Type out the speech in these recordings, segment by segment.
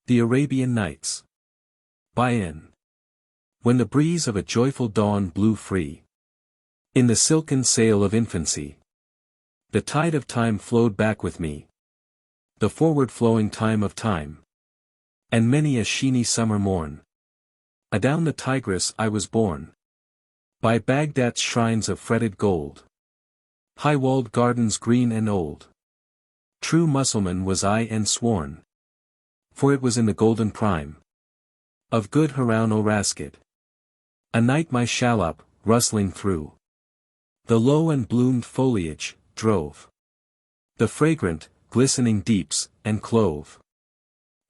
The Arabian Nights. By N. When the breeze of a joyful dawn blew free in the silken sail of infancy, the tide of time flowed back with me, the forward-flowing time of time. And many a sheeny summer morn, adown the Tigris I was borne, by Baghdad's shrines of fretted gold, high-walled gardens green and old. True Mussulman was I and sworn, for it was in the golden prime of good Haroun Rascad. A night my shallop, rustling through the low and bloomed foliage, drove the fragrant, glistening deeps, and clove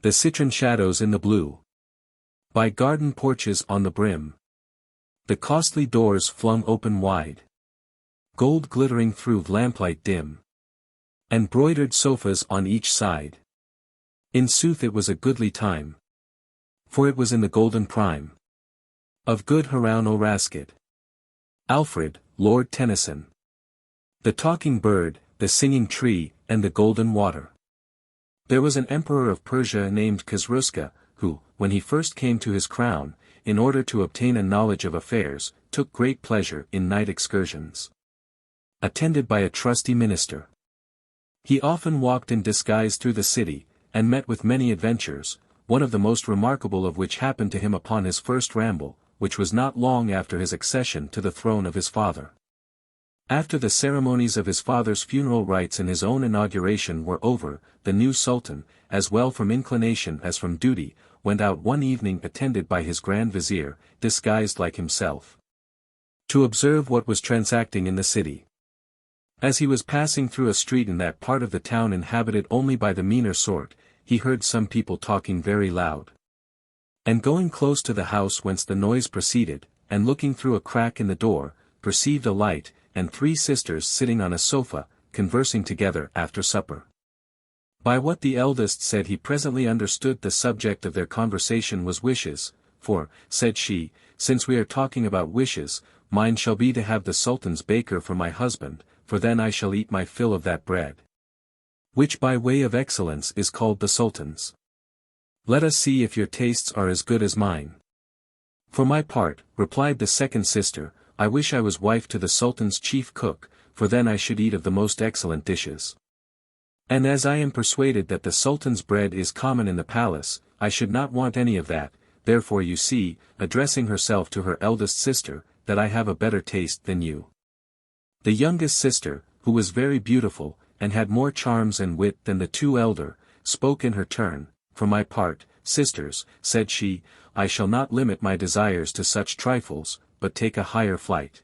the citron shadows in the blue. By garden porches on the brim, the costly doors flung open wide, gold glittering through lamplight dim, and broidered sofas on each side. In sooth it was a goodly time, for it was in the golden prime of good Haroun Rascad. Alfred, Lord Tennyson. The talking bird, the singing tree, and the golden water. There was an emperor of Persia named Khosrowshahi, who, when he first came to his crown, in order to obtain a knowledge of affairs, took great pleasure in night excursions, attended by a trusty minister. He often walked in disguise through the city, and met with many adventures, one of the most remarkable of which happened to him upon his first ramble, which was not long after his accession to the throne of his father. After the ceremonies of his father's funeral rites and his own inauguration were over, the new sultan, as well from inclination as from duty, went out one evening attended by his grand vizier, disguised like himself, to observe what was transacting in the city. As he was passing through a street in that part of the town inhabited only by the meaner sort, he heard some people talking very loud. And going close to the house whence the noise proceeded, and looking through a crack in the door, perceived a light, and 3 sisters sitting on a sofa, conversing together after supper. By what the eldest said he presently understood the subject of their conversation was wishes, for, said she, since we are talking about wishes, mine shall be to have the Sultan's baker for my husband, for then I shall eat my fill of that bread, which by way of excellence is called the Sultan's. Let us see if your tastes are as good as mine. For my part, replied the second sister, I wish I was wife to the Sultan's chief cook, for then I should eat of the most excellent dishes. And as I am persuaded that the Sultan's bread is common in the palace, I should not want any of that, therefore you see, addressing herself to her eldest sister, that I have a better taste than you. The youngest sister, who was very beautiful, and had more charms and wit than the 2 elder, spoke in her turn. For my part, sisters, said she, I shall not limit my desires to such trifles, but take a higher flight.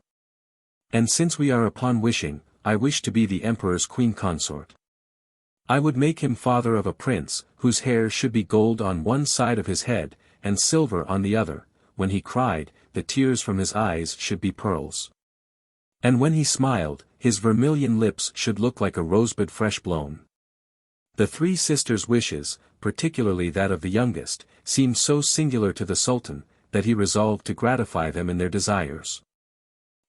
And since we are upon wishing, I wish to be the emperor's queen consort. I would make him father of a prince, whose hair should be gold on one side of his head, and silver on the other. When he cried, the tears from his eyes should be pearls. And when he smiled, his vermilion lips should look like a rosebud fresh blown. The 3 sisters' wishes, particularly that of the youngest, seemed so singular to the Sultan, that he resolved to gratify them in their desires.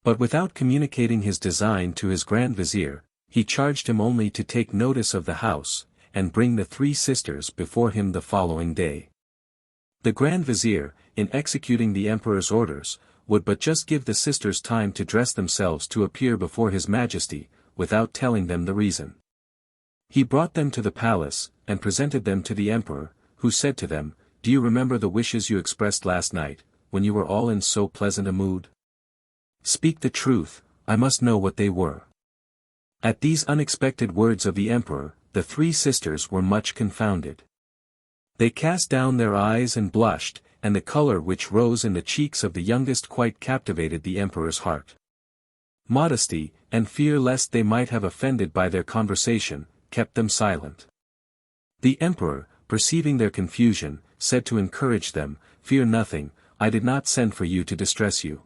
But without communicating his design to his grand vizier, he charged him only to take notice of the house, and bring the 3 sisters before him the following day. The grand vizier, in executing the emperor's orders, would but just give the sisters time to dress themselves to appear before his majesty, without telling them the reason. He brought them to the palace, and presented them to the emperor, who said to them, Do you remember the wishes you expressed last night, when you were all in so pleasant a mood? Speak the truth, I must know what they were. At these unexpected words of the emperor, the 3 sisters were much confounded. They cast down their eyes and blushed, and the color which rose in the cheeks of the youngest quite captivated the emperor's heart. Modesty, and fear lest they might have offended by their conversation, kept them silent. The emperor, perceiving their confusion, said to encourage them, Fear nothing, I did not send for you to distress you.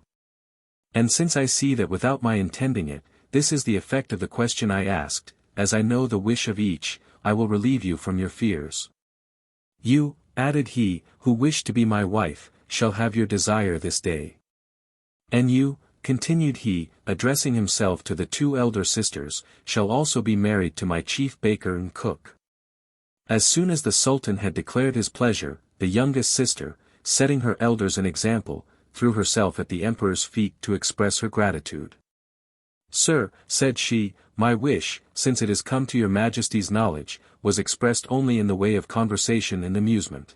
And since I see that without my intending it, this is the effect of the question I asked, as I know the wish of each, I will relieve you from your fears. You, added he, who wish to be my wife, shall have your desire this day. And you, continued he, addressing himself to the 2 elder sisters, shall also be married to my chief baker and cook. As soon as the Sultan had declared his pleasure, the youngest sister, setting her elders an example, threw herself at the emperor's feet to express her gratitude. "Sir," said she, "my wish, since it has come to your majesty's knowledge, was expressed only in the way of conversation and amusement.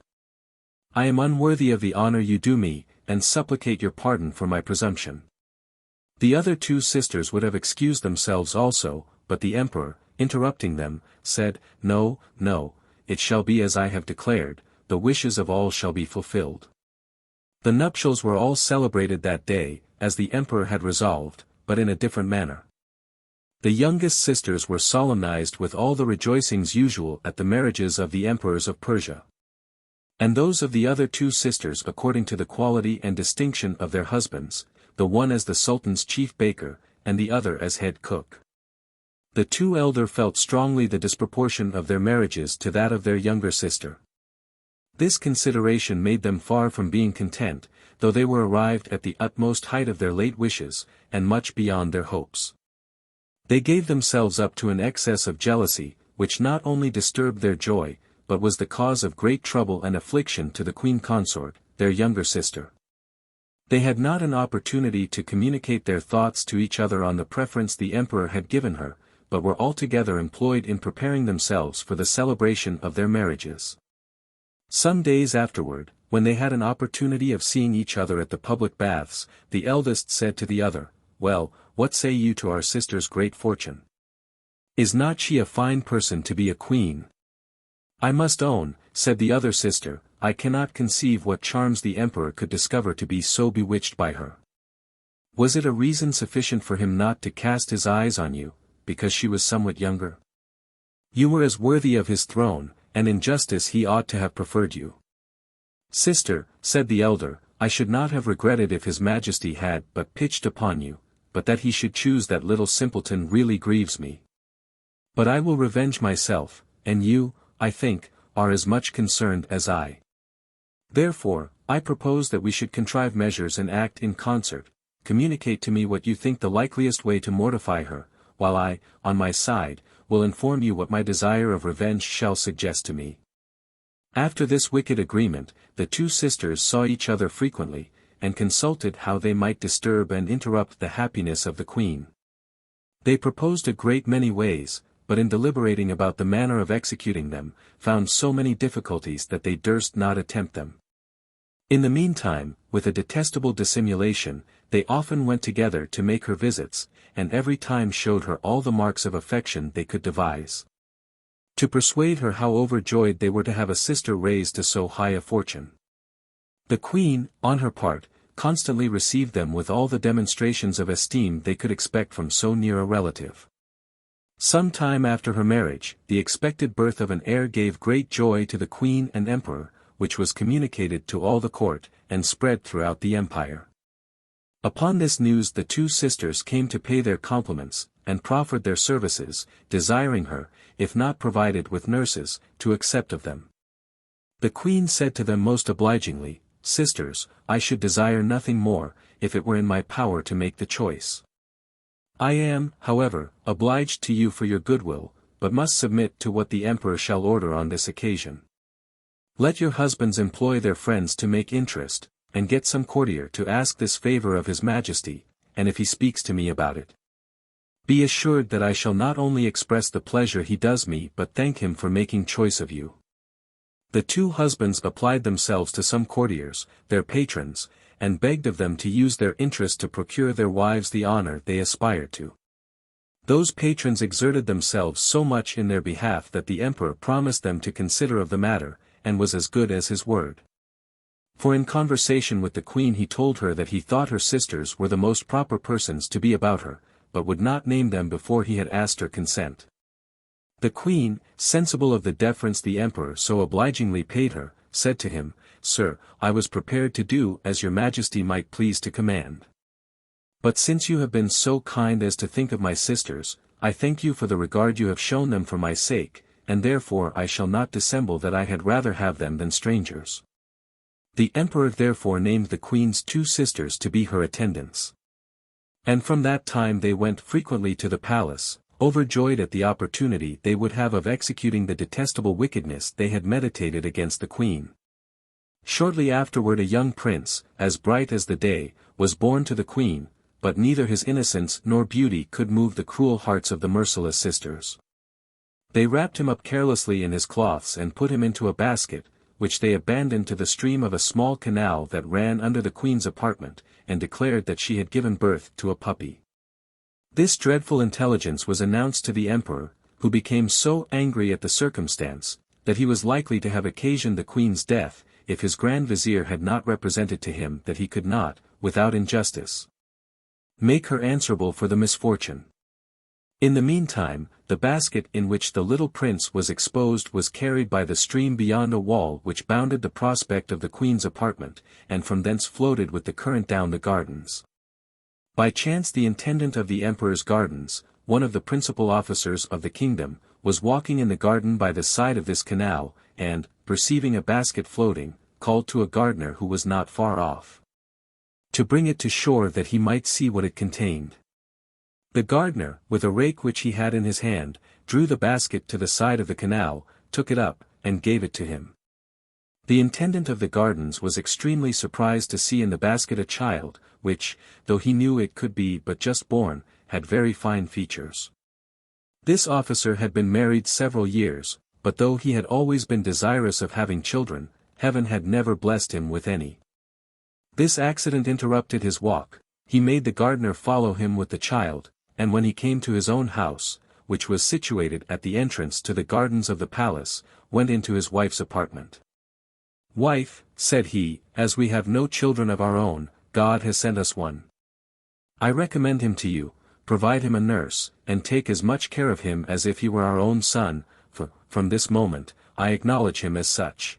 I am unworthy of the honor you do me, and supplicate your pardon for my presumption." The other two sisters would have excused themselves also, but the emperor, interrupting them, said, "No, no, it shall be as I have declared, the wishes of all shall be fulfilled." The nuptials were all celebrated that day, as the emperor had resolved, but in a different manner. The youngest sisters were solemnized with all the rejoicings usual at the marriages of the emperors of Persia. And those of the other two sisters according to the quality and distinction of their husbands, the one as the Sultan's chief baker, and the other as head cook. The two elder felt strongly the disproportion of their marriages to that of their younger sister. This consideration made them far from being content, though they were arrived at the utmost height of their late wishes, and much beyond their hopes. They gave themselves up to an excess of jealousy, which not only disturbed their joy, but was the cause of great trouble and affliction to the queen consort, their younger sister. They had not an opportunity to communicate their thoughts to each other on the preference the emperor had given her, but were altogether employed in preparing themselves for the celebration of their marriages. Some days afterward, when they had an opportunity of seeing each other at the public baths, the eldest said to the other, "Well, what say you to our sister's great fortune? Is not she a fine person to be a queen?" "I must own," said the other sister, "I cannot conceive what charms the emperor could discover to be so bewitched by her. Was it a reason sufficient for him not to cast his eyes on you, because she was somewhat younger? You were as worthy of his throne, and in justice he ought to have preferred you." "Sister," said the elder, "I should not have regretted if his majesty had but pitched upon you, but that he should choose that little simpleton really grieves me. But I will revenge myself, and you, I think, are as much concerned as I. Therefore, I propose that we should contrive measures and act in concert. Communicate to me what you think the likeliest way to mortify her, while I, on my side, will inform you what my desire of revenge shall suggest to me." After this wicked agreement, the two sisters saw each other frequently, and consulted how they might disturb and interrupt the happiness of the queen. They proposed a great many ways, but in deliberating about the manner of executing them, found so many difficulties that they durst not attempt them. In the meantime, with a detestable dissimulation, they often went together to make her visits, and every time showed her all the marks of affection they could devise, to persuade her how overjoyed they were to have a sister raised to so high a fortune. The queen, on her part, constantly received them with all the demonstrations of esteem they could expect from so near a relative. Some time after her marriage, the expected birth of an heir gave great joy to the queen and emperor, which was communicated to all the court, and spread throughout the empire. Upon this news the two sisters came to pay their compliments, and proffered their services, desiring her, if not provided with nurses, to accept of them. The queen said to them most obligingly, "Sisters, I should desire nothing more, if it were in my power to make the choice. I am, however, obliged to you for your goodwill, but must submit to what the emperor shall order on this occasion. Let your husbands employ their friends to make interest, and get some courtier to ask this favor of his majesty, and if he speaks to me about it, be assured that I shall not only express the pleasure he does me but thank him for making choice of you." The two husbands applied themselves to some courtiers, their patrons, and begged of them to use their interest to procure their wives the honor they aspired to. Those patrons exerted themselves so much in their behalf that the emperor promised them to consider of the matter, and was as good as his word. For in conversation with the queen he told her that he thought her sisters were the most proper persons to be about her, but would not name them before he had asked her consent. The queen, sensible of the deference the emperor so obligingly paid her, said to him, "Sir, I was prepared to do as your majesty might please to command. But since you have been so kind as to think of my sisters, I thank you for the regard you have shown them for my sake, and therefore I shall not dissemble that I had rather have them than strangers." The emperor therefore named the queen's two sisters to be her attendants. And from that time they went frequently to the palace, overjoyed at the opportunity they would have of executing the detestable wickedness they had meditated against the queen. Shortly afterward a young prince, as bright as the day, was born to the queen, but neither his innocence nor beauty could move the cruel hearts of the merciless sisters. They wrapped him up carelessly in his cloths and put him into a basket, which they abandoned to the stream of a small canal that ran under the queen's apartment, and declared that she had given birth to a puppy. This dreadful intelligence was announced to the emperor, who became so angry at the circumstance, that he was likely to have occasioned the queen's death, if his grand vizier had not represented to him that he could not, without injustice, make her answerable for the misfortune. In the meantime, the basket in which the little prince was exposed was carried by the stream beyond a wall which bounded the prospect of the queen's apartment, and from thence floated with the current down the gardens. By chance the intendant of the emperor's gardens, one of the principal officers of the kingdom, was walking in the garden by the side of this canal, and, perceiving a basket floating, called to a gardener who was not far off, to bring it to shore that he might see what it contained. The gardener, with a rake which he had in his hand, drew the basket to the side of the canal, took it up, and gave it to him. The intendant of the gardens was extremely surprised to see in the basket a child, which, though he knew it could be but just born, had very fine features. This officer had been married several years, but though he had always been desirous of having children, heaven had never blessed him with any. This accident interrupted his walk. He made the gardener follow him with the child, and when he came to his own house, which was situated at the entrance to the gardens of the palace, went into his wife's apartment. "Wife," said he, "as we have no children of our own, God has sent us one. I recommend him to you, provide him a nurse, and take as much care of him as if he were our own son, for, from this moment, I acknowledge him as such."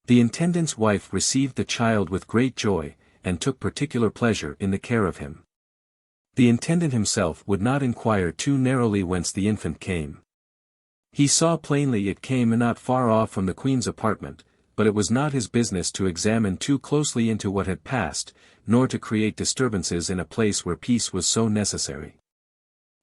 The intendant's wife received the child with great joy, and took particular pleasure in the care of him. The intendant himself would not inquire too narrowly whence the infant came. He saw plainly it came not far off from the queen's apartment, but it was not his business to examine too closely into what had passed, nor to create disturbances in a place where peace was so necessary.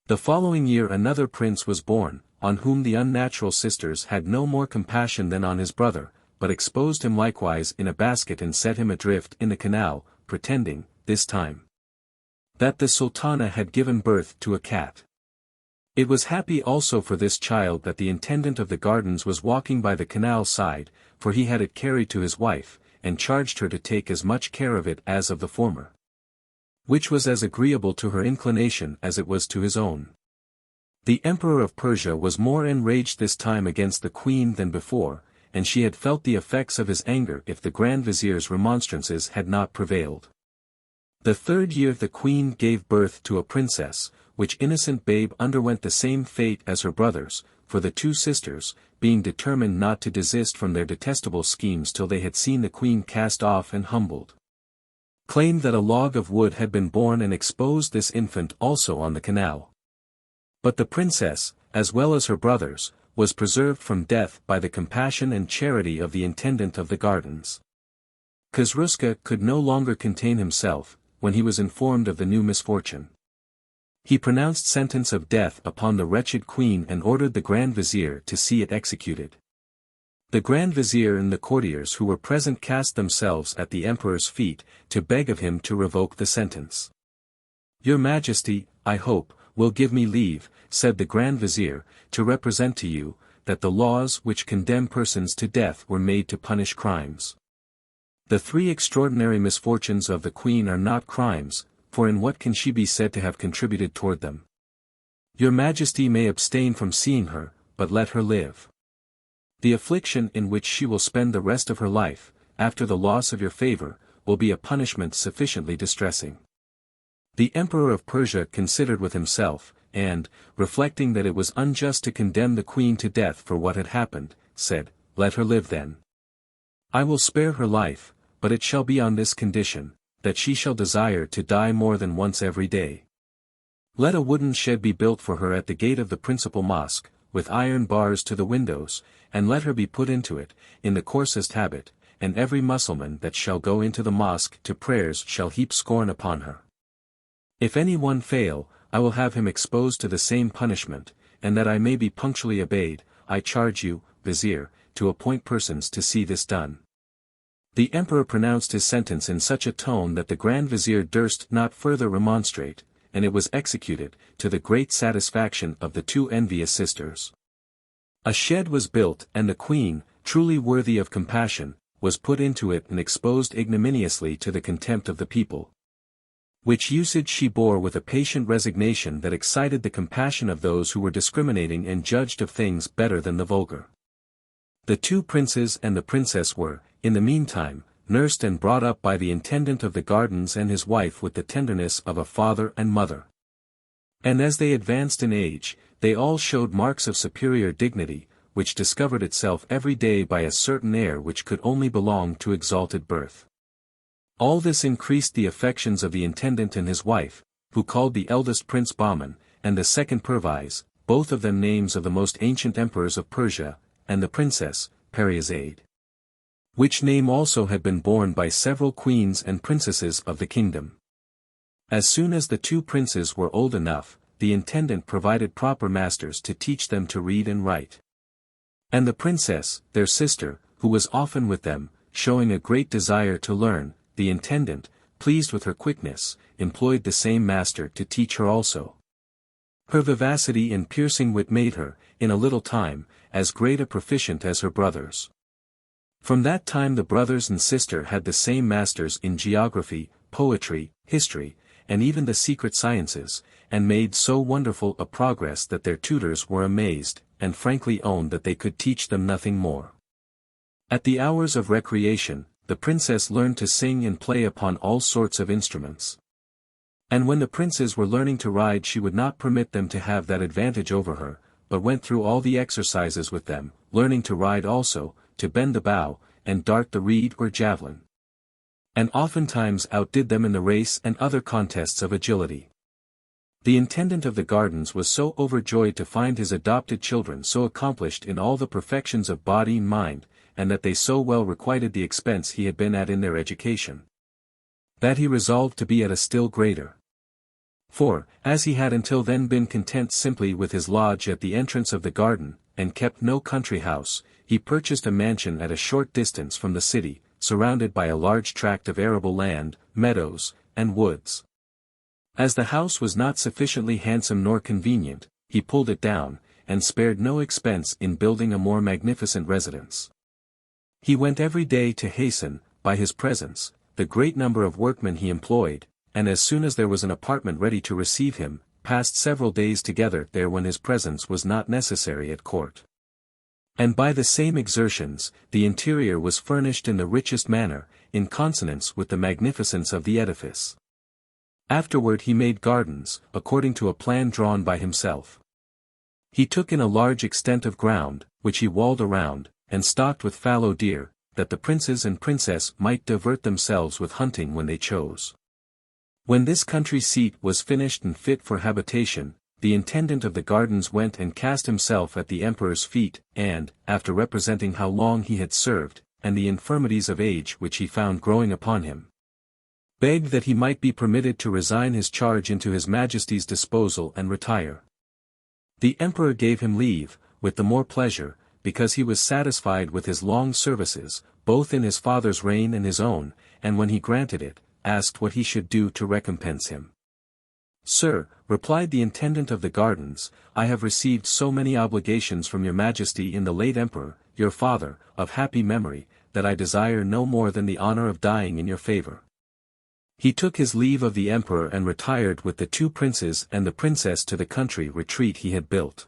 The following year another prince was born, on whom the unnatural sisters had no more compassion than on his brother, but exposed him likewise in a basket and set him adrift in the canal, pretending, this time, that the sultana had given birth to a cat. It was happy also for this child that the intendant of the gardens was walking by the canal side, for he had it carried to his wife, and charged her to take as much care of it as of the former, which was as agreeable to her inclination as it was to his own. The Emperor of Persia was more enraged this time against the queen than before, and she had felt the effects of his anger if the Grand Vizier's remonstrances had not prevailed. The third year the queen gave birth to a princess, which innocent babe underwent the same fate as her brothers, for the two sisters, being determined not to desist from their detestable schemes till they had seen the queen cast off and humbled, claimed that a log of wood had been born and exposed this infant also on the canal. But the princess, as well as her brothers, was preserved from death by the compassion and charity of the intendant of the gardens. Khosrowsky could no longer contain himself, when he was informed of the new misfortune. He pronounced sentence of death upon the wretched queen and ordered the Grand Vizier to see it executed. The Grand Vizier and the courtiers who were present cast themselves at the emperor's feet, to beg of him to revoke the sentence. "Your Majesty, I hope, will give me leave," said the Grand Vizier, "to represent to you, that the laws which condemn persons to death were made to punish crimes. The three extraordinary misfortunes of the Queen are not crimes, for in what can she be said to have contributed toward them? Your Majesty may abstain from seeing her, but let her live. The affliction in which she will spend the rest of her life, after the loss of your favor, will be a punishment sufficiently distressing." The Emperor of Persia considered with himself, and, reflecting that it was unjust to condemn the Queen to death for what had happened, said, "Let her live then. I will spare her life, but it shall be on this condition, that she shall desire to die more than once every day. Let a wooden shed be built for her at the gate of the principal mosque, with iron bars to the windows, and let her be put into it, in the coarsest habit, and every Mussulman that shall go into the mosque to prayers shall heap scorn upon her. If any one fail, I will have him exposed to the same punishment, and that I may be punctually obeyed, I charge you, Vizier, to appoint persons to see this done. The emperor pronounced his sentence in such a tone that the Grand Vizier durst not further remonstrate, and it was executed, to the great satisfaction of the two envious sisters. A shed was built, and the queen, truly worthy of compassion, was put into it and exposed ignominiously to the contempt of the people. Which usage she bore with a patient resignation that excited the compassion of those who were discriminating and judged of things better than the vulgar. The two princes and the princess were, in the meantime, nursed and brought up by the intendant of the gardens and his wife with the tenderness of a father and mother. And as they advanced in age, they all showed marks of superior dignity, which discovered itself every day by a certain air which could only belong to exalted birth. All this increased the affections of the intendant and his wife, who called the eldest prince Bahman, and the second Perviz, both of them names of the most ancient emperors of Persia, and the princess, Scheherazade. Which name also had been borne by several queens and princesses of the kingdom. As soon as the two princes were old enough, the intendant provided proper masters to teach them to read and write. And the princess, their sister, who was often with them, showing a great desire to learn, the intendant, pleased with her quickness, employed the same master to teach her also. Her vivacity and piercing wit made her, in a little time, as great a proficient as her brothers. From that time the brothers and sister had the same masters in geography, poetry, history, and even the secret sciences, and made so wonderful a progress that their tutors were amazed, and frankly owned that they could teach them nothing more. At the hours of recreation, the princess learned to sing and play upon all sorts of instruments. And when the princes were learning to ride she would not permit them to have that advantage over her, but went through all the exercises with them, learning to ride also, to bend the bow, and dart the reed or javelin. And oftentimes outdid them in the race and other contests of agility. The intendant of the gardens was so overjoyed to find his adopted children so accomplished in all the perfections of body and mind, and that they so well requited the expense he had been at in their education, that he resolved to be at a still greater. For, as he had until then been content simply with his lodge at the entrance of the garden, and kept no country house, he purchased a mansion at a short distance from the city, surrounded by a large tract of arable land, meadows, and woods. As the house was not sufficiently handsome nor convenient, he pulled it down, and spared no expense in building a more magnificent residence. He went every day to hasten, by his presence, the great number of workmen he employed, and as soon as there was an apartment ready to receive him, passed several days together there when his presence was not necessary at court. And by the same exertions, the interior was furnished in the richest manner, in consonance with the magnificence of the edifice. Afterward he made gardens, according to a plan drawn by himself. He took in a large extent of ground, which he walled around, and stocked with fallow deer, that the princes and princess might divert themselves with hunting when they chose. When this country seat was finished and fit for habitation, the intendant of the gardens went and cast himself at the emperor's feet, and, after representing how long he had served, and the infirmities of age which he found growing upon him, begged that he might be permitted to resign his charge into his majesty's disposal and retire. The emperor gave him leave, with the more pleasure, because he was satisfied with his long services, both in his father's reign and his own, and when he granted it, asked what he should do to recompense him. "Sir," replied the intendant of the gardens, "I have received so many obligations from your majesty in the late emperor, your father, of happy memory, that I desire no more than the honor of dying in your favor." He took his leave of the emperor and retired with the two princes and the princess to the country retreat he had built.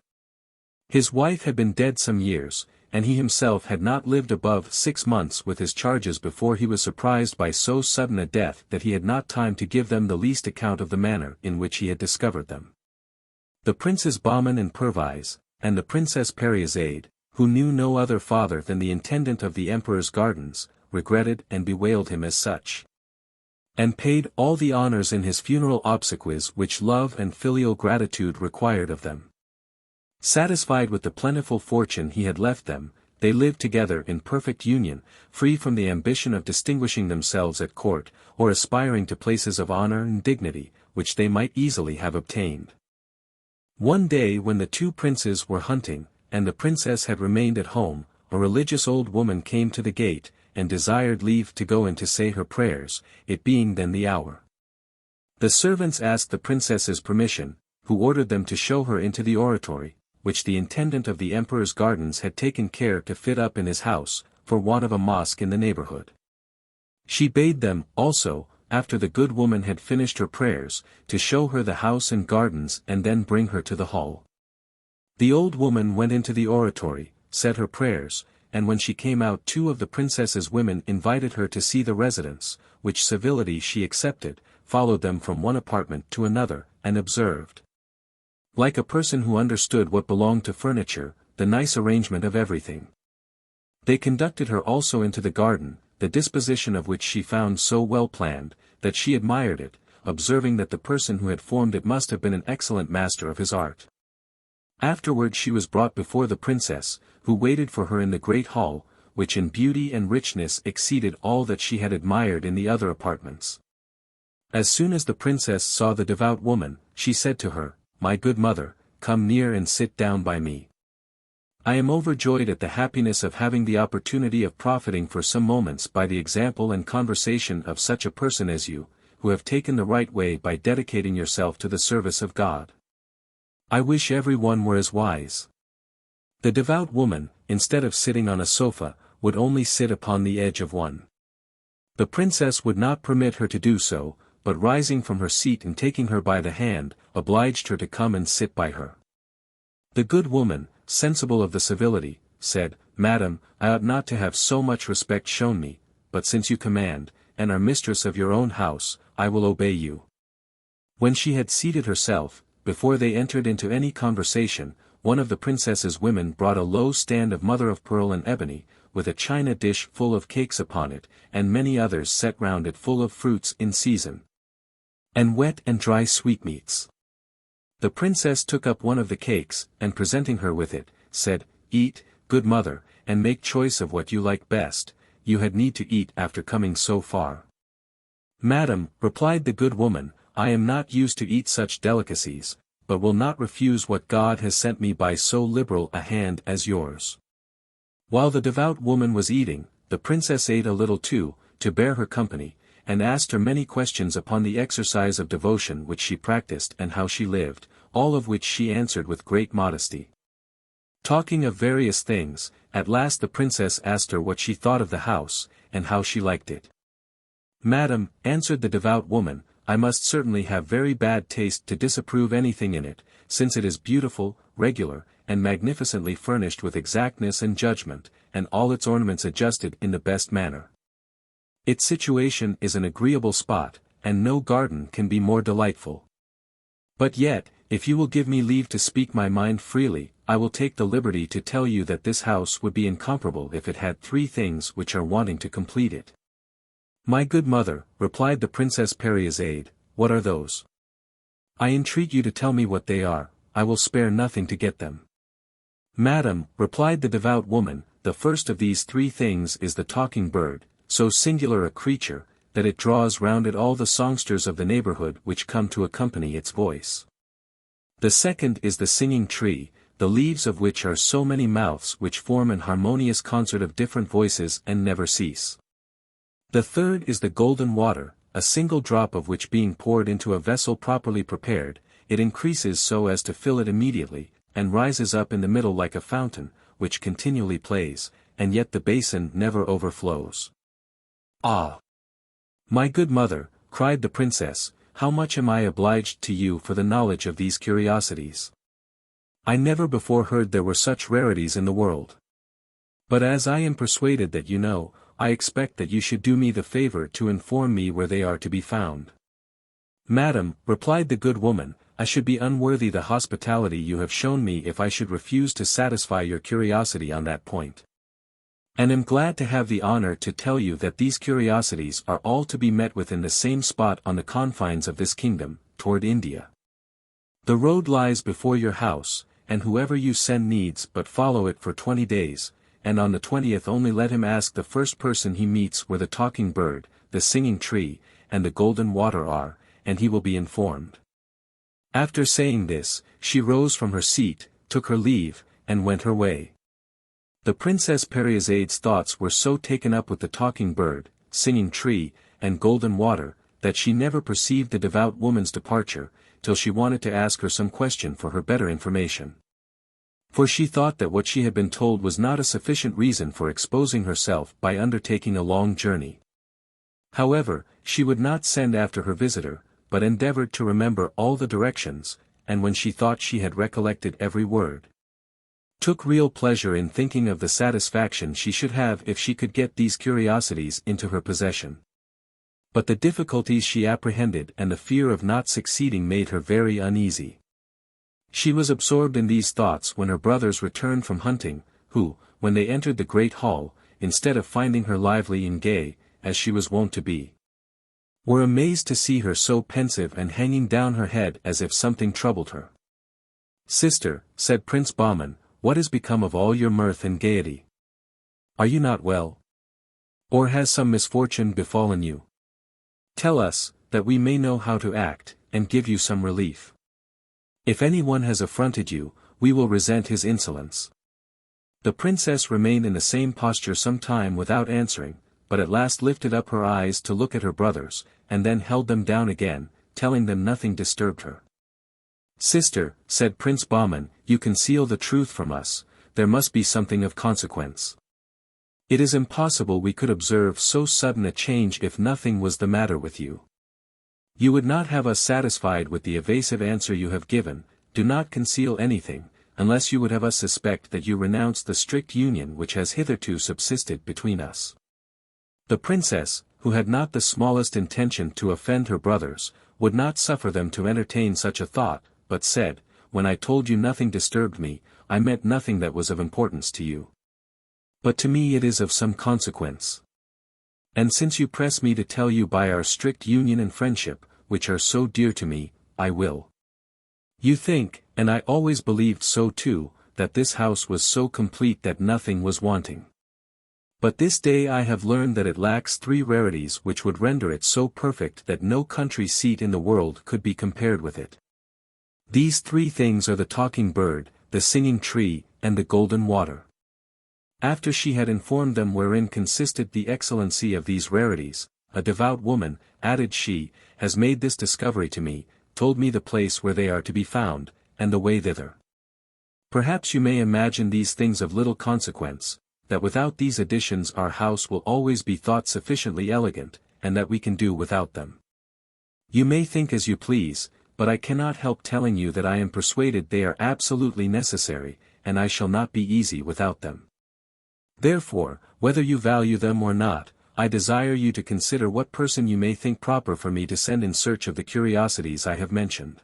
His wife had been dead some years, and he himself had not lived above 6 months with his charges before he was surprised by so sudden a death that he had not time to give them the least account of the manner in which he had discovered them. The princes Bahman and Perviz, and the princess Scheherazade, who knew no other father than the intendant of the emperor's gardens, regretted and bewailed him as such, and paid all the honors in his funeral obsequies which love and filial gratitude required of them. Satisfied with the plentiful fortune he had left them, they lived together in perfect union, free from the ambition of distinguishing themselves at court, or aspiring to places of honor and dignity, which they might easily have obtained. One day when the two princes were hunting, and the princess had remained at home, a religious old woman came to the gate, and desired leave to go in to say her prayers, it being then the hour. The servants asked the princess's permission, who ordered them to show her into the oratory, which the intendant of the emperor's gardens had taken care to fit up in his house, for want of a mosque in the neighborhood. She bade them, also, after the good woman had finished her prayers, to show her the house and gardens and then bring her to the hall. The old woman went into the oratory, said her prayers, and when she came out 2 of the princess's women invited her to see the residence, which civility she accepted, followed them from one apartment to another, and observed, like a person who understood what belonged to furniture, the nice arrangement of everything. They conducted her also into the garden, the disposition of which she found so well planned, that she admired it, observing that the person who had formed it must have been an excellent master of his art. Afterward she was brought before the princess, who waited for her in the great hall, which in beauty and richness exceeded all that she had admired in the other apartments. As soon as the princess saw the devout woman, she said to her, "My good mother, come near and sit down by me. I am overjoyed at the happiness of having the opportunity of profiting for some moments by the example and conversation of such a person as you, who have taken the right way by dedicating yourself to the service of God. I wish every one were as wise." The devout woman, instead of sitting on a sofa, would only sit upon the edge of one. The princess would not permit her to do so, but rising from her seat and taking her by the hand, obliged her to come and sit by her. The good woman, sensible of the civility, said, "Madam, I ought not to have so much respect shown me, but since you command, and are mistress of your own house, I will obey you." When she had seated herself, before they entered into any conversation, one of the princess's women brought a low stand of mother-of-pearl and ebony, with a china dish full of cakes upon it, and many others set round it full of fruits in season, and wet and dry sweetmeats. The princess took up one of the cakes, and presenting her with it, said, "Eat, good mother, and make choice of what you like best, you had need to eat after coming so far." "Madam," replied the good woman, "I am not used to eat such delicacies, but will not refuse what God has sent me by so liberal a hand as yours." While the devout woman was eating, the princess ate a little too, to bear her company, and asked her many questions upon the exercise of devotion which she practiced and how she lived, all of which she answered with great modesty. Talking of various things, at last the princess asked her what she thought of the house, and how she liked it. "Madam," answered the devout woman, "I must certainly have very bad taste to disapprove anything in it, since it is beautiful, regular, and magnificently furnished with exactness and judgment, and all its ornaments adjusted in the best manner. Its situation is an agreeable spot, and no garden can be more delightful. But yet, if you will give me leave to speak my mind freely, I will take the liberty to tell you that this house would be incomparable if it had 3 things which are wanting to complete it." "My good mother," replied the Princess Scheherazade, "what are those? I entreat you to tell me what they are, I will spare nothing to get them." "Madam," replied the devout woman, "the first of these 3 things is the talking bird, so singular a creature, that it draws round it all the songsters of the neighborhood which come to accompany its voice. The second is the singing tree, the leaves of which are so many mouths which form an harmonious concert of different voices and never cease. The third is the golden water, a single drop of which being poured into a vessel properly prepared, it increases so as to fill it immediately, and rises up in the middle like a fountain, which continually plays, and yet the basin never overflows." "Ah! My good mother," cried the princess, "how much am I obliged to you for the knowledge of these curiosities. I never before heard there were such rarities in the world. But as I am persuaded that you know, I expect that you should do me the favor to inform me where they are to be found." "Madam," replied the good woman, "I should be unworthy the hospitality you have shown me if I should refuse to satisfy your curiosity on that point. And am glad to have the honor to tell you that these curiosities are all to be met with in the same spot on the confines of this kingdom, toward India. The road lies before your house, and whoever you send needs but follow it for 20 days, and on the 20th only let him ask the first person he meets where the talking bird, the singing tree, and the golden water are, and he will be informed." After saying this, she rose from her seat, took her leave, and went her way. The Princess Paryzade's thoughts were so taken up with the talking bird, singing tree, and golden water, that she never perceived the devout woman's departure, till she wanted to ask her some question for her better information. For she thought that what she had been told was not a sufficient reason for exposing herself by undertaking a long journey. However, she would not send after her visitor, but endeavored to remember all the directions, and when she thought she had recollected every word, took real pleasure in thinking of the satisfaction she should have if she could get these curiosities into her possession. But the difficulties she apprehended and the fear of not succeeding made her very uneasy. She was absorbed in these thoughts when her brothers returned from hunting, who, when they entered the great hall, instead of finding her lively and gay, as she was wont to be, were amazed to see her so pensive and hanging down her head as if something troubled her. "Sister," said Prince Bahman, "what has become of all your mirth and gaiety? Are you not well? Or has some misfortune befallen you? Tell us, that we may know how to act, and give you some relief. If anyone has affronted you, we will resent his insolence." The princess remained in the same posture some time without answering, but at last lifted up her eyes to look at her brothers, and then held them down again, telling them nothing disturbed her. "Sister," said Prince Bahman, "you conceal the truth from us, there must be something of consequence. It is impossible we could observe so sudden a change if nothing was the matter with you. You would not have us satisfied with the evasive answer you have given. Do not conceal anything, unless you would have us suspect that you renounce the strict union which has hitherto subsisted between us." The princess, who had not the smallest intention to offend her brothers, would not suffer them to entertain such a thought, but said, "When I told you nothing disturbed me, I meant nothing that was of importance to you. But to me it is of some consequence. And since you press me to tell you by our strict union and friendship, which are so dear to me, I will. You think, and I always believed so too, that this house was so complete that nothing was wanting. But this day I have learned that it lacks 3 rarities which would render it so perfect that no country seat in the world could be compared with it. These 3 things are the talking bird, the singing tree, and the golden water." After she had informed them wherein consisted the excellency of these rarities, "A devout woman," added she, "has made this discovery to me, told me the place where they are to be found, and the way thither. Perhaps you may imagine these things of little consequence, that without these additions our house will always be thought sufficiently elegant, and that we can do without them. You may think as you please, but I cannot help telling you that I am persuaded they are absolutely necessary, and I shall not be easy without them. Therefore, whether you value them or not, I desire you to consider what person you may think proper for me to send in search of the curiosities I have mentioned."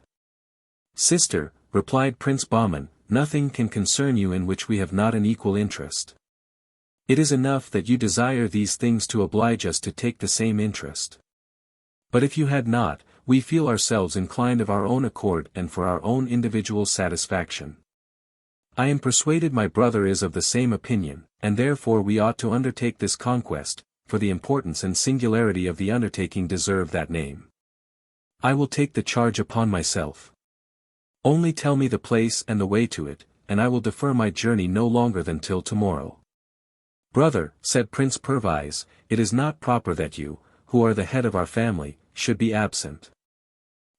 "Sister," replied Prince Bahman, "nothing can concern you in which we have not an equal interest. It is enough that you desire these things to oblige us to take the same interest. But if you had not, we feel ourselves inclined of our own accord and for our own individual satisfaction. I am persuaded my brother is of the same opinion, and therefore we ought to undertake this conquest, for the importance and singularity of the undertaking deserve that name. I will take the charge upon myself. Only tell me the place and the way to it, and I will defer my journey no longer than till tomorrow." "Brother," said Prince Perviz, "it is not proper that you, who are the head of our family, should be absent.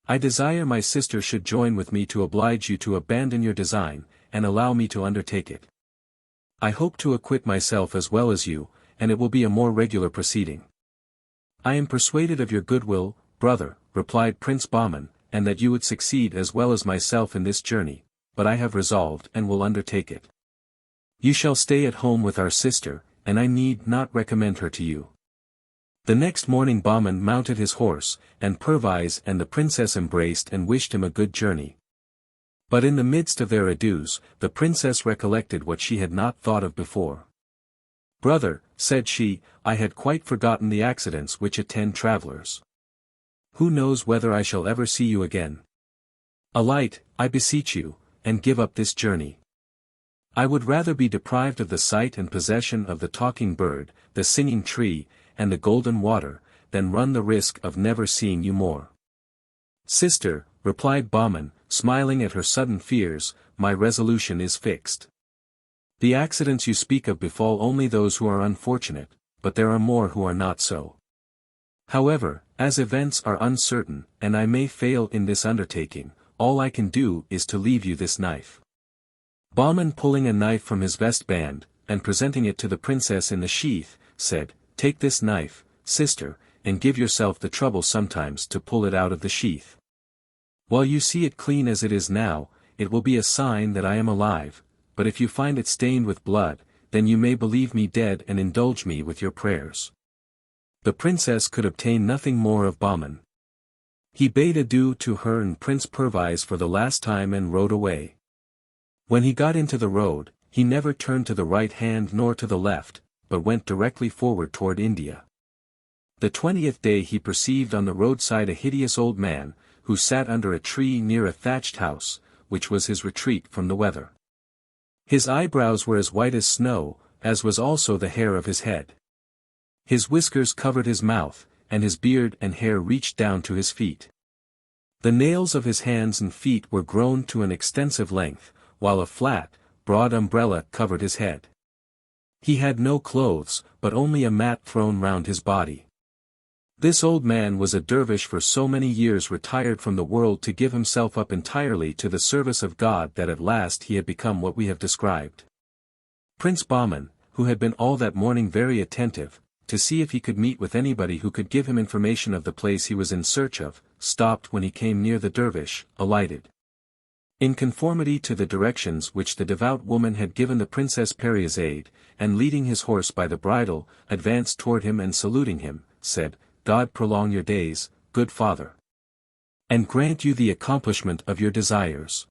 I desire my sister should join with me to oblige you to abandon your design, and allow me to undertake it. I hope to acquit myself as well as you, and it will be a more regular proceeding." "I am persuaded of your goodwill, brother," replied Prince Bahman, "and that you would succeed as well as myself in this journey, but I have resolved and will undertake it. You shall stay at home with our sister, and I need not recommend her to you." The next morning Bahman mounted his horse, and Perviz and the princess embraced and wished him a good journey. But in the midst of their adieus, the princess recollected what she had not thought of before. "Brother," said she, "I had quite forgotten the accidents which attend travelers. Who knows whether I shall ever see you again? Alight, I beseech you, and give up this journey. I would rather be deprived of the sight and possession of the talking bird, the singing tree, and the golden water, than run the risk of never seeing you more." Sister, replied Bahman, smiling at her sudden fears, my resolution is fixed. The accidents you speak of befall only those who are unfortunate, but there are more who are not so. However, as events are uncertain, and I may fail in this undertaking, all I can do is to leave you this knife. Bahman, pulling a knife from his vestband, and presenting it to the princess in the sheath, said, Take this knife, sister, and give yourself the trouble sometimes to pull it out of the sheath. While you see it clean as it is now, it will be a sign that I am alive, but if you find it stained with blood, then you may believe me dead and indulge me with your prayers. The princess could obtain nothing more of Bahman. He bade adieu to her and Prince Perviz for the last time and rode away. When he got into the road, he never turned to the right hand nor to the left, but went directly forward toward India. The 20th day he perceived on the roadside a hideous old man, who sat under a tree near a thatched house, which was his retreat from the weather. His eyebrows were as white as snow, as was also the hair of his head. His whiskers covered his mouth, and his beard and hair reached down to his feet. The nails of his hands and feet were grown to an extensive length, while a flat, broad umbrella covered his head. He had no clothes, but only a mat thrown round his body. This old man was a dervish for so many years retired from the world to give himself up entirely to the service of God that at last he had become what we have described. Prince Bahman, who had been all that morning very attentive, to see if he could meet with anybody who could give him information of the place he was in search of, stopped when he came near the dervish, alighted. In conformity to the directions which the devout woman had given the Princess Scheherazade, and leading his horse by the bridle, advanced toward him and saluting him, said, God prolong your days, good father, and grant you the accomplishment of your desires.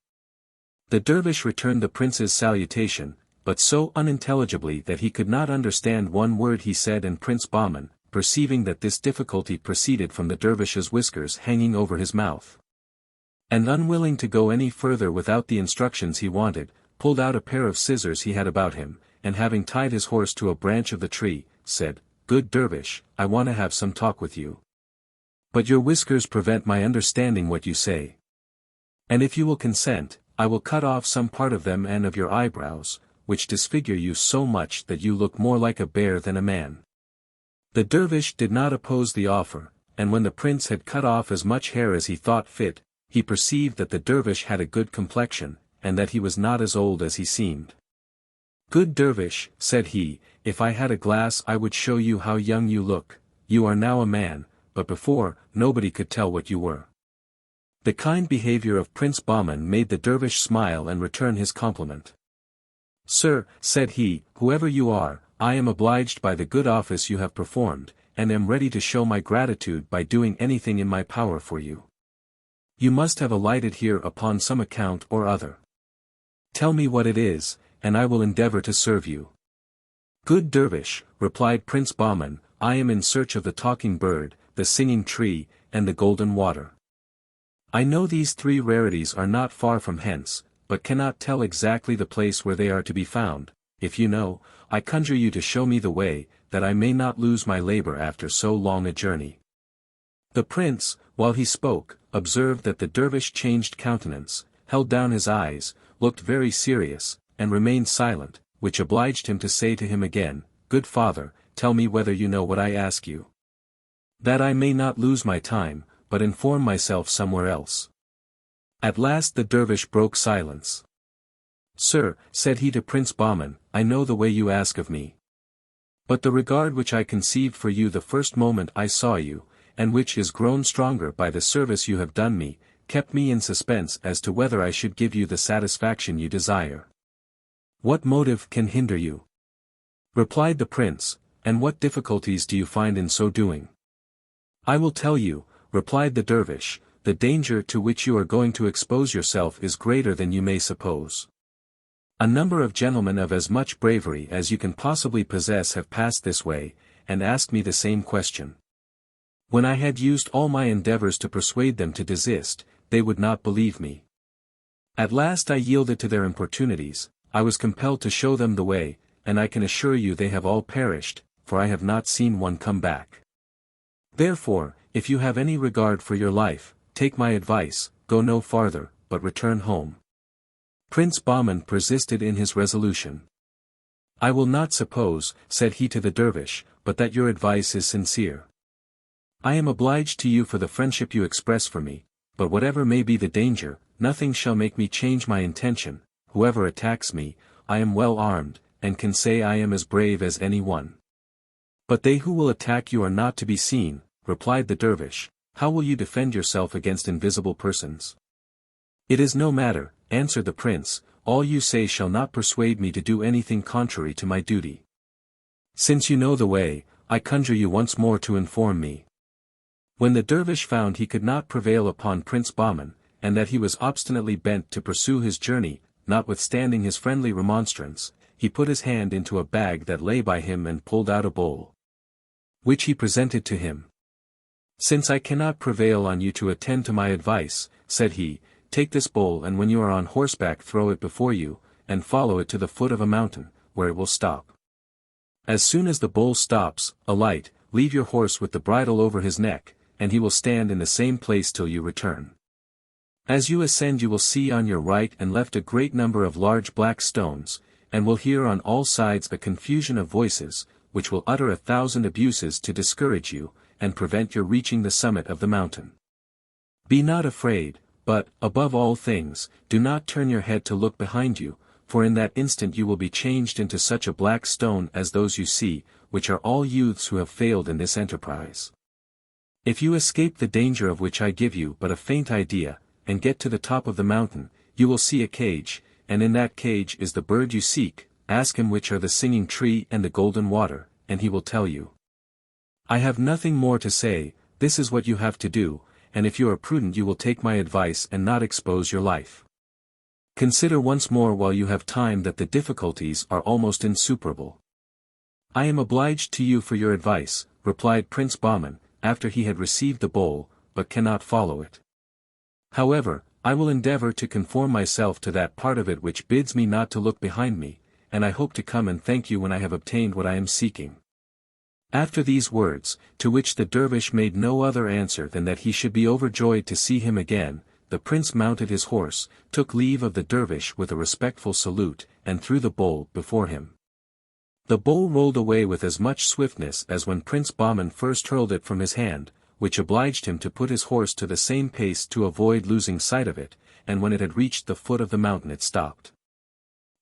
The dervish returned the prince's salutation, but so unintelligibly that he could not understand one word he said, and Prince Bahman, perceiving that this difficulty proceeded from the dervish's whiskers hanging over his mouth, and unwilling to go any further without the instructions he wanted, pulled out a pair of scissors he had about him, and having tied his horse to a branch of the tree, said, Good dervish, I want to have some talk with you. But your whiskers prevent my understanding what you say. And if you will consent, I will cut off some part of them and of your eyebrows, which disfigure you so much that you look more like a bear than a man. The dervish did not oppose the offer, and when the prince had cut off as much hair as he thought fit, he perceived that the dervish had a good complexion, and that he was not as old as he seemed. Good dervish, said he, if I had a glass I would show you how young you look. You are now a man, but before, nobody could tell what you were. The kind behavior of Prince Bahman made the dervish smile and return his compliment. Sir, said he, whoever you are, I am obliged by the good office you have performed, and am ready to show my gratitude by doing anything in my power for you. You must have alighted here upon some account or other. Tell me what it is, and I will endeavor to serve you. Good dervish, replied Prince Bahman, I am in search of the talking bird, the singing tree, and the golden water. I know these three rarities are not far from hence, but cannot tell exactly the place where they are to be found. If you know, I conjure you to show me the way, that I may not lose my labor after so long a journey. The prince, while he spoke, observed that the dervish changed countenance, held down his eyes, looked very serious, and remained silent, which obliged him to say to him again, Good father, tell me whether you know what I ask you. That I may not lose my time, but inform myself somewhere else. At last the dervish broke silence. Sir, said he to Prince Bahman, I know the way you ask of me. But the regard which I conceived for you the first moment I saw you, and which is grown stronger by the service you have done me, kept me in suspense as to whether I should give you the satisfaction you desire. What motive can hinder you? Replied the prince, and what difficulties do you find in so doing? I will tell you, replied the dervish, the danger to which you are going to expose yourself is greater than you may suppose. A number of gentlemen of as much bravery as you can possibly possess have passed this way, and asked me the same question. When I had used all my endeavors to persuade them to desist, they would not believe me. At last I yielded to their importunities, I was compelled to show them the way, and I can assure you they have all perished, for I have not seen one come back. Therefore, if you have any regard for your life, take my advice, go no farther, but return home. Prince Bahman persisted in his resolution. I will not suppose, said he to the dervish, but that your advice is sincere. I am obliged to you for the friendship you express for me, but whatever may be the danger, nothing shall make me change my intention. Whoever attacks me, I am well armed, and can say I am as brave as any one. But they who will attack you are not to be seen, replied the dervish. How will you defend yourself against invisible persons? It is no matter, answered the prince, all you say shall not persuade me to do anything contrary to my duty. Since you know the way, I conjure you once more to inform me. When the dervish found he could not prevail upon Prince Bahman, and that he was obstinately bent to pursue his journey, notwithstanding his friendly remonstrance, he put his hand into a bag that lay by him and pulled out a bowl, which he presented to him. Since I cannot prevail on you to attend to my advice, said he, take this bowl and when you are on horseback throw it before you, and follow it to the foot of a mountain, where it will stop. As soon as the bowl stops, alight, leave your horse with the bridle over his neck, and he will stand in the same place till you return. As you ascend you will see on your right and left a great number of large black stones, and will hear on all sides a confusion of voices, which will utter 1,000 abuses to discourage you, and prevent your reaching the summit of the mountain. Be not afraid, but, above all things, do not turn your head to look behind you, for in that instant you will be changed into such a black stone as those you see, which are all youths who have failed in this enterprise. If you escape the danger of which I give you but a faint idea, and get to the top of the mountain, you will see a cage, and in that cage is the bird you seek. Ask him which are the singing tree and the golden water, and he will tell you. I have nothing more to say, this is what you have to do, and if you are prudent you will take my advice and not expose your life. Consider once more while you have time that the difficulties are almost insuperable. I am obliged to you for your advice, replied Prince Bahman, after he had received the bowl, but cannot follow it. However, I will endeavor to conform myself to that part of it which bids me not to look behind me, and I hope to come and thank you when I have obtained what I am seeking. After these words, to which the dervish made no other answer than that he should be overjoyed to see him again, the prince mounted his horse, took leave of the dervish with a respectful salute, and threw the bowl before him. The bowl rolled away with as much swiftness as when Prince Bahman first hurled it from his hand, which obliged him to put his horse to the same pace to avoid losing sight of it, and when it had reached the foot of the mountain it stopped.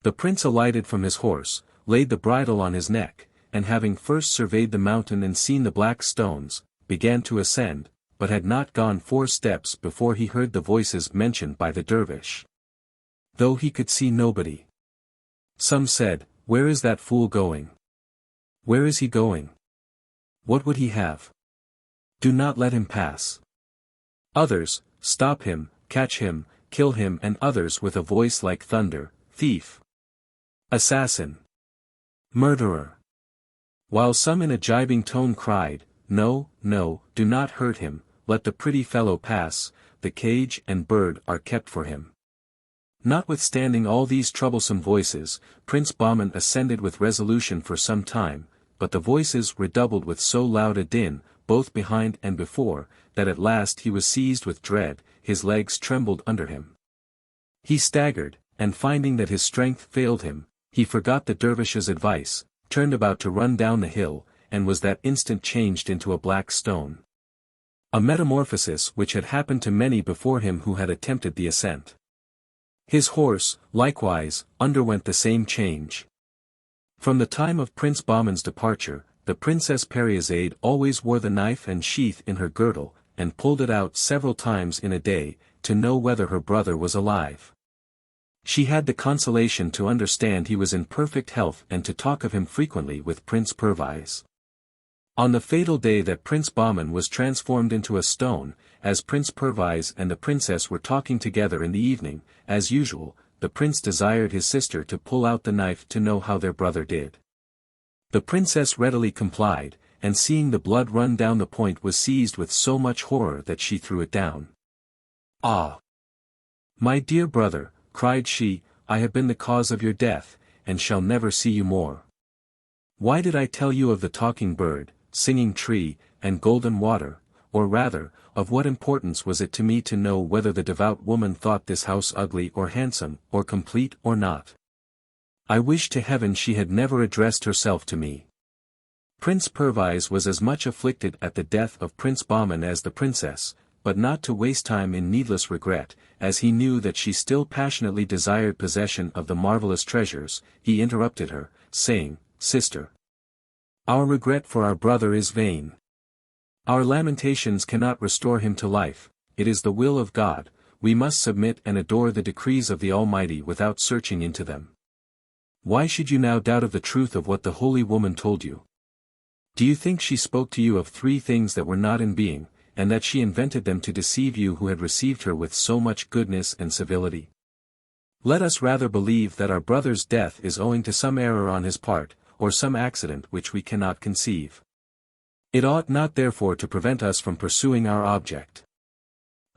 The prince alighted from his horse, laid the bridle on his neck, and having first surveyed the mountain and seen the black stones, began to ascend, but had not gone 4 steps before he heard the voices mentioned by the dervish. Though he could see nobody. Some said, where is that fool going? Where is he going? What would he have? Do not let him pass. Others, stop him, catch him, kill him, and others with a voice like thunder, thief, assassin, murderer. While some in a gibing tone cried, no, no, do not hurt him, let the pretty fellow pass, the cage and bird are kept for him. Notwithstanding all these troublesome voices, Prince Bahman ascended with resolution for some time, but the voices redoubled with so loud a din, both behind and before, that at last he was seized with dread, his legs trembled under him. He staggered, and finding that his strength failed him, he forgot the dervish's advice, turned about to run down the hill, and was that instant changed into a black stone. A metamorphosis which had happened to many before him who had attempted the ascent. His horse, likewise, underwent the same change. From the time of Prince Bahman's departure, the Princess Scheherazade always wore the knife and sheath in her girdle, and pulled it out several times in a day, to know whether her brother was alive. She had the consolation to understand he was in perfect health and to talk of him frequently with Prince Perviz. On the fatal day that Prince Bahman was transformed into a stone, as Prince Perviz and the princess were talking together in the evening, as usual, the prince desired his sister to pull out the knife to know how their brother did. The princess readily complied, and seeing the blood run down the point was seized with so much horror that she threw it down. Ah! My dear brother, cried she, I have been the cause of your death, and shall never see you more. Why did I tell you of the talking bird, singing tree, and golden water, or rather, of what importance was it to me to know whether the devout woman thought this house ugly or handsome, or complete or not? I wish to heaven she had never addressed herself to me. Prince Perviz was as much afflicted at the death of Prince Bahman as the princess, but not to waste time in needless regret, as he knew that she still passionately desired possession of the marvelous treasures, he interrupted her, saying, "Sister, our regret for our brother is vain. Our lamentations cannot restore him to life, it is the will of God, we must submit and adore the decrees of the Almighty without searching into them. Why should you now doubt of the truth of what the holy woman told you? Do you think she spoke to you of 3 things that were not in being, and that she invented them to deceive you who had received her with so much goodness and civility? Let us rather believe that our brother's death is owing to some error on his part, or some accident which we cannot conceive. It ought not therefore to prevent us from pursuing our object.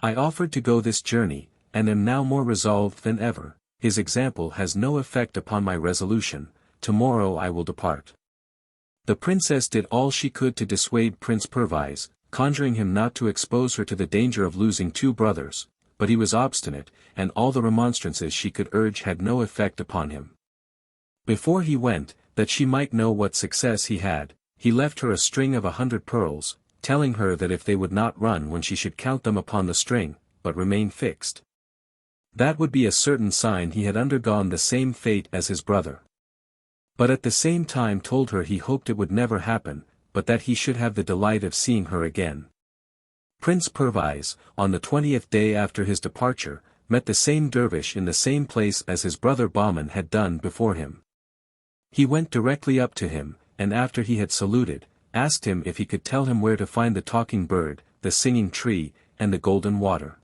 I offered to go this journey, and am now more resolved than ever. His example has no effect upon my resolution, tomorrow I will depart." The princess did all she could to dissuade Prince Perviz, conjuring him not to expose her to the danger of losing 2 brothers, but he was obstinate, and all the remonstrances she could urge had no effect upon him. Before he went, that she might know what success he had, he left her a string of 100 pearls, telling her that if they would not run when she should count them upon the string, but remain fixed, that would be a certain sign he had undergone the same fate as his brother. But at the same time told her he hoped it would never happen, but that he should have the delight of seeing her again. Prince Perviz, on the 20th day after his departure, met the same dervish in the same place as his brother Bahman had done before him. He went directly up to him, and after he had saluted, asked him if he could tell him where to find the talking bird, the singing tree, and the golden water.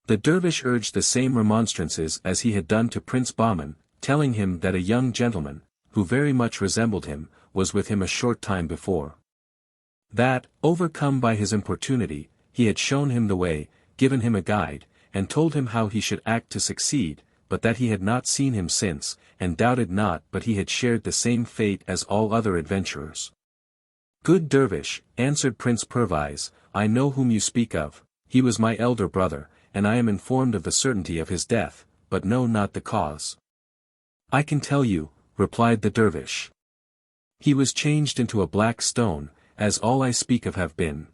The dervish urged the same remonstrances as he had done to Prince Bahman, telling him that a young gentleman, who very much resembled him, was with him a short time before. That, overcome by his importunity, he had shown him the way, given him a guide, and told him how he should act to succeed, but that he had not seen him since, and doubted not but he had shared the same fate as all other adventurers. "Good dervish," answered Prince Perviz, "I know whom you speak of, he was my elder brother, and I am informed of the certainty of his death, but know not the cause." "I can tell you," replied the dervish. "He was changed into a black stone, as all I speak of have been.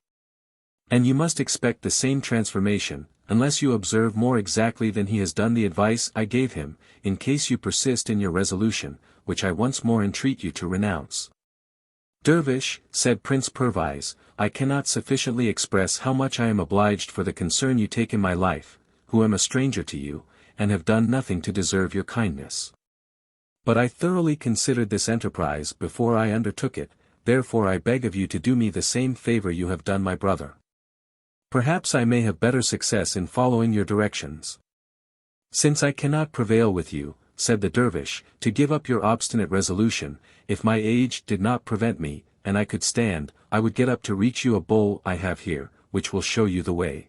And you must expect the same transformation, unless you observe more exactly than he has done the advice I gave him, in case you persist in your resolution, which I once more entreat you to renounce." "Dervish," said Prince Perviz, "I cannot sufficiently express how much I am obliged for the concern you take in my life, who am a stranger to you, and have done nothing to deserve your kindness. But I thoroughly considered this enterprise before I undertook it, therefore I beg of you to do me the same favor you have done my brother. Perhaps I may have better success in following your directions." "Since I cannot prevail with you," said the dervish, "to give up your obstinate resolution, if my age did not prevent me, and I could stand, I would get up to reach you a bowl I have here, which will show you the way."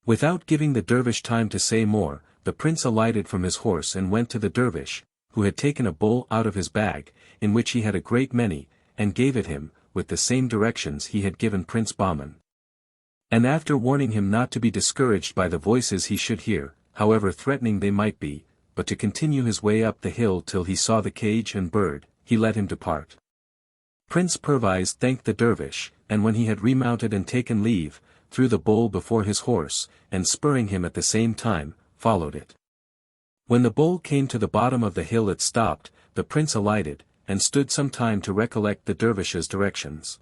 Without giving the dervish time to say more, the prince alighted from his horse and went to the dervish, who had taken a bowl out of his bag, in which he had a great many, and gave it him, with the same directions he had given Prince Bahman. And after warning him not to be discouraged by the voices he should hear, however threatening they might be, but to continue his way up the hill till he saw the cage and bird, he let him depart. Prince Perviz thanked the dervish, and when he had remounted and taken leave, threw the bowl before his horse, and spurring him at the same time, followed it. When the bowl came to the bottom of the hill it stopped, the prince alighted, and stood some time to recollect the dervish's directions.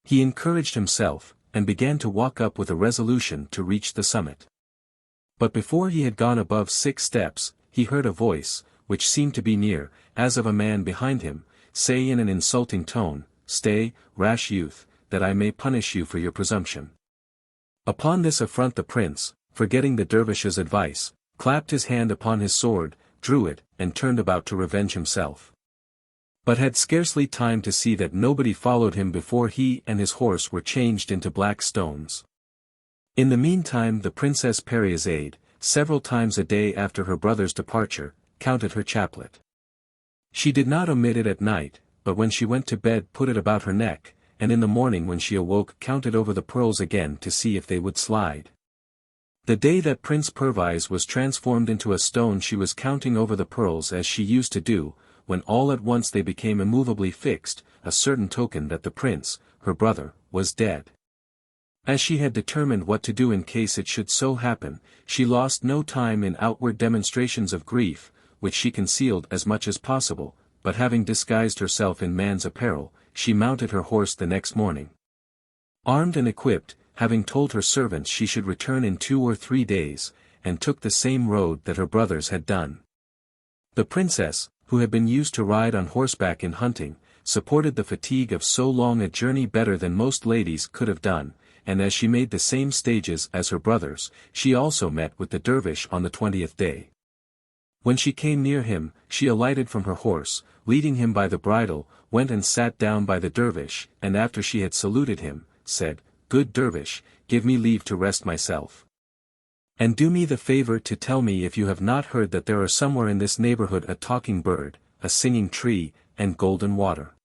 He encouraged himself, and began to walk up with a resolution to reach the summit. But before he had gone above 6 steps, he heard a voice, which seemed to be near, as of a man behind him, say in an insulting tone, "Stay, rash youth, that I may punish you for your presumption." Upon this affront the prince, forgetting the dervish's advice, clapped his hand upon his sword, drew it, and turned about to revenge himself. But had scarcely time to see that nobody followed him before he and his horse were changed into black stones. In the meantime the Princess Scheherazade, several times a day after her brother's departure, counted her chaplet. She did not omit it at night, but when she went to bed put it about her neck, and in the morning when she awoke counted over the pearls again to see if they would slide. The day that Prince Perviz was transformed into a stone she was counting over the pearls as she used to do, when all at once they became immovably fixed, a certain token that the prince, her brother, was dead. As she had determined what to do in case it should so happen, she lost no time in outward demonstrations of grief, which she concealed as much as possible, but having disguised herself in man's apparel, she mounted her horse the next morning. Armed and equipped, having told her servants she should return in 2 or 3 days, and took the same road that her brothers had done. The princess, who had been used to ride on horseback in hunting, supported the fatigue of so long a journey better than most ladies could have done, and as she made the same stages as her brothers, she also met with the dervish on the 20th day. When she came near him, she alighted from her horse, leading him by the bridle, went and sat down by the dervish, and after she had saluted him, said, "Good dervish, give me leave to rest myself. And do me the favor to tell me if you have not heard that there are somewhere in this neighborhood a talking bird, a singing tree, and golden water."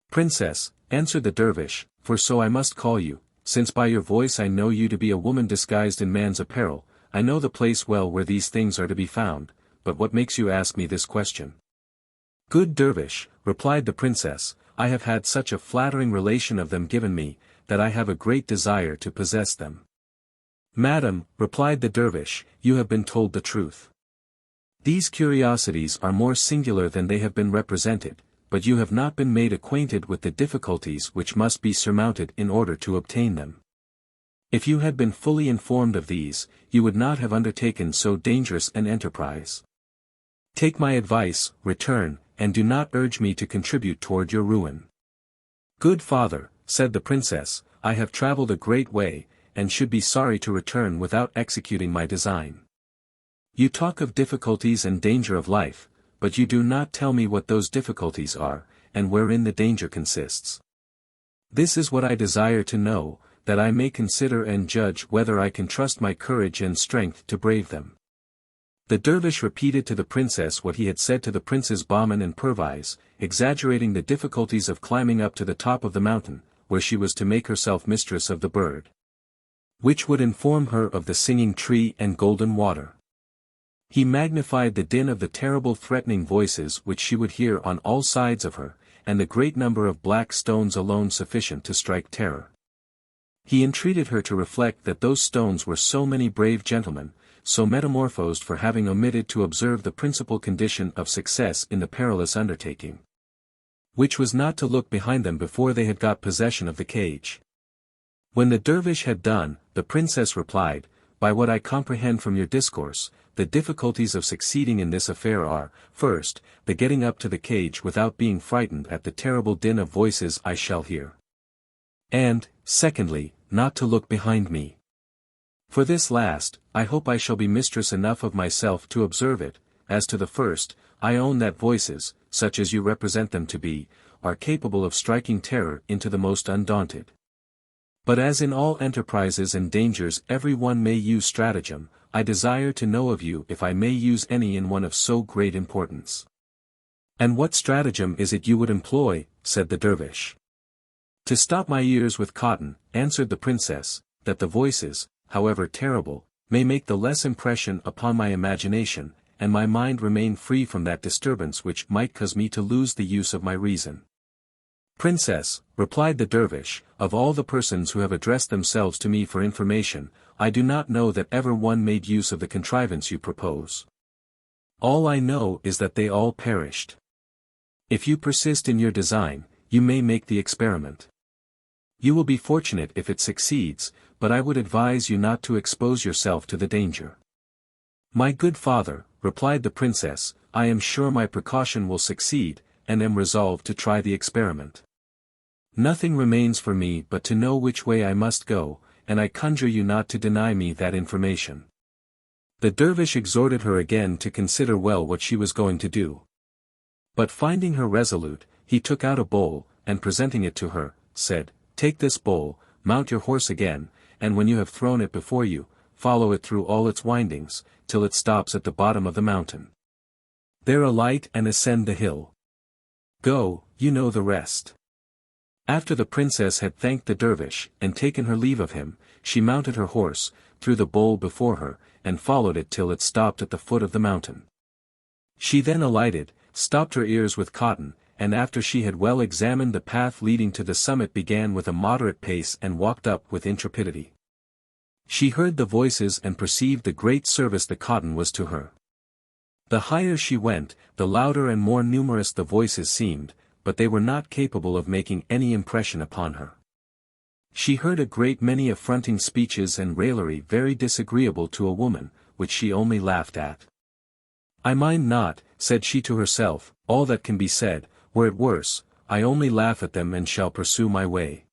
"Princess," answered the dervish, "for so I must call you, since by your voice I know you to be a woman disguised in man's apparel, I know the place well where these things are to be found, but what makes you ask me this question?" "Good dervish," replied the princess, "I have had such a flattering relation of them given me, that I have a great desire to possess them." "Madam," replied the dervish, "you have been told the truth. These curiosities are more singular than they have been represented, but you have not been made acquainted with the difficulties which must be surmounted in order to obtain them. If you had been fully informed of these, you would not have undertaken so dangerous an enterprise. Take my advice, return, and do not urge me to contribute toward your ruin." "Good father," said the princess, "I have traveled a great way, and should be sorry to return without executing my design. You talk of difficulties and danger of life, but you do not tell me what those difficulties are, and wherein the danger consists. This is what I desire to know, that I may consider and judge whether I can trust my courage and strength to brave them." The dervish repeated to the princess what he had said to the princes Bahman and Perviz, exaggerating the difficulties of climbing up to the top of the mountain, where she was to make herself mistress of the bird, which would inform her of the singing tree and golden water. He magnified the din of the terrible threatening voices which she would hear on all sides of her, and the great number of black stones alone sufficient to strike terror. He entreated her to reflect that those stones were so many brave gentlemen, so metamorphosed for having omitted to observe the principal condition of success in the perilous undertaking, which was not to look behind them before they had got possession of the cage. When the dervish had done, the princess replied, "By what I comprehend from your discourse, the difficulties of succeeding in this affair are, first, the getting up to the cage without being frightened at the terrible din of voices I shall hear. And, secondly, not to look behind me. For this last, I hope I shall be mistress enough of myself to observe it. As to the first, I own that voices, such as you represent them to be, are capable of striking terror into the most undaunted. But as in all enterprises and dangers every one may use stratagem, I desire to know of you if I may use any in one of so great importance." "And what stratagem is it you would employ?" said the dervish. "To stop my ears with cotton," answered the princess, "that the voices, however terrible, may make the less impression upon my imagination, and my mind remain free from that disturbance which might cause me to lose the use of my reason." "Princess," replied the dervish, "of all the persons who have addressed themselves to me for information, I do not know that ever one made use of the contrivance you propose. All I know is that they all perished. If you persist in your design, you may make the experiment. You will be fortunate if it succeeds, but I would advise you not to expose yourself to the danger." "My good father," replied the princess, "I am sure my precaution will succeed, and am resolved to try the experiment. Nothing remains for me but to know which way I must go, and I conjure you not to deny me that information." The dervish exhorted her again to consider well what she was going to do. But finding her resolute, he took out a bowl, and presenting it to her, said, "Take this bowl, mount your horse again, and when you have thrown it before you, follow it through all its windings, till it stops at the bottom of the mountain. There alight and ascend the hill. Go, you know the rest." After the princess had thanked the dervish, and taken her leave of him, she mounted her horse, threw the bowl before her, and followed it till it stopped at the foot of the mountain. She then alighted, stopped her ears with cotton, and after she had well examined the path leading to the summit began with a moderate pace and walked up with intrepidity. She heard the voices and perceived the great service the cotton was to her. The higher she went, the louder and more numerous the voices seemed, but they were not capable of making any impression upon her. She heard a great many affronting speeches and raillery very disagreeable to a woman, which she only laughed at. I mind not, said she to herself, all that can be said, were it worse, I only laugh at them and shall pursue my way.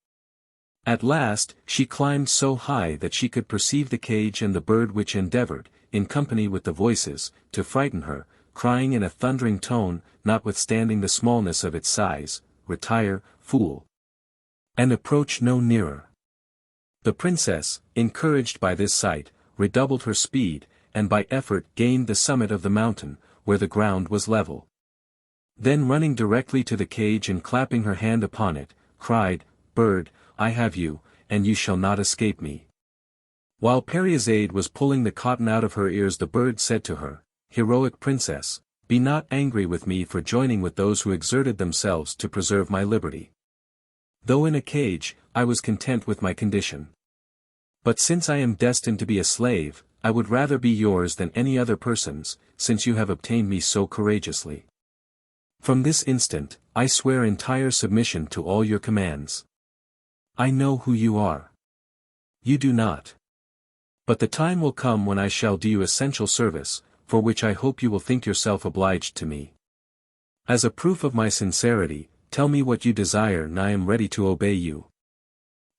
At last, she climbed so high that she could perceive the cage and the bird which endeavored, in company with the voices, to frighten her, crying in a thundering tone, notwithstanding the smallness of its size, retire, fool, and approach no nearer. The princess, encouraged by this sight, redoubled her speed, and by effort gained the summit of the mountain, where the ground was level. Then running directly to the cage and clapping her hand upon it, cried, Bird, I have you, and you shall not escape me. While Scheherazade was pulling the cotton out of her ears, the bird said to her, Heroic princess, be not angry with me for joining with those who exerted themselves to preserve my liberty. Though in a cage, I was content with my condition. But since I am destined to be a slave, I would rather be yours than any other person's, since you have obtained me so courageously. From this instant, I swear entire submission to all your commands. I know who you are. You do not. But the time will come when I shall do you essential service, for which I hope you will think yourself obliged to me. As a proof of my sincerity, tell me what you desire and I am ready to obey you.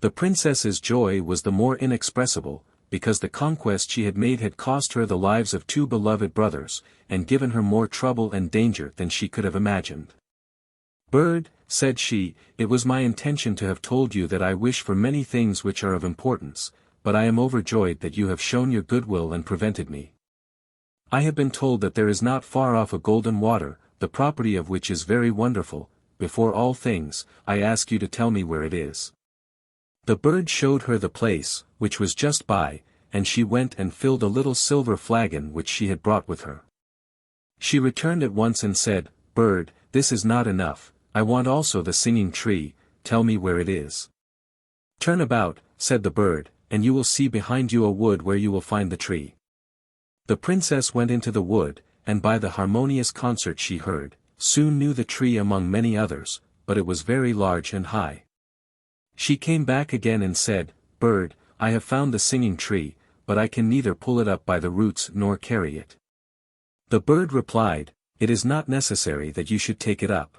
The princess's joy was the more inexpressible, because the conquest she had made had cost her the lives of 2 beloved brothers, and given her more trouble and danger than she could have imagined. Bird, said she, it was my intention to have told you that I wish for many things which are of importance, but I am overjoyed that you have shown your goodwill and prevented me. I have been told that there is not far off a golden water, the property of which is very wonderful. Before all things, I ask you to tell me where it is. The bird showed her the place, which was just by, and she went and filled a little silver flagon which she had brought with her. She returned at once and said, Bird, this is not enough, I want also the singing tree, tell me where it is. Turn about, said the bird, and you will see behind you a wood where you will find the tree. The princess went into the wood, and by the harmonious concert she heard, soon knew the tree among many others, but it was very large and high. She came back again and said, Bird, I have found the singing tree, but I can neither pull it up by the roots nor carry it. The bird replied, It is not necessary that you should take it up.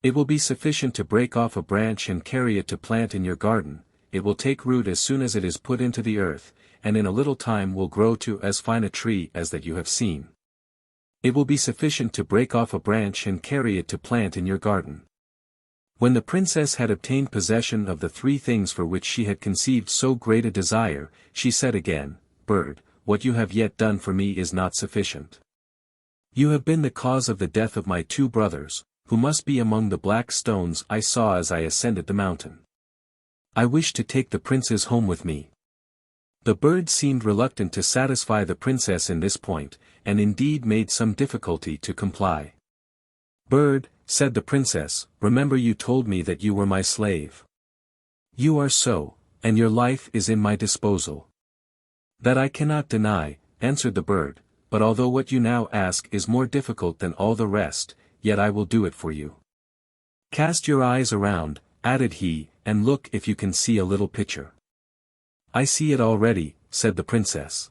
It will be sufficient to break off a branch and carry it to plant in your garden. It will take root as soon as it is put into the earth, and in a little time will grow to as fine a tree as that you have seen. It will be sufficient to break off a branch and carry it to plant in your garden. When the princess had obtained possession of the 3 things for which she had conceived so great a desire, she said again, Bird, what you have yet done for me is not sufficient. You have been the cause of the death of my 2 brothers, who must be among the black stones I saw as I ascended the mountain. I wish to take the princes home with me. The bird seemed reluctant to satisfy the princess in this point, and indeed made some difficulty to comply. Bird, said the princess, remember you told me that you were my slave. You are so, and your life is in my disposal. That I cannot deny, answered the bird, but although what you now ask is more difficult than all the rest, yet I will do it for you. Cast your eyes around, added he, and look if you can see a little pitcher. I see it already, said the princess.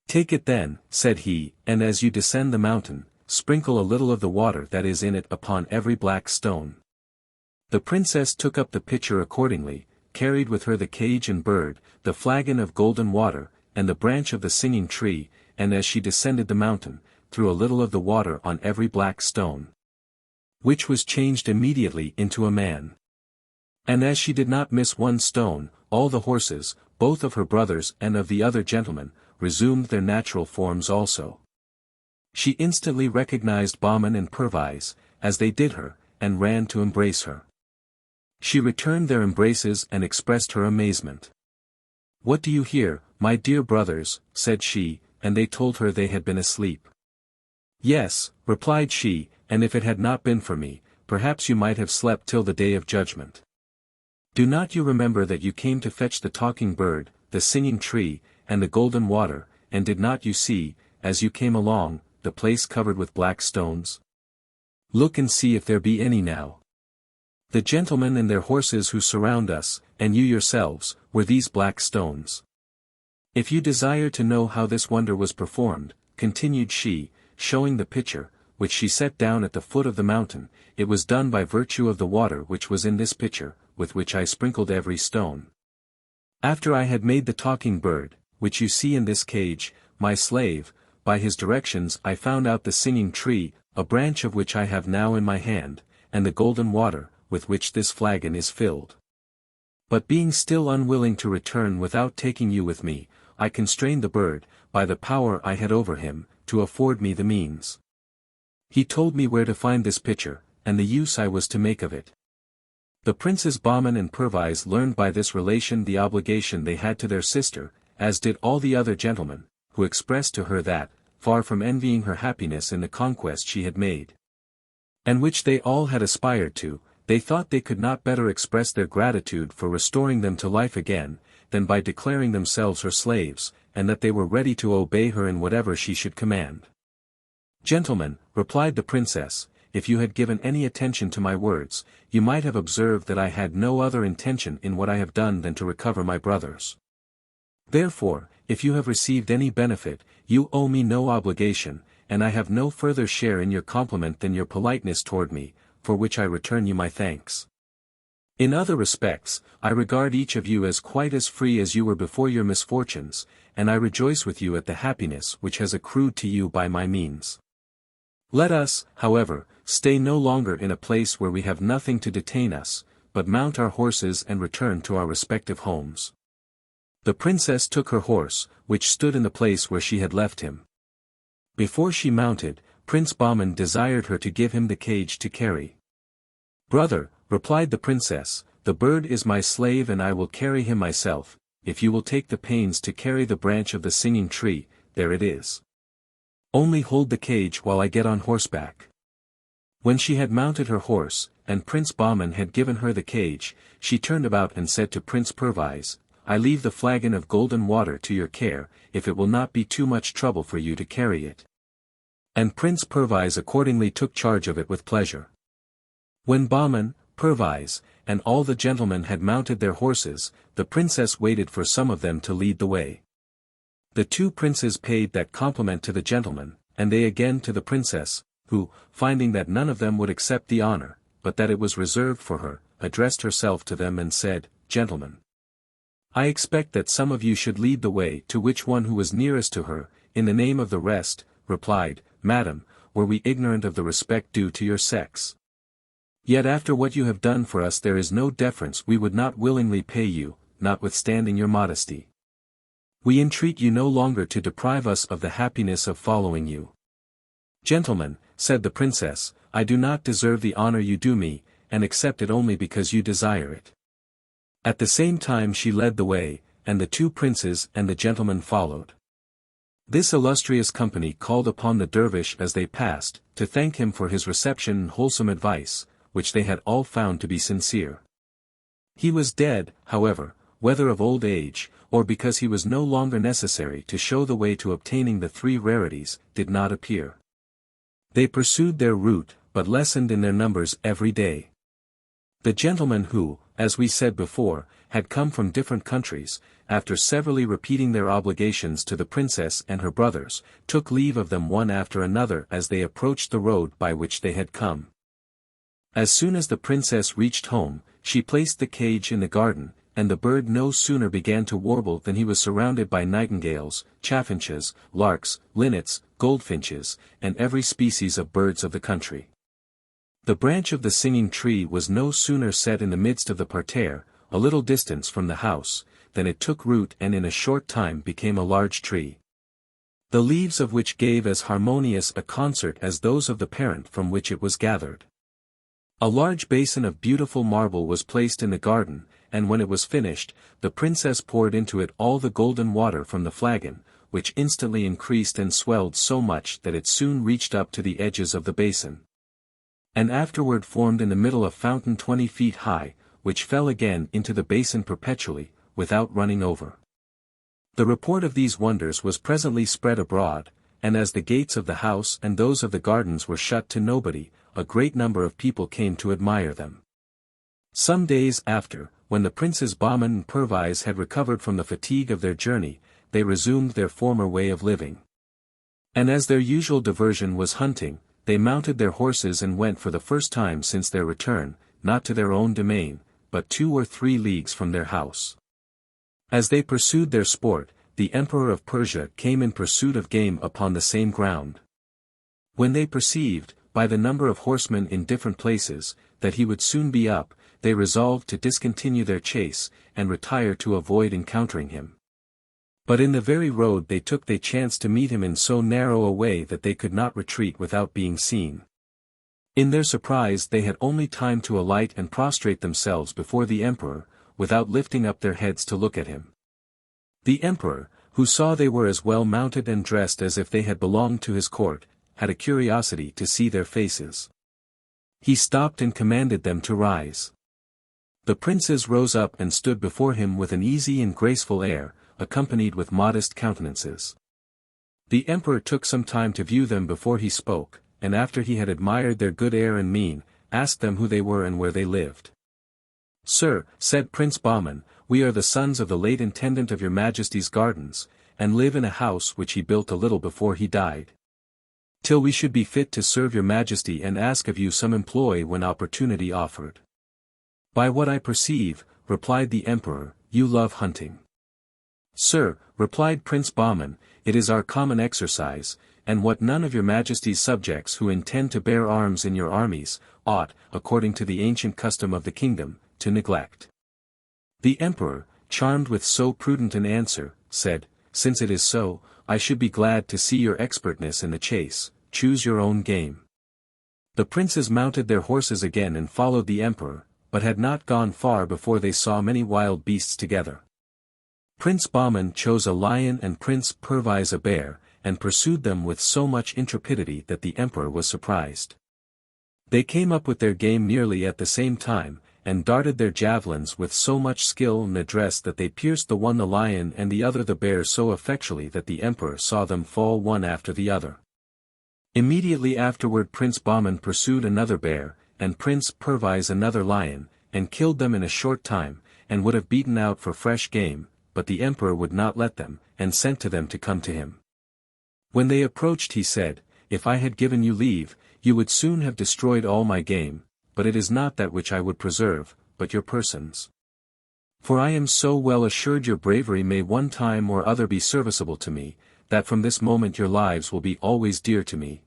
Take it then, said he, and as you descend the mountain, sprinkle a little of the water that is in it upon every black stone. The princess took up the pitcher accordingly, carried with her the cage and bird, the flagon of golden water, and the branch of the singing tree, and as she descended the mountain, threw a little of the water on every black stone, which was changed immediately into a man. And as she did not miss one stone, all the horses, both of her brothers and of the other gentlemen, resumed their natural forms also. She instantly recognized Bahman and Perviz, as they did her, and ran to embrace her. She returned their embraces and expressed her amazement. "What do you hear, my dear brothers?" said she, and they told her they had been asleep. "Yes," replied she, "and if it had not been for me, perhaps you might have slept till the day of judgment. Do not you remember that you came to fetch the talking bird, the singing tree, and the golden water, and did not you see, as you came along, the place covered with black stones? Look and see if there be any now. The gentlemen and their horses who surround us, and you yourselves, were these black stones. If you desire to know how this wonder was performed," continued she, showing the pitcher, which she set down at the foot of the mountain, "it was done by virtue of the water which was in this pitcher, with which I sprinkled every stone. After I had made the talking bird, which you see in this cage, my slave, by his directions I found out the singing tree, a branch of which I have now in my hand, and the golden water, with which this flagon is filled. But being still unwilling to return without taking you with me, I constrained the bird, by the power I had over him, to afford me the means. He told me where to find this pitcher, and the use I was to make of it." The Princes Bahman and Perviz learned by this relation the obligation they had to their sister, as did all the other gentlemen, who expressed to her that, far from envying her happiness in the conquest she had made, and which they all had aspired to, they thought they could not better express their gratitude for restoring them to life again, than by declaring themselves her slaves, and that they were ready to obey her in whatever she should command. "Gentlemen," replied the princess, "if you had given any attention to my words, you might have observed that I had no other intention in what I have done than to recover my brothers. Therefore, if you have received any benefit, you owe me no obligation, and I have no further share in your compliment than your politeness toward me, for which I return you my thanks. In other respects, I regard each of you as quite as free as you were before your misfortunes, and I rejoice with you at the happiness which has accrued to you by my means. Let us, however, stay no longer in a place where we have nothing to detain us, but mount our horses and return to our respective homes." The princess took her horse, which stood in the place where she had left him. Before she mounted, Prince Bahman desired her to give him the cage to carry. "Brother," replied the princess, "the bird is my slave and I will carry him myself, if you will take the pains to carry the branch of the singing tree, there it is. Only hold the cage while I get on horseback." When she had mounted her horse, and Prince Bahman had given her the cage, she turned about and said to Prince Perviz, "I leave the flagon of golden water to your care, if it will not be too much trouble for you to carry it." And Prince Perviz accordingly took charge of it with pleasure. When Bahman, Perviz, and all the gentlemen had mounted their horses, the princess waited for some of them to lead the way. The two princes paid that compliment to the gentlemen, and they again to the princess, who, finding that none of them would accept the honor, but that it was reserved for her, addressed herself to them and said, "Gentlemen, I expect that some of you should lead the way." To which one who was nearest to her, in the name of the rest, replied, "Madam, were we ignorant of the respect due to your sex? Yet after what you have done for us there is no deference we would not willingly pay you, notwithstanding your modesty. We entreat you no longer to deprive us of the happiness of following you." "Gentlemen," said the princess, "I do not deserve the honor you do me, and accept it only because you desire it." At the same time she led the way, and the two princes and the gentlemen followed. This illustrious company called upon the dervish as they passed, to thank him for his reception and wholesome advice, which they had all found to be sincere. He was dead, however, whether of old age, or because he was no longer necessary to show the way to obtaining the three rarities, did not appear. They pursued their route, but lessened in their numbers every day. The gentlemen who, as we said before, had come from different countries, after severally repeating their obligations to the princess and her brothers, took leave of them one after another as they approached the road by which they had come. As soon as the princess reached home, she placed the cage in the garden, and the bird no sooner began to warble than he was surrounded by nightingales, chaffinches, larks, linnets, goldfinches, and every species of birds of the country. The branch of the singing tree was no sooner set in the midst of the parterre, a little distance from the house, than it took root and in a short time became a large tree, the leaves of which gave as harmonious a concert as those of the parent from which it was gathered. A large basin of beautiful marble was placed in the garden, and when it was finished, the princess poured into it all the golden water from the flagon, which instantly increased and swelled so much that it soon reached up to the edges of the basin. And afterward formed in the middle a fountain 20 feet high, which fell again into the basin perpetually, without running over. The report of these wonders was presently spread abroad, and as the gates of the house and those of the gardens were shut to nobody, a great number of people came to admire them. Some days after, when the Princes Bahman and Perviz had recovered from the fatigue of their journey, they resumed their former way of living. And as their usual diversion was hunting, they mounted their horses and went for the first time since their return, not to their own domain, but 2 or 3 leagues from their house. As they pursued their sport, the Emperor of Persia came in pursuit of game upon the same ground. When they perceived, by the number of horsemen in different places, that he would soon be up, they resolved to discontinue their chase, and retire to avoid encountering him. But in the very road they took they chanced to meet him in so narrow a way that they could not retreat without being seen. In their surprise they had only time to alight and prostrate themselves before the Emperor, without lifting up their heads to look at him. The Emperor, who saw they were as well mounted and dressed as if they had belonged to his court, had a curiosity to see their faces. He stopped and commanded them to rise. The princes rose up and stood before him with an easy and graceful air, accompanied with modest countenances. The Emperor took some time to view them before he spoke, and after he had admired their good air and mien, asked them who they were and where they lived. "Sir," said Prince Bahman, "we are the sons of the late intendant of your Majesty's gardens, and live in a house which he built a little before he died. Till we should be fit to serve your Majesty and ask of you some employ when opportunity offered." "By what I perceive," replied the Emperor, "you love hunting." "Sir," replied Prince Bahman, "it is our common exercise, and what none of your Majesty's subjects who intend to bear arms in your armies, ought, according to the ancient custom of the kingdom, to neglect." The Emperor, charmed with so prudent an answer, said, "Since it is so, I should be glad to see your expertness in the chase. Choose your own game." The princes mounted their horses again and followed the Emperor, but had not gone far before they saw many wild beasts together. Prince Bahman chose a lion and Prince Perviz a bear, and pursued them with so much intrepidity that the Emperor was surprised. They came up with their game nearly at the same time, and darted their javelins with so much skill and address that they pierced the one the lion and the other the bear so effectually that the Emperor saw them fall one after the other. Immediately afterward Prince Bahman pursued another bear, and Prince Perviz another lion, and killed them in a short time, and would have beaten out for fresh game, but the Emperor would not let them, and sent to them to come to him. When they approached he said, "If I had given you leave, you would soon have destroyed all my game, but it is not that which I would preserve, but your persons. For I am so well assured your bravery may one time or other be serviceable to me, that from this moment your lives will be always dear to me."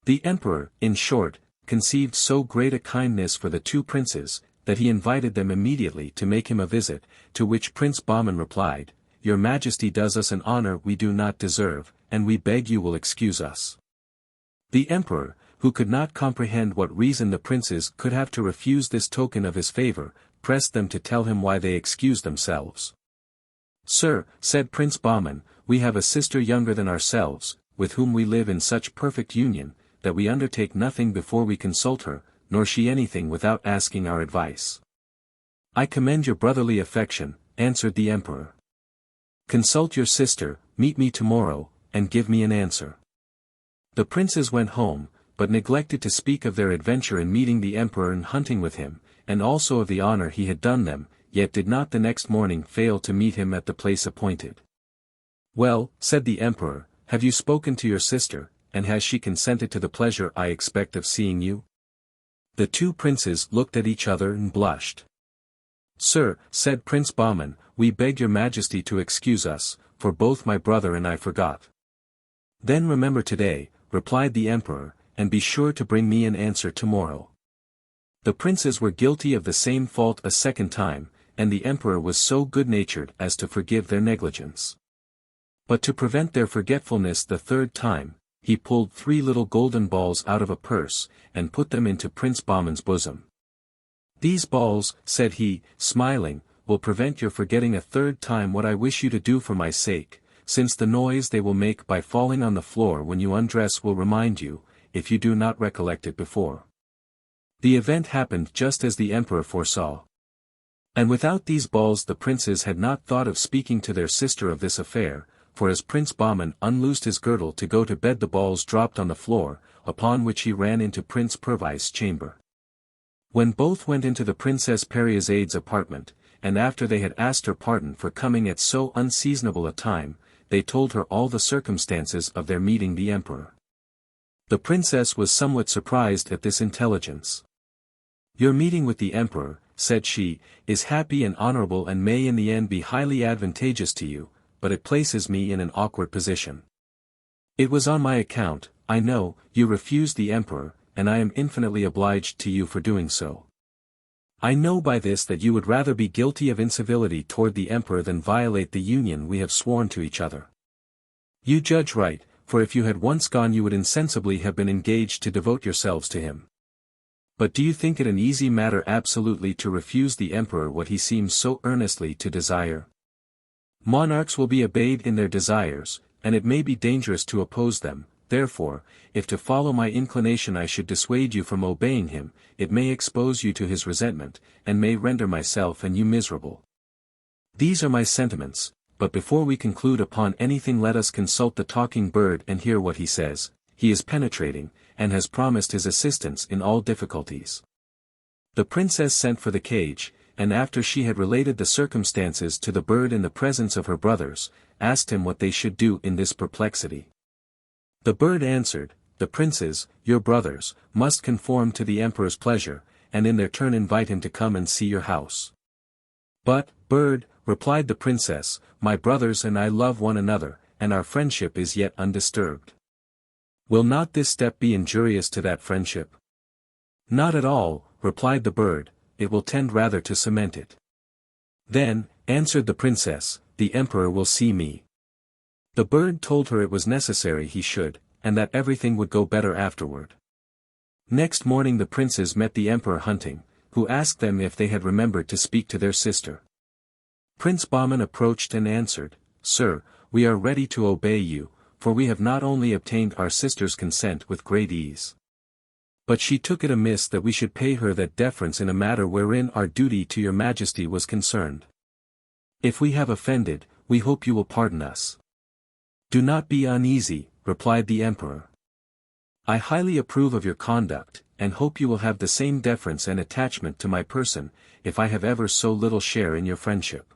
The Emperor, in short, conceived so great a kindness for the 2 princes, that he invited them immediately to make him a visit, to which Prince Bahman replied, "Your Majesty does us an honor we do not deserve, and we beg you will excuse us." The Emperor, who could not comprehend what reason the princes could have to refuse this token of his favor, pressed them to tell him why they excused themselves. "Sir," said Prince Bahman, "we have a sister younger than ourselves, with whom we live in such perfect union, that we undertake nothing before we consult her, nor she anything without asking our advice." "I commend your brotherly affection," answered the Emperor. "Consult your sister, meet me tomorrow, and give me an answer." The princes went home, but neglected to speak of their adventure in meeting the Emperor and hunting with him, and also of the honor he had done them, yet did not the next morning fail to meet him at the place appointed. "Well," said the Emperor, "have you spoken to your sister, and has she consented to the pleasure I expect of seeing you?" The 2 princes looked at each other and blushed. "Sir," said Prince Bahman, "we beg your Majesty to excuse us, for both my brother and I forgot." "Then remember today," replied the Emperor, "and be sure to bring me an answer tomorrow." The princes were guilty of the same fault a second time, and the Emperor was so good-natured as to forgive their negligence. But to prevent their forgetfulness the 3rd time, he pulled 3 little golden balls out of a purse, and put them into Prince Bahman's bosom. "These balls," said he, smiling, "will prevent your forgetting a third time what I wish you to do for my sake, since the noise they will make by falling on the floor when you undress will remind you, if you do not recollect it before." The event happened just as the emperor foresaw. And without these balls the princes had not thought of speaking to their sister of this affair, for as Prince Bahman unloosed his girdle to go to bed the balls dropped on the floor, upon which he ran into Prince Perviz's chamber. When both went into the Princess Paryzade's apartment, and after they had asked her pardon for coming at so unseasonable a time, they told her all the circumstances of their meeting the emperor. The princess was somewhat surprised at this intelligence. "Your meeting with the emperor," said she, "is happy and honorable and may in the end be highly advantageous to you, but it places me in an awkward position. It was on my account, I know, you refused the emperor, and I am infinitely obliged to you for doing so. I know by this that you would rather be guilty of incivility toward the emperor than violate the union we have sworn to each other. You judge right, for if you had once gone you would insensibly have been engaged to devote yourselves to him. But do you think it an easy matter absolutely to refuse the emperor what he seems so earnestly to desire? Monarchs will be obeyed in their desires, and it may be dangerous to oppose them, therefore, if to follow my inclination I should dissuade you from obeying him, it may expose you to his resentment, and may render myself and you miserable. These are my sentiments, but before we conclude upon anything let us consult the talking bird and hear what he says. He is penetrating, and has promised his assistance in all difficulties." The princess sent for the cage, and after she had related the circumstances to the bird in the presence of her brothers, asked him what they should do in this perplexity. The bird answered, "The princes, your brothers, must conform to the emperor's pleasure, and in their turn invite him to come and see your house." "But, bird," replied the princess, "my brothers and I love one another, and our friendship is yet undisturbed. Will not this step be injurious to that friendship?" "Not at all," replied the bird, "it will tend rather to cement it." "Then," answered the princess, "the emperor will see me." The bird told her it was necessary he should, and that everything would go better afterward. Next morning the princes met the emperor hunting, who asked them if they had remembered to speak to their sister. Prince Bahman approached and answered, "Sir, we are ready to obey you, for we have not only obtained our sister's consent with great ease, but she took it amiss that we should pay her that deference in a matter wherein our duty to your majesty was concerned. If we have offended, we hope you will pardon us." "Do not be uneasy," replied the emperor. "I highly approve of your conduct, and hope you will have the same deference and attachment to my person, if I have ever so little share in your friendship."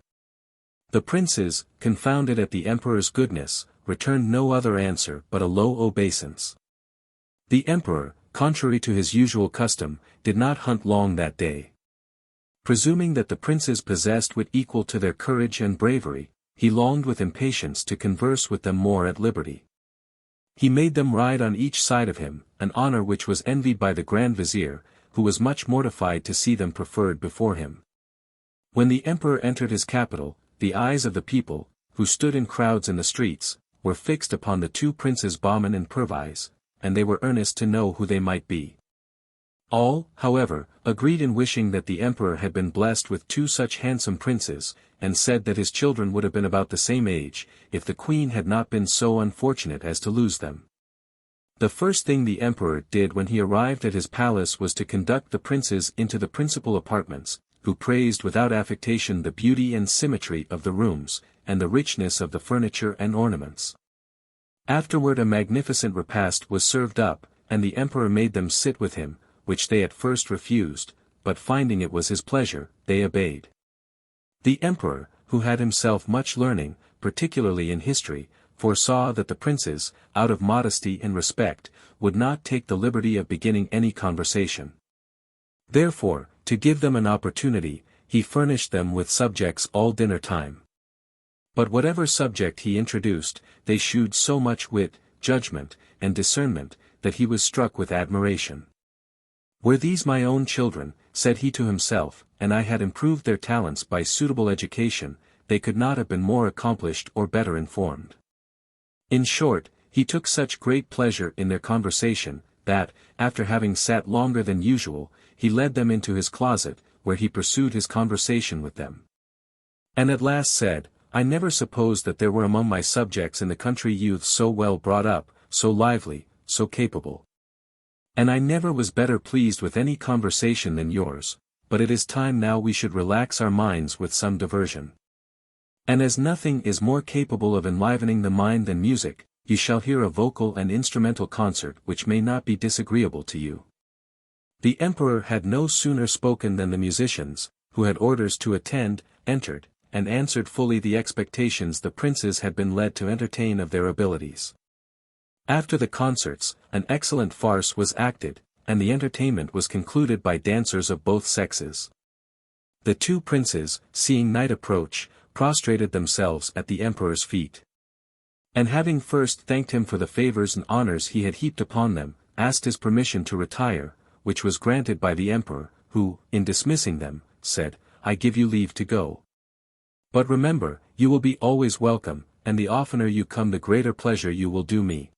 The princes, confounded at the emperor's goodness, returned no other answer but a low obeisance. The emperor, contrary to his usual custom, did not hunt long that day. Presuming that the princes possessed wit equal to their courage and bravery, he longed with impatience to converse with them more at liberty. He made them ride on each side of him, an honor which was envied by the Grand Vizier, who was much mortified to see them preferred before him. When the emperor entered his capital, the eyes of the people, who stood in crowds in the streets, were fixed upon the two princes Bahman and Perviz, and they were earnest to know who they might be. All, however, agreed in wishing that the emperor had been blessed with two such handsome princes, and said that his children would have been about the same age, if the queen had not been so unfortunate as to lose them. The first thing the emperor did when he arrived at his palace was to conduct the princes into the principal apartments, who praised without affectation the beauty and symmetry of the rooms, and the richness of the furniture and ornaments. Afterward a magnificent repast was served up, and the emperor made them sit with him, which they at first refused, but finding it was his pleasure, they obeyed. The emperor, who had himself much learning, particularly in history, foresaw that the princes, out of modesty and respect, would not take the liberty of beginning any conversation. Therefore, to give them an opportunity, he furnished them with subjects all dinner time. But whatever subject he introduced, they shewed so much wit, judgment, and discernment, that he was struck with admiration. "Were these my own children," said he to himself, "and I had improved their talents by suitable education, they could not have been more accomplished or better informed." In short, He took such great pleasure in their conversation, that, after having sat longer than usual, he led them into his closet, where he pursued his conversation with them. And at last said, I never supposed that there were among my subjects in the country youths so well brought up, so lively, so capable. And I never was better pleased with any conversation than yours, but it is time now we should relax our minds with some diversion. And as nothing is more capable of enlivening the mind than music, you shall hear a vocal and instrumental concert which may not be disagreeable to you. The emperor had no sooner spoken than the musicians, who had orders to attend, entered, and answered fully the expectations the princes had been led to entertain of their abilities. After the concerts, an excellent farce was acted, and the entertainment was concluded by dancers of both sexes. The two princes, seeing night approach, prostrated themselves at the emperor's feet. And having first thanked him for the favors and honors he had heaped upon them, asked his permission to retire, which was granted by the emperor, who, in dismissing them, said, I give you leave to go. But remember, you will be always welcome, and the oftener you come the greater pleasure you will do me.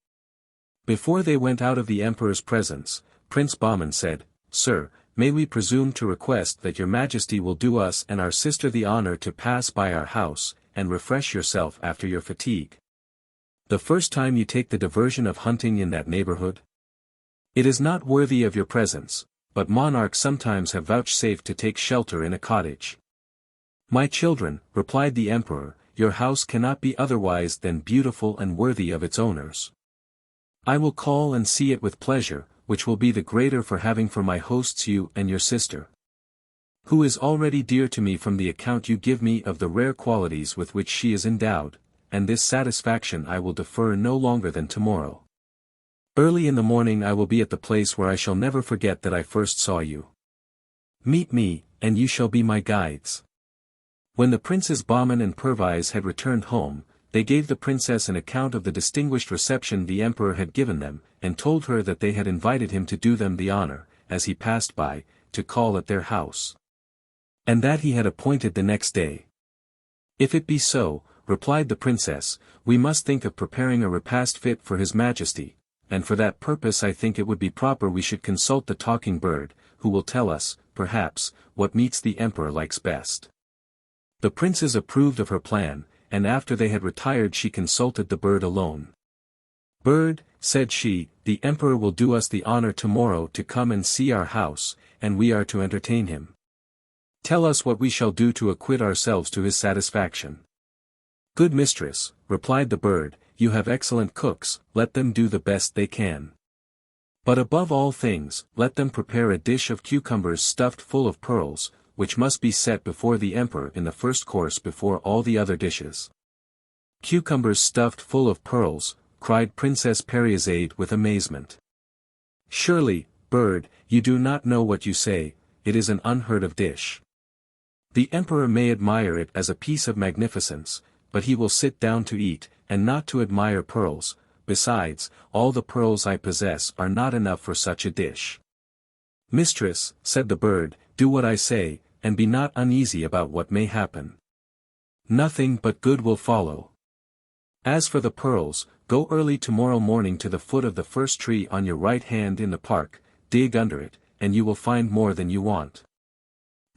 Before they went out of the emperor's presence, Prince Bahman said, Sir, may we presume to request that your majesty will do us and our sister the honor to pass by our house, and refresh yourself after your fatigue. The first time you take the diversion of hunting in that neighborhood? It is not worthy of your presence, but monarchs sometimes have vouchsafed to take shelter in a cottage. My children, replied the emperor, your house cannot be otherwise than beautiful and worthy of its owners. I will call and see it with pleasure, which will be the greater for having for my hosts you and your sister, who is already dear to me from the account you give me of the rare qualities with which she is endowed, and this satisfaction I will defer no longer than tomorrow. Early in the morning I will be at the place where I shall never forget that I first saw you. Meet me, and you shall be my guides. When the Princes Bahman and Perviz had returned home, they gave the princess an account of the distinguished reception the emperor had given them, and told her that they had invited him to do them the honor, as he passed by, to call at their house. And that he had appointed the next day. If it be so, replied the princess, we must think of preparing a repast fit for his majesty, and for that purpose I think it would be proper we should consult the talking bird, who will tell us, perhaps, what meats the emperor likes best. The princes approved of her plan, and after they had retired she consulted the bird alone. Bird, said she, the emperor will do us the honor tomorrow to come and see our house, and we are to entertain him. Tell us what we shall do to acquit ourselves to his satisfaction. Good mistress, replied the bird, you have excellent cooks, let them do the best they can. But above all things, let them prepare a dish of cucumbers stuffed full of pearls, which must be set before the emperor in the first course before all the other dishes. Cucumbers stuffed full of pearls, cried Princess Scheherazade with amazement. Surely, bird, you do not know what you say, it is an unheard of dish. The emperor may admire it as a piece of magnificence, but he will sit down to eat, and not to admire pearls. Besides, all the pearls I possess are not enough for such a dish. Mistress, said the bird, do what I say, and be not uneasy about what may happen. Nothing but good will follow. As for the pearls, go early tomorrow morning to the foot of the first tree on your right hand in the park, dig under it, and you will find more than you want.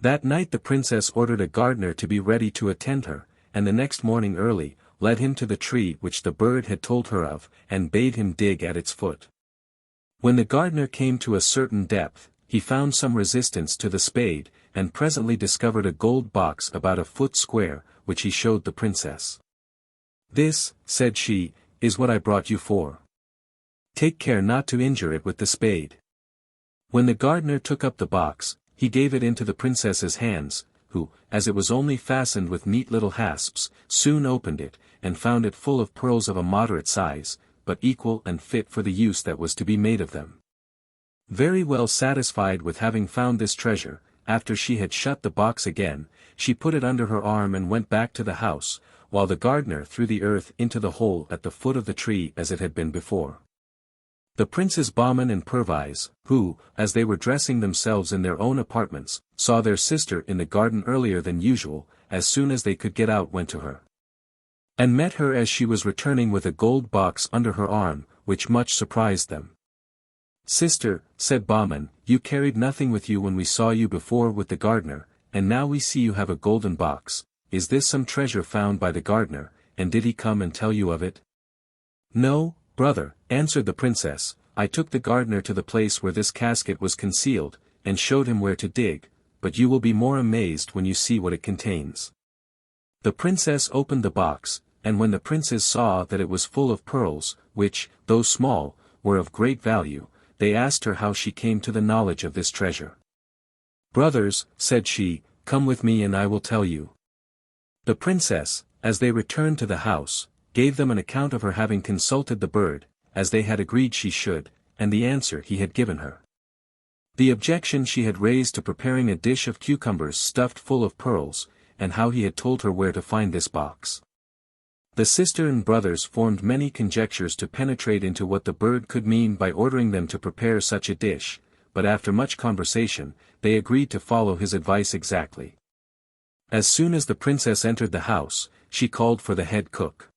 That night the princess ordered a gardener to be ready to attend her, and the next morning early, led him to the tree which the bird had told her of, and bade him dig at its foot. When the gardener came to a certain depth, he found some resistance to the spade, and presently discovered a gold box about a foot square, which he showed the princess. This, said she, is what I brought you for. Take care not to injure it with the spade. When the gardener took up the box, he gave it into the princess's hands, who, as it was only fastened with neat little hasps, soon opened it, and found it full of pearls of a moderate size, but equal and fit for the use that was to be made of them. Very well satisfied with having found this treasure, after she had shut the box again, she put it under her arm and went back to the house, while the gardener threw the earth into the hole at the foot of the tree as it had been before. The Princes Bahman and Perviz, who, as they were dressing themselves in their own apartments, saw their sister in the garden earlier than usual, as soon as they could get out went to her. and met her as she was returning with a gold box under her arm, which much surprised them. "Sister," said Bahman, "you carried nothing with you when we saw you before with the gardener, and now we see you have a golden box. Is this some treasure found by the gardener, and did he come and tell you of it?" "No, brother," answered the princess, "I took the gardener to the place where this casket was concealed, and showed him where to dig, but you will be more amazed when you see what it contains." The princess opened the box, and when the princes saw that it was full of pearls, which, though small, were of great value, they asked her how she came to the knowledge of this treasure. "Brothers," said she, "come with me and I will tell you." The princess, as they returned to the house, gave them an account of her having consulted the bird, as they had agreed she should, and the answer he had given her. The objection she had raised to preparing a dish of cucumbers stuffed full of pearls, and how he had told her where to find this box. The sister and brothers formed many conjectures to penetrate into what the bird could mean by ordering them to prepare such a dish, but after much conversation, they agreed to follow his advice exactly. As soon as the princess entered the house, she called for the head cook.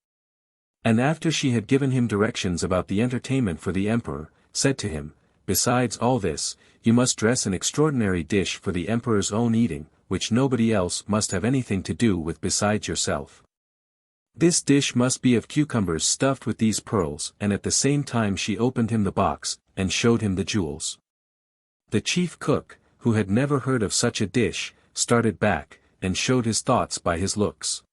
And after she had given him directions about the entertainment for the emperor, said to him, "Besides all this, you must dress an extraordinary dish for the emperor's own eating, which nobody else must have anything to do with besides yourself. This dish must be of cucumbers stuffed with these pearls," and at the same time she opened him the box, and showed him the jewels. The chief cook, who had never heard of such a dish, started back, and showed his thoughts by his looks.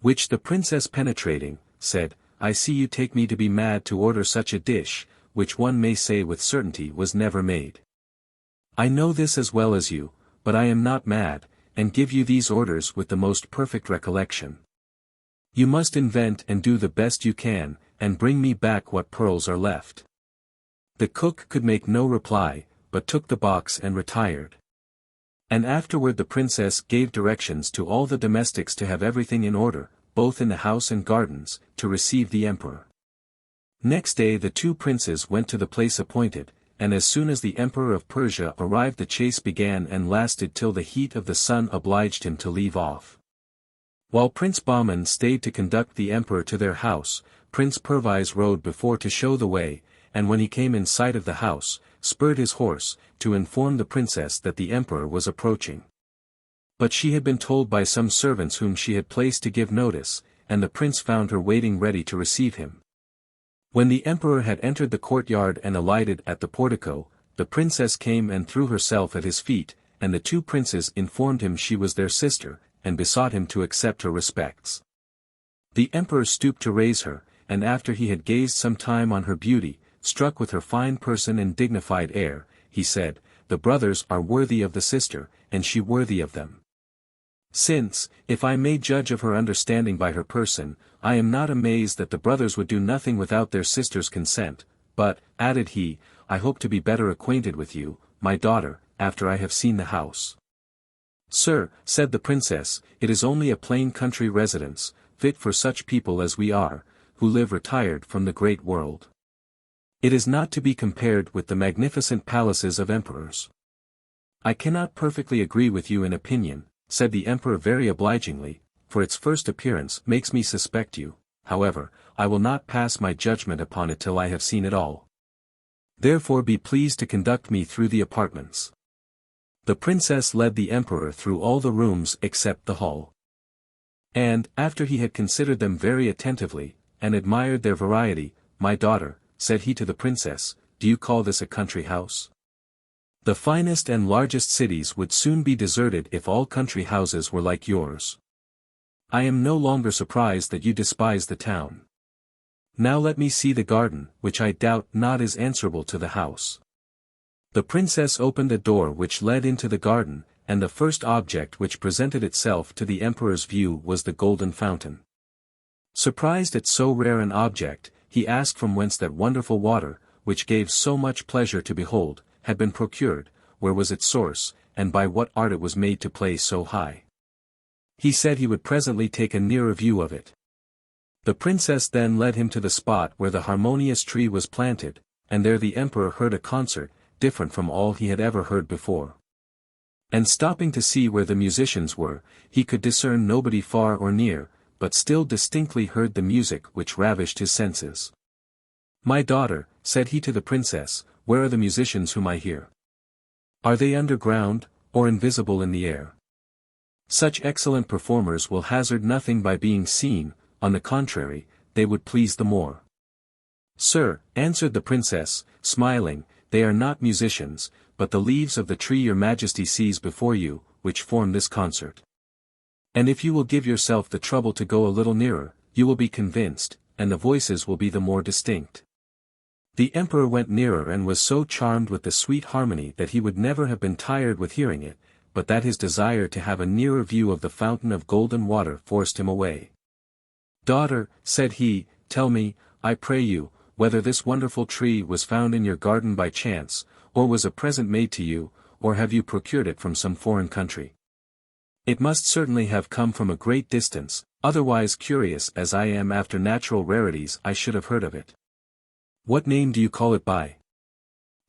Which the princess penetrating, said, "I see you take me to be mad to order such a dish, which one may say with certainty was never made. I know this as well as you, but I am not mad, and give you these orders with the most perfect recollection. You must invent and do the best you can, and bring me back what pearls are left." The cook could make no reply, but took the box and retired. And afterward the princess gave directions to all the domestics to have everything in order, both in the house and gardens, to receive the emperor. Next day the two princes went to the place appointed, and as soon as the emperor of Persia arrived the chase began and lasted till the heat of the sun obliged him to leave off. While Prince Bahman stayed to conduct the emperor to their house, Prince Perviz rode before to show the way, and when he came in sight of the house, spurred his horse, to inform the princess that the emperor was approaching. But she had been told by some servants whom she had placed to give notice, and the prince found her waiting ready to receive him. When the emperor had entered the courtyard and alighted at the portico, the princess came and threw herself at his feet, and the two princes informed him she was their sister, and besought him to accept her respects. The emperor stooped to raise her, and after he had gazed some time on her beauty, struck with her fine person and dignified air, he said, "The brothers are worthy of the sister, and she worthy of them. Since, if I may judge of her understanding by her person, I am not amazed that the brothers would do nothing without their sister's consent, but," added he, "I hope to be better acquainted with you, my daughter, after I have seen the house." "Sir," said the princess, "it is only a plain country residence, fit for such people as we are, who live retired from the great world. It is not to be compared with the magnificent palaces of emperors." "I cannot perfectly agree with you in opinion," said the emperor very obligingly, "for its first appearance makes me suspect you. However, I will not pass my judgment upon it till I have seen it all. Therefore be pleased to conduct me through the apartments." The princess led the emperor through all the rooms except the hall. And, after he had considered them very attentively, and admired their variety, "My daughter," said he to the princess, "do you call this a country house? The finest and largest cities would soon be deserted if all country houses were like yours. I am no longer surprised that you despise the town. Now let me see the garden, which I doubt not is answerable to the house." The princess opened a door which led into the garden, and the first object which presented itself to the emperor's view was the golden fountain. Surprised at so rare an object, he asked from whence that wonderful water, which gave so much pleasure to behold, had been procured, where was its source, and by what art it was made to play so high. He said he would presently take a nearer view of it. The princess then led him to the spot where the harmonious tree was planted, and there the emperor heard a concert, different from all he had ever heard before. And stopping to see where the musicians were, he could discern nobody far or near, but still distinctly heard the music which ravished his senses. "My daughter," said he to the princess, "where are the musicians whom I hear? Are they underground, or invisible in the air? Such excellent performers will hazard nothing by being seen, on the contrary, they would please the more." "Sir," answered the princess, smiling, "they are not musicians, but the leaves of the tree your majesty sees before you, which form this concert. And if you will give yourself the trouble to go a little nearer, you will be convinced, and the voices will be the more distinct." The emperor went nearer and was so charmed with the sweet harmony that he would never have been tired with hearing it, but that his desire to have a nearer view of the fountain of golden water forced him away. "Daughter," said he, "tell me, I pray you, whether this wonderful tree was found in your garden by chance, or was a present made to you, or have you procured it from some foreign country? It must certainly have come from a great distance, otherwise curious as I am after natural rarities I should have heard of it. What name do you call it by?"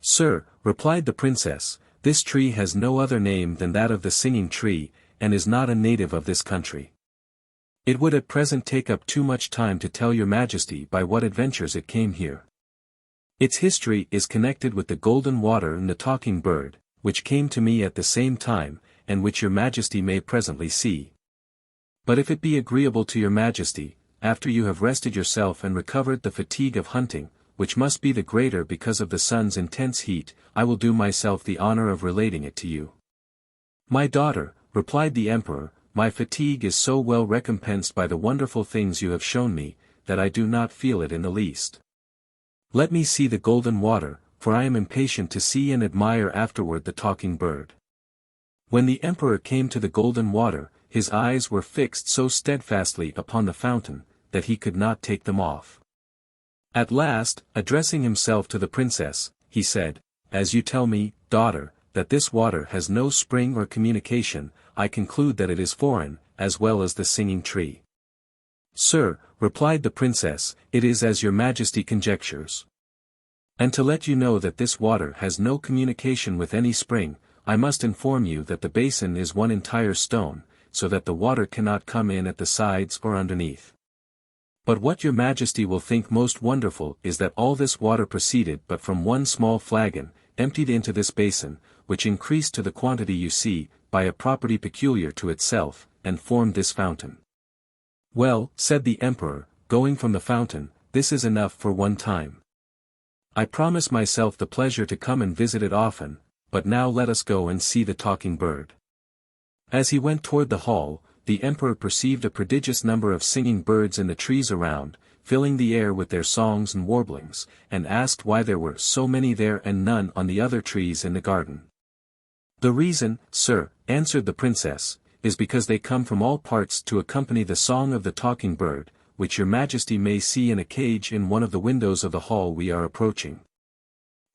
"Sir," replied the princess, "this tree has no other name than that of the singing tree, and is not a native of this country. It would at present take up too much time to tell your majesty by what adventures it came here. Its history is connected with the golden water and the talking bird, which came to me at the same time, and which your majesty may presently see. But if it be agreeable to your majesty, after you have rested yourself and recovered the fatigue of hunting, which must be the greater because of the sun's intense heat, I will do myself the honor of relating it to you." "My daughter," replied the emperor, "my fatigue is so well recompensed by the wonderful things you have shown me, that I do not feel it in the least. Let me see the golden water, for I am impatient to see and admire afterward the talking bird." When the emperor came to the golden water, his eyes were fixed so steadfastly upon the fountain, that he could not take them off. At last, addressing himself to the princess, he said, "As you tell me, daughter, that this water has no spring or communication, I conclude that it is foreign, as well as the singing tree." "Sir," replied the princess, "it is as your majesty conjectures. And to let you know that this water has no communication with any spring, I must inform you that the basin is one entire stone, so that the water cannot come in at the sides or underneath. But what your majesty will think most wonderful is that all this water proceeded but from one small flagon, emptied into this basin, which increased to the quantity you see, by a property peculiar to itself, and formed this fountain." "Well," said the emperor, going from the fountain, "this is enough for one time. I promise myself the pleasure to come and visit it often, but now let us go and see the talking bird." As he went toward the hall, the emperor perceived a prodigious number of singing birds in the trees around, filling the air with their songs and warblings, and asked why there were so many there and none on the other trees in the garden. "The reason, sir," answered the princess, "is because they come from all parts to accompany the song of the talking bird, which your majesty may see in a cage in one of the windows of the hall we are approaching.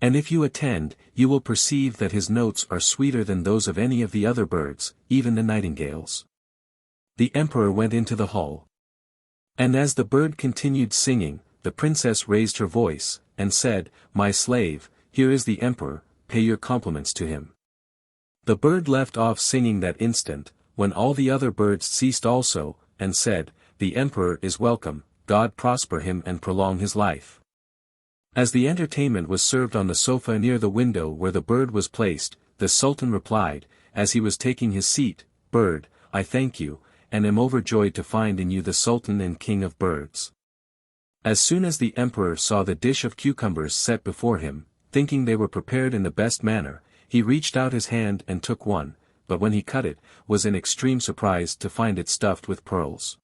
And if you attend, you will perceive that his notes are sweeter than those of any of the other birds, even the nightingales." The emperor went into the hall. And as the bird continued singing, the princess raised her voice, and said, "My slave, here is the emperor, pay your compliments to him." The bird left off singing that instant, when all the other birds ceased also, and said, "The emperor is welcome, God prosper him and prolong his life." As the entertainment was served on the sofa near the window where the bird was placed, the sultan replied, as he was taking his seat, "Bird, I thank you, and am overjoyed to find in you the sultan and king of birds." As soon as the emperor saw the dish of cucumbers set before him, thinking they were prepared in the best manner, he reached out his hand and took one, but when he cut it, was in extreme surprise to find it stuffed with pearls.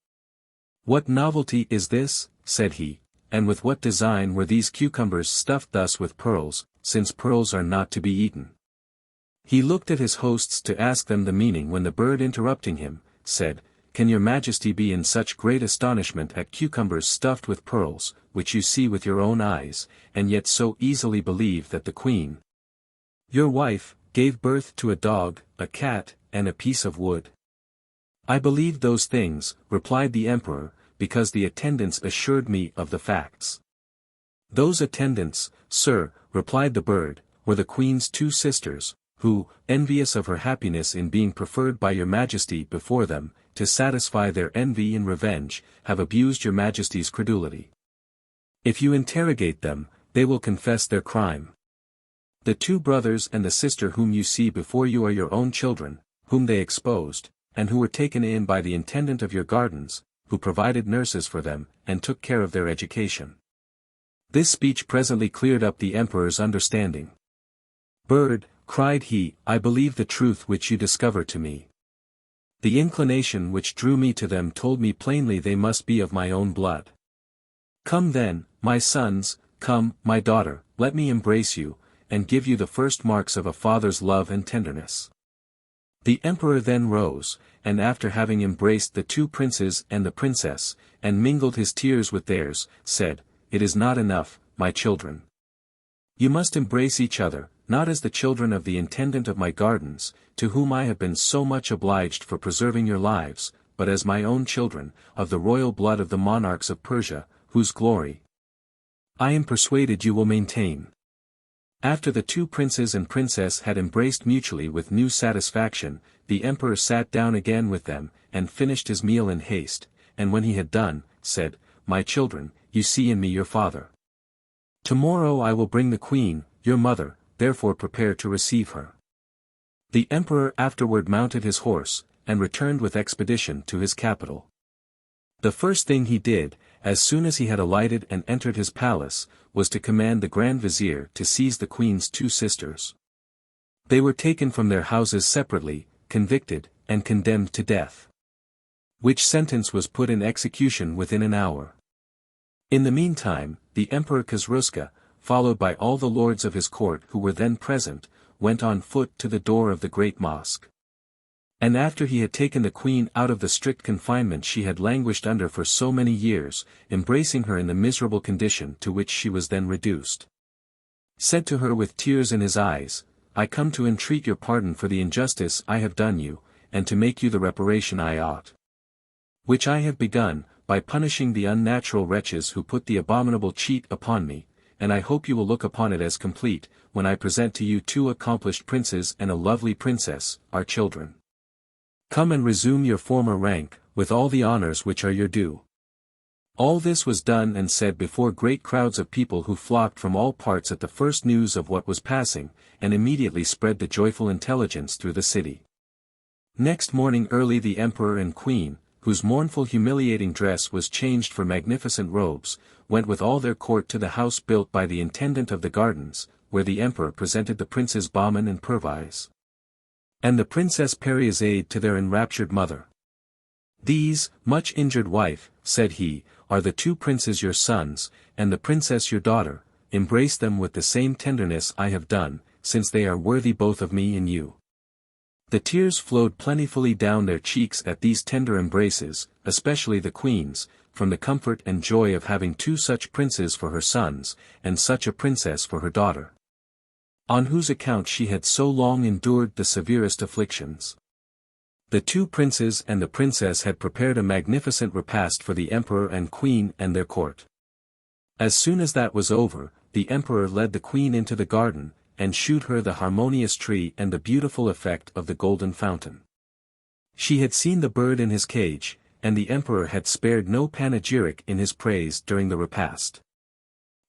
"What novelty is this?" said he, "and with what design were these cucumbers stuffed thus with pearls, since pearls are not to be eaten?" He looked at his hosts to ask them the meaning when the bird interrupting him, said, "Can your majesty be in such great astonishment at cucumbers stuffed with pearls, which you see with your own eyes, and yet so easily believe that the queen, your wife, gave birth to a dog, a cat, and a piece of wood?" "I believed those things," replied the emperor, "because the attendants assured me of the facts." "Those attendants, sir," replied the bird, "were the queen's two sisters, who, envious of her happiness in being preferred by your majesty before them, to satisfy their envy and revenge, have abused your majesty's credulity. If you interrogate them, they will confess their crime. The 2 brothers and the sister whom you see before you are your own children, whom they exposed, and who were taken in by the intendant of your gardens, who provided nurses for them, and took care of their education. This speech presently cleared up the emperor's understanding. Bird, cried he, I believe the truth which you discover to me. The inclination which drew me to them told me plainly they must be of my own blood. Come then, my sons, come, my daughter, let me embrace you, and give you the first marks of a father's love and tenderness. The emperor then rose, and after having embraced the 2 princes and the princess, and mingled his tears with theirs, said, It is not enough, my children. You must embrace each other, not as the children of the intendant of my gardens, to whom I have been so much obliged for preserving your lives, but as my own children, of the royal blood of the monarchs of Persia, whose glory I am persuaded you will maintain. After the 2 princes and princess had embraced mutually with new satisfaction, the emperor sat down again with them, and finished his meal in haste, and when he had done, said, My children, you see in me your father. Tomorrow I will bring the queen, your mother, therefore prepare to receive her. The emperor afterward mounted his horse, and returned with expedition to his capital. The first thing he did, as soon as he had alighted and entered his palace, was to command the Grand Vizier to seize the queen's 2 sisters. They were taken from their houses separately, convicted, and condemned to death. Which sentence was put in execution within an hour. In the meantime, the Emperor Khosrowshaih, followed by all the lords of his court who were then present, went on foot to the door of the great mosque. And after he had taken the queen out of the strict confinement she had languished under for so many years, embracing her in the miserable condition to which she was then reduced, said to her with tears in his eyes, I come to entreat your pardon for the injustice I have done you, and to make you the reparation I ought. Which I have begun, by punishing the unnatural wretches who put the abominable cheat upon me, and I hope you will look upon it as complete, when I present to you 2 accomplished princes and a lovely princess, our children. Come and resume your former rank, with all the honors which are your due. All this was done and said before great crowds of people who flocked from all parts at the first news of what was passing, and immediately spread the joyful intelligence through the city. Next morning early the emperor and queen, whose mournful humiliating dress was changed for magnificent robes, went with all their court to the house built by the intendant of the gardens, where the emperor presented the princes Bahman and Perviz, and the princess Scheherazade to their enraptured mother. These, much injured wife, said he, are the 2 princes your sons, and the princess your daughter, embrace them with the same tenderness I have done, since they are worthy both of me and you. The tears flowed plentifully down their cheeks at these tender embraces, especially the queen's, from the comfort and joy of having 2 such princes for her sons, and such a princess for her daughter, on whose account she had so long endured the severest afflictions. The 2 princes and the princess had prepared a magnificent repast for the emperor and queen and their court. As soon as that was over, the emperor led the queen into the garden, and shewed her the harmonious tree and the beautiful effect of the golden fountain. She had seen the bird in his cage, and the emperor had spared no panegyric in his praise during the repast.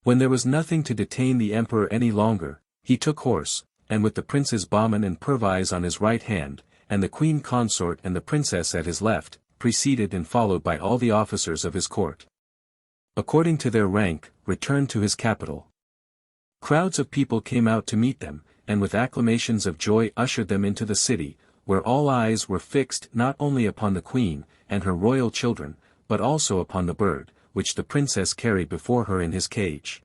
When there was nothing to detain the emperor any longer, he took horse, and with the princes Bahman and Perviz on his right hand, and the queen consort and the princess at his left, preceded and followed by all the officers of his court, according to their rank, returned to his capital. Crowds of people came out to meet them, and with acclamations of joy ushered them into the city, where all eyes were fixed not only upon the queen, and her royal children, but also upon the bird, which the princess carried before her in his cage.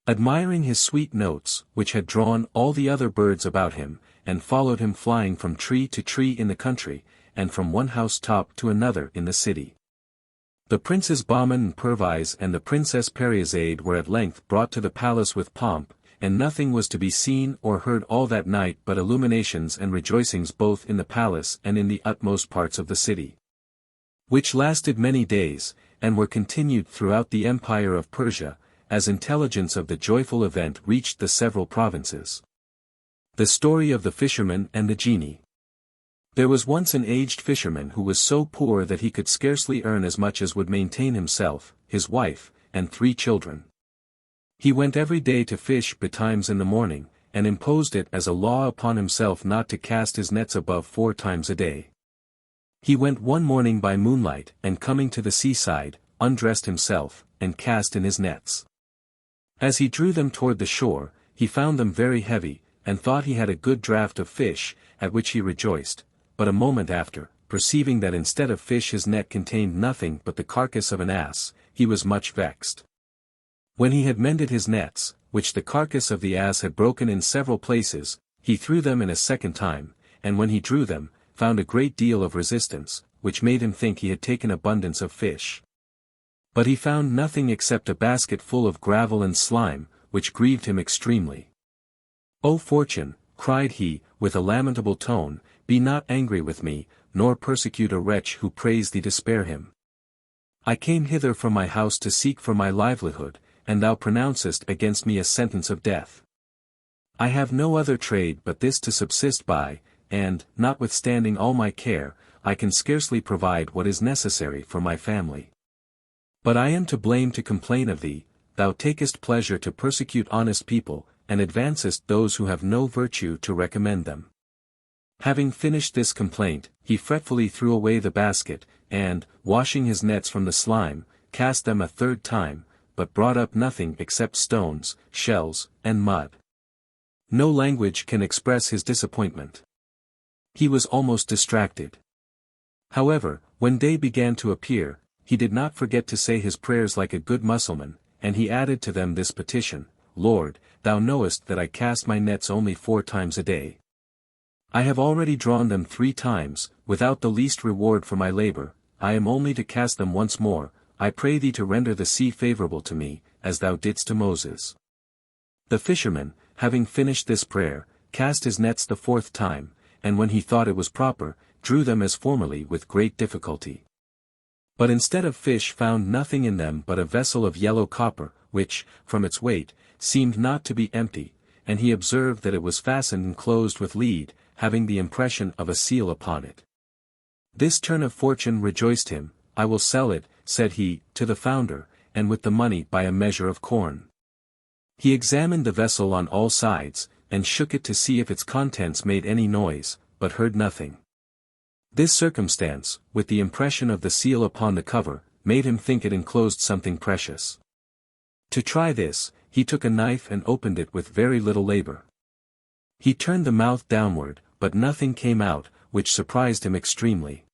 Admiring his sweet notes, which had drawn all the other birds about him, and followed him flying from tree to tree in the country, and from one house top to another in the city. The princes Bahman and Perviz and the princess Scheherazade were at length brought to the palace with pomp, and nothing was to be seen or heard all that night but illuminations and rejoicings both in the palace and in the utmost parts of the city, which lasted many days, and were continued throughout the empire of Persia, as intelligence of the joyful event reached the several provinces. The story of the fisherman and the genie. There was once an aged fisherman who was so poor that he could scarcely earn as much as would maintain himself, his wife, and 3 children. He went every day to fish betimes in the morning, and imposed it as a law upon himself not to cast his nets above 4 times a day. He went one morning by moonlight, and coming to the seaside, undressed himself, and cast in his nets. As he drew them toward the shore, he found them very heavy, and thought he had a good draught of fish, at which he rejoiced, but a moment after, perceiving that instead of fish his net contained nothing but the carcass of an ass, he was much vexed. When he had mended his nets, which the carcass of the ass had broken in several places, he threw them in a second time, and when he drew them, found a great deal of resistance, which made him think he had taken abundance of fish. But he found nothing except a basket full of gravel and slime, which grieved him extremely. "O fortune," cried he, with a lamentable tone, "be not angry with me, nor persecute a wretch who prays thee to spare him. I came hither from my house to seek for my livelihood, and thou pronouncest against me a sentence of death. I have no other trade but this to subsist by, and, notwithstanding all my care, I can scarcely provide what is necessary for my family. But I am to blame to complain of thee, thou takest pleasure to persecute honest people, and advancest those who have no virtue to recommend them." Having finished this complaint, he fretfully threw away the basket, and, washing his nets from the slime, cast them a 3rd time, but brought up nothing except stones, shells, and mud. No language can express his disappointment. He was almost distracted. However, when day began to appear, he did not forget to say his prayers like a good Mussulman, and he added to them this petition: "Lord, thou knowest that I cast my nets only 4 times a day. I have already drawn them 3 times, without the least reward for my labor. I am only to cast them once more. I pray thee to render the sea favorable to me, as thou didst to Moses." The fisherman, having finished this prayer, cast his nets the 4th time, and when he thought it was proper, drew them as formerly with great difficulty. But instead of fish found nothing in them but a vessel of yellow copper, which, from its weight, seemed not to be empty, and he observed that it was fastened and closed with lead, having the impression of a seal upon it. This turn of fortune rejoiced him. "I will sell it," said he, to the founder, "and with the money buy a measure of corn." He examined the vessel on all sides, and shook it to see if its contents made any noise, but heard nothing. This circumstance, with the impression of the seal upon the cover, made him think it enclosed something precious. To try this, he took a knife and opened it with very little labor. He turned the mouth downward, but nothing came out, which surprised him extremely.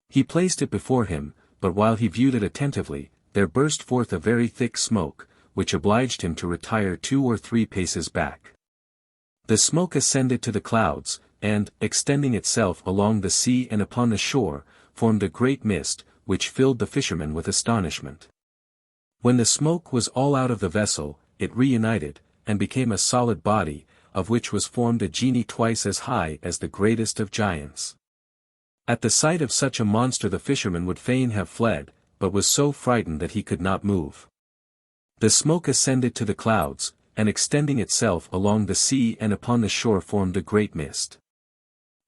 He placed it before him, but while he viewed it attentively, there burst forth a very thick smoke, which obliged him to retire 2 or 3 paces back. The smoke ascended to the clouds, and, extending itself along the sea and upon the shore, formed a great mist, which filled the fisherman with astonishment. When the smoke was all out of the vessel, it reunited, and became a solid body, of which was formed a genie twice as high as the greatest of giants. At the sight of such a monster the fisherman would fain have fled, but was so frightened that he could not move. The smoke ascended to the clouds, and extending itself along the sea and upon the shore formed a great mist.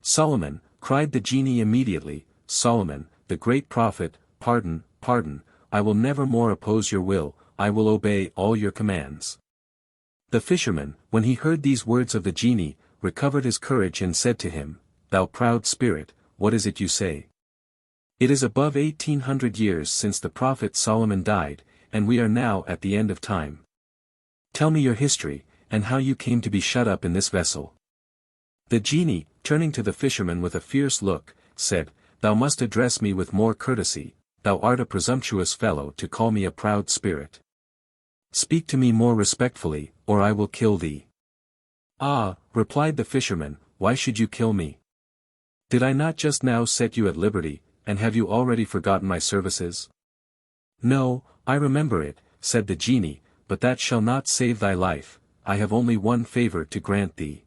"Solomon," cried the genie immediately, "Solomon, the great prophet, pardon, pardon, I will never more oppose your will, I will obey all your commands." The fisherman, when he heard these words of the genie, recovered his courage and said to him, "Thou proud spirit, what is it you say? It is above 1800 years since the prophet Solomon died, and we are now at the end of time. Tell me your history, and how you came to be shut up in this vessel." The genie, turning to the fisherman with a fierce look, said, "Thou must address me with more courtesy, thou art a presumptuous fellow to call me a proud spirit. Speak to me more respectfully, or I will kill thee." "Ah," replied the fisherman, "why should you kill me? Did I not just now set you at liberty, and have you already forgotten my services?" "No, I remember it," said the genie, "but that shall not save thy life. I have only one favor to grant thee."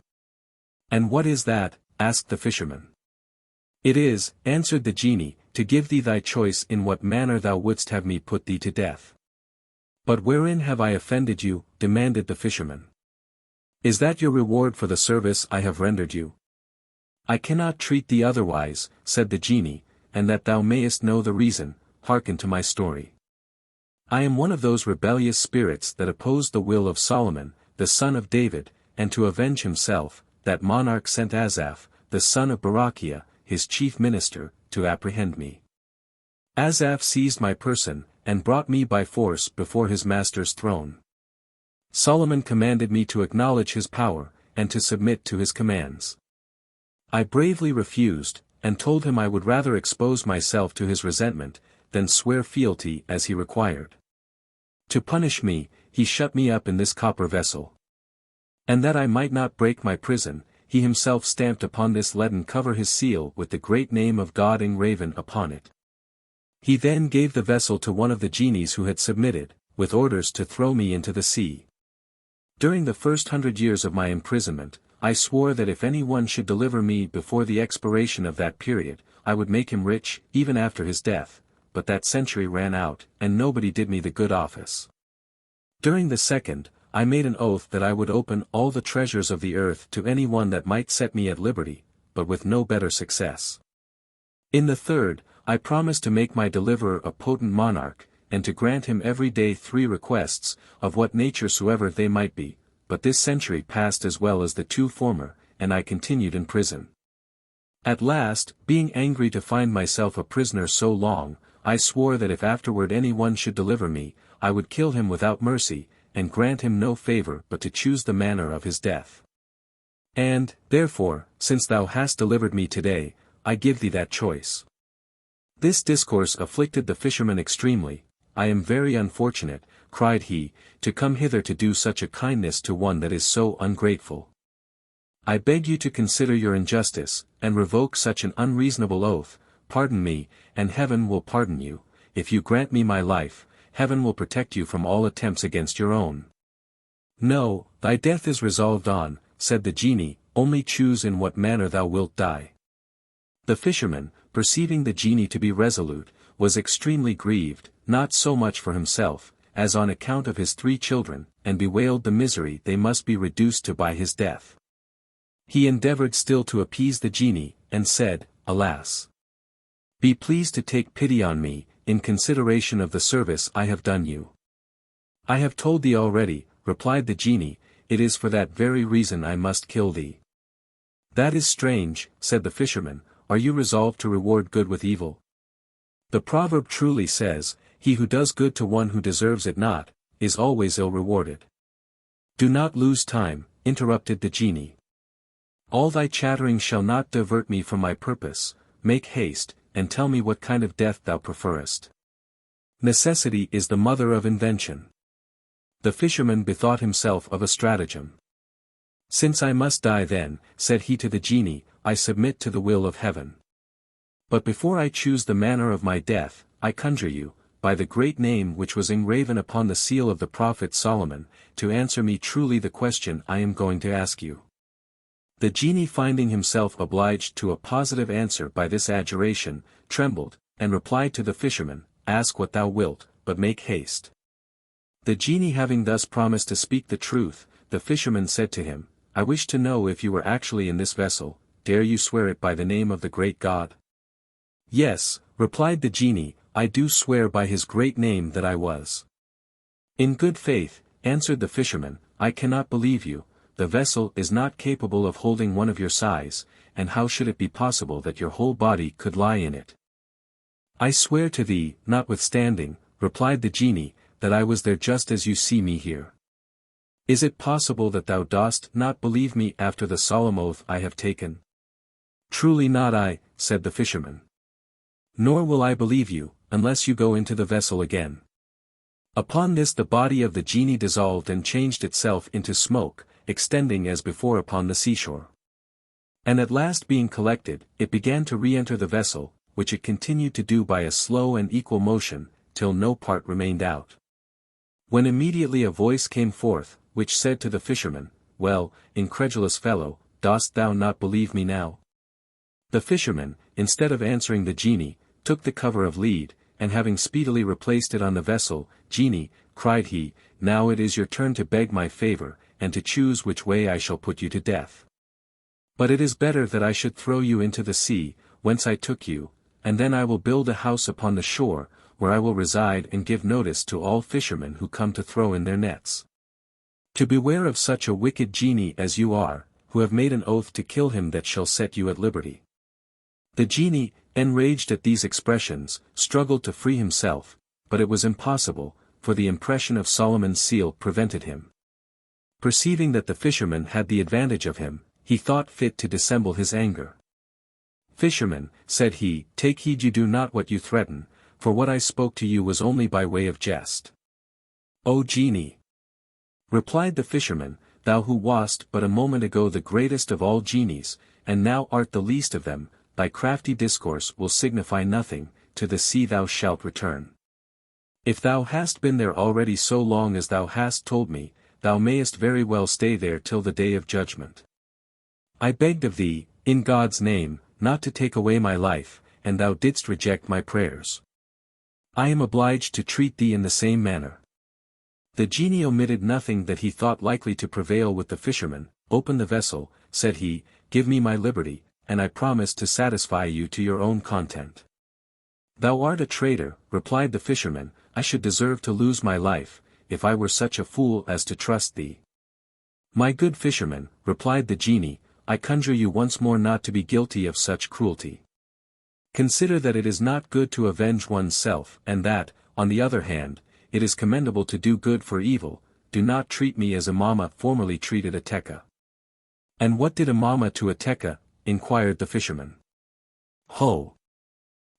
"And what is that?" asked the fisherman. "It is," answered the genie, "to give thee thy choice in what manner thou wouldst have me put thee to death." "But wherein have I offended you?" demanded the fisherman. "Is that your reward for the service I have rendered you?" "I cannot treat thee otherwise," said the genie, "and that thou mayest know the reason, hearken to my story. I am one of those rebellious spirits that opposed the will of Solomon, the son of David, and to avenge himself, that monarch sent Asaph, the son of Barachiah, his chief minister, to apprehend me. Asaph seized my person, and brought me by force before his master's throne. Solomon commanded me to acknowledge his power, and to submit to his commands. I bravely refused, and told him I would rather expose myself to his resentment, than swear fealty as he required. To punish me, he shut me up in this copper vessel. And that I might not break my prison, he himself stamped upon this leaden cover his seal with the great name of God engraven upon it. He then gave the vessel to one of the genies who had submitted, with orders to throw me into the sea. During the first 100 years of my imprisonment, I swore that if any one should deliver me before the expiration of that period, I would make him rich, even after his death, but that century ran out, and nobody did me the good office. During the second, I made an oath that I would open all the treasures of the earth to any one that might set me at liberty, but with no better success. In the third, I promised to make my deliverer a potent monarch, and to grant him every day 3 requests, of what nature soever they might be, but this century passed as well as the 2 former, and I continued in prison. At last, being angry to find myself a prisoner so long, I swore that if afterward any one should deliver me, I would kill him without mercy, and grant him no favor but to choose the manner of his death. And, therefore, since thou hast delivered me today, I give thee that choice. This discourse afflicted the fisherman extremely. I am very unfortunate, cried he, to come hither to do such a kindness to one that is so ungrateful. I beg you to consider your injustice, and revoke such an unreasonable oath. Pardon me, and heaven will pardon you. If you grant me my life, heaven will protect you from all attempts against your own. No, thy death is resolved on, said the genie, only choose in what manner thou wilt die. The fisherman, perceiving the genie to be resolute, was extremely grieved, not so much for himself, as on account of his 3 children, and bewailed the misery they must be reduced to by his death. He endeavored still to appease the genie, and said, Alas! Be pleased to take pity on me, in consideration of the service I have done you. I have told thee already, replied the genie, it is for that very reason I must kill thee. That is strange, said the fisherman, are you resolved to reward good with evil? The proverb truly says, he who does good to one who deserves it not, is always ill rewarded. Do not lose time, interrupted the genie. All thy chattering shall not divert me from my purpose, make haste, and tell me what kind of death thou preferest. Necessity is the mother of invention. The fisherman bethought himself of a stratagem. Since I must die then, said he to the genie, I submit to the will of heaven. But before I choose the manner of my death, I conjure you, by the great name which was engraven upon the seal of the prophet Solomon, to answer me truly the question I am going to ask you. The genie, finding himself obliged to a positive answer by this adjuration, trembled, and replied to the fisherman, Ask what thou wilt, but make haste. The genie having thus promised to speak the truth, the fisherman said to him, I wish to know if you were actually in this vessel, dare you swear it by the name of the great God? Yes, replied the genie, I do swear by his great name that I was. In good faith, answered the fisherman, I cannot believe you. The vessel is not capable of holding one of your size, and how should it be possible that your whole body could lie in it? I swear to thee, notwithstanding, replied the genie, that I was there just as you see me here. Is it possible that thou dost not believe me after the solemn oath I have taken? Truly not I, said the fisherman. Nor will I believe you, unless you go into the vessel again. Upon this the body of the genie dissolved and changed itself into smoke, extending as before upon the seashore. And at last being collected, it began to re-enter the vessel, which it continued to do by a slow and equal motion, till no part remained out. When immediately a voice came forth, which said to the fisherman, Well, incredulous fellow, dost thou not believe me now? The fisherman, instead of answering the genie, took the cover of lead, and having speedily replaced it on the vessel, Genie, cried he, now it is your turn to beg my favor, and to choose which way I shall put you to death. But it is better that I should throw you into the sea, whence I took you, and then I will build a house upon the shore, where I will reside and give notice to all fishermen who come to throw in their nets. To beware of such a wicked genie as you are, who have made an oath to kill him that shall set you at liberty." The genie, enraged at these expressions, struggled to free himself, but it was impossible, for the impression of Solomon's seal prevented him. Perceiving that the fisherman had the advantage of him, he thought fit to dissemble his anger. "Fisherman," said he, "take heed you do not what you threaten, for what I spoke to you was only by way of jest." "O genie," replied the fisherman, "thou who wast but a moment ago the greatest of all genies, and now art the least of them, thy crafty discourse will signify nothing, to the sea thou shalt return. If thou hast been there already so long as thou hast told me, thou mayest very well stay there till the day of judgment. I begged of thee, in God's name, not to take away my life, and thou didst reject my prayers. I am obliged to treat thee in the same manner." The genie omitted nothing that he thought likely to prevail with the fisherman. "Open the vessel," said he, "give me my liberty, and I promise to satisfy you to your own content." "Thou art a traitor," replied the fisherman. "I should deserve to lose my life, if I were such a fool as to trust thee." "My good fisherman," replied the genie, "I conjure you once more not to be guilty of such cruelty. Consider that it is not good to avenge one's self, and that, on the other hand, it is commendable to do good for evil. Do not treat me as Imama formerly treated Ateka." "And what did Imama to Ateka?" inquired the fisherman. "Ho!"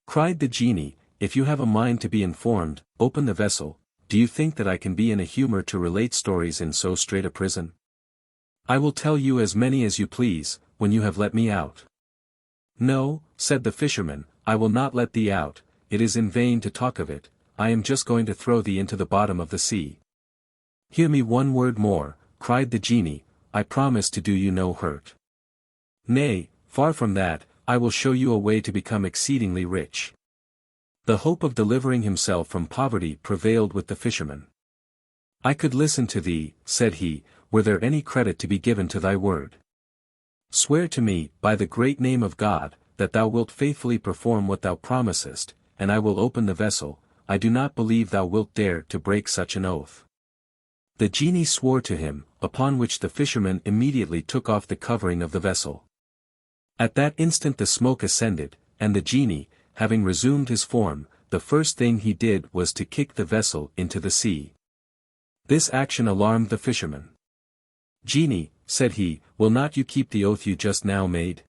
cried the genie, "if you have a mind to be informed, open the vessel. Do you think that I can be in a humor to relate stories in so strait a prison? I will tell you as many as you please, when you have let me out." "No," said the fisherman, "I will not let thee out. It is in vain to talk of it. I am just going to throw thee into the bottom of the sea." "Hear me one word more," cried the genie, "I promise to do you no hurt. Nay, far from that, I will show you a way to become exceedingly rich." The hope of delivering himself from poverty prevailed with the fisherman. "I could listen to thee," said he, "were there any credit to be given to thy word. Swear to me, by the great name of God, that thou wilt faithfully perform what thou promisest, and I will open the vessel. I do not believe thou wilt dare to break such an oath." The genie swore to him, upon which the fisherman immediately took off the covering of the vessel. At that instant the smoke ascended, and the genie, having resumed his form, the first thing he did was to kick the vessel into the sea. This action alarmed the fisherman. "Genie," said he, "will not you keep the oath you just now made?"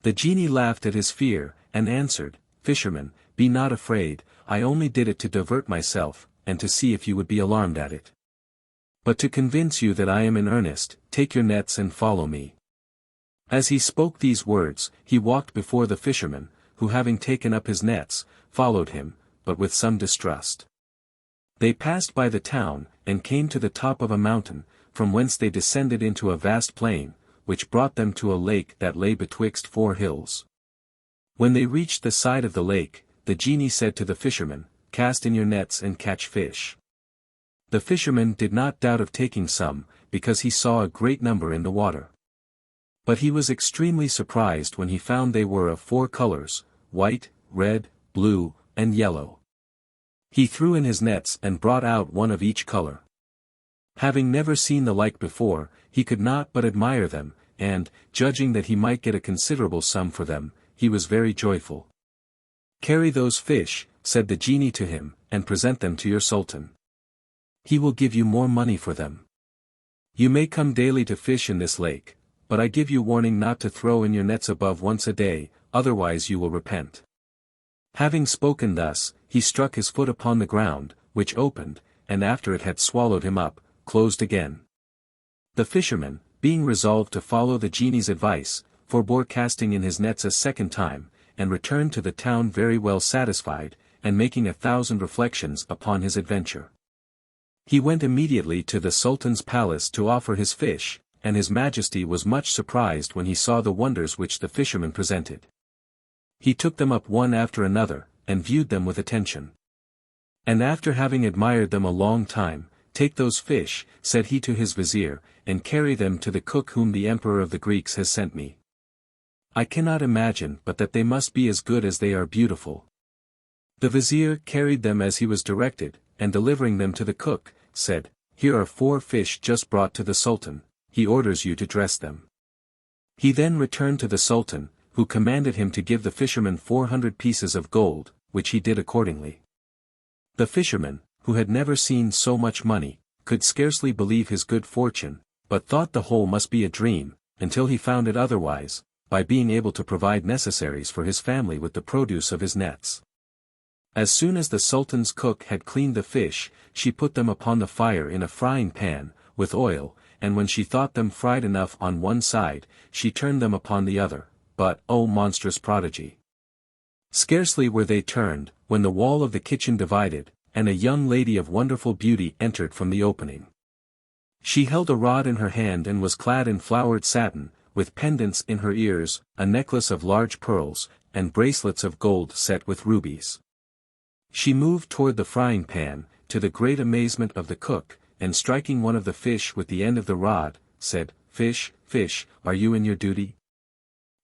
The genie laughed at his fear, and answered, "Fisherman, be not afraid, I only did it to divert myself, and to see if you would be alarmed at it. But to convince you that I am in earnest, take your nets and follow me." As he spoke these words, he walked before the fisherman, who having taken up his nets, followed him, but with some distrust. They passed by the town, and came to the top of a mountain, from whence they descended into a vast plain, which brought them to a lake that lay betwixt 4 hills. When they reached the side of the lake, the genie said to the fisherman, "Cast in your nets and catch fish." The fisherman did not doubt of taking some, because he saw a great number in the water. But he was extremely surprised when he found they were of 4 colors, white, red, blue, and yellow. He threw in his nets and brought out one of each color. Having never seen the like before, he could not but admire them, and, judging that he might get a considerable sum for them, he was very joyful. "Carry those fish," said the genie to him, "and present them to your sultan. He will give you more money for them. You may come daily to fish in this lake, but I give you warning not to throw in your nets above once a day, otherwise you will repent." Having spoken thus, he struck his foot upon the ground, which opened, and after it had swallowed him up, closed again. The fisherman, being resolved to follow the genie's advice, forbore casting in his nets a second time, and returned to the town very well satisfied, and making 1,000 reflections upon his adventure. He went immediately to the Sultan's palace to offer his fish, and his Majesty was much surprised when he saw the wonders which the fisherman presented. He took them up one after another, and viewed them with attention. And after having admired them a long time, "Take those fish," said he to his vizier, "and carry them to the cook whom the emperor of the Greeks has sent me. I cannot imagine but that they must be as good as they are beautiful." The vizier carried them as he was directed, and delivering them to the cook, said, "Here are 4 fish just brought to the Sultan, he orders you to dress them." He then returned to the Sultan, who commanded him to give the fisherman 400 pieces of gold, which he did accordingly. The fisherman, who had never seen so much money, could scarcely believe his good fortune, but thought the whole must be a dream, until he found it otherwise, by being able to provide necessaries for his family with the produce of his nets. As soon as the Sultan's cook had cleaned the fish, she put them upon the fire in a frying pan, with oil, and when she thought them fried enough on one side, she turned them upon the other, but, oh monstrous prodigy! Scarcely were they turned, when the wall of the kitchen divided, and a young lady of wonderful beauty entered from the opening. She held a rod in her hand and was clad in flowered satin, with pendants in her ears, a necklace of large pearls, and bracelets of gold set with rubies. She moved toward the frying pan, to the great amazement of the cook, and striking one of the fish with the end of the rod, said, "Fish, fish, are you in your duty?"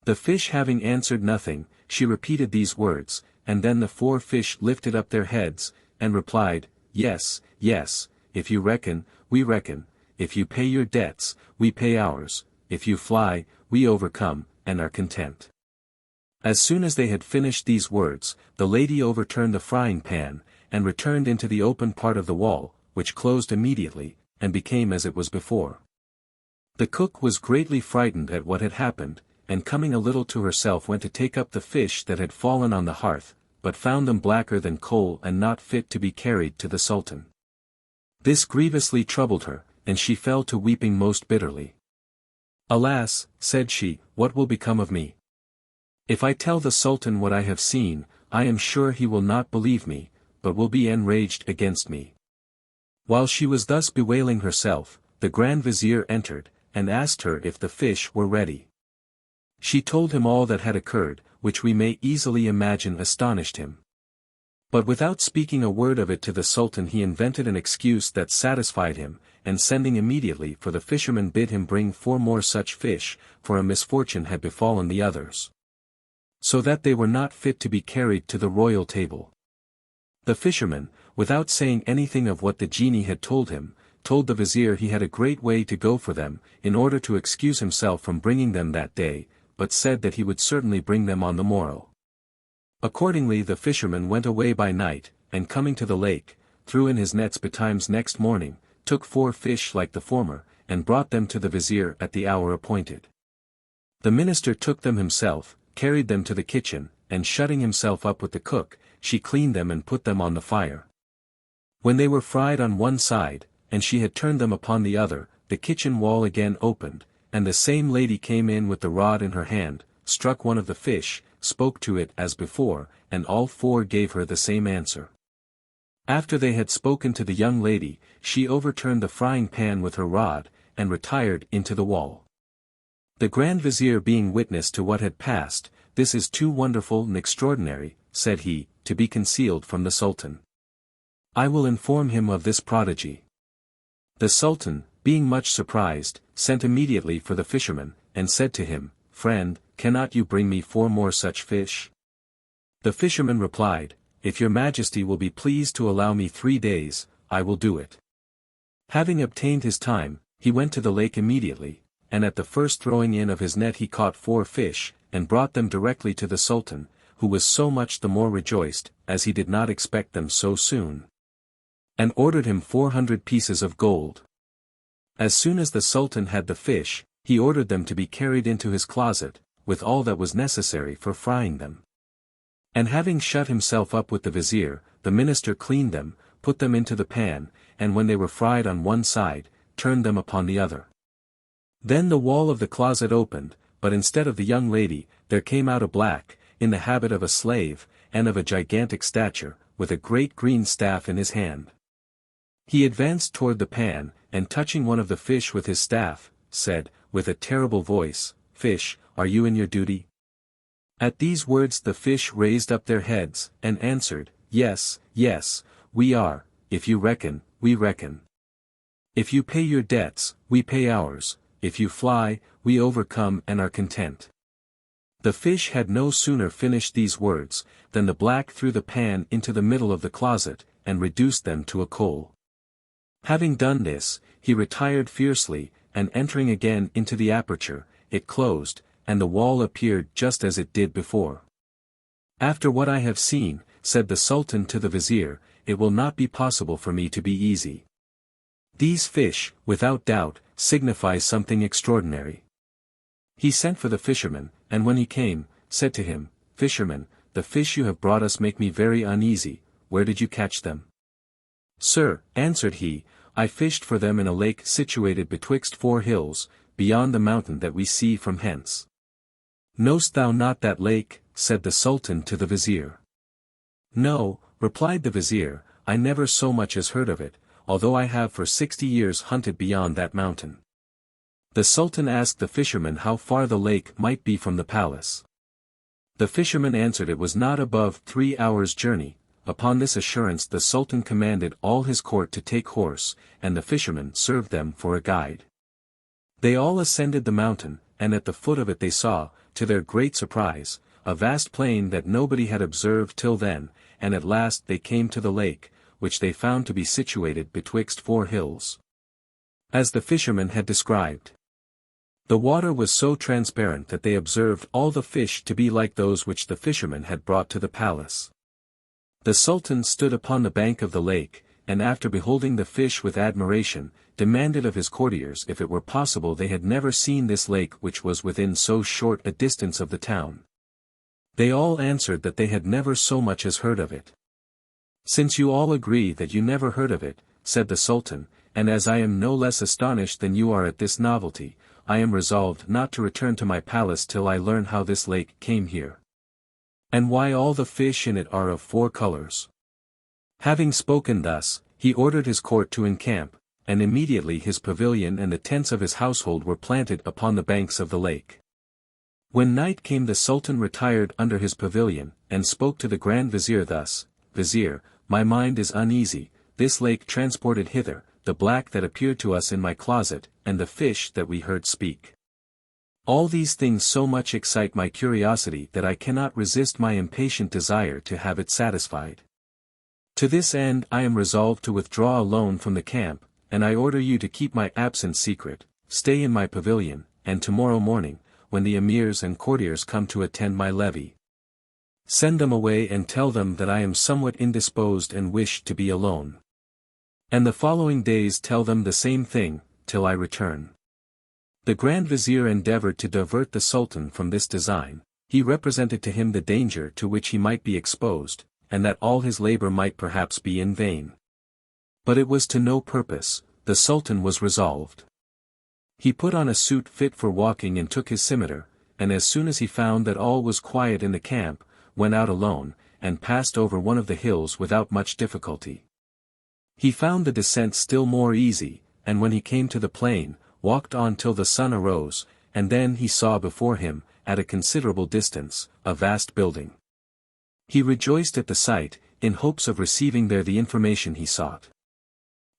The fish having answered nothing, she repeated these words, and then the 4 fish lifted up their heads, and replied, "Yes, yes, if you reckon, we reckon, if you pay your debts, we pay ours, if you fly, we overcome, and are content." As soon as they had finished these words, the lady overturned the frying pan, and returned into the open part of the wall, which closed immediately, and became as it was before. The cook was greatly frightened at what had happened, and coming a little to herself went to take up the fish that had fallen on the hearth, but found them blacker than coal and not fit to be carried to the Sultan. This grievously troubled her, and she fell to weeping most bitterly. "Alas," said she, "what will become of me? If I tell the Sultan what I have seen, I am sure he will not believe me, but will be enraged against me." While she was thus bewailing herself, the Grand Vizier entered, and asked her if the fish were ready. She told him all that had occurred, which we may easily imagine astonished him. But without speaking a word of it to the Sultan he invented an excuse that satisfied him, and sending immediately for the fisherman bid him bring 4 more such fish, for a misfortune had befallen the others, so that they were not fit to be carried to the royal table. The fisherman, without saying anything of what the genie had told him, told the vizier he had a great way to go for them, in order to excuse himself from bringing them that day, but said that he would certainly bring them on the morrow. Accordingly the fisherman went away by night, and coming to the lake, threw in his nets betimes next morning, took 4 fish like the former, and brought them to the vizier at the hour appointed. The minister took them himself, carried them to the kitchen, and shutting himself up with the cook, she cleaned them and put them on the fire. When they were fried on one side, and she had turned them upon the other, the kitchen wall again opened, and the same lady came in with the rod in her hand, struck one of the fish, spoke to it as before, and all 4 gave her the same answer. After they had spoken to the young lady, she overturned the frying pan with her rod, and retired into the wall. The Grand Vizier being witness to what had passed, "This is too wonderful and extraordinary," said he, "to be concealed from the Sultan. I will inform him of this prodigy." The Sultan, being much surprised, sent immediately for the fisherman, and said to him, "Friend, cannot you bring me 4 more such fish?" The fisherman replied, "If your Majesty will be pleased to allow me 3 days, I will do it." Having obtained his time, he went to the lake immediately, and at the first throwing in of his net he caught 4 fish, and brought them directly to the Sultan, who was so much the more rejoiced, as he did not expect them so soon, and ordered him 400 pieces of gold. As soon as the Sultan had the fish, he ordered them to be carried into his closet, with all that was necessary for frying them. And having shut himself up with the vizier, the minister cleaned them, put them into the pan, and when they were fried on one side, turned them upon the other. Then the wall of the closet opened, but instead of the young lady, there came out a black, in the habit of a slave, and of a gigantic stature, with a great green staff in his hand. He advanced toward the pan, and touching one of the fish with his staff, said, with a terrible voice, "Fish, are you in your duty?" At these words the fish raised up their heads, and answered, "Yes, yes, we are, if you reckon, we reckon." If you pay your debts, we pay ours, if you fly, we overcome and are content. The fish had no sooner finished these words, than the black threw the pan into the middle of the closet, and reduced them to a coal. Having done this, he retired fiercely, and entering again into the aperture, it closed, and the wall appeared just as it did before. After what I have seen, said the Sultan to the vizier, it will not be possible for me to be easy. These fish, without doubt, signify something extraordinary. He sent for the fisherman, and when he came, said to him, Fisherman, the fish you have brought us make me very uneasy, where did you catch them? Sir, answered he, I fished for them in a lake situated betwixt 4 hills, beyond the mountain that we see from hence. Knowst thou not that lake? Said the Sultan to the vizier. No, replied the vizier, I never so much as heard of it, although I have for 60 years hunted beyond that mountain. The Sultan asked the fisherman how far the lake might be from the palace. The fisherman answered it was not above 3 hours' journey. Upon this assurance the Sultan commanded all his court to take horse, and the fisherman served them for a guide. They all ascended the mountain, and at the foot of it they saw, to their great surprise, a vast plain that nobody had observed till then, and at last they came to the lake, which they found to be situated betwixt 4 hills. As the fisherman had described. The water was so transparent that they observed all the fish to be like those which the fisherman had brought to the palace. The Sultan stood upon the bank of the lake, and after beholding the fish with admiration, demanded of his courtiers if it were possible they had never seen this lake which was within so short a distance of the town. They all answered that they had never so much as heard of it. Since you all agree that you never heard of it, said the Sultan, and as I am no less astonished than you are at this novelty, I am resolved not to return to my palace till I learn how this lake came here. And why all the fish in it are of 4 colors. Having spoken thus, he ordered his court to encamp, and immediately his pavilion and the tents of his household were planted upon the banks of the lake. When night came the Sultan retired under his pavilion, and spoke to the Grand Vizier thus, Vizier, my mind is uneasy, this lake transported hither, the black that appeared to us in my closet, and the fish that we heard speak. All these things so much excite my curiosity that I cannot resist my impatient desire to have it satisfied. To this end I am resolved to withdraw alone from the camp, and I order you to keep my absence secret, stay in my pavilion, and tomorrow morning, when the emirs and courtiers come to attend my levee, send them away and tell them that I am somewhat indisposed and wish to be alone. And the following days tell them the same thing, till I return. The Grand Vizier endeavored to divert the Sultan from this design. He represented to him the danger to which he might be exposed, and that all his labor might perhaps be in vain. But it was to no purpose, the Sultan was resolved. He put on a suit fit for walking and took his scimitar, and as soon as he found that all was quiet in the camp, went out alone, and passed over one of the hills without much difficulty. He found the descent still more easy, and when he came to the plain, walked on till the sun arose, and then he saw before him, at a considerable distance, a vast building. He rejoiced at the sight, in hopes of receiving there the information he sought.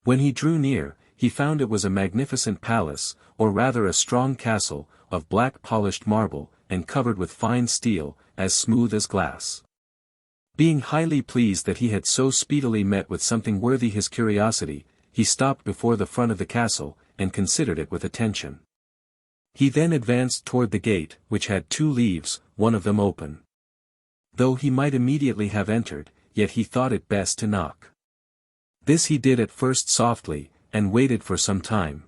When he drew near, he found it was a magnificent palace, or rather a strong castle, of black polished marble, and covered with fine steel, as smooth as glass. Being highly pleased that he had so speedily met with something worthy his curiosity, he stopped before the front of the castle, and considered it with attention. He then advanced toward the gate, which had 2 leaves, one of them open. Though he might immediately have entered, yet he thought it best to knock. This he did at first softly, and waited for some time.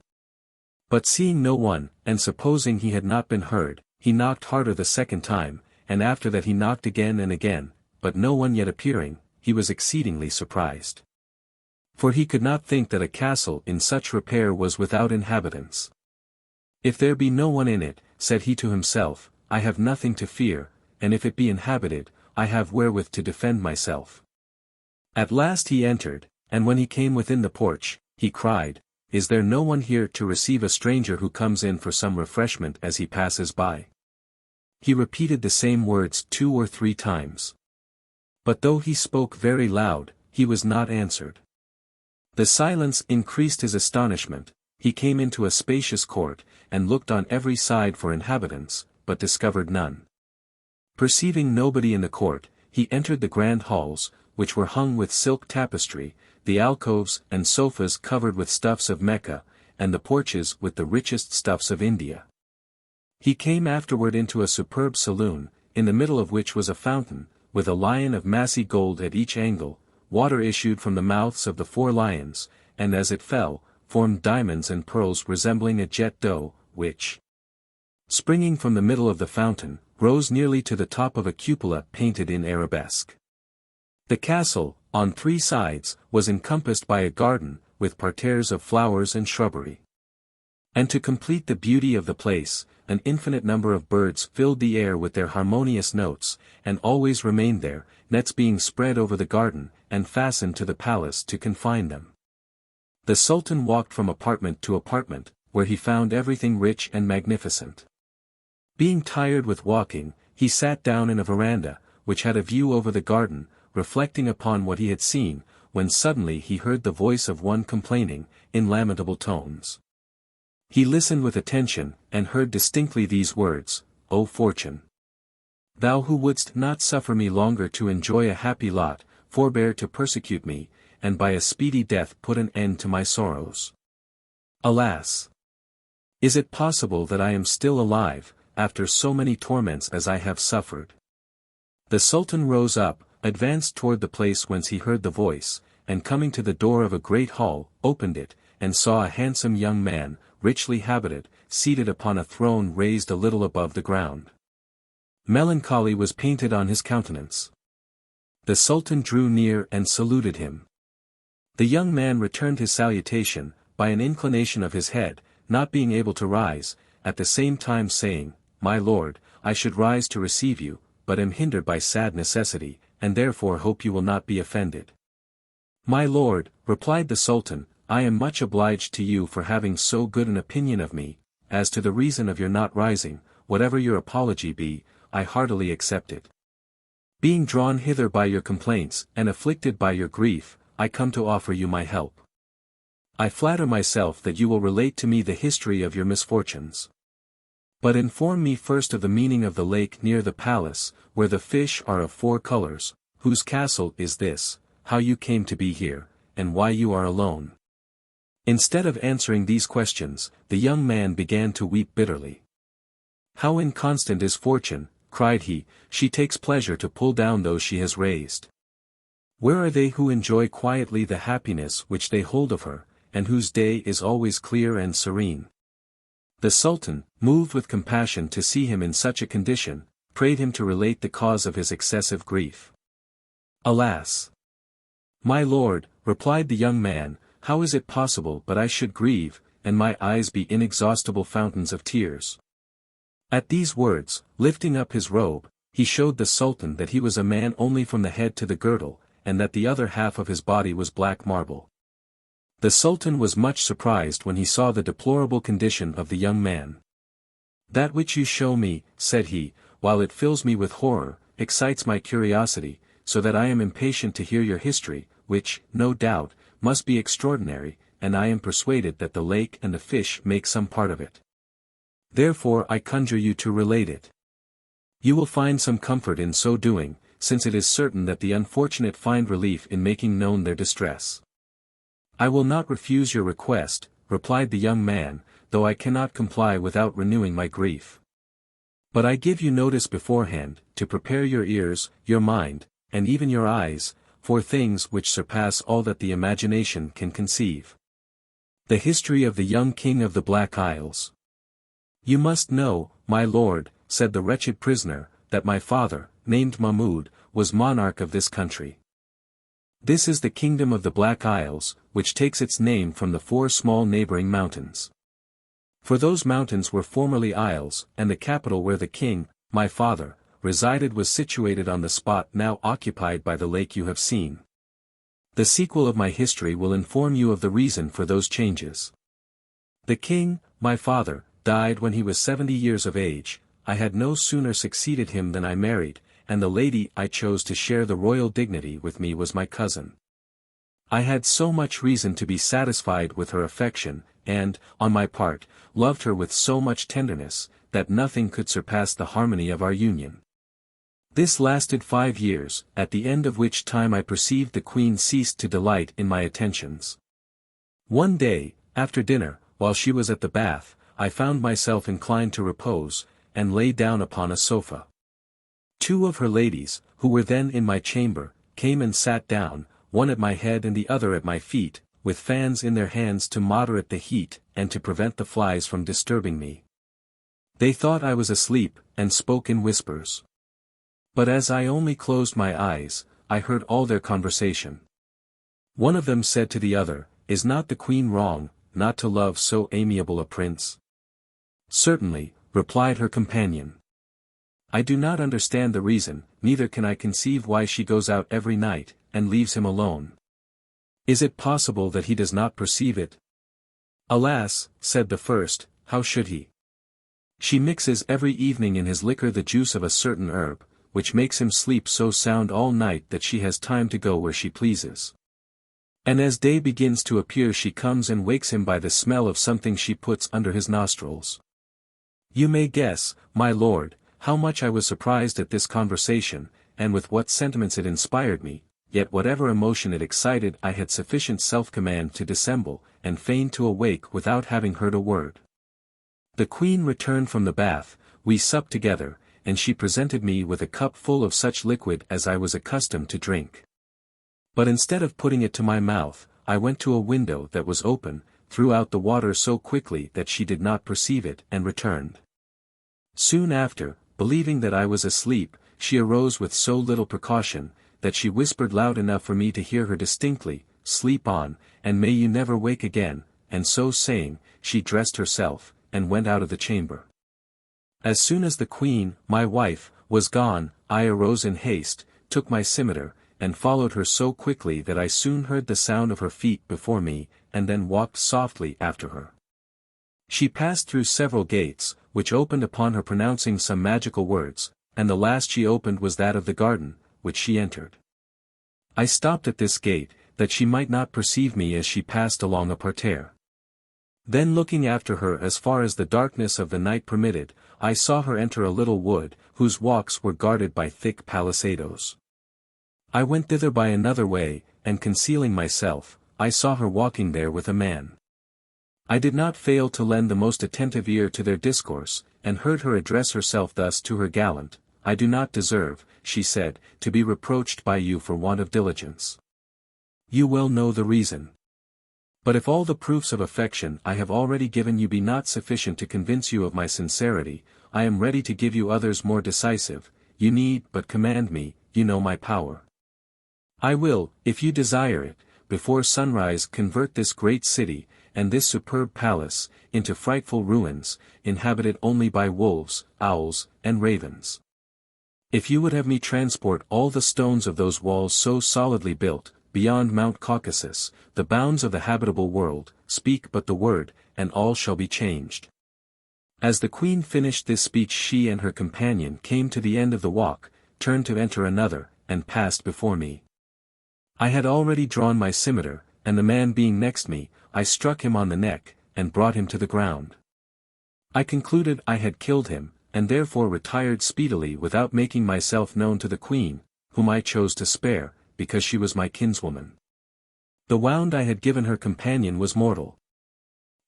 But seeing no one, and supposing he had not been heard, he knocked harder the second time, and after that he knocked again and again, but no one yet appearing, he was exceedingly surprised. For he could not think that a castle in such repair was without inhabitants. If there be no one in it, said he to himself, I have nothing to fear, and if it be inhabited, I have wherewith to defend myself. At last he entered, and when he came within the porch, he cried, Is there no one here to receive a stranger who comes in for some refreshment as he passes by? He repeated the same words 2 or 3 times. But though he spoke very loud, he was not answered. The silence increased his astonishment. He came into a spacious court, and looked on every side for inhabitants, but discovered none. Perceiving nobody in the court, he entered the grand halls, which were hung with silk tapestry, the alcoves and sofas covered with stuffs of Mecca, and the porches with the richest stuffs of India. He came afterward into a superb saloon, in the middle of which was a fountain, with a lion of massy gold at each angle. Water issued from the mouths of the 4 lions, and as it fell, formed diamonds and pearls resembling a jet d'eau, which, springing from the middle of the fountain, rose nearly to the top of a cupola painted in arabesque. The castle, on 3 sides, was encompassed by a garden, with parterres of flowers and shrubbery. And to complete the beauty of the place, an infinite number of birds filled the air with their harmonious notes, and always remained there, nets being spread over the garden, and fastened to the palace to confine them. The Sultan walked from apartment to apartment, where he found everything rich and magnificent. Being tired with walking, he sat down in a veranda, which had a view over the garden, reflecting upon what he had seen, when suddenly he heard the voice of one complaining, in lamentable tones. He listened with attention, and heard distinctly these words, "O Fortune! Thou who wouldst not suffer me longer to enjoy a happy lot, forbear to persecute me, and by a speedy death put an end to my sorrows. Alas! Is it possible that I am still alive, after so many torments as I have suffered?" The Sultan rose up, advanced toward the place whence he heard the voice, and coming to the door of a great hall, opened it, and saw a handsome young man, richly habited, seated upon a throne raised a little above the ground. Melancholy was painted on his countenance. The Sultan drew near and saluted him. The young man returned his salutation, by an inclination of his head, not being able to rise, at the same time saying, "My lord, I should rise to receive you, but am hindered by sad necessity, and therefore hope you will not be offended." "My lord," replied the Sultan, "I am much obliged to you for having so good an opinion of me. As to the reason of your not rising, whatever your apology be, I heartily accept it. Being drawn hither by your complaints, and afflicted by your grief, I come to offer you my help. I flatter myself that you will relate to me the history of your misfortunes. But inform me first of the meaning of the lake near the palace, where the fish are of 4 colors, whose castle is this, how you came to be here, and why you are alone." Instead of answering these questions, the young man began to weep bitterly. "How inconstant is fortune," cried he, "she takes pleasure to pull down those she has raised. Where are they who enjoy quietly the happiness which they hold of her, and whose day is always clear and serene?" The Sultan, moved with compassion to see him in such a condition, prayed him to relate the cause of his excessive grief. "Alas! My lord," replied the young man, "how is it possible but I should grieve, and my eyes be inexhaustible fountains of tears?" At these words, lifting up his robe, he showed the Sultan that he was a man only from the head to the girdle, and that the other half of his body was black marble. The Sultan was much surprised when he saw the deplorable condition of the young man. "That which you show me," said he, "while it fills me with horror, excites my curiosity, so that I am impatient to hear your history, which, no doubt, must be extraordinary, and I am persuaded that the lake and the fish make some part of it. Therefore I conjure you to relate it. You will find some comfort in so doing, since it is certain that the unfortunate find relief in making known their distress." "I will not refuse your request," replied the young man, "though I cannot comply without renewing my grief. But I give you notice beforehand, to prepare your ears, your mind, and even your eyes, for things which surpass all that the imagination can conceive. The history of the young king of the Black Isles. You must know, my lord," said the wretched prisoner, "that my father, named Mahmud, was monarch of this country. This is the kingdom of the Black Isles, which takes its name from the 4 small neighboring mountains. For those mountains were formerly isles, and the capital where the king, my father, resided was situated on the spot now occupied by the lake you have seen. The sequel of my history will inform you of the reason for those changes. The king, my father, died when he was 70 years of age. I had no sooner succeeded him than I married, and the lady I chose to share the royal dignity with me was my cousin. I had so much reason to be satisfied with her affection, and, on my part, loved her with so much tenderness, that nothing could surpass the harmony of our union. This lasted 5 years, at the end of which time I perceived the queen ceased to delight in my attentions. One day, after dinner, while she was at the bath, I found myself inclined to repose, and lay down upon a sofa. 2 of her ladies, who were then in my chamber, came and sat down, one at my head and the other at my feet, with fans in their hands to moderate the heat and to prevent the flies from disturbing me. They thought I was asleep, and spoke in whispers. But as I only closed my eyes, I heard all their conversation. One of them said to the other, "Is not the queen wrong, not to love so amiable a prince?" "Certainly," replied her companion. "I do not understand the reason, neither can I conceive why she goes out every night, and leaves him alone. Is it possible that he does not perceive it?" "Alas," said the first, "how should he? She mixes every evening in his liquor the juice of a certain herb, which makes him sleep so sound all night that she has time to go where she pleases. And as day begins to appear she comes and wakes him by the smell of something she puts under his nostrils." You may guess, my lord, how much I was surprised at this conversation, and with what sentiments it inspired me, yet whatever emotion it excited I had sufficient self-command to dissemble, and feign to awake without having heard a word. The queen returned from the bath, we supped together, and she presented me with a cup full of such liquid as I was accustomed to drink. But instead of putting it to my mouth, I went to a window that was open, threw out the water so quickly that she did not perceive it, and returned. Soon after, believing that I was asleep, she arose with so little precaution, that she whispered loud enough for me to hear her distinctly, "Sleep on, and may you never wake again," and so saying, she dressed herself, and went out of the chamber. As soon as the queen, my wife, was gone, I arose in haste, took my scimitar, and followed her so quickly that I soon heard the sound of her feet before me, and then walked softly after her. She passed through several gates, which opened upon her pronouncing some magical words, and the last she opened was that of the garden, which she entered. I stopped at this gate, that she might not perceive me as she passed along a parterre. Then looking after her as far as the darkness of the night permitted, I saw her enter a little wood, whose walks were guarded by thick palisadoes. I went thither by another way, and concealing myself, I saw her walking there with a man. I did not fail to lend the most attentive ear to their discourse, and heard her address herself thus to her gallant: "I do not deserve," she said, "to be reproached by you for want of diligence. You well know the reason. But if all the proofs of affection I have already given you be not sufficient to convince you of my sincerity, I am ready to give you others more decisive. You need but command me, you know my power. I will, if you desire it, before sunrise convert this great city, and this superb palace, into frightful ruins, inhabited only by wolves, owls, and ravens. If you would have me transport all the stones of those walls so solidly built, beyond Mount Caucasus, the bounds of the habitable world, speak but the word, and all shall be changed." As the queen finished this speech she and her companion came to the end of the walk, turned to enter another, and passed before me. I had already drawn my scimitar, and the man being next me, I struck him on the neck, and brought him to the ground. I concluded I had killed him, and therefore retired speedily without making myself known to the queen, whom I chose to spare, because she was my kinswoman. The wound I had given her companion was mortal.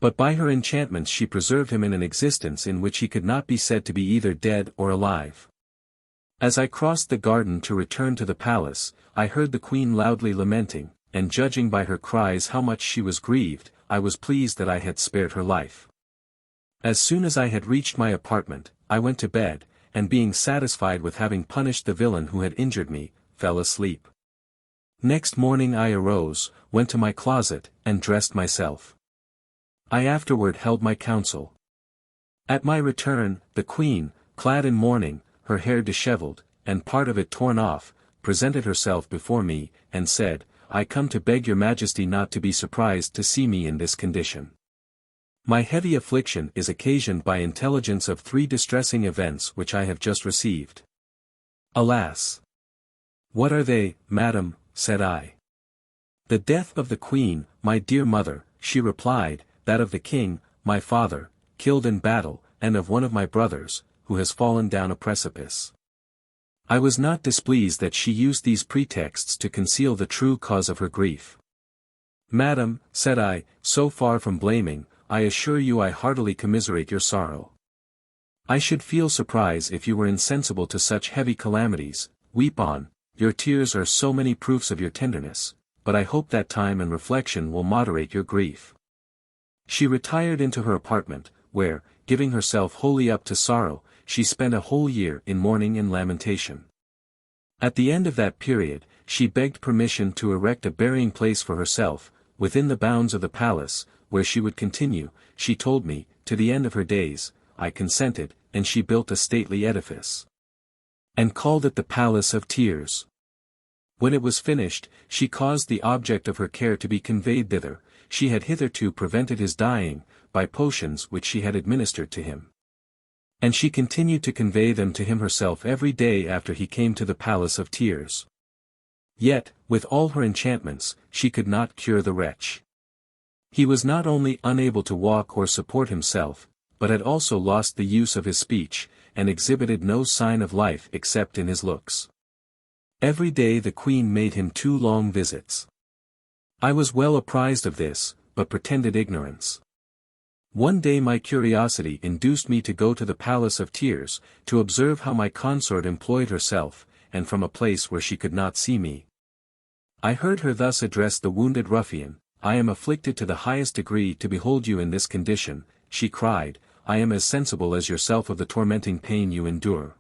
But by her enchantments she preserved him in an existence in which he could not be said to be either dead or alive. As I crossed the garden to return to the palace, I heard the queen loudly lamenting, and judging by her cries how much she was grieved, I was pleased that I had spared her life. As soon as I had reached my apartment, I went to bed, and being satisfied with having punished the villain who had injured me, fell asleep. Next morning I arose, went to my closet, and dressed myself. I afterward held my council. At my return, the queen, clad in mourning, her hair dishevelled, and part of it torn off, presented herself before me, and said, "I come to beg your majesty not to be surprised to see me in this condition. My heavy affliction is occasioned by intelligence of 3 distressing events which I have just received." "Alas! What are they, madam?" said I. The death of the queen, my dear mother, she replied, that of the king, my father, killed in battle, and of one of my brothers, who has fallen down a precipice. I was not displeased that she used these pretexts to conceal the true cause of her grief. Madam, said I, so far from blaming, I assure you I heartily commiserate your sorrow. I should feel surprise if you were insensible to such heavy calamities. Weep on, your tears are so many proofs of your tenderness, but I hope that time and reflection will moderate your grief. She retired into her apartment, where, giving herself wholly up to sorrow, she spent a whole year in mourning and lamentation. At the end of that period, she begged permission to erect a burying place for herself, within the bounds of the palace, where she would continue, she told me, to the end of her days. I consented, and she built a stately edifice, and called it the Palace of Tears. When it was finished, she caused the object of her care to be conveyed thither. She had hitherto prevented his dying, by potions which she had administered to him. And she continued to convey them to him herself every day after he came to the Palace of Tears. Yet, with all her enchantments, she could not cure the wretch. He was not only unable to walk or support himself, but had also lost the use of his speech, and exhibited no sign of life except in his looks. Every day the queen made him 2 long visits. I was well apprised of this, but pretended ignorance. One day my curiosity induced me to go to the Palace of Tears, to observe how my consort employed herself, and from a place where she could not see me. I heard her thus address the wounded ruffian. I am afflicted to the highest degree to behold you in this condition, she cried. I am as sensible as yourself of the tormenting pain you endure.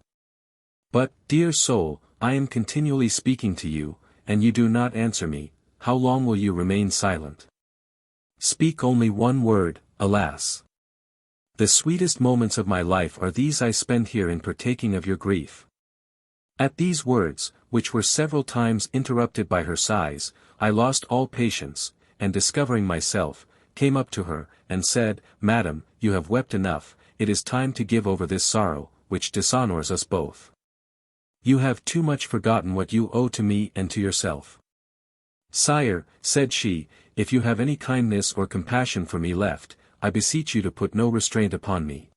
But, dear soul, I am continually speaking to you, and you do not answer me. How long will you remain silent? Speak only one word, alas. The sweetest moments of my life are these I spend here in partaking of your grief. At these words, which were several times interrupted by her sighs, I lost all patience, and discovering myself, came up to her, and said, Madam, you have wept enough, it is time to give over this sorrow, which dishonors us both. You have too much forgotten what you owe to me and to yourself. Sire, said she, if you have any kindness or compassion for me left, I beseech you to put no restraint upon me.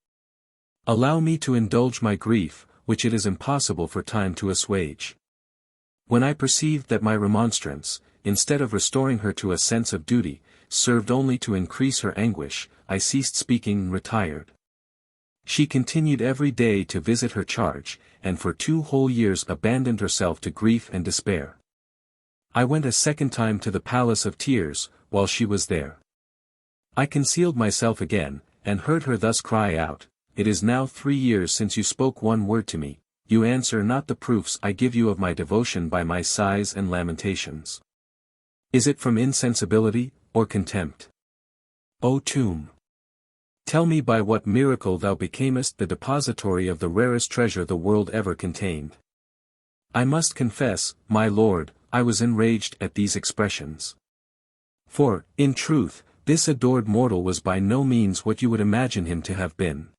Allow me to indulge my grief, which it is impossible for time to assuage. When I perceived that my remonstrance, instead of restoring her to a sense of duty, served only to increase her anguish, I ceased speaking and retired. She continued every day to visit her charge, and for 2 whole years abandoned herself to grief and despair. I went a second time to the Palace of Tears, while she was there. I concealed myself again, and heard her thus cry out, It is now 3 years since you spoke one word to me, you answer not the proofs I give you of my devotion by my sighs and lamentations. Is it from insensibility, or contempt? O tomb! Tell me by what miracle thou becamest the depository of the rarest treasure the world ever contained. I must confess, my lord, I was enraged at these expressions. For, in truth, this adored mortal was by no means what you would imagine him to have been.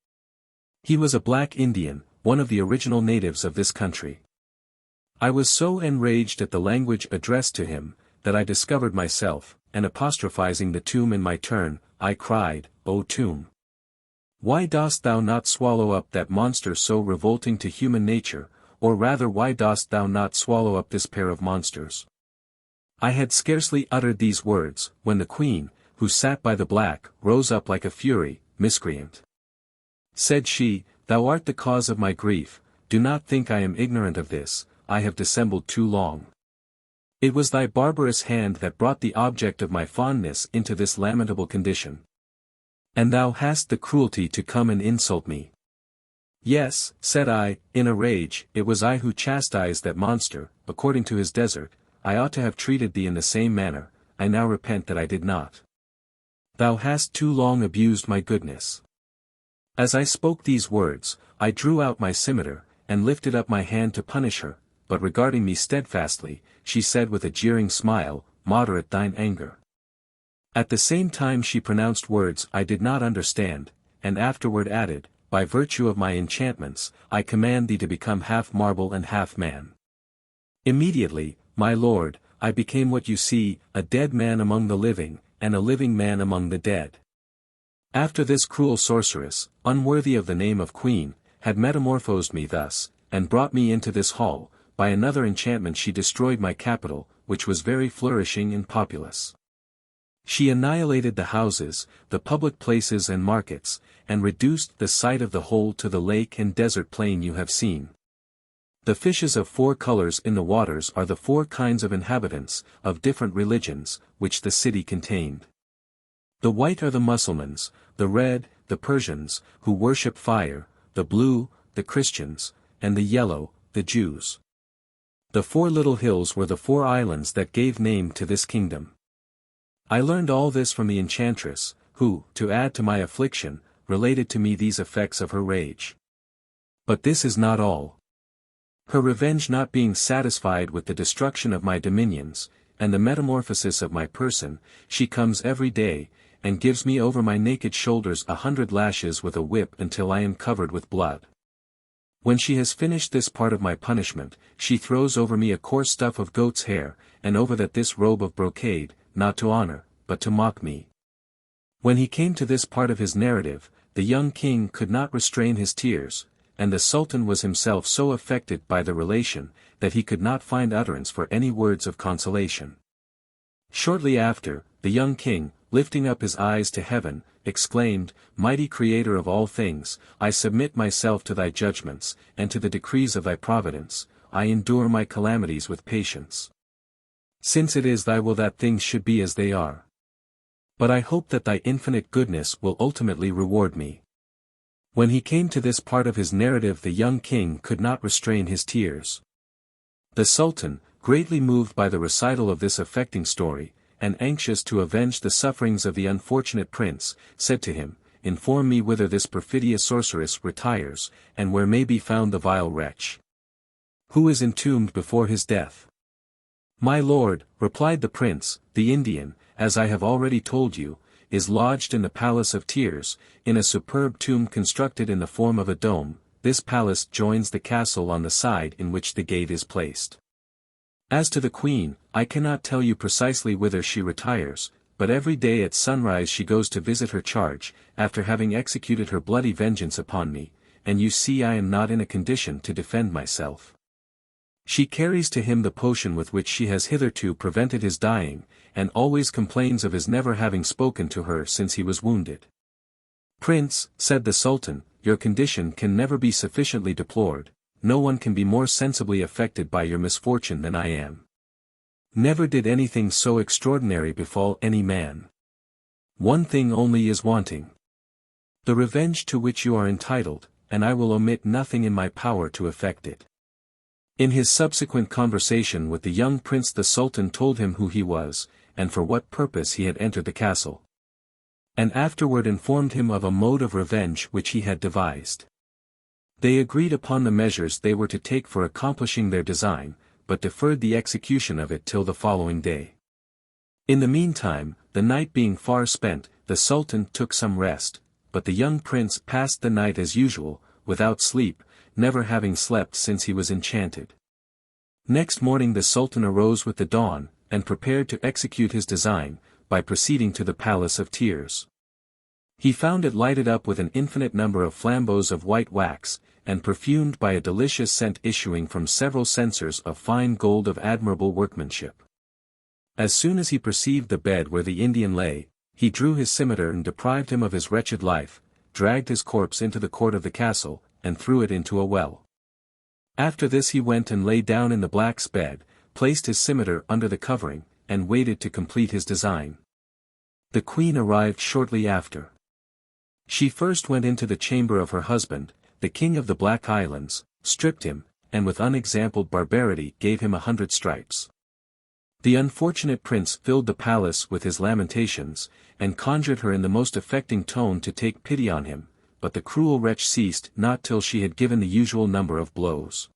He was a black Indian, one of the original natives of this country. I was so enraged at the language addressed to him, that I discovered myself, and apostrophizing the tomb in my turn, I cried, O tomb! Why dost thou not swallow up that monster so revolting to human nature, or rather why dost thou not swallow up this pair of monsters? I had scarcely uttered these words, when the queen, who sat by the black, rose up like a fury. Miscreant! Said she, thou art the cause of my grief, do not think I am ignorant of this, I have dissembled too long. It was thy barbarous hand that brought the object of my fondness into this lamentable condition. And thou hast the cruelty to come and insult me. Yes, said I, in a rage, it was I who chastised that monster, according to his desert. I ought to have treated thee in the same manner, I now repent that I did not. Thou hast too long abused my goodness. As I spoke these words, I drew out my scimitar, and lifted up my hand to punish her, but regarding me steadfastly, she said with a jeering smile, Moderate thine anger. At the same time she pronounced words I did not understand, and afterward added, By virtue of my enchantments, I command thee to become half marble and half man. Immediately, my lord, I became what you see, a dead man among the living, and a living man among the dead. After this cruel sorceress, unworthy of the name of queen, had metamorphosed me thus, and brought me into this hall, by another enchantment she destroyed my capital, which was very flourishing and populous. She annihilated the houses, the public places and markets, and reduced the site of the whole to the lake and desert plain you have seen. The fishes of 4 colors in the waters are the 4 kinds of inhabitants, of different religions, which the city contained. The white are the Mussulmans, the red, the Persians, who worship fire, the blue, the Christians, and the yellow, the Jews. The 4 little hills were the 4 islands that gave name to this kingdom. I learned all this from the enchantress, who, to add to my affliction, related to me these effects of her rage. But this is not all. Her revenge not being satisfied with the destruction of my dominions, and the metamorphosis of my person, she comes every day, and gives me over my naked shoulders 100 lashes with a whip until I am covered with blood. When she has finished this part of my punishment, she throws over me a coarse stuff of goat's hair, and over that this robe of brocade, not to honor, but to mock me. When he came to this part of his narrative, the young king could not restrain his tears, and the Sultan was himself so affected by the relation, that he could not find utterance for any words of consolation. Shortly after, the young king, lifting up his eyes to heaven, exclaimed, "Mighty Creator of all things, I submit myself to thy judgments, and to the decrees of thy providence, I endure my calamities with patience. Since it is thy will that things should be as they are. But I hope that thy infinite goodness will ultimately reward me." When he came to this part of his narrative, the young king could not restrain his tears. The Sultan, greatly moved by the recital of this affecting story, and anxious to avenge the sufferings of the unfortunate prince, said to him, "Inform me whither this perfidious sorceress retires, and where may be found the vile wretch who is entombed before his death." "My lord," replied the prince, "the Indian, as I have already told you, is lodged in the Palace of Tears, in a superb tomb constructed in the form of a dome. This palace joins the castle on the side in which the gate is placed. As to the queen, I cannot tell you precisely whither she retires, but every day at sunrise she goes to visit her charge, after having executed her bloody vengeance upon me, and you see I am not in a condition to defend myself. She carries to him the potion with which she has hitherto prevented his dying, and always complains of his never having spoken to her since he was wounded." "Prince," said the Sultan, "your condition can never be sufficiently deplored, no one can be more sensibly affected by your misfortune than I am. Never did anything so extraordinary befall any man. One thing only is wanting. The revenge to which you are entitled, and I will omit nothing in my power to effect it." In his subsequent conversation with the young prince, the Sultan told him who he was, and for what purpose he had entered the castle, and afterward informed him of a mode of revenge which he had devised. They agreed upon the measures they were to take for accomplishing their design, but deferred the execution of it till the following day. In the meantime, the night being far spent, the Sultan took some rest, but the young prince passed the night as usual, without sleep, never having slept since he was enchanted. Next morning the Sultan arose with the dawn, and prepared to execute his design, by proceeding to the Palace of Tears. He found it lighted up with an infinite number of flambeaux of white wax, and perfumed by a delicious scent issuing from several censers of fine gold of admirable workmanship. As soon as he perceived the bed where the Indian lay, he drew his scimitar and deprived him of his wretched life, dragged his corpse into the court of the castle, and threw it into a well. After this he went and lay down in the black's bed, placed his scimitar under the covering, and waited to complete his design. The queen arrived shortly after. She first went into the chamber of her husband, the king of the Black Islands, stripped him, and with unexampled barbarity gave him 100 stripes. The unfortunate prince filled the palace with his lamentations, and conjured her in the most affecting tone to take pity on him, but the cruel wretch ceased not till she had given the usual number of blows.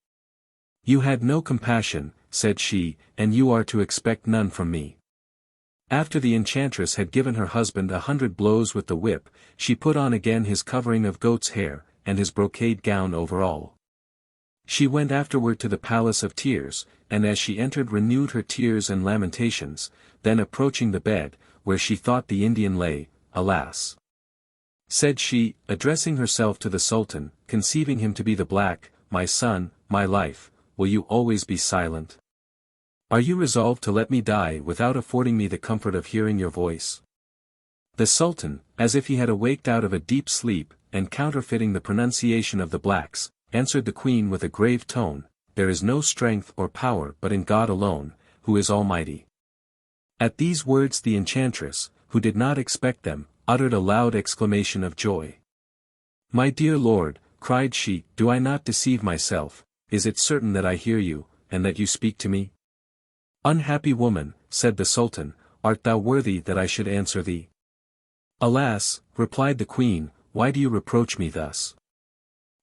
"You had no compassion," said she, "and you are to expect none from me." After the enchantress had given her husband 100 blows with the whip, she put on again his covering of goat's hair, and his brocade gown over all. She went afterward to the Palace of Tears, and as she entered renewed her tears and lamentations, then approaching the bed, where she thought the Indian lay, alas! Said she, addressing herself to the Sultan, conceiving him to be the black, my son, my life, will you always be silent? Are you resolved to let me die without affording me the comfort of hearing your voice? The Sultan, as if he had awaked out of a deep sleep, and counterfeiting the pronunciation of the blacks, answered the Queen with a grave tone, there is no strength or power but in God alone, who is Almighty. At these words the enchantress, who did not expect them, uttered a loud exclamation of joy. My dear lord, cried she, do I not deceive myself, is it certain that I hear you, and that you speak to me? Unhappy woman, said the Sultan, art thou worthy that I should answer thee? Alas, replied the Queen, why do you reproach me thus?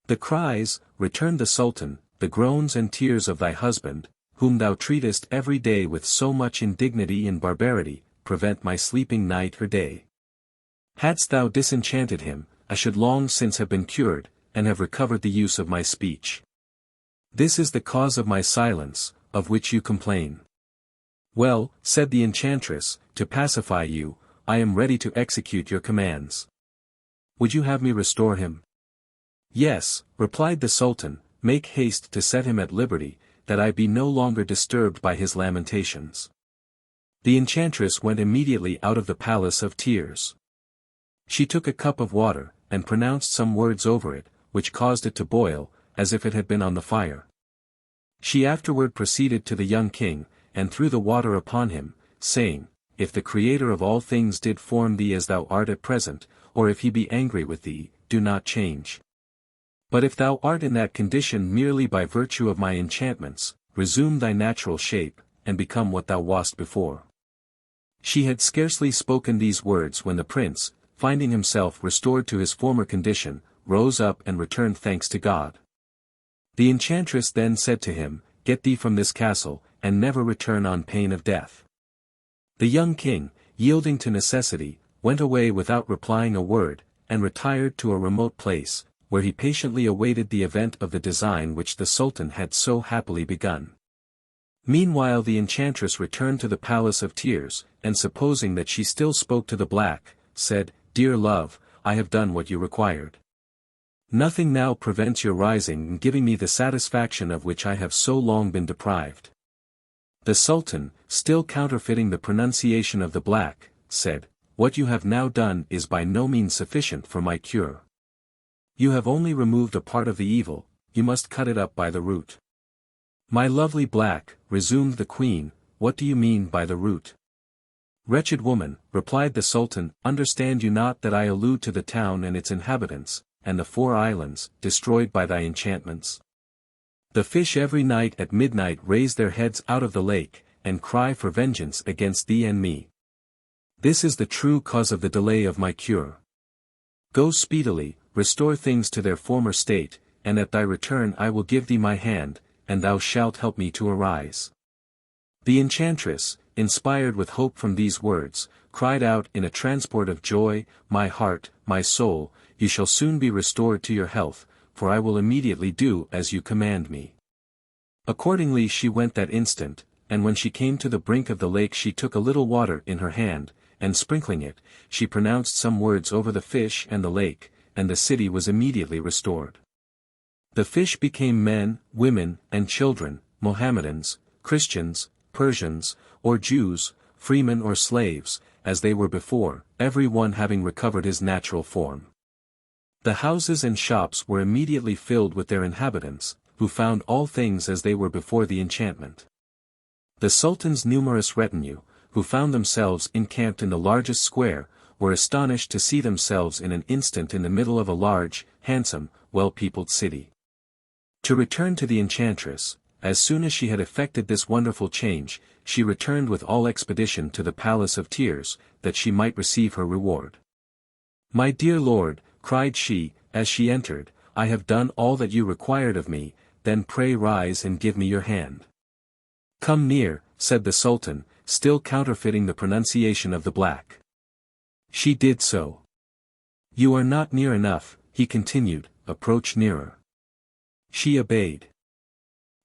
The cries, returned the Sultan, the groans and tears of thy husband, whom thou treatest every day with so much indignity and barbarity, prevent my sleeping night or day. Hadst thou disenchanted him, I should long since have been cured, and have recovered the use of my speech. This is the cause of my silence, of which you complain. Well, said the enchantress, to pacify you, I am ready to execute your commands. Would you have me restore him? Yes, replied the Sultan, make haste to set him at liberty, that I be no longer disturbed by his lamentations. The enchantress went immediately out of the Palace of Tears. She took a cup of water, and pronounced some words over it, which caused it to boil, as if it had been on the fire. She afterward proceeded to the young king, and threw the water upon him, saying, if the Creator of all things did form thee as thou art at present, or if he be angry with thee, do not change. But if thou art in that condition merely by virtue of my enchantments, resume thy natural shape, and become what thou wast before. She had scarcely spoken these words when the prince, finding himself restored to his former condition, rose up and returned thanks to God. The enchantress then said to him, get thee from this castle, and never return on pain of death. The young king, yielding to necessity, went away without replying a word, and retired to a remote place, where he patiently awaited the event of the design which the Sultan had so happily begun. Meanwhile the enchantress returned to the Palace of Tears, and supposing that she still spoke to the black, said, dear love, I have done what you required. Nothing now prevents your rising and giving me the satisfaction of which I have so long been deprived. The Sultan, still counterfeiting the pronunciation of the black, said, what you have now done is by no means sufficient for my cure. You have only removed a part of the evil, you must cut it up by the root. My lovely black, resumed the Queen, what do you mean by the root? Wretched woman, replied the Sultan, understand you not that I allude to the town and its inhabitants, and the 4 islands, destroyed by thy enchantments? The fish every night at midnight raise their heads out of the lake, and cry for vengeance against thee and me. This is the true cause of the delay of my cure. Go speedily, restore things to their former state, and at thy return I will give thee my hand, and thou shalt help me to arise. The enchantress, inspired with hope from these words, cried out in a transport of joy, my heart, my soul, you shall soon be restored to your health, for I will immediately do as you command me. Accordingly she went that instant, and when she came to the brink of the lake she took a little water in her hand, and sprinkling it, she pronounced some words over the fish and the lake, and the city was immediately restored. The fish became men, women, and children, Mohammedans, Christians, Persians, or Jews, freemen or slaves, as they were before, every one having recovered his natural form. The houses and shops were immediately filled with their inhabitants, who found all things as they were before the enchantment. The Sultan's numerous retinue, who found themselves encamped in the largest square, were astonished to see themselves in an instant in the middle of a large, handsome, well-peopled city. To return to the enchantress, as soon as she had effected this wonderful change, she returned with all expedition to the Palace of Tears, that she might receive her reward. My dear lord, cried she, as she entered, I have done all that you required of me, then pray rise and give me your hand. Come near, said the Sultan, still counterfeiting the pronunciation of the black. She did so. You are not near enough, he continued, approach nearer. She obeyed.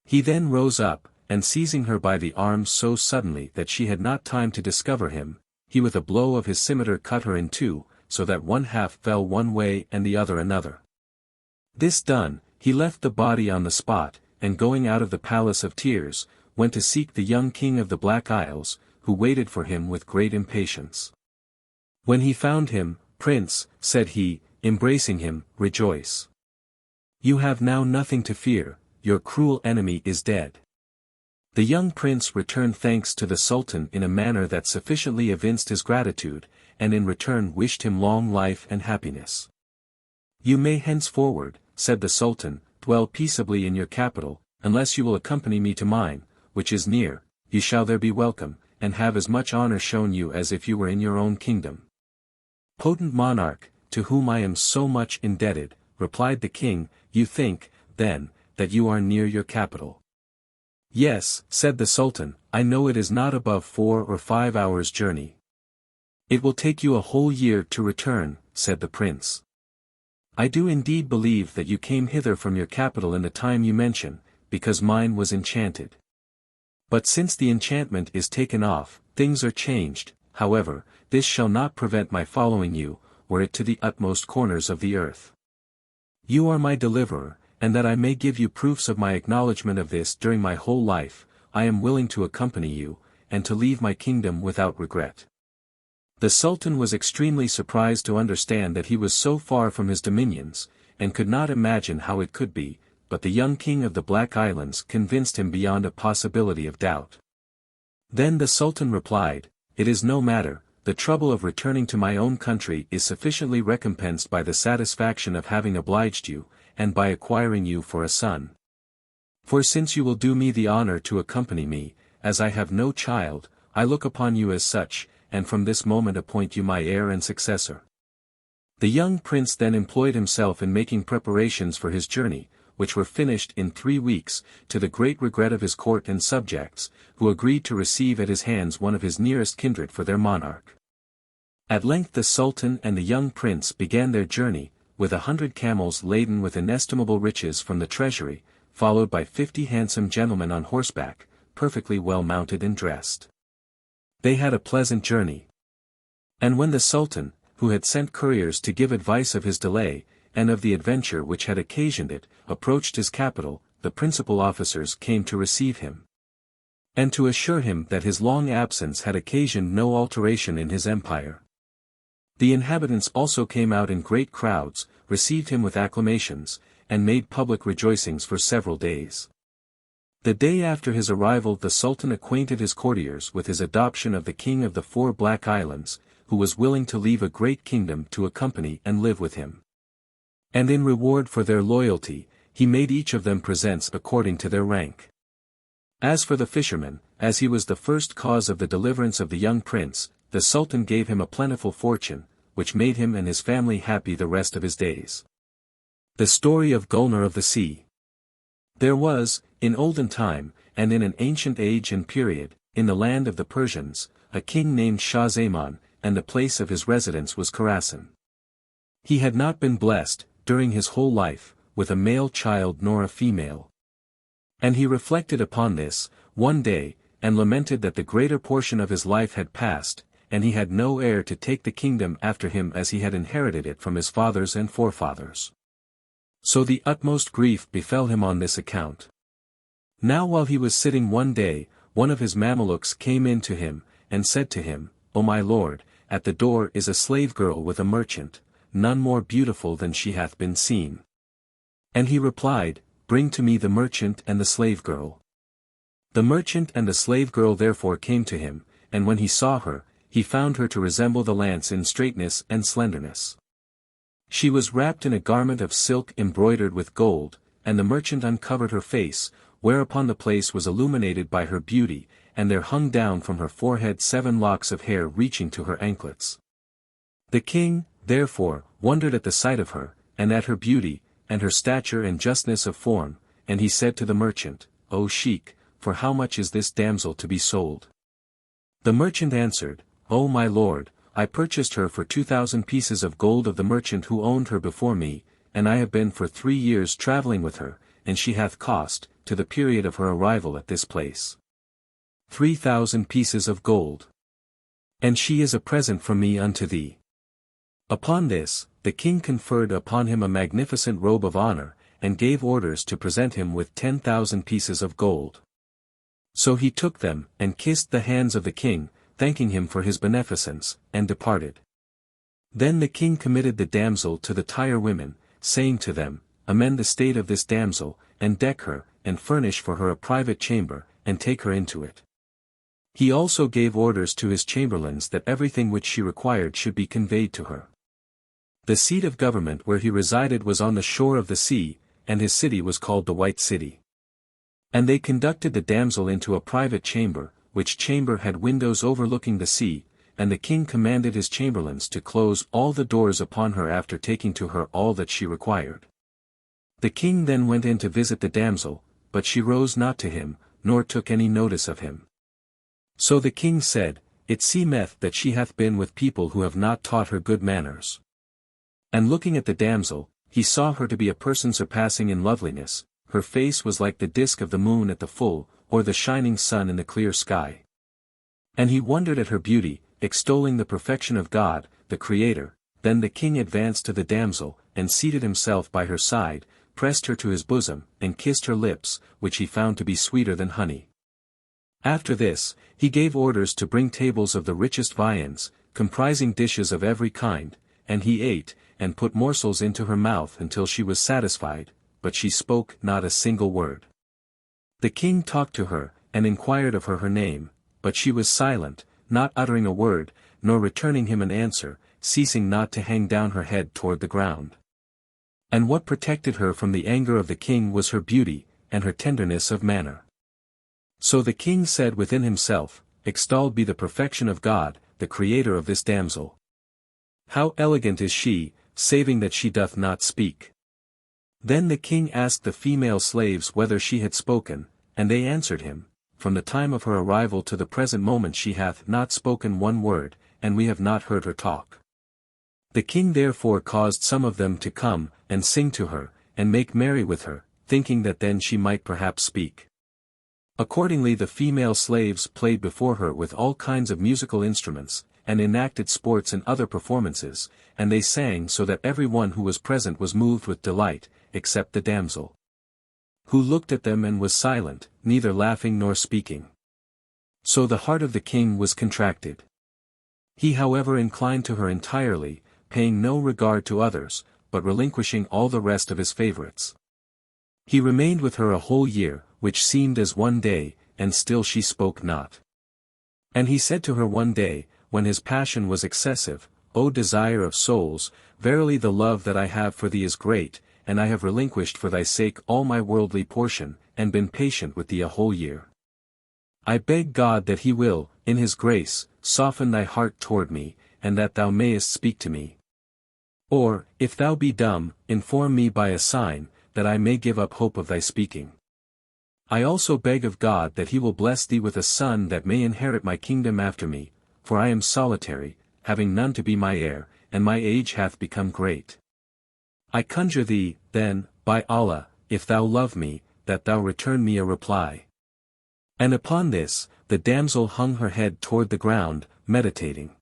He then rose up, and seizing her by the arms so suddenly that she had not time to discover him, he with a blow of his scimitar cut her in two, so that one half fell one way and the other another. This done, he left the body on the spot, and going out of the Palace of Tears, went to seek the young king of the Black Isles, who waited for him with great impatience. When he found him, "Prince," said he, embracing him, "rejoice. You have now nothing to fear, your cruel enemy is dead." The young prince returned thanks to the Sultan in a manner that sufficiently evinced his gratitude, and in return wished him long life and happiness. "You may henceforward," said the Sultan, "dwell peaceably in your capital, unless you will accompany me to mine, which is near. You shall there be welcome, and have as much honor shown you as if you were in your own kingdom." "Potent monarch, to whom I am so much indebted," replied the king, "you think, then, that you are near your capital." "Yes," said the Sultan, "I know it is not above 4 or 5 hours' journey." "It will take you a whole year to return," said the prince. "I do indeed believe that you came hither from your capital in the time you mention, because mine was enchanted. But since the enchantment is taken off, things are changed. However, this shall not prevent my following you, were it to the utmost corners of the earth. You are my deliverer, and that I may give you proofs of my acknowledgment of this during my whole life, I am willing to accompany you, and to leave my kingdom without regret." The Sultan was extremely surprised to understand that he was so far from his dominions, and could not imagine how it could be, but the young king of the Black Islands convinced him beyond a possibility of doubt. Then the Sultan replied, "It is no matter, the trouble of returning to my own country is sufficiently recompensed by the satisfaction of having obliged you, and by acquiring you for a son. For since you will do me the honor to accompany me, as I have no child, I look upon you as such, and from this moment appoint you my heir and successor." The young prince then employed himself in making preparations for his journey, which were finished in 3 weeks, to the great regret of his court and subjects, who agreed to receive at his hands one of his nearest kindred for their monarch. At length the Sultan and the young prince began their journey, with 100 camels laden with inestimable riches from the treasury, followed by 50 handsome gentlemen on horseback, perfectly well mounted and dressed. They had a pleasant journey. And when the Sultan, who had sent couriers to give advice of his delay, and of the adventure which had occasioned it, approached his capital, the principal officers came to receive him, and to assure him that his long absence had occasioned no alteration in his empire. The inhabitants also came out in great crowds, received him with acclamations, and made public rejoicings for several days. The day after his arrival the Sultan acquainted his courtiers with his adoption of the king of the 4 Black Islands, who was willing to leave a great kingdom to accompany and live with him. And in reward for their loyalty, he made each of them presents according to their rank. As for the fisherman, as he was the first cause of the deliverance of the young prince, the Sultan gave him a plentiful fortune, which made him and his family happy the rest of his days. The story of GULNARE of the Sea. There was, in olden time, and in an ancient age and period, in the land of the Persians, a king named Schahryar, and the place of his residence was Khorasan. He had not been blessed, during his whole life, with a male child nor a female. And he reflected upon this, one day, and lamented that the greater portion of his life had passed, and he had no heir to take the kingdom after him as he had inherited it from his fathers and forefathers. So the utmost grief befell him on this account. Now while he was sitting one day, one of his Mamelukes came in to him, and said to him, "O my lord, at the door is a slave girl with a merchant, none more beautiful than she hath been seen." And he replied, "Bring to me the merchant and the slave girl." The merchant and the slave girl therefore came to him, and when he saw her, he found her to resemble the lance in straightness and slenderness. She was wrapped in a garment of silk embroidered with gold, and the merchant uncovered her face, whereupon the place was illuminated by her beauty, and there hung down from her forehead 7 locks of hair reaching to her anklets. The king, therefore, wondered at the sight of her, and at her beauty, and her stature and justness of form, and he said to the merchant, "O sheik, for how much is this damsel to be sold?" The merchant answered, "O my lord, I purchased her for 2,000 pieces of gold of the merchant who owned her before me, and I have been for 3 years travelling with her, and she hath cost to the period of her arrival at this place. 3,000 pieces of gold. And she is a present from me unto thee. Upon this, the king conferred upon him a magnificent robe of honor, and gave orders to present him with 10,000 pieces of gold. So he took them, and kissed the hands of the king, thanking him for his beneficence, and departed. Then the king committed the damsel to the Tyre women, saying to them, Amend the state of this damsel, and deck her, and furnish for her a private chamber, and take her into it. He also gave orders to his chamberlains that everything which she required should be conveyed to her. The seat of government where he resided was on the shore of the sea, and his city was called the White City. And they conducted the damsel into a private chamber, which chamber had windows overlooking the sea, and the king commanded his chamberlains to close all the doors upon her after taking to her all that she required. The king then went in to visit the damsel, but she rose not to him, nor took any notice of him. So the king said, It seemeth that she hath been with people who have not taught her good manners. And looking at the damsel, he saw her to be a person surpassing in loveliness, her face was like the disk of the moon at the full, or the shining sun in the clear sky. And he wondered at her beauty, extolling the perfection of God, the Creator. Then the king advanced to the damsel, and seated himself by her side, pressed her to his bosom, and kissed her lips, which he found to be sweeter than honey. After this, he gave orders to bring tables of the richest viands, comprising dishes of every kind, and he ate, and put morsels into her mouth until she was satisfied, but she spoke not a single word. The king talked to her, and inquired of her name, but she was silent, not uttering a word, nor returning him an answer, ceasing not to hang down her head toward the ground. And what protected her from the anger of the king was her beauty, and her tenderness of manner. So the king said within himself, Extolled be the perfection of God, the Creator of this damsel. How elegant is she, saving that she doth not speak. Then the king asked the female slaves whether she had spoken, and they answered him, From the time of her arrival to the present moment she hath not spoken one word, and we have not heard her talk. The king therefore caused some of them to come, and sing to her, and make merry with her, thinking that then she might perhaps speak. Accordingly the female slaves played before her with all kinds of musical instruments, and enacted sports and other performances, and they sang so that every one who was present was moved with delight, except the damsel, who looked at them and was silent, neither laughing nor speaking. So the heart of the king was contracted. He however inclined to her entirely, paying no regard to others, but relinquishing all the rest of his favorites. He remained with her a whole year, which seemed as one day, and still she spoke not. And he said to her one day, when his passion was excessive, O desire of souls, verily the love that I have for thee is great, and I have relinquished for thy sake all my worldly portion, and been patient with thee a whole year. I beg God that he will, in his grace, soften thy heart toward me, and that thou mayest speak to me. Or, if thou be dumb, inform me by a sign, that I may give up hope of thy speaking. I also beg of God that he will bless thee with a son that may inherit my kingdom after me, for I am solitary, having none to be my heir, and my age hath become great. I conjure thee, then, by Allah, if thou love me, that thou return me a reply. And upon this, the damsel hung her head toward the ground, meditating.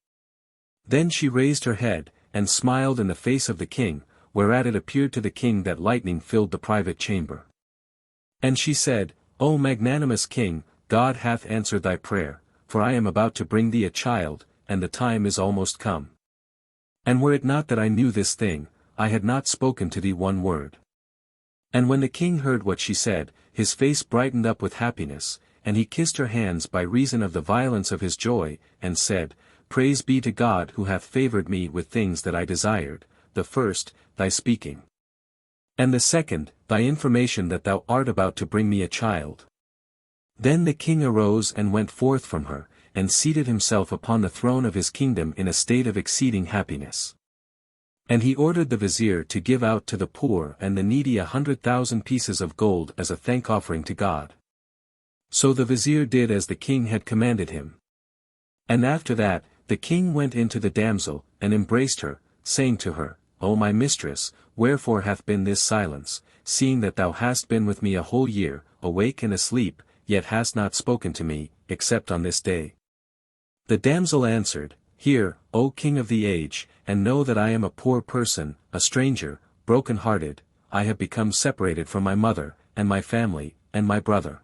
Then she raised her head, and smiled in the face of the king, whereat it appeared to the king that lightning filled the private chamber. And she said, O magnanimous king, God hath answered thy prayer, for I am about to bring thee a child, and the time is almost come. And were it not that I knew this thing, I had not spoken to thee one word. And when the king heard what she said, his face brightened up with happiness, and he kissed her hands by reason of the violence of his joy, and said, Praise be to God who hath favored me with things that I desired, the first, thy speaking. And the second, thy information that thou art about to bring me a child. Then the king arose and went forth from her, and seated himself upon the throne of his kingdom in a state of exceeding happiness. And he ordered the vizier to give out to the poor and the needy 100,000 pieces of gold as a thank-offering to God. So the vizier did as the king had commanded him. And after that, the king went in to the damsel, and embraced her, saying to her, O my mistress, wherefore hath been this silence, seeing that thou hast been with me a whole year, awake and asleep, yet hast not spoken to me, except on this day. The damsel answered, Hear, O King of the age, and know that I am a poor person, a stranger, broken-hearted. I have become separated from my mother, and my family, and my brother.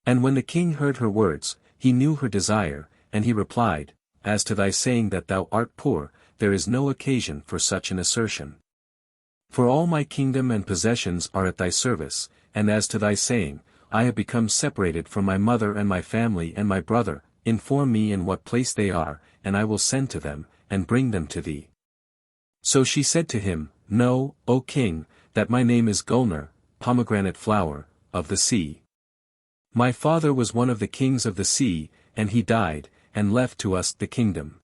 And when the king heard her words, he knew her desire, and he replied, As to thy saying that thou art poor, there is no occasion for such an assertion. For all my kingdom and possessions are at thy service, and as to thy saying, I have become separated from my mother and my family and my brother, inform me in what place they are, and I will send to them, and bring them to thee. So she said to him, Know, O king, that my name is GULNARE, pomegranate flower, of the sea. My father was one of the kings of the sea, and he died, and left to us the kingdom.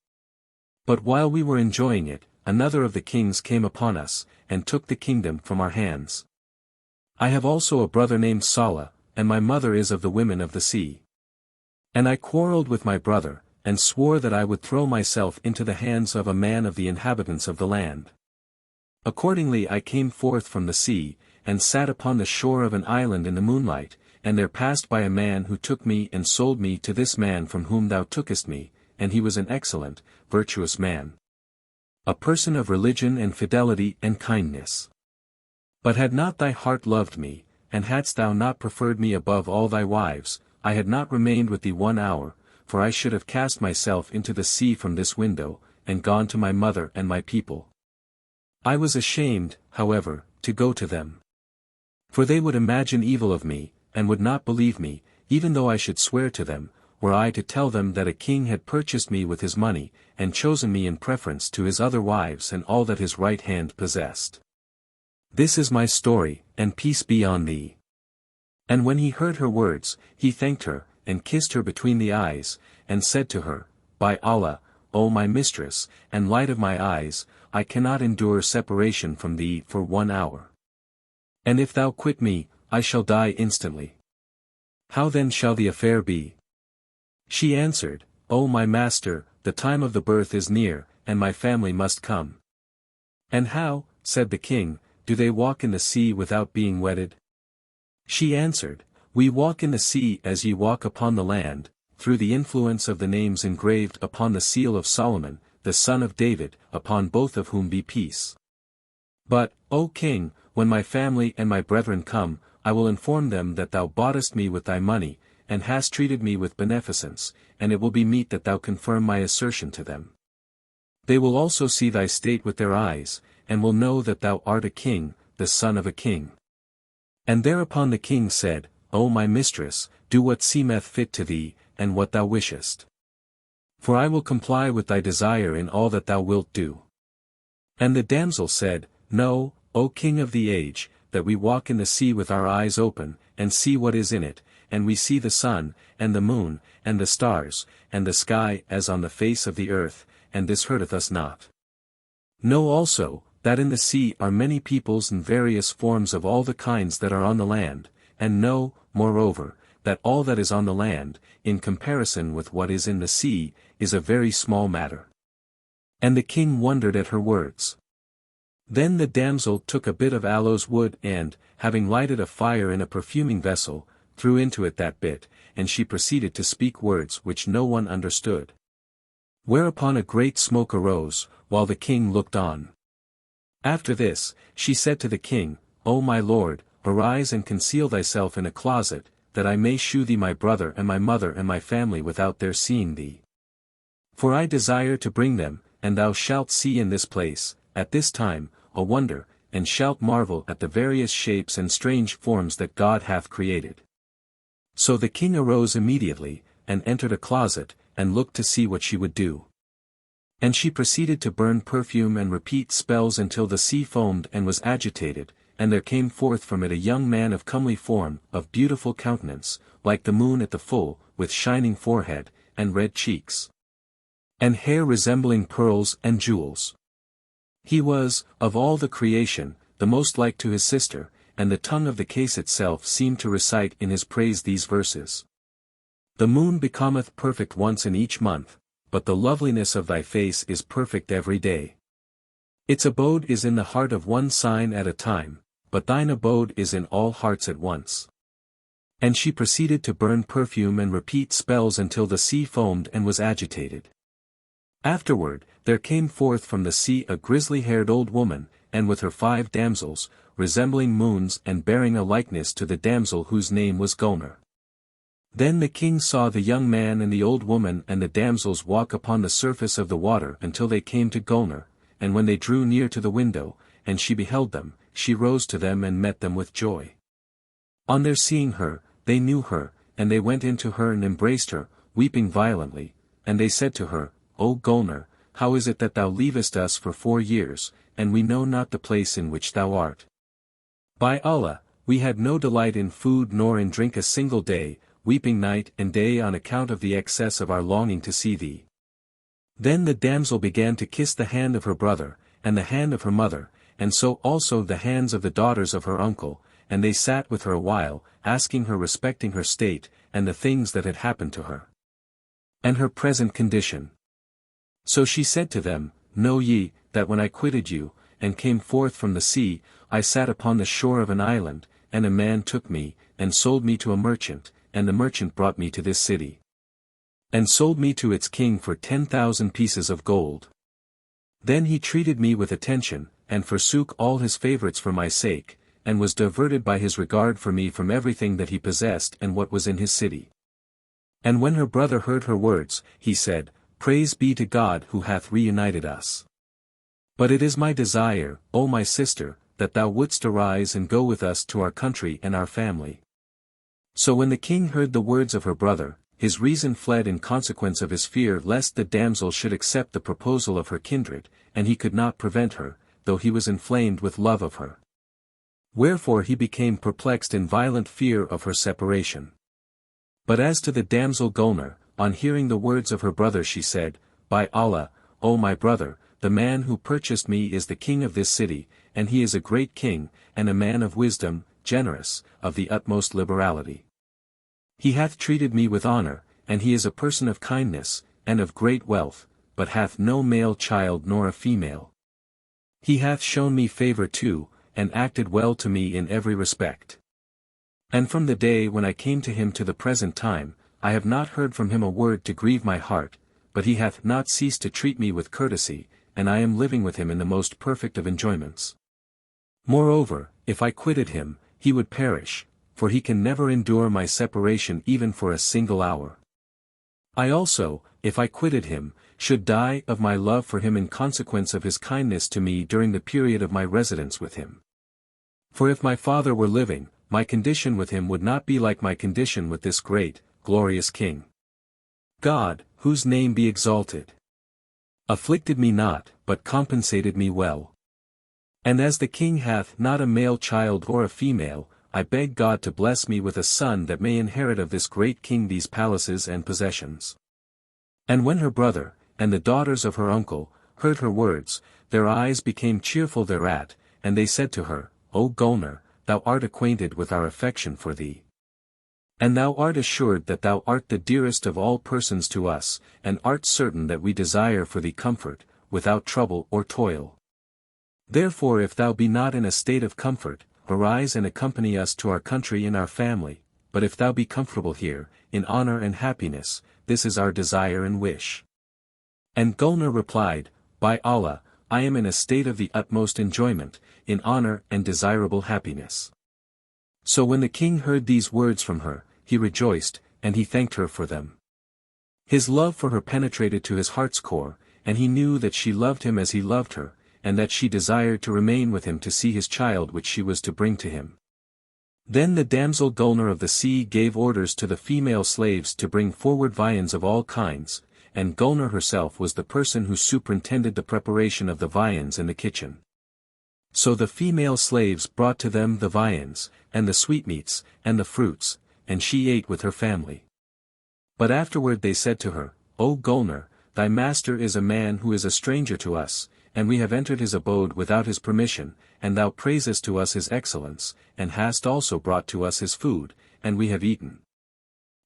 But while we were enjoying it, another of the kings came upon us, and took the kingdom from our hands. I have also a brother named Salah, and my mother is of the women of the sea. And I quarrelled with my brother, and swore that I would throw myself into the hands of a man of the inhabitants of the land. Accordingly I came forth from the sea, and sat upon the shore of an island in the moonlight, and there passed by a man who took me and sold me to this man from whom thou tookest me, and he was an excellent, virtuous man. A person of religion and fidelity and kindness. But had not thy heart loved me, and hadst thou not preferred me above all thy wives, I had not remained with thee 1 hour, for I should have cast myself into the sea from this window, and gone to my mother and my people. I was ashamed, however, to go to them. For they would imagine evil of me, and would not believe me, even though I should swear to them, were I to tell them that a king had purchased me with his money, and chosen me in preference to his other wives and all that his right hand possessed. This is my story, and peace be on thee. And when he heard her words, he thanked her, and kissed her between the eyes, and said to her, By Allah, O my mistress, and light of my eyes, I cannot endure separation from thee for 1 hour. And if thou quit me, I shall die instantly. How then shall the affair be? She answered, O my master, the time of the birth is near, and my family must come. And how, said the king, do they walk in the sea without being wedded? She answered, We walk in the sea as ye walk upon the land, through the influence of the names engraved upon the seal of Solomon, the son of David, upon both of whom be peace. But, O king, when my family and my brethren come, I will inform them that thou boughtest me with thy money, and hast treated me with beneficence, and it will be meet that thou confirm my assertion to them. They will also see thy state with their eyes, and will know that thou art a king, the son of a king. And thereupon the king said, O my mistress, do what seemeth fit to thee, and what thou wishest. For I will comply with thy desire in all that thou wilt do. And the damsel said, Know, O king of the age, that we walk in the sea with our eyes open, and see what is in it, and we see the sun, and the moon, and the stars, and the sky as on the face of the earth, and this hurteth us not. Know also, that in the sea are many peoples and various forms of all the kinds that are on the land, and know, moreover, that all that is on the land, in comparison with what is in the sea, is a very small matter. And the king wondered at her words. Then the damsel took a bit of aloes wood and, having lighted a fire in a perfuming vessel, threw into it that bit, and she proceeded to speak words which no one understood. Whereupon a great smoke arose, while the king looked on. After this, she said to the king, O my lord, arise and conceal thyself in a closet, that I may shew thee my brother and my mother and my family without their seeing thee. For I desire to bring them, and thou shalt see in this place, at this time, a wonder, and shalt marvel at the various shapes and strange forms that God hath created. So the king arose immediately, and entered a closet, and looked to see what she would do. And she proceeded to burn perfume and repeat spells until the sea foamed and was agitated, and there came forth from it a young man of comely form, of beautiful countenance, like the moon at the full, with shining forehead, and red cheeks, and hair resembling pearls and jewels. He was, of all the creation, the most like to his sister, and the tongue of the case itself seemed to recite in his praise these verses. The moon becometh perfect once in each month, but the loveliness of thy face is perfect every day. Its abode is in the heart of one sign at a time, but thine abode is in all hearts at once. And she proceeded to burn perfume and repeat spells until the sea foamed and was agitated. Afterward, there came forth from the sea a grizzly-haired old woman, and with her 5 damsels, resembling moons and bearing a likeness to the damsel whose name was GULNARE. Then the king saw the young man and the old woman and the damsels walk upon the surface of the water until they came to GULNARE, and when they drew near to the window, and she beheld them, she rose to them and met them with joy. On their seeing her, they knew her, and they went in to her and embraced her, weeping violently, and they said to her, O GULNARE, how is it that thou leavest us for 4 years, and we know not the place in which thou art? By Allah, we had no delight in food nor in drink a single day, weeping night and day on account of the excess of our longing to see thee. Then the damsel began to kiss the hand of her brother, and the hand of her mother, and so also the hands of the daughters of her uncle, and they sat with her a while, asking her respecting her state, and the things that had happened to her, and her present condition. So she said to them, Know ye, that when I quitted you, and came forth from the sea, I sat upon the shore of an island, and a man took me, and sold me to a merchant, and the merchant brought me to this city, and sold me to its king for 10,000 pieces of gold. Then he treated me with attention, and forsook all his favorites for my sake, and was diverted by his regard for me from everything that he possessed and what was in his city. And when her brother heard her words, he said, Praise be to God who hath reunited us. But it is my desire, O my sister, that thou wouldst arise and go with us to our country and our family. So when the king heard the words of her brother, his reason fled in consequence of his fear lest the damsel should accept the proposal of her kindred, and he could not prevent her, though he was inflamed with love of her. Wherefore he became perplexed in violent fear of her separation. But as to the damsel GULNARE, on hearing the words of her brother she said, By Allah, O my brother, the man who purchased me is the king of this city, and he is a great king, and a man of wisdom, generous, of the utmost liberality. He hath treated me with honor, and he is a person of kindness, and of great wealth, but hath no male child nor a female. He hath shown me favor too, and acted well to me in every respect. And from the day when I came to him to the present time, I have not heard from him a word to grieve my heart, but he hath not ceased to treat me with courtesy, and I am living with him in the most perfect of enjoyments. Moreover, if I quitted him, he would perish, for he can never endure my separation even for a single hour. I also, if I quitted him, should die of my love for him in consequence of his kindness to me during the period of my residence with him. For if my father were living, my condition with him would not be like my condition with this great, glorious king. God, whose name be exalted, afflicted me not, but compensated me well. And as the king hath not a male child or a female, I beg God to bless me with a son that may inherit of this great king these palaces and possessions. And when her brother, and the daughters of her uncle, heard her words, their eyes became cheerful thereat, and they said to her, O GULNARE, thou art acquainted with our affection for thee. And thou art assured that thou art the dearest of all persons to us, and art certain that we desire for thee comfort, without trouble or toil. Therefore if thou be not in a state of comfort, arise and accompany us to our country and our family, but if thou be comfortable here, in honor and happiness, this is our desire and wish. And GULNARE replied, By Allah, I am in a state of the utmost enjoyment, in honor and desirable happiness. So when the king heard these words from her, he rejoiced, and he thanked her for them. His love for her penetrated to his heart's core, and he knew that she loved him as he loved her, and that she desired to remain with him to see his child which she was to bring to him. Then the damsel GULNARE of the sea gave orders to the female slaves to bring forward viands of all kinds, and GULNARE herself was the person who superintended the preparation of the viands in the kitchen. So the female slaves brought to them the viands, and the sweetmeats, and the fruits, and she ate with her family. But afterward they said to her, O GULNARE, thy master is a man who is a stranger to us, and we have entered his abode without his permission, and thou praisest to us his excellence, and hast also brought to us his food, and we have eaten.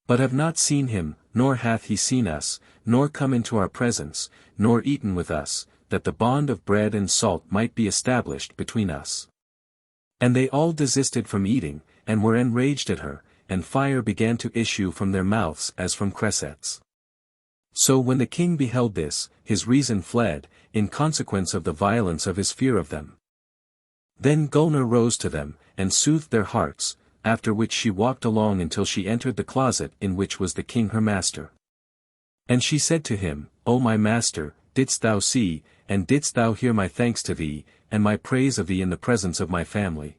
But have not seen him, nor hath he seen us, nor come into our presence, nor eaten with us, that the bond of bread and salt might be established between us. And they all desisted from eating, and were enraged at her, and fire began to issue from their mouths as from cressets. So when the king beheld this, his reason fled, in consequence of the violence of his fear of them. Then Gulnare rose to them, and soothed their hearts, after which she walked along until she entered the closet in which was the king her master. And she said to him, O my master, didst thou see, and didst thou hear my thanks to thee, and my praise of thee in the presence of my family?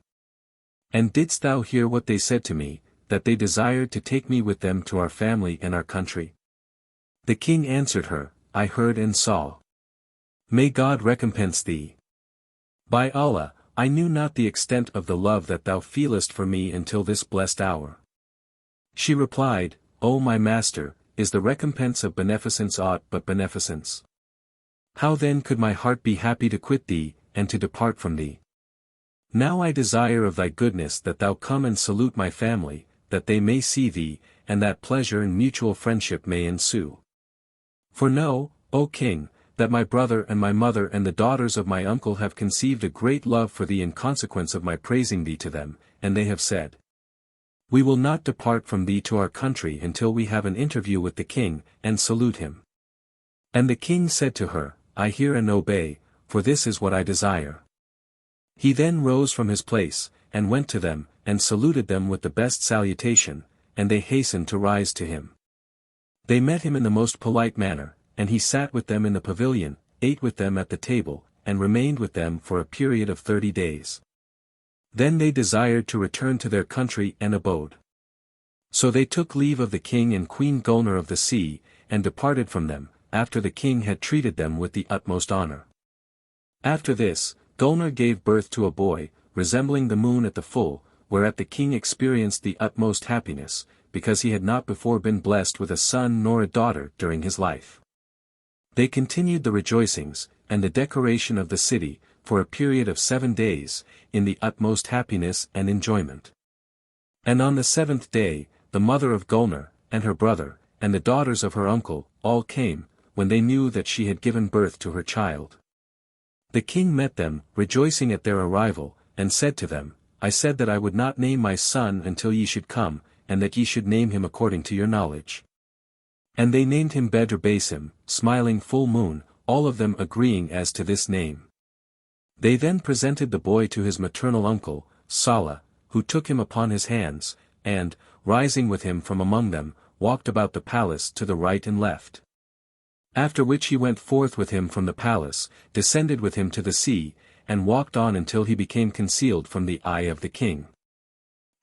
And didst thou hear what they said to me, that they desired to take me with them to our family and our country? The king answered her, I heard and saw. May God recompense thee. By Allah, I knew not the extent of the love that thou feelest for me until this blessed hour. She replied, O my master, is the recompense of beneficence aught but beneficence? How then could my heart be happy to quit thee, and to depart from thee? Now I desire of thy goodness that thou come and salute my family, that they may see thee, and that pleasure and mutual friendship may ensue. For know, O king, that my brother and my mother and the daughters of my uncle have conceived a great love for thee in consequence of my praising thee to them, and they have said, We will not depart from thee to our country until we have an interview with the king, and salute him. And the king said to her, I hear and obey, for this is what I desire. He then rose from his place, and went to them, and saluted them with the best salutation, and they hastened to rise to him. They met him in the most polite manner, and he sat with them in the pavilion, ate with them at the table, and remained with them for a period of 30 days. Then they desired to return to their country and abode. So they took leave of the king and Queen Gulnare of the sea, and departed from them, after the king had treated them with the utmost honor. After this, Gulnare gave birth to a boy, resembling the moon at the full, whereat the king experienced the utmost happiness, because he had not before been blessed with a son nor a daughter during his life. They continued the rejoicings, and the decoration of the city, for a period of 7 days, in the utmost happiness and enjoyment. And on the 7th day, the mother of Gulnare, and her brother, and the daughters of her uncle, all came, when they knew that she had given birth to her child. The king met them, rejoicing at their arrival, and said to them, I said that I would not name my son until ye should come, and that ye should name him according to your knowledge. And they named him Bedr Basim, smiling full moon, all of them agreeing as to this name. They then presented the boy to his maternal uncle, Salah, who took him upon his hands, and, rising with him from among them, walked about the palace to the right and left. After which he went forth with him from the palace, descended with him to the sea, and walked on until he became concealed from the eye of the king.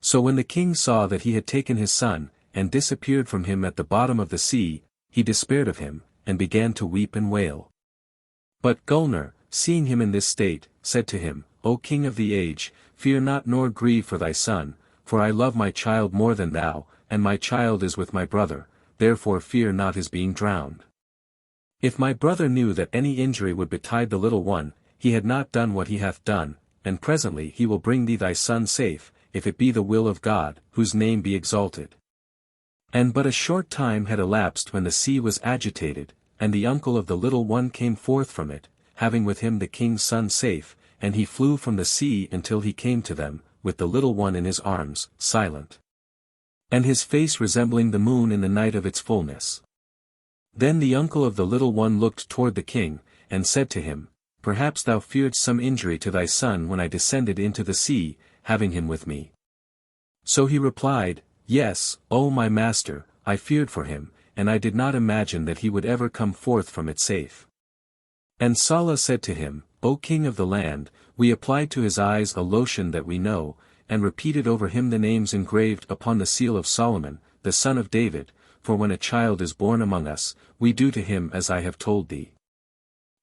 So when the king saw that he had taken his son, and disappeared from him at the bottom of the sea, he despaired of him, and began to weep and wail. But Gulnare, seeing him in this state, said to him, O king of the age, fear not nor grieve for thy son, for I love my child more than thou, and my child is with my brother, therefore fear not his being drowned. If my brother knew that any injury would betide the little one, he had not done what he hath done, and presently he will bring thee thy son safe, if it be the will of God, whose name be exalted. And but a short time had elapsed when the sea was agitated, and the uncle of the little one came forth from it, having with him the king's son safe, and he flew from the sea until he came to them, with the little one in his arms, silent. And his face resembling the moon in the night of its fullness. Then the uncle of the little one looked toward the king, and said to him, Perhaps thou feared some injury to thy son when I descended into the sea, having him with me. So he replied, Yes, O my master, I feared for him, and I did not imagine that he would ever come forth from it safe. And Salah said to him, O king of the land, we applied to his eyes a lotion that we know, and repeated over him the names engraved upon the seal of Solomon, the son of David, for when a child is born among us, we do to him as I have told thee.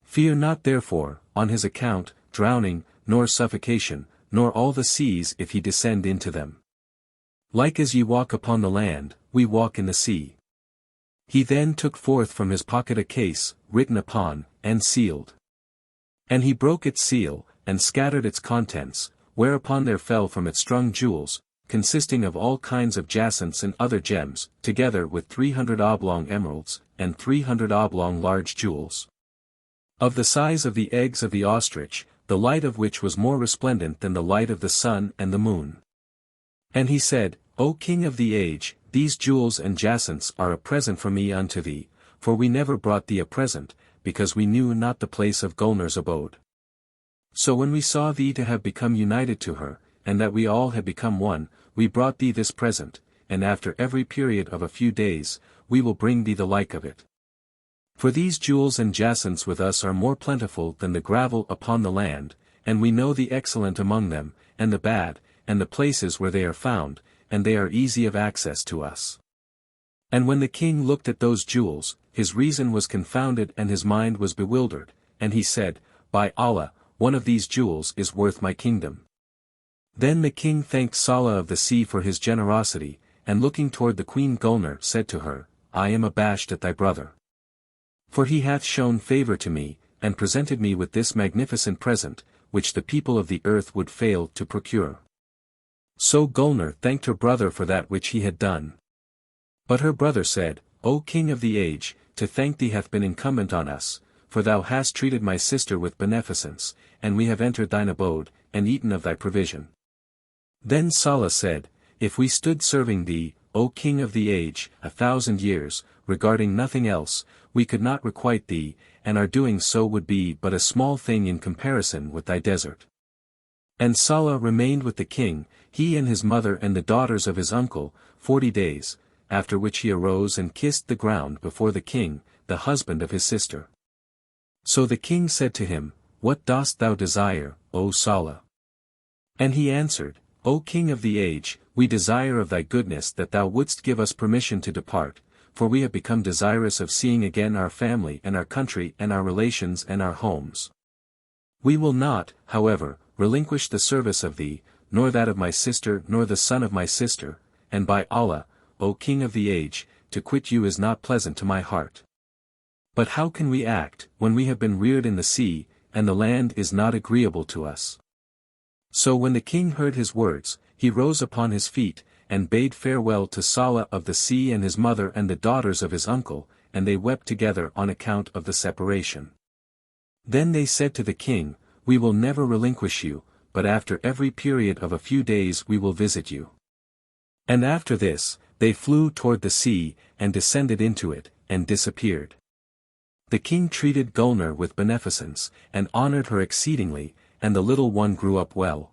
Fear not therefore, on his account, drowning, nor suffocation, nor all the seas if he descend into them. Like as ye walk upon the land, we walk in the sea. He then took forth from his pocket a case, written upon, and sealed. And he broke its seal, and scattered its contents, whereupon there fell from it strung jewels, consisting of all kinds of jacinths and other gems, together with 300 oblong emeralds, and 300 oblong large jewels. Of the size of the eggs of the ostrich, the light of which was more resplendent than the light of the sun and the moon. And he said, O King of the age, these jewels and jacinths are a present from me unto thee, for we never brought thee a present, because we knew not the place of Gulnare's abode. So when we saw thee to have become united to her, and that we all had become one, we brought thee this present, and after every period of a few days, we will bring thee the like of it. For these jewels and jacinths with us are more plentiful than the gravel upon the land, and we know the excellent among them, and the bad, and the places where they are found, and they are easy of access to us. And when the king looked at those jewels, his reason was confounded and his mind was bewildered, and he said, By Allah, one of these jewels is worth my kingdom. Then the king thanked Salah of the sea for his generosity, and looking toward the queen Gulnare said to her, I am abashed at thy brother. For he hath shown favor to me, and presented me with this magnificent present, which the people of the earth would fail to procure. So Gulnare thanked her brother for that which he had done. But her brother said, O King of the age, to thank thee hath been incumbent on us, for thou hast treated my sister with beneficence, and we have entered thine abode, and eaten of thy provision. Then Salah said, If we stood serving thee, O King of the age, 1,000 years, regarding nothing else, we could not requite thee, and our doing so would be but a small thing in comparison with thy desert. And Salah remained with the king, he and his mother and the daughters of his uncle, 40 days, after which he arose and kissed the ground before the king, the husband of his sister. So the king said to him, What dost thou desire, O Salah? And he answered, O King of the age, we desire of thy goodness that thou wouldst give us permission to depart, for we have become desirous of seeing again our family and our country and our relations and our homes. We will not, however, relinquish the service of thee, nor that of my sister nor the son of my sister, and by Allah, O King of the age, to quit you is not pleasant to my heart. But how can we act, when we have been reared in the sea, and the land is not agreeable to us? So when the king heard his words, he rose upon his feet, and bade farewell to Salah of the sea and his mother and the daughters of his uncle, and they wept together on account of the separation. Then they said to the king, We will never relinquish you, but after every period of a few days we will visit you. And after this, they flew toward the sea, and descended into it, and disappeared. The king treated Gulnare with beneficence, and honored her exceedingly, and the little one grew up well.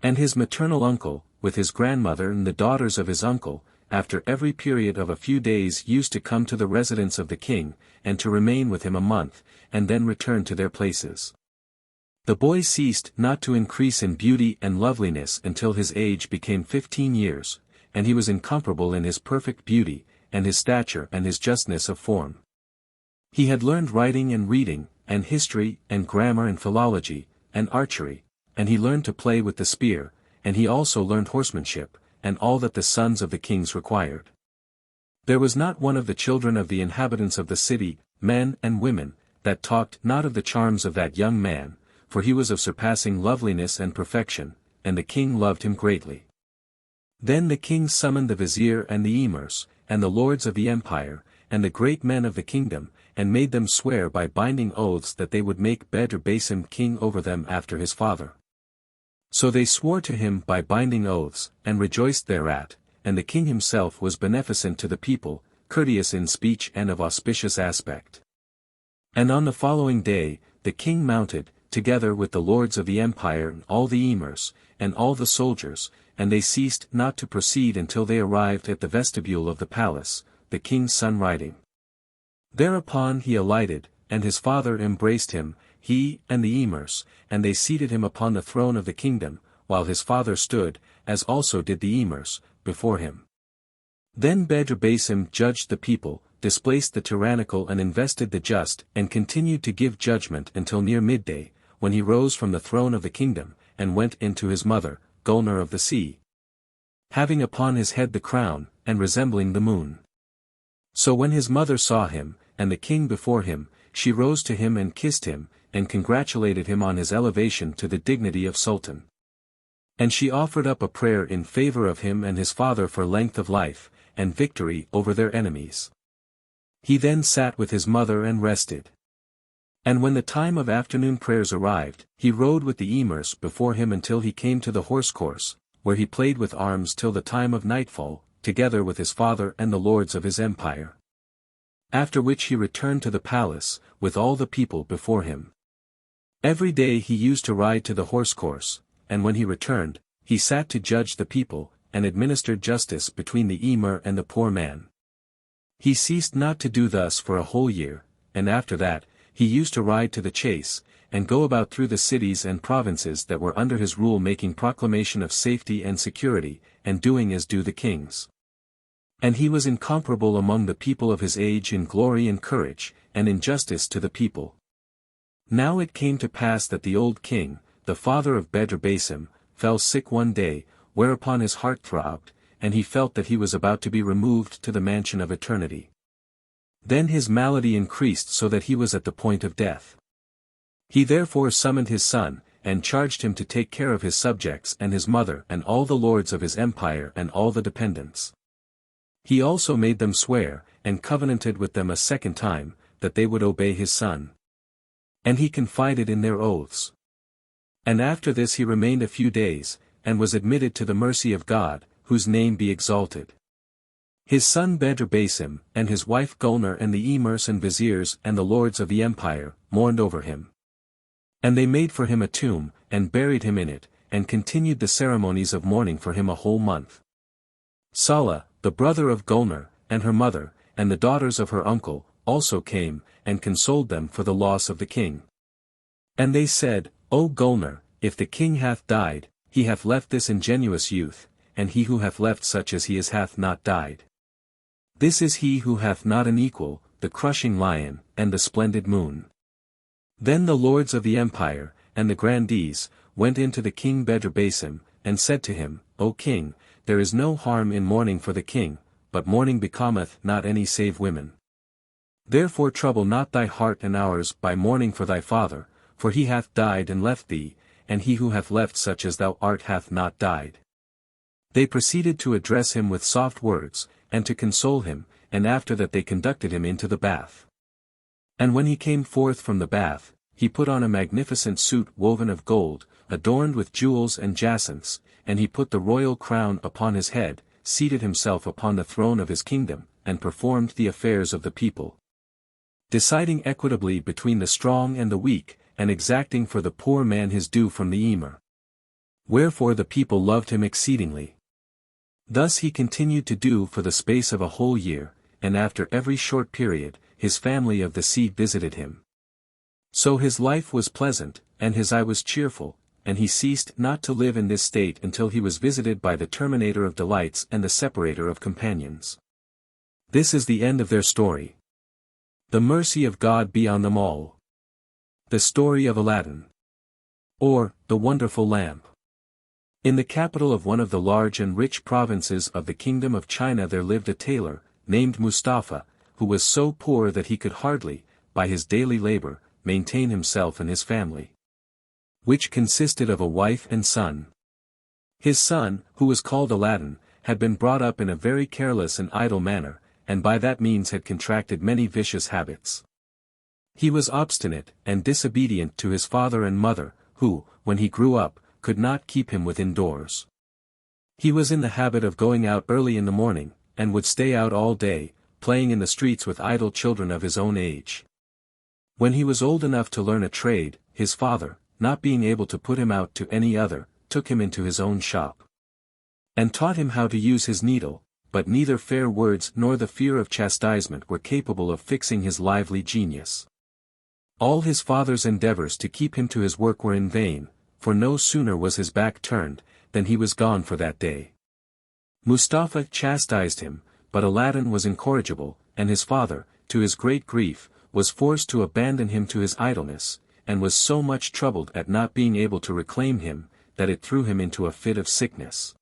And his maternal uncle, with his grandmother and the daughters of his uncle, after every period of a few days used to come to the residence of the king, and to remain with him a month, and then return to their places. The boy ceased not to increase in beauty and loveliness until his age became 15 years, and he was incomparable in his perfect beauty, and his stature and his justness of form. He had learned writing and reading, and history, and grammar and philology, and archery, and he learned to play with the spear, and he also learned horsemanship, and all that the sons of the kings required. There was not one of the children of the inhabitants of the city, men and women, that talked not of the charms of that young man, for he was of surpassing loveliness and perfection, and the king loved him greatly. Then the king summoned the vizier and the emirs, and the lords of the empire, and the great men of the kingdom, and made them swear by binding oaths that they would make Badr Basim king over them after his father. So they swore to him by binding oaths, and rejoiced thereat, and the king himself was beneficent to the people, courteous in speech and of auspicious aspect. And on the following day, the king mounted, together with the lords of the empire and all the emirs, and all the soldiers, and they ceased not to proceed until they arrived at the vestibule of the palace, the king's son riding. Thereupon he alighted, and his father embraced him, he and the emirs, and they seated him upon the throne of the kingdom, while his father stood, as also did the emirs, before him. Then Badr Basim judged the people, displaced the tyrannical and invested the just, and continued to give judgment until near midday, when he rose from the throne of the kingdom, and went into his mother, Gulnare of the sea, having upon his head the crown, and resembling the moon. So when his mother saw him, and the king before him, she rose to him and kissed him, and congratulated him on his elevation to the dignity of sultan. And she offered up a prayer in favor of him and his father for length of life, and victory over their enemies. He then sat with his mother and rested. And when the time of afternoon prayers arrived, he rode with the emirs before him until he came to the horse course, where he played with arms till the time of nightfall, together with his father and the lords of his empire. After which he returned to the palace, with all the people before him. Every day he used to ride to the horse-course, and when he returned, he sat to judge the people, and administered justice between the emir and the poor man. He ceased not to do thus for a whole year, and after that, he used to ride to the chase, and go about through the cities and provinces that were under his rule, making proclamation of safety and security, and doing as do the kings. And he was incomparable among the people of his age in glory and courage, and in justice to the people. Now it came to pass that the old king, the father of Badr Basim, fell sick one day, whereupon his heart throbbed, and he felt that he was about to be removed to the mansion of eternity. Then his malady increased so that he was at the point of death. He therefore summoned his son, and charged him to take care of his subjects and his mother and all the lords of his empire and all the dependents. He also made them swear, and covenanted with them a second time, that they would obey his son. And he confided in their oaths. And after this he remained a few days, and was admitted to the mercy of God, whose name be exalted. His son Badr Basim, and his wife Gulnare and the emirs and viziers and the lords of the empire, mourned over him. And they made for him a tomb, and buried him in it, and continued the ceremonies of mourning for him a whole month. Salah, the brother of Gulnare, and her mother, and the daughters of her uncle, also came, and consoled them for the loss of the king. And they said, O Gulnare, if the king hath died, he hath left this ingenuous youth, and he who hath left such as he is hath not died. This is he who hath not an equal, the crushing lion, and the splendid moon. Then the lords of the empire, and the grandees, went in to the king Badr Basim, and said to him, O king, there is no harm in mourning for the king, but mourning becometh not any save women. Therefore trouble not thy heart and ours by mourning for thy father, for he hath died and left thee, and he who hath left such as thou art hath not died. They proceeded to address him with soft words, and to console him, and after that they conducted him into the bath. And when he came forth from the bath, he put on a magnificent suit woven of gold, adorned with jewels and jacinths, and he put the royal crown upon his head, seated himself upon the throne of his kingdom, and performed the affairs of the people, deciding equitably between the strong and the weak, and exacting for the poor man his due from the emir. Wherefore the people loved him exceedingly. Thus he continued to do for the space of a whole year, and after every short period, his family of the sea visited him. So his life was pleasant, and his eye was cheerful, and he ceased not to live in this state until he was visited by the Terminator of delights and the Separator of companions. This is the end of their story. The mercy of God be on them all. The story of Aladdin. Or, the Wonderful Lamp. In the capital of one of the large and rich provinces of the Kingdom of China there lived a tailor, named Mustafa, who was so poor that he could hardly, by his daily labor, maintain himself and his family, which consisted of a wife and son. His son, who was called Aladdin, had been brought up in a very careless and idle manner, and by that means had contracted many vicious habits. He was obstinate and disobedient to his father and mother, who, when he grew up, could not keep him within doors. He was in the habit of going out early in the morning, and would stay out all day, playing in the streets with idle children of his own age. When he was old enough to learn a trade, his father, not being able to put him out to any other, took him into his own shop, and taught him how to use his needle, but neither fair words nor the fear of chastisement were capable of fixing his lively genius. All his father's endeavors to keep him to his work were in vain, for no sooner was his back turned, than he was gone for that day. Mustafa chastised him, but Aladdin was incorrigible, and his father, to his great grief, was forced to abandon him to his idleness, and was so much troubled at not being able to reclaim him, that it threw him into a fit of sickness,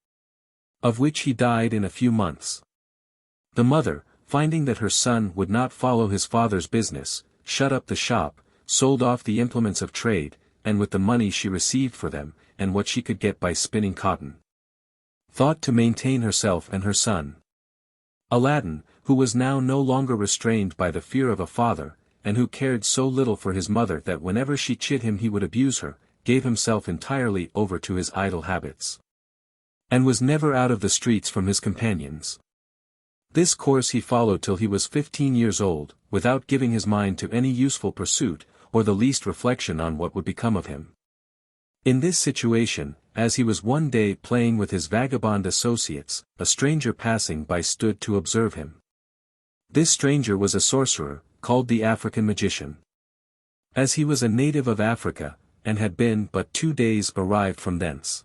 of which he died in a few months. The mother, finding that her son would not follow his father's business, shut up the shop, sold off the implements of trade, and with the money she received for them, and what she could get by spinning cotton, thought to maintain herself and her son. Aladdin, who was now no longer restrained by the fear of a father, and who cared so little for his mother that whenever she chid him he would abuse her, gave himself entirely over to his idle habits. and was never out of the streets from his companions. This course he followed till he was 15 years old, without giving his mind to any useful pursuit, or the least reflection on what would become of him. In this situation, as he was one day playing with his vagabond associates, a stranger passing by stood to observe him. This stranger was a sorcerer, called the African magician. As he was a native of Africa, and had been but 2 days arrived from thence.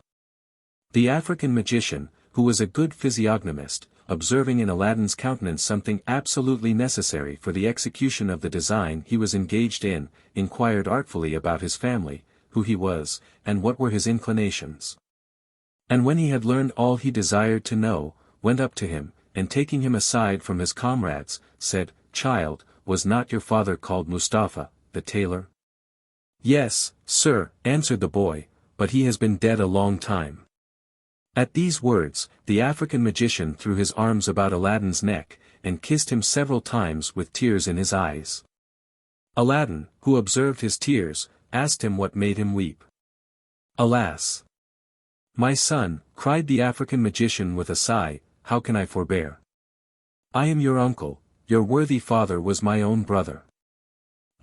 The African magician, who was a good physiognomist, observing in Aladdin's countenance something absolutely necessary for the execution of the design he was engaged in, inquired artfully about his family, who he was, and what were his inclinations. And when he had learned all he desired to know, went up to him, and taking him aside from his comrades, said, "Child, was not your father called Mustafa, the tailor?" "Yes, sir," answered the boy, "but he has been dead a long time." At these words, the African magician threw his arms about Aladdin's neck, and kissed him several times with tears in his eyes. Aladdin, who observed his tears, asked him what made him weep. "Alas! My son," cried the African magician with a sigh, "how can I forbear? I am your uncle, your worthy father was my own brother.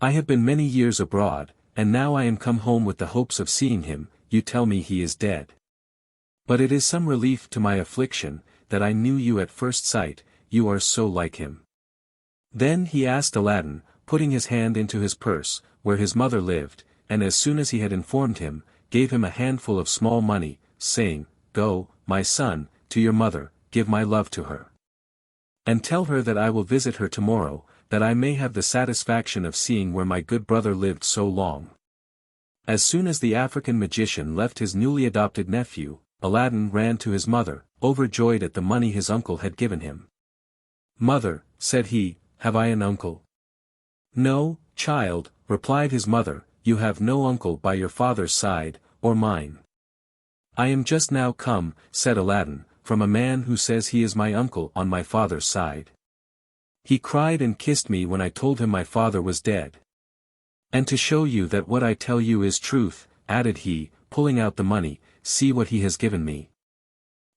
I have been many years abroad, and now I am come home with the hopes of seeing him, you tell me he is dead. But it is some relief to my affliction, that I knew you at first sight, you are so like him." Then he asked Aladdin, putting his hand into his purse, where his mother lived, and as soon as he had informed him, gave him a handful of small money, saying, "Go, my son, to your mother, give my love to her. And tell her that I will visit her tomorrow, that I may have the satisfaction of seeing where my good brother lived so long." As soon as the African magician left his newly adopted nephew, Aladdin ran to his mother, overjoyed at the money his uncle had given him. "Mother," said he, "have I an uncle?" "No, child," replied his mother, "you have no uncle by your father's side, or mine." "I am just now come," said Aladdin, "from a man who says he is my uncle on my father's side. He cried and kissed me when I told him my father was dead. And to show you that what I tell you is truth," added he, pulling out the money, "see what he has given me.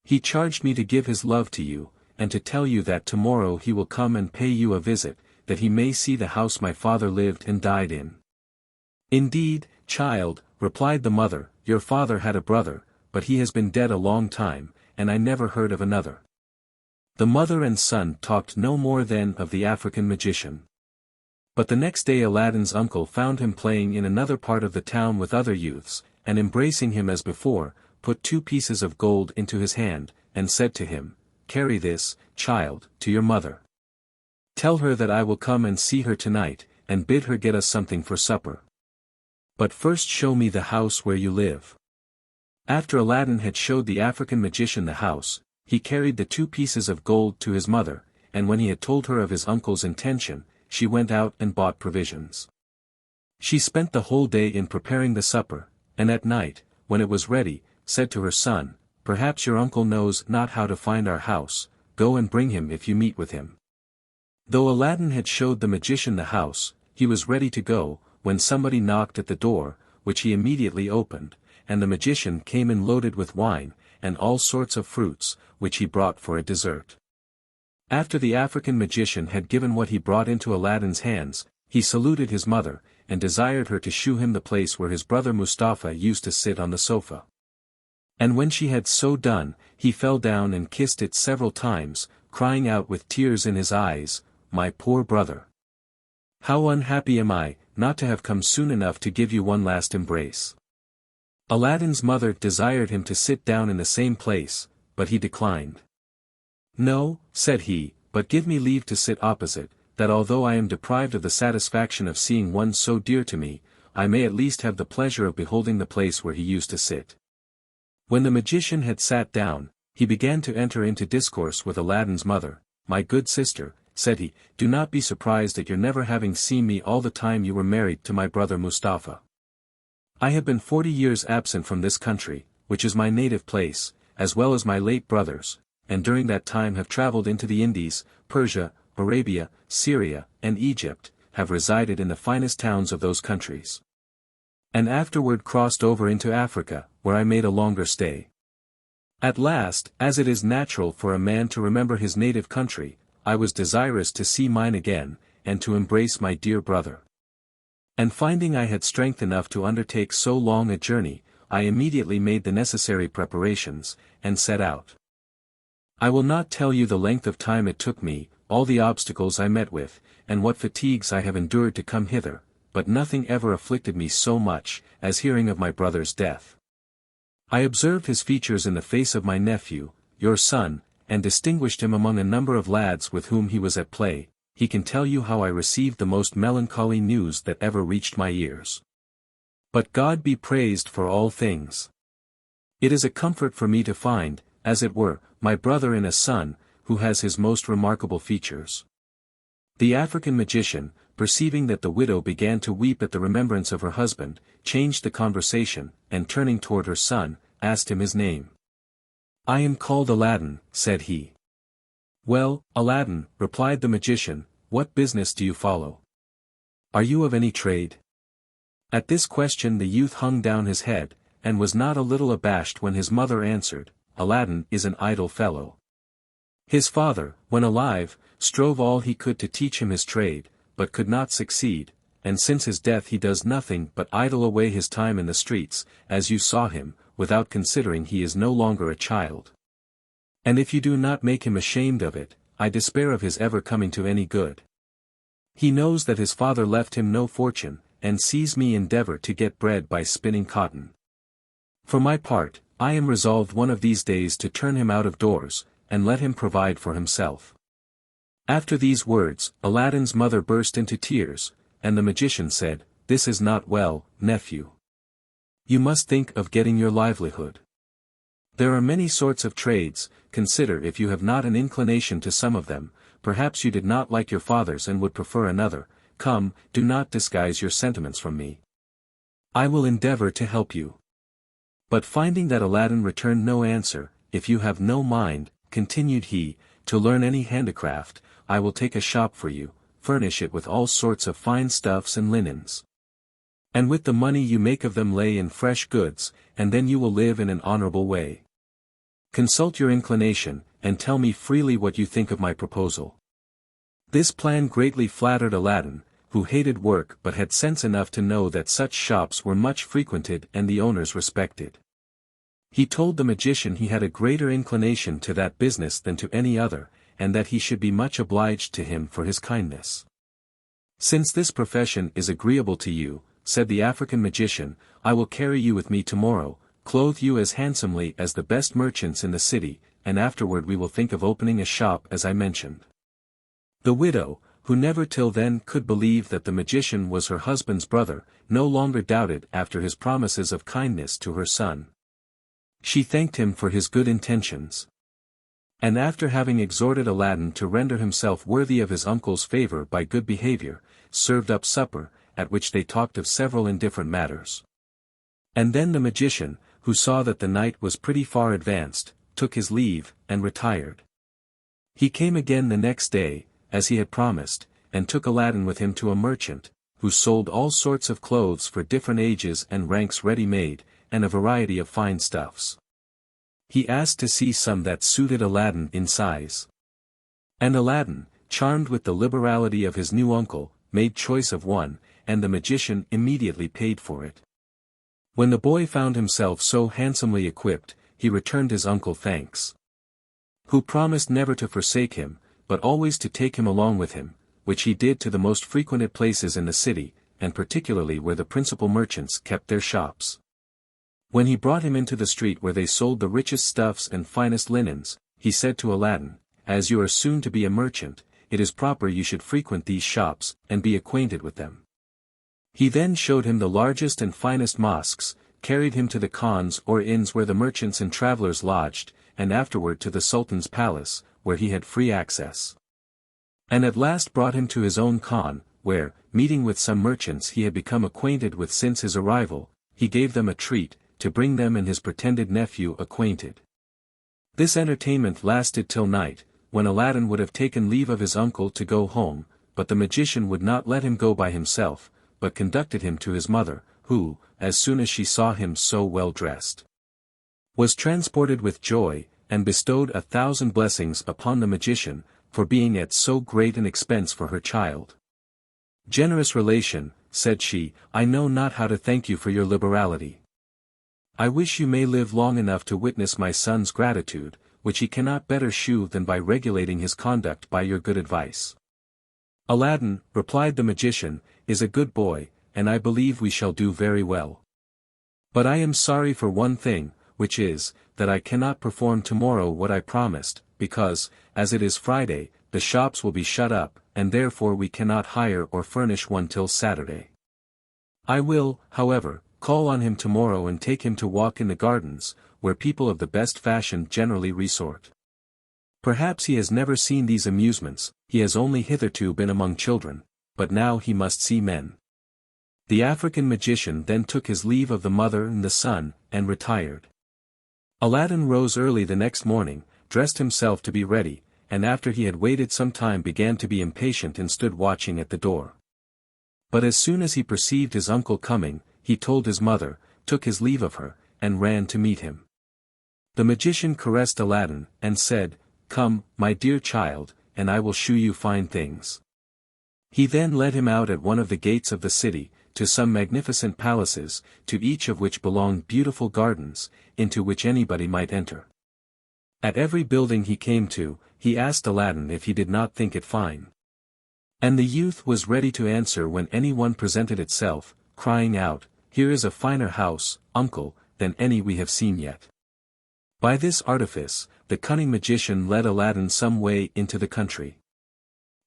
He charged me to give his love to you, and to tell you that tomorrow he will come and pay you a visit, that he may see the house my father lived and died in." "Indeed, child," replied the mother, "your father had a brother, but he has been dead a long time, and I never heard of another." The mother and son talked no more then of the African magician. But the next day Aladdin's uncle found him playing in another part of the town with other youths, and embracing him as before, put 2 pieces of gold into his hand, and said to him, "Carry this, child, to your mother. Tell her that I will come and see her tonight, and bid her get us something for supper. But first show me the house where you live." After Aladdin had showed the African magician the house, he carried the 2 pieces of gold to his mother, and when he had told her of his uncle's intention, she went out and bought provisions. She spent the whole day in preparing the supper, and at night, when it was ready, said to her son, "Perhaps your uncle knows not how to find our house, go and bring him if you meet with him." Though Aladdin had showed the magician the house, he was ready to go, when somebody knocked at the door, which he immediately opened, and the magician came in loaded with wine, and all sorts of fruits, which he brought for a dessert. After the African magician had given what he brought into Aladdin's hands, he saluted his mother, and desired her to shew him the place where his brother Mustafa used to sit on the sofa. And when she had so done, he fell down and kissed it several times, crying out with tears in his eyes, "My poor brother! How unhappy am I, not to have come soon enough to give you one last embrace." Aladdin's mother desired him to sit down in the same place, but he declined. "No," said he, "but give me leave to sit opposite, that although I am deprived of the satisfaction of seeing one so dear to me, I may at least have the pleasure of beholding the place where he used to sit." When the magician had sat down, he began to enter into discourse with Aladdin's mother. "My good sister," said he, "do not be surprised at your never having seen me all the time you were married to my brother Mustafa. I have been 40 years absent from this country, which is my native place, as well as my late brother's, and during that time have traveled into the Indies, Persia, Arabia, Syria, and Egypt, have resided in the finest towns of those countries. And afterward crossed over into Africa, where I made a longer stay. At last, as it is natural for a man to remember his native country, I was desirous to see mine again, and to embrace my dear brother. And finding I had strength enough to undertake so long a journey, I immediately made the necessary preparations, and set out. I will not tell you the length of time it took me, all the obstacles I met with, and what fatigues I have endured to come hither, but nothing ever afflicted me so much, as hearing of my brother's death. I observed his features in the face of my nephew, your son, and distinguished him among a number of lads with whom he was at play. He can tell you how I received the most melancholy news that ever reached my ears. But God be praised for all things. It is a comfort for me to find, as it were, my brother in a son, who has his most remarkable features. The African magician, perceiving that the widow began to weep at the remembrance of her husband, changed the conversation, and turning toward her son, asked him his name. "I am called Aladdin," said he. "Well, Aladdin," replied the magician, "what business do you follow? Are you of any trade?" At this question the youth hung down his head, and was not a little abashed when his mother answered, "Aladdin is an idle fellow. His father, when alive, strove all he could to teach him his trade, but could not succeed, and since his death he does nothing but idle away his time in the streets, as you saw him, without considering he is no longer a child. And if you do not make him ashamed of it, I despair of his ever coming to any good. He knows that his father left him no fortune, and sees me endeavor to get bread by spinning cotton. For my part, I am resolved one of these days to turn him out of doors, and let him provide for himself." After these words, Aladdin's mother burst into tears, and the magician said, "This is not well, nephew. You must think of getting your livelihood. There are many sorts of trades. Consider if you have not an inclination to some of them. Perhaps you did not like your father's and would prefer another. Come, do not disguise your sentiments from me. I will endeavor to help you." But finding that Aladdin returned no answer, "If you have no mind," continued he, "to learn any handicraft, I will take a shop for you, furnish it with all sorts of fine stuffs and linens. And with the money you make of them lay in fresh goods, and then you will live in an honorable way. Consult your inclination, and tell me freely what you think of my proposal." This plan greatly flattered Aladdin, who hated work but had sense enough to know that such shops were much frequented and the owners respected. He told the magician he had a greater inclination to that business than to any other, and that he should be much obliged to him for his kindness. "Since this profession is agreeable to you," said the African magician, "I will carry you with me tomorrow, clothe you as handsomely as the best merchants in the city, and afterward we will think of opening a shop as I mentioned." The widow, who never till then could believe that the magician was her husband's brother, no longer doubted after his promises of kindness to her son. She thanked him for his good intentions. And after having exhorted Aladdin to render himself worthy of his uncle's favor by good behavior, served up supper, at which they talked of several indifferent matters. And then the magician, who saw that the night was pretty far advanced, took his leave, and retired. He came again the next day, as he had promised, and took Aladdin with him to a merchant, who sold all sorts of clothes for different ages and ranks ready-made, and a variety of fine stuffs. He asked to see some that suited Aladdin in size. And Aladdin, charmed with the liberality of his new uncle, made choice of one, and the magician immediately paid for it. When the boy found himself so handsomely equipped, he returned his uncle thanks. Who promised never to forsake him, but always to take him along with him, which he did to the most frequented places in the city, and particularly where the principal merchants kept their shops. When he brought him into the street where they sold the richest stuffs and finest linens, he said to Aladdin, "As you are soon to be a merchant, it is proper you should frequent these shops, and be acquainted with them." He then showed him the largest and finest mosques, carried him to the khans or inns where the merchants and travelers lodged, and afterward to the Sultan's palace, where he had free access. And at last brought him to his own khan, where, meeting with some merchants he had become acquainted with since his arrival, he gave them a treat, to bring them and his pretended nephew acquainted. This entertainment lasted till night, when Aladdin would have taken leave of his uncle to go home, but the magician would not let him go by himself, but conducted him to his mother, who, as soon as she saw him so well dressed, was transported with joy, and bestowed 1,000 blessings upon the magician, for being at so great an expense for her child. "Generous relation," said she, "I know not how to thank you for your liberality. I wish you may live long enough to witness my son's gratitude, which he cannot better shew than by regulating his conduct by your good advice." "Aladdin," replied the magician, "is a good boy, and I believe we shall do very well. But I am sorry for one thing, which is, that I cannot perform tomorrow what I promised, because, as it is Friday, the shops will be shut up, and therefore we cannot hire or furnish one till Saturday. I will, however, call on him tomorrow and take him to walk in the gardens, where people of the best fashion generally resort. Perhaps he has never seen these amusements, he has only hitherto been among children, but now he must see men." The African magician then took his leave of the mother and the son, and retired. Aladdin rose early the next morning, dressed himself to be ready, and after he had waited some time began to be impatient and stood watching at the door. But as soon as he perceived his uncle coming, he told his mother, took his leave of her, and ran to meet him. The magician caressed Aladdin, and said, "Come, my dear child, and I will shew you fine things." He then led him out at one of the gates of the city, to some magnificent palaces, to each of which belonged beautiful gardens, into which anybody might enter. At every building he came to, he asked Aladdin if he did not think it fine. And the youth was ready to answer when any one presented itself, crying out, "Here is a finer house, uncle, than any we have seen yet." By this artifice, the cunning magician led Aladdin some way into the country.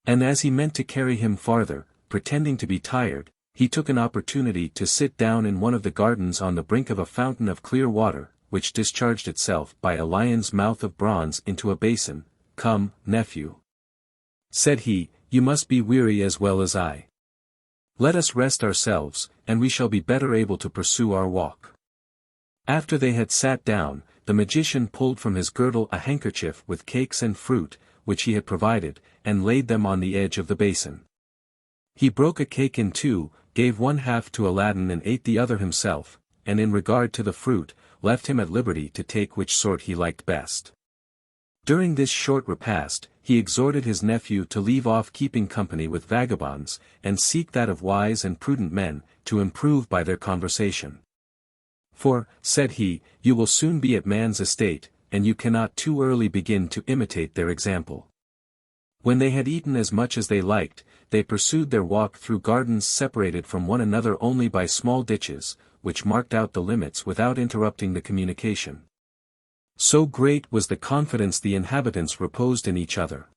And as he meant to carry him farther, pretending to be tired, he took an opportunity to sit down in one of the gardens on the brink of a fountain of clear water, which discharged itself by a lion's mouth of bronze into a basin. "Come, nephew," said he, "you must be weary as well as I. Let us rest ourselves, and we shall be better able to pursue our walk." After they had sat down, the magician pulled from his girdle a handkerchief with cakes and fruit, which he had provided, and laid them on the edge of the basin. He broke a cake in two, gave one half to Aladdin and ate the other himself, and in regard to the fruit, left him at liberty to take which sort he liked best. During this short repast, he exhorted his nephew to leave off keeping company with vagabonds, and seek that of wise and prudent men, to improve by their conversation. "For," said he, "you will soon be at man's estate, and you cannot too early begin to imitate their example." When they had eaten as much as they liked, they pursued their walk through gardens separated from one another only by small ditches, which marked out the limits without interrupting the communication. So great was the confidence the inhabitants reposed in each other.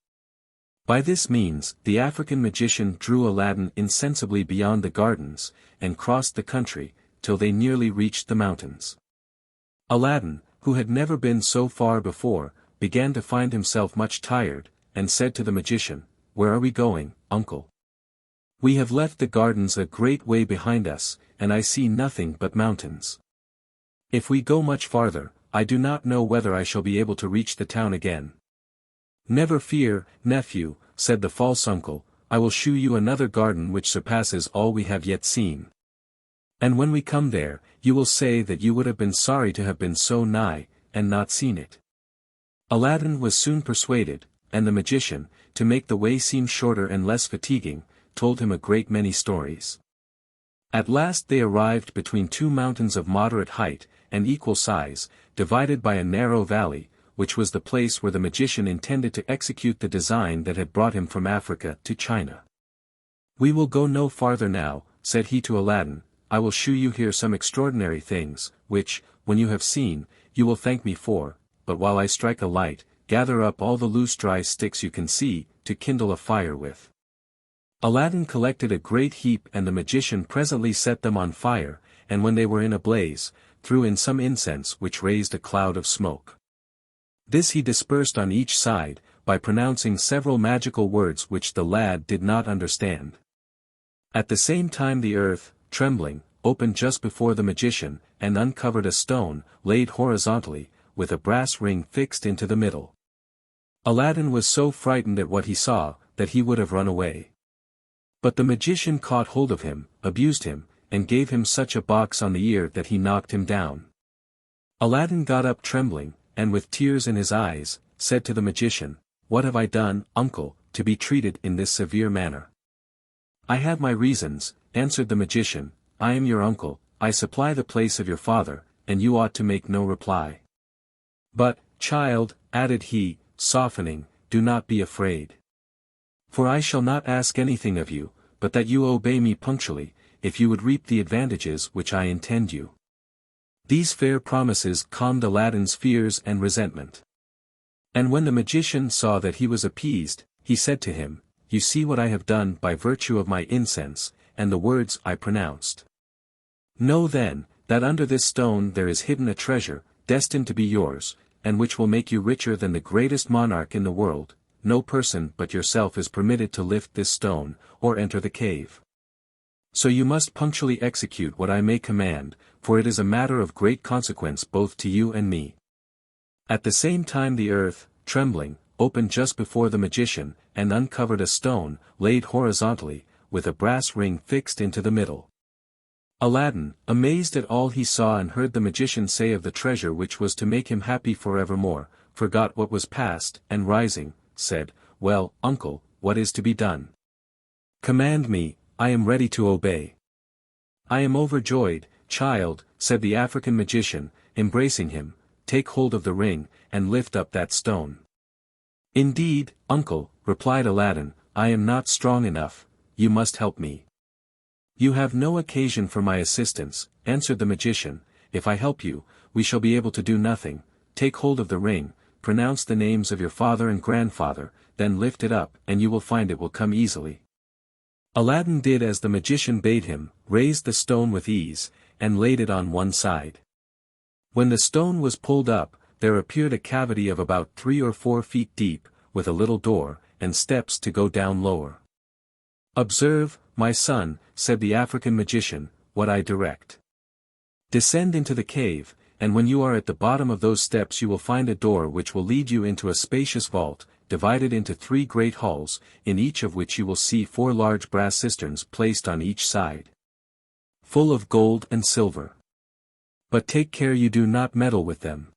By this means, the African magician drew Aladdin insensibly beyond the gardens, and crossed the country, till they nearly reached the mountains. Aladdin, who had never been so far before, began to find himself much tired, and said to the magician, "Where are we going, uncle? We have left the gardens a great way behind us, and I see nothing but mountains. If we go much farther, I do not know whether I shall be able to reach the town again." "Never fear, nephew," said the false uncle, "I will shew you another garden which surpasses all we have yet seen. And when we come there, you will say that you would have been sorry to have been so nigh, and not seen it." Aladdin was soon persuaded, and the magician, to make the way seem shorter and less fatiguing, told him a great many stories. At last they arrived between two mountains of moderate height, and equal size, divided by a narrow valley, which was the place where the magician intended to execute the design that had brought him from Africa to China. "We will go no farther now," said he to Aladdin, "I will shew you here some extraordinary things, which, when you have seen, you will thank me for, but while I strike a light, gather up all the loose dry sticks you can see, to kindle a fire with." Aladdin collected a great heap and the magician presently set them on fire, and when they were in a blaze, threw in some incense which raised a cloud of smoke. This he dispersed on each side, by pronouncing several magical words which the lad did not understand. At the same time the earth, trembling, opened just before the magician, and uncovered a stone, laid horizontally, with a brass ring fixed into the middle. Aladdin was so frightened at what he saw, that he would have run away. But the magician caught hold of him, abused him, and gave him such a box on the ear that he knocked him down. Aladdin got up trembling, and with tears in his eyes, said to the magician, "What have I done, uncle, to be treated in this severe manner?" "I have my reasons," answered the magician. "I am your uncle, I supply the place of your father, and you ought to make no reply. But, child," added he, softening, "do not be afraid. For I shall not ask anything of you, but that you obey me punctually, if you would reap the advantages which I intend you." These fair promises calmed Aladdin's fears and resentment. And when the magician saw that he was appeased, he said to him, "You see what I have done by virtue of my incense, and the words I pronounced. Know then, that under this stone there is hidden a treasure, destined to be yours, and which will make you richer than the greatest monarch in the world. No person but yourself is permitted to lift this stone, or enter the cave. So you must punctually execute what I may command, for it is a matter of great consequence both to you and me." At the same time the earth, trembling, opened just before the magician, and uncovered a stone, laid horizontally, with a brass ring fixed into the middle. Aladdin, amazed at all he saw and heard the magician say of the treasure which was to make him happy forevermore, forgot what was past, and rising, said, "Well, uncle, what is to be done? Command me, I am ready to obey." "I am overjoyed, child," said the African magician, embracing him, "take hold of the ring, and lift up that stone." "Indeed, uncle," replied Aladdin, "I am not strong enough, you must help me." "You have no occasion for my assistance," answered the magician. "If I help you, we shall be able to do nothing. Take hold of the ring, pronounce the names of your father and grandfather, then lift it up and you will find it will come easily." Aladdin did as the magician bade him, raised the stone with ease, and laid it on one side. When the stone was pulled up, there appeared a cavity of about 3 or 4 feet deep, with a little door, and steps to go down lower. "Observe, my son," said the African magician, "what I direct. Descend into the cave, and when you are at the bottom of those steps you will find a door which will lead you into a spacious vault, divided into 3 great halls, in each of which you will see 4 large brass cisterns placed on each side, full of gold and silver. But take care you do not meddle with them.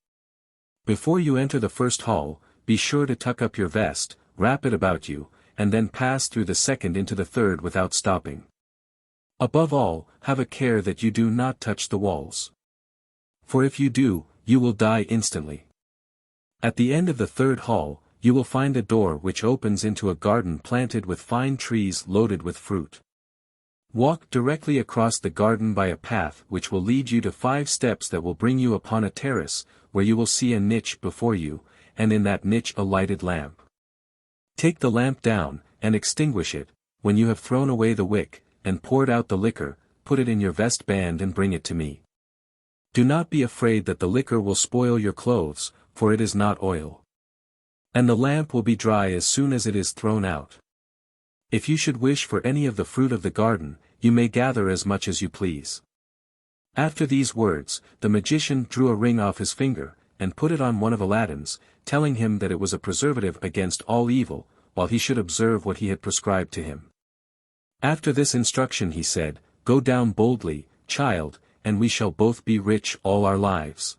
Before you enter the first hall, be sure to tuck up your vest, wrap it about you, and then pass through the second into the third without stopping. Above all, have a care that you do not touch the walls. For if you do, you will die instantly. At the end of the third hall, you will find a door which opens into a garden planted with fine trees loaded with fruit. Walk directly across the garden by a path which will lead you to 5 steps that will bring you upon a terrace, where you will see a niche before you, and in that niche a lighted lamp. Take the lamp down, and extinguish it, when you have thrown away the wick, and poured out the liquor, put it in your vestband and bring it to me. Do not be afraid that the liquor will spoil your clothes, for it is not oil. And the lamp will be dry as soon as it is thrown out. If you should wish for any of the fruit of the garden, you may gather as much as you please." After these words, the magician drew a ring off his finger, and put it on one of Aladdin's, telling him that it was a preservative against all evil, while he should observe what he had prescribed to him. After this instruction he said, "Go down boldly, child, and we shall both be rich all our lives."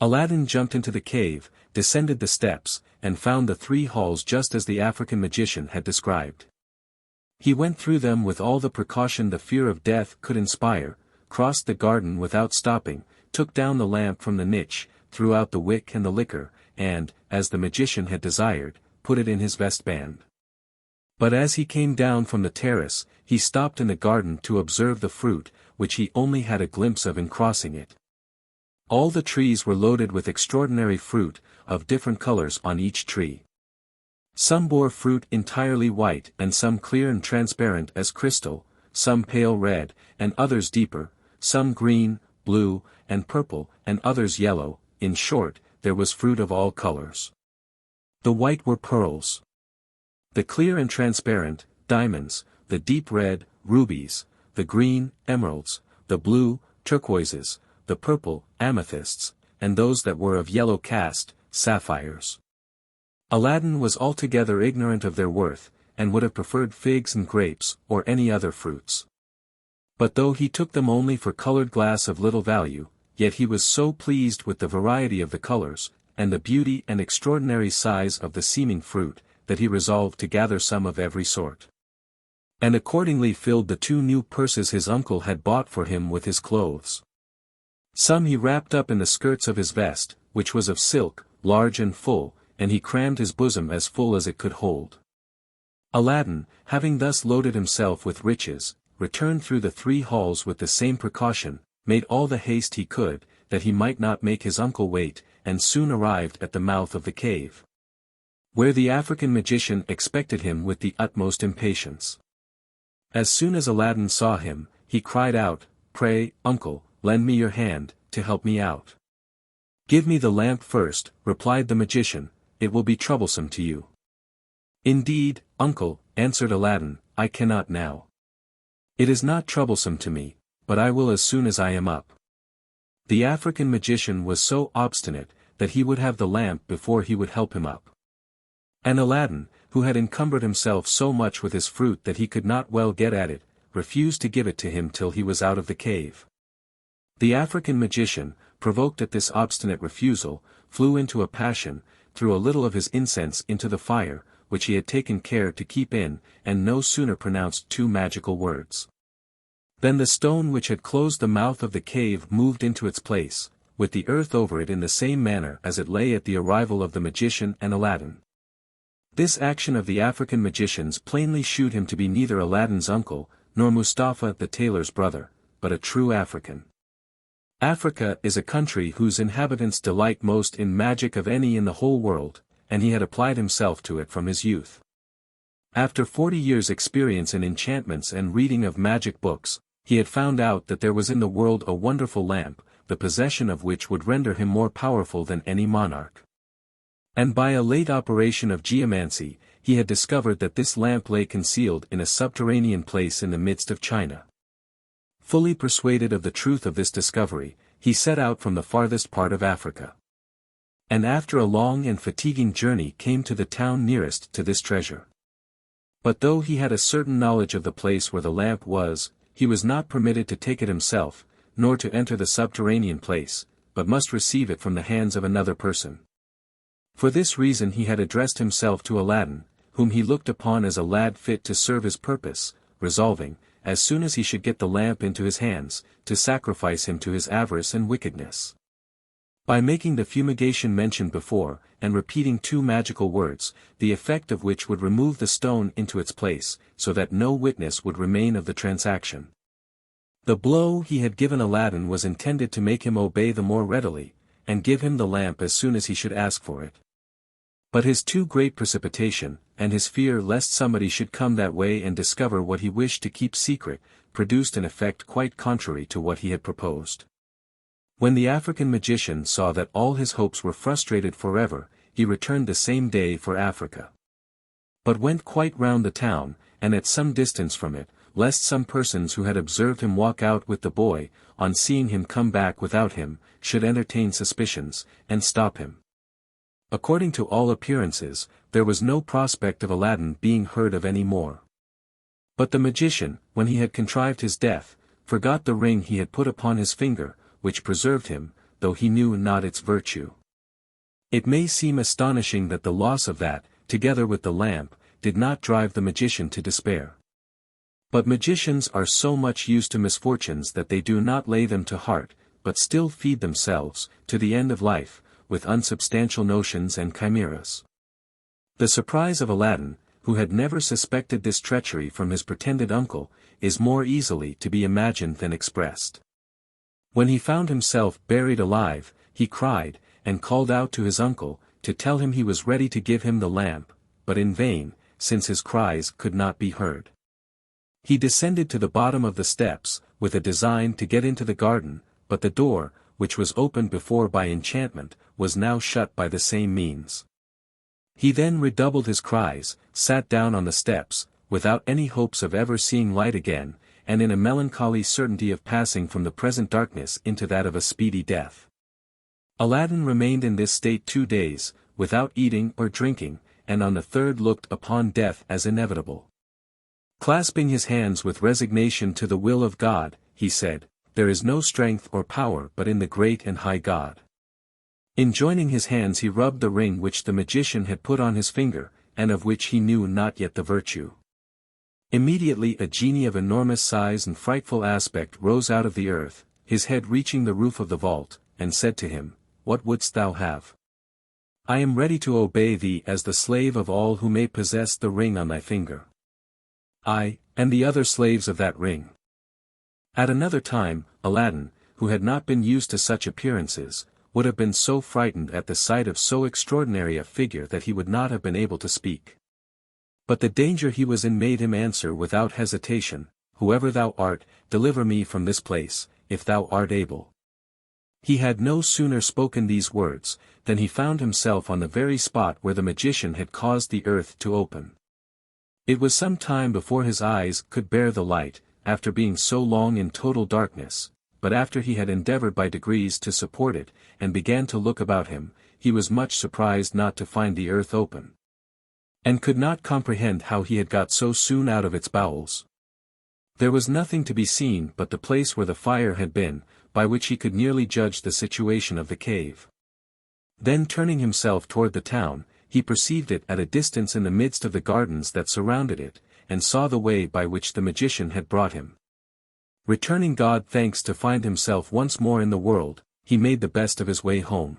Aladdin jumped into the cave, descended the steps, and found the 3 halls just as the African magician had described. He went through them with all the precaution the fear of death could inspire, crossed the garden without stopping, took down the lamp from the niche, threw out the wick and the liquor, and, as the magician had desired, put it in his vestband. But as he came down from the terrace, he stopped in the garden to observe the fruit, which he only had a glimpse of in crossing it. All the trees were loaded with extraordinary fruit, of different colors on each tree. Some bore fruit entirely white and some clear and transparent as crystal, some pale red, and others deeper, some green, blue, and purple, and others yellow. In short, there was fruit of all colors. The white were pearls. The clear and transparent, diamonds, the deep red, rubies, the green, emeralds, the blue, turquoises, the purple, amethysts, and those that were of yellow cast, sapphires. Aladdin was altogether ignorant of their worth, and would have preferred figs and grapes, or any other fruits. But though he took them only for colored glass of little value, yet he was so pleased with the variety of the colors, and the beauty and extraordinary size of the seeming fruit, that he resolved to gather some of every sort. And accordingly filled the 2 new purses his uncle had bought for him with his clothes. Some he wrapped up in the skirts of his vest, which was of silk, large and full, and he crammed his bosom as full as it could hold. Aladdin, having thus loaded himself with riches, returned through the 3 halls with the same precaution, made all the haste he could, that he might not make his uncle wait, and soon arrived at the mouth of the cave, where the African magician expected him with the utmost impatience. As soon as Aladdin saw him, he cried out, "Pray, uncle, lend me your hand, to help me out." "Give me the lamp first," replied the magician, "it will be troublesome to you." "Indeed, uncle," answered Aladdin, "I cannot now. It is not troublesome to me, but I will as soon as I am up." The African magician was so obstinate, that he would have the lamp before he would help him up. And Aladdin, who had encumbered himself so much with his fruit that he could not well get at it, refused to give it to him till he was out of the cave. The African magician, provoked at this obstinate refusal, flew into a passion, threw a little of his incense into the fire, which he had taken care to keep in, and no sooner pronounced 2 magical words, then the stone which had closed the mouth of the cave moved into its place, with the earth over it in the same manner as it lay at the arrival of the magician and Aladdin. This action of the African magician's plainly shewed him to be neither Aladdin's uncle, nor Mustafa the tailor's brother, but a true African. Africa is a country whose inhabitants delight most in magic of any in the whole world, and he had applied himself to it from his youth. After 40 years' experience in enchantments and reading of magic books, he had found out that there was in the world a wonderful lamp, the possession of which would render him more powerful than any monarch. And by a late operation of geomancy, he had discovered that this lamp lay concealed in a subterranean place in the midst of China. Fully persuaded of the truth of this discovery, he set out from the farthest part of Africa. And after a long and fatiguing journey came to the town nearest to this treasure. But though he had a certain knowledge of the place where the lamp was, he was not permitted to take it himself, nor to enter the subterranean place, but must receive it from the hands of another person. For this reason he had addressed himself to Aladdin, whom he looked upon as a lad fit to serve his purpose, resolving, as soon as he should get the lamp into his hands, to sacrifice him to his avarice and wickedness. By making the fumigation mentioned before, and repeating 2 magical words, the effect of which would remove the stone into its place, so that no witness would remain of the transaction. The blow he had given Aladdin was intended to make him obey the more readily, and give him the lamp as soon as he should ask for it. But his too great precipitation, and his fear lest somebody should come that way and discover what he wished to keep secret, produced an effect quite contrary to what he had proposed. When the African magician saw that all his hopes were frustrated forever, he returned the same day for Africa. But went quite round the town, and at some distance from it, lest some persons who had observed him walk out with the boy, on seeing him come back without him, should entertain suspicions, and stop him. According to all appearances, there was no prospect of Aladdin being heard of any more. But the magician, when he had contrived his death, forgot the ring he had put upon his finger, which preserved him, though he knew not its virtue. It may seem astonishing that the loss of that, together with the lamp, did not drive the magician to despair. But magicians are so much used to misfortunes that they do not lay them to heart, but still feed themselves, to the end of life, with unsubstantial notions and chimeras. The surprise of Aladdin, who had never suspected this treachery from his pretended uncle, is more easily to be imagined than expressed. When he found himself buried alive, he cried, and called out to his uncle, to tell him he was ready to give him the lamp, but in vain, since his cries could not be heard. He descended to the bottom of the steps, with a design to get into the garden, but the door, which was opened before by enchantment, was now shut by the same means. He then redoubled his cries, sat down on the steps, without any hopes of ever seeing light again, and in a melancholy certainty of passing from the present darkness into that of a speedy death. Aladdin remained in this state 2 days, without eating or drinking, and on the 3rd looked upon death as inevitable. Clasping his hands with resignation to the will of God, he said, there is no strength or power but in the great and high God. In joining his hands he rubbed the ring which the magician had put on his finger, and of which he knew not yet the virtue. Immediately a genie of enormous size and frightful aspect rose out of the earth, his head reaching the roof of the vault, and said to him, "What wouldst thou have? I am ready to obey thee as the slave of all who may possess the ring on thy finger. I, and the other slaves of that ring." At another time, Aladdin, who had not been used to such appearances, would have been so frightened at the sight of so extraordinary a figure that he would not have been able to speak. But the danger he was in made him answer without hesitation, "Whoever thou art, deliver me from this place, if thou art able." He had no sooner spoken these words, than he found himself on the very spot where the magician had caused the earth to open. It was some time before his eyes could bear the light, after being so long in total darkness, but after he had endeavored by degrees to support it, and began to look about him, he was much surprised not to find the earth open, and could not comprehend how he had got so soon out of its bowels. There was nothing to be seen but the place where the fire had been, by which he could nearly judge the situation of the cave. Then turning himself toward the town, he perceived it at a distance in the midst of the gardens that surrounded it, and saw the way by which the magician had brought him. Returning God thanks to find himself once more in the world, he made the best of his way home.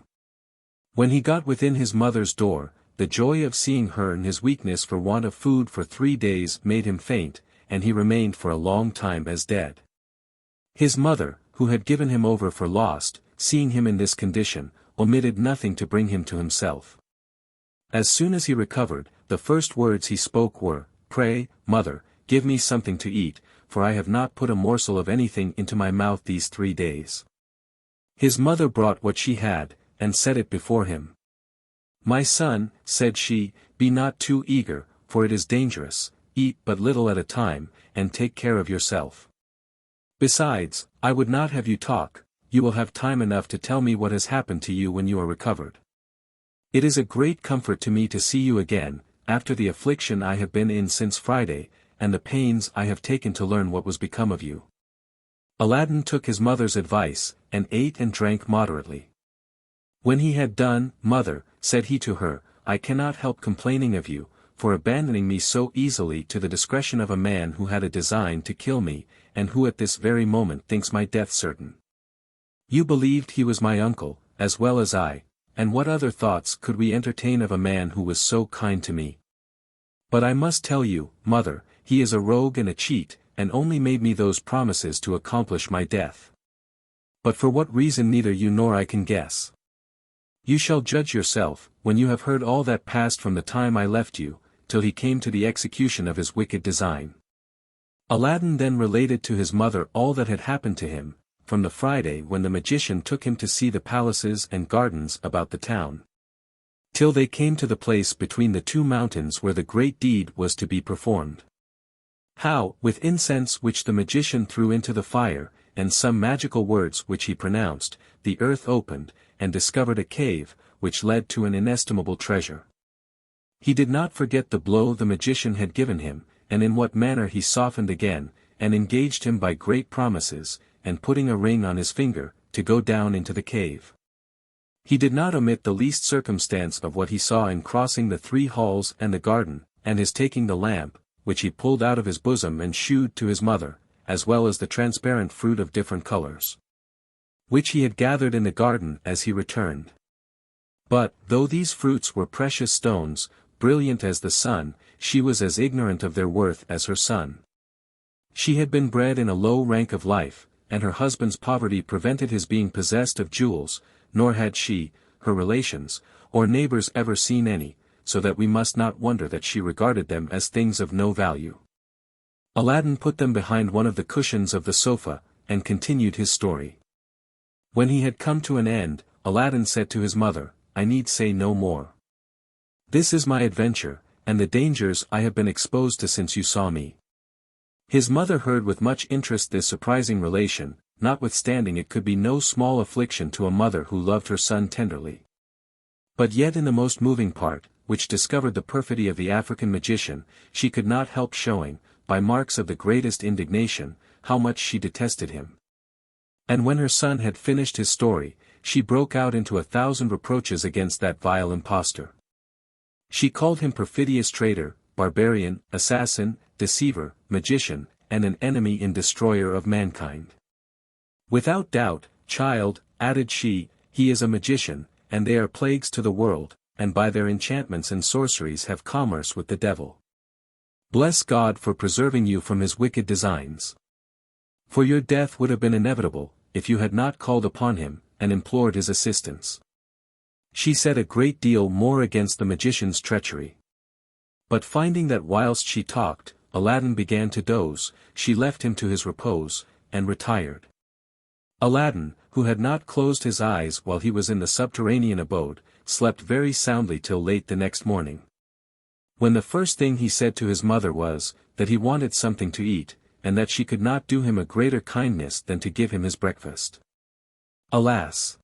When he got within his mother's door, the joy of seeing her and his weakness for want of food for 3 days made him faint, and he remained for a long time as dead. His mother, who had given him over for lost, seeing him in this condition, omitted nothing to bring him to himself. As soon as he recovered, the first words he spoke were, "Pray, mother, give me something to eat, for I have not put a morsel of anything into my mouth these 3 days." His mother brought what she had, and set it before him. "My son," said she, "be not too eager, for it is dangerous, eat but little at a time, and take care of yourself. Besides, I would not have you talk, you will have time enough to tell me what has happened to you when you are recovered. It is a great comfort to me to see you again, after the affliction I have been in since Friday, and the pains I have taken to learn what was become of you." Aladdin took his mother's advice, and ate and drank moderately. When he had done, "Mother," said he to her, "I cannot help complaining of you, for abandoning me so easily to the discretion of a man who had a design to kill me, and who at this very moment thinks my death certain. You believed he was my uncle, as well as I, and what other thoughts could we entertain of a man who was so kind to me? But I must tell you, mother, he is a rogue and a cheat, and only made me those promises to accomplish my death. But for what reason neither you nor I can guess. You shall judge yourself, when you have heard all that passed from the time I left you, till he came to the execution of his wicked design." Aladdin then related to his mother all that had happened to him, from the Friday when the magician took him to see the palaces and gardens about the town, till they came to the place between the 2 mountains where the great deed was to be performed. How, with incense which the magician threw into the fire, and some magical words which he pronounced, the earth opened, and discovered a cave, which led to an inestimable treasure. He did not forget the blow the magician had given him, and in what manner he softened again, and engaged him by great promises, and putting a ring on his finger, to go down into the cave. He did not omit the least circumstance of what he saw in crossing the 3 halls and the garden, and his taking the lamp, which he pulled out of his bosom and shewed to his mother, as well as the transparent fruit of different colors, which he had gathered in the garden as he returned. But, though these fruits were precious stones, brilliant as the sun, she was as ignorant of their worth as her son. She had been bred in a low rank of life, and her husband's poverty prevented his being possessed of jewels, nor had she, her relations, or neighbors ever seen any, so that we must not wonder that she regarded them as things of no value. Aladdin put them behind one of the cushions of the sofa, and continued his story. When he had come to an end, Aladdin said to his mother, "I need say no more. This is my adventure, and the dangers I have been exposed to since you saw me." His mother heard with much interest this surprising relation, notwithstanding it could be no small affliction to a mother who loved her son tenderly. But yet in the most moving part, which discovered the perfidy of the African magician, she could not help showing, by marks of the greatest indignation, how much she detested him. And when her son had finished his story, she broke out into 1,000 reproaches against that vile impostor. She called him perfidious traitor, barbarian, assassin, deceiver, magician, and an enemy and destroyer of mankind. Without doubt, child, added she, he is a magician, and they are plagues to the world, and by their enchantments and sorceries have commerce with the devil. Bless God for preserving you from his wicked designs. For your death would have been inevitable, if you had not called upon him, and implored his assistance. She said a great deal more against the magician's treachery. But finding that whilst she talked, Aladdin began to doze, she left him to his repose, and retired. Aladdin, who had not closed his eyes while he was in the subterranean abode, slept very soundly till late the next morning. When the first thing he said to his mother was, that he wanted something to eat, and that she could not do him a greater kindness than to give him his breakfast. Alas!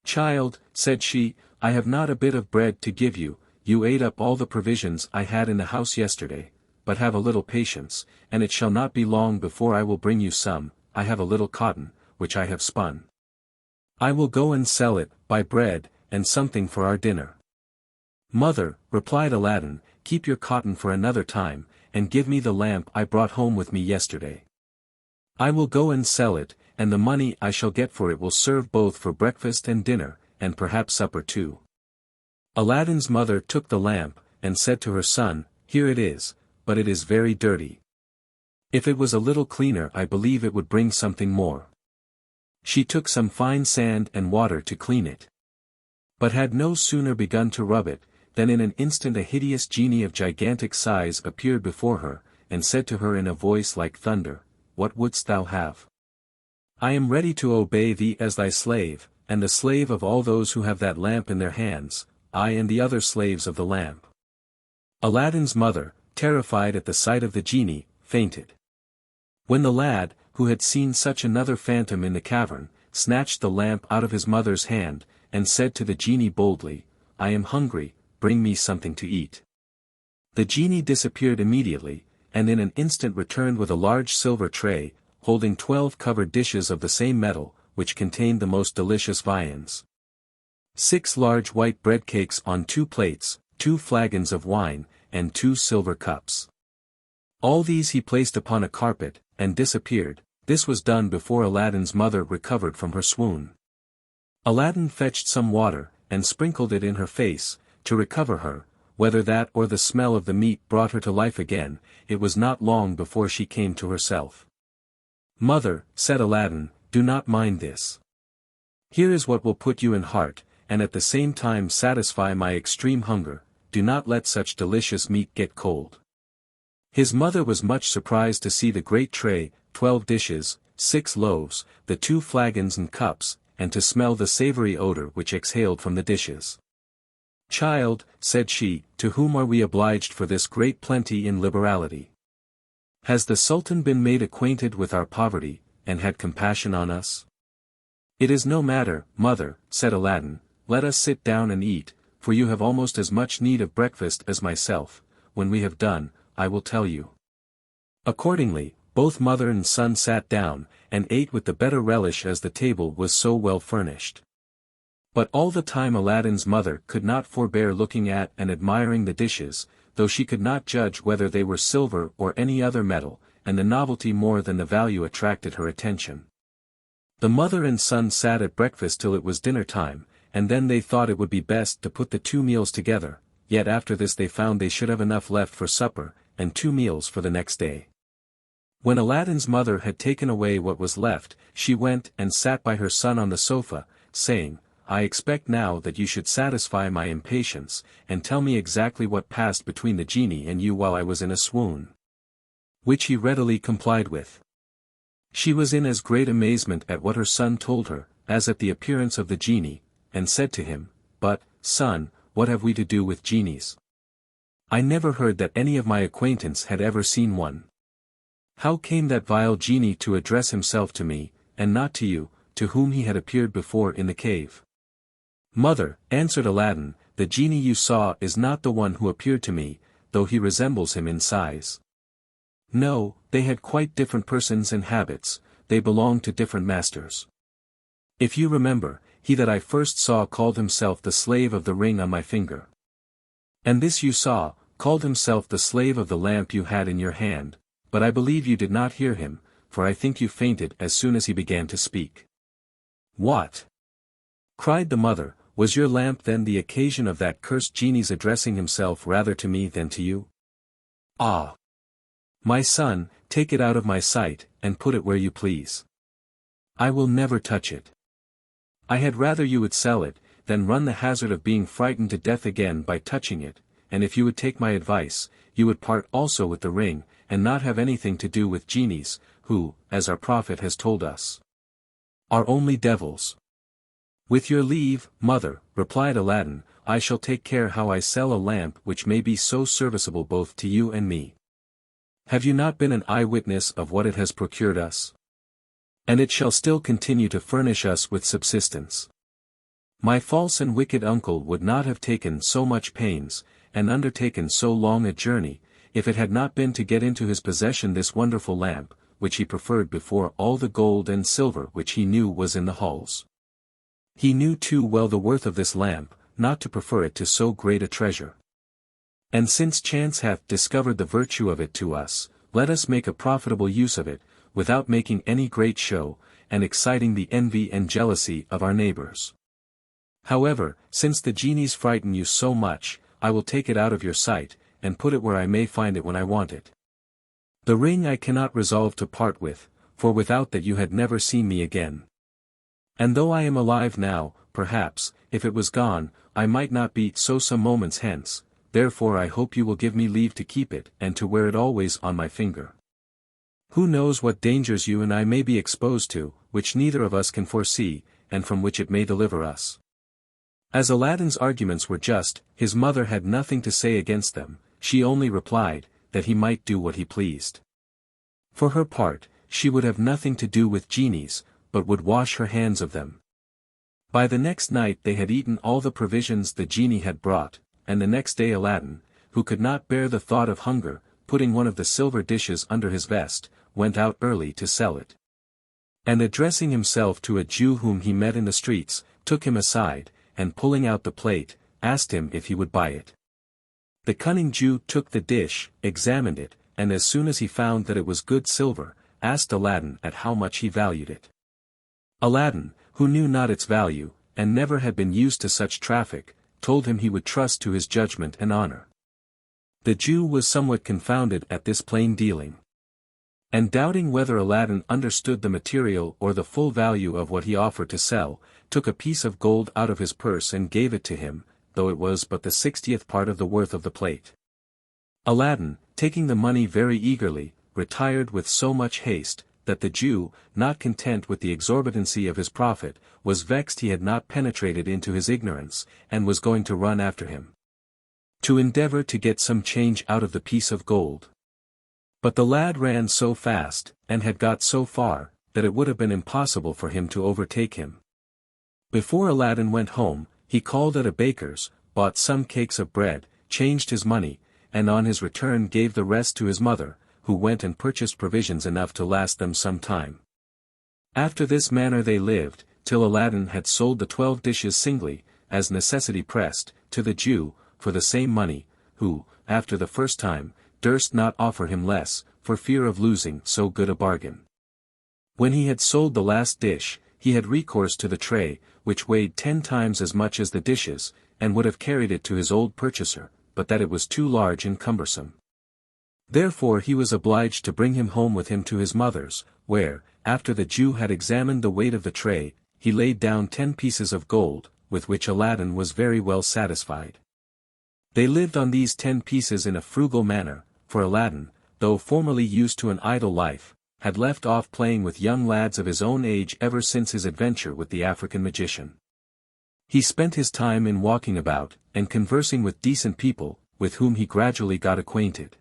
Child, said she, I have not a bit of bread to give you, you ate up all the provisions I had in the house yesterday, but have a little patience, and it shall not be long before I will bring you some. I have a little cotton, which I have spun. I will go and sell it, buy bread, and something for our dinner. Mother, replied Aladdin, keep your cotton for another time, and give me the lamp I brought home with me yesterday. I will go and sell it, and the money I shall get for it will serve both for breakfast and dinner, and perhaps supper too. Aladdin's mother took the lamp, and said to her son, here it is, but it is very dirty. If it was a little cleaner I believe it would bring something more. She took some fine sand and water to clean it. But had no sooner begun to rub it, than in an instant a hideous genie of gigantic size appeared before her, and said to her in a voice like thunder, what wouldst thou have? I am ready to obey thee as thy slave, and the slave of all those who have that lamp in their hands, I and the other slaves of the lamp. Aladdin's mother, terrified at the sight of the genie, fainted. When the lad, who had seen such another phantom in the cavern, snatched the lamp out of his mother's hand, and said to the genie boldly, I am hungry, bring me something to eat. The genie disappeared immediately, and in an instant returned with a large silver tray, holding 12 covered dishes of the same metal, which contained the most delicious viands. 6 large white bread cakes on 2 plates, 2 flagons of wine, and 2 silver cups. All these he placed upon a carpet, and disappeared. This was done before Aladdin's mother recovered from her swoon. Aladdin fetched some water, and sprinkled it in her face, to recover her. Whether that or the smell of the meat brought her to life again, it was not long before she came to herself. Mother, said Aladdin, do not mind this. Here is what will put you in heart, and at the same time satisfy my extreme hunger. Do not let such delicious meat get cold. His mother was much surprised to see the great tray, 12 dishes, 6 loaves, the 2 flagons and cups, and to smell the savory odor which exhaled from the dishes. Child, said she, to whom are we obliged for this great plenty and liberality? Has the Sultan been made acquainted with our poverty, and had compassion on us? It is no matter, mother, said Aladdin, let us sit down and eat, for you have almost as much need of breakfast as myself. When we have done, I will tell you. Accordingly, both mother and son sat down, and ate with the better relish as the table was so well furnished. But all the time Aladdin's mother could not forbear looking at and admiring the dishes, though she could not judge whether they were silver or any other metal, and the novelty more than the value attracted her attention. The mother and son sat at breakfast till it was dinner time, and then they thought it would be best to put the 2 meals together, yet after this they found they should have enough left for supper, and 2 meals for the next day. When Aladdin's mother had taken away what was left, she went and sat by her son on the sofa, saying, I expect now that you should satisfy my impatience, and tell me exactly what passed between the genie and you while I was in a swoon. Which he readily complied with. She was in as great amazement at what her son told her, as at the appearance of the genie, and said to him, But, son, what have we to do with genies? I never heard that any of my acquaintance had ever seen one. How came that vile genie to address himself to me, and not to you, to whom he had appeared before in the cave? Mother, answered Aladdin, the genie you saw is not the one who appeared to me, though he resembles him in size. No, they had quite different persons and habits, they belong to different masters. If you remember, he that I first saw called himself the slave of the ring on my finger. And this you saw, called himself the slave of the lamp you had in your hand, but I believe you did not hear him, for I think you fainted as soon as he began to speak. What? Cried the mother, was your lamp then the occasion of that cursed genie's addressing himself rather to me than to you? Ah! My son, take it out of my sight, and put it where you please. I will never touch it. I had rather you would sell it, than run the hazard of being frightened to death again by touching it, and if you would take my advice, you would part also with the ring, and not have anything to do with genies, who, as our prophet has told us, are only devils. With your leave, mother, replied Aladdin, I shall take care how I sell a lamp which may be so serviceable both to you and me. Have you not been an eyewitness of what it has procured us? And it shall still continue to furnish us with subsistence. My false and wicked uncle would not have taken so much pains, and undertaken so long a journey, if it had not been to get into his possession this wonderful lamp, which he preferred before all the gold and silver which he knew was in the halls. He knew too well the worth of this lamp, not to prefer it to so great a treasure. And since chance hath discovered the virtue of it to us, let us make a profitable use of it, without making any great show, and exciting the envy and jealousy of our neighbors. However, since the genies frighten you so much, I will take it out of your sight, and put it where I may find it when I want it. The ring I cannot resolve to part with, for without that you had never seen me again. And though I am alive now, perhaps, if it was gone, I might not be so some moments hence, therefore I hope you will give me leave to keep it and to wear it always on my finger. Who knows what dangers you and I may be exposed to, which neither of us can foresee, and from which it may deliver us. As Aladdin's arguments were just, his mother had nothing to say against them, she only replied, that he might do what he pleased. For her part, she would have nothing to do with genies, but would wash her hands of them. By the next night they had eaten all the provisions the genie had brought, and the next day Aladdin, who could not bear the thought of hunger, putting one of the silver dishes under his vest, went out early to sell it. And addressing himself to a Jew whom he met in the streets, took him aside, and pulling out the plate, asked him if he would buy it. The cunning Jew took the dish, examined it, and as soon as he found that it was good silver, asked Aladdin at how much he valued it. Aladdin, who knew not its value, and never had been used to such traffic, told him he would trust to his judgment and honor. The Jew was somewhat confounded at this plain dealing. And doubting whether Aladdin understood the material or the full value of what he offered to sell, took a piece of gold out of his purse and gave it to him, though it was but the 60th part of the worth of the plate. Aladdin, taking the money very eagerly, retired with so much haste, that the Jew, not content with the exorbitancy of his profit, was vexed he had not penetrated into his ignorance, and was going to run after him, to endeavor to get some change out of the piece of gold. But the lad ran so fast, and had got so far, that it would have been impossible for him to overtake him. Before Aladdin went home, he called at a baker's, bought some cakes of bread, changed his money, and on his return gave the rest to his mother, who went and purchased provisions enough to last them some time. After this manner they lived, till Aladdin had sold the 12 dishes singly, as necessity pressed, to the Jew, for the same money, who, after the first time, durst not offer him less, for fear of losing so good a bargain. When he had sold the last dish, he had recourse to the tray, which weighed 10 times as much as the dishes, and would have carried it to his old purchaser, but that it was too large and cumbersome. Therefore he was obliged to bring him home with him to his mother's, where, after the Jew had examined the weight of the tray, he laid down 10 pieces of gold, with which Aladdin was very well satisfied. They lived on these 10 pieces in a frugal manner, for Aladdin, though formerly used to an idle life, had left off playing with young lads of his own age ever since his adventure with the African magician. He spent his time in walking about, and conversing with decent people, with whom he gradually got acquainted.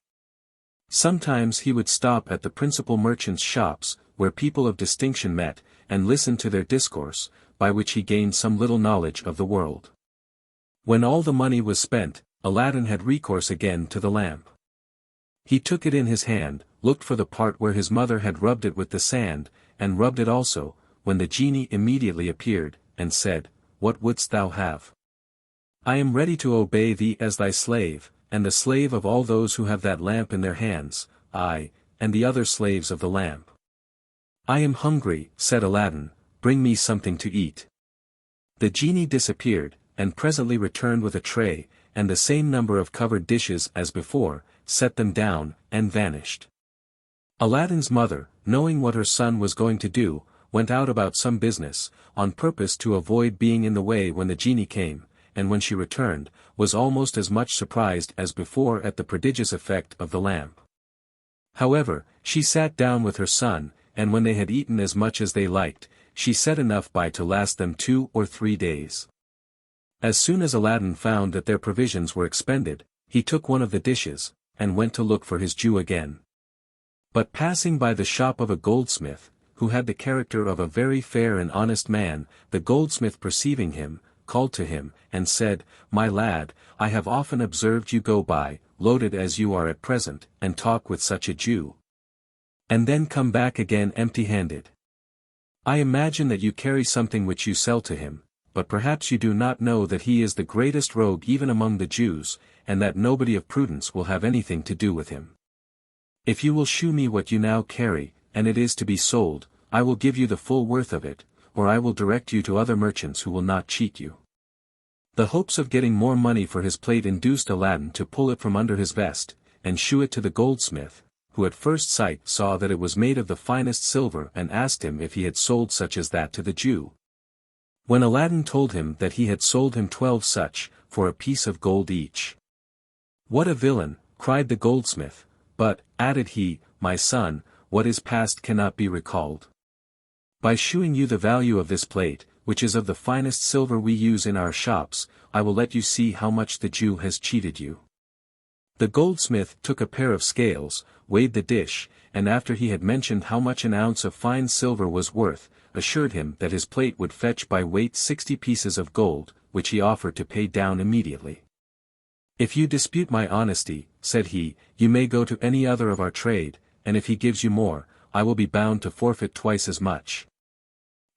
Sometimes he would stop at the principal merchants' shops, where people of distinction met, and listen to their discourse, by which he gained some little knowledge of the world. When all the money was spent, Aladdin had recourse again to the lamp. He took it in his hand, looked for the part where his mother had rubbed it with the sand, and rubbed it also, when the genie immediately appeared, and said, "What wouldst thou have? I am ready to obey thee as thy slave, and the slave of all those who have that lamp in their hands, I, and the other slaves of the lamp." "I am hungry," said Aladdin, "bring me something to eat." The genie disappeared, and presently returned with a tray, and the same number of covered dishes as before, set them down, and vanished. Aladdin's mother, knowing what her son was going to do, went out about some business, on purpose to avoid being in the way when the genie came, and when she returned, was almost as much surprised as before at the prodigious effect of the lamp. However, she sat down with her son, and when they had eaten as much as they liked, she set enough by to last them 2 or 3 days. As soon as Aladdin found that their provisions were expended, he took one of the dishes, and went to look for his Jew again. But passing by the shop of a goldsmith, who had the character of a very fair and honest man, the goldsmith perceiving him, called to him, and said, "My lad, I have often observed you go by, loaded as you are at present, and talk with such a Jew, and then come back again empty-handed. I imagine that you carry something which you sell to him, but perhaps you do not know that he is the greatest rogue even among the Jews, and that nobody of prudence will have anything to do with him. If you will shew me what you now carry, and it is to be sold, I will give you the full worth of it, or I will direct you to other merchants who will not cheat you." The hopes of getting more money for his plate induced Aladdin to pull it from under his vest, and shew it to the goldsmith, who at first sight saw that it was made of the finest silver and asked him if he had sold such as that to the Jew. When Aladdin told him that he had sold him 12 such, for a piece of gold each. "What a villain!" cried the goldsmith, "but," added he, "my son, what is past cannot be recalled. By shewing you the value of this plate, which is of the finest silver we use in our shops, I will let you see how much the Jew has cheated you." The goldsmith took a pair of scales, weighed the dish, and after he had mentioned how much an ounce of fine silver was worth, assured him that his plate would fetch by weight 60 pieces of gold, which he offered to pay down immediately. "If you dispute my honesty," said he, "you may go to any other of our trade, and if he gives you more, I will be bound to forfeit twice as much."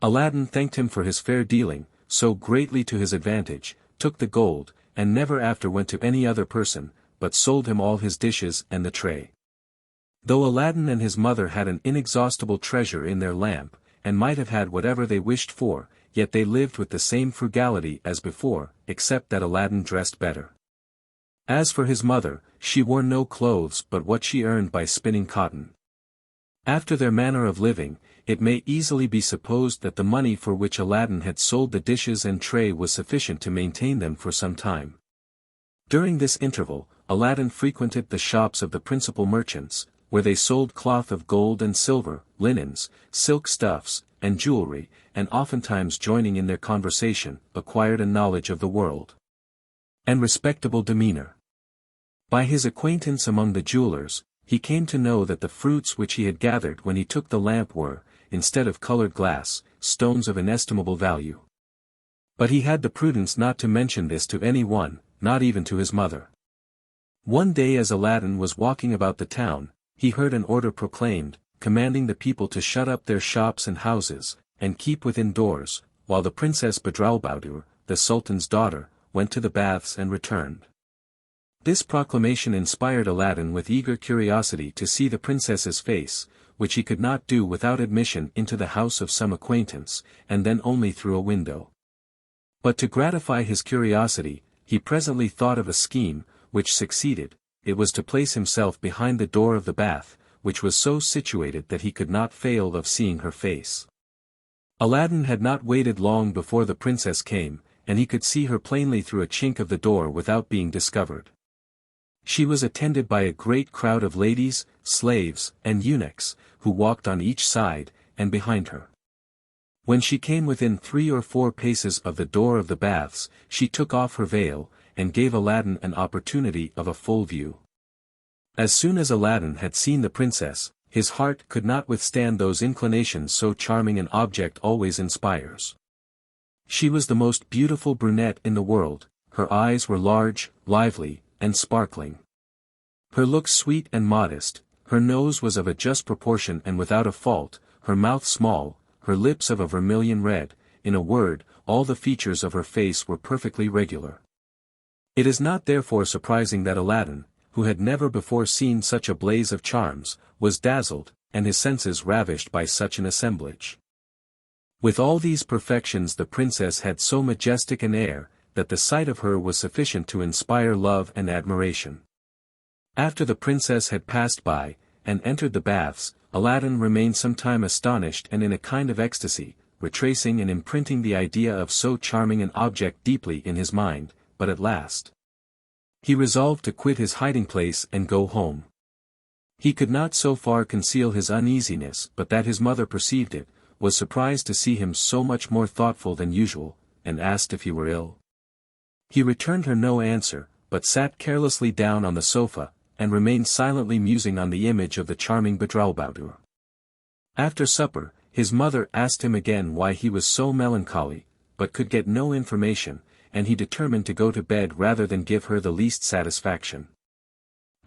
Aladdin thanked him for his fair dealing, so greatly to his advantage, took the gold, and never after went to any other person, but sold him all his dishes and the tray. Though Aladdin and his mother had an inexhaustible treasure in their lamp, and might have had whatever they wished for, yet they lived with the same frugality as before, except that Aladdin dressed better. As for his mother, she wore no clothes but what she earned by spinning cotton. After their manner of living, it may easily be supposed that the money for which Aladdin had sold the dishes and tray was sufficient to maintain them for some time. During this interval, Aladdin frequented the shops of the principal merchants, where they sold cloth of gold and silver, linens, silk stuffs, and jewelry, and oftentimes joining in their conversation, acquired a knowledge of the world and respectable demeanor. By his acquaintance among the jewelers, he came to know that the fruits which he had gathered when he took the lamp were, instead of colored glass, stones of inestimable value. But he had the prudence not to mention this to any one, not even to his mother. One day as Aladdin was walking about the town, he heard an order proclaimed, commanding the people to shut up their shops and houses, and keep within doors, while the Princess Badroulbadour, the Sultan's daughter, went to the baths and returned. This proclamation inspired Aladdin with eager curiosity to see the princess's face, which he could not do without admission into the house of some acquaintance, and then only through a window. But to gratify his curiosity, he presently thought of a scheme, which succeeded. It was to place himself behind the door of the bath, which was so situated that he could not fail of seeing her face. Aladdin had not waited long before the princess came, and he could see her plainly through a chink of the door without being discovered. She was attended by a great crowd of ladies, slaves, and eunuchs, who walked on each side, and behind her. When she came within 3 or 4 paces of the door of the baths, she took off her veil, and gave Aladdin an opportunity of a full view. As soon as Aladdin had seen the princess, his heart could not withstand those inclinations so charming an object always inspires. She was the most beautiful brunette in the world, her eyes were large, lively, and sparkling. Her looks sweet and modest, her nose was of a just proportion and without a fault, her mouth small, her lips of a vermilion red, in a word, all the features of her face were perfectly regular. It is not therefore surprising that Aladdin, who had never before seen such a blaze of charms, was dazzled, and his senses ravished by such an assemblage. With all these perfections the princess had so majestic an air, that the sight of her was sufficient to inspire love and admiration. After the princess had passed by, and entered the baths, Aladdin remained some time astonished and in a kind of ecstasy, retracing and imprinting the idea of so charming an object deeply in his mind, but at last he resolved to quit his hiding-place and go home. He could not so far conceal his uneasiness but that his mother perceived it, was surprised to see him so much more thoughtful than usual, and asked if he were ill. He returned her no answer, but sat carelessly down on the sofa, and remained silently musing on the image of the charming Badroulbadour. After supper, his mother asked him again why he was so melancholy, but could get no information, and he determined to go to bed rather than give her the least satisfaction.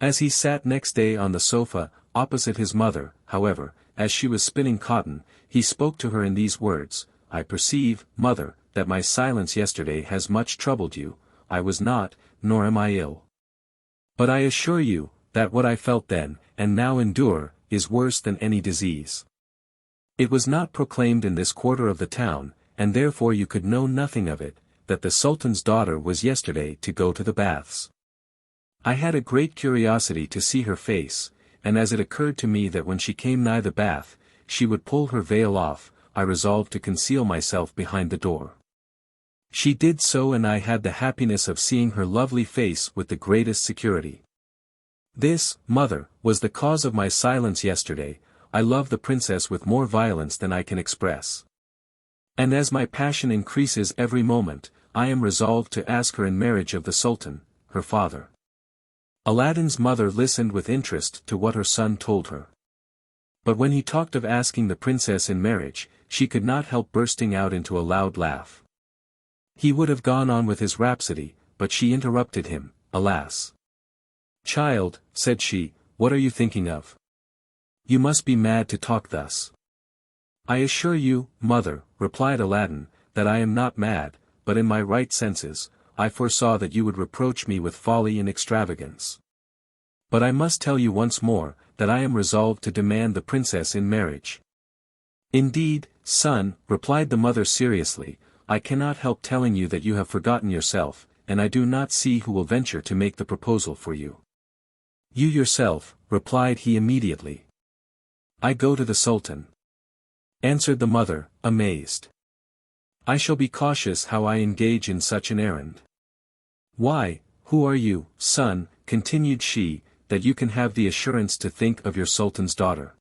As he sat next day on the sofa, opposite his mother, however, as she was spinning cotton, he spoke to her in these words: "I perceive, mother, that my silence yesterday has much troubled you. I was not, nor am I ill. But I assure you, that what I felt then, and now endure, is worse than any disease. It was not proclaimed in this quarter of the town, and therefore you could know nothing of it, that the Sultan's daughter was yesterday to go to the baths. I had a great curiosity to see her face, and as it occurred to me that when she came nigh the bath, she would pull her veil off, I resolved to conceal myself behind the door. She did so and I had the happiness of seeing her lovely face with the greatest security. This, mother, was the cause of my silence yesterday. I love the princess with more violence than I can express. And as my passion increases every moment, I am resolved to ask her in marriage of the Sultan, her father." Aladdin's mother listened with interest to what her son told her. But when he talked of asking the princess in marriage, she could not help bursting out into a loud laugh. He would have gone on with his rhapsody, but she interrupted him. "Alas! Child," said she, "what are you thinking of? You must be mad to talk thus." "I assure you, mother," replied Aladdin, "that I am not mad, but in my right senses. I foresaw that you would reproach me with folly and extravagance. But I must tell you once more, that I am resolved to demand the princess in marriage." "Indeed, son," replied the mother seriously, "I cannot help telling you that you have forgotten yourself, and I do not see who will venture to make the proposal for you." "You yourself," replied he immediately. "I go to the Sultan," answered the mother, amazed. "I shall be cautious how I engage in such an errand." "Why, who are you, son," continued she, "that you can have the assurance to think of your Sultan's daughter?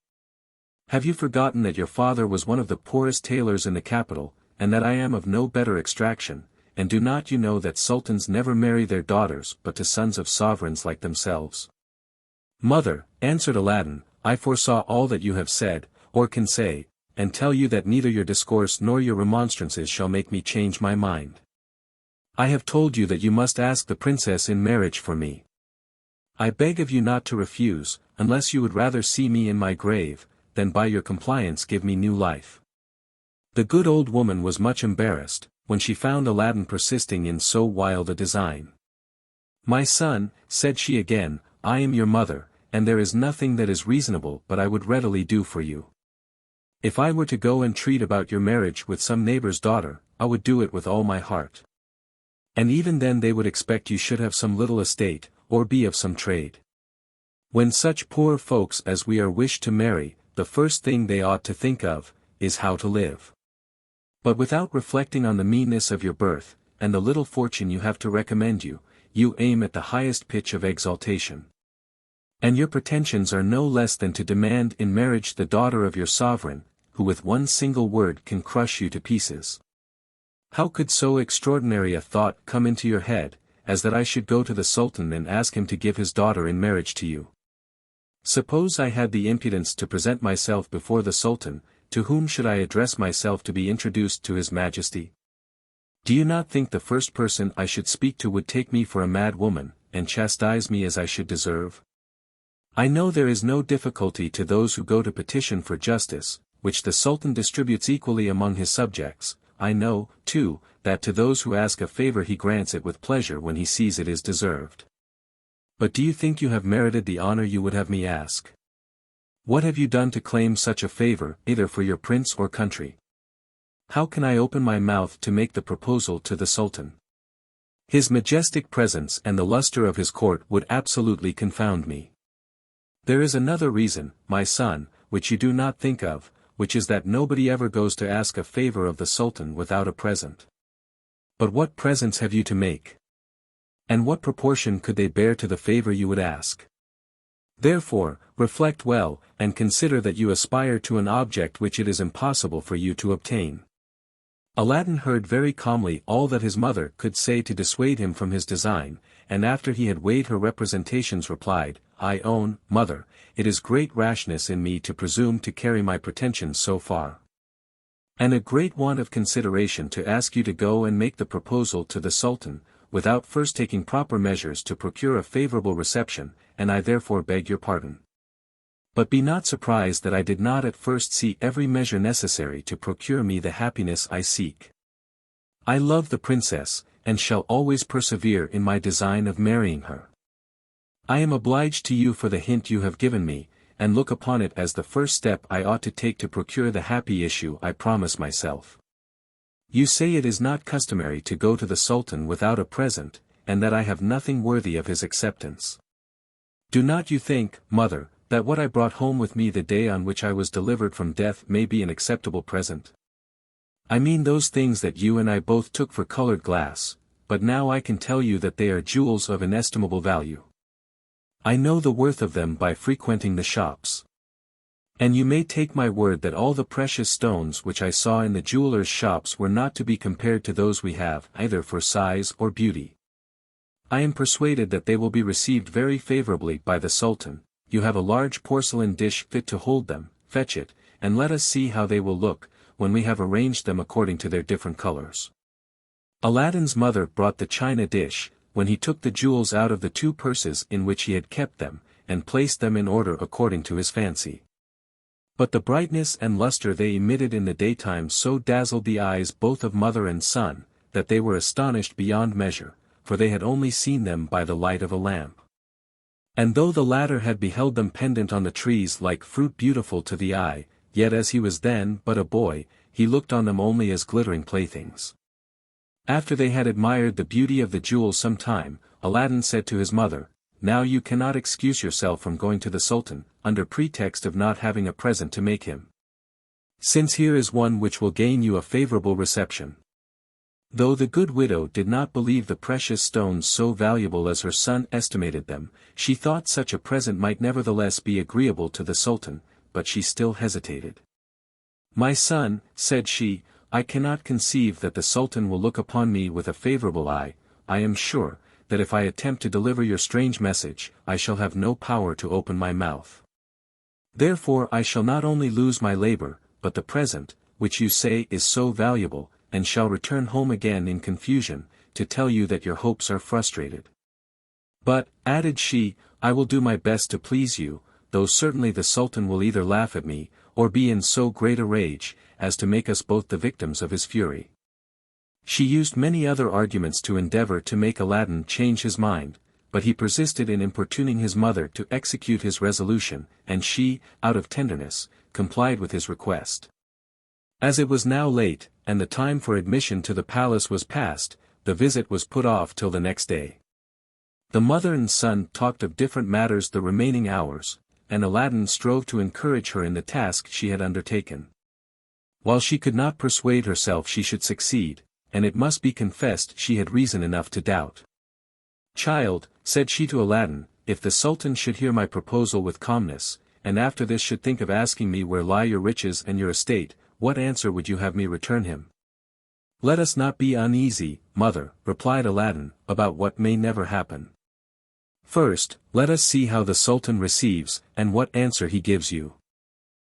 Have you forgotten that your father was one of the poorest tailors in the capital, and that I am of no better extraction, and do not you know that sultans never marry their daughters but to sons of sovereigns like themselves?" "Mother," answered Aladdin, "I foresaw all that you have said, or can say, and tell you that neither your discourse nor your remonstrances shall make me change my mind. I have told you that you must ask the princess in marriage for me. I beg of you not to refuse, unless you would rather see me in my grave, than by your compliance give me new life." The good old woman was much embarrassed, when she found Aladdin persisting in so wild a design. "My son," said she again, "I am your mother, and there is nothing that is reasonable but I would readily do for you. If I were to go and treat about your marriage with some neighbor's daughter, I would do it with all my heart. And even then they would expect you should have some little estate, or be of some trade. When such poor folks as we are wish to marry, the first thing they ought to think of, is how to live. But without reflecting on the meanness of your birth, and the little fortune you have to recommend you, you aim at the highest pitch of exaltation. And your pretensions are no less than to demand in marriage the daughter of your sovereign, who with one single word can crush you to pieces. How could so extraordinary a thought come into your head, as that I should go to the Sultan and ask him to give his daughter in marriage to you? Suppose I had the impudence to present myself before the Sultan, to whom should I address myself to be introduced to his Majesty? Do you not think the first person I should speak to would take me for a mad woman, and chastise me as I should deserve? I know there is no difficulty to those who go to petition for justice, which the Sultan distributes equally among his subjects. I know, too, that to those who ask a favor he grants it with pleasure when he sees it is deserved. But do you think you have merited the honor you would have me ask? What have you done to claim such a favor, either for your prince or country? How can I open my mouth to make the proposal to the Sultan? His majestic presence and the luster of his court would absolutely confound me. There is another reason, my son, which you do not think of, which is that nobody ever goes to ask a favor of the Sultan without a present. But what presents have you to make? And what proportion could they bear to the favor you would ask? Therefore, reflect well, and consider that you aspire to an object which it is impossible for you to obtain. Aladdin heard very calmly all that his mother could say to dissuade him from his design, and after he had weighed her representations replied, I own, mother, it is great rashness in me to presume to carry my pretensions so far. And a great want of consideration to ask you to go and make the proposal to the Sultan, without first taking proper measures to procure a favorable reception, and I therefore beg your pardon. But be not surprised that I did not at first see every measure necessary to procure me the happiness I seek. I love the princess, and shall always persevere in my design of marrying her. I am obliged to you for the hint you have given me, and look upon it as the first step I ought to take to procure the happy issue I promise myself. You say it is not customary to go to the Sultan without a present, and that I have nothing worthy of his acceptance. Do not you think, mother, that what I brought home with me the day on which I was delivered from death may be an acceptable present? I mean those things that you and I both took for colored glass, but now I can tell you that they are jewels of inestimable value. I know the worth of them by frequenting the shops. And you may take my word that all the precious stones which I saw in the jewelers' shops were not to be compared to those we have, either for size or beauty. I am persuaded that they will be received very favorably by the Sultan. You have a large porcelain dish fit to hold them, fetch it, and let us see how they will look, when we have arranged them according to their different colors. Aladdin's mother brought the china dish, when he took the jewels out of the two purses in which he had kept them, and placed them in order according to his fancy. But the brightness and luster they emitted in the daytime so dazzled the eyes both of mother and son, that they were astonished beyond measure, for they had only seen them by the light of a lamp. And though the latter had beheld them pendant on the trees like fruit beautiful to the eye, yet as he was then but a boy, he looked on them only as glittering playthings. After they had admired the beauty of the jewels some time, Aladdin said to his mother, Now you cannot excuse yourself from going to the Sultan, under pretext of not having a present to make him. Since here is one which will gain you a favorable reception. Though the good widow did not believe the precious stones so valuable as her son estimated them, she thought such a present might nevertheless be agreeable to the Sultan, but she still hesitated. My son, said she, I cannot conceive that the Sultan will look upon me with a favorable eye. I am sure, that if I attempt to deliver your strange message, I shall have no power to open my mouth. Therefore I shall not only lose my labor, but the present, which you say is so valuable, and shall return home again in confusion, to tell you that your hopes are frustrated. But, added she, I will do my best to please you, though certainly the Sultan will either laugh at me, or be in so great a rage, as to make us both the victims of his fury. She used many other arguments to endeavor to make Aladdin change his mind, but he persisted in importuning his mother to execute his resolution, and she, out of tenderness, complied with his request. As it was now late, and the time for admission to the palace was past, the visit was put off till the next day. The mother and son talked of different matters the remaining hours, and Aladdin strove to encourage her in the task she had undertaken. While she could not persuade herself she should succeed, and it must be confessed she had reason enough to doubt. Child, said she to Aladdin, if the Sultan should hear my proposal with calmness, and after this should think of asking me where lie your riches and your estate, what answer would you have me return him? Let us not be uneasy, mother, replied Aladdin, about what may never happen. First, let us see how the Sultan receives, and what answer he gives you.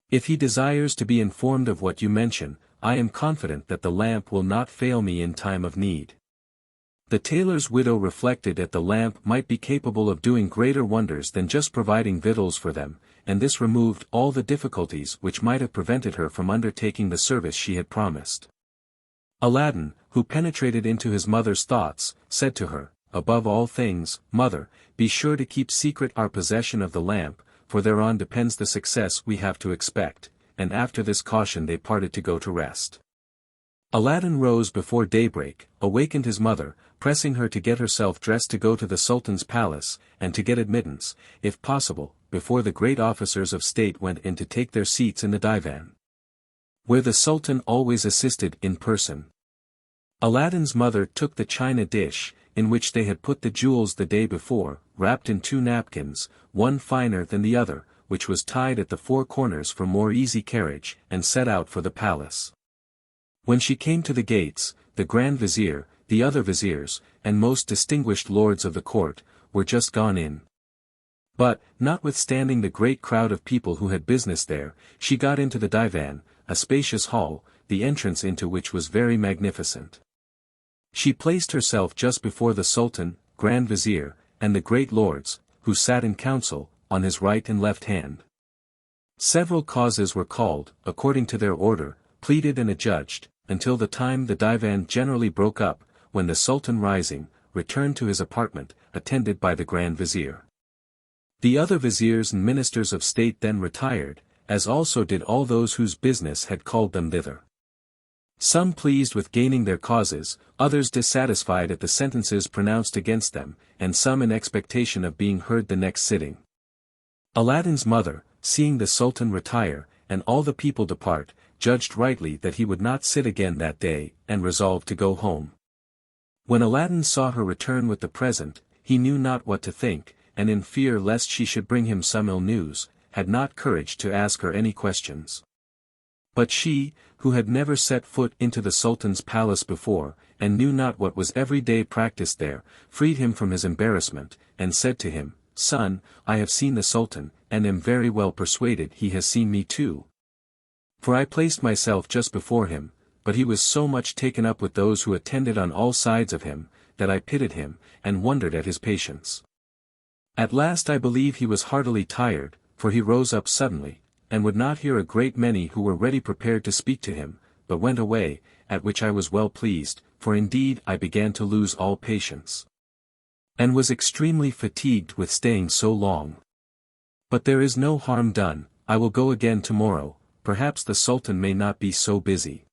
If he desires to be informed of what you mention, I am confident that the lamp will not fail me in time of need. The tailor's widow reflected that the lamp might be capable of doing greater wonders than just providing victuals for them, and this removed all the difficulties which might have prevented her from undertaking the service she had promised. Aladdin, who penetrated into his mother's thoughts, said to her, "Above all things, mother, be sure to keep secret our possession of the lamp, for thereon depends the success we have to expect," and after this caution they parted to go to rest. Aladdin rose before daybreak, awakened his mother, pressing her to get herself dressed to go to the Sultan's palace, and to get admittance, if possible, before the great officers of state went in to take their seats in the divan, where the Sultan always assisted in person. Aladdin's mother took the china dish, in which they had put the jewels the day before, wrapped in 2 napkins, one finer than the other, which was tied at the 4 corners for more easy carriage, and set out for the palace. When she came to the gates, the Grand Vizier, the other viziers, and most distinguished lords of the court, were just gone in. But, notwithstanding the great crowd of people who had business there, she got into the divan, a spacious hall, the entrance into which was very magnificent. She placed herself just before the Sultan, Grand Vizier, and the great lords, who sat in council, on his right and left hand. Several causes were called, according to their order, pleaded and adjudged, until the time the divan generally broke up, when the Sultan rising, returned to his apartment, attended by the Grand Vizier. The other viziers and ministers of state then retired, as also did all those whose business had called them thither. Some pleased with gaining their causes, others dissatisfied at the sentences pronounced against them, and some in expectation of being heard the next sitting. Aladdin's mother, seeing the Sultan retire, and all the people depart, judged rightly that he would not sit again that day, and resolved to go home. When Aladdin saw her return with the present, he knew not what to think, and in fear lest she should bring him some ill news, had not courage to ask her any questions. But she, who had never set foot into the Sultan's palace before, and knew not what was every day practiced there, freed him from his embarrassment, and said to him, "Son, I have seen the Sultan, and am very well persuaded he has seen me too. For I placed myself just before him, but he was so much taken up with those who attended on all sides of him, that I pitied him, and wondered at his patience. At last I believe he was heartily tired, for he rose up suddenly, and would not hear a great many who were ready prepared to speak to him, but went away, at which I was well pleased, for indeed I began to lose all patience, and was extremely fatigued with staying so long. But there is no harm done, I will go again tomorrow, perhaps the Sultan may not be so busy."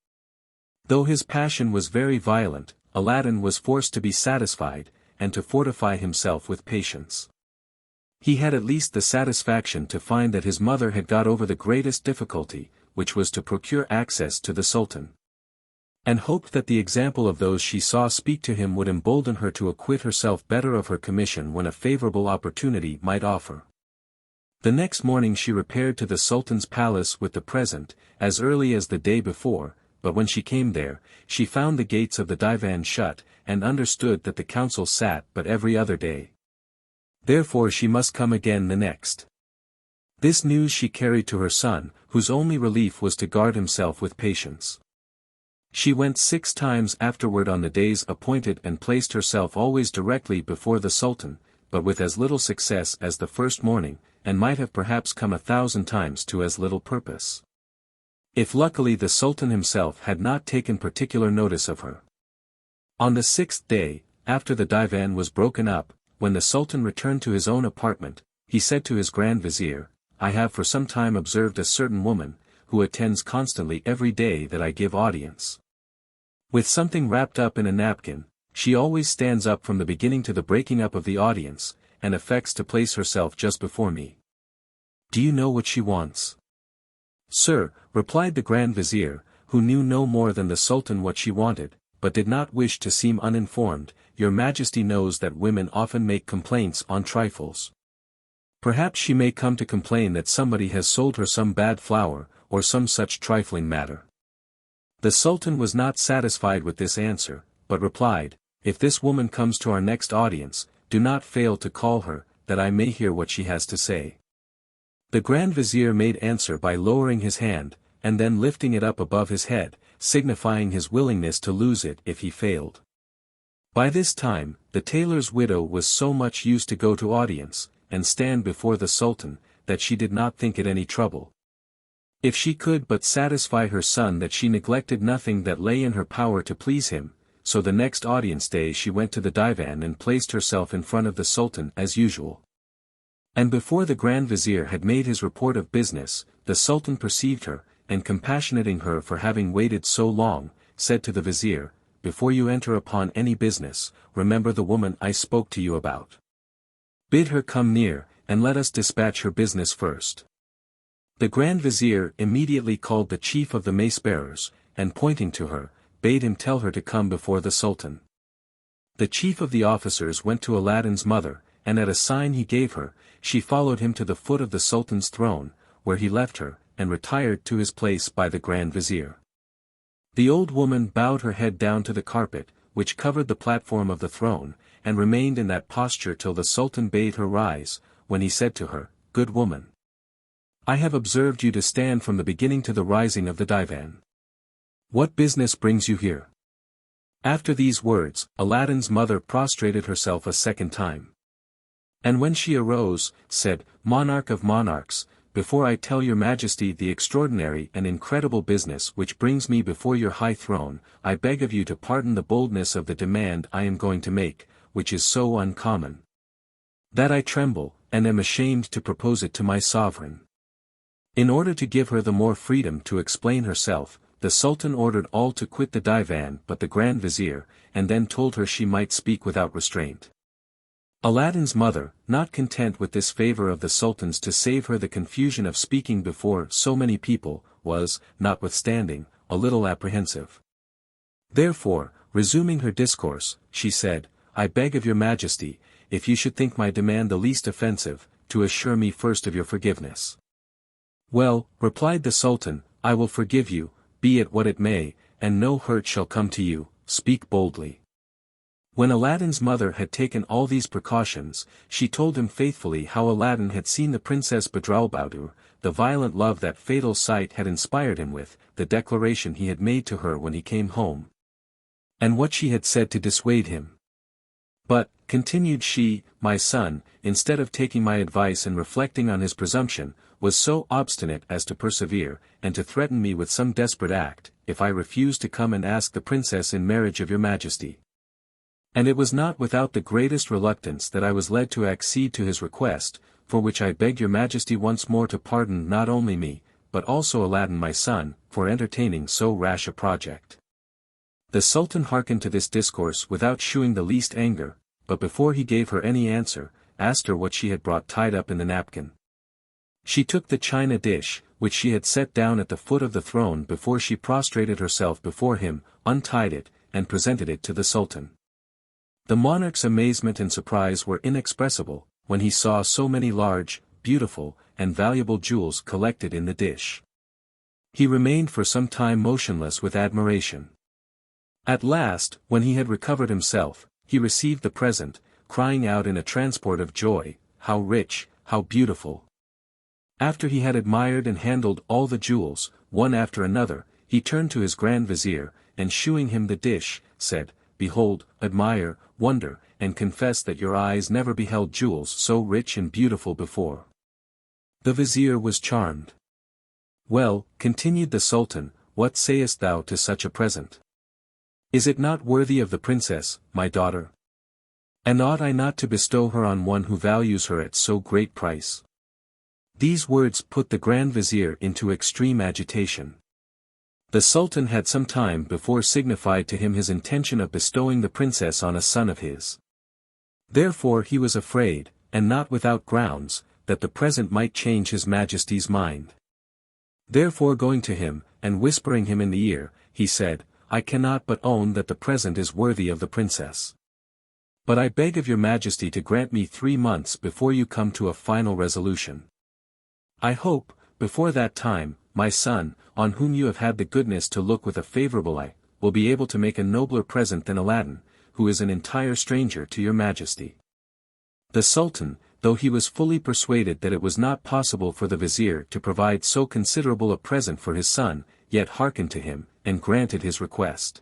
Though his passion was very violent, Aladdin was forced to be satisfied, and to fortify himself with patience. He had at least the satisfaction to find that his mother had got over the greatest difficulty, which was to procure access to the Sultan, and hoped that the example of those she saw speak to him would embolden her to acquit herself better of her commission when a favorable opportunity might offer. The next morning she repaired to the Sultan's palace with the present, as early as the day before, but when she came there, she found the gates of the divan shut, and understood that the council sat but every other day. Therefore she must come again the next. This news she carried to her son, whose only relief was to guard himself with patience. She went 6 times afterward on the days appointed and placed herself always directly before the Sultan, but with as little success as the first morning, and might have perhaps come 1,000 times to as little purpose, if luckily the Sultan himself had not taken particular notice of her. On the 6th day, after the divan was broken up, when the Sultan returned to his own apartment, he said to his Grand Vizier, "I have for some time observed a certain woman, who attends constantly every day that I give audience. With something wrapped up in a napkin, she always stands up from the beginning to the breaking up of the audience, and affects to place herself just before me. Do you know what she wants?" "Sir," replied the Grand Vizier, who knew no more than the Sultan what she wanted, but did not wish to seem uninformed, "Your Majesty knows that women often make complaints on trifles. Perhaps she may come to complain that somebody has sold her some bad flour, or some such trifling matter." The Sultan was not satisfied with this answer, but replied, "If this woman comes to our next audience, do not fail to call her, that I may hear what she has to say." The Grand Vizier made answer by lowering his hand, and then lifting it up above his head, signifying his willingness to lose it if he failed. By this time, the tailor's widow was so much used to go to audience, and stand before the Sultan, that she did not think it any trouble. If she could but satisfy her son that she neglected nothing that lay in her power to please him, so the next audience day she went to the divan and placed herself in front of the Sultan as usual. And before the Grand Vizier had made his report of business, the Sultan perceived her, and compassionating her for having waited so long, said to the Vizier, "Before you enter upon any business, remember the woman I spoke to you about. Bid her come near, and let us dispatch her business first." The Grand Vizier immediately called the chief of the mace-bearers, and pointing to her, bade him tell her to come before the Sultan. The chief of the officers went to Aladdin's mother, and at a sign he gave her, she followed him to the foot of the Sultan's throne, where he left her, and retired to his place by the Grand Vizier. The old woman bowed her head down to the carpet, which covered the platform of the throne, and remained in that posture till the Sultan bade her rise, when he said to her, "Good woman, I have observed you to stand from the beginning to the rising of the divan. What business brings you here?" After these words, Aladdin's mother prostrated herself a second time. And when she arose, said, "Monarch of monarchs, before I tell your majesty the extraordinary and incredible business which brings me before your high throne, I beg of you to pardon the boldness of the demand I am going to make, which is so uncommon that I tremble, and am ashamed to propose it to my sovereign." In order to give her the more freedom to explain herself, the Sultan ordered all to quit the divan but the Grand Vizier, and then told her she might speak without restraint. Aladdin's mother, not content with this favor of the Sultan's to save her the confusion of speaking before so many people, was, notwithstanding, a little apprehensive. Therefore, resuming her discourse, she said, "I beg of your majesty, if you should think my demand the least offensive, to assure me first of your forgiveness." "Well," replied the Sultan, "I will forgive you, be it what it may, and no hurt shall come to you, speak boldly." When Aladdin's mother had taken all these precautions, she told him faithfully how Aladdin had seen the Princess Badroulbadour, the violent love that fatal sight had inspired him with, the declaration he had made to her when he came home, and what she had said to dissuade him. "But," continued she, "my son, instead of taking my advice and reflecting on his presumption, was so obstinate as to persevere, and to threaten me with some desperate act, if I refused to come and ask the princess in marriage of your majesty. And it was not without the greatest reluctance that I was led to accede to his request, for which I beg your majesty once more to pardon not only me, but also Aladdin my son, for entertaining so rash a project." The Sultan hearkened to this discourse without shewing the least anger, but before he gave her any answer, asked her what she had brought tied up in the napkin. She took the china dish, which she had set down at the foot of the throne before she prostrated herself before him, untied it, and presented it to the Sultan. The monarch's amazement and surprise were inexpressible, when he saw so many large, beautiful, and valuable jewels collected in the dish. He remained for some time motionless with admiration. At last, when he had recovered himself, he received the present, crying out in a transport of joy, "How rich, how beautiful!" After he had admired and handled all the jewels, one after another, he turned to his Grand Vizier, and shewing him the dish, said, "Behold, admire, wonder, and confess that your eyes never beheld jewels so rich and beautiful before." The Vizier was charmed. "Well," continued the Sultan, "what sayest thou to such a present? Is it not worthy of the princess, my daughter? And ought I not to bestow her on one who values her at so great price?" These words put the Grand Vizier into extreme agitation. The Sultan had some time before signified to him his intention of bestowing the princess on a son of his. Therefore he was afraid, and not without grounds, that the present might change his majesty's mind. Therefore going to him, and whispering him in the ear, he said, "I cannot but own that the present is worthy of the princess. But I beg of your majesty to grant me 3 months before you come to a final resolution. I hope, before that time, my son, on whom you have had the goodness to look with a favorable eye, will be able to make a nobler present than Aladdin, who is an entire stranger to your majesty." The Sultan, though he was fully persuaded that it was not possible for the Vizier to provide so considerable a present for his son, yet hearkened to him, and granted his request.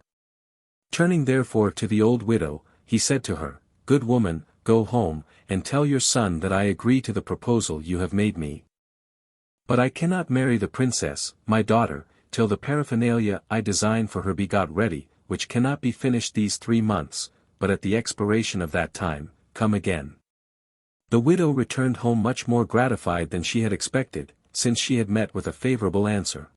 Turning therefore to the old widow, he said to her, "Good woman, go home, and tell your son that I agree to the proposal you have made me, But I cannot marry the princess, my daughter, till the paraphernalia I designed for her be got ready, which cannot be finished these 3 months, but at the expiration of that time, come again." The widow returned home much more gratified than she had expected, since she had met with a favorable answer.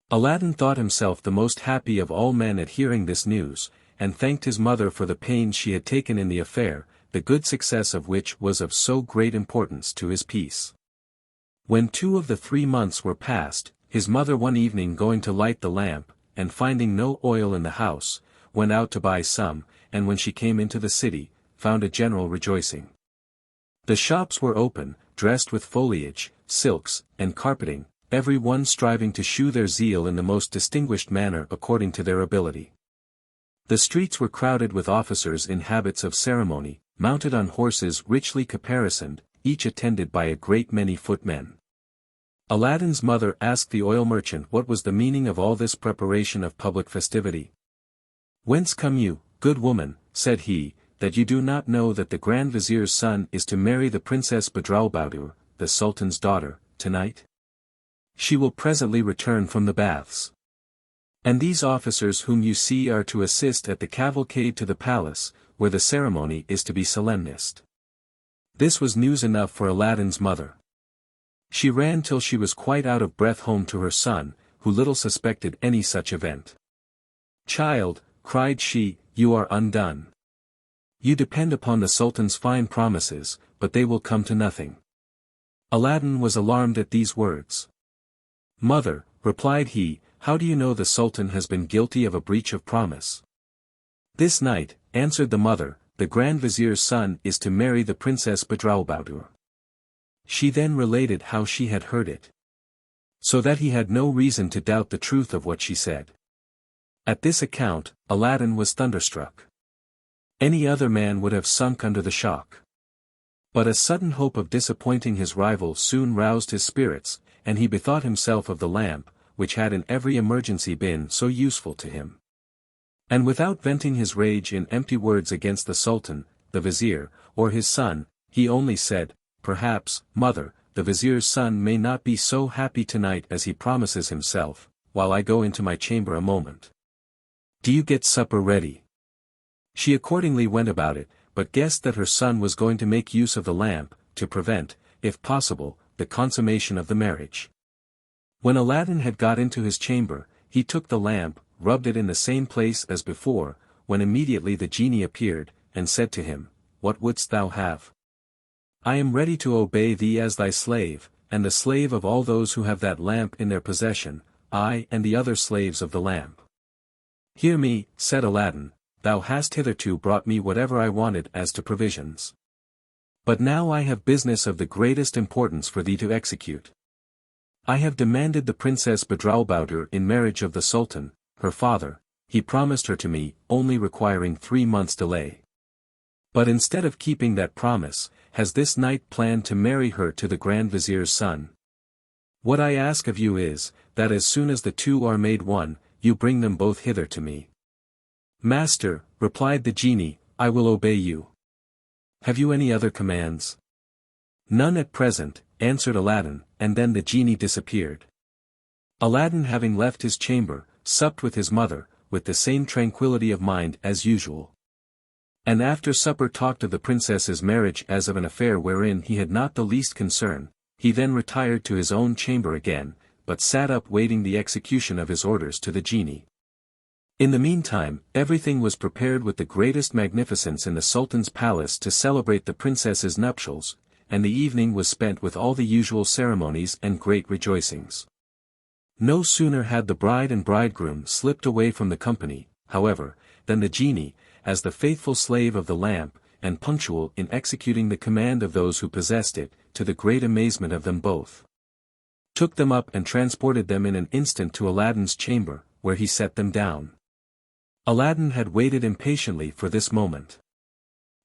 Aladdin thought himself the most happy of all men at hearing this news, and thanked his mother for the pains she had taken in the affair, the good success of which was of so great importance to his peace. When 2 of the 3 months were past, his mother one evening going to light the lamp, and finding no oil in the house, went out to buy some, and when she came into the city, found a general rejoicing. The shops were open, dressed with foliage, silks, and carpeting, every one striving to shew their zeal in the most distinguished manner according to their ability. The streets were crowded with officers in habits of ceremony, mounted on horses richly caparisoned, each attended by a great many footmen. Aladdin's mother asked the oil merchant what was the meaning of all this preparation of public festivity. "Whence come you, good woman," said he, "that you do not know that the Grand Vizier's son is to marry the Princess Badroulbadour, the Sultan's daughter, tonight? She will presently return from the baths. And these officers whom you see are to assist at the cavalcade to the palace, where the ceremony is to be solemnest." This was news enough for Aladdin's mother. She ran till she was quite out of breath home to her son, who little suspected any such event. "Child," cried she, "you are undone. You depend upon the Sultan's fine promises, but they will come to nothing." Aladdin was alarmed at these words. "Mother," replied he, "how do you know the Sultan has been guilty of a breach of promise?" "This night," answered the mother, "the Grand Vizier's son is to marry the Princess Badroulbadour." She then related how she had heard it, so that he had no reason to doubt the truth of what she said. At this account, Aladdin was thunderstruck. Any other man would have sunk under the shock. But a sudden hope of disappointing his rival soon roused his spirits, and he bethought himself of the lamp, which had in every emergency been so useful to him. And without venting his rage in empty words against the Sultan, the Vizier, or his son, he only said, "Perhaps, mother, the Vizier's son may not be so happy tonight as he promises himself, while I go into my chamber a moment. Do you get supper ready?" She accordingly went about it, but guessed that her son was going to make use of the lamp, to prevent, if possible, the consummation of the marriage. When Aladdin had got into his chamber, he took the lamp, rubbed it in the same place as before, when immediately the genie appeared, and said to him, "What wouldst thou have?" "I am ready to obey thee as thy slave, and the slave of all those who have that lamp in their possession, I and the other slaves of the lamp." "Hear me," said Aladdin, "thou hast hitherto brought me whatever I wanted as to provisions. But now I have business of the greatest importance for thee to execute. I have demanded the Princess Badroulbadour in marriage of the Sultan, her father. He promised her to me, only requiring 3 months' delay. But instead of keeping that promise, has this night planned to marry her to the Grand Vizier's son. What I ask of you is, that as soon as the two are made one, you bring them both hither to me." "Master," replied the genie, "I will obey you. Have you any other commands?" "None at present," answered Aladdin, and then the genie disappeared. Aladdin, having left his chamber, supped with his mother, with the same tranquillity of mind as usual. And after supper talked of the princess's marriage as of an affair wherein he had not the least concern. He then retired to his own chamber again, but sat up waiting the execution of his orders to the genie. In the meantime, everything was prepared with the greatest magnificence in the Sultan's palace to celebrate the princess's nuptials, and the evening was spent with all the usual ceremonies and great rejoicings. No sooner had the bride and bridegroom slipped away from the company, however, than the genie, as the faithful slave of the lamp, and punctual in executing the command of those who possessed it, to the great amazement of them both, took them up and transported them in an instant to Aladdin's chamber, where he set them down. Aladdin had waited impatiently for this moment.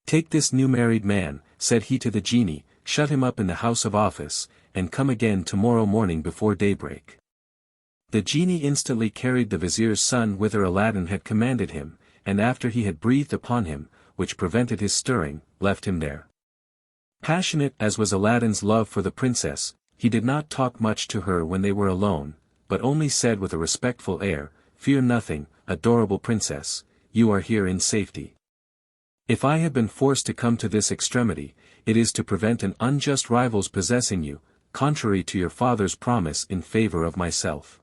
"Take this new married man," said he to the genie, "shut him up in the house of office, and come again tomorrow morning before daybreak." The genie instantly carried the vizier's son whither Aladdin had commanded him, and after he had breathed upon him, which prevented his stirring, left him there. Passionate as was Aladdin's love for the princess, he did not talk much to her when they were alone, but only said with a respectful air, "Fear nothing, adorable princess, you are here in safety. If I have been forced to come to this extremity, it is to prevent an unjust rival's possessing you, contrary to your father's promise in favor of myself."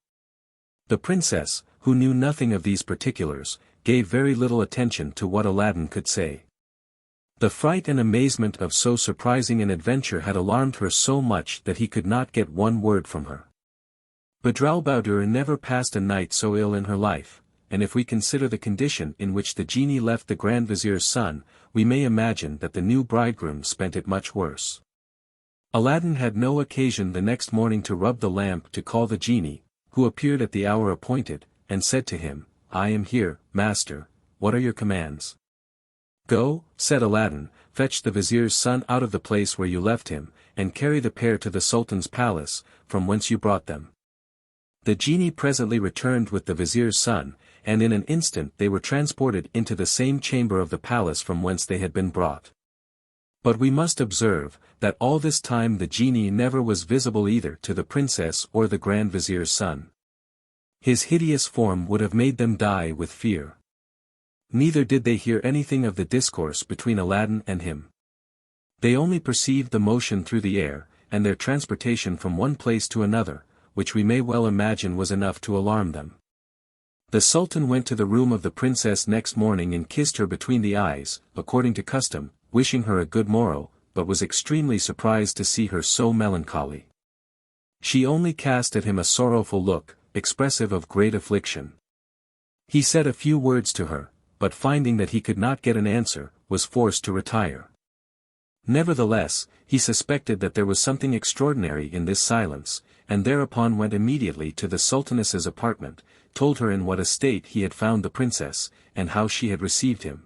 The princess, who knew nothing of these particulars, gave very little attention to what Aladdin could say. The fright and amazement of so surprising an adventure had alarmed her so much that he could not get one word from her. Badroulbadour never passed a night so ill in her life, and if we consider the condition in which the genie left the Grand Vizier's son, we may imagine that the new bridegroom spent it much worse. Aladdin had no occasion the next morning to rub the lamp to call the genie, who appeared at the hour appointed, and said to him, "I am here, master, what are your commands?" "Go," said Aladdin, "fetch the vizier's son out of the place where you left him, and carry the pair to the sultan's palace, from whence you brought them." The genie presently returned with the vizier's son, and in an instant they were transported into the same chamber of the palace from whence they had been brought. But we must observe, that all this time the genie never was visible either to the princess or the Grand Vizier's son. His hideous form would have made them die with fear. Neither did they hear anything of the discourse between Aladdin and him. They only perceived the motion through the air, and their transportation from one place to another, which we may well imagine was enough to alarm them. The Sultan went to the room of the princess next morning and kissed her between the eyes, according to custom, wishing her a good morrow, but was extremely surprised to see her so melancholy. She only cast at him a sorrowful look, expressive of great affliction. He said a few words to her, but finding that he could not get an answer, was forced to retire. Nevertheless, he suspected that there was something extraordinary in this silence, and thereupon went immediately to the Sultaness's apartment, told her in what a state he had found the princess, and how she had received him.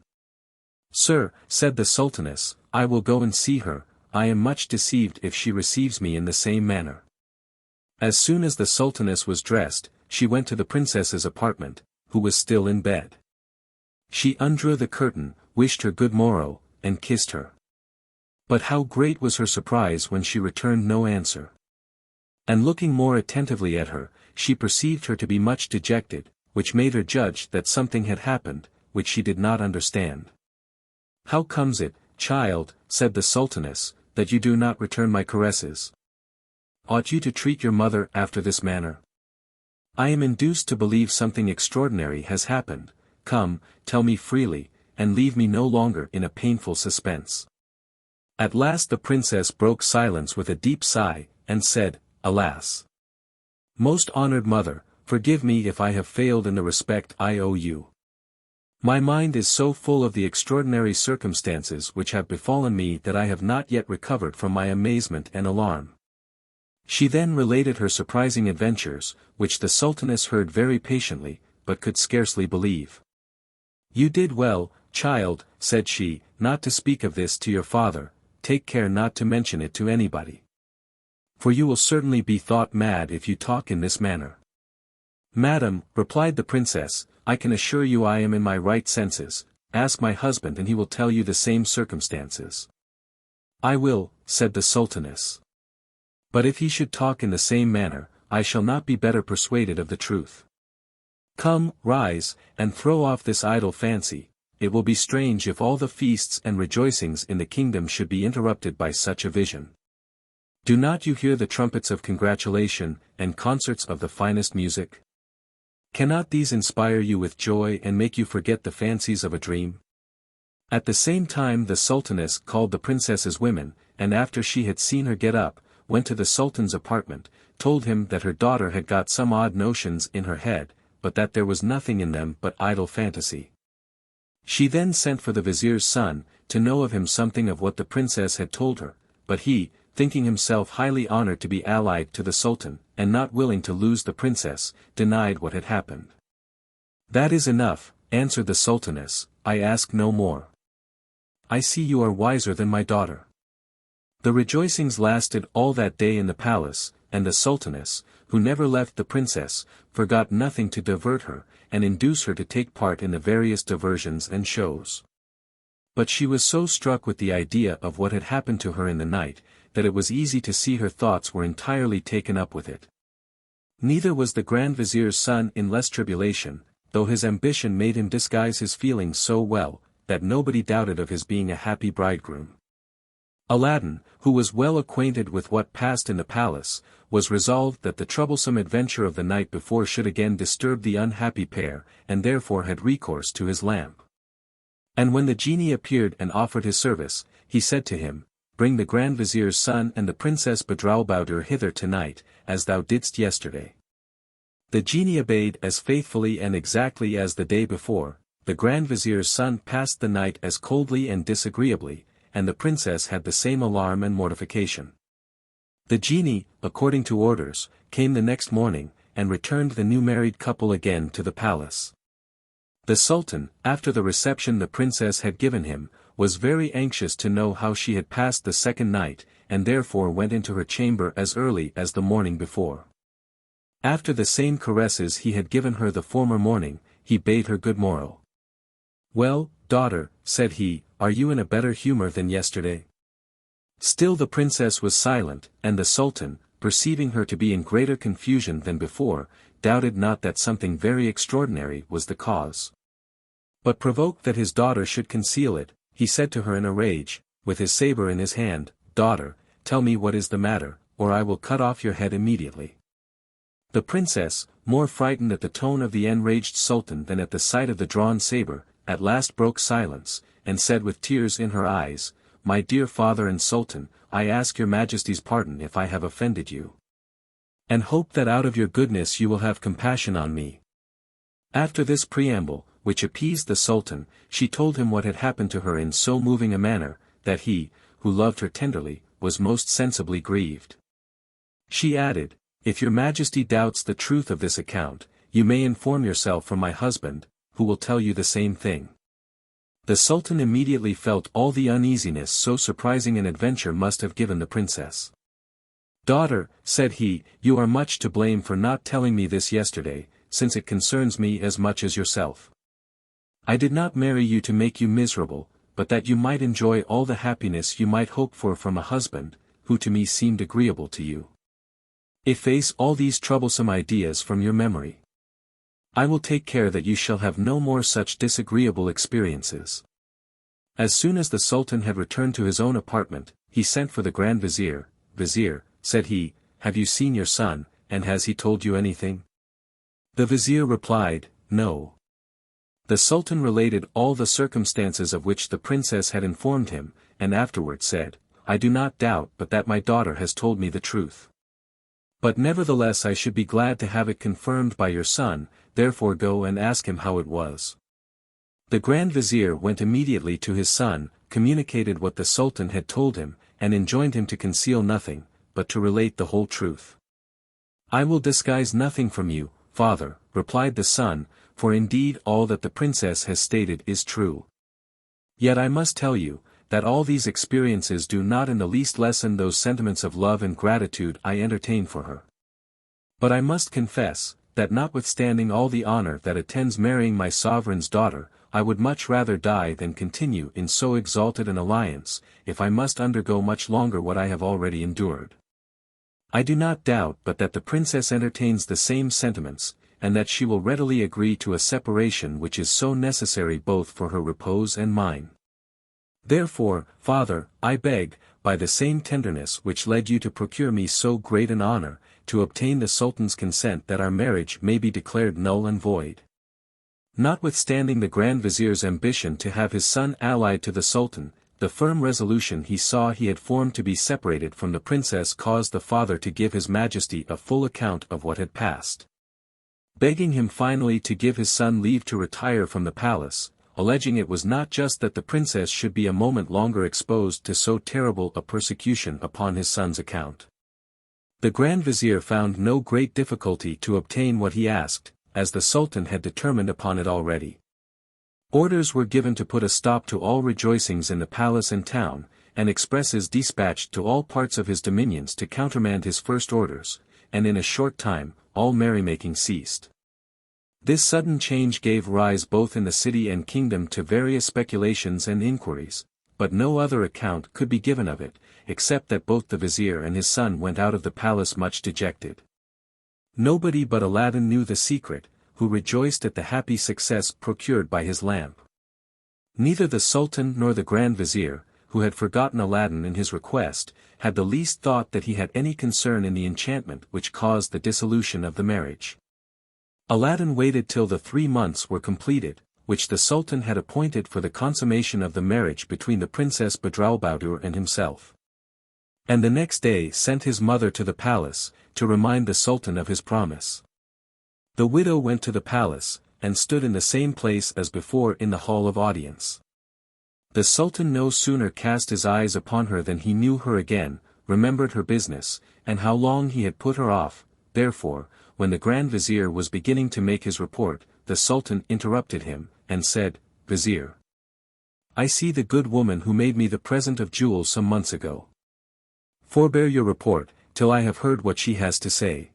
"Sir," said the Sultaness, "I will go and see her, I am much deceived if she receives me in the same manner." As soon as the Sultaness was dressed, she went to the princess's apartment, who was still in bed. She undrew the curtain, wished her good morrow, and kissed her. But how great was her surprise when she returned no answer. And looking more attentively at her, she perceived her to be much dejected, which made her judge that something had happened, which she did not understand. "How comes it, child," said the Sultaness, "that you do not return my caresses? Ought you to treat your mother after this manner? I am induced to believe something extraordinary has happened. Come, tell me freely, and leave me no longer in a painful suspense." At last the princess broke silence with a deep sigh, and said, "Alas! Most honored mother, forgive me if I have failed in the respect I owe you. My mind is so full of the extraordinary circumstances which have befallen me that I have not yet recovered from my amazement and alarm." She then related her surprising adventures, which the Sultaness heard very patiently, but could scarcely believe. "You did well, child," said she, "not to speak of this to your father. Take care not to mention it to anybody. For you will certainly be thought mad if you talk in this manner." "Madam," replied the princess, "I can assure you I am in my right senses. Ask my husband and he will tell you the same circumstances." "I will," said the Sultaness. "But if he should talk in the same manner, I shall not be better persuaded of the truth. Come, rise, and throw off this idle fancy. It will be strange if all the feasts and rejoicings in the kingdom should be interrupted by such a vision. Do not you hear the trumpets of congratulation, and concerts of the finest music? Cannot these inspire you with joy and make you forget the fancies of a dream?" At the same time the Sultaness called the princess's women, and after she had seen her get up, went to the Sultan's apartment, told him that her daughter had got some odd notions in her head, but that there was nothing in them but idle fantasy. She then sent for the vizier's son, to know of him something of what the princess had told her, but he, thinking himself highly honored to be allied to the Sultan, and not willing to lose the princess, denied what had happened. "That is enough," answered the Sultaness, "I ask no more. I see you are wiser than my daughter." The rejoicings lasted all that day in the palace, and the Sultaness, who never left the princess, forgot nothing to divert her, and induce her to take part in the various diversions and shows. But she was so struck with the idea of what had happened to her in the night, that it was easy to see her thoughts were entirely taken up with it. Neither was the Grand Vizier's son in less tribulation, though his ambition made him disguise his feelings so well, that nobody doubted of his being a happy bridegroom. Aladdin, who was well acquainted with what passed in the palace, was resolved that the troublesome adventure of the night before should again disturb the unhappy pair, and therefore had recourse to his lamp. And when the genie appeared and offered his service, he said to him, "Bring the Grand Vizier's son and the Princess Badroulbadour hither tonight, as thou didst yesterday." The genie obeyed as faithfully and exactly as the day before. The Grand Vizier's son passed the night as coldly and disagreeably, and the princess had the same alarm and mortification. The genie, according to orders, came the next morning, and returned the new married couple again to the palace. The Sultan, after the reception the princess had given him, was very anxious to know how she had passed the second night, and therefore went into her chamber as early as the morning before. After the same caresses he had given her the former morning, he bade her good morrow. "Well, daughter," said he, "are you in a better humor than yesterday?" Still the princess was silent, and the Sultan, perceiving her to be in greater confusion than before, doubted not that something very extraordinary was the cause. But provoked that his daughter should conceal it, he said to her in a rage, with his saber in his hand, "Daughter, tell me what is the matter, or I will cut off your head immediately." The princess, more frightened at the tone of the enraged Sultan than at the sight of the drawn saber, at last broke silence, and said with tears in her eyes, "My dear father and Sultan, I ask your majesty's pardon if I have offended you. And hope that out of your goodness you will have compassion on me." After this preamble, which appeased the Sultan, she told him what had happened to her in so moving a manner, that he, who loved her tenderly, was most sensibly grieved. She added, "If your majesty doubts the truth of this account, you may inform yourself from my husband, who will tell you the same thing." The Sultan immediately felt all the uneasiness so surprising an adventure must have given the princess. "Daughter," said he, "you are much to blame for not telling me this yesterday, since it concerns me as much as yourself. I did not marry you to make you miserable, but that you might enjoy all the happiness you might hope for from a husband, who to me seemed agreeable to you. Efface all these troublesome ideas from your memory. I will take care that you shall have no more such disagreeable experiences." As soon as the Sultan had returned to his own apartment, he sent for the Grand Vizier. "Vizier," said he, "have you seen your son, and has he told you anything?" The Vizier replied, "No." The Sultan related all the circumstances of which the princess had informed him, and afterward said, "I do not doubt but that my daughter has told me the truth. But nevertheless I should be glad to have it confirmed by your son, therefore go and ask him how it was." The Grand Vizier went immediately to his son, communicated what the Sultan had told him, and enjoined him to conceal nothing, but to relate the whole truth. "I will disguise nothing from you, father," replied the son, "for indeed all that the princess has stated is true. Yet I must tell you, that all these experiences do not in the least lessen those sentiments of love and gratitude I entertain for her. But I must confess, that notwithstanding all the honor that attends marrying my sovereign's daughter, I would much rather die than continue in so exalted an alliance, if I must undergo much longer what I have already endured. I do not doubt but that the princess entertains the same sentiments, and that she will readily agree to a separation which is so necessary both for her repose and mine. Therefore, father, I beg, by the same tenderness which led you to procure me so great an honor, to obtain the Sultan's consent that our marriage may be declared null and void." Notwithstanding the Grand Vizier's ambition to have his son allied to the Sultan, the firm resolution he saw he had formed to be separated from the princess caused the father to give his majesty a full account of what had passed. Begging him finally to give his son leave to retire from the palace, alleging it was not just that the princess should be a moment longer exposed to so terrible a persecution upon his son's account. The Grand Vizier found no great difficulty to obtain what he asked, as the Sultan had determined upon it already. Orders were given to put a stop to all rejoicings in the palace and town, and expresses dispatched to all parts of his dominions to countermand his first orders, and in a short time, all merrymaking ceased. This sudden change gave rise both in the city and kingdom to various speculations and inquiries, but no other account could be given of it, except that both the vizier and his son went out of the palace much dejected. Nobody but Aladdin knew the secret, who rejoiced at the happy success procured by his lamp. Neither the Sultan nor the Grand Vizier, who had forgotten Aladdin in his request, had the least thought that he had any concern in the enchantment which caused the dissolution of the marriage. Aladdin waited till the 3 months were completed, which the Sultan had appointed for the consummation of the marriage between the Princess Badroulbadour and himself. And the next day sent his mother to the palace, to remind the Sultan of his promise. The widow went to the palace, and stood in the same place as before in the hall of audience. The Sultan no sooner cast his eyes upon her than he knew her again, remembered her business, and how long he had put her off. Therefore, when the Grand Vizier was beginning to make his report, the Sultan interrupted him, and said, "Vizier, I see the good woman who made me the present of jewels some months ago. Forbear your report, till I have heard what she has to say."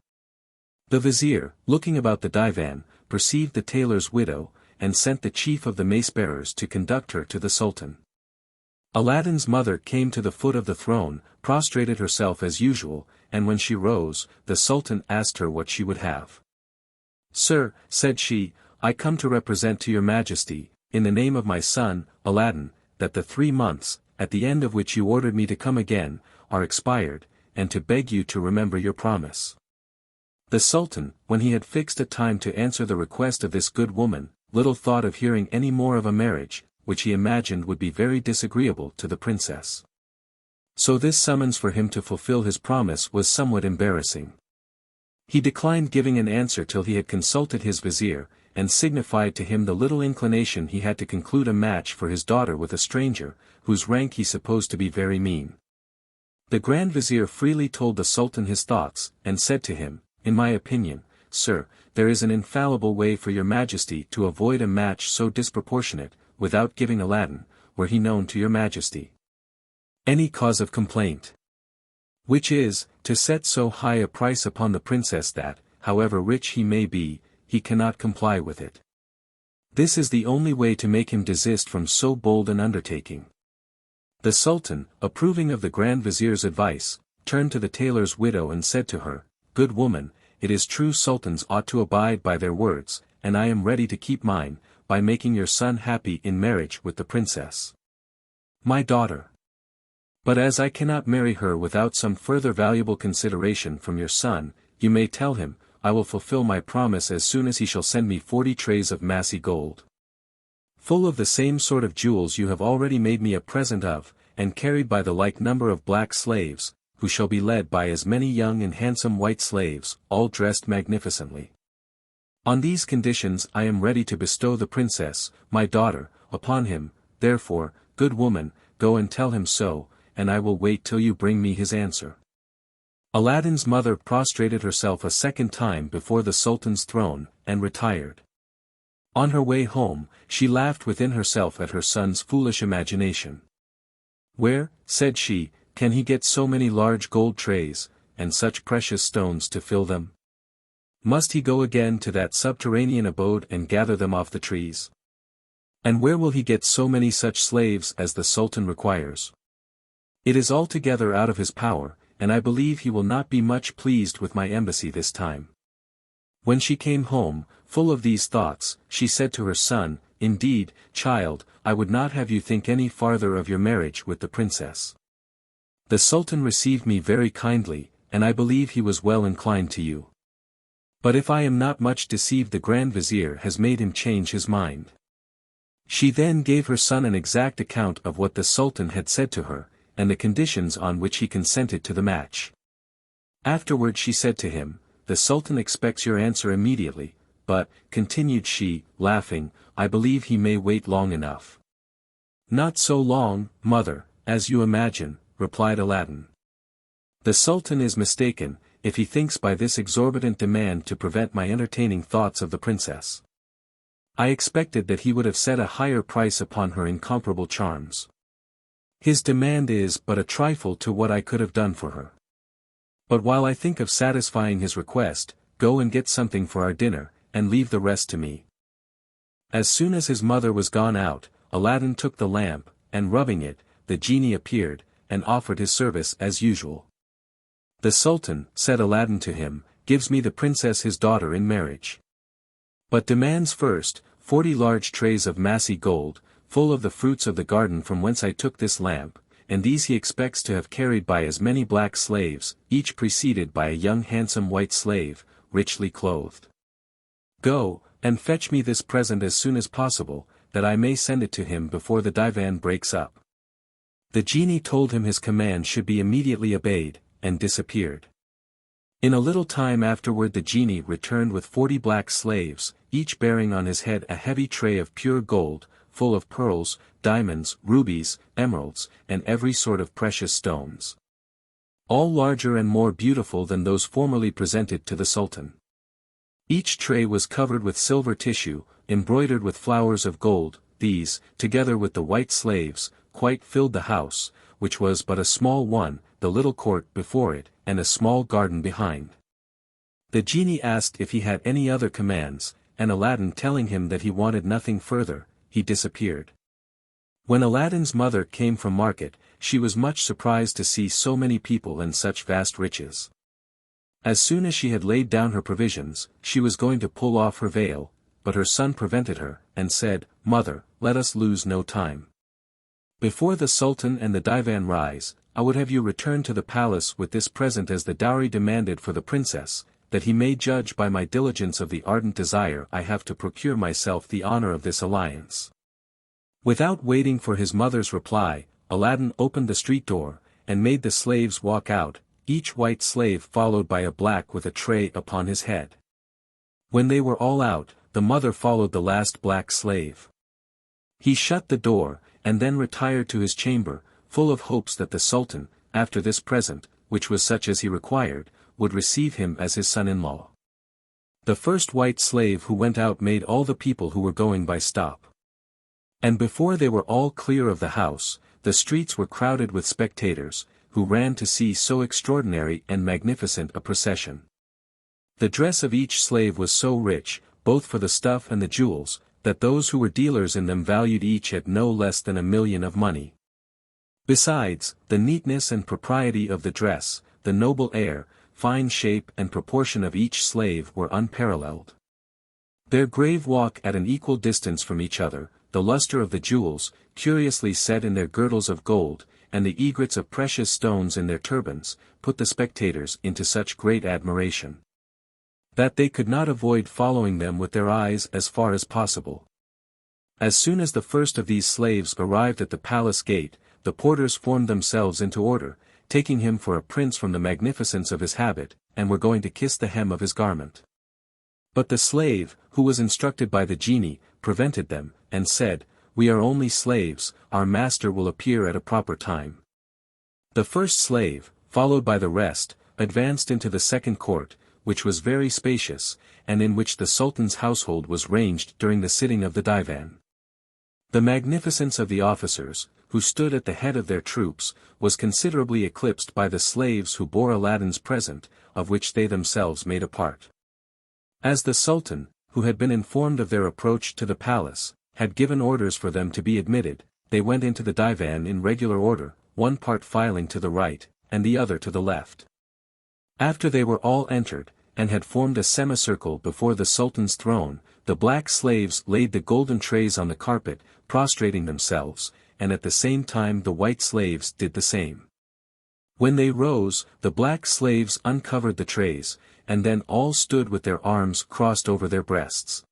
The Vizier, looking about the divan, perceived the tailor's widow, and sent the chief of the mace-bearers to conduct her to the Sultan. Aladdin's mother came to the foot of the throne, prostrated herself as usual, and when she rose, the Sultan asked her what she would have. "Sir," said she, "I come to represent to your Majesty, in the name of my son, Aladdin, that the 3 months, at the end of which you ordered me to come again, are expired, and to beg you to remember your promise." The Sultan, when he had fixed a time to answer the request of this good woman, little thought of hearing any more of a marriage, which he imagined would be very disagreeable to the princess. So this summons for him to fulfill his promise was somewhat embarrassing. He declined giving an answer till he had consulted his vizier, and signified to him the little inclination he had to conclude a match for his daughter with a stranger, whose rank he supposed to be very mean. The Grand Vizier freely told the Sultan his thoughts, and said to him, "In my opinion, sir, there is an infallible way for your Majesty to avoid a match so disproportionate, without giving Aladdin, were he known to your Majesty, any cause of complaint. Which is, to set so high a price upon the princess that, however rich he may be, he cannot comply with it. This is the only way to make him desist from so bold an undertaking." The Sultan, approving of the Grand Vizier's advice, turned to the tailor's widow and said to her, "Good woman, it is true sultans ought to abide by their words, and I am ready to keep mine, by making your son happy in marriage with the princess, my daughter. But as I cannot marry her without some further valuable consideration from your son, you may tell him, I will fulfill my promise as soon as he shall send me 40 trays of massy gold, full of the same sort of jewels you have already made me a present of, and carried by the like number of black slaves, who shall be led by as many young and handsome white slaves, all dressed magnificently. On these conditions I am ready to bestow the princess, my daughter, upon him. Therefore, good woman, go and tell him so, and I will wait till you bring me his answer." Aladdin's mother prostrated herself a second time before the Sultan's throne, and retired. On her way home, she laughed within herself at her son's foolish imagination. "Where," said she, "can he get so many large gold trays, and such precious stones to fill them? Must he go again to that subterranean abode and gather them off the trees? And where will he get so many such slaves as the Sultan requires? It is altogether out of his power, and I believe he will not be much pleased with my embassy this time." When she came home, full of these thoughts, she said to her son, "Indeed, child, I would not have you think any farther of your marriage with the princess. The Sultan received me very kindly, and I believe he was well inclined to you. But if I am not much deceived, the Grand Vizier has made him change his mind." She then gave her son an exact account of what the Sultan had said to her, and the conditions on which he consented to the match. Afterward she said to him, "The Sultan expects your answer immediately, but," continued she, laughing, "I believe he may wait long enough." "Not so long, mother, as you imagine," replied Aladdin. "The Sultan is mistaken, if he thinks by this exorbitant demand to prevent my entertaining thoughts of the princess. I expected that he would have set a higher price upon her incomparable charms. His demand is but a trifle to what I could have done for her. But while I think of satisfying his request, go and get something for our dinner, and leave the rest to me." As soon as his mother was gone out, Aladdin took the lamp, and rubbing it, the genie appeared, and offered his service as usual. "The Sultan," said Aladdin to him, "gives me the princess his daughter in marriage. But demands first, 40 large trays of massy gold, full of the fruits of the garden from whence I took this lamp, and these he expects to have carried by as many black slaves, each preceded by a young handsome white slave, richly clothed. Go, and fetch me this present as soon as possible, that I may send it to him before the divan breaks up." The genie told him his command should be immediately obeyed, and disappeared. In a little time afterward the genie returned with 40 black slaves, each bearing on his head a heavy tray of pure gold, full of pearls, diamonds, rubies, emeralds, and every sort of precious stones. All larger and more beautiful than those formerly presented to the Sultan. Each tray was covered with silver tissue, embroidered with flowers of gold. These, together with the white slaves, quite filled the house, which was but a small one, the little court before it, and a small garden behind. The genie asked if he had any other commands, and Aladdin telling him that he wanted nothing further, he disappeared. When Aladdin's mother came from market, she was much surprised to see so many people and such vast riches. As soon as she had laid down her provisions, she was going to pull off her veil, but her son prevented her, and said, "Mother, let us lose no time. Before the Sultan and the divan rise, I would have you return to the palace with this present as the dowry demanded for the princess, that he may judge by my diligence of the ardent desire I have to procure myself the honor of this alliance." Without waiting for his mother's reply, Aladdin opened the street door, and made the slaves walk out, each white slave followed by a black with a tray upon his head. When they were all out, the mother followed the last black slave. He shut the door, and then retired to his chamber, full of hopes that the Sultan, after this present, which was such as he required, would receive him as his son-in-law. The first white slave who went out made all the people who were going by stop. And before they were all clear of the house, the streets were crowded with spectators, who ran to see so extraordinary and magnificent a procession. The dress of each slave was so rich, both for the stuff and the jewels, that those who were dealers in them valued each at no less than 1,000,000 of money. Besides, the neatness and propriety of the dress, the noble air, fine shape and proportion of each slave were unparalleled. Their grave walk at an equal distance from each other, the luster of the jewels, curiously set in their girdles of gold, and the egrets of precious stones in their turbans, put the spectators into such great admiration, that they could not avoid following them with their eyes as far as possible. As soon as the first of these slaves arrived at the palace gate, the porters formed themselves into order, taking him for a prince from the magnificence of his habit, and were going to kiss the hem of his garment. But the slave, who was instructed by the genie, prevented them, and said, "We are only slaves, our master will appear at a proper time." The first slave, followed by the rest, advanced into the second court, which was very spacious, and in which the Sultan's household was ranged during the sitting of the divan. The magnificence of the officers, who stood at the head of their troops, was considerably eclipsed by the slaves who bore Aladdin's present, of which they themselves made a part. As the Sultan, who had been informed of their approach to the palace, had given orders for them to be admitted, they went into the divan in regular order, one part filing to the right, and the other to the left. After they were all entered, and had formed a semicircle before the Sultan's throne, the black slaves laid the golden trays on the carpet, prostrating themselves, and at the same time the white slaves did the same. When they rose, the black slaves uncovered the trays, and then all stood with their arms crossed over their breasts.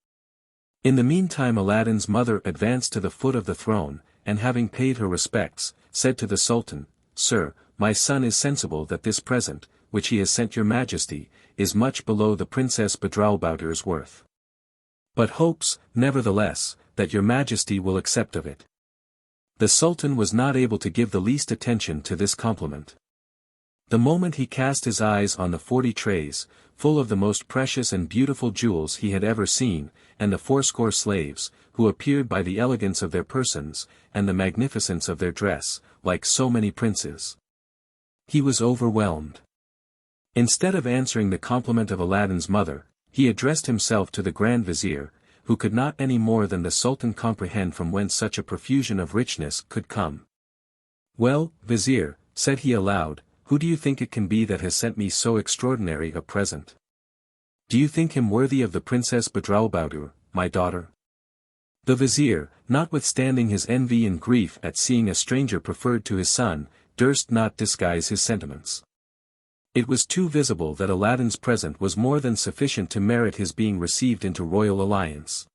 In the meantime Aladdin's mother advanced to the foot of the throne, and having paid her respects, said to the Sultan, "Sir, my son is sensible that this present, which he has sent your majesty, is much below the Princess Bedrulboudir's worth. But hopes, nevertheless, that your majesty will accept of it." The Sultan was not able to give the least attention to this compliment. The moment he cast his eyes on the 40 trays, full of the most precious and beautiful jewels he had ever seen, and the 80 slaves, who appeared by the elegance of their persons, and the magnificence of their dress, like so many princes, he was overwhelmed. Instead of answering the compliment of Aladdin's mother, He addressed himself to the Grand Vizier, who could not any more than the Sultan comprehend from whence such a profusion of richness could come. "Well, Vizier," said he aloud, "who do you think it can be that has sent me so extraordinary a present? Do you think him worthy of the Princess Badroulbadour, my daughter?" The Vizier, notwithstanding his envy and grief at seeing a stranger preferred to his son, durst not disguise his sentiments. It was too visible that Aladdin's present was more than sufficient to merit his being received into royal alliance.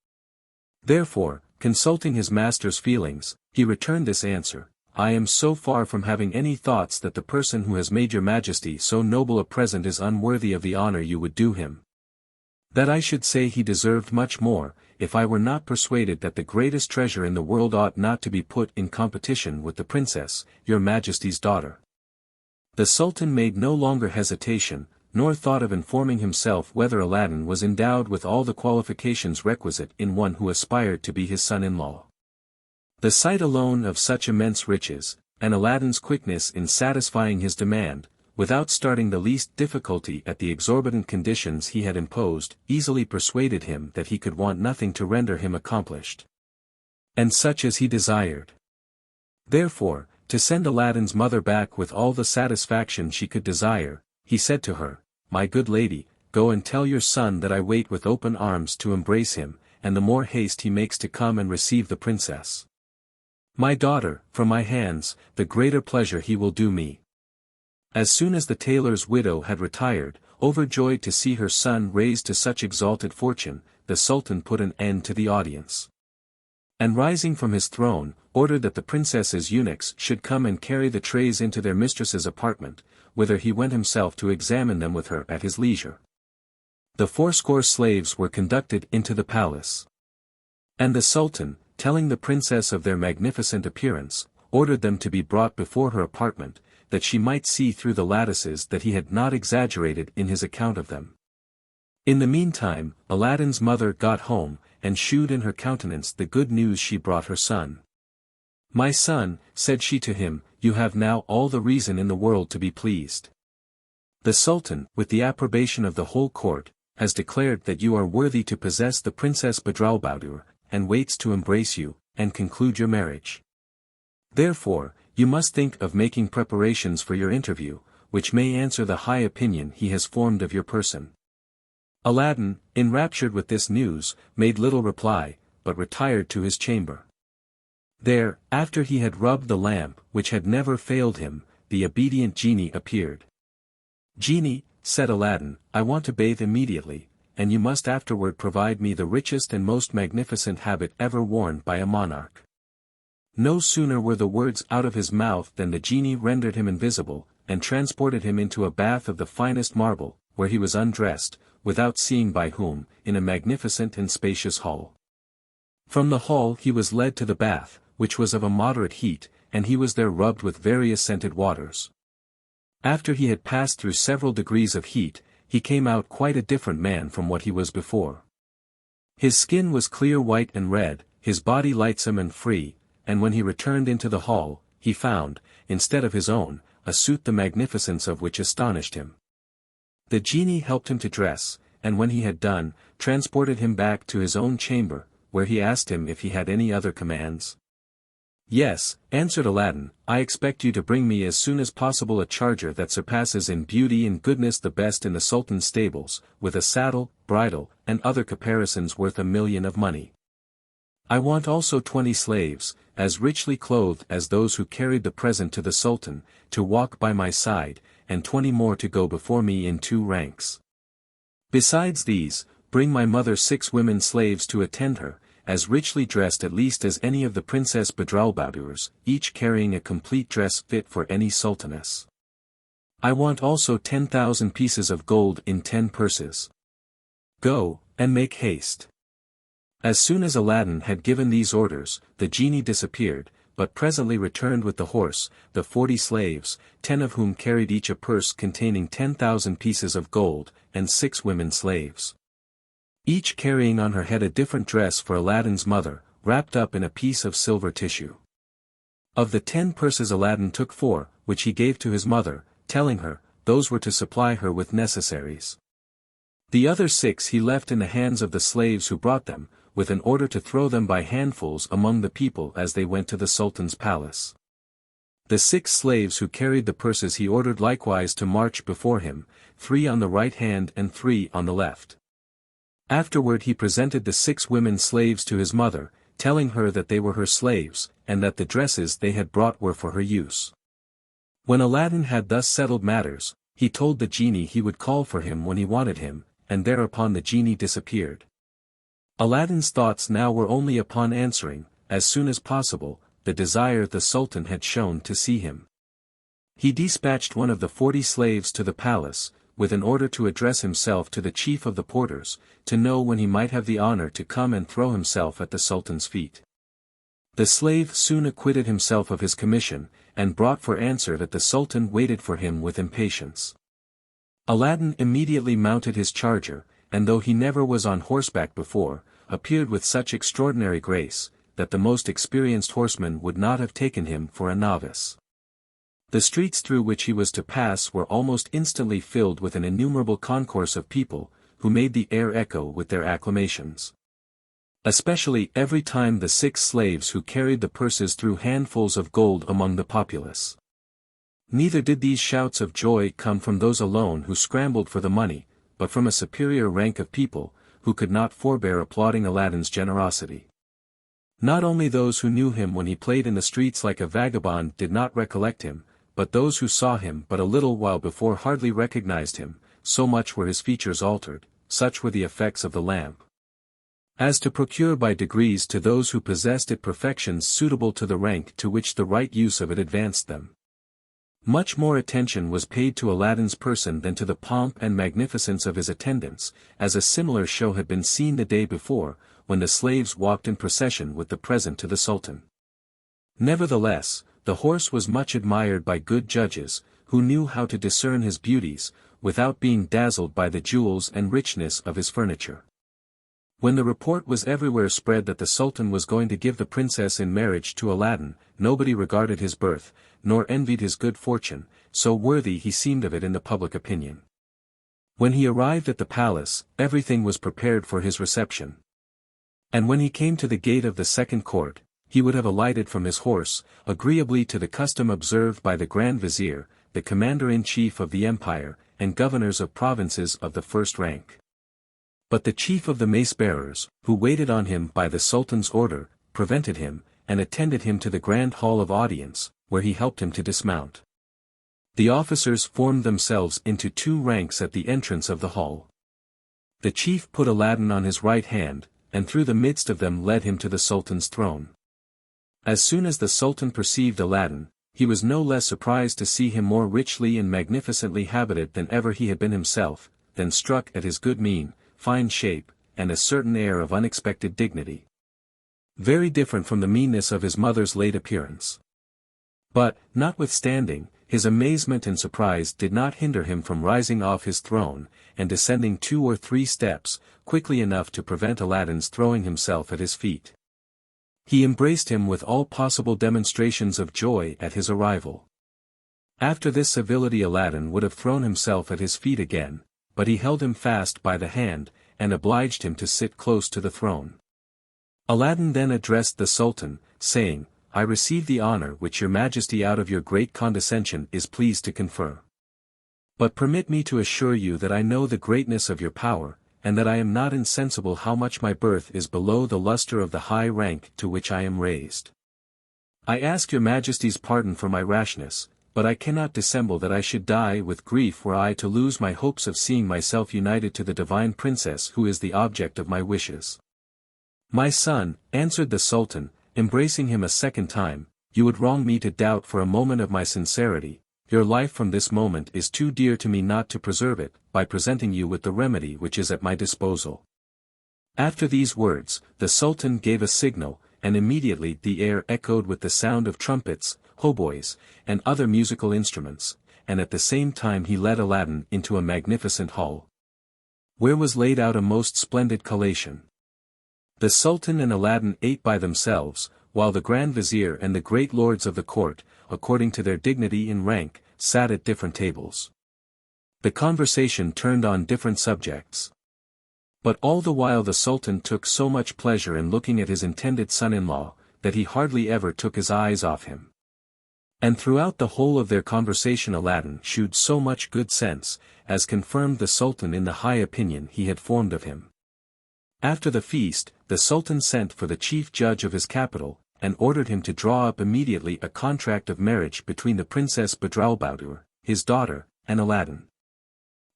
Therefore, consulting his master's feelings, he returned this answer: "I am so far from having any thoughts that the person who has made your majesty so noble a present is unworthy of the honor you would do him. That I should say he deserved much more, if I were not persuaded that the greatest treasure in the world ought not to be put in competition with the princess, your majesty's daughter." The Sultan made no longer hesitation, nor thought of informing himself whether Aladdin was endowed with all the qualifications requisite in one who aspired to be his son-in-law. The sight alone of such immense riches, and Aladdin's quickness in satisfying his demand, without starting the least difficulty at the exorbitant conditions he had imposed, easily persuaded him that he could want nothing to render him accomplished, and such as he desired. Therefore, to send Aladdin's mother back with all the satisfaction she could desire, he said to her, "My good lady, go and tell your son that I wait with open arms to embrace him, and the more haste he makes to come and receive the princess, my daughter, from my hands, the greater pleasure he will do me." As soon as the tailor's widow had retired, overjoyed to see her son raised to such exalted fortune, the Sultan put an end to the audience, and rising from his throne, ordered that the princess's eunuchs should come and carry the trays into their mistress's apartment, whither he went himself to examine them with her at his leisure. The 80 slaves were conducted into the palace, and the Sultan, telling the princess of their magnificent appearance, ordered them to be brought before her apartment, that she might see through the lattices that he had not exaggerated in his account of them. In the meantime, Aladdin's mother got home, and shewed in her countenance the good news she brought her son. "My son," said she to him, "you have now all the reason in the world to be pleased. The Sultan, with the approbation of the whole court, has declared that you are worthy to possess the Princess Badroulbadour, and waits to embrace you, and conclude your marriage. Therefore, you must think of making preparations for your interview, which may answer the high opinion he has formed of your person." Aladdin, enraptured with this news, made little reply, but retired to his chamber. There, after he had rubbed the lamp which had never failed him, the obedient genie appeared. "Genie," said Aladdin, "I want to bathe immediately, and you must afterward provide me the richest and most magnificent habit ever worn by a monarch." No sooner were the words out of his mouth than the genie rendered him invisible, and transported him into a bath of the finest marble, where he was undressed, without seeing by whom, in a magnificent and spacious hall. From the hall he was led to the bath, which was of a moderate heat, and he was there rubbed with various scented waters. After he had passed through several degrees of heat, he came out quite a different man from what he was before. His skin was clear white and red, his body lightsome and free, and when he returned into the hall, he found, instead of his own, a suit the magnificence of which astonished him. The genie helped him to dress, and when he had done, transported him back to his own chamber, where he asked him if he had any other commands. "Yes," answered Aladdin, "I expect you to bring me as soon as possible a charger that surpasses in beauty and goodness the best in the Sultan's stables, with a saddle, bridle, and other caparisons worth 1,000,000 of money. I want also 20 slaves, as richly clothed as those who carried the present to the Sultan, to walk by my side, and 20 more to go before me in 2 ranks. Besides these, bring my mother 6 women slaves to attend her, as richly dressed at least as any of the Princess Badroulbadours, each carrying a complete dress fit for any sultaness. I want also 10,000 pieces of gold in 10 purses. Go, and make haste." As soon as Aladdin had given these orders, the genie disappeared, but presently returned with the horse, the 40 slaves, 10 of whom carried each a purse containing 10,000 pieces of gold, and 6 women slaves, each carrying on her head a different dress for Aladdin's mother, wrapped up in a piece of silver tissue. Of the 10 purses Aladdin took 4, which he gave to his mother, telling her, those were to supply her with necessaries. The other 6 he left in the hands of the slaves who brought them, with an order to throw them by handfuls among the people as they went to the Sultan's palace. The 6 slaves who carried the purses he ordered likewise to march before him, 3 on the right hand and 3 on the left. Afterward he presented the 6 women slaves to his mother, telling her that they were her slaves, and that the dresses they had brought were for her use. When Aladdin had thus settled matters, he told the genie he would call for him when he wanted him, and thereupon the genie disappeared. Aladdin's thoughts now were only upon answering, as soon as possible, the desire the Sultan had shown to see him. He dispatched one of the 40 slaves to the palace, with an order to address himself to the chief of the porters, to know when he might have the honor to come and throw himself at the Sultan's feet. The slave soon acquitted himself of his commission, and brought for answer that the Sultan waited for him with impatience. Aladdin immediately mounted his charger, and though he never was on horseback before, appeared with such extraordinary grace, that the most experienced horseman would not have taken him for a novice. The streets through which he was to pass were almost instantly filled with an innumerable concourse of people, who made the air echo with their acclamations. Especially every time the 6 slaves who carried the purses threw handfuls of gold among the populace. Neither did these shouts of joy come from those alone who scrambled for the money, but from a superior rank of people, who could not forbear applauding Aladdin's generosity. Not only those who knew him when he played in the streets like a vagabond did not recollect him, but those who saw him but a little while before hardly recognized him, so much were his features altered, such were the effects of the lamp. As to procure by degrees to those who possessed it perfections suitable to the rank to which the right use of it advanced them. Much more attention was paid to Aladdin's person than to the pomp and magnificence of his attendants, as a similar show had been seen the day before, when the slaves walked in procession with the present to the Sultan. Nevertheless, the horse was much admired by good judges, who knew how to discern his beauties, without being dazzled by the jewels and richness of his furniture. When the report was everywhere spread that the Sultan was going to give the princess in marriage to Aladdin, nobody regarded his birth, nor envied his good fortune, so worthy he seemed of it in the public opinion. When he arrived at the palace, everything was prepared for his reception. And when he came to the gate of the second court, he would have alighted from his horse, agreeably to the custom observed by the Grand Vizier, the Commander-in-Chief of the Empire, and governors of provinces of the first rank. But the chief of the mace-bearers, who waited on him by the Sultan's order, prevented him, and attended him to the grand hall of audience, where he helped him to dismount. The officers formed themselves into 2 ranks at the entrance of the hall. The chief put Aladdin on his right hand, and through the midst of them led him to the Sultan's throne. As soon as the Sultan perceived Aladdin, he was no less surprised to see him more richly and magnificently habited than ever he had been himself, than struck at his good mien, fine shape, and a certain air of unexpected dignity. Very different from the meanness of his mother's late appearance. But, notwithstanding, his amazement and surprise did not hinder him from rising off his throne, and descending 2 or 3 steps, quickly enough to prevent Aladdin's throwing himself at his feet. He embraced him with all possible demonstrations of joy at his arrival. After this civility Aladdin would have thrown himself at his feet again, but he held him fast by the hand, and obliged him to sit close to the throne. Aladdin then addressed the Sultan, saying, "I receive the honor which your Majesty out of your great condescension is pleased to confer. But permit me to assure you that I know the greatness of your power, and that I am not insensible how much my birth is below the luster of the high rank to which I am raised. I ask your Majesty's pardon for my rashness, but I cannot dissemble that I should die with grief were I to lose my hopes of seeing myself united to the divine princess who is the object of my wishes." "My son," answered the Sultan, embracing him a second time, "you would wrong me to doubt for a moment of my sincerity. Your life from this moment is too dear to me not to preserve it, by presenting you with the remedy which is at my disposal." After these words, the Sultan gave a signal, and immediately the air echoed with the sound of trumpets, hautboys, and other musical instruments, and at the same time he led Aladdin into a magnificent hall, where was laid out a most splendid collation. The Sultan and Aladdin ate by themselves, while the Grand Vizier and the great lords of the court, according to their dignity and rank, sat at different tables. The conversation turned on different subjects. But all the while the Sultan took so much pleasure in looking at his intended son-in-law, that he hardly ever took his eyes off him. And throughout the whole of their conversation Aladdin shewed so much good sense, as confirmed the Sultan in the high opinion he had formed of him. After the feast, the Sultan sent for the chief judge of his capital, and ordered him to draw up immediately a contract of marriage between the Princess Badroulbadour, his daughter, and Aladdin.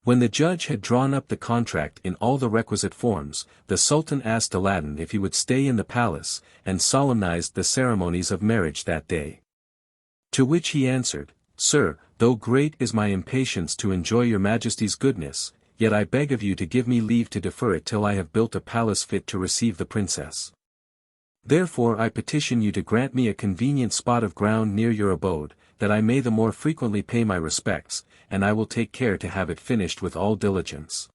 When the judge had drawn up the contract in all the requisite forms, the Sultan asked Aladdin if he would stay in the palace, and solemnized the ceremonies of marriage that day. To which he answered, "Sir, though great is my impatience to enjoy your Majesty's goodness, yet I beg of you to give me leave to defer it till I have built a palace fit to receive the princess. Therefore I petition you to grant me a convenient spot of ground near your abode, that I may the more frequently pay my respects, and I will take care to have it finished with all diligence."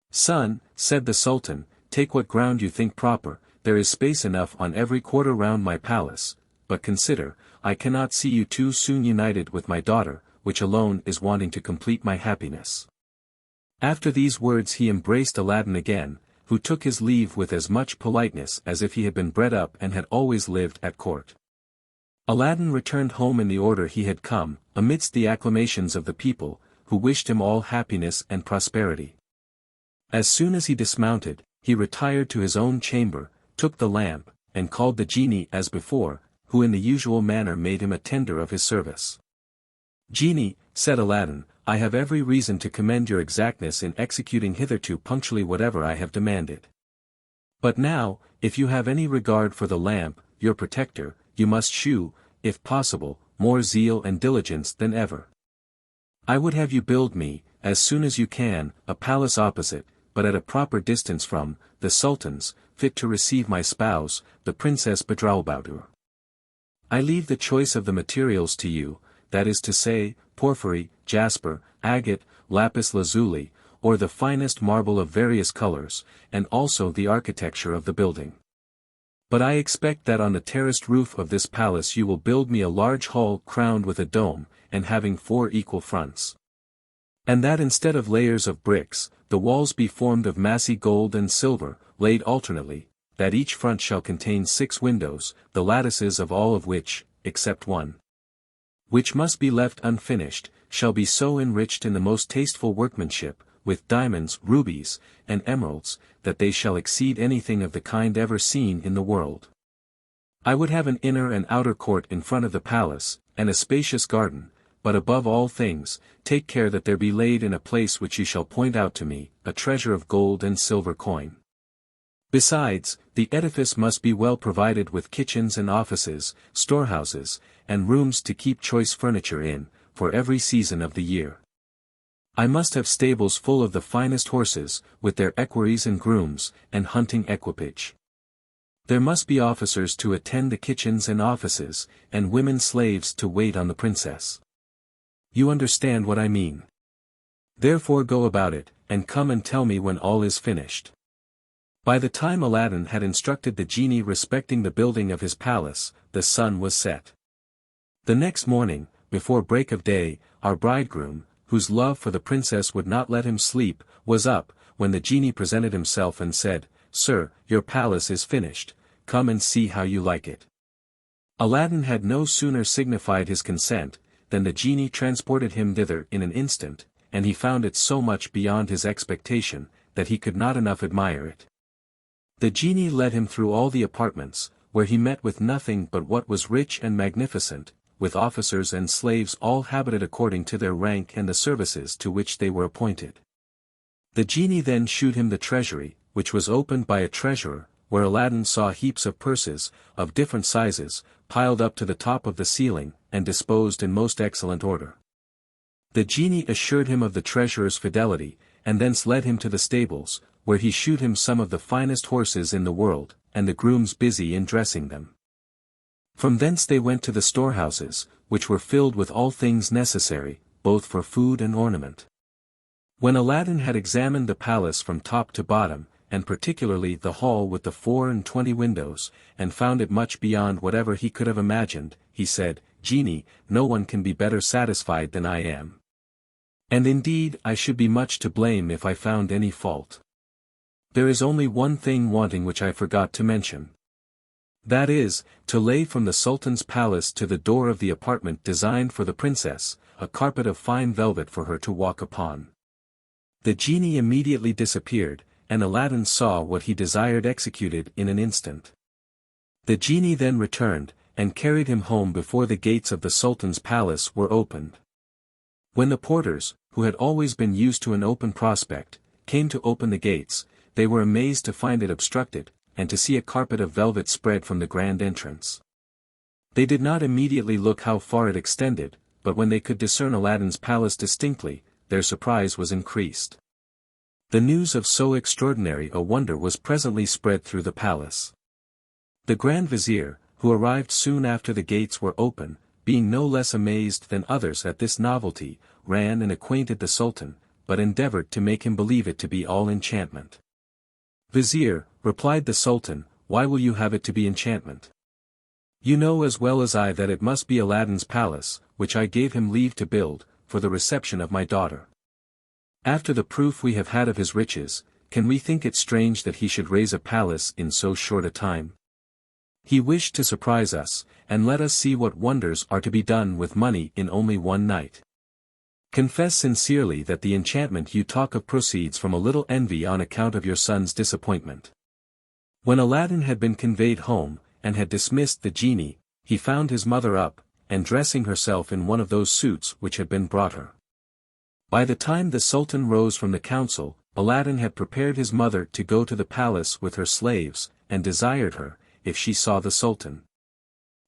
"Son," said the Sultan, "take what ground you think proper, there is space enough on every quarter round my palace, but consider, I cannot see you too soon united with my daughter, which alone is wanting to complete my happiness." After these words he embraced Aladdin again, who took his leave with as much politeness as if he had been bred up and had always lived at court. Aladdin returned home in the order he had come, amidst the acclamations of the people, who wished him all happiness and prosperity. As soon as he dismounted, he retired to his own chamber, took the lamp, and called the genie as before, who in the usual manner made him a tender of his service. "Genie," said Aladdin, "I have every reason to commend your exactness in executing hitherto punctually whatever I have demanded. But now, if you have any regard for the lamp, your protector, you must shew, if possible, more zeal and diligence than ever. I would have you build me, as soon as you can, a palace opposite, but at a proper distance from, the Sultan's, fit to receive my spouse, the Princess Badroulbadour. I leave the choice of the materials to you, that is to say, porphyry, jasper, agate, lapis lazuli, or the finest marble of various colors, and also the architecture of the building. But I expect that on the terraced roof of this palace you will build me a large hall crowned with a dome, and having 4 equal fronts. And that instead of layers of bricks, the walls be formed of massy gold and silver, laid alternately, that each front shall contain 6 windows, the lattices of all of which, except one, which must be left unfinished, shall be so enriched in the most tasteful workmanship, with diamonds, rubies, and emeralds, that they shall exceed anything of the kind ever seen in the world. I would have an inner and outer court in front of the palace, and a spacious garden, but above all things, take care that there be laid in a place which you shall point out to me, a treasure of gold and silver coin. Besides, the edifice must be well provided with kitchens and offices, storehouses, and rooms to keep choice furniture in, for every season of the year. I must have stables full of the finest horses, with their equerries and grooms, and hunting equipage. There must be officers to attend the kitchens and offices, and women slaves to wait on the princess. You understand what I mean. Therefore go about it, and come and tell me when all is finished." By the time Aladdin had instructed the genie respecting the building of his palace, the sun was set. The next morning, before break of day, our bridegroom, whose love for the princess would not let him sleep, was up, when the genie presented himself and said, "Sir, your palace is finished, come and see how you like it." Aladdin had no sooner signified his consent, than the genie transported him thither in an instant, and he found it so much beyond his expectation, that he could not enough admire it. The genie led him through all the apartments, where he met with nothing but what was rich and magnificent, with officers and slaves all habited according to their rank and the services to which they were appointed. The genie then shewed him the treasury, which was opened by a treasurer, where Aladdin saw heaps of purses, of different sizes, piled up to the top of the ceiling, and disposed in most excellent order. The genie assured him of the treasurer's fidelity, and thence led him to the stables, where he shewed him some of the finest horses in the world, and the grooms busy in dressing them. From thence they went to the storehouses, which were filled with all things necessary, both for food and ornament. When Aladdin had examined the palace from top to bottom, and particularly the hall with the 24 windows, and found it much beyond whatever he could have imagined, he said, "Genie, no one can be better satisfied than I am. And indeed I should be much to blame if I found any fault. There is only one thing wanting which I forgot to mention. That is, to lay from the Sultan's palace to the door of the apartment designed for the princess, a carpet of fine velvet for her to walk upon. The genie immediately disappeared, and Aladdin saw what he desired executed in an instant. The genie then returned, and carried him home before the gates of the Sultan's palace were opened. When the porters, who had always been used to an open prospect, came to open the gates, they were amazed to find it obstructed, and to see a carpet of velvet spread from the grand entrance. They did not immediately look how far it extended, but when they could discern Aladdin's palace distinctly, their surprise was increased. The news of so extraordinary a wonder was presently spread through the palace. The Grand Vizier, who arrived soon after the gates were open, being no less amazed than others at this novelty, ran and acquainted the Sultan, but endeavored to make him believe it to be all enchantment. "Vizier," replied the Sultan, "why will you have it to be enchantment? You know as well as I that it must be Aladdin's palace, which I gave him leave to build, for the reception of my daughter. After the proof we have had of his riches, can we think it strange that he should raise a palace in so short a time? He wished to surprise us, and let us see what wonders are to be done with money in only one night. Confess sincerely that the enchantment you talk of proceeds from a little envy on account of your son's disappointment." When Aladdin had been conveyed home, and had dismissed the genie, he found his mother up, and dressing herself in one of those suits which had been brought her. By the time the Sultan rose from the council, Aladdin had prepared his mother to go to the palace with her slaves, and desired her, if she saw the Sultan,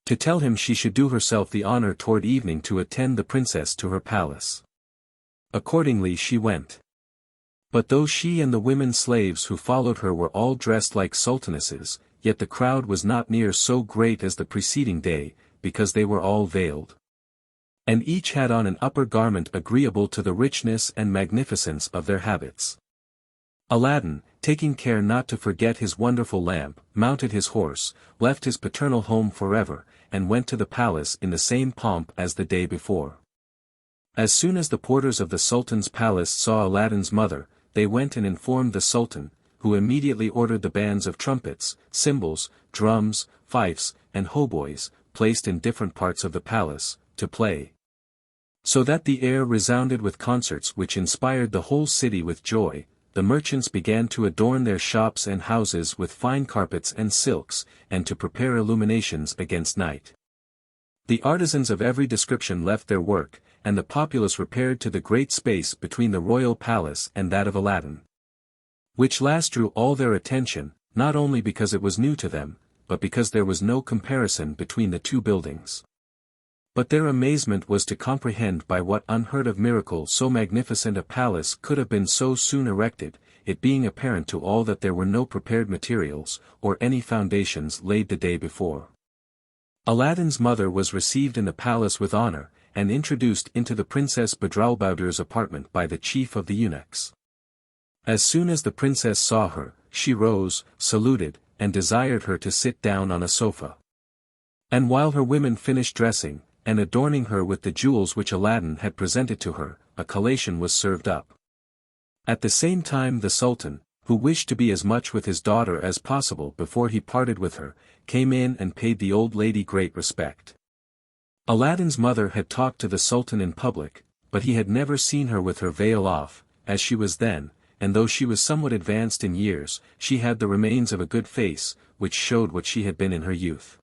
to tell him she should do herself the honor toward evening to attend the princess to her palace. Accordingly she went. But though she and the women slaves who followed her were all dressed like sultanesses, yet the crowd was not near so great as the preceding day, because they were all veiled. And each had on an upper garment agreeable to the richness and magnificence of their habits. Aladdin, taking care not to forget his wonderful lamp, mounted his horse, left his paternal home forever, and went to the palace in the same pomp as the day before. As soon as the porters of the Sultan's palace saw Aladdin's mother, they went and informed the Sultan, who immediately ordered the bands of trumpets, cymbals, drums, fifes, and hautboys, placed in different parts of the palace, to play. So that the air resounded with concerts which inspired the whole city with joy. The merchants began to adorn their shops and houses with fine carpets and silks, and to prepare illuminations against night. The artisans of every description left their work, and the populace repaired to the great space between the royal palace and that of Aladdin. Which last drew all their attention, not only because it was new to them, but because there was no comparison between the two buildings. But their amazement was to comprehend by what unheard of miracle so magnificent a palace could have been so soon erected, it being apparent to all that there were no prepared materials, or any foundations laid the day before. Aladdin's mother was received in the palace with honor, and introduced into the Princess Badroulboudir's apartment by the chief of the eunuchs. As soon as the princess saw her, she rose, saluted, and desired her to sit down on a sofa. And while her women finished dressing, and adorning her with the jewels which Aladdin had presented to her, a collation was served up. At the same time the Sultan, who wished to be as much with his daughter as possible before he parted with her, came in and paid the old lady great respect. Aladdin's mother had talked to the Sultan in public, but he had never seen her with her veil off, as she was then, and though she was somewhat advanced in years, she had the remains of a good face, which showed what she had been in her youth.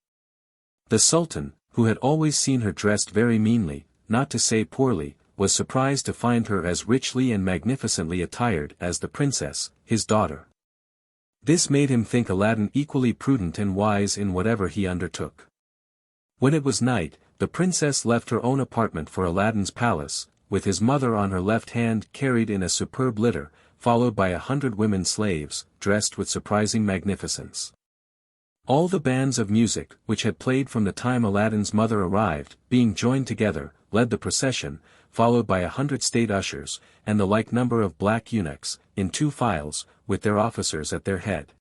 The Sultan, who had always seen her dressed very meanly, not to say poorly, was surprised to find her as richly and magnificently attired as the princess, his daughter. This made him think Aladdin equally prudent and wise in whatever he undertook. When it was night, the princess left her own apartment for Aladdin's palace, with his mother on her left hand carried in a superb litter, followed by 100 women slaves, dressed with surprising magnificence. All the bands of music, which had played from the time Aladdin's mother arrived, being joined together, led the procession, followed by 100 state ushers, and the like number of black eunuchs, in 2 files, with their officers at their head.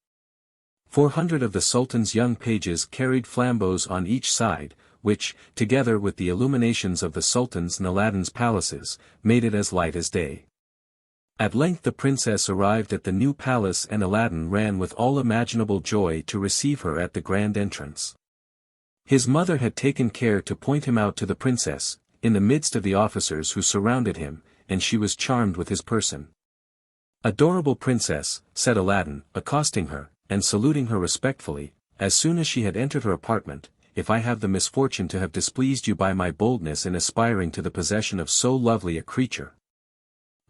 400 of the Sultan's young pages carried flambeaux on each side, which, together with the illuminations of the Sultan's and Aladdin's palaces, made it as light as day. At length the princess arrived at the new palace and Aladdin ran with all imaginable joy to receive her at the grand entrance. His mother had taken care to point him out to the princess, in the midst of the officers who surrounded him, and she was charmed with his person. "Adorable princess," said Aladdin, accosting her, and saluting her respectfully, as soon as she had entered her apartment, "if I have the misfortune to have displeased you by my boldness in aspiring to the possession of so lovely a creature,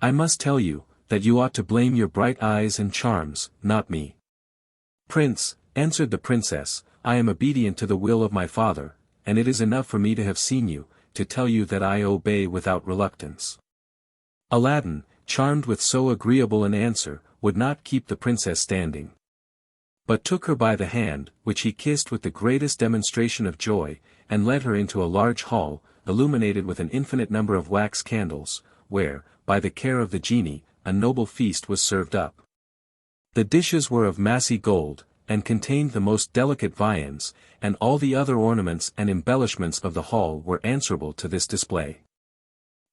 I must tell you, that you ought to blame your bright eyes and charms, not me." "Prince," answered the princess, "I am obedient to the will of my father, and it is enough for me to have seen you, to tell you that I obey without reluctance." Aladdin, charmed with so agreeable an answer, would not keep the princess standing, but took her by the hand, which he kissed with the greatest demonstration of joy, and led her into a large hall, illuminated with an infinite number of wax candles, where, by the care of the genie, a noble feast was served up. The dishes were of massy gold, and contained the most delicate viands, and all the other ornaments and embellishments of the hall were answerable to this display.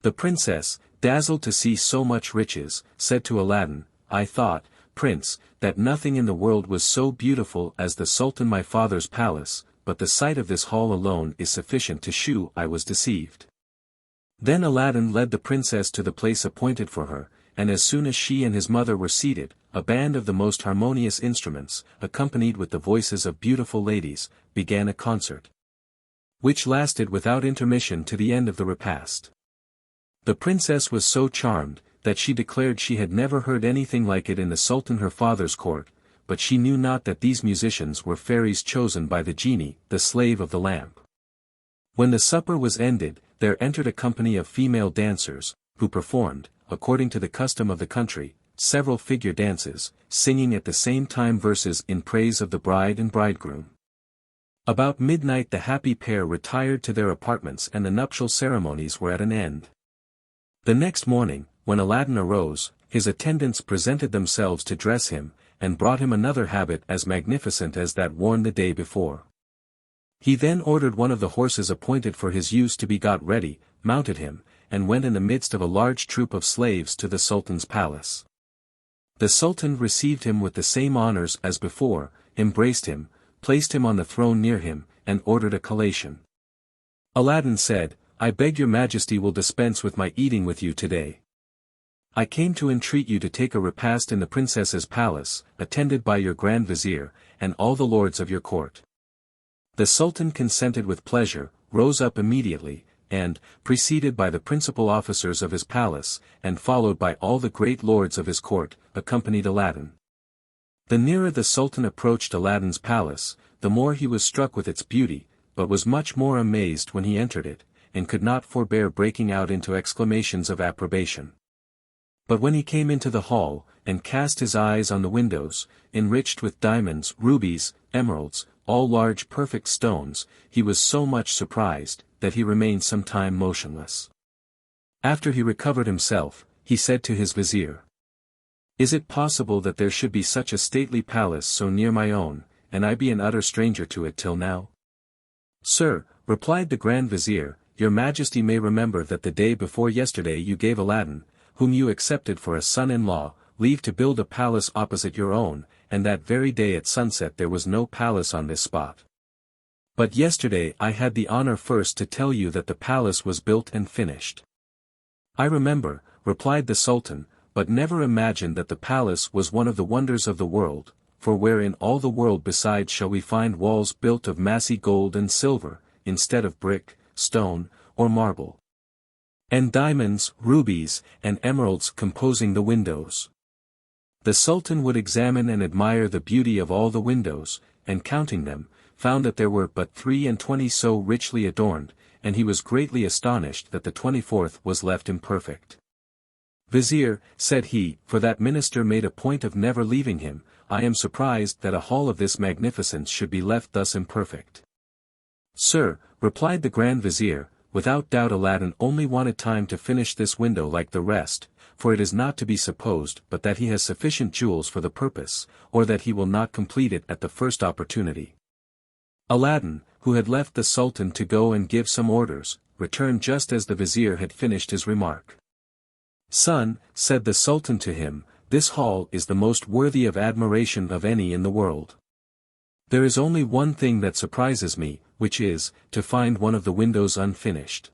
The princess, dazzled to see so much riches, said to Aladdin, "I thought, Prince, that nothing in the world was so beautiful as the Sultan my father's palace, but the sight of this hall alone is sufficient to shew I was deceived." Then Aladdin led the princess to the place appointed for her, and as soon as she and his mother were seated, a band of the most harmonious instruments, accompanied with the voices of beautiful ladies, began a concert, which lasted without intermission to the end of the repast. The princess was so charmed, that she declared she had never heard anything like it in the Sultan her father's court, but she knew not that these musicians were fairies chosen by the genie, the slave of the lamp. When the supper was ended, there entered a company of female dancers, who performed, according to the custom of the country, several figure dances, singing at the same time verses in praise of the bride and bridegroom. About midnight the happy pair retired to their apartments and the nuptial ceremonies were at an end. The next morning, when Aladdin arose, his attendants presented themselves to dress him, and brought him another habit as magnificent as that worn the day before. He then ordered one of the horses appointed for his use to be got ready, mounted him, and went in the midst of a large troop of slaves to the Sultan's palace. The Sultan received him with the same honors as before, embraced him, placed him on the throne near him, and ordered a collation. Aladdin said, "I beg your majesty will dispense with my eating with you today. I came to entreat you to take a repast in the princess's palace, attended by your grand vizier, and all the lords of your court." The Sultan consented with pleasure, rose up immediately, and, preceded by the principal officers of his palace, and followed by all the great lords of his court, accompanied Aladdin. The nearer the Sultan approached Aladdin's palace, the more he was struck with its beauty, but was much more amazed when he entered it, and could not forbear breaking out into exclamations of approbation. But when he came into the hall, and cast his eyes on the windows, enriched with diamonds, rubies, emeralds, all large perfect stones, he was so much surprised, that he remained some time motionless. After he recovered himself, he said to his vizier, "Is it possible that there should be such a stately palace so near my own, and I be an utter stranger to it till now?" "Sir," replied the grand vizier, "your majesty may remember that the day before yesterday you gave Aladdin, whom you accepted for a son-in-law, leave to build a palace opposite your own, and that very day at sunset there was no palace on this spot. But yesterday I had the honor first to tell you that the palace was built and finished." "I remember," replied the Sultan, "but never imagined that the palace was one of the wonders of the world, for where in all the world besides shall we find walls built of massy gold and silver, instead of brick, stone, or marble? And diamonds, rubies, and emeralds composing the windows." The Sultan would examine and admire the beauty of all the windows, and counting them, found that there were but 23 so richly adorned, and he was greatly astonished that the 24th was left imperfect. "Vizier," said he, for that minister made a point of never leaving him, "I am surprised that a hall of this magnificence should be left thus imperfect." "Sir," replied the grand vizier, "without doubt Aladdin only wanted time to finish this window like the rest, for it is not to be supposed but that he has sufficient jewels for the purpose, or that he will not complete it at the first opportunity." Aladdin, who had left the Sultan to go and give some orders, returned just as the vizier had finished his remark. "Son," said the Sultan to him, "this hall is the most worthy of admiration of any in the world. There is only one thing that surprises me, which is, to find one of the windows unfinished.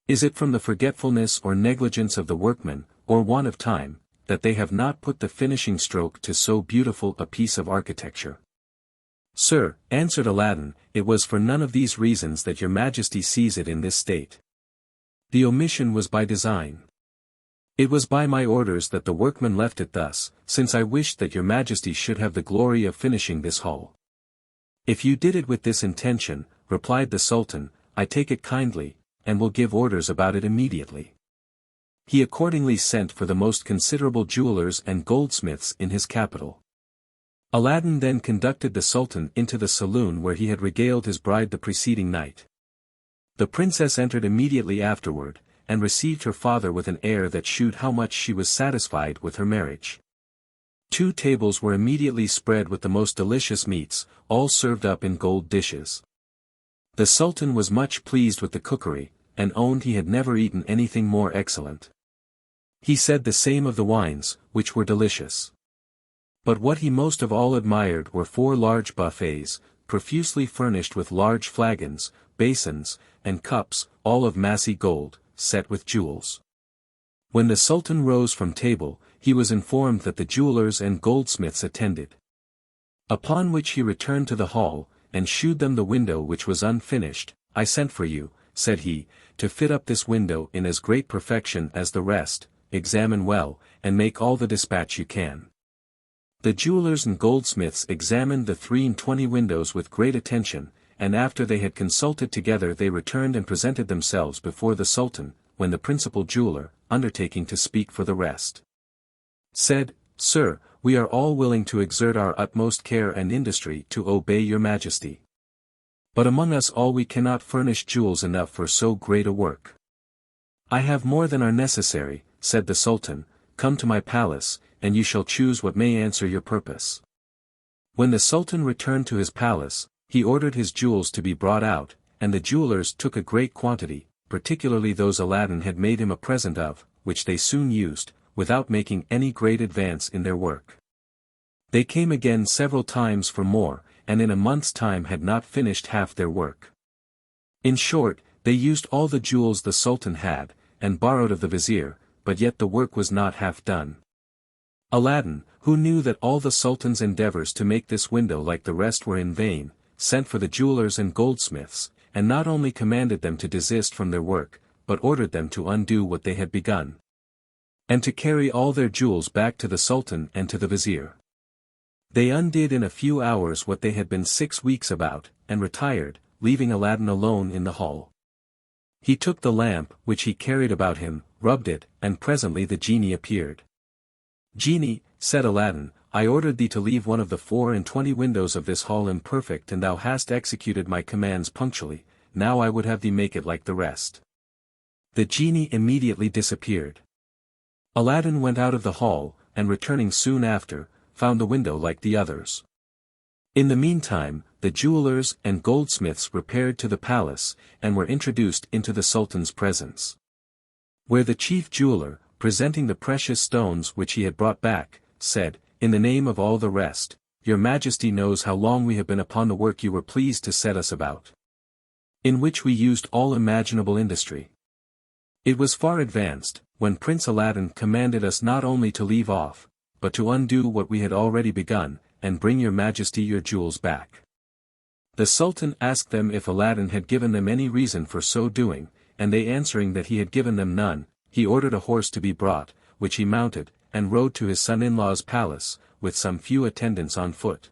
Is it from the forgetfulness or negligence of the workmen, or want of time, that they have not put the finishing stroke to so beautiful a piece of architecture?" "Sir," answered Aladdin, "it was for none of these reasons that your Majesty sees it in this state. The omission was by design. It was by my orders that the workmen left it thus, since I wished that your Majesty should have the glory of finishing this hall." "If you did it with this intention," replied the Sultan, "I take it kindly, and will give orders about it immediately." He accordingly sent for the most considerable jewelers and goldsmiths in his capital. Aladdin then conducted the Sultan into the saloon where he had regaled his bride the preceding night. The princess entered immediately afterward, and received her father with an air that shewed how much she was satisfied with her marriage. 2 tables were immediately spread with the most delicious meats, all served up in gold dishes. The Sultan was much pleased with the cookery, and owned he had never eaten anything more excellent. He said the same of the wines, which were delicious. But what he most of all admired were 4 large buffets, profusely furnished with large flagons, basins, and cups, all of massy gold, set with jewels. When the Sultan rose from table, he was informed that the jewelers and goldsmiths attended. Upon which he returned to the hall, and shewed them the window which was unfinished. "I sent for you," said he, "to fit up this window in as great perfection as the rest. Examine well, and make all the dispatch you can." The jewelers and goldsmiths examined the 23 windows with great attention, and after they had consulted together they returned and presented themselves before the Sultan, when the principal jeweler, undertaking to speak for the rest, said, "Sir, we are all willing to exert our utmost care and industry to obey your Majesty. But among us all we cannot furnish jewels enough for so great a work." "I have more than are necessary," said the Sultan. "Come to my palace, and you shall choose what may answer your purpose." When the Sultan returned to his palace, he ordered his jewels to be brought out, and the jewelers took a great quantity, particularly those Aladdin had made him a present of, which they soon used, without making any great advance in their work. They came again several times for more, and in a month's time had not finished half their work. In short, they used all the jewels the Sultan had, and borrowed of the vizier, but yet the work was not half done. Aladdin, who knew that all the Sultan's endeavors to make this window like the rest were in vain, sent for the jewelers and goldsmiths, and not only commanded them to desist from their work, but ordered them to undo what they had begun, and to carry all their jewels back to the Sultan and to the vizier. They undid in a few hours what they had been 6 weeks about, and retired, leaving Aladdin alone in the hall. He took the lamp which he carried about him, rubbed it, and presently the genie appeared. "Genie," said Aladdin, "I ordered thee to leave one of the 24 windows of this hall imperfect, and thou hast executed my commands punctually. Now I would have thee make it like the rest." The genie immediately disappeared. Aladdin went out of the hall, and returning soon after, found the window like the others. In the meantime, the jewelers and goldsmiths repaired to the palace, and were introduced into the Sultan's presence, where the chief jeweler, presenting the precious stones which he had brought back, said, "In the name of all the rest, your Majesty knows how long we have been upon the work you were pleased to set us about, in which we used all imaginable industry. It was far advanced, when Prince Aladdin commanded us not only to leave off, but to undo what we had already begun, and bring your Majesty your jewels back." The Sultan asked them if Aladdin had given them any reason for so doing, and they answering that he had given them none, he ordered a horse to be brought, which he mounted, and rode to his son-in-law's palace, with some few attendants on foot.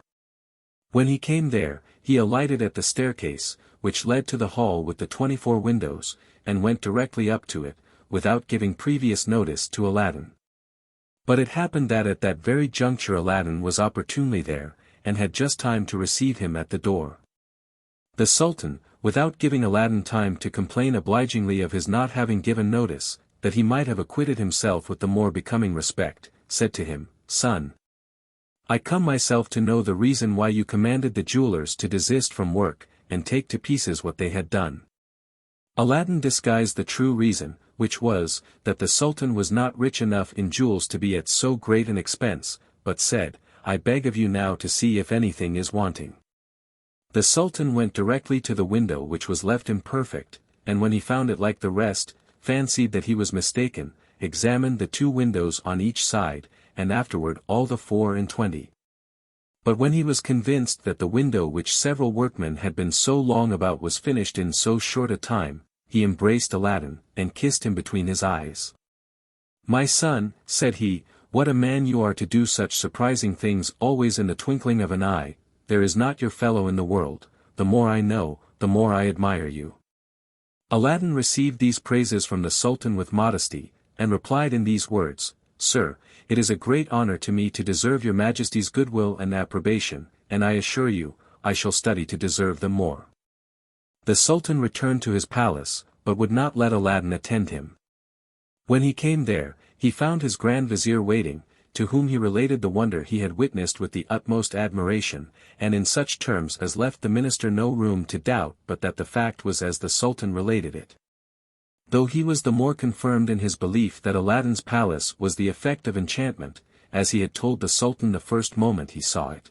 When he came there, he alighted at the staircase, which led to the hall with the 24 windows, and went directly up to it, without giving previous notice to Aladdin. But it happened that at that very juncture Aladdin was opportunely there, and had just time to receive him at the door. The Sultan, without giving Aladdin time to complain obligingly of his not having given notice, that he might have acquitted himself with the more becoming respect, said to him, "Son, I come myself to know the reason why you commanded the jewelers to desist from work, and take to pieces what they had done." Aladdin disguised the true reason, which was, that the Sultan was not rich enough in jewels to be at so great an expense, but said, I beg of you now to see if anything is wanting. The Sultan went directly to the window which was left imperfect, and when he found it like the rest, fancied that he was mistaken, examined the 2 windows on each side, and afterward all the 24. But when he was convinced that the window which several workmen had been so long about was finished in so short a time, he embraced Aladdin, and kissed him between his eyes. My son, said he, what a man you are to do such surprising things always in the twinkling of an eye. There is not your fellow in the world. The more I know, the more I admire you. Aladdin received these praises from the Sultan with modesty, and replied in these words, Sir, it is a great honor to me to deserve your Majesty's goodwill and approbation, and I assure you, I shall study to deserve them more. The Sultan returned to his palace, but would not let Aladdin attend him. When he came there, he found his Grand Vizier waiting, to whom he related the wonder he had witnessed with the utmost admiration, and in such terms as left the minister no room to doubt but that the fact was as the Sultan related it. Though he was the more confirmed in his belief that Aladdin's palace was the effect of enchantment, as he had told the Sultan the first moment he saw it.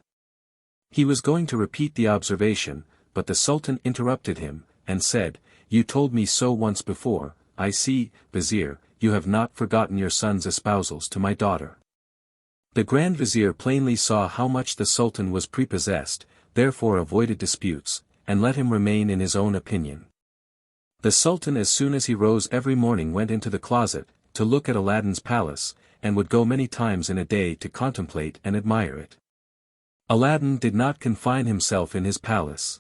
He was going to repeat the observation, but the Sultan interrupted him, and said, You told me so once before. I see, Vizier, you have not forgotten your son's espousals to my daughter. The Grand Vizier plainly saw how much the Sultan was prepossessed, therefore avoided disputes, and let him remain in his own opinion. The Sultan as soon as he rose every morning went into the closet, to look at Aladdin's palace, and would go many times in a day to contemplate and admire it. Aladdin did not confine himself in his palace,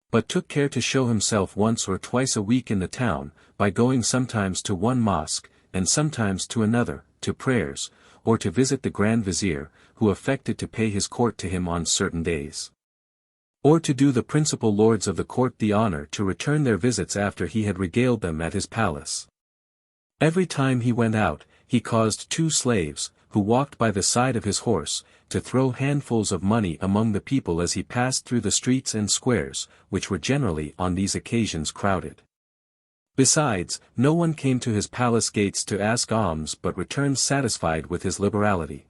but took care to show himself once or twice a week in the town, by going sometimes to one mosque, and sometimes to another, to prayers, or to visit the Grand Vizier, who affected to pay his court to him on certain days. Or to do the principal lords of the court the honor to return their visits after he had regaled them at his palace. Every time he went out, he caused 2 slaves, who walked by the side of his horse, to throw handfuls of money among the people as he passed through the streets and squares, which were generally on these occasions crowded. Besides, no one came to his palace gates to ask alms but returned satisfied with his liberality.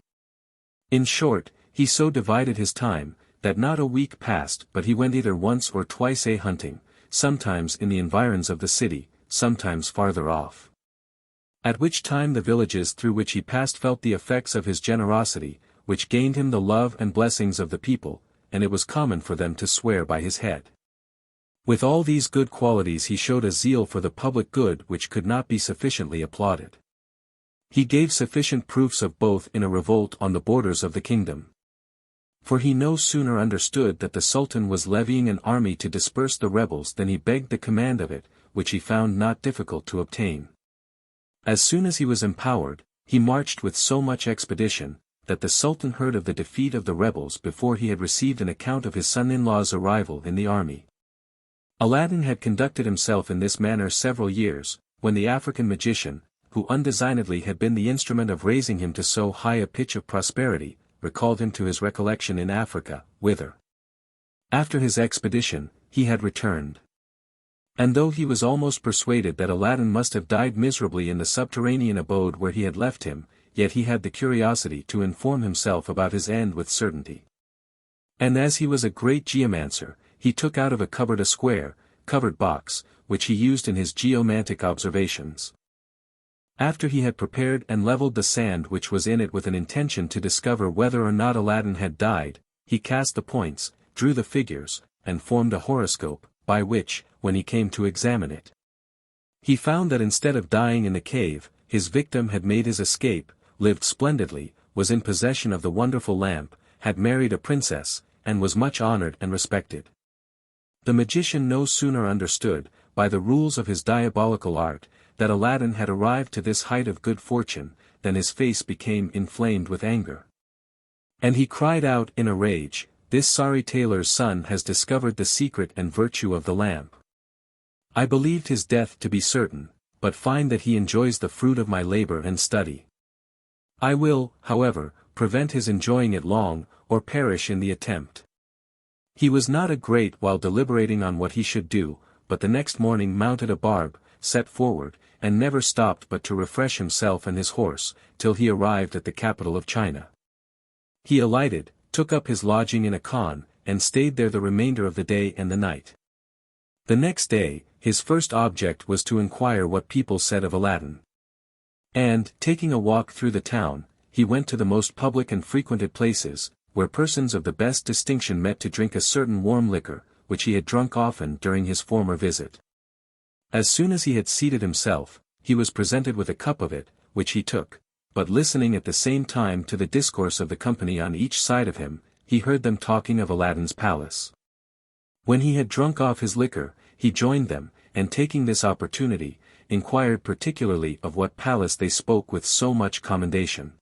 In short, he so divided his time, that not a week passed but he went either once or twice hunting, sometimes in the environs of the city, sometimes farther off. At which time the villages through which he passed felt the effects of his generosity, which gained him the love and blessings of the people, and it was common for them to swear by his head. With all these good qualities he showed a zeal for the public good which could not be sufficiently applauded. He gave sufficient proofs of both in a revolt on the borders of the kingdom. For he no sooner understood that the Sultan was levying an army to disperse the rebels than he begged the command of it, which he found not difficult to obtain. As soon as he was empowered, he marched with so much expedition, that the Sultan heard of the defeat of the rebels before he had received an account of his son-in-law's arrival in the army. Aladdin had conducted himself in this manner several years, when the African magician, who undesignedly had been the instrument of raising him to so high a pitch of prosperity, recalled him to his recollection in Africa, whither, after his expedition, he had returned. And though he was almost persuaded that Aladdin must have died miserably in the subterranean abode where he had left him, yet he had the curiosity to inform himself about his end with certainty. And as he was a great geomancer, he took out of a cupboard a square, covered box, which he used in his geomantic observations. After he had prepared and leveled the sand which was in it with an intention to discover whether or not Aladdin had died, he cast the points, drew the figures, and formed a horoscope, by which, when he came to examine it, he found that instead of dying in the cave, his victim had made his escape, lived splendidly, was in possession of the wonderful lamp, had married a princess, and was much honored and respected. The magician no sooner understood, by the rules of his diabolical art, that Aladdin had arrived to this height of good fortune, than his face became inflamed with anger. And he cried out in a rage, "This sorry tailor's son has discovered the secret and virtue of the lamp. I believed his death to be certain, but find that he enjoys the fruit of my labor and study. I will, however, prevent his enjoying it long, or perish in the attempt." He was not a great while deliberating on what he should do, but the next morning mounted a barb, set forward, and never stopped but to refresh himself and his horse, till he arrived at the capital of China. He alighted, took up his lodging in a khan, and stayed there the remainder of the day and the night. The next day, his first object was to inquire what people said of Aladdin. And, taking a walk through the town, he went to the most public and frequented places, where persons of the best distinction met to drink a certain warm liquor, which he had drunk often during his former visit. As soon as he had seated himself, he was presented with a cup of it, which he took, but listening at the same time to the discourse of the company on each side of him, he heard them talking of Aladdin's palace. When he had drunk off his liquor, he joined them, and taking this opportunity, inquired particularly of what palace they spoke with so much commendation.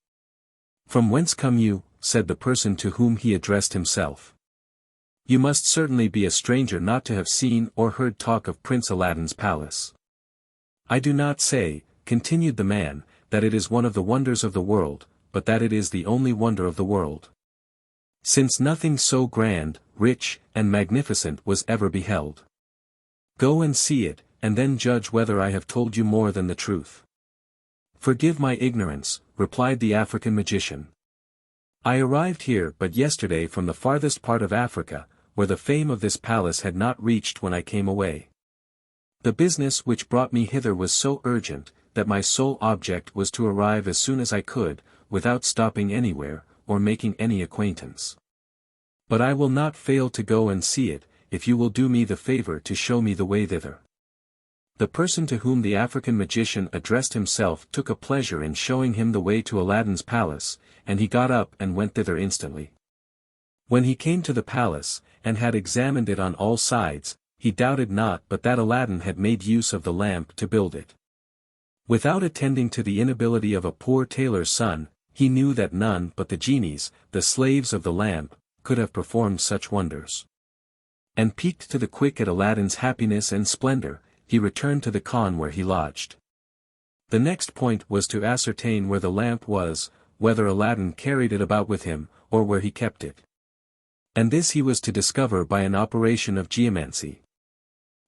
"From whence come you?" said the person to whom he addressed himself. "You must certainly be a stranger not to have seen or heard talk of Prince Aladdin's palace." "I do not say," continued the man, "that it is one of the wonders of the world, but that it is the only wonder of the world. Since nothing so grand, rich, and magnificent was ever beheld. Go and see it, and then judge whether I have told you more than the truth." "Forgive my ignorance," replied the African magician. "I arrived here but yesterday from the farthest part of Africa, where the fame of this palace had not reached when I came away. The business which brought me hither was so urgent, that my sole object was to arrive as soon as I could, without stopping anywhere, or making any acquaintance. But I will not fail to go and see it, if you will do me the favor to show me the way thither." The person to whom the African magician addressed himself took a pleasure in showing him the way to Aladdin's palace, and he got up and went thither instantly. When he came to the palace, and had examined it on all sides, he doubted not but that Aladdin had made use of the lamp to build it. Without attending to the inability of a poor tailor's son, he knew that none but the genies, the slaves of the lamp, could have performed such wonders. And piqued to the quick at Aladdin's happiness and splendor, he returned to the khan where he lodged. The next point was to ascertain where the lamp was, whether Aladdin carried it about with him, or where he kept it. And this he was to discover by an operation of geomancy.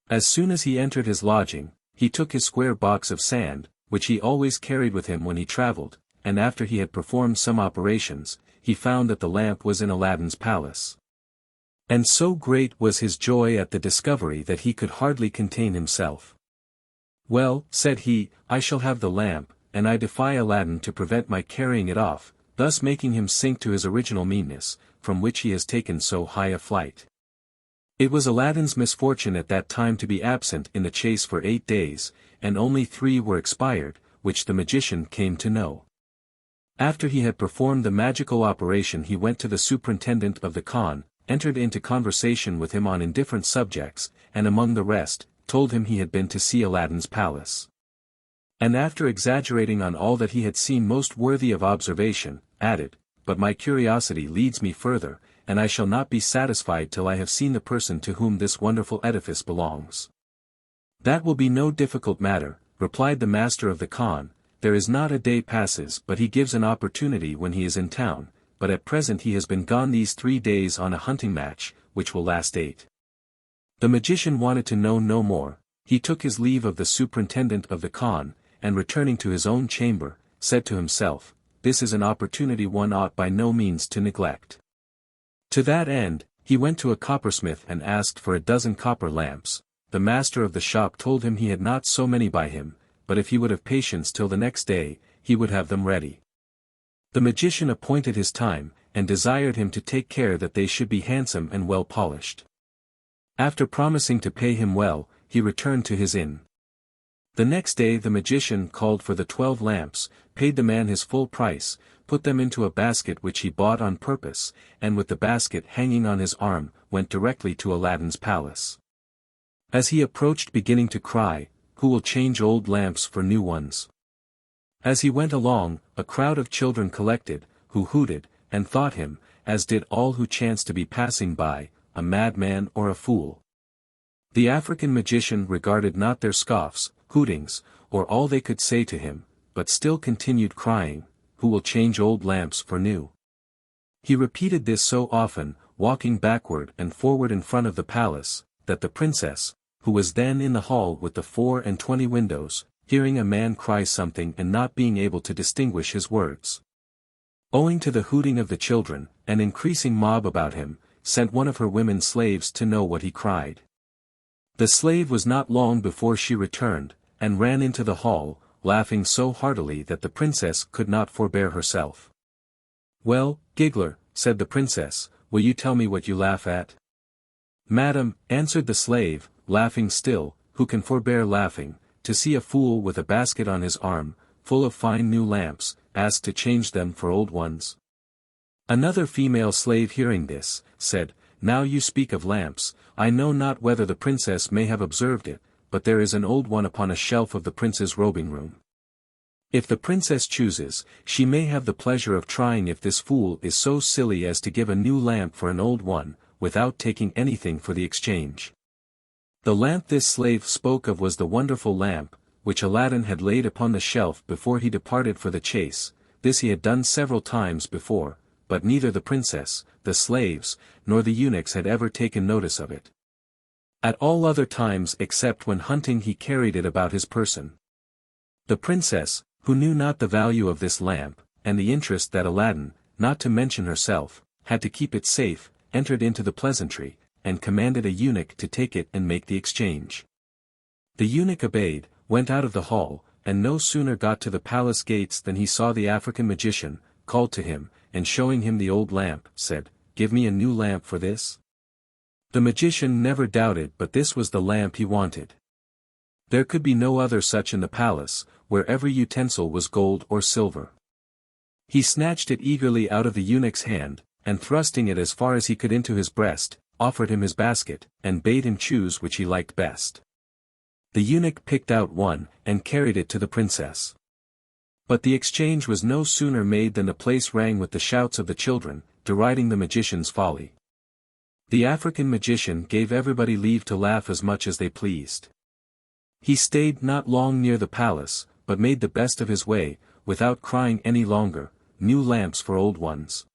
As soon as he entered his lodging, he took his square box of sand, which he always carried with him when he traveled, and after he had performed some operations, he found that the lamp was in Aladdin's palace. And so great was his joy at the discovery that he could hardly contain himself. "Well," said he, "I shall have the lamp, and I defy Aladdin to prevent my carrying it off," thus making him sink to his original meanness, from which he has taken so high a flight. It was Aladdin's misfortune at that time to be absent in the chase for 8 days, and only 3 were expired, which the magician came to know. After he had performed the magical operation he went to the superintendent of the khan, entered into conversation with him on indifferent subjects, and among the rest, told him he had been to see Aladdin's palace. And after exaggerating on all that he had seen most worthy of observation, added, "But my curiosity leads me further, and I shall not be satisfied till I have seen the person to whom this wonderful edifice belongs." "That will be no difficult matter," replied the master of the khan, "there is not a day passes but he gives an opportunity when he is in town, but at present he has been gone these 3 days on a hunting match, which will last 8. The magician wanted to know no more. He took his leave of the superintendent of the khan, and returning to his own chamber, said to himself, "This is an opportunity one ought by no means to neglect." To that end, he went to a coppersmith and asked for a dozen copper lamps. The master of the shop told him he had not so many by him, but if he would have patience till the next day, he would have them ready. The magician appointed his time, and desired him to take care that they should be handsome and well polished. After promising to pay him well, he returned to his inn. The next day the magician called for the 12 lamps, paid the man his full price, put them into a basket which he bought on purpose, and with the basket hanging on his arm, went directly to Aladdin's palace. As he approached beginning to cry, "Who will change old lamps for new ones?" As he went along, a crowd of children collected, who hooted, and thought him, as did all who chanced to be passing by, a madman or a fool. The African magician regarded not their scoffs, hootings, or all they could say to him, but still continued crying, "Who will change old lamps for new?" He repeated this so often, walking backward and forward in front of the palace, that the princess, who was then in the hall with the 24 windows, hearing a man cry something and not being able to distinguish his words. Owing to the hooting of the children, an increasing mob about him, sent one of her women slaves to know what he cried. The slave was not long before she returned, and ran into the hall, laughing so heartily that the princess could not forbear herself. "Well, giggler," said the princess, "will you tell me what you laugh at?" "Madam," answered the slave, laughing still, "who can forbear laughing, to see a fool with a basket on his arm, full of fine new lamps, ask to change them for old ones?" Another female slave hearing this, said, "Now you speak of lamps, I know not whether the princess may have observed it, but there is an old one upon a shelf of the prince's robing room. If the princess chooses, she may have the pleasure of trying if this fool is so silly as to give a new lamp for an old one, without taking anything for the exchange." The lamp this slave spoke of was the wonderful lamp, which Aladdin had laid upon the shelf before he departed for the chase. This he had done several times before, but neither the princess, the slaves, nor the eunuchs had ever taken notice of it. At all other times except when hunting he carried it about his person. The princess, who knew not the value of this lamp, and the interest that Aladdin, not to mention herself, had to keep it safe, entered into the pleasantry, and commanded a eunuch to take it and make the exchange. The eunuch obeyed, went out of the hall, and no sooner got to the palace gates than he saw the African magician, called to him, and showing him the old lamp, said, "Give me a new lamp for this?" The magician never doubted but this was the lamp he wanted. There could be no other such in the palace, where every utensil was gold or silver. He snatched it eagerly out of the eunuch's hand, and thrusting it as far as he could into his breast, offered him his basket, and bade him choose which he liked best. The eunuch picked out one, and carried it to the princess. But the exchange was no sooner made than the place rang with the shouts of the children, deriding the magician's folly. The African magician gave everybody leave to laugh as much as they pleased. He stayed not long near the palace, but made the best of his way, without crying any longer, "New lamps for old ones."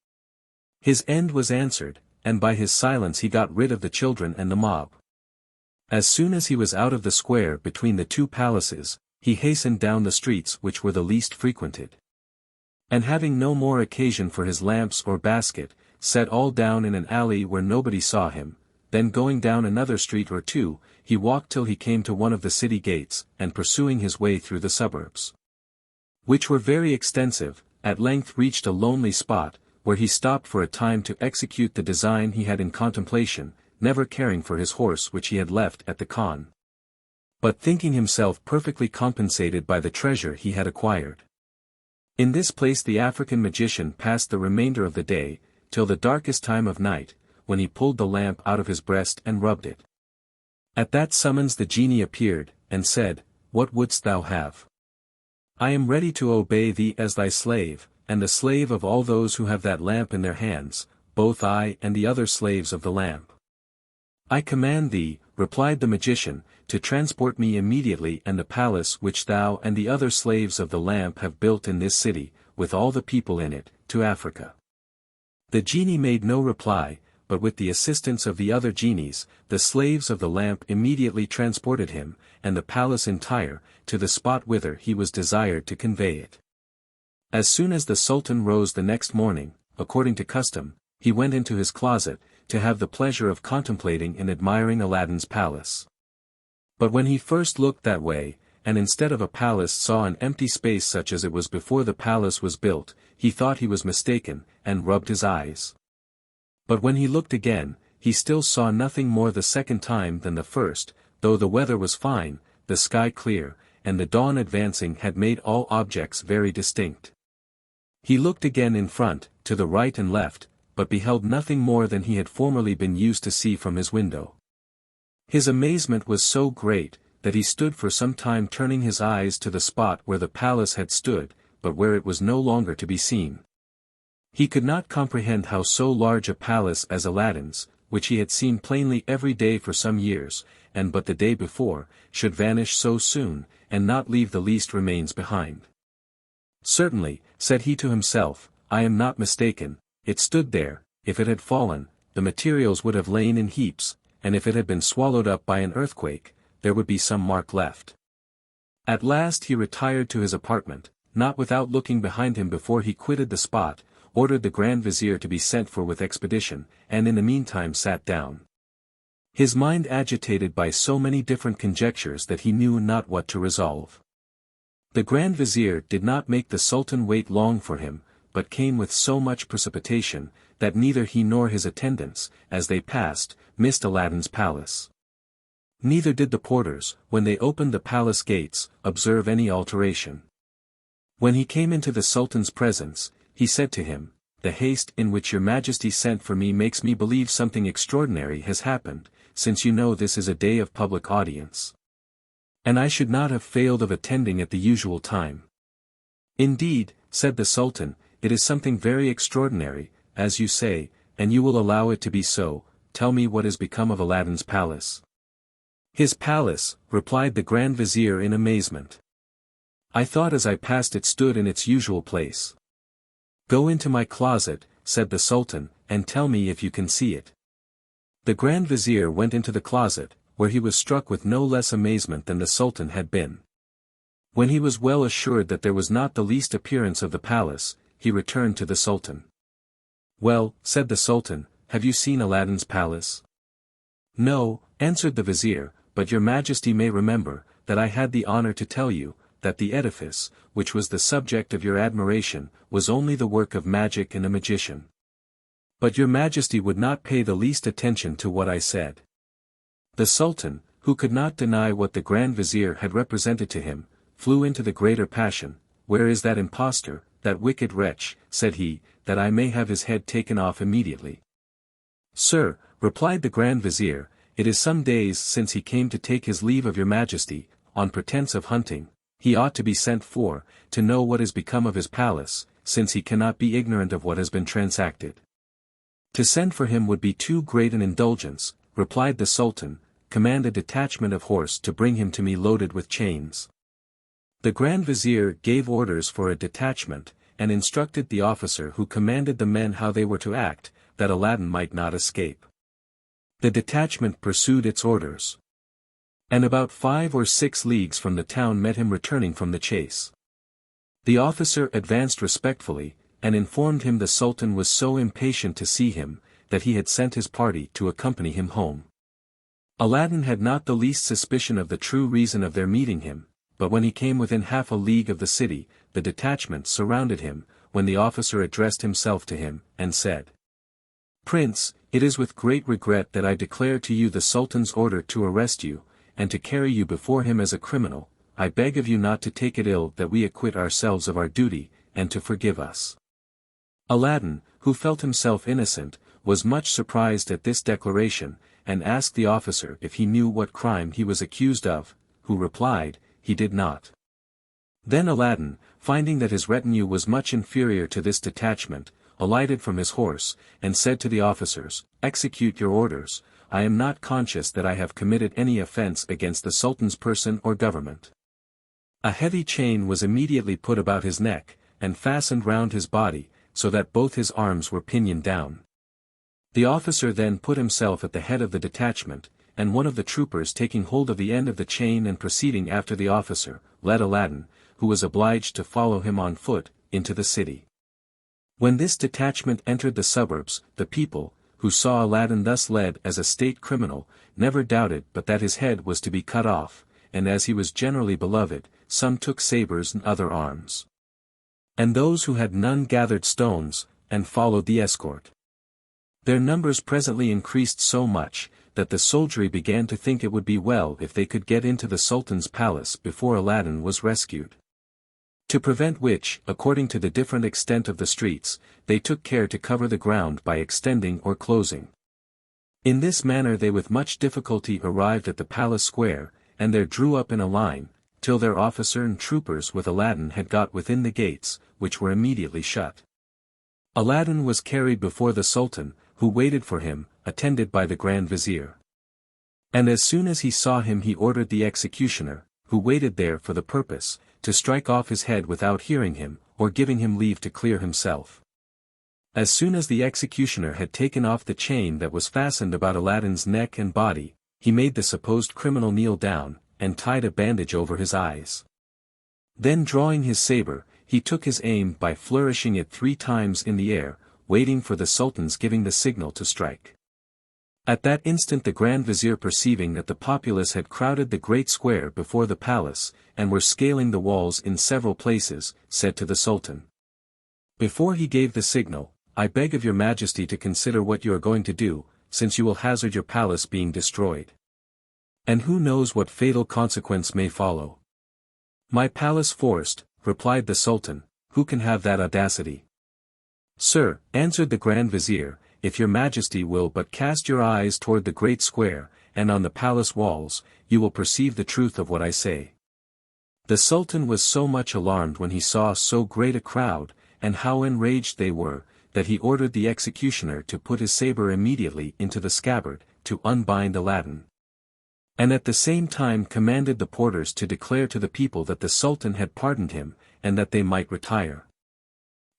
His end was answered, and by his silence he got rid of the children and the mob. As soon as he was out of the square between the two palaces, he hastened down the streets which were the least frequented. And having no more occasion for his lamps or basket, set all down in an alley where nobody saw him, then going down another street or two, he walked till he came to one of the city gates, and pursuing his way through the suburbs, which were very extensive, at length reached a lonely spot, where he stopped for a time to execute the design he had in contemplation, never caring for his horse which he had left at the khan, but thinking himself perfectly compensated by the treasure he had acquired. In this place the African magician passed the remainder of the day, till the darkest time of night, when he pulled the lamp out of his breast and rubbed it. At that summons the genie appeared, and said, "What wouldst thou have? I am ready to obey thee as thy slave, and the slave of all those who have that lamp in their hands, both I and the other slaves of the lamp." "I command thee," replied the magician, "to transport me immediately and the palace which thou and the other slaves of the lamp have built in this city, with all the people in it, to Africa." The genie made no reply, but with the assistance of the other genies, the slaves of the lamp immediately transported him, and the palace entire, to the spot whither he was desired to convey it. As soon as the Sultan rose the next morning, according to custom, he went into his closet, to have the pleasure of contemplating and admiring Aladdin's palace. But when he first looked that way, and instead of a palace saw an empty space such as it was before the palace was built, he thought he was mistaken, and rubbed his eyes. But when he looked again, he still saw nothing more the second time than the first, though the weather was fine, the sky clear, and the dawn advancing had made all objects very distinct. He looked again in front, to the right and left, but beheld nothing more than he had formerly been used to see from his window. His amazement was so great, that he stood for some time turning his eyes to the spot where the palace had stood, but where it was no longer to be seen. He could not comprehend how so large a palace as Aladdin's, which he had seen plainly every day for some years, and but the day before, should vanish so soon, and not leave the least remains behind. "Certainly," said he to himself, "I am not mistaken, it stood there. If it had fallen, the materials would have lain in heaps, and if it had been swallowed up by an earthquake, there would be some mark left. At last he retired to his apartment, not without looking behind him before he quitted the spot, ordered the Grand Vizier to be sent for with expedition, and in the meantime sat down. His mind agitated by so many different conjectures that he knew not what to resolve. The Grand Vizier did not make the Sultan wait long for him, but came with so much precipitation, that neither he nor his attendants, as they passed, missed Aladdin's palace. Neither did the porters, when they opened the palace gates, observe any alteration. When he came into the Sultan's presence, he said to him, "The haste in which your Majesty sent for me makes me believe something extraordinary has happened, since you know this is a day of public audience. And I should not have failed of attending at the usual time." "Indeed," said the Sultan, "it is something very extraordinary, as you say, and you will allow it to be so. Tell me what has become of Aladdin's palace." "His palace," replied the Grand Vizier in amazement. "I thought as I passed it stood in its usual place." "Go into my closet," said the Sultan, "and tell me if you can see it." The Grand Vizier went into the closet, where he was struck with no less amazement than the Sultan had been. When he was well assured that there was not the least appearance of the palace, he returned to the Sultan. "Well," said the Sultan, "have you seen Aladdin's palace?" "No," answered the Vizier, "but your Majesty may remember, that I had the honor to tell you, that the edifice, which was the subject of your admiration, was only the work of magic and a magician. But your Majesty would not pay the least attention to what I said." The Sultan, who could not deny what the Grand Vizier had represented to him, flew into the greater passion. "Where is that impostor, that wicked wretch," said he, "that I may have his head taken off immediately?" "Sir," replied the Grand Vizier, "it is some days since he came to take his leave of your Majesty, on pretence of hunting. He ought to be sent for, to know what has become of his palace, since he cannot be ignorant of what has been transacted." "To send for him would be too great an indulgence," replied the Sultan. "Command a detachment of horse to bring him to me loaded with chains." The Grand Vizier gave orders for a detachment, and instructed the officer who commanded the men how they were to act, that Aladdin might not escape. The detachment pursued its orders. And about 5 or 6 leagues from the town met him returning from the chase. The officer advanced respectfully, and informed him the Sultan was so impatient to see him, that he had sent his party to accompany him home. Aladdin had not the least suspicion of the true reason of their meeting him, but when he came within half a league of the city, the detachment surrounded him, when the officer addressed himself to him, and said, "Prince, it is with great regret that I declare to you the Sultan's order to arrest you, and to carry you before him as a criminal. I beg of you not to take it ill that we acquit ourselves of our duty, and to forgive us." Aladdin, who felt himself innocent, was much surprised at this declaration, and asked the officer if he knew what crime he was accused of, who replied, he did not. Then Aladdin, finding that his retinue was much inferior to this detachment, alighted from his horse, and said to the officers, "Execute your orders. I am not conscious that I have committed any offense against the Sultan's person or government." A heavy chain was immediately put about his neck, and fastened round his body, so that both his arms were pinioned down. The officer then put himself at the head of the detachment, and one of the troopers taking hold of the end of the chain and proceeding after the officer, led Aladdin, who was obliged to follow him on foot, into the city. When this detachment entered the suburbs, the people, who saw Aladdin thus led as a state criminal, never doubted but that his head was to be cut off, and as he was generally beloved, some took sabres and other arms. And those who had none gathered stones, and followed the escort. Their numbers presently increased so much, that the soldiery began to think it would be well if they could get into the Sultan's palace before Aladdin was rescued. To prevent which, according to the different extent of the streets, they took care to cover the ground by extending or closing. In this manner they with much difficulty arrived at the palace square, and there drew up in a line, till their officer and troopers with Aladdin had got within the gates, which were immediately shut. Aladdin was carried before the Sultan, who waited for him, attended by the Grand Vizier. And as soon as he saw him he ordered the executioner, who waited there for the purpose, to strike off his head without hearing him, or giving him leave to clear himself. As soon as the executioner had taken off the chain that was fastened about Aladdin's neck and body, he made the supposed criminal kneel down, and tied a bandage over his eyes. Then drawing his saber, he took his aim by flourishing it 3 times in the air, waiting for the Sultan's giving the signal to strike. At that instant the Grand Vizier, perceiving that the populace had crowded the great square before the palace, and were scaling the walls in several places, said to the Sultan, "Before he gave the signal, I beg of your Majesty to consider what you are going to do, since you will hazard your palace being destroyed. And who knows what fatal consequence may follow." "My palace forced," replied the Sultan, "who can have that audacity?" "Sir," answered the Grand Vizier, "if your Majesty will but cast your eyes toward the great square, and on the palace walls, you will perceive the truth of what I say." The Sultan was so much alarmed when he saw so great a crowd, and how enraged they were, that he ordered the executioner to put his saber immediately into the scabbard, to unbind Aladdin. And at the same time commanded the porters to declare to the people that the Sultan had pardoned him, and that they might retire.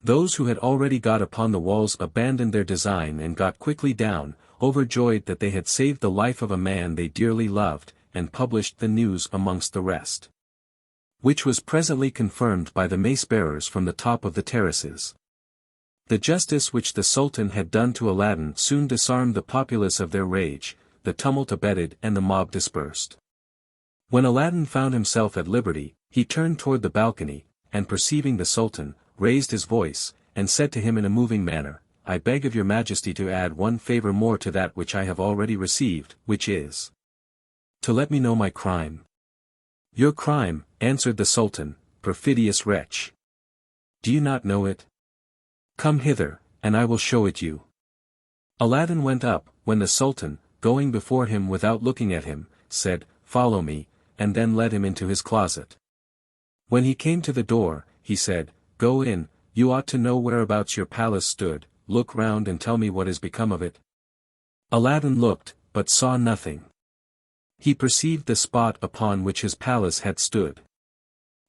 Those who had already got upon the walls abandoned their design and got quickly down, overjoyed that they had saved the life of a man they dearly loved, and published the news amongst the rest. Which was presently confirmed by the mace-bearers from the top of the terraces. The justice which the Sultan had done to Aladdin soon disarmed the populace of their rage, the tumult abated and the mob dispersed. When Aladdin found himself at liberty, he turned toward the balcony, and perceiving the Sultan, raised his voice, and said to him in a moving manner, "I beg of your Majesty to add one favor more to that which I have already received, which is to let me know my crime." "Your crime," answered the Sultan, "perfidious wretch. Do you not know it? Come hither, and I will show it you." Aladdin went up, when the Sultan, going before him without looking at him, said, "Follow me," and then led him into his closet. When he came to the door, he said, "Go in, you ought to know whereabouts your palace stood, look round and tell me what has become of it." Aladdin looked, but saw nothing. He perceived the spot upon which his palace had stood.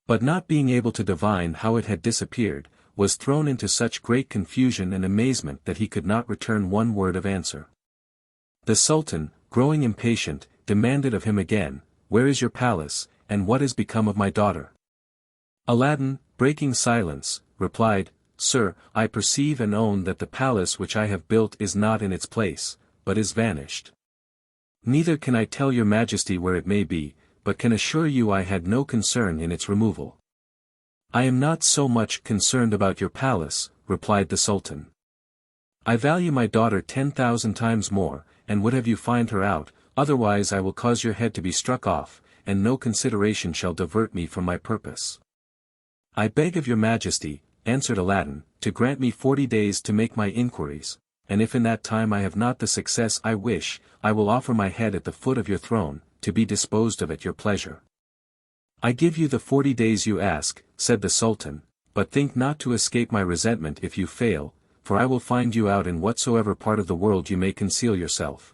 But not being able to divine how it had disappeared, was thrown into such great confusion and amazement that he could not return one word of answer. The Sultan, growing impatient, demanded of him again, "Where is your palace, and what has become of my daughter?" Aladdin, breaking silence, replied, "Sir, I perceive and own that the palace which I have built is not in its place, but is vanished. Neither can I tell your Majesty where it may be, but can assure you I had no concern in its removal." "I am not so much concerned about your palace," replied the Sultan. "I value my daughter 10,000 times more, and would have you find her out, otherwise I will cause your head to be struck off, and no consideration shall divert me from my purpose." "I beg of your Majesty," answered Aladdin, "to grant me 40 days to make my inquiries, and if in that time I have not the success I wish, I will offer my head at the foot of your throne, to be disposed of at your pleasure." "I give you the 40 days you ask," said the Sultan, "but think not to escape my resentment if you fail, for I will find you out in whatsoever part of the world you may conceal yourself."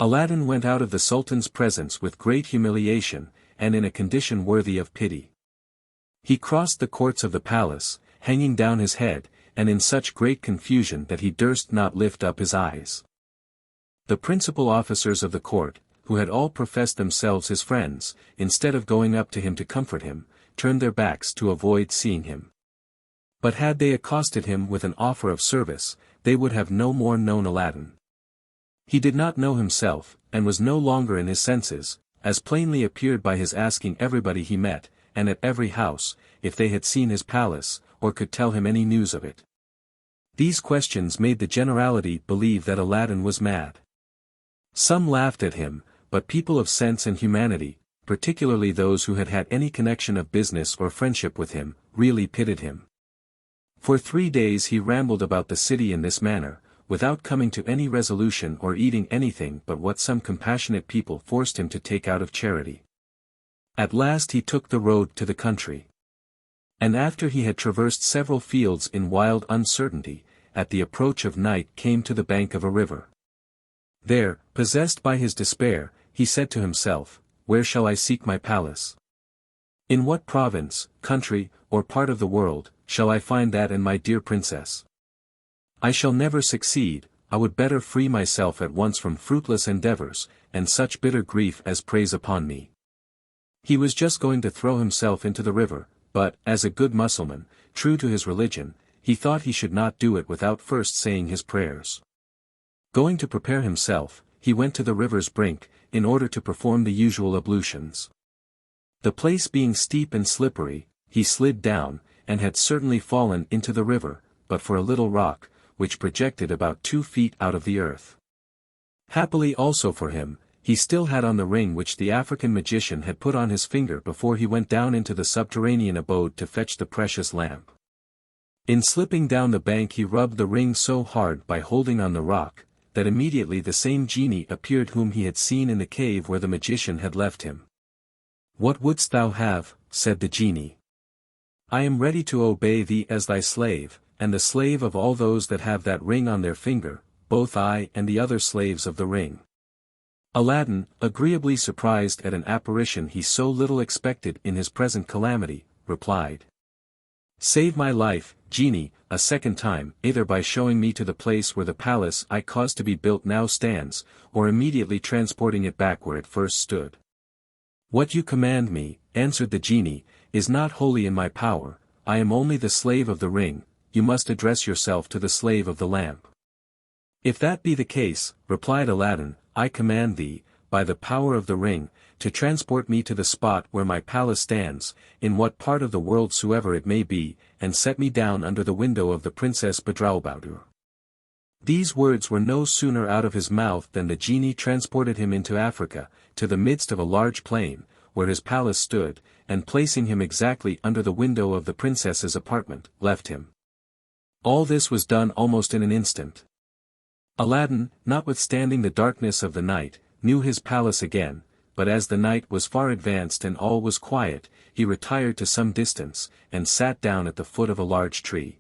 Aladdin went out of the Sultan's presence with great humiliation, and in a condition worthy of pity. He crossed the courts of the palace, hanging down his head, and in such great confusion that he durst not lift up his eyes. The principal officers of the court, who had all professed themselves his friends, instead of going up to him to comfort him, turned their backs to avoid seeing him. But had they accosted him with an offer of service, they would have no more known Aladdin. He did not know himself, and was no longer in his senses, as plainly appeared by his asking everybody he met, and at every house, if they had seen his palace, or could tell him any news of it. These questions made the generality believe that Aladdin was mad. Some laughed at him, but people of sense and humanity, particularly those who had had any connection of business or friendship with him, really pitied him. For 3 days he rambled about the city in this manner, without coming to any resolution or eating anything but what some compassionate people forced him to take out of charity. At last he took the road to the country. And after he had traversed several fields in wild uncertainty, at the approach of night came to the bank of a river. There, possessed by his despair, he said to himself, "Where shall I seek my palace? In what province, country, or part of the world, shall I find that and my dear princess? I shall never succeed, I would better free myself at once from fruitless endeavors, and such bitter grief as preys upon me." He was just going to throw himself into the river, but, as a good Mussulman, true to his religion, he thought he should not do it without first saying his prayers. Going to prepare himself, he went to the river's brink, in order to perform the usual ablutions. The place being steep and slippery, he slid down, and had certainly fallen into the river, but for a little rock, which projected about 2 feet out of the earth. Happily also for him, he still had on the ring which the African magician had put on his finger before he went down into the subterranean abode to fetch the precious lamp. In slipping down the bank he rubbed the ring so hard by holding on the rock, that immediately the same genie appeared whom he had seen in the cave where the magician had left him. "What wouldst thou have?" said the genie. "I am ready to obey thee as thy slave, and the slave of all those that have that ring on their finger, both I and the other slaves of the ring." Aladdin, agreeably surprised at an apparition he so little expected in his present calamity, replied, "Save my life, genie, a second time, either by showing me to the place where the palace I caused to be built now stands, or immediately transporting it back where it first stood." "What you command me," answered the genie, "is not wholly in my power. I am only the slave of the ring. You must address yourself to the slave of the lamp." "If that be the case," replied Aladdin, "I command thee, by the power of the ring, to transport me to the spot where my palace stands, in what part of the world soever it may be, and set me down under the window of the Princess Bedrulbudur." These words were no sooner out of his mouth than the genie transported him into Africa, to the midst of a large plain, where his palace stood, and placing him exactly under the window of the princess's apartment, left him. All this was done almost in an instant. Aladdin, notwithstanding the darkness of the night, knew his palace again, but as the night was far advanced and all was quiet, he retired to some distance, and sat down at the foot of a large tree.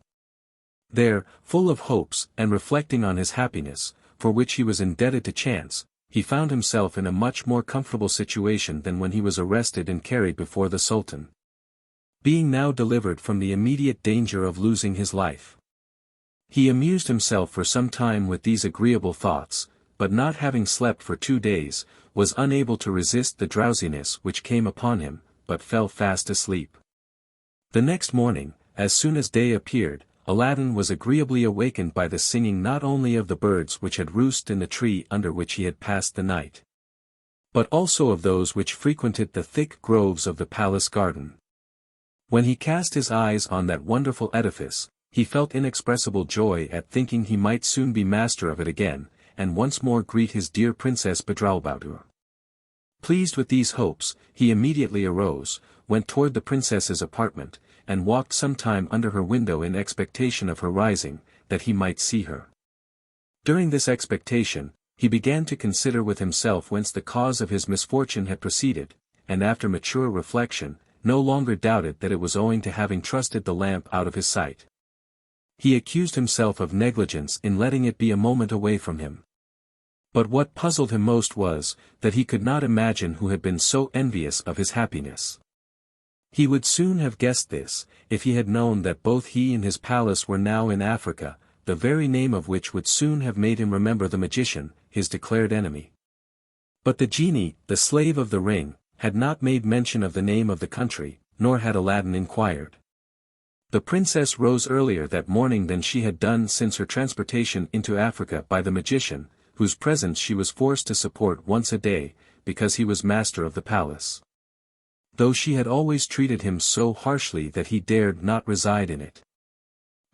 There, full of hopes, and reflecting on his happiness, for which he was indebted to chance, he found himself in a much more comfortable situation than when he was arrested and carried before the Sultan. Being now delivered from the immediate danger of losing his life, he amused himself for some time with these agreeable thoughts, but not having slept for 2 days, was unable to resist the drowsiness which came upon him, but fell fast asleep. The next morning, as soon as day appeared, Aladdin was agreeably awakened by the singing not only of the birds which had roosted in the tree under which he had passed the night, but also of those which frequented the thick groves of the palace garden. When he cast his eyes on that wonderful edifice, he felt inexpressible joy at thinking he might soon be master of it again, and once more greet his dear Princess Bedrulbudur. Pleased with these hopes, he immediately arose, went toward the princess's apartment, and walked some time under her window in expectation of her rising, that he might see her. During this expectation, he began to consider with himself whence the cause of his misfortune had proceeded, and after mature reflection, no longer doubted that it was owing to having trusted the lamp out of his sight. He accused himself of negligence in letting it be a moment away from him. But what puzzled him most was, that he could not imagine who had been so envious of his happiness. He would soon have guessed this, if he had known that both he and his palace were now in Africa, the very name of which would soon have made him remember the magician, his declared enemy. But the genie, the slave of the ring, had not made mention of the name of the country, nor had Aladdin inquired. The princess rose earlier that morning than she had done since her transportation into Africa by the magician, whose presence she was forced to support once a day, because he was master of the palace. Though she had always treated him so harshly that he dared not reside in it.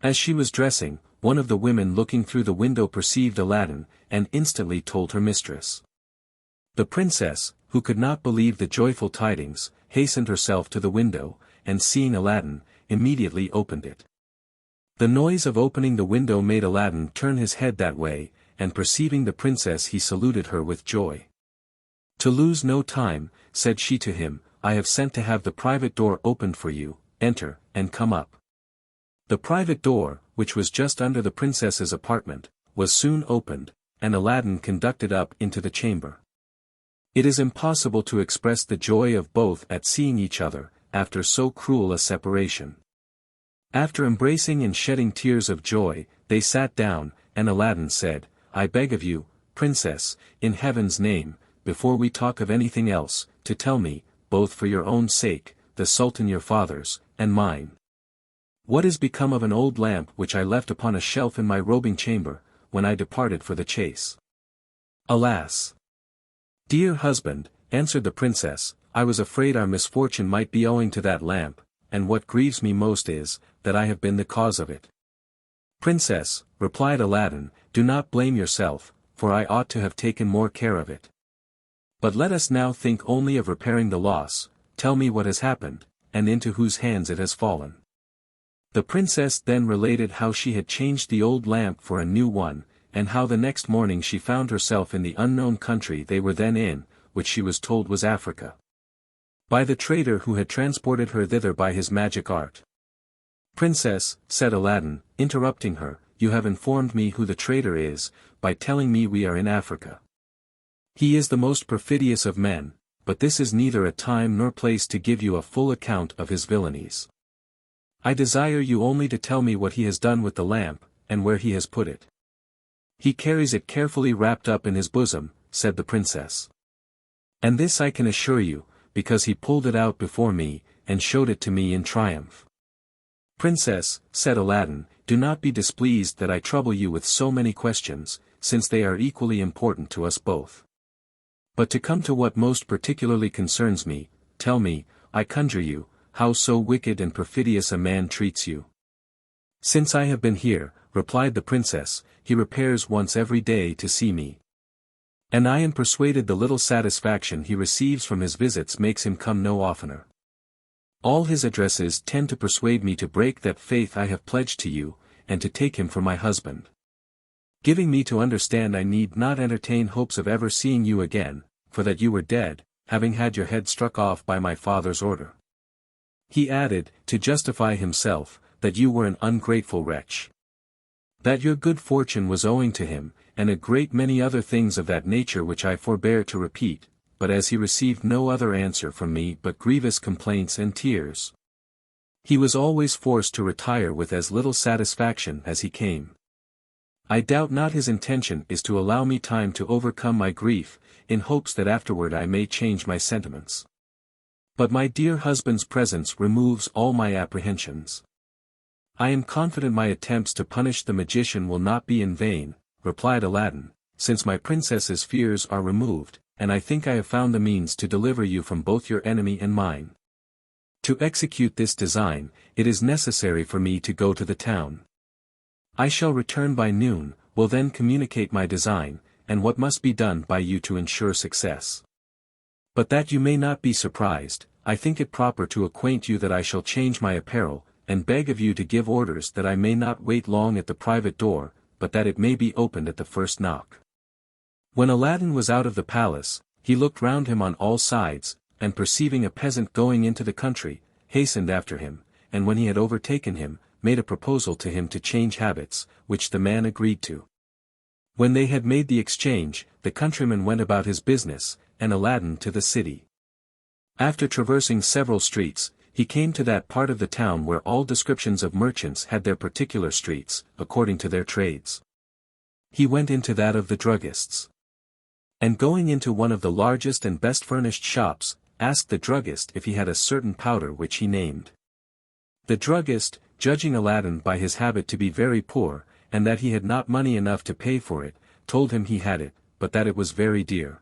As she was dressing, one of the women looking through the window perceived Aladdin, and instantly told her mistress. The princess, who could not believe the joyful tidings, hastened herself to the window, and seeing Aladdin, immediately opened it. The noise of opening the window made Aladdin turn his head that way, and perceiving the princess he saluted her with joy. "To lose no time," said she to him, "I have sent to have the private door opened for you. Enter, and come up." The private door, which was just under the princess's apartment, was soon opened, and Aladdin conducted up into the chamber. It is impossible to express the joy of both at seeing each other, after so cruel a separation. After embracing and shedding tears of joy, they sat down, and Aladdin said, "I beg of you, princess, in heaven's name, before we talk of anything else, to tell me, both for your own sake, the Sultan your father's, and mine. What is become of an old lamp which I left upon a shelf in my robing chamber, when I departed for the chase? Alas! Dear husband, answered the princess, I was afraid our misfortune might be owing to that lamp, and what grieves me most is, that I have been the cause of it. Princess, replied Aladdin, do not blame yourself, for I ought to have taken more care of it. But let us now think only of repairing the loss. Tell me what has happened, and into whose hands it has fallen. The princess then related how she had changed the old lamp for a new one, and how the next morning she found herself in the unknown country they were then in, which she was told was Africa. By the trader who had transported her thither by his magic art. Princess, said Aladdin, interrupting her, you have informed me who the trader is, by telling me we are in Africa. He is the most perfidious of men, but this is neither a time nor place to give you a full account of his villainies. I desire you only to tell me what he has done with the lamp, and where he has put it. He carries it carefully wrapped up in his bosom, said the princess. And this I can assure you, because he pulled it out before me, and showed it to me in triumph. Princess, said Aladdin, do not be displeased that I trouble you with so many questions, since they are equally important to us both. But to come to what most particularly concerns me, tell me, I conjure you, how so wicked and perfidious a man treats you. Since I have been here, replied the princess, he repairs once every day to see me. And I am persuaded the little satisfaction he receives from his visits makes him come no oftener. All his addresses tend to persuade me to break that faith I have pledged to you, and to take him for my husband. Giving me to understand I need not entertain hopes of ever seeing you again, for that you were dead, having had your head struck off by my father's order. He added, to justify himself, that you were an ungrateful wretch. That your good fortune was owing to him, and a great many other things of that nature which I forbear to repeat, but as he received no other answer from me but grievous complaints and tears, he was always forced to retire with as little satisfaction as he came. I doubt not his intention is to allow me time to overcome my grief, in hopes that afterward I may change my sentiments. But my dear husband's presence removes all my apprehensions. I am confident my attempts to punish the magician will not be in vain, replied Aladdin, since my princess's fears are removed, and I think I have found the means to deliver you from both your enemy and mine. To execute this design, it is necessary for me to go to the town. I shall return by noon, will then communicate my design, and what must be done by you to ensure success. But that you may not be surprised, I think it proper to acquaint you that I shall change my apparel, and beg of you to give orders that I may not wait long at the private door, but that it may be opened at the first knock. When Aladdin was out of the palace, he looked round him on all sides, and perceiving a peasant going into the country, hastened after him, and when he had overtaken him, made a proposal to him to change habits, which the man agreed to. When they had made the exchange, the countryman went about his business, and Aladdin to the city. After traversing several streets, he came to that part of the town where all descriptions of merchants had their particular streets, according to their trades. He went into that of the druggists. And going into one of the largest and best furnished shops, asked the druggist if he had a certain powder which he named. The druggist, judging Aladdin by his habit to be very poor, and that he had not money enough to pay for it, told him he had it, but that it was very dear.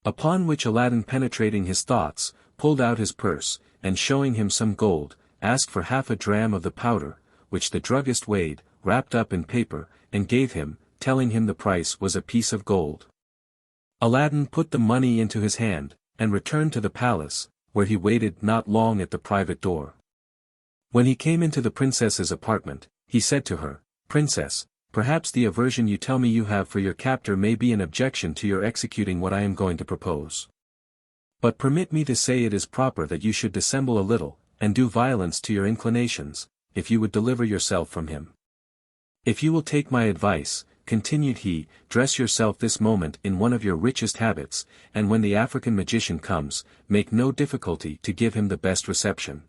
Upon which Aladdin, penetrating his thoughts, pulled out his purse, and showing him some gold, asked for half a dram of the powder, which the druggist weighed, wrapped up in paper, and gave him, telling him the price was a piece of gold. Aladdin put the money into his hand, and returned to the palace, where he waited not long at the private door. When he came into the princess's apartment, he said to her, Princess, perhaps the aversion you tell me you have for your captor may be an objection to your executing what I am going to propose. But permit me to say it is proper that you should dissemble a little, and do violence to your inclinations, if you would deliver yourself from him. If you will take my advice, continued he, dress yourself this moment in one of your richest habits, and when the African magician comes, make no difficulty to give him the best reception.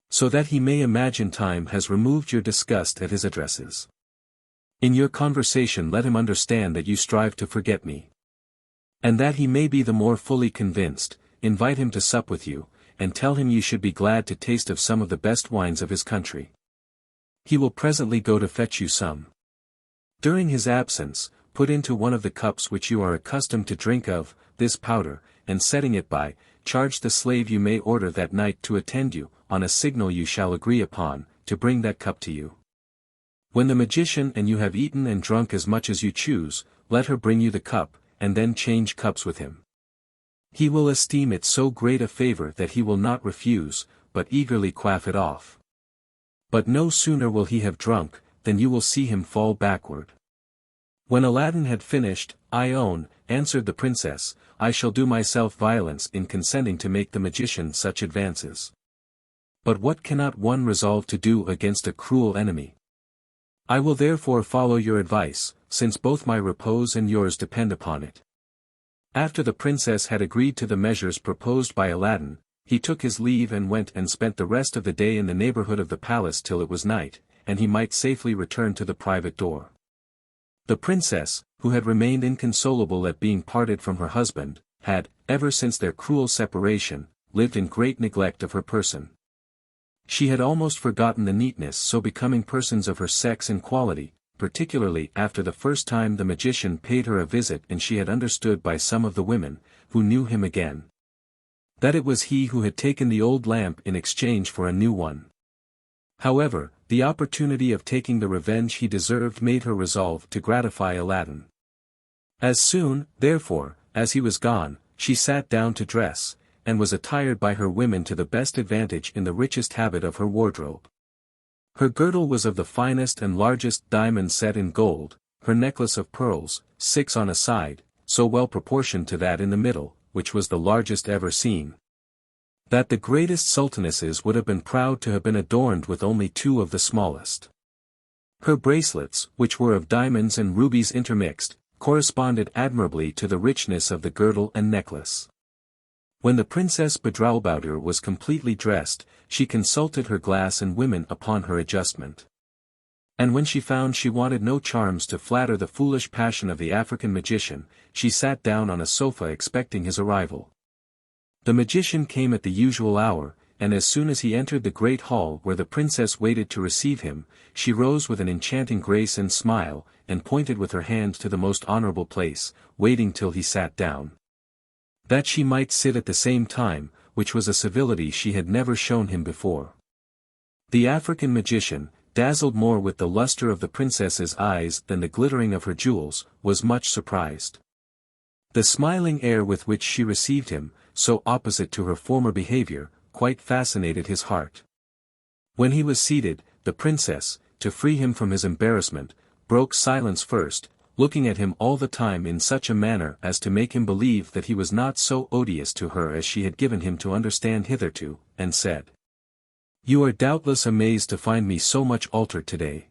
So that he may imagine time has removed your disgust at his addresses. In your conversation let him understand that you strive to forget me. And that he may be the more fully convinced, invite him to sup with you, and tell him you should be glad to taste of some of the best wines of his country. He will presently go to fetch you some. During his absence, put into one of the cups which you are accustomed to drink of, this powder, and setting it by, charge the slave you may order that night to attend you, on a signal you shall agree upon, to bring that cup to you. When the magician and you have eaten and drunk as much as you choose, let her bring you the cup, and then change cups with him. He will esteem it so great a favor that he will not refuse, but eagerly quaff it off. But no sooner will he have drunk, than you will see him fall backward. When Aladdin had finished, I own, answered the princess, I shall do myself violence in consenting to make the magician such advances. But what cannot one resolve to do against a cruel enemy? I will therefore follow your advice, since both my repose and yours depend upon it. After the princess had agreed to the measures proposed by Aladdin, he took his leave and went and spent the rest of the day in the neighborhood of the palace till it was night, and he might safely return to the private door. The princess, who had remained inconsolable at being parted from her husband, had, ever since their cruel separation, lived in great neglect of her person. She had almost forgotten the neatness so becoming persons of her sex and quality, particularly after the first time the magician paid her a visit, and she had understood by some of the women, who knew him again, that it was he who had taken the old lamp in exchange for a new one. However, the opportunity of taking the revenge he deserved made her resolve to gratify Aladdin. As soon, therefore, as he was gone, she sat down to dress, and was attired by her women to the best advantage in the richest habit of her wardrobe. Her girdle was of the finest and largest diamonds set in gold, her necklace of pearls, 6 on a side, so well proportioned to that in the middle, which was the largest ever seen, that the greatest sultanesses would have been proud to have been adorned with only 2 of the smallest. Her bracelets, which were of diamonds and rubies intermixed, corresponded admirably to the richness of the girdle and necklace. When the Princess Badroulbadour was completely dressed, she consulted her glass and women upon her adjustment. And when she found she wanted no charms to flatter the foolish passion of the African magician, she sat down on a sofa expecting his arrival. The magician came at the usual hour, and as soon as he entered the great hall where the princess waited to receive him, she rose with an enchanting grace and smile, and pointed with her hand to the most honorable place, waiting till he sat down, that she might sit at the same time, which was a civility she had never shown him before. The African magician, dazzled more with the luster of the princess's eyes than the glittering of her jewels, was much surprised. The smiling air with which she received him, so opposite to her former behavior, quite fascinated his heart. When he was seated, the princess, to free him from his embarrassment, broke silence first, looking at him all the time in such a manner as to make him believe that he was not so odious to her as she had given him to understand hitherto, and said, "You are doubtless amazed to find me so much altered today.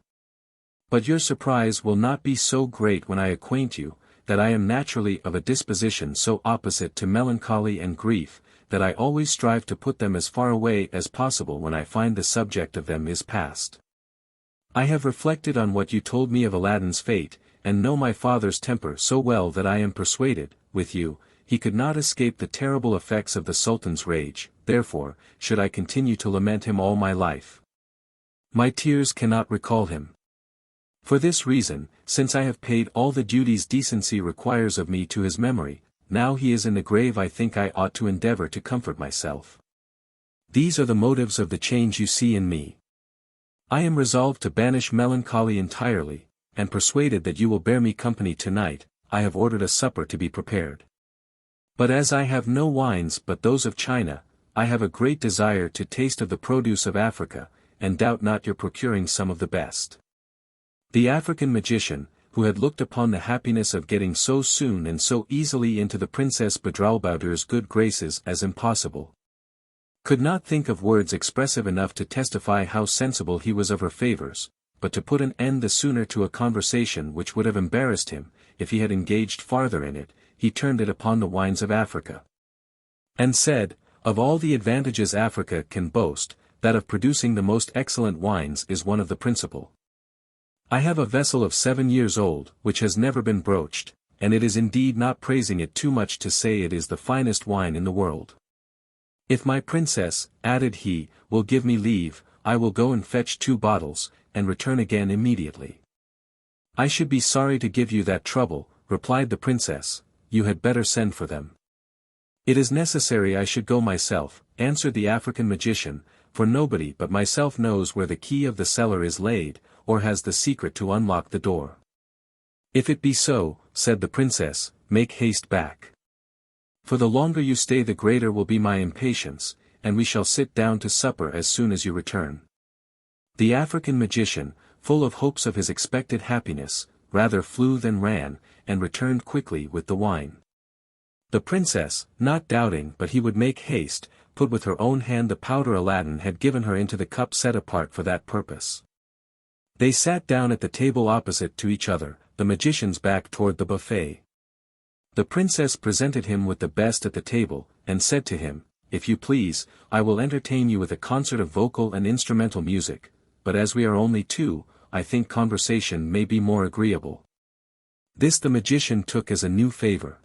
But your surprise will not be so great when I acquaint you, that I am naturally of a disposition so opposite to melancholy and grief, that I always strive to put them as far away as possible when I find the subject of them is past. I have reflected on what you told me of Aladdin's fate, and know my father's temper so well that I am persuaded, with you, he could not escape the terrible effects of the Sultan's rage, therefore, should I continue to lament him all my life, my tears cannot recall him. For this reason, since I have paid all the duties decency requires of me to his memory, now he is in the grave I think I ought to endeavor to comfort myself. These are the motives of the change you see in me. I am resolved to banish melancholy entirely, and persuaded that you will bear me company tonight, I have ordered a supper to be prepared. But as I have no wines but those of China, I have a great desire to taste of the produce of Africa, and doubt not your procuring some of the best." The African magician, who had looked upon the happiness of getting so soon and so easily into the Princess Badroulbadour's good graces as impossible, could not think of words expressive enough to testify how sensible he was of her favors, but to put an end the sooner to a conversation which would have embarrassed him, if he had engaged farther in it, he turned it upon the wines of Africa, and said, "Of all the advantages Africa can boast, that of producing the most excellent wines is one of the principal. I have a vessel of 7 years old, which has never been broached, and it is indeed not praising it too much to say it is the finest wine in the world. If my princess, added he, will give me leave, I will go and fetch 2 bottles, and return again immediately. I should be sorry to give you that trouble, replied the princess, you had better send for them. It is necessary I should go myself, answered the African magician, for nobody but myself knows where the key of the cellar is laid, or has the secret to unlock the door. If it be so, said the princess, make haste back. For the longer you stay the greater will be my impatience, and we shall sit down to supper as soon as you return. The African magician, full of hopes of his expected happiness, rather flew than ran, and returned quickly with the wine. The princess, not doubting but he would make haste, put with her own hand the powder Aladdin had given her into the cup set apart for that purpose. They sat down at the table opposite to each other, the magician's back toward the buffet. The princess presented him with the best at the table, and said to him, if you please, I will entertain you with a concert of vocal and instrumental music, but as we are only 2, I think conversation may be more agreeable. This the magician took as a new favor.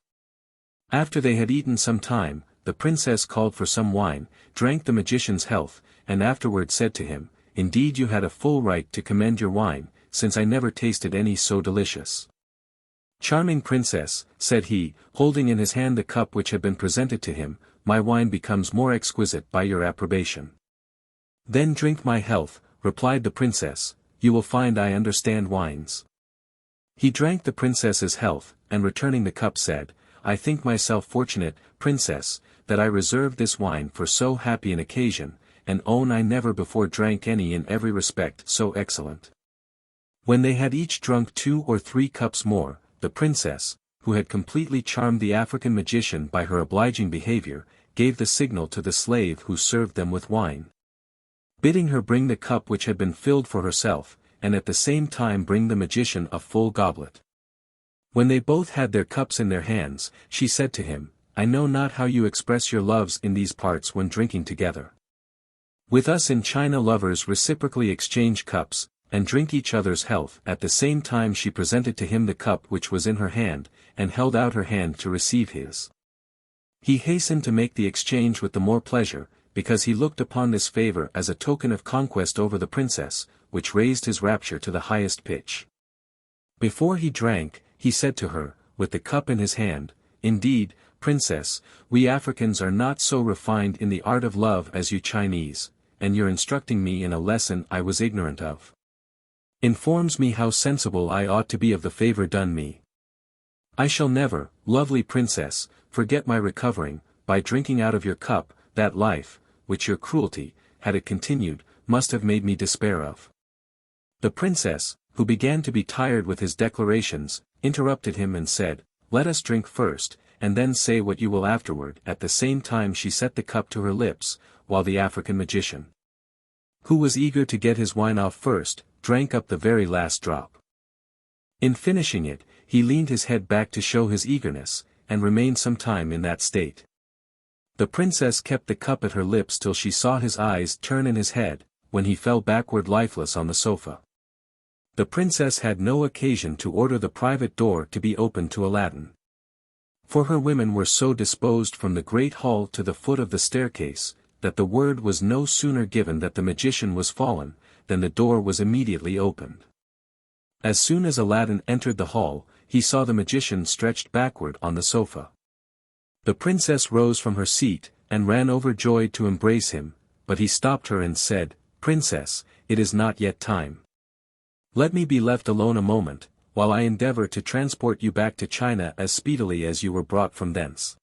After they had eaten some time, the princess called for some wine, drank the magician's health, and afterward said to him, indeed you had a full right to commend your wine, since I never tasted any so delicious. Charming princess, said he, holding in his hand the cup which had been presented to him, my wine becomes more exquisite by your approbation. Then drink my health, replied the princess, you will find I understand wines. He drank the princess's health, and returning the cup said, I think myself fortunate, princess, that I reserved this wine for so happy an occasion, and own I never before drank any in every respect so excellent. When they had each drunk 2 or 3 cups more, the princess, who had completely charmed the African magician by her obliging behavior, gave the signal to the slave who served them with wine, bidding her bring the cup which had been filled for herself, and at the same time bring the magician a full goblet. When they both had their cups in their hands, she said to him, I know not how you express your loves in these parts when drinking together. With us in China lovers reciprocally exchange cups, and drink each other's health. At the same time she presented to him the cup which was in her hand, and held out her hand to receive his. He hastened to make the exchange with the more pleasure, because he looked upon this favor as a token of conquest over the princess, which raised his rapture to the highest pitch. Before he drank, he said to her, with the cup in his hand, indeed, princess, we Africans are not so refined in the art of love as you Chinese, and your instructing me in a lesson I was ignorant of informs me how sensible I ought to be of the favor done me. I shall never, lovely princess, forget my recovering, by drinking out of your cup, that life, which your cruelty, had it continued, must have made me despair of. The princess, who began to be tired with his declarations, interrupted him and said, let us drink first, and then say what you will afterward. At the same time she set the cup to her lips, while the African magician, who was eager to get his wine off first, drank up the very last drop. In finishing it, he leaned his head back to show his eagerness, and remained some time in that state. The princess kept the cup at her lips till she saw his eyes turn in his head, when he fell backward lifeless on the sofa. The princess had no occasion to order the private door to be opened to Aladdin. For her women were so disposed from the great hall to the foot of the staircase, that the word was no sooner given that the magician was fallen, than the door was immediately opened. As soon as Aladdin entered the hall, he saw the magician stretched backward on the sofa. The princess rose from her seat, and ran overjoyed to embrace him, but he stopped her and said, Princess, it is not yet time. Let me be left alone a moment, while I endeavor to transport you back to China as speedily as you were brought from thence.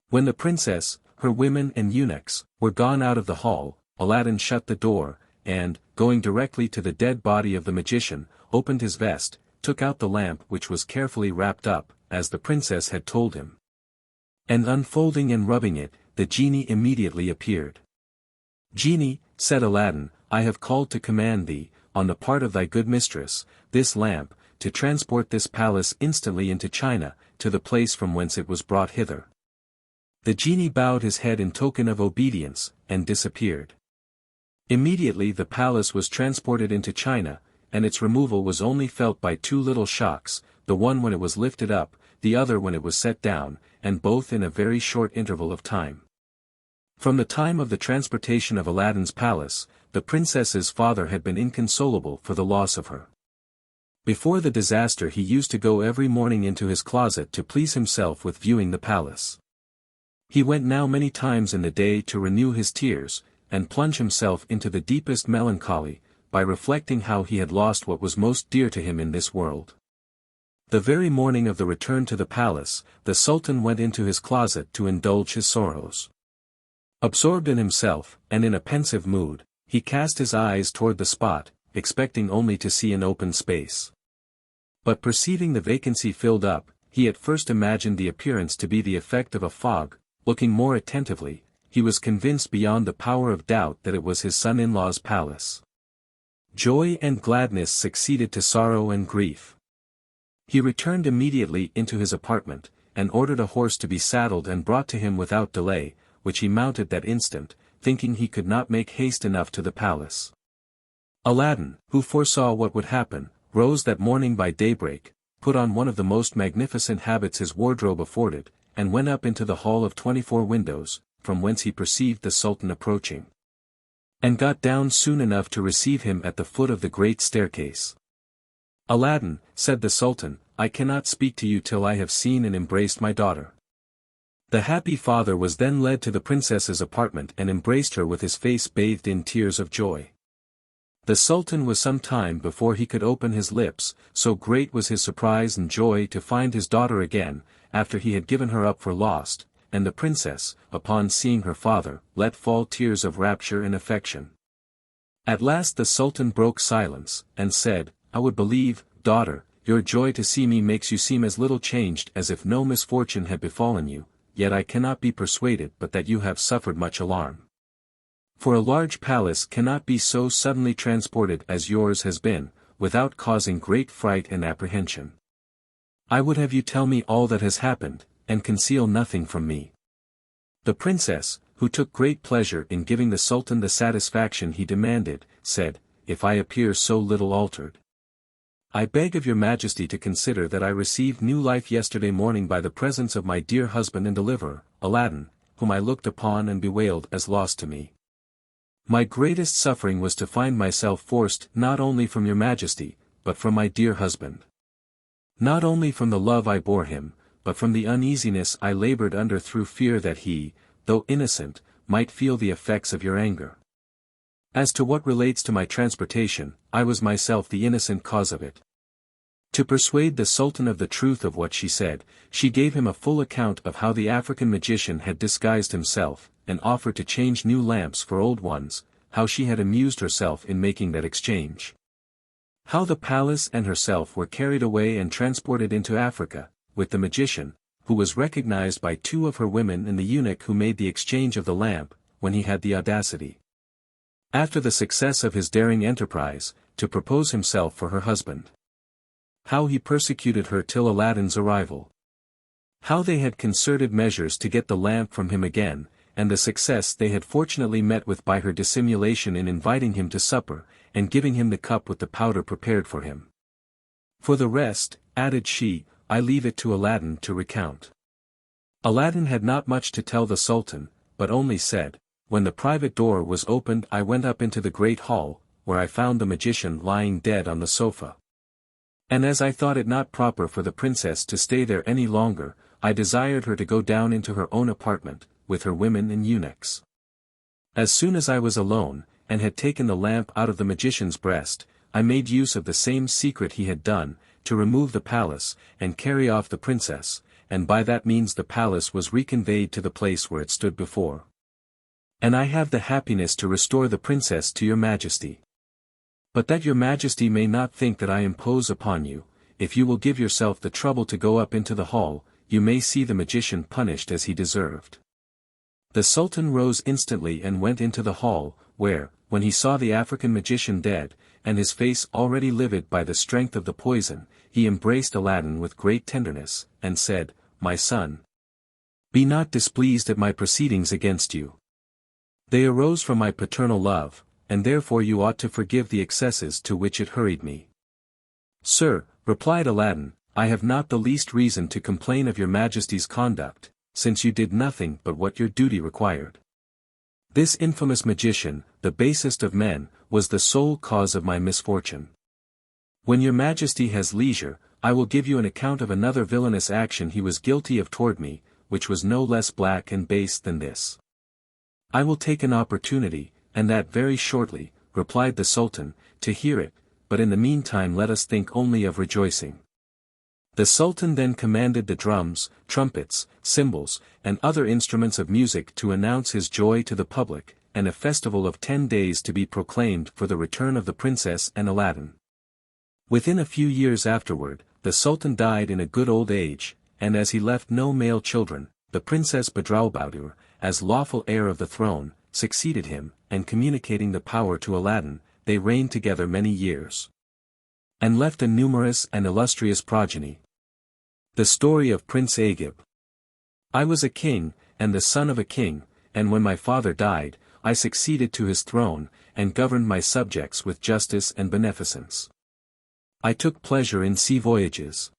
When the princess, her women and eunuchs, were gone out of the hall, Aladdin shut the door, and, going directly to the dead body of the magician, opened his vest, took out the lamp which was carefully wrapped up, as the princess had told him. And unfolding and rubbing it, the genie immediately appeared. Genie, said Aladdin, I have called to command thee, on the part of thy good mistress, this lamp, to transport this palace instantly into China, to the place from whence it was brought hither. The genie bowed his head in token of obedience, and disappeared. Immediately the palace was transported into China, and its removal was only felt by 2 little shocks, the one when it was lifted up, the other when it was set down, and both in a very short interval of time. From the time of the transportation of Aladdin's palace, the princess's father had been inconsolable for the loss of her. Before the disaster he used to go every morning into his closet to please himself with viewing the palace. He went now many times in the day to renew his tears, and plunge himself into the deepest melancholy, by reflecting how he had lost what was most dear to him in this world. The very morning of the return to the palace, the Sultan went into his closet to indulge his sorrows. Absorbed in himself, and in a pensive mood, he cast his eyes toward the spot, expecting only to see an open space. But perceiving the vacancy filled up, he at first imagined the appearance to be the effect of a fog. Looking more attentively, he was convinced beyond the power of doubt that it was his son-in-law's palace. Joy and gladness succeeded to sorrow and grief. He returned immediately into his apartment, and ordered a horse to be saddled and brought to him without delay, which he mounted that instant, thinking he could not make haste enough to the palace. Aladdin, who foresaw what would happen, rose that morning by daybreak, put on one of the most magnificent habits his wardrobe afforded, and went up into the hall of 24 windows, from whence he perceived the Sultan approaching. And got down soon enough to receive him at the foot of the great staircase. "Aladdin," said the Sultan, "I cannot speak to you till I have seen and embraced my daughter." The happy father was then led to the princess's apartment and embraced her with his face bathed in tears of joy. The Sultan was some time before he could open his lips, so great was his surprise and joy to find his daughter again, after he had given her up for lost, and the princess, upon seeing her father, let fall tears of rapture and affection. At last the Sultan broke silence, and said, "I would believe, daughter, your joy to see me makes you seem as little changed as if no misfortune had befallen you, yet I cannot be persuaded but that you have suffered much alarm. For a large palace cannot be so suddenly transported as yours has been, without causing great fright and apprehension. I would have you tell me all that has happened, and conceal nothing from me." The princess, who took great pleasure in giving the Sultan the satisfaction he demanded, said, "If I appear so little altered, I beg of your majesty to consider that I received new life yesterday morning by the presence of my dear husband and deliverer, Aladdin, whom I looked upon and bewailed as lost to me. My greatest suffering was to find myself forced not only from your majesty, but from my dear husband. Not only from the love I bore him, but from the uneasiness I labored under through fear that he, though innocent, might feel the effects of your anger. As to what relates to my transportation, I was myself the innocent cause of it." To persuade the Sultan of the truth of what she said, she gave him a full account of how the African magician had disguised himself, and offered to change new lamps for old ones, how she had amused herself in making that exchange. How the palace and herself were carried away and transported into Africa, with the magician, who was recognized by 2 of her women and the eunuch who made the exchange of the lamp, when he had the audacity, after the success of his daring enterprise, to propose himself for her husband. How he persecuted her till Aladdin's arrival. How they had concerted measures to get the lamp from him again, and the success they had fortunately met with by her dissimulation in inviting him to supper, and giving him the cup with the powder prepared for him. For the rest, added she, I leave it to Aladdin to recount. Aladdin had not much to tell the Sultan, but only said, "When the private door was opened I went up into the great hall, where I found the magician lying dead on the sofa. And as I thought it not proper for the princess to stay there any longer, I desired her to go down into her own apartment, with her women and eunuchs. As soon as I was alone, and had taken the lamp out of the magician's breast, I made use of the same secret he had done, to remove the palace, and carry off the princess, and by that means the palace was reconveyed to the place where it stood before. And I have the happiness to restore the princess to your majesty. But that your majesty may not think that I impose upon you, if you will give yourself the trouble to go up into the hall, you may see the magician punished as he deserved." The Sultan rose instantly and went into the hall, where, when he saw the African magician dead, and his face already livid by the strength of the poison, he embraced Aladdin with great tenderness, and said, "My son, be not displeased at my proceedings against you. They arose from my paternal love, and therefore you ought to forgive the excesses to which it hurried me." "Sir," replied Aladdin, "I have not the least reason to complain of your majesty's conduct, since you did nothing but what your duty required. This infamous magician, the basest of men, was the sole cause of my misfortune. When your majesty has leisure, I will give you an account of another villainous action he was guilty of toward me, which was no less black and base than this. I will take an opportunity, and that very shortly, replied the Sultan, to hear it, but in the meantime let us think only of rejoicing. The Sultan then commanded the drums, trumpets, cymbals, and other instruments of music to announce his joy to the public, and a festival of 10 days to be proclaimed for the return of the princess and Aladdin. Within a few years afterward, the Sultan died in a good old age, and as he left no male children, the Princess Badroulbadour, as lawful heir of the throne, succeeded him, and communicating the power to Aladdin, they reigned together many years. And left a numerous and illustrious progeny. The story of Prince AGIB. I was a king, and the son of a king, and when my father died, I succeeded to his throne, and governed my subjects with justice and beneficence. I took pleasure in sea voyages.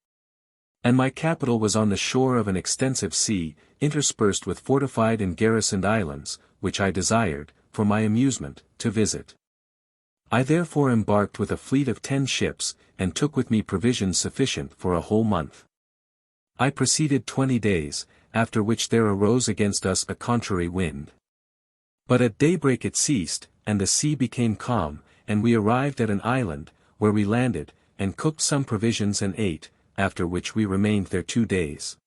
And my capital was on the shore of an extensive sea, interspersed with fortified and garrisoned islands, which I desired, for my amusement, to visit. I therefore embarked with a fleet of 10 ships, and took with me provisions sufficient for a whole month. I proceeded 20 days, after which there arose against us a contrary wind. But at daybreak it ceased, and the sea became calm, and we arrived at an island, where we landed, and cooked some provisions and ate, after which we remained there 2 days.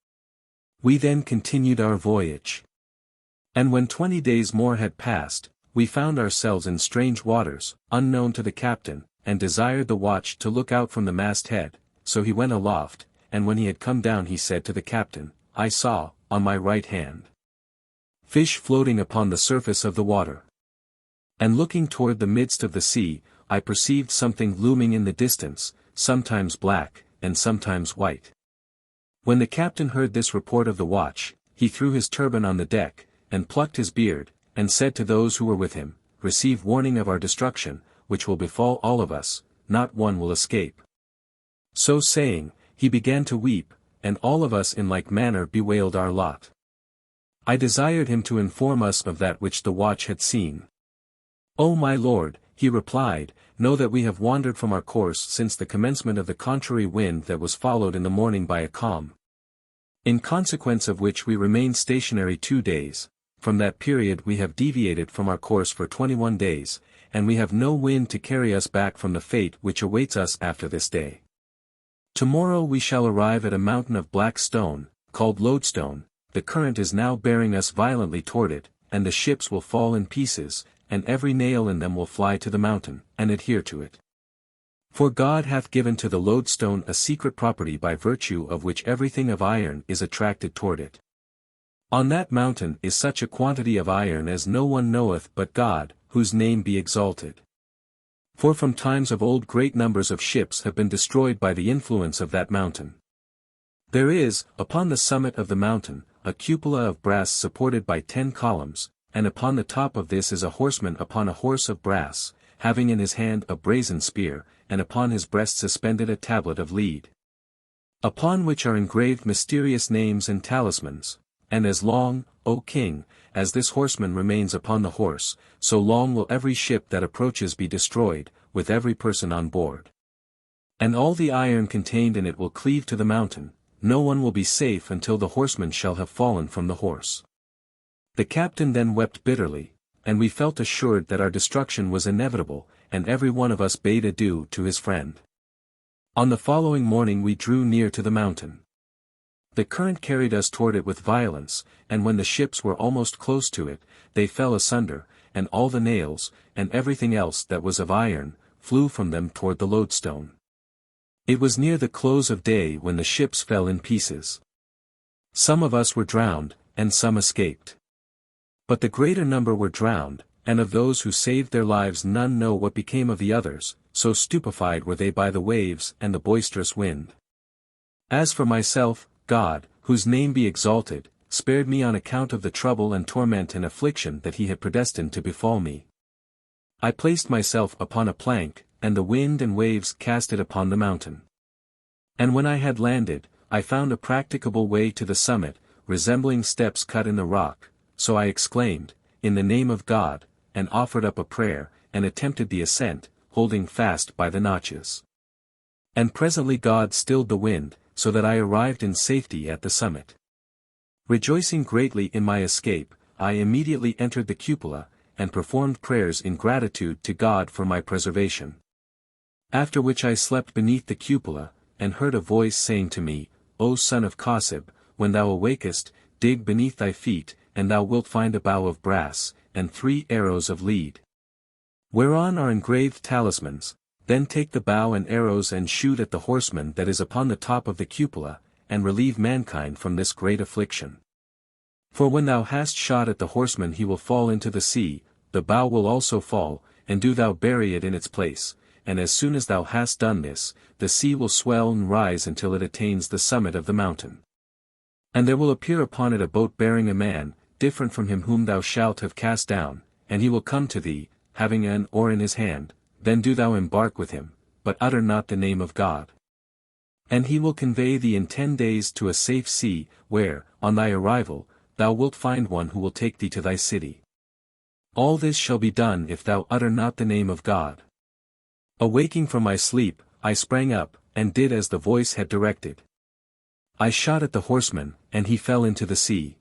We then continued our voyage. And when 20 days more had passed, we found ourselves in strange waters, unknown to the captain, and desired the watch to look out from the masthead, so he went aloft, and when he had come down he said to the captain, I saw, on my right hand, fish floating upon the surface of the water. And looking toward the midst of the sea, I perceived something looming in the distance, sometimes black, and sometimes white. When the captain heard this report of the watch, he threw his turban on the deck, and plucked his beard, and said to those who were with him, Receive warning of our destruction, which will befall all of us, not one will escape. So saying, he began to weep, and all of us in like manner bewailed our lot. I desired him to inform us of that which the watch had seen. O my lord, he replied, know that we have wandered from our course since the commencement of the contrary wind that was followed in the morning by a calm. In consequence of which we remained stationary 2 days, from that period we have deviated from our course for 21 days, and we have no wind to carry us back from the fate which awaits us after this day. Tomorrow we shall arrive at a mountain of black stone, called Lodestone. The current is now bearing us violently toward it, and the ships will fall in pieces, and every nail in them will fly to the mountain, and adhere to it. For God hath given to the lodestone a secret property by virtue of which everything of iron is attracted toward it. On that mountain is such a quantity of iron as no one knoweth but God, whose name be exalted. For from times of old great numbers of ships have been destroyed by the influence of that mountain. There is, upon the summit of the mountain, a cupola of brass supported by 10 columns, and upon the top of this is a horseman upon a horse of brass, having in his hand a brazen spear, and upon his breast suspended a tablet of lead, upon which are engraved mysterious names and talismans, and as long, O king, as this horseman remains upon the horse, so long will every ship that approaches be destroyed, with every person on board. And all the iron contained in it will cleave to the mountain, no one will be safe until the horseman shall have fallen from the horse. The captain then wept bitterly, and we felt assured that our destruction was inevitable, and every one of us bade adieu to his friend. On the following morning we drew near to the mountain. The current carried us toward it with violence, and when the ships were almost close to it, they fell asunder, and all the nails, and everything else that was of iron, flew from them toward the lodestone. It was near the close of day when the ships fell in pieces. Some of us were drowned, and some escaped. But the greater number were drowned, and of those who saved their lives none know what became of the others, so stupefied were they by the waves and the boisterous wind. As for myself, God, whose name be exalted, spared me on account of the trouble and torment and affliction that he had predestined to befall me. I placed myself upon a plank, and the wind and waves cast it upon the mountain. And when I had landed, I found a practicable way to the summit, resembling steps cut in the rock, so I exclaimed, in the name of God, and offered up a prayer, and attempted the ascent, holding fast by the notches. And presently God stilled the wind, so that I arrived in safety at the summit. Rejoicing greatly in my escape, I immediately entered the cupola, and performed prayers in gratitude to God for my preservation. After which I slept beneath the cupola, and heard a voice saying to me, O son of Qasib, when thou awakest, dig beneath thy feet, and thou wilt find a bow of brass, and 3 arrows of lead, whereon are engraved talismans. Then take the bow and arrows and shoot at the horseman that is upon the top of the cupola, and relieve mankind from this great affliction. For when thou hast shot at the horseman he will fall into the sea, the bow will also fall, and do thou bury it in its place, and as soon as thou hast done this, the sea will swell and rise until it attains the summit of the mountain. And there will appear upon it a boat bearing a man, different from him whom thou shalt have cast down, and he will come to thee, having an oar in his hand, then do thou embark with him, but utter not the name of God. And he will convey thee in 10 days to a safe sea, where, on thy arrival, thou wilt find one who will take thee to thy city. All this shall be done if thou utter not the name of God. Awaking from my sleep, I sprang up, and did as the voice had directed. I shot at the horseman, and he fell into the sea.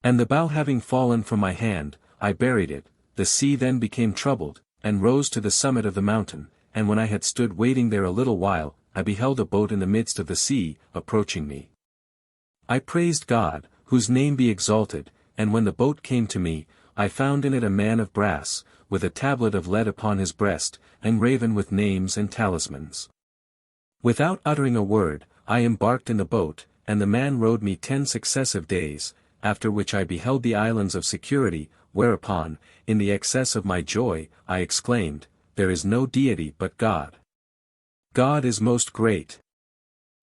And the bow having fallen from my hand, I buried it. The sea then became troubled, and rose to the summit of the mountain, and when I had stood waiting there a little while, I beheld a boat in the midst of the sea, approaching me. I praised God, whose name be exalted, and when the boat came to me, I found in it a man of brass, with a tablet of lead upon his breast, engraven with names and talismans. Without uttering a word, I embarked in the boat, and the man rowed me 10 successive days, after which I beheld the islands of security, whereupon, in the excess of my joy, I exclaimed, There is no deity but God. God is most great.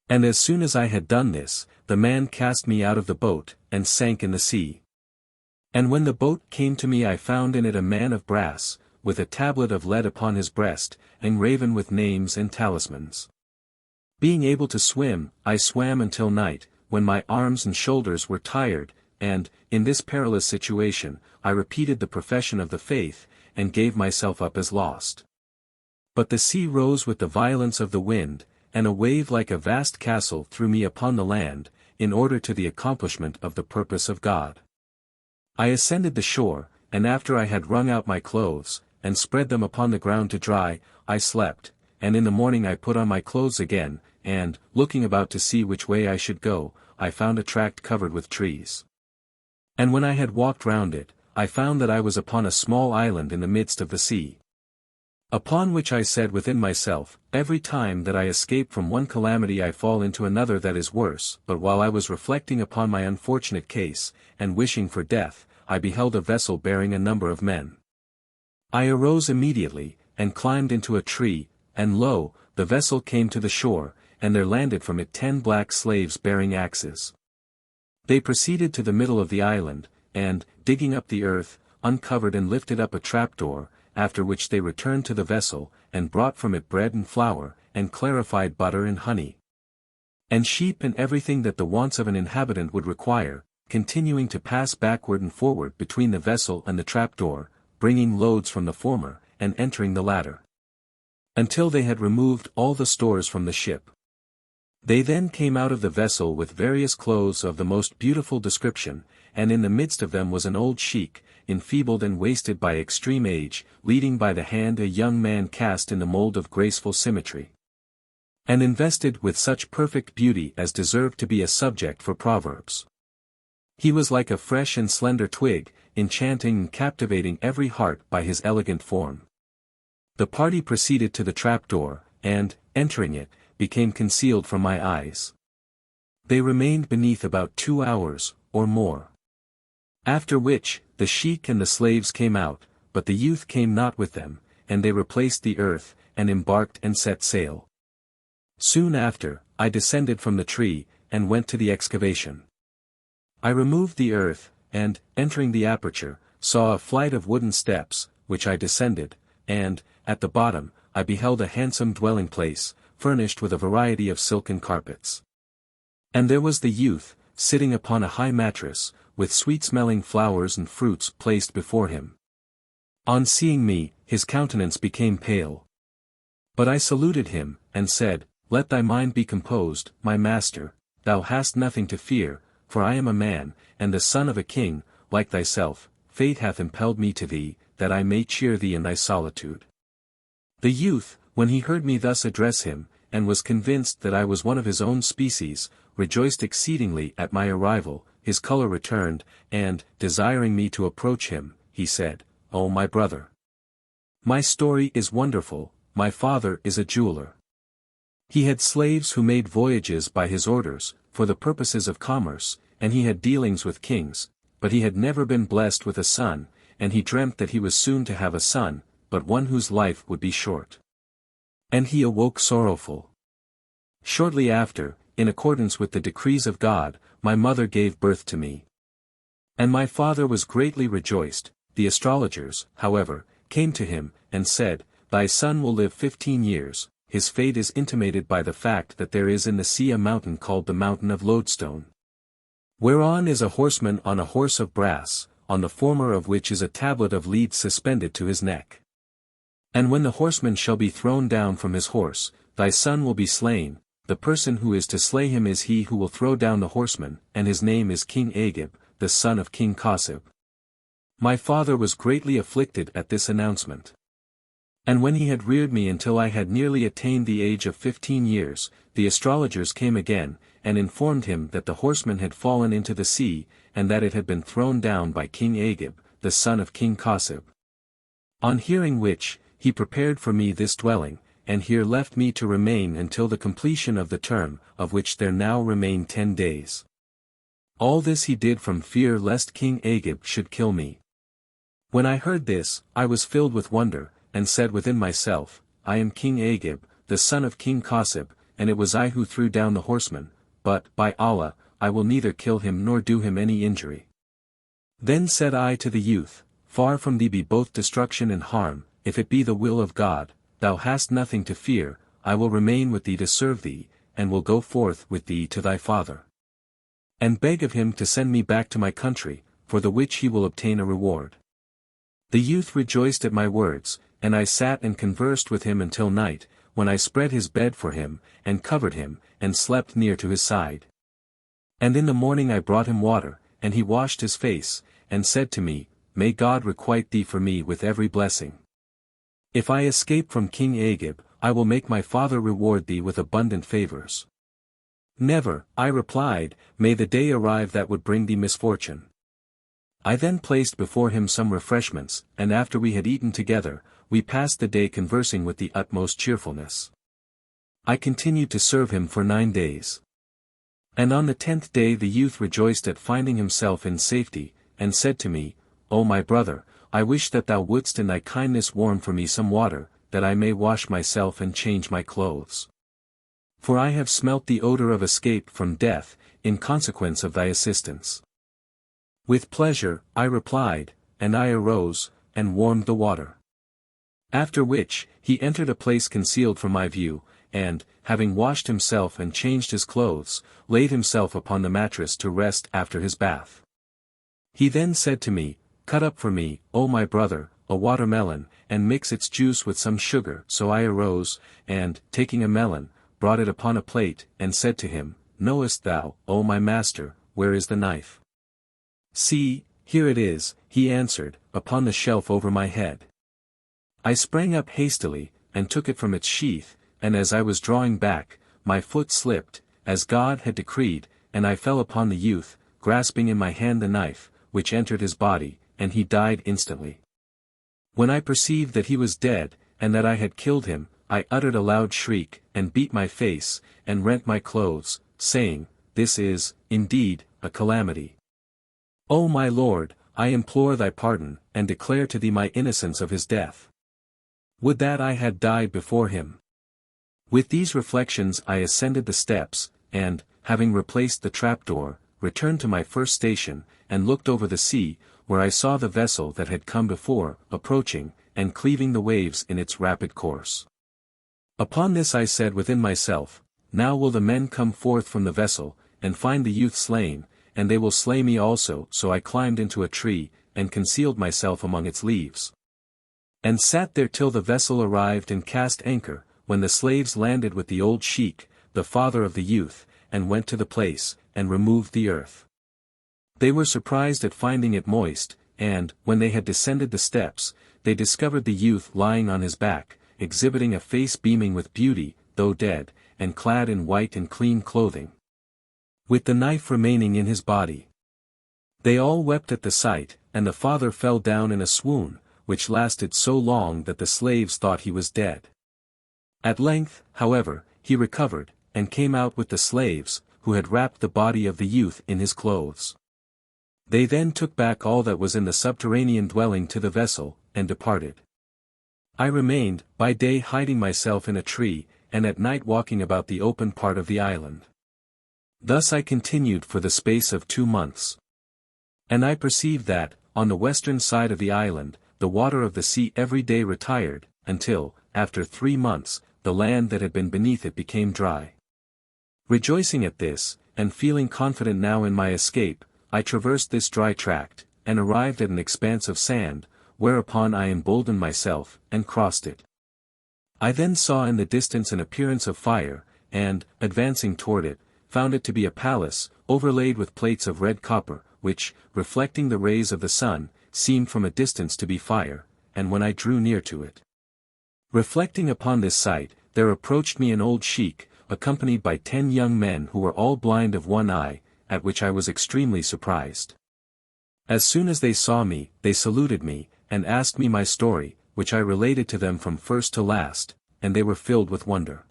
And as soon as I had done this, the man cast me out of the boat, and sank in the sea. And when the boat came to me I found in it a man of brass, with a tablet of lead upon his breast, engraven with names and talismans. Being able to swim, I swam until night, when my arms and shoulders were tired, and, in this perilous situation, I repeated the profession of the faith, and gave myself up as lost. But the sea rose with the violence of the wind, and a wave like a vast castle threw me upon the land, in order to the accomplishment of the purpose of God. I ascended the shore, and after I had wrung out my clothes, and spread them upon the ground to dry, I slept, and in the morning I put on my clothes again, and, looking about to see which way I should go, I found a tract covered with trees. And when I had walked round it, I found that I was upon a small island in the midst of the sea. Upon which I said within myself, Every time that I escape from one calamity I fall into another that is worse. But while I was reflecting upon my unfortunate case, and wishing for death, I beheld a vessel bearing a number of men. I arose immediately, and climbed into a tree, and lo, the vessel came to the shore, and there landed from it 10 black slaves bearing axes. They proceeded to the middle of the island, and, digging up the earth, uncovered and lifted up a trapdoor, after which they returned to the vessel, and brought from it bread and flour, and clarified butter and honey, and sheep and everything that the wants of an inhabitant would require, continuing to pass backward and forward between the vessel and the trapdoor, bringing loads from the former, and entering the latter, until they had removed all the stores from the ship. They then came out of the vessel with various clothes of the most beautiful description, and in the midst of them was an old sheik, enfeebled and wasted by extreme age, leading by the hand a young man cast in the mold of graceful symmetry, and invested with such perfect beauty as deserved to be a subject for proverbs. He was like a fresh and slender twig, enchanting and captivating every heart by his elegant form. The party proceeded to the trapdoor, and, entering it, became concealed from my eyes. They remained beneath about 2 hours, or more. After which, the sheik and the slaves came out, but the youth came not with them, and they replaced the earth, and embarked and set sail. Soon after, I descended from the tree, and went to the excavation. I removed the earth, and, entering the aperture, saw a flight of wooden steps, which I descended, and, at the bottom, I beheld a handsome dwelling place, furnished with a variety of silken carpets. And there was the youth, sitting upon a high mattress, with sweet-smelling flowers and fruits placed before him. On seeing me, his countenance became pale. But I saluted him, and said, "Let thy mind be composed, my master, thou hast nothing to fear, for I am a man, and the son of a king, like thyself. Fate hath impelled me to thee, that I may cheer thee in thy solitude." The youth, when he heard me thus address him, and was convinced that I was one of his own species, rejoiced exceedingly at my arrival, his color returned, and, desiring me to approach him, he said, "O my brother! My story is wonderful. My father is a jeweler. He had slaves who made voyages by his orders, for the purposes of commerce, and he had dealings with kings, but he had never been blessed with a son, and he dreamt that he was soon to have a son, but one whose life would be short. And he awoke sorrowful. Shortly after, in accordance with the decrees of God, my mother gave birth to me. And my father was greatly rejoiced. The astrologers, however, came to him, and said, "Thy son will live 15 years, his fate is intimated by the fact that there is in the sea a mountain called the mountain of Lodestone, whereon is a horseman on a horse of brass, on the former of which is a tablet of lead suspended to his neck. And when the horseman shall be thrown down from his horse, thy son will be slain. The person who is to slay him is he who will throw down the horseman, and his name is King AGIB, the son of King Qassib." My father was greatly afflicted at this announcement. And when he had reared me until I had nearly attained the age of 15 years, the astrologers came again, and informed him that the horseman had fallen into the sea, and that it had been thrown down by King AGIB, the son of King Qassib. On hearing which, he prepared for me this dwelling, and here left me to remain until the completion of the term, of which there now remain 10 days. All this he did from fear lest King AGIB should kill me. When I heard this, I was filled with wonder, and said within myself, "I am King AGIB, the son of King Qassib, and it was I who threw down the horseman, but, by Allah, I will neither kill him nor do him any injury." Then said I to the youth, "Far from thee be both destruction and harm, if it be the will of God, thou hast nothing to fear, I will remain with thee to serve thee, and will go forth with thee to thy father. And beg of him to send me back to my country, for the which he will obtain a reward." The youth rejoiced at my words, and I sat and conversed with him until night, when I spread his bed for him, and covered him, and slept near to his side. And in the morning I brought him water, and he washed his face, and said to me, "May God requite thee for me with every blessing. If I escape from King AGIB, I will make my father reward thee with abundant favors." "Never," I replied, "may the day arrive that would bring thee misfortune." I then placed before him some refreshments, and after we had eaten together, we passed the day conversing with the utmost cheerfulness. I continued to serve him for 9 days. And on the 10th day the youth rejoiced at finding himself in safety, and said to me, "O my brother, I wish that thou wouldst in thy kindness warm for me some water, that I may wash myself and change my clothes. For I have smelt the odor of escape from death, in consequence of thy assistance." "With pleasure," I replied, and I arose, and warmed the water. After which, he entered a place concealed from my view, and, having washed himself and changed his clothes, laid himself upon the mattress to rest after his bath. He then said to me, "Cut up for me, O my brother, a watermelon, and mix its juice with some sugar." So I arose, and, taking a melon, brought it upon a plate, and said to him, "Knowest thou, O my master, where is the knife?" "See, here it is," he answered, "upon the shelf over my head." I sprang up hastily, and took it from its sheath, and as I was drawing back, my foot slipped, as God had decreed, and I fell upon the youth, grasping in my hand the knife, which entered his body, and he died instantly. When I perceived that he was dead, and that I had killed him, I uttered a loud shriek, and beat my face, and rent my clothes, saying, "This is, indeed, a calamity. O my Lord, I implore thy pardon, and declare to thee my innocence of his death. Would that I had died before him." With these reflections I ascended the steps, and, having replaced the trapdoor, returned to my first station, and looked over the sea, where I saw the vessel that had come before, approaching, and cleaving the waves in its rapid course. Upon this I said within myself, "Now will the men come forth from the vessel, and find the youth slain, and they will slay me also. So I climbed into a tree, and concealed myself among its leaves. And sat there till the vessel arrived and cast anchor, when the slaves landed with the old sheik, the father of the youth, and went to the place, and removed the earth. They were surprised at finding it moist, and, when they had descended the steps, they discovered the youth lying on his back, exhibiting a face beaming with beauty, though dead, and clad in white and clean clothing, with the knife remaining in his body. They all wept at the sight, and the father fell down in a swoon, which lasted so long that the slaves thought he was dead. At length, however, he recovered, and came out with the slaves, who had wrapped the body of the youth in his clothes. They then took back all that was in the subterranean dwelling to the vessel, and departed. I remained, by day hiding myself in a tree, and at night walking about the open part of the island. Thus I continued for the space of 2 months. And I perceived that, on the western side of the island, the water of the sea every day retired, until, after 3 months, the land that had been beneath it became dry. Rejoicing at this, and feeling confident now in my escape, I traversed this dry tract, and arrived at an expanse of sand, whereupon I emboldened myself, and crossed it. I then saw in the distance an appearance of fire, and, advancing toward it, found it to be a palace, overlaid with plates of red copper, which, reflecting the rays of the sun, seemed from a distance to be fire, and when I drew near to it, reflecting upon this sight, there approached me an old sheik, accompanied by 10 young men who were all blind of one eye, at which I was extremely surprised. As soon as they saw me, they saluted me, and asked me my story, which I related to them from first to last, and they were filled with wonder.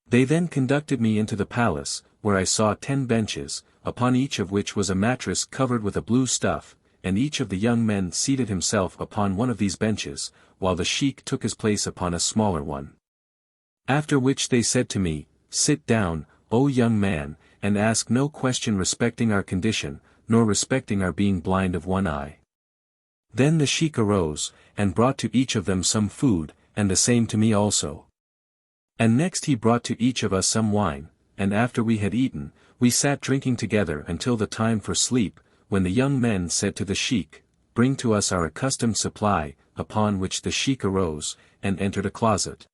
They then conducted me into the palace, where I saw 10 benches, upon each of which was a mattress covered with a blue stuff, and each of the young men seated himself upon one of these benches, while the sheik took his place upon a smaller one. After which they said to me, "Sit down, O young man, and ask no question respecting our condition, nor respecting our being blind of one eye." Then the sheik arose, and brought to each of them some food, and the same to me also. And next he brought to each of us some wine, and after we had eaten, we sat drinking together until the time for sleep, when the young men said to the sheik, "Bring to us our accustomed supply," upon which the sheik arose, and entered a closet,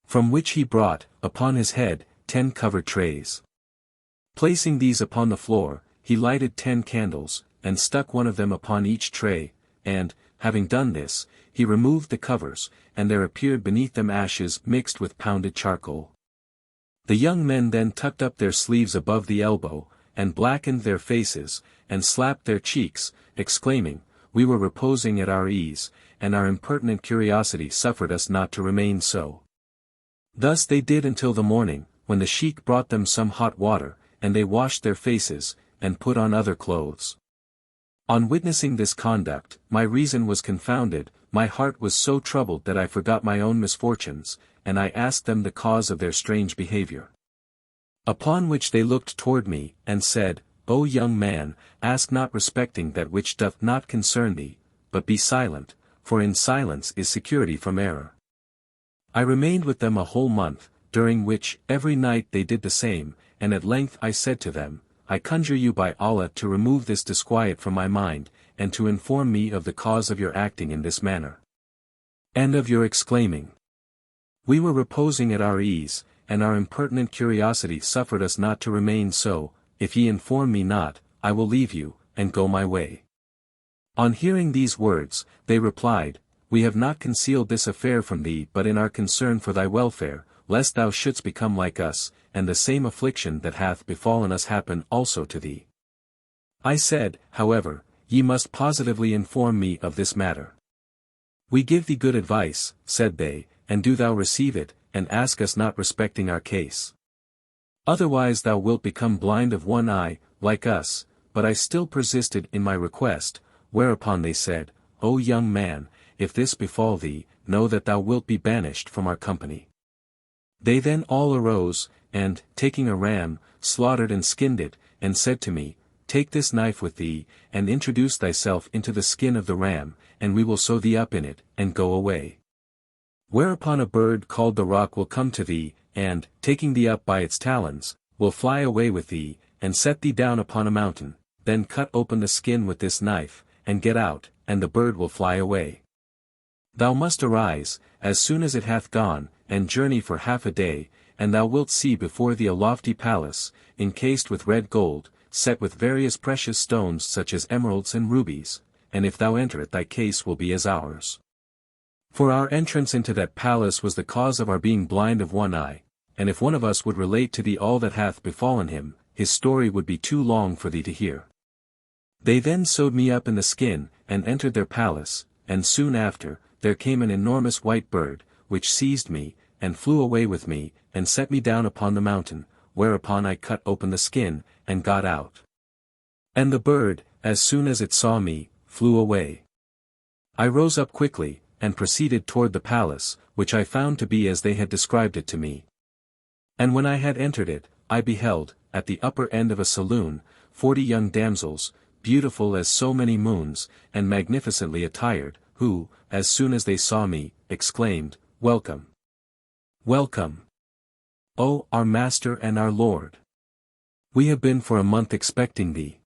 from which he brought, upon his head, 10 covered trays. Placing these upon the floor, he lighted 10 candles, and stuck one of them upon each tray, and, having done this, he removed the covers, and there appeared beneath them ashes mixed with pounded charcoal. The young men then tucked up their sleeves above the elbow, and blackened their faces, and slapped their cheeks, exclaiming, "We were reposing at our ease, and our impertinent curiosity suffered us not to remain so." Thus they did until the morning, when the sheik brought them some hot water, and they washed their faces, and put on other clothes. On witnessing this conduct, my reason was confounded, my heart was so troubled that I forgot my own misfortunes, and I asked them the cause of their strange behavior. Upon which they looked toward me, and said, "O young man, ask not respecting that which doth not concern thee, but be silent, for in silence is security from error." I remained with them a whole month, during which every night they did the same, and at length I said to them, "I conjure you by Allah to remove this disquiet from my mind, and to inform me of the cause of your acting in this manner, and of your exclaiming, 'We were reposing at our ease, and our impertinent curiosity suffered us not to remain so.' If ye inform me not, I will leave you, and go my way." On hearing these words, they replied, "We have not concealed this affair from thee but in our concern for thy welfare, lest thou shouldst become like us, and the same affliction that hath befallen us happen also to thee." I said, however, "Ye must positively inform me of this matter." "We give thee good advice," said they, "and do thou receive it, and ask us not respecting our case. Otherwise thou wilt become blind of one eye, like us." But I still persisted in my request, whereupon they said, "O young man, if this befall thee, know that thou wilt be banished from our company." They then all arose, and, taking a ram, slaughtered and skinned it, and said to me, "Take this knife with thee, and introduce thyself into the skin of the ram, and we will sew thee up in it, and go away. Whereupon a bird called the roc will come to thee, and, taking thee up by its talons, will fly away with thee, and set thee down upon a mountain, then cut open the skin with this knife, and get out, and the bird will fly away. Thou must arise, as soon as it hath gone, and journey for half a day, and thou wilt see before thee a lofty palace, encased with red gold, set with various precious stones such as emeralds and rubies, and if thou enter it thy case will be as ours. For our entrance into that palace was the cause of our being blind of one eye, and if one of us would relate to thee all that hath befallen him, his story would be too long for thee to hear. They then sewed me up in the skin, and entered their palace, and soon after, there came an enormous white bird, which seized me, and flew away with me, and set me down upon the mountain, whereupon I cut open the skin, and got out. And the bird, as soon as it saw me, flew away. I rose up quickly, and proceeded toward the palace, which I found to be as they had described it to me. And when I had entered it, I beheld, at the upper end of a saloon, 40 young damsels, beautiful as so many moons, and magnificently attired, who, as soon as they saw me, exclaimed, Welcome! Welcome! O, our Master and our Lord! We have been for a month expecting thee.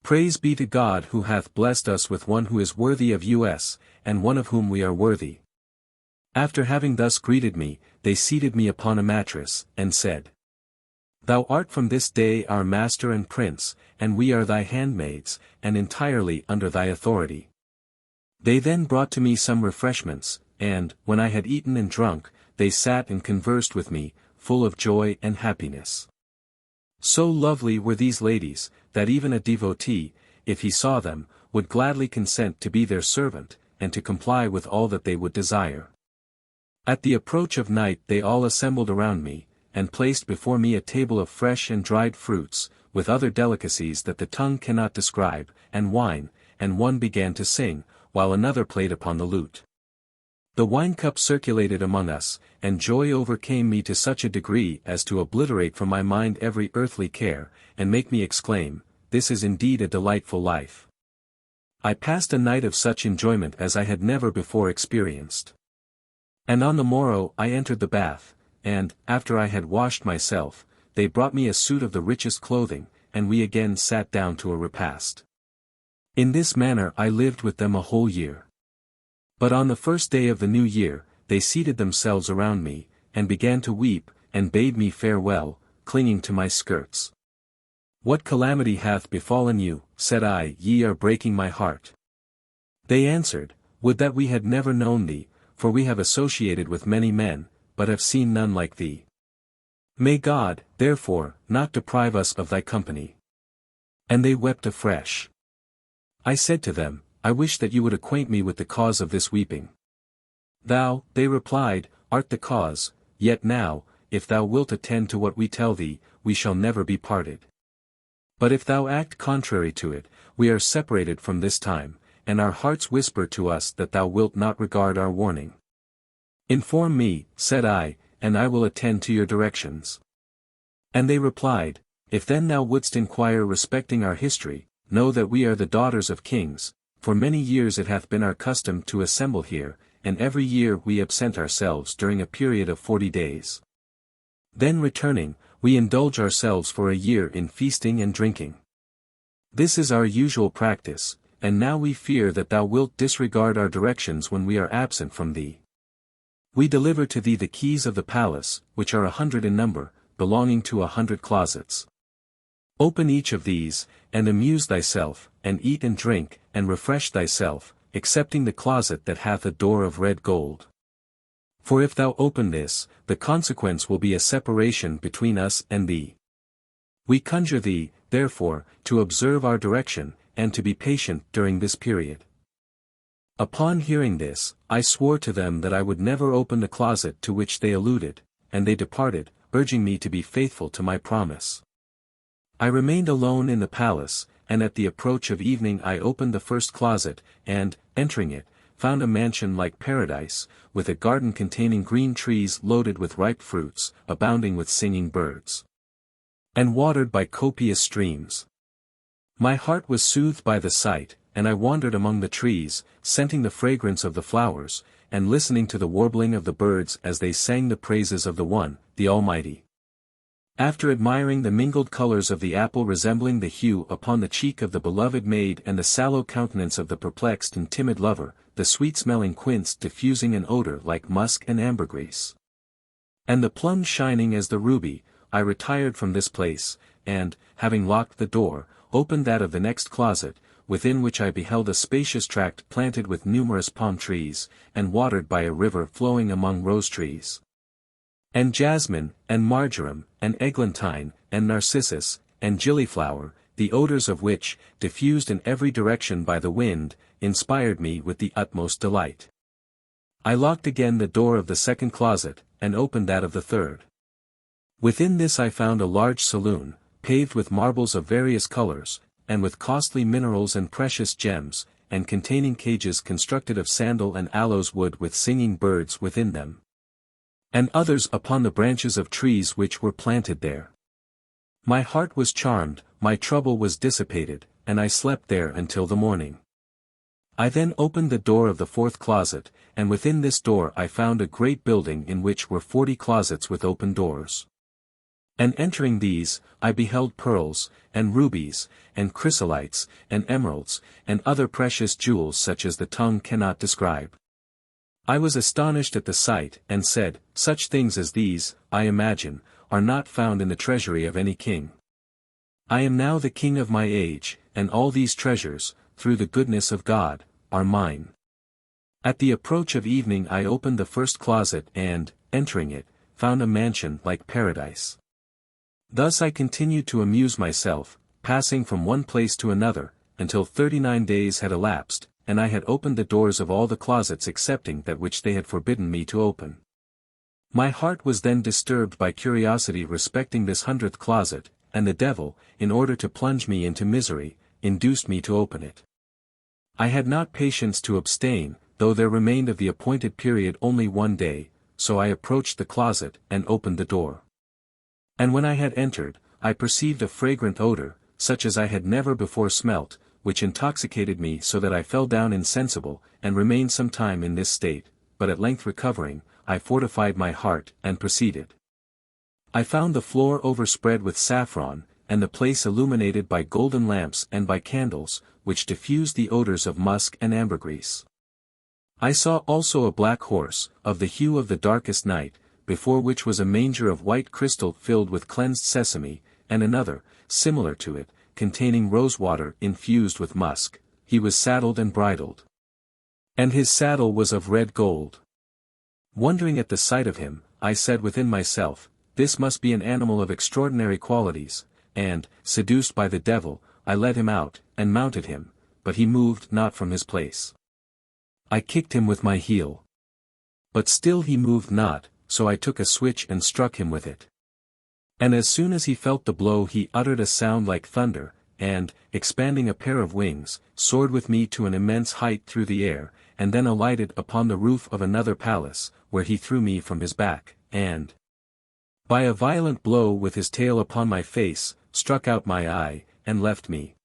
Praise be to God who hath blessed us with one who is worthy of us, and one of whom we are worthy. After having thus greeted me, they seated me upon a mattress, and said, Thou art from this day our master and prince, and we are thy handmaids, and entirely under thy authority. They then brought to me some refreshments, and, when I had eaten and drunk, they sat and conversed with me, full of joy and happiness. So lovely were these ladies, that even a devotee, if he saw them, would gladly consent to be their servant, and to comply with all that they would desire. At the approach of night they all assembled around me, and placed before me a table of fresh and dried fruits, with other delicacies that the tongue cannot describe, and wine, and one began to sing, while another played upon the lute. The wine-cup circulated among us, and joy overcame me to such a degree as to obliterate from my mind every earthly care, and make me exclaim, This is indeed a delightful life. I passed a night of such enjoyment as I had never before experienced. And on the morrow I entered the bath, and, after I had washed myself, they brought me a suit of the richest clothing, and we again sat down to a repast. In this manner I lived with them a whole year. But on the first day of the new year, they seated themselves around me, and began to weep, and bade me farewell, clinging to my skirts. What calamity hath befallen you, said I, ye are breaking my heart. They answered, Would that we had never known thee, for we have associated with many men, but have seen none like thee. May God, therefore, not deprive us of thy company. And they wept afresh. I said to them, I wish that you would acquaint me with the cause of this weeping. Thou, they replied, art the cause, yet now, if thou wilt attend to what we tell thee, we shall never be parted. But if thou act contrary to it, we are separated from this time, and our hearts whisper to us that thou wilt not regard our warning. Inform me, said I, and I will attend to your directions. And they replied, If then thou wouldst inquire respecting our history, know that we are the daughters of kings. For many years it hath been our custom to assemble here, and every year we absent ourselves during a period of 40 days. Then returning, we indulge ourselves for a year in feasting and drinking. This is our usual practice, and now we fear that thou wilt disregard our directions when we are absent from thee. We deliver to thee the keys of the palace, which are 100 in number, belonging to 100 closets. Open each of these, and amuse thyself, and eat and drink, and refresh thyself, excepting the closet that hath a door of red gold. For if thou open this, the consequence will be a separation between us and thee. We conjure thee, therefore, to observe our direction, and to be patient during this period. Upon hearing this, I swore to them that I would never open the closet to which they alluded, and they departed, urging me to be faithful to my promise. I remained alone in the palace, and at the approach of evening I opened the first closet, and, entering it, found a mansion like paradise, with a garden containing green trees loaded with ripe fruits, abounding with singing birds, and watered by copious streams. My heart was soothed by the sight, and I wandered among the trees, scenting the fragrance of the flowers, and listening to the warbling of the birds as they sang the praises of the One, the Almighty. After admiring the mingled colors of the apple resembling the hue upon the cheek of the beloved maid and the sallow countenance of the perplexed and timid lover, the sweet-smelling quince diffusing an odor like musk and ambergris, and the plum shining as the ruby, I retired from this place, and, having locked the door, opened that of the next closet, within which I beheld a spacious tract planted with numerous palm trees, and watered by a river flowing among rose trees, and jasmine, and marjoram, and eglantine, and narcissus, and gillyflower, the odors of which, diffused in every direction by the wind, inspired me with the utmost delight. I locked again the door of the second closet, and opened that of the third. Within this I found a large saloon, paved with marbles of various colors, and with costly minerals and precious gems, and containing cages constructed of sandal and aloes wood with singing birds within them, and others upon the branches of trees which were planted there. My heart was charmed, my trouble was dissipated, and I slept there until the morning. I then opened the door of the fourth closet, and within this door I found a great building in which were 40 closets with open doors. And entering these, I beheld pearls, and rubies, and chrysolites, and emeralds, and other precious jewels such as the tongue cannot describe. I was astonished at the sight, and said, such things as these, I imagine, are not found in the treasury of any king. I am now the king of my age, and all these treasures, through the goodness of God, are mine. At the approach of evening I opened the first closet and, entering it, found a mansion like paradise. Thus I continued to amuse myself, passing from one place to another, until 39 days had elapsed, and I had opened the doors of all the closets excepting that which they had forbidden me to open. My heart was then disturbed by curiosity respecting this 100th closet, and the devil, in order to plunge me into misery, induced me to open it. I had not patience to abstain, though there remained of the appointed period only 1 day, so I approached the closet and opened the door. And when I had entered, I perceived a fragrant odor, such as I had never before smelt, which intoxicated me so that I fell down insensible, and remained some time in this state, but at length recovering, I fortified my heart, and proceeded. I found the floor overspread with saffron, and the place illuminated by golden lamps and by candles, which diffused the odors of musk and ambergris. I saw also a black horse, of the hue of the darkest night, before which was a manger of white crystal filled with cleansed sesame, and another, similar to it, containing rosewater infused with musk. He was saddled and bridled, and his saddle was of red gold. Wondering at the sight of him, I said within myself, this must be an animal of extraordinary qualities, and, seduced by the devil, I led him out, and mounted him, but he moved not from his place. I kicked him with my heel, but still he moved not, so I took a switch and struck him with it. And as soon as he felt the blow he uttered a sound like thunder, and, expanding a pair of wings, soared with me to an immense height through the air, and then alighted upon the roof of another palace, where he threw me from his back, and, by a violent blow with his tail upon my face, struck out my eye, and left me.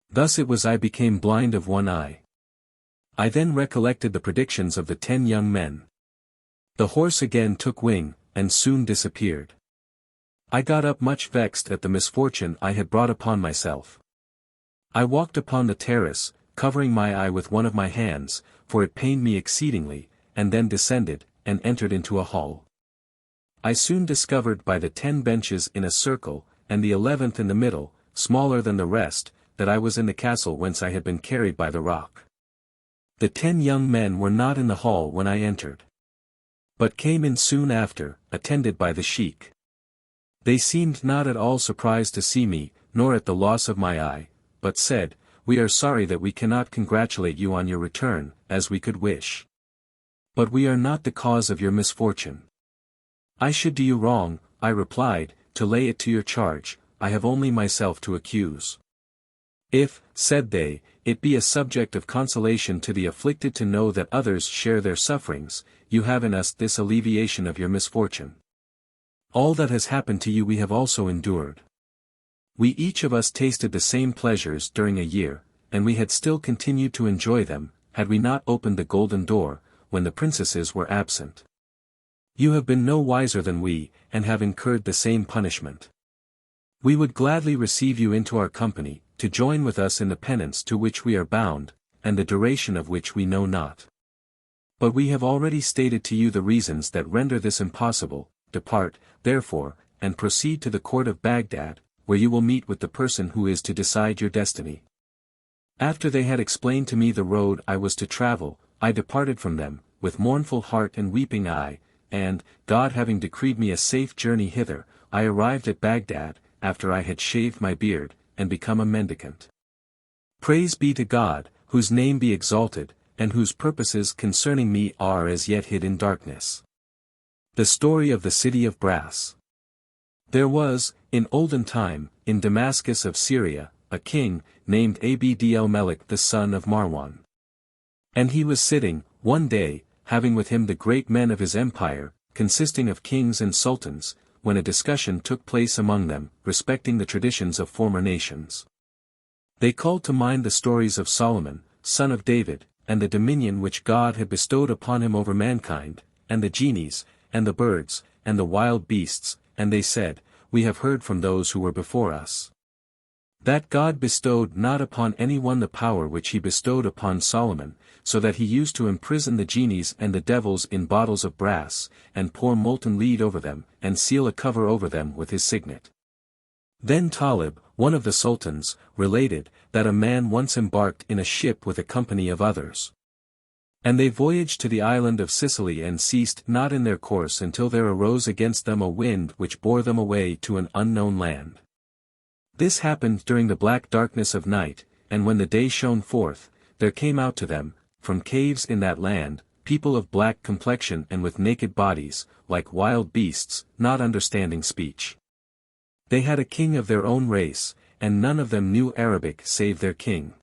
Thus it was I became blind of one eye. I then recollected the predictions of the 10 young men. The horse again took wing, and soon disappeared. I got up much vexed at the misfortune I had brought upon myself. I walked upon the terrace, covering my eye with one of my hands, for it pained me exceedingly, and then descended, and entered into a hall. I soon discovered by the 10 benches in a circle, and the 11th in the middle, smaller than the rest, that I was in the castle whence I had been carried by the roc. The 10 young men were not in the hall when I entered, but came in soon after, attended by the sheik. They seemed not at all surprised to see me, nor at the loss of my eye, but said, we are sorry that we cannot congratulate you on your return, as we could wish. But we are not the cause of your misfortune. I should do you wrong, I replied, to lay it to your charge. I have only myself to accuse. If, said they, it be a subject of consolation to the afflicted to know that others share their sufferings, you have in us this alleviation of your misfortune. All that has happened to you we have also endured. We each of us tasted the same pleasures during a year, and we had still continued to enjoy them, had we not opened the golden door, when the princesses were absent. You have been no wiser than we, and have incurred the same punishment. We would gladly receive you into our company, to join with us in the penance to which we are bound, and the duration of which we know not. But we have already stated to you the reasons that render this impossible. Depart, therefore, and proceed to the court of Baghdad, where you will meet with the person who is to decide your destiny. After they had explained to me the road I was to travel, I departed from them, with mournful heart and weeping eye, and, God having decreed me a safe journey hither, I arrived at Baghdad, after I had shaved my beard, and become a mendicant. Praise be to God, whose name be exalted, and whose purposes concerning me are as yet hid in darkness. The story of the city of brass. There was, in olden time, in Damascus of Syria, a king, named Abd-el-Melik the son of Marwan. And he was sitting, one day, having with him the great men of his empire, consisting of kings and sultans, when a discussion took place among them, respecting the traditions of former nations. They called to mind the stories of Solomon, son of David, and the dominion which God had bestowed upon him over mankind, and the genies, and the birds, and the wild beasts, and they said, We have heard from those who were before us, that God bestowed not upon any one the power which he bestowed upon Solomon, so that he used to imprison the genies and the devils in bottles of brass, and pour molten lead over them, and seal a cover over them with his signet. Then Talib, one of the sultans, related, that a man once embarked in a ship with a company of others. And they voyaged to the island of Sicily and ceased not in their course until there arose against them a wind which bore them away to an unknown land. This happened during the black darkness of night, and when the day shone forth, there came out to them, from caves in that land, people of black complexion and with naked bodies, like wild beasts, not understanding speech. They had a king of their own race, and none of them knew Arabic save their king.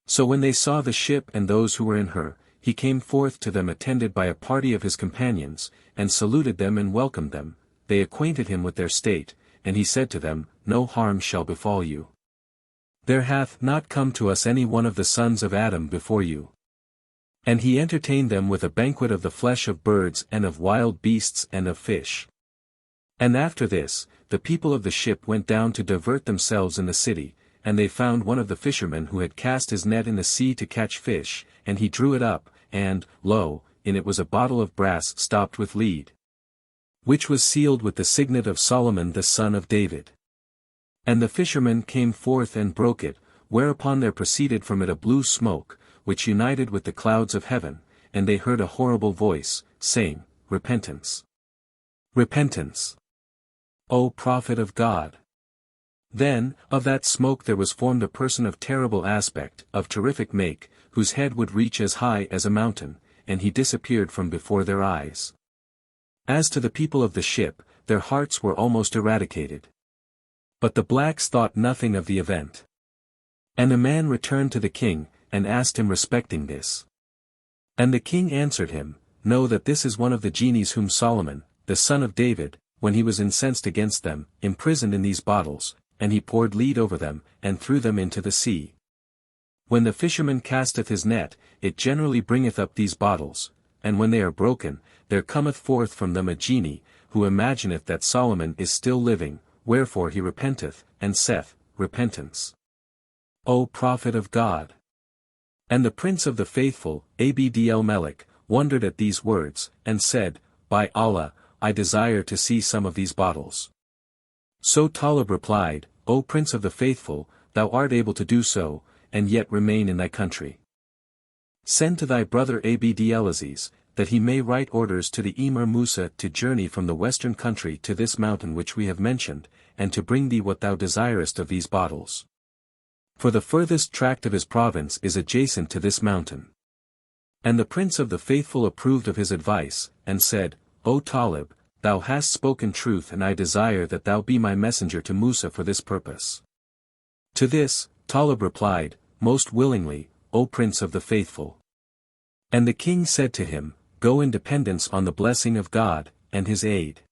So when they saw the ship and those who were in her, he came forth to them attended by a party of his companions, and saluted them and welcomed them. They acquainted him with their state, and he said to them, No harm shall befall you. There hath not come to us any one of the sons of Adam before you. And he entertained them with a banquet of the flesh of birds and of wild beasts and of fish. And after this, the people of the ship went down to divert themselves in the city, and they found one of the fishermen who had cast his net in the sea to catch fish, and he drew it up, and, lo, in it was a bottle of brass stopped with lead, which was sealed with the signet of Solomon the son of David. And the fisherman came forth and broke it, whereupon there proceeded from it a blue smoke, which united with the clouds of heaven, and they heard a horrible voice, saying, Repentance! Repentance! O prophet of God! Then, of that smoke there was formed a person of terrible aspect, of terrific make, whose head would reach as high as a mountain, and he disappeared from before their eyes. As to the people of the ship, their hearts were almost eradicated. But the blacks thought nothing of the event. And a man returned to the king, and asked him respecting this. And the king answered him, Know that this is one of the genies whom Solomon, the son of David, when he was incensed against them, imprisoned in these bottles, and he poured lead over them, and threw them into the sea. When the fisherman casteth his net, it generally bringeth up these bottles, and when they are broken, there cometh forth from them a genie, who imagineth that Solomon is still living, wherefore he repenteth, and saith, Repentance! O prophet of God! And the prince of the faithful, Abd-el-Melik, wondered at these words, and said, By Allah, I desire to see some of these bottles. So Talib replied, O prince of the faithful, thou art able to do so, and yet remain in thy country. Send to thy brother Abd-el-Aziz, that he may write orders to the Emir Musa to journey from the western country to this mountain which we have mentioned, and to bring thee what thou desirest of these bottles. For the furthest tract of his province is adjacent to this mountain. And the prince of the faithful approved of his advice, and said, O Talib, thou hast spoken truth and I desire that thou be my messenger to Musa for this purpose. To this, Talib replied, Most willingly, O prince of the faithful. And the king said to him, Go in dependence on the blessing of God, and his aid.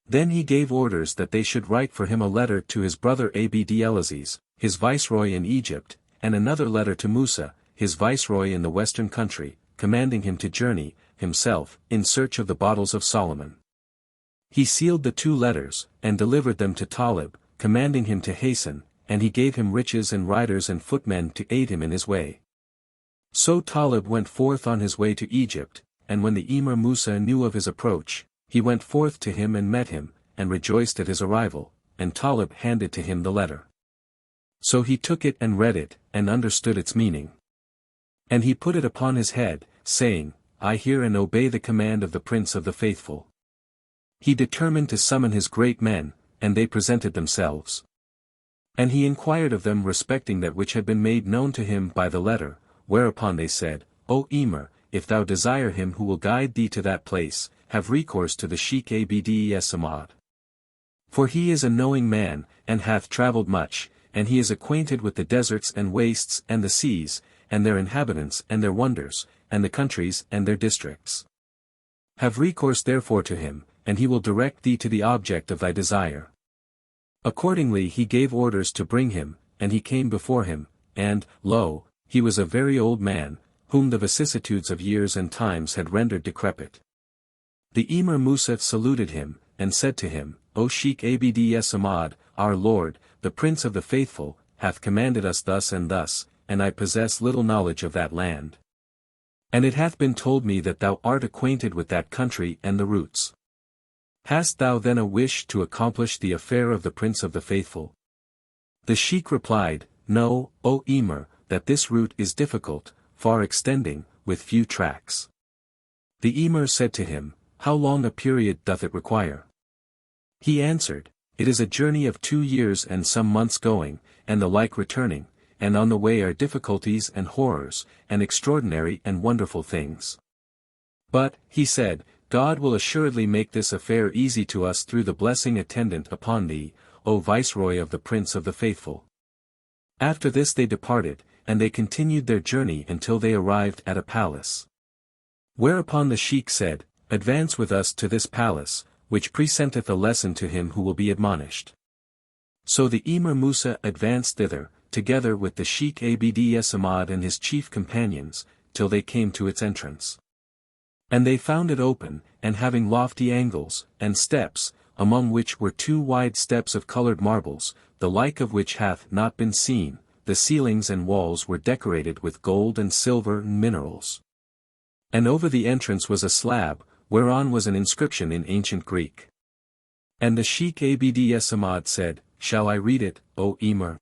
Then he gave orders that they should write for him a letter to his brother Abd-el-Aziz, his viceroy in Egypt, and another letter to Musa, his viceroy in the western country, commanding him to journey, himself, in search of the bottles of Solomon. He sealed the 2 letters, and delivered them to Talib, commanding him to hasten, and he gave him riches and riders and footmen to aid him in his way. So Talib went forth on his way to Egypt, and when the Emir Musa knew of his approach, he went forth to him and met him, and rejoiced at his arrival, and Talib handed to him the letter. So he took it and read it, and understood its meaning. And he put it upon his head, saying, I hear and obey the command of the Prince of the Faithful. He determined to summon his great men, and they presented themselves. And he inquired of them respecting that which had been made known to him by the letter, whereupon they said, O Emir, if thou desire him who will guide thee to that place, have recourse to the Sheikh Abds Ahmad. For he is a knowing man, and hath travelled much, and he is acquainted with the deserts and wastes and the seas, and their inhabitants and their wonders, and the countries and their districts. Have recourse therefore to him, and he will direct thee to the object of thy desire. Accordingly he gave orders to bring him, and he came before him, and, lo, he was a very old man, whom the vicissitudes of years and times had rendered decrepit. The Emir Musa saluted him, and said to him, O Sheikh Abds Ahmad, our Lord, the Prince of the Faithful, hath commanded us thus, and I possess little knowledge of that land. And it hath been told me that thou art acquainted with that country and the routes. Hast thou then a wish to accomplish the affair of the Prince of the Faithful? The Sheikh replied, No, O Emir, that this route is difficult, far extending, with few tracks. The Emir said to him, How long a period doth it require? He answered, It is a journey of 2 years and some months going, and the like returning, and on the way are difficulties and horrors, and extraordinary and wonderful things. But, he said, God will assuredly make this affair easy to us through the blessing attendant upon thee, O Viceroy of the Prince of the Faithful. After this they departed, and they continued their journey until they arrived at a palace. Whereupon the Sheikh said, Advance with us to this palace, which presenteth a lesson to him who will be admonished. So the Emir Musa advanced thither, together with the Sheikh Abds Ahmad and his chief companions, till they came to its entrance. And they found it open, and having lofty angles, and steps, among which were 2 wide steps of colored marbles, the like of which hath not been seen, the ceilings and walls were decorated with gold and silver and minerals. And over the entrance was a slab, whereon was an inscription in ancient Greek. And the Sheikh Abds Ahmad said, Shall I read it, O Emir?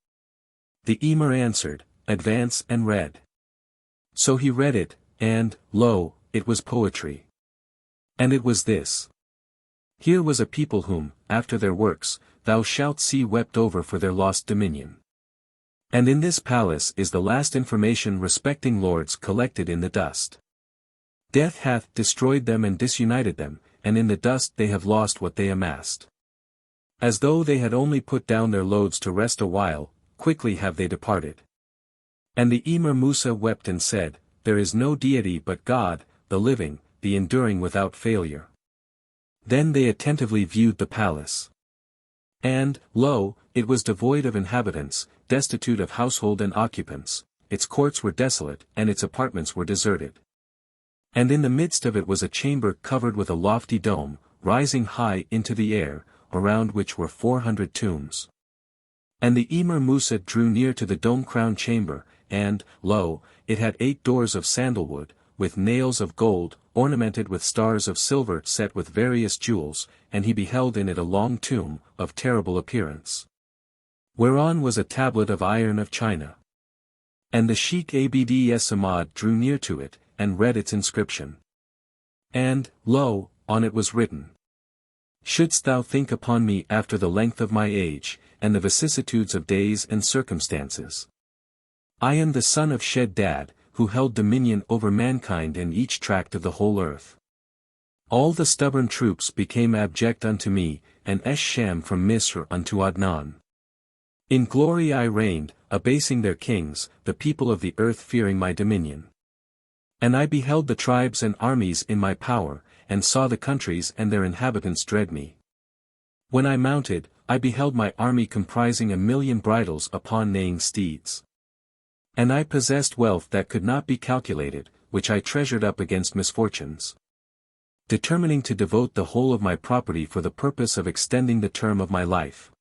The Emir answered, Advance and read. So he read it, and, lo, it was poetry. And it was this. Here was a people whom, after their works, thou shalt see wept over for their lost dominion. And in this palace is the last information respecting lords collected in the dust. Death hath destroyed them and disunited them, and in the dust they have lost what they amassed. As though they had only put down their loads to rest a while, quickly have they departed. And the Emir Musa wept and said, There is no deity but God, the living, the enduring without failure. Then they attentively viewed the palace. And, lo, it was devoid of inhabitants, destitute of household and occupants, its courts were desolate, and its apartments were deserted. And in the midst of it was a chamber covered with a lofty dome, rising high into the air, around which were 400 tombs. And the Emir Musa drew near to the dome-crowned chamber, and, lo, it had 8 doors of sandalwood, with nails of gold, ornamented with stars of silver set with various jewels, and he beheld in it a long tomb, of terrible appearance. Whereon was a tablet of iron of China. And the Sheikh Abds Ahmad drew near to it, and read its inscription. And, lo, on it was written, Shouldst thou think upon me after the length of my age, and the vicissitudes of days and circumstances? I am the son of Scheherazade, who held dominion over mankind in each tract of the whole earth. All the stubborn troops became abject unto me, and Sham from Misr unto Adnan. In glory I reigned, abasing their kings, the people of the earth fearing my dominion. And I beheld the tribes and armies in my power, and saw the countries and their inhabitants dread me. When I mounted, I beheld my army comprising 1,000,000 bridles upon neighing steeds. And I possessed wealth that could not be calculated, which I treasured up against misfortunes. determining to devote the whole of my property for the purpose of extending the term of my life.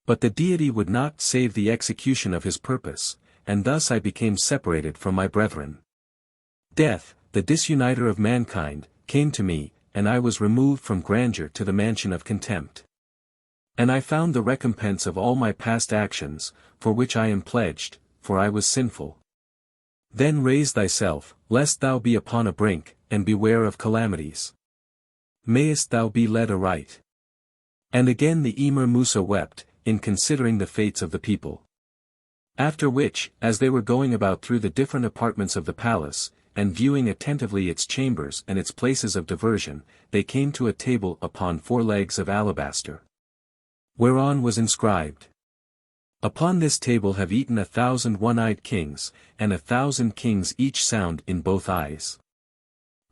But the deity would not save the execution of his purpose, and thus I became separated from my brethren. Death, the disuniter of mankind, came to me, and I was removed from grandeur to the mansion of contempt. And I found the recompense of all my past actions, for which I am pledged, for I was sinful. Then raise thyself, lest thou be upon a brink, and beware of calamities. Mayest thou be led aright. And again the Emir Musa wept, in considering the fates of the people. After which, as they were going about through the different apartments of the palace, and viewing attentively its chambers and its places of diversion, they came to a table upon 4 legs of alabaster, whereon was inscribed, Upon this table have eaten 1,000 one-eyed kings, and 1,000 kings each sound in both eyes.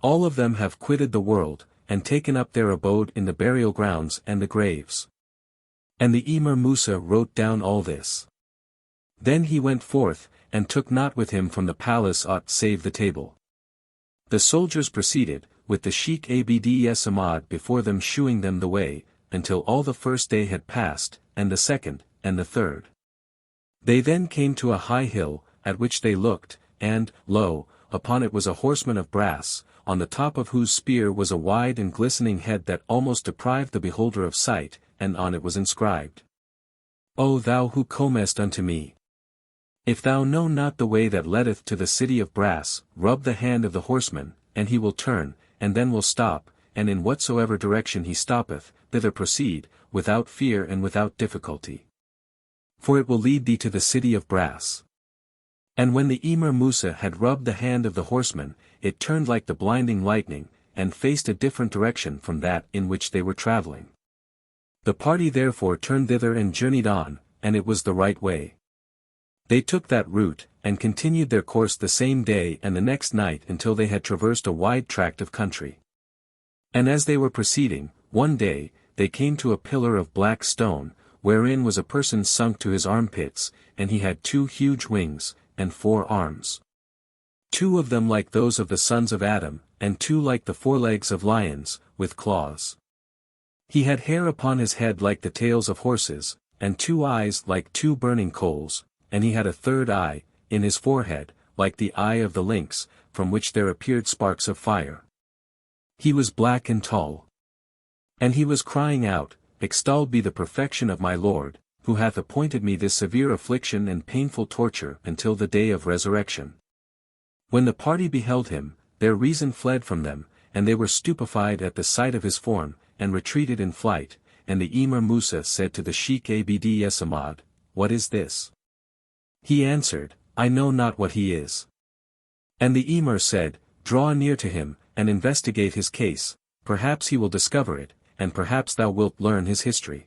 All of them have quitted the world, and taken up their abode in the burial grounds and the graves. And the Emir Musa wrote down all this. Then he went forth, and took not with him from the palace aught save the table. The soldiers proceeded, with the Sheikh Abds Ahmad before them shewing them the way, until all the first day had passed, and the second, and the third. They then came to a high hill, at which they looked, and, lo, upon it was a horseman of brass, on the top of whose spear was a wide and glistening head that almost deprived the beholder of sight, and on it was inscribed, O thou who comest unto me! If thou know not the way that leadeth to the city of brass, rub the hand of the horseman, and he will turn, and then will stop, and in whatsoever direction he stoppeth, thither proceed, without fear and without difficulty. For it will lead thee to the city of brass. And when the Emir Musa had rubbed the hand of the horseman, it turned like the blinding lightning, and faced a different direction from that in which they were traveling. The party therefore turned thither and journeyed on, and it was the right way. They took that route, and continued their course the same day and the next night until they had traversed a wide tract of country. And as they were proceeding, one day, they came to a pillar of black stone, wherein was a person sunk to his armpits, and he had 2 huge wings, and 4 arms. 2 of them like those of the sons of Adam, and 2 like the forelegs of lions, with claws. He had hair upon his head like the tails of horses, and 2 eyes like 2 burning coals, and he had a 3rd eye, in his forehead, like the eye of the lynx, from which there appeared sparks of fire. He was black and tall. And he was crying out, Extolled be the perfection of my Lord, who hath appointed me this severe affliction and painful torture until the day of resurrection. When the party beheld him, their reason fled from them, and they were stupefied at the sight of his form, and retreated in flight, and the Emir Musa said to the Sheikh Abds Ahmad, What is this? He answered, I know not what he is. And the Emir said, Draw near to him, and investigate his case, perhaps he will discover it, and perhaps thou wilt learn his history.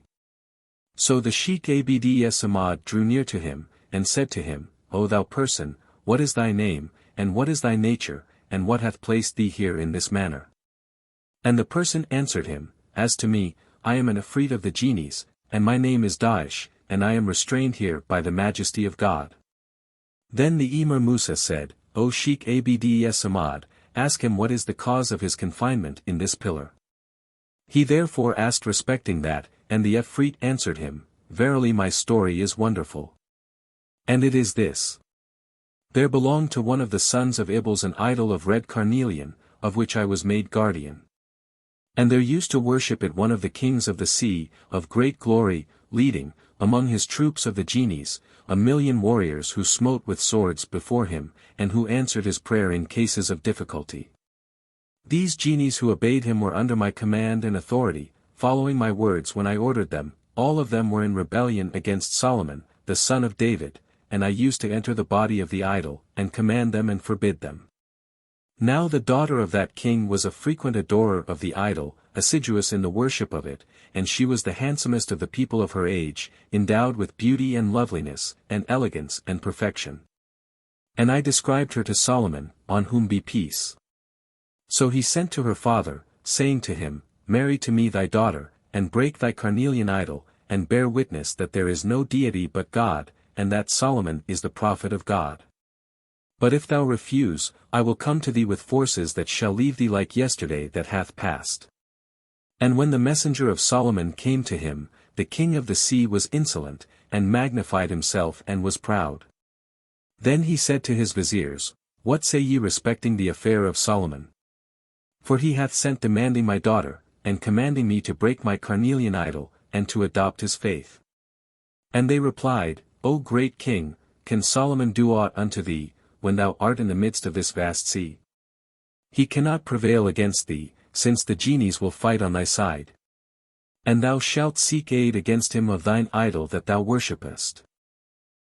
So the Sheikh Abds Ahmad drew near to him, and said to him, O thou person, what is thy name, and what is thy nature, and what hath placed thee here in this manner? And the person answered him, As to me, I am an Ifrit of the genies, and my name is Daesh, and I am restrained here by the majesty of God. Then the Emir Musa said, O Sheikh Abds Ahmad, ask him what is the cause of his confinement in this pillar. He therefore asked respecting that, and the Ifrit answered him, Verily my story is wonderful. And it is this. There belonged to one of the sons of Iblis an idol of red carnelian, of which I was made guardian. And there used to worship it one of the kings of the sea, of great glory, leading, among his troops of the genies, 1,000,000 warriors who smote with swords before him, and who answered his prayer in cases of difficulty. These genies who obeyed him were under my command and authority, following my words when I ordered them, all of them were in rebellion against Solomon, the son of David, and I used to enter the body of the idol, and command them and forbid them. Now the daughter of that king was a frequent adorer of the idol, assiduous in the worship of it, and she was the handsomest of the people of her age, endowed with beauty and loveliness, and elegance and perfection. And I described her to Solomon, on whom be peace. So he sent to her father, saying to him, Marry to me thy daughter, and break thy carnelian idol, and bear witness that there is no deity but God, and that Solomon is the prophet of God. But if thou refuse, I will come to thee with forces that shall leave thee like yesterday that hath passed. And when the messenger of Solomon came to him, the king of the sea was insolent, and magnified himself and was proud. Then he said to his viziers, What say ye respecting the affair of Solomon? For he hath sent demanding my daughter, and commanding me to break my carnelian idol, and to adopt his faith. And they replied, O great king, can Solomon do aught unto thee, when thou art in the midst of this vast sea? He cannot prevail against thee, since the genies will fight on thy side. And thou shalt seek aid against him of thine idol that thou worshippest.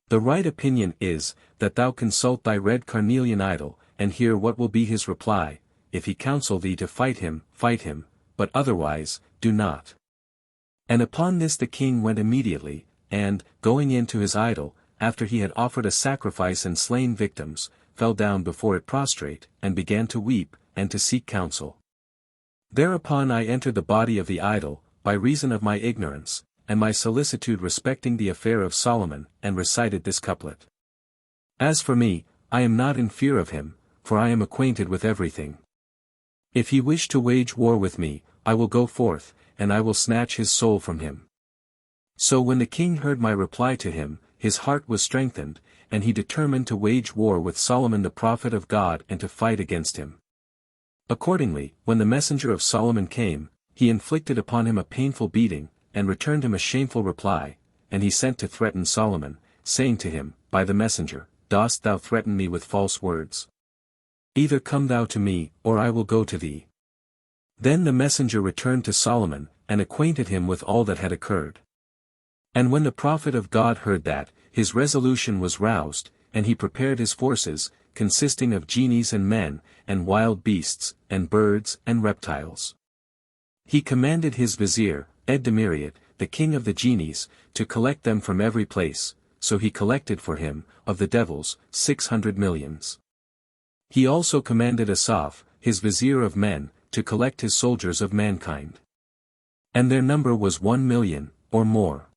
The right opinion is, that thou consult thy red carnelian idol, and hear what will be his reply. If he counsel thee to fight him, but otherwise, do not. And upon this the king went immediately, and, going in to his idol, after he had offered a sacrifice and slain victims, fell down before it prostrate, and began to weep, and to seek counsel. Thereupon I entered the body of the idol, by reason of my ignorance, and my solicitude respecting the affair of Solomon, and recited this couplet. As for me, I am not in fear of him, for I am acquainted with everything. If he wish to wage war with me, I will go forth, and I will snatch his soul from him. So when the king heard my reply to him, his heart was strengthened, and he determined to wage war with Solomon the prophet of God and to fight against him. Accordingly, when the messenger of Solomon came, he inflicted upon him a painful beating, and returned him a shameful reply, and he sent to threaten Solomon, saying to him, By the messenger, dost thou threaten me with false words? Either come thou to me, or I will go to thee. Then the messenger returned to Solomon, and acquainted him with all that had occurred. And when the prophet of God heard that, his resolution was roused, and he prepared his forces, consisting of genies and men, and wild beasts, and birds, and reptiles. He commanded his vizier, Ed-Demiriat, the king of the genies, to collect them from every place, so he collected for him, of the devils, 600 millions. He also commanded Asaph, his vizier of men, to collect his soldiers of mankind. And their number was 1 million, or more.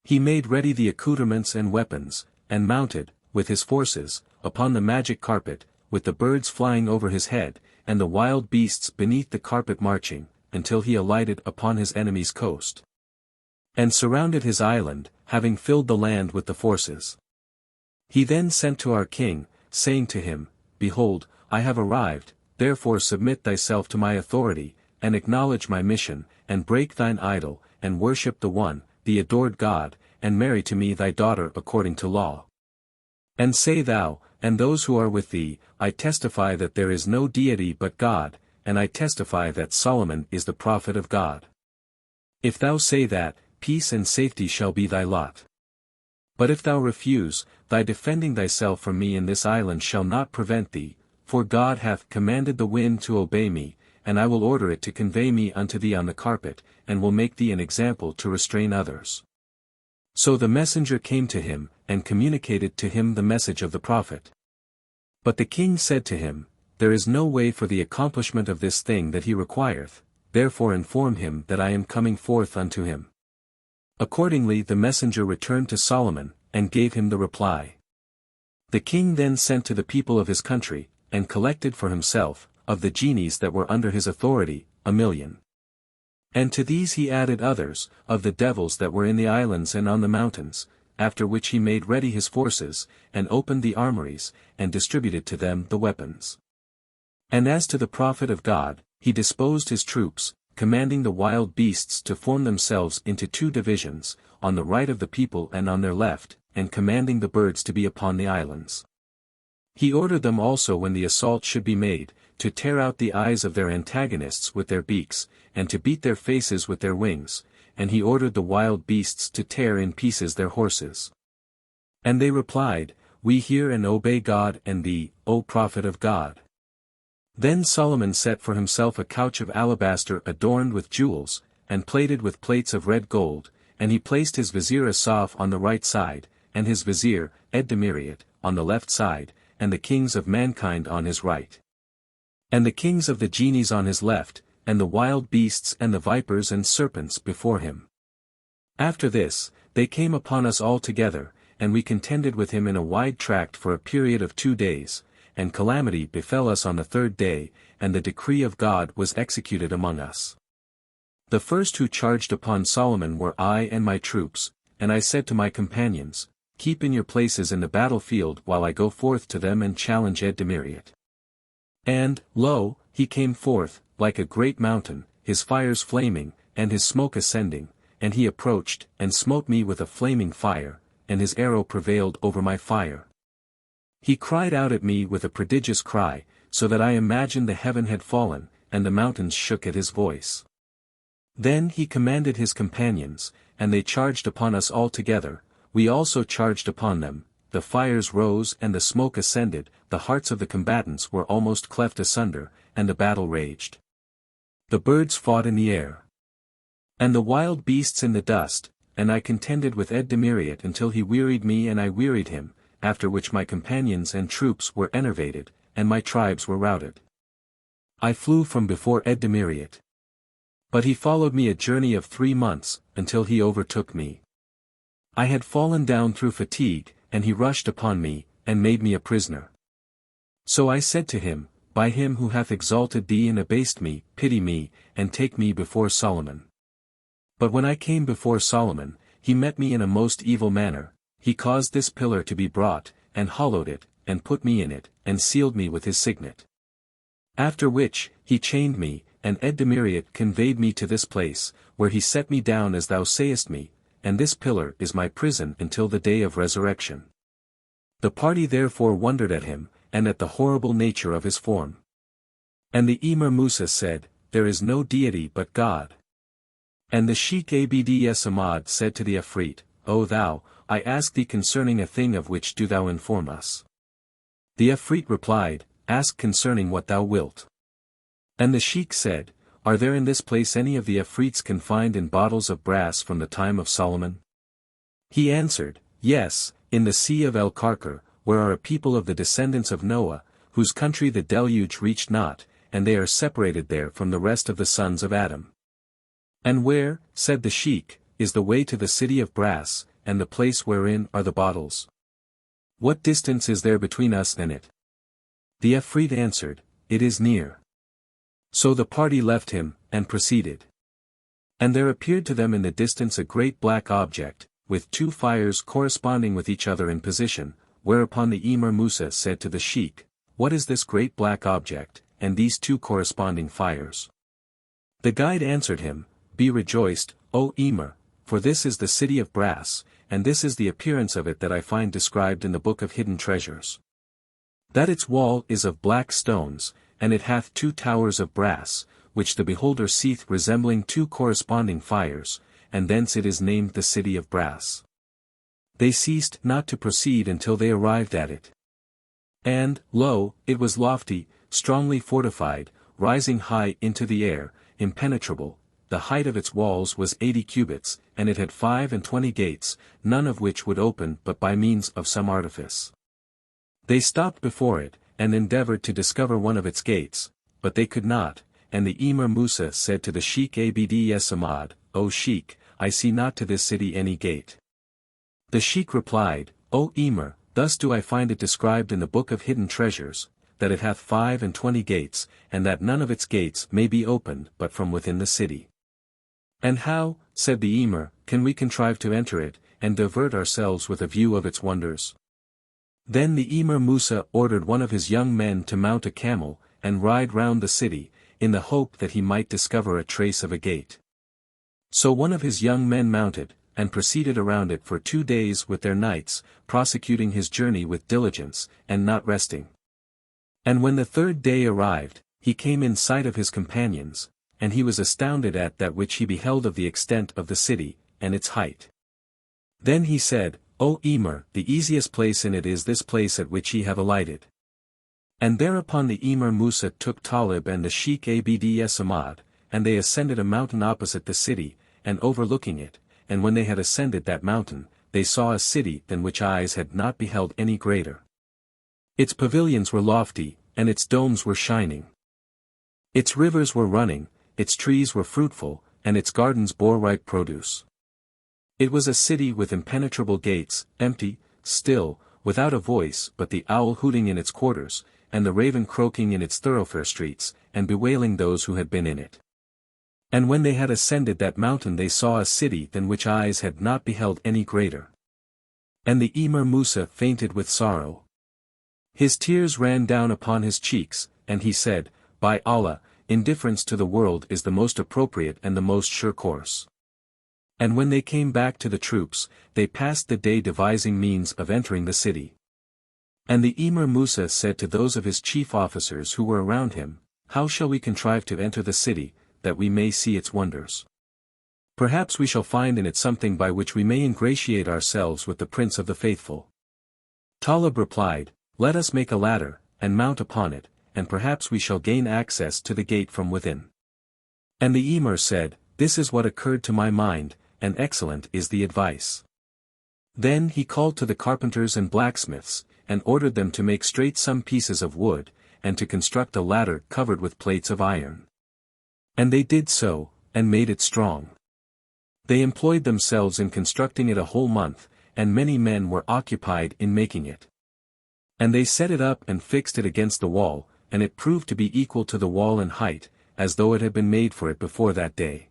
He made ready the accoutrements and weapons, and mounted, with his forces, upon the magic carpet, with the birds flying over his head, and the wild beasts beneath the carpet marching, until he alighted upon his enemy's coast. And surrounded his island, having filled the land with the forces. He then sent to our king, saying to him, Behold, I have arrived, therefore submit thyself to my authority, and acknowledge my mission, and break thine idol, and worship the one, the adored God, and marry to me thy daughter according to law. And say thou, and those who are with thee, I testify that there is no deity but God, and I testify that Solomon is the prophet of God. If thou say that, peace and safety shall be thy lot. But if thou refuse, thy defending thyself from me in this island shall not prevent thee, for God hath commanded the wind to obey me, and I will order it to convey me unto thee on the carpet, and will make thee an example to restrain others. So the messenger came to him, and communicated to him the message of the prophet. But the king said to him, There is no way for the accomplishment of this thing that he requireth, therefore inform him that I am coming forth unto him. Accordingly the messenger returned to Solomon, and gave him the reply. The king then sent to the people of his country, and collected for himself, of the genies that were under his authority, 1 million. And to these he added others, of the devils that were in the islands and on the mountains, after which he made ready his forces, and opened the armories, and distributed to them the weapons. And as to the prophet of God, he disposed his troops, commanding the wild beasts to form themselves into 2 divisions, on the right of the people and on their left, and commanding the birds to be upon the islands. He ordered them also when the assault should be made, to tear out the eyes of their antagonists with their beaks, and to beat their faces with their wings, and he ordered the wild beasts to tear in pieces their horses. And they replied, We hear and obey God and thee, O prophet of God. Then Solomon set for himself a couch of alabaster adorned with jewels, and plated with plates of red gold, and he placed his vizier Asaph on the right side, and his vizier, Ed-Demiriat, on the left side, and the kings of mankind on his right. And the kings of the genies on his left, and the wild beasts and the vipers and serpents before him. After this, they came upon us all together, and we contended with him in a wide tract for a period of 2 days, and calamity befell us on the 3rd day, and the decree of God was executed among us. The first who charged upon Solomon were I and my troops, and I said to my companions, Keep in your places in the battlefield while I go forth to them and challenge Ed-Demiriat. And, lo, he came forth, like a great mountain, his fires flaming, and his smoke ascending, and he approached, and smote me with a flaming fire, and his arrow prevailed over my fire. He cried out at me with a prodigious cry, so that I imagined the heaven had fallen, and the mountains shook at his voice. Then he commanded his companions, and they charged upon us all together, we also charged upon them, the fires rose and the smoke ascended, the hearts of the combatants were almost cleft asunder, and the battle raged. The birds fought in the air, and the wild beasts in the dust, and I contended with Ed-Demiriat until he wearied me and I wearied him, after which my companions and troops were enervated, and my tribes were routed. I flew from before Ed-Demiriat. But he followed me a journey of 3 months, until he overtook me. I had fallen down through fatigue, and he rushed upon me, and made me a prisoner. So I said to him, By him who hath exalted thee and abased me, pity me, and take me before Solomon. But when I came before Solomon, he met me in a most evil manner, he caused this pillar to be brought, and hollowed it, and put me in it, and sealed me with his signet. After which, he chained me, and Ed-Demiriat conveyed me to this place, where he set me down as thou sayest me, and this pillar is my prison until the day of resurrection. The party therefore wondered at him, and at the horrible nature of his form. And the Emir Musa said, There is no deity but God. And the Sheikh Abd Samad said to the Ifrit, O thou, I ask thee concerning a thing of which do thou inform us. The Ifrit replied, Ask concerning what thou wilt. And the Sheikh said, Are there in this place any of the Afrits confined in bottles of brass from the time of Solomon? He answered, Yes, in the sea of El-Karkar, where are a people of the descendants of Noah, whose country the deluge reached not, and they are separated there from the rest of the sons of Adam. And where, said the Sheikh, is the way to the city of brass, and the place wherein are the bottles? What distance is there between us and it? The Ifrit answered, It is near. So the party left him, and proceeded. And there appeared to them in the distance a great black object, with 2 fires corresponding with each other in position, whereupon the Emir Musa said to the Sheikh, What is this great black object, and these 2 corresponding fires? The guide answered him, Be rejoiced, O Emir, for this is the city of brass, and this is the appearance of it that I find described in the book of hidden treasures. That its wall is of black stones, and it hath 2 towers of brass, which the beholder seeth resembling 2 corresponding fires, and thence it is named the city of brass. They ceased not to proceed until they arrived at it. And, lo, it was lofty, strongly fortified, rising high into the air, impenetrable, the height of its walls was 80 cubits, and it had 25 gates, none of which would open but by means of some artifice. They stopped before it, and endeavored to discover one of its gates, but they could not, and the Emir Musa said to the Sheikh Abd Samad, O Sheikh, I see not to this city any gate. The Sheikh replied, O Emir, thus do I find it described in the book of hidden treasures, that it hath 25 gates, and that none of its gates may be opened but from within the city. And how, said the Emir, can we contrive to enter it, and divert ourselves with a view of its wonders? Then the Emir Musa ordered one of his young men to mount a camel, and ride round the city, in the hope that he might discover a trace of a gate. So one of his young men mounted, and proceeded around it for 2 days with their nights, prosecuting his journey with diligence, and not resting. And when the 3rd day arrived, he came in sight of his companions, and he was astounded at that which he beheld of the extent of the city, and its height. Then he said, O Emir, the easiest place in it is this place at which ye have alighted. And thereupon the Emir Musa took Talib and the Sheikh Abd Samad, and they ascended a mountain opposite the city, and overlooking it, and when they had ascended that mountain, they saw a city than which eyes had not beheld any greater. Its pavilions were lofty, and its domes were shining. Its rivers were running, its trees were fruitful, and its gardens bore ripe produce. It was a city with impenetrable gates, empty, still, without a voice but the owl hooting in its quarters, and the raven croaking in its thoroughfare streets, and bewailing those who had been in it. And when they had ascended that mountain they saw a city than which eyes had not beheld any greater. And the Emir Musa fainted with sorrow. His tears ran down upon his cheeks, and he said, "By Allah, indifference to the world is the most appropriate and the most sure course." And when they came back to the troops, they passed the day devising means of entering the city. And the Emir Musa said to those of his chief officers who were around him, "How shall we contrive to enter the city, that we may see its wonders? Perhaps we shall find in it something by which we may ingratiate ourselves with the Prince of the Faithful." Talib replied, "Let us make a ladder, and mount upon it, and perhaps we shall gain access to the gate from within." And the Emir said, "This is what occurred to my mind, and excellent is the advice." Then he called to the carpenters and blacksmiths, and ordered them to make straight some pieces of wood, and to construct a ladder covered with plates of iron. And they did so, and made it strong. They employed themselves in constructing it a whole month, and many men were occupied in making it. And they set it up and fixed it against the wall, and it proved to be equal to the wall in height, as though it had been made for it before that day.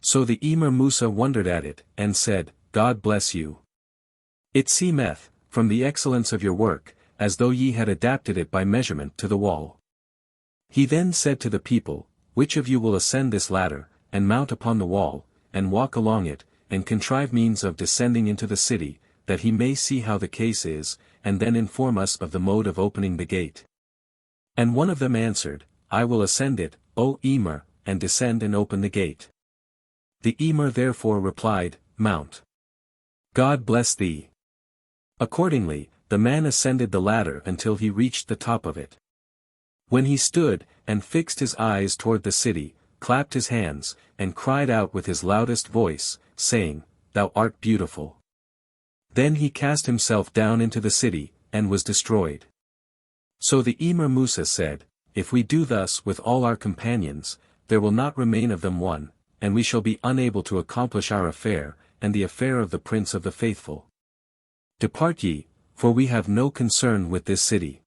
So the Emir Musa wondered at it, and said, "God bless you. It seemeth, from the excellence of your work, as though ye had adapted it by measurement to the wall." He then said to the people, "Which of you will ascend this ladder, and mount upon the wall, and walk along it, and contrive means of descending into the city, that he may see how the case is, and then inform us of the mode of opening the gate?" And one of them answered, "I will ascend it, O Emir, and descend and open the gate." The Emir therefore replied, "Mount. God bless thee." Accordingly, the man ascended the ladder until he reached the top of it. When he stood, and fixed his eyes toward the city, clapped his hands, and cried out with his loudest voice, saying, "Thou art beautiful." Then he cast himself down into the city, and was destroyed. So the Emir Musa said, "If we do thus with all our companions, there will not remain of them one, and we shall be unable to accomplish our affair, and the affair of the Prince of the Faithful. Depart ye, for we have no concern with this city."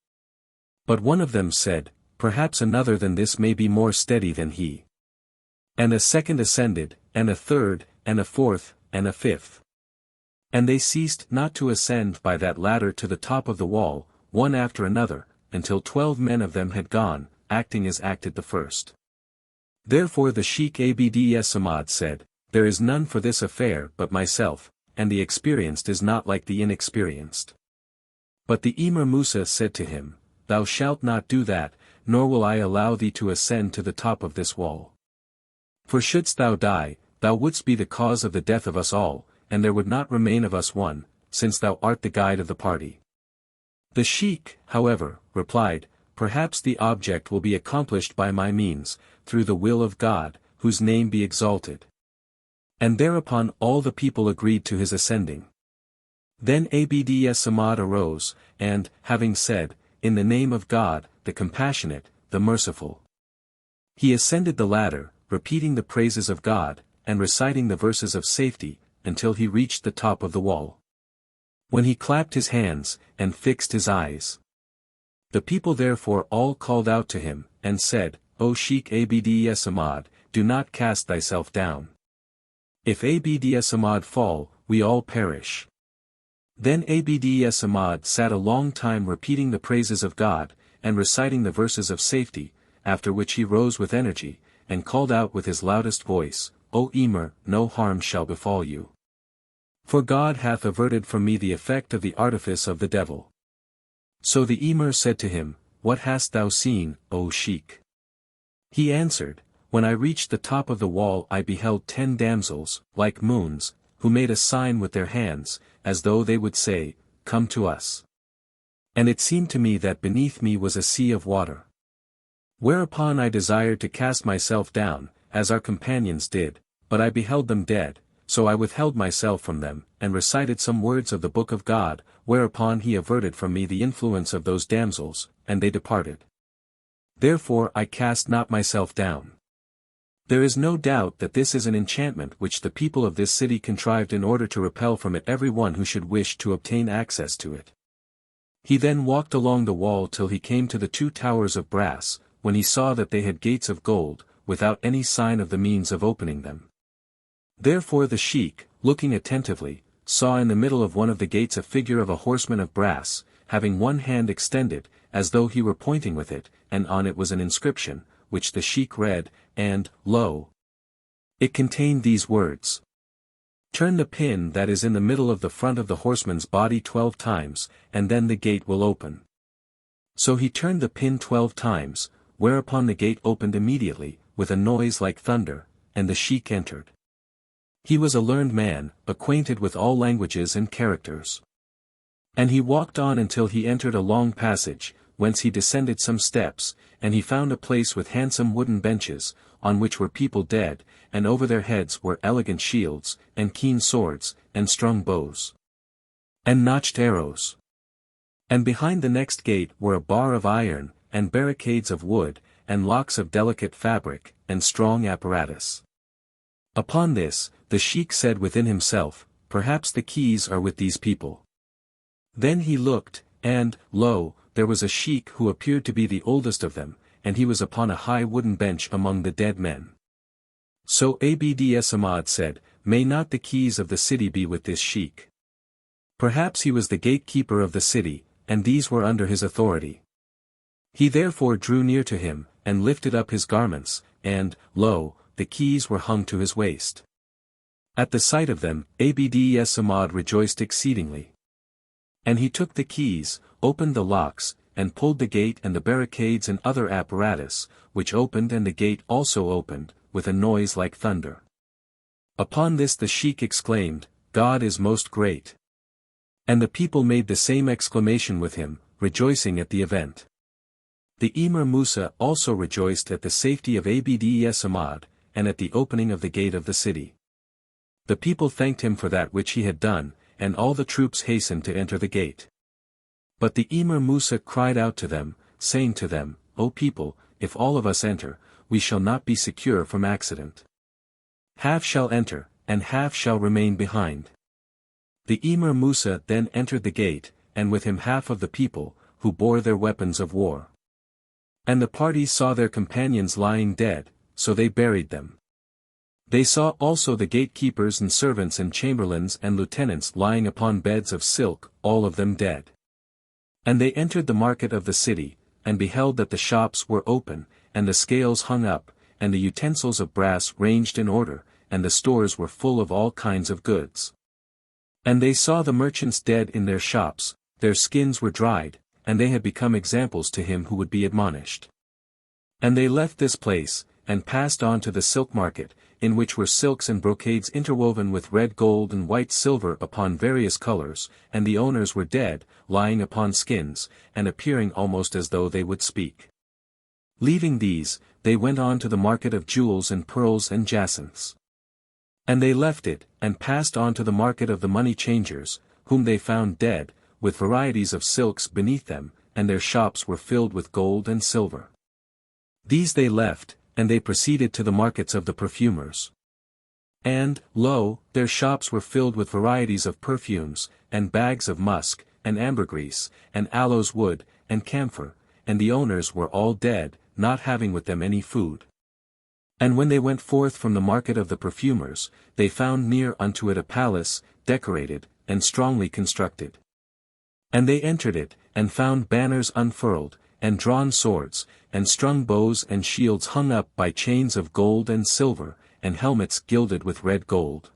But one of them said, "Perhaps another than this may be more steady than he." And a second ascended, and a third, and a fourth, and a fifth. And they ceased not to ascend by that ladder to the top of the wall, one after another, until 12 men of them had gone, acting as acted the first. Therefore the Sheikh Abd Samad said, "There is none for this affair but myself, and the experienced is not like the inexperienced." But the Emir Musa said to him, "Thou shalt not do that, nor will I allow thee to ascend to the top of this wall. For shouldst thou die, thou wouldst be the cause of the death of us all, and there would not remain of us one, since thou art the guide of the party." The Sheikh, however, replied, "Perhaps the object will be accomplished by my means, through the will of God, whose name be exalted." And thereupon all the people agreed to his ascending. Then Abd Samad arose, and, having said, "In the name of God, the Compassionate, the Merciful," he ascended the ladder, repeating the praises of God, and reciting the verses of safety, until he reached the top of the wall. When he clapped his hands, and fixed his eyes. The people therefore all called out to him, and said, "O Sheikh Abd Samad, do not cast thyself down. If Abd Samad fall, we all perish." Then Abd Samad sat a long time repeating the praises of God, and reciting the verses of safety, after which he rose with energy, and called out with his loudest voice, "O Emir, no harm shall befall you. For God hath averted from me the effect of the artifice of the devil." So the Emir said to him, "What hast thou seen, O Sheikh?" He answered, "When I reached the top of the wall I beheld 10 damsels, like moons, who made a sign with their hands, as though they would say, 'Come to us.' And it seemed to me that beneath me was a sea of water. Whereupon I desired to cast myself down, as our companions did, but I beheld them dead, so I withheld myself from them, and recited some words of the Book of God, whereupon he averted from me the influence of those damsels, and they departed. Therefore I cast not myself down. There is no doubt that this is an enchantment which the people of this city contrived in order to repel from it every one who should wish to obtain access to it. He then walked along the wall till he came to the 2 towers of brass, when he saw that they had gates of gold, without any sign of the means of opening them. Therefore the sheik, looking attentively, saw in the middle of one of the gates a figure of a horseman of brass, having one hand extended, as though he were pointing with it, and on it was an inscription, which the sheik read, and, lo! It contained these words: "Turn the pin that is in the middle of the front of the horseman's body 12 times, and then the gate will open." So he turned the pin 12 times, whereupon the gate opened immediately, with a noise like thunder, and the sheik entered. He was a learned man, acquainted with all languages and characters. And he walked on until he entered a long passage, whence he descended some steps, and he found a place with handsome wooden benches, on which were people dead, and over their heads were elegant shields, and keen swords, and strung bows, and notched arrows. And behind the next gate were a bar of iron, and barricades of wood, and locks of delicate fabric, and strong apparatus. Upon this, the sheik said within himself, "Perhaps the keys are with these people." Then he looked, and, lo, there was a sheik who appeared to be the oldest of them, and he was upon a high wooden bench among the dead men. So Abd Samad said, "May not the keys of the city be with this sheik? Perhaps he was the gatekeeper of the city, and these were under his authority." He therefore drew near to him, and lifted up his garments, and, lo, the keys were hung to his waist. At the sight of them, Abd Samad rejoiced exceedingly. And he took the keys, opened the locks, and pulled the gate and the barricades and other apparatus, which opened, and the gate also opened, with a noise like thunder. Upon this the sheik exclaimed, "God is most great." And the people made the same exclamation with him, rejoicing at the event. The Emir Musa also rejoiced at the safety of Abd Samad, and at the opening of the gate of the city. The people thanked him for that which he had done, and all the troops hastened to enter the gate. But the Emir Musa cried out to them, saying to them, "O people, if all of us enter, we shall not be secure from accident. Half shall enter, and half shall remain behind." The Emir Musa then entered the gate, and with him half of the people, who bore their weapons of war. And the party saw their companions lying dead, so they buried them. They saw also the gatekeepers and servants and chamberlains and lieutenants lying upon beds of silk, all of them dead. And they entered the market of the city, and beheld that the shops were open, and the scales hung up, and the utensils of brass ranged in order, and the stores were full of all kinds of goods. And they saw the merchants dead in their shops, their skins were dried, and they had become examples to him who would be admonished. And they left this place, and passed on to the silk market, in which were silks and brocades interwoven with red gold and white silver upon various colors, and the owners were dead, lying upon skins, and appearing almost as though they would speak. Leaving these, they went on to the market of jewels and pearls and jacinths. And they left it, and passed on to the market of the money changers, whom they found dead, with varieties of silks beneath them, and their shops were filled with gold and silver. These they left, and they proceeded to the markets of the perfumers. And, lo, their shops were filled with varieties of perfumes, and bags of musk, and ambergris, and aloes wood, and camphor, and the owners were all dead, not having with them any food. And when they went forth from the market of the perfumers, they found near unto it a palace, decorated, and strongly constructed. And they entered it, and found banners unfurled, and drawn swords, and strung bows and shields hung up by chains of gold and silver, and helmets gilded with red gold.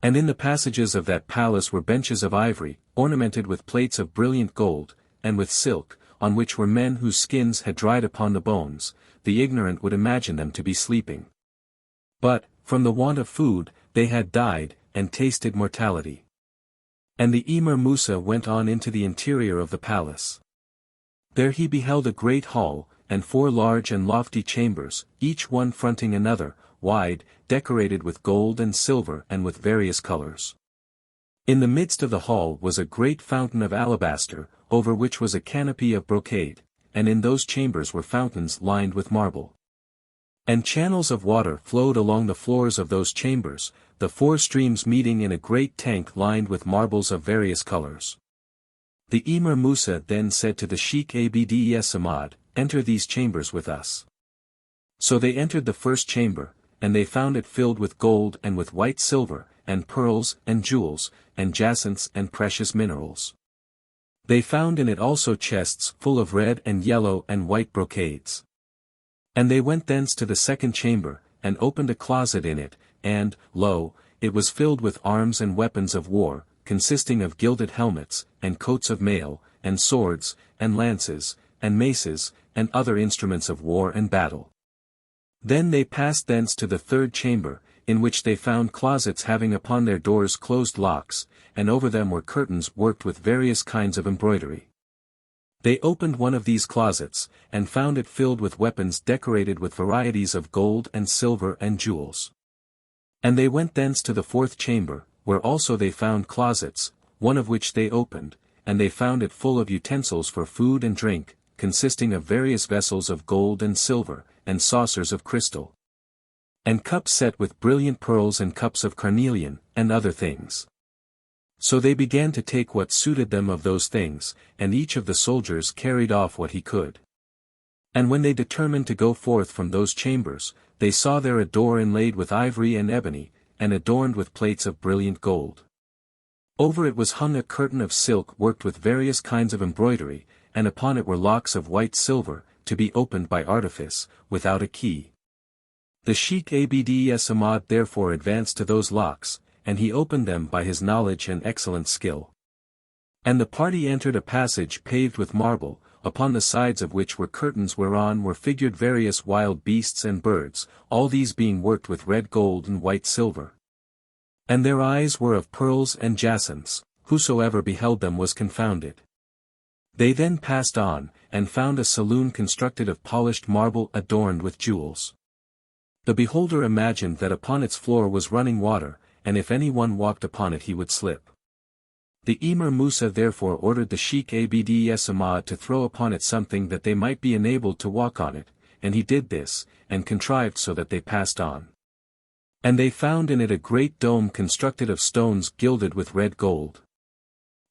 And in the passages of that palace were benches of ivory, ornamented with plates of brilliant gold, and with silk, on which were men whose skins had dried upon the bones. The ignorant would imagine them to be sleeping. But, from the want of food, they had died, and tasted mortality. And the Emir Musa went on into the interior of the palace. There he beheld a great hall, and 4 large and lofty chambers, each one fronting another, wide, decorated with gold and silver and with various colors. In the midst of the hall was a great fountain of alabaster, over which was a canopy of brocade, and in those chambers were fountains lined with marble. And channels of water flowed along the floors of those chambers, the 4 streams meeting in a great tank lined with marbles of various colors. The Emir Musa then said to the Sheikh Abd Samad, "Enter these chambers with us." So they entered the first chamber, and they found it filled with gold and with white silver, and pearls, and jewels, and jacinths and precious minerals. They found in it also chests full of red and yellow and white brocades. And they went thence to the second chamber, and opened a closet in it, and, lo, it was filled with arms and weapons of war, consisting of gilded helmets, and coats of mail, and swords, and lances, and maces, and other instruments of war and battle. Then they passed thence to the third chamber, in which they found closets having upon their doors closed locks, and over them were curtains worked with various kinds of embroidery. They opened one of these closets, and found it filled with weapons decorated with varieties of gold and silver and jewels. And they went thence to the fourth chamber, where also they found closets, one of which they opened, and they found it full of utensils for food and drink, consisting of various vessels of gold and silver, and saucers of crystal, and cups set with brilliant pearls and cups of carnelian, and other things. So they began to take what suited them of those things, and each of the soldiers carried off what he could. And when they determined to go forth from those chambers, they saw there a door inlaid with ivory and ebony, and adorned with plates of brilliant gold. Over it was hung a curtain of silk worked with various kinds of embroidery, and upon it were locks of white silver, to be opened by artifice, without a key. The Sheikh Abd Samad therefore advanced to those locks, and he opened them by his knowledge and excellent skill. And the party entered a passage paved with marble, upon the sides of which were curtains whereon were figured various wild beasts and birds, all these being worked with red gold and white silver. And their eyes were of pearls and jacinths, whosoever beheld them was confounded. They then passed on, and found a saloon constructed of polished marble adorned with jewels. The beholder imagined that upon its floor was running water, and if any one walked upon it he would slip. The Emir Musa therefore ordered the Sheikh Abd Samad to throw upon it something that they might be enabled to walk on it, and he did this, and contrived so that they passed on. And they found in it a great dome constructed of stones gilded with red gold.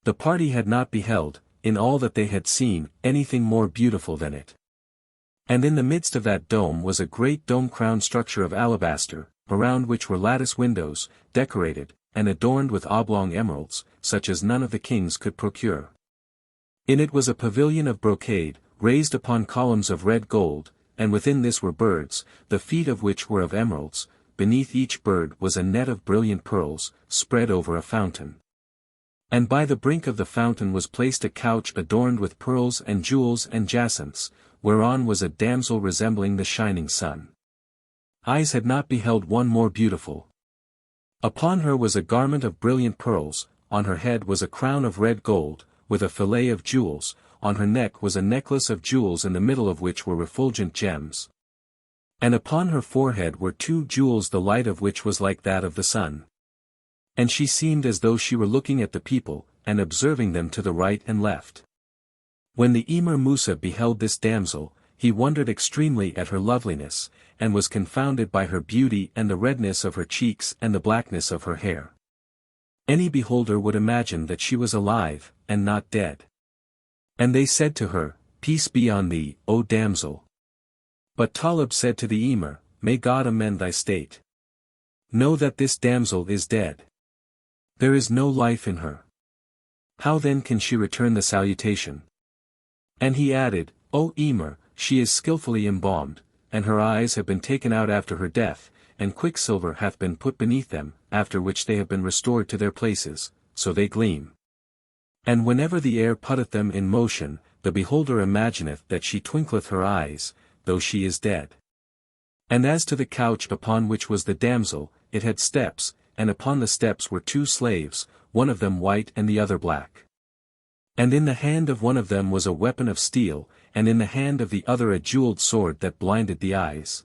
The party had not beheld, in all that they had seen, anything more beautiful than it. And in the midst of that dome was a great dome-crowned structure of alabaster, around which were lattice windows, decorated, and adorned with oblong emeralds, such as none of the kings could procure. In it was a pavilion of brocade, raised upon columns of red gold, and within this were birds, the feet of which were of emeralds, beneath each bird was a net of brilliant pearls, spread over a fountain. And by the brink of the fountain was placed a couch adorned with pearls and jewels and jacinths, whereon was a damsel resembling the shining sun. Eyes had not beheld one more beautiful. Upon her was a garment of brilliant pearls, on her head was a crown of red gold, with a fillet of jewels, on her neck was a necklace of jewels in the middle of which were refulgent gems. And upon her forehead were 2 jewels the light of which was like that of the sun. And she seemed as though she were looking at the people, and observing them to the right and left. When the Emir Musa beheld this damsel, he wondered extremely at her loveliness, and was confounded by her beauty and the redness of her cheeks and the blackness of her hair. Any beholder would imagine that she was alive, and not dead. And they said to her, "Peace be on thee, O damsel." But Talib said to the Emir, "May God amend thy state. Know that this damsel is dead. There is no life in her. How then can she return the salutation?" And he added, "O Emir, she is skillfully embalmed, and her eyes have been taken out after her death, and quicksilver hath been put beneath them, after which they have been restored to their places, so they gleam. And whenever the air putteth them in motion, the beholder imagineth that she twinkleth her eyes, though she is dead. And as to the couch upon which was the damsel, it had steps, and upon the steps were 2 slaves, one of them white and the other black. And in the hand of one of them was a weapon of steel, and in the hand of the other a jeweled sword that blinded the eyes.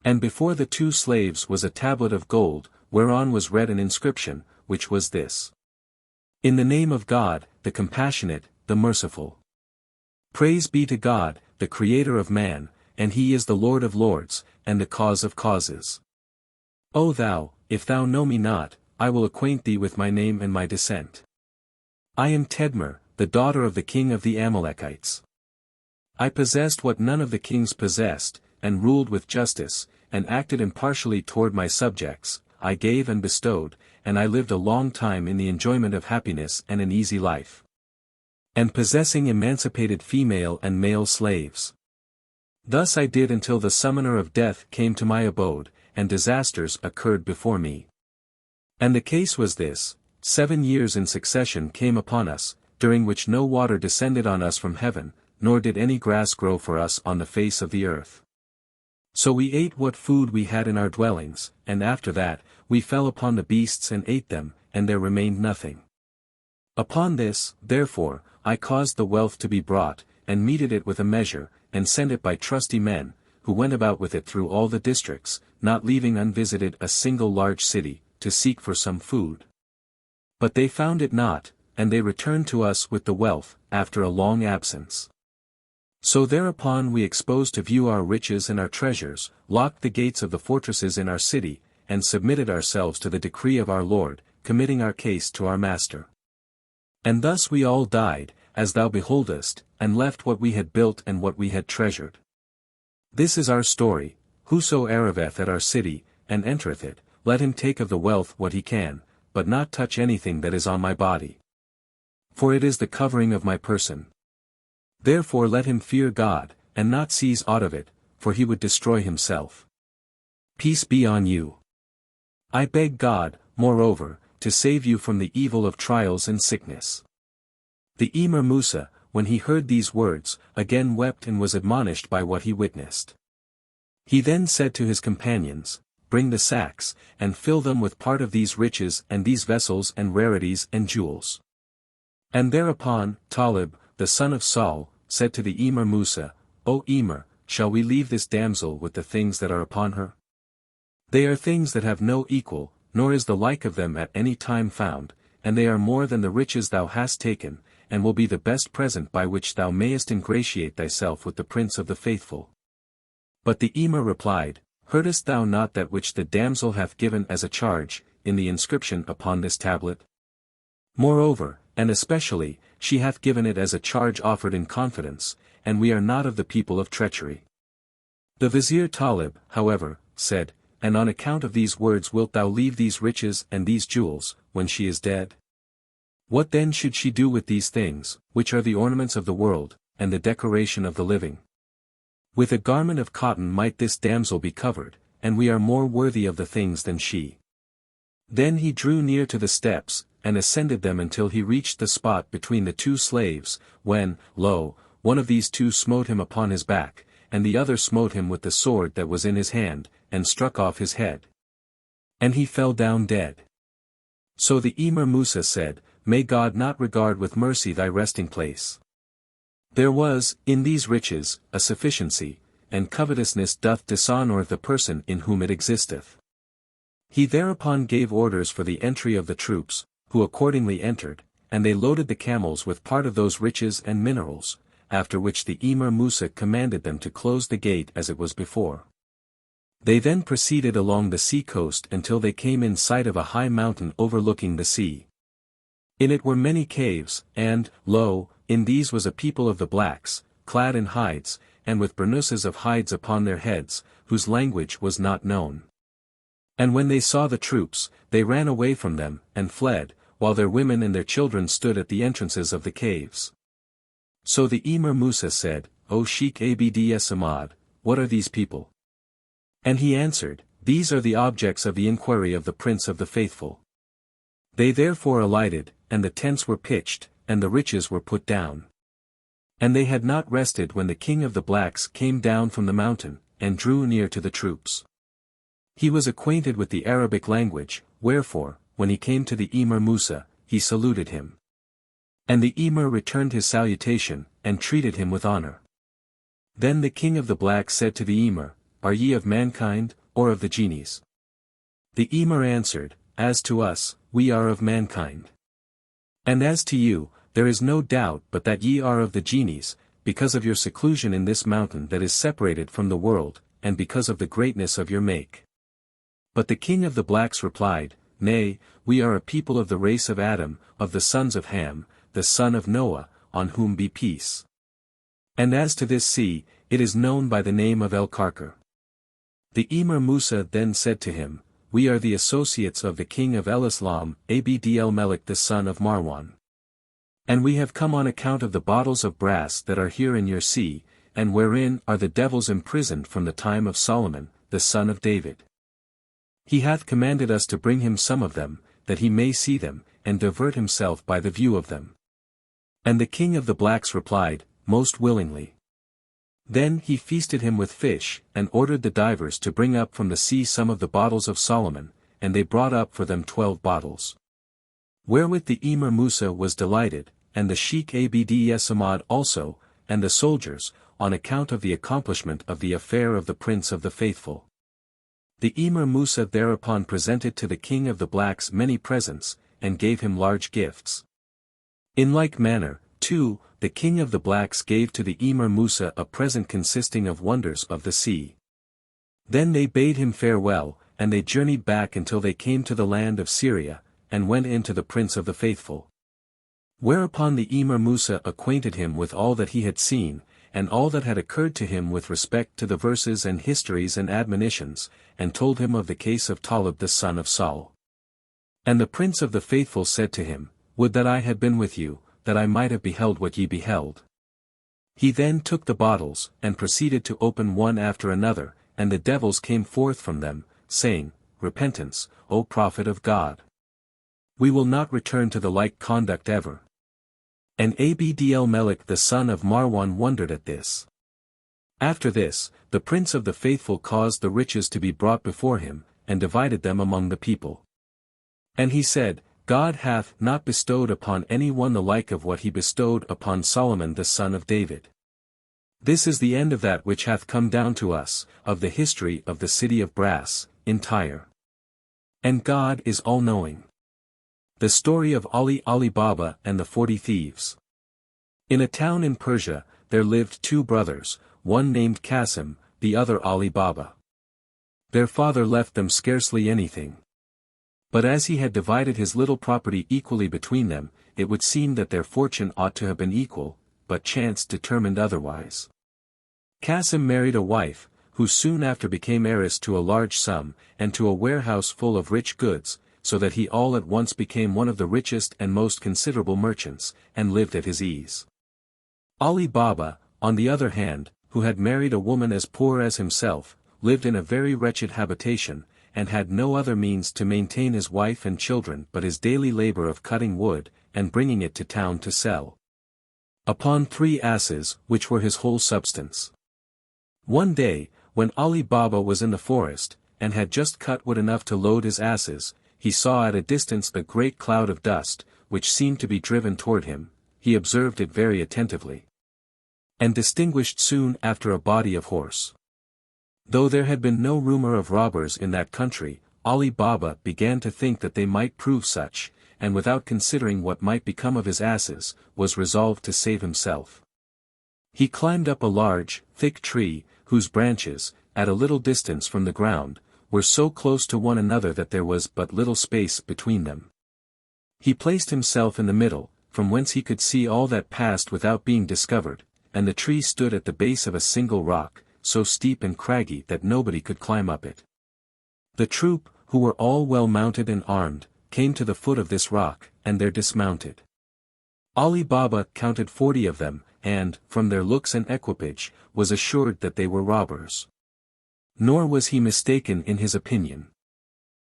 And before the 2 slaves was a tablet of gold, whereon was read an inscription, which was this: "In the name of God, the compassionate, the merciful. Praise be to God, the Creator of man, and He is the Lord of lords, and the cause of causes. O thou, if thou know me not, I will acquaint thee with my name and my descent. I am Tedmer, the daughter of the king of the Amalekites. I possessed what none of the kings possessed, and ruled with justice, and acted impartially toward my subjects. I gave and bestowed, and I lived a long time in the enjoyment of happiness and an easy life. And possessing emancipated female and male slaves. Thus I did until the summoner of death came to my abode, and disasters occurred before me. And the case was this: 7 years in succession came upon us, during which no water descended on us from heaven, nor did any grass grow for us on the face of the earth. So we ate what food we had in our dwellings, and after that, we fell upon the beasts and ate them, and there remained nothing. Upon this, therefore, I caused the wealth to be brought, and meted it with a measure, and sent it by trusty men, who went about with it through all the districts, not leaving unvisited a single large city, to seek for some food. But they found it not, and they returned to us with the wealth, after a long absence. So thereupon we exposed to view our riches and our treasures, locked the gates of the fortresses in our city, and submitted ourselves to the decree of our Lord, committing our case to our Master. And thus we all died, as thou beholdest, and left what we had built and what we had treasured. This is our story. Whoso arriveth at our city, and entereth it, let him take of the wealth what he can, but not touch anything that is on my body. For it is the covering of my person. Therefore let him fear God, and not seize aught of it, for he would destroy himself. Peace be on you. I beg God, moreover, to save you from the evil of trials and sickness. The Emir Musa, when he heard these words, again wept and was admonished by what he witnessed. He then said to his companions, Bring the sacks, and fill them with part of these riches and these vessels and rarities and jewels. And thereupon, Talib, the son of Saul, said to the Emir Musa, O Emir, shall we leave this damsel with the things that are upon her? They are things that have no equal, nor is the like of them at any time found, and they are more than the riches thou hast taken, and will be the best present by which thou mayest ingratiate thyself with the Prince of the Faithful. But the Emir replied, Heardest thou not that which the damsel hath given as a charge, in the inscription upon this tablet? Moreover, and especially, she hath given it as a charge offered in confidence, and we are not of the people of treachery. The Vizier Talib, however, said, And on account of these words wilt thou leave these riches and these jewels, when she is dead? What then should she do with these things, which are the ornaments of the world, and the decoration of the living? With a garment of cotton might this damsel be covered, and we are more worthy of the things than she. Then he drew near to the steps, and ascended them until he reached the spot between the two slaves, when, lo, one of these two smote him upon his back, and the other smote him with the sword that was in his hand, and struck off his head. And he fell down dead. So the Emir Musa said, May God not regard with mercy thy resting place. There was, in these riches, a sufficiency, and covetousness doth dishonour the person in whom it existeth. He thereupon gave orders for the entry of the troops, who accordingly entered, and they loaded the camels with part of those riches and minerals, after which the Emir Musa commanded them to close the gate as it was before. They then proceeded along the sea coast until they came in sight of a high mountain overlooking the sea. In it were many caves, and, lo, in these was a people of the blacks, clad in hides, and with burnouses of hides upon their heads, whose language was not known. And when they saw the troops, they ran away from them, and fled, while their women and their children stood at the entrances of the caves. So the Emir Musa said, O Sheikh Abds Ahmad, what are these people? And he answered, These are the objects of the inquiry of the Prince of the Faithful. They therefore alighted, and the tents were pitched, and the riches were put down. And they had not rested when the king of the blacks came down from the mountain, and drew near to the troops. He was acquainted with the Arabic language, wherefore, when he came to the Emir Musa, he saluted him. And the Emir returned his salutation, and treated him with honor. Then the king of the blacks said to the Emir, Are ye of mankind, or of the genies? The Emir answered, As to us, we are of mankind. And as to you, there is no doubt but that ye are of the genies, because of your seclusion in this mountain that is separated from the world, and because of the greatness of your make. But the king of the blacks replied, Nay, we are a people of the race of Adam, of the sons of Ham, the son of Noah, on whom be peace. And as to this sea, it is known by the name of El-Karkar. The Emir Musa then said to him, We are the associates of the king of El-Islam, Abd el-Melik the son of Marwan. And we have come on account of the bottles of brass that are here in your sea, and wherein are the devils imprisoned from the time of Solomon, the son of David. He hath commanded us to bring him some of them, that he may see them, and divert himself by the view of them. And the king of the blacks replied, Most willingly. Then he feasted him with fish, and ordered the divers to bring up from the sea some of the bottles of Solomon, and they brought up for them 12 bottles. Wherewith the Emir Musa was delighted, and the Sheikh Abd Samad also, and the soldiers, on account of the accomplishment of the affair of the Prince of the Faithful. The Emir Musa thereupon presented to the king of the blacks many presents, and gave him large gifts. In like manner, too, the king of the blacks gave to the Emir Musa a present consisting of wonders of the sea. Then they bade him farewell, and they journeyed back until they came to the land of Syria, and went in to the Prince of the Faithful. Whereupon the Emir Musa acquainted him with all that he had seen, and all that had occurred to him with respect to the verses and histories and admonitions, and told him of the case of Talib the son of Saul. And the Prince of the Faithful said to him, Would that I had been with you, that I might have beheld what ye beheld. He then took the bottles, and proceeded to open one after another, and the devils came forth from them, saying, Repentance, O Prophet of God! We will not return to the like conduct ever. And Abd el-Melik the son of Marwan wondered at this. After this, the Prince of the Faithful caused the riches to be brought before him, and divided them among the people. And he said, God hath not bestowed upon any one the like of what he bestowed upon Solomon the son of David. This is the end of that which hath come down to us, of the history of the city of brass, in Tyre. And God is all-knowing. The story of Ali Baba and the 40 Thieves. In a town in Persia, there lived 2 brothers, one named Qasim, the other Ali Baba. Their father left them scarcely anything. But as he had divided his little property equally between them, it would seem that their fortune ought to have been equal, but chance determined otherwise. Qasim married a wife, who soon after became heiress to a large sum, and to a warehouse full of rich goods, so that he all at once became one of the richest and most considerable merchants, and lived at his ease. Ali Baba, on the other hand, who had married a woman as poor as himself, lived in a very wretched habitation, and had no other means to maintain his wife and children but his daily labor of cutting wood, and bringing it to town to sell. Upon 3 asses, which were his whole substance. One day, when Ali Baba was in the forest, and had just cut wood enough to load his asses, he saw at a distance a great cloud of dust, which seemed to be driven toward him. He observed it very attentively, and distinguished soon after a body of horse. Though there had been no rumor of robbers in that country, Ali Baba began to think that they might prove such, and without considering what might become of his asses, was resolved to save himself. He climbed up a large, thick tree, whose branches, at a little distance from the ground, were so close to one another that there was but little space between them. He placed himself in the middle, from whence he could see all that passed without being discovered, and the tree stood at the base of a single rock, so steep and craggy that nobody could climb up it. The troop, who were all well mounted and armed, came to the foot of this rock, and there dismounted. Ali Baba counted 40 of them, and, from their looks and equipage, was assured that they were robbers. Nor was he mistaken in his opinion.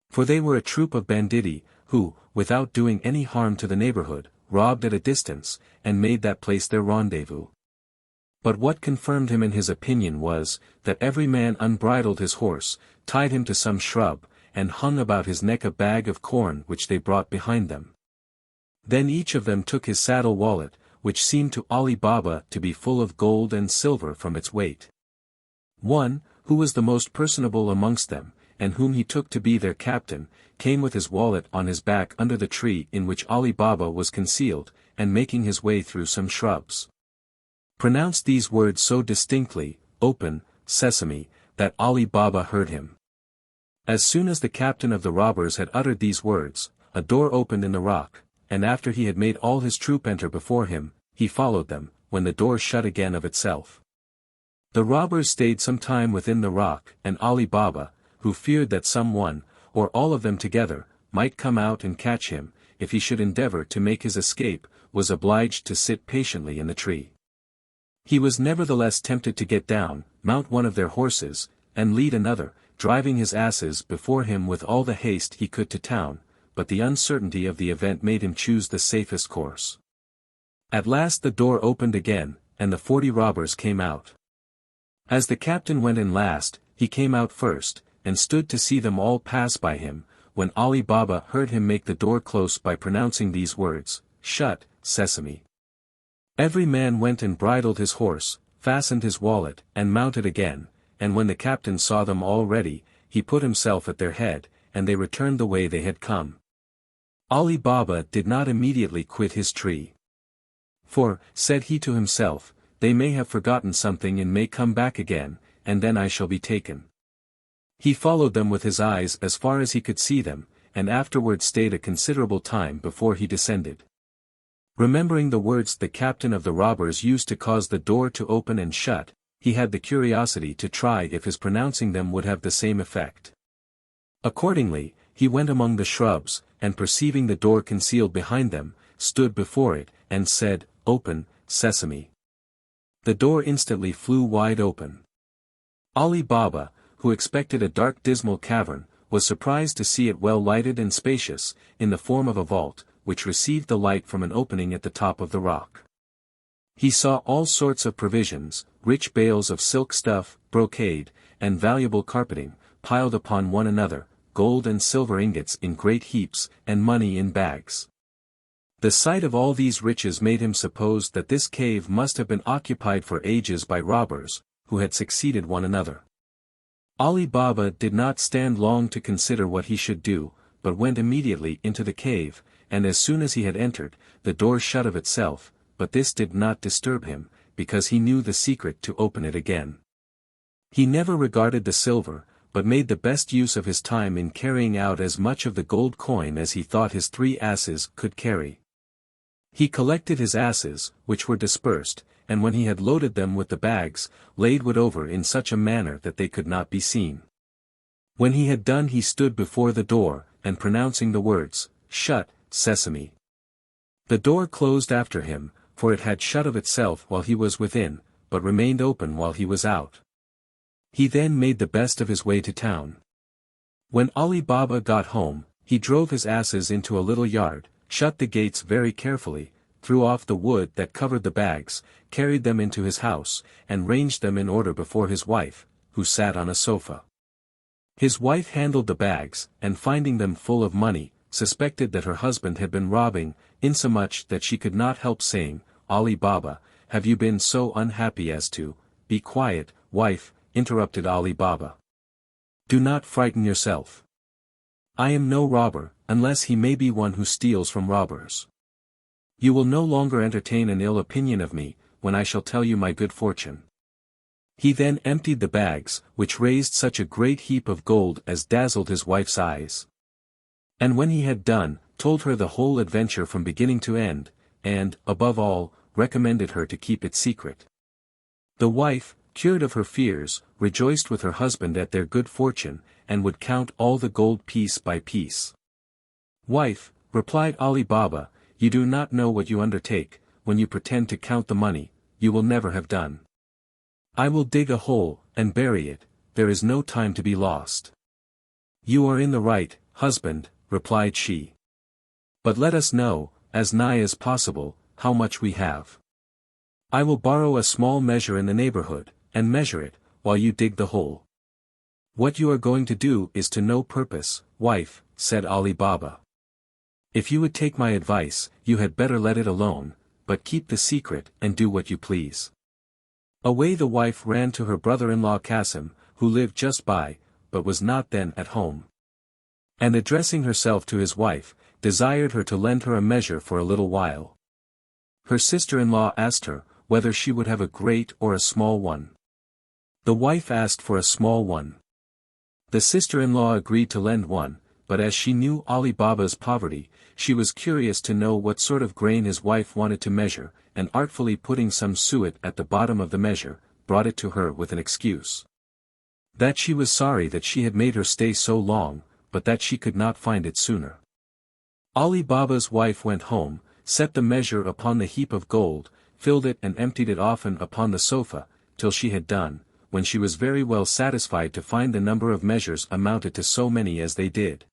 For they were a troop of banditti, who, without doing any harm to the neighborhood, robbed at a distance, and made that place their rendezvous. But what confirmed him in his opinion was, that every man unbridled his horse, tied him to some shrub, and hung about his neck a bag of corn which they brought behind them. Then each of them took his saddle wallet, which seemed to Ali Baba to be full of gold and silver from its weight. One, who was the most personable amongst them, and whom he took to be their captain, came with his wallet on his back under the tree in which Ali Baba was concealed, and making his way through some shrubs, pronounced these words so distinctly, "Open, Sesame," that Ali Baba heard him. As soon as the captain of the robbers had uttered these words, a door opened in the rock, and after he had made all his troop enter before him, he followed them, when the door shut again of itself. The robbers stayed some time within the rock, and Ali Baba, who feared that some one, or all of them together, might come out and catch him, if he should endeavor to make his escape, was obliged to sit patiently in the tree. He was nevertheless tempted to get down, mount one of their horses, and lead another, driving his asses before him with all the haste he could to town, but the uncertainty of the event made him choose the safest course. At last the door opened again, and the 40 robbers came out. As the captain went in last, he came out first, and stood to see them all pass by him, when Ali Baba heard him make the door close by pronouncing these words, "Shut, Sesame." Every man went and bridled his horse, fastened his wallet, and mounted again, and when the captain saw them all ready, he put himself at their head, and they returned the way they had come. Ali Baba did not immediately quit his tree. For, said he to himself, they may have forgotten something and may come back again, and then I shall be taken. He followed them with his eyes as far as he could see them, and afterward stayed a considerable time before he descended. Remembering the words the captain of the robbers used to cause the door to open and shut, he had the curiosity to try if his pronouncing them would have the same effect. Accordingly, he went among the shrubs, and perceiving the door concealed behind them, stood before it, and said, "Open, Sesame." The door instantly flew wide open. Ali Baba, who expected a dark dismal cavern, was surprised to see it well lighted and spacious, in the form of a vault, which received the light from an opening at the top of the rock. He saw all sorts of provisions, rich bales of silk stuff, brocade, and valuable carpeting, piled upon one another, gold and silver ingots in great heaps, and money in bags. The sight of all these riches made him suppose that this cave must have been occupied for ages by robbers, who had succeeded one another. Ali Baba did not stand long to consider what he should do, but went immediately into the cave, and as soon as he had entered, the door shut of itself, but this did not disturb him, because he knew the secret to open it again. He never regarded the silver, but made the best use of his time in carrying out as much of the gold coin as he thought his 3 asses could carry. He collected his asses, which were dispersed, and when he had loaded them with the bags, laid wood over in such a manner that they could not be seen. When he had done he stood before the door, and pronouncing the words, "Shut, Sesame." The door closed after him, for it had shut of itself while he was within, but remained open while he was out. He then made the best of his way to town. When Ali Baba got home, he drove his asses into a little yard, shut the gates very carefully, threw off the wood that covered the bags, carried them into his house, and ranged them in order before his wife, who sat on a sofa. His wife handled the bags, and finding them full of money, suspected that her husband had been robbing, insomuch that she could not help saying, "Ali Baba, have you been so unhappy as to—" "Be quiet, wife," interrupted Ali Baba. "Do not frighten yourself. I am no robber, unless he may be one who steals from robbers. You will no longer entertain an ill opinion of me, when I shall tell you my good fortune." He then emptied the bags, which raised such a great heap of gold as dazzled his wife's eyes. And when he had done, told her the whole adventure from beginning to end, and, above all, recommended her to keep it secret. The wife, cured of her fears, rejoiced with her husband at their good fortune, and would count all the gold piece by piece. "Wife," replied Ali Baba, "you do not know what you undertake, when you pretend to count the money, you will never have done. I will dig a hole, and bury it, there is no time to be lost." "You are in the right, husband," replied she. "But let us know, as nigh as possible, how much we have. I will borrow a small measure in the neighborhood, and measure it, while you dig the hole." "What you are going to do is to no purpose, wife," said Ali Baba. "If you would take my advice, you had better let it alone, but keep the secret and do what you please." Away the wife ran to her brother-in-law Qasim, who lived just by, but was not then at home. And addressing herself to his wife, desired her to lend her a measure for a little while. Her sister-in-law asked her, whether she would have a great or a small one. The wife asked for a small one. The sister-in-law agreed to lend one, but as she knew Ali Baba's poverty, she was curious to know what sort of grain his wife wanted to measure, and artfully putting some suet at the bottom of the measure, brought it to her with an excuse. That she was sorry that she had made her stay so long, but that she could not find it sooner. Ali Baba's wife went home, set the measure upon the heap of gold, filled it and emptied it often upon the sofa, till she had done, when she was very well satisfied to find the number of measures amounted to so many as they did.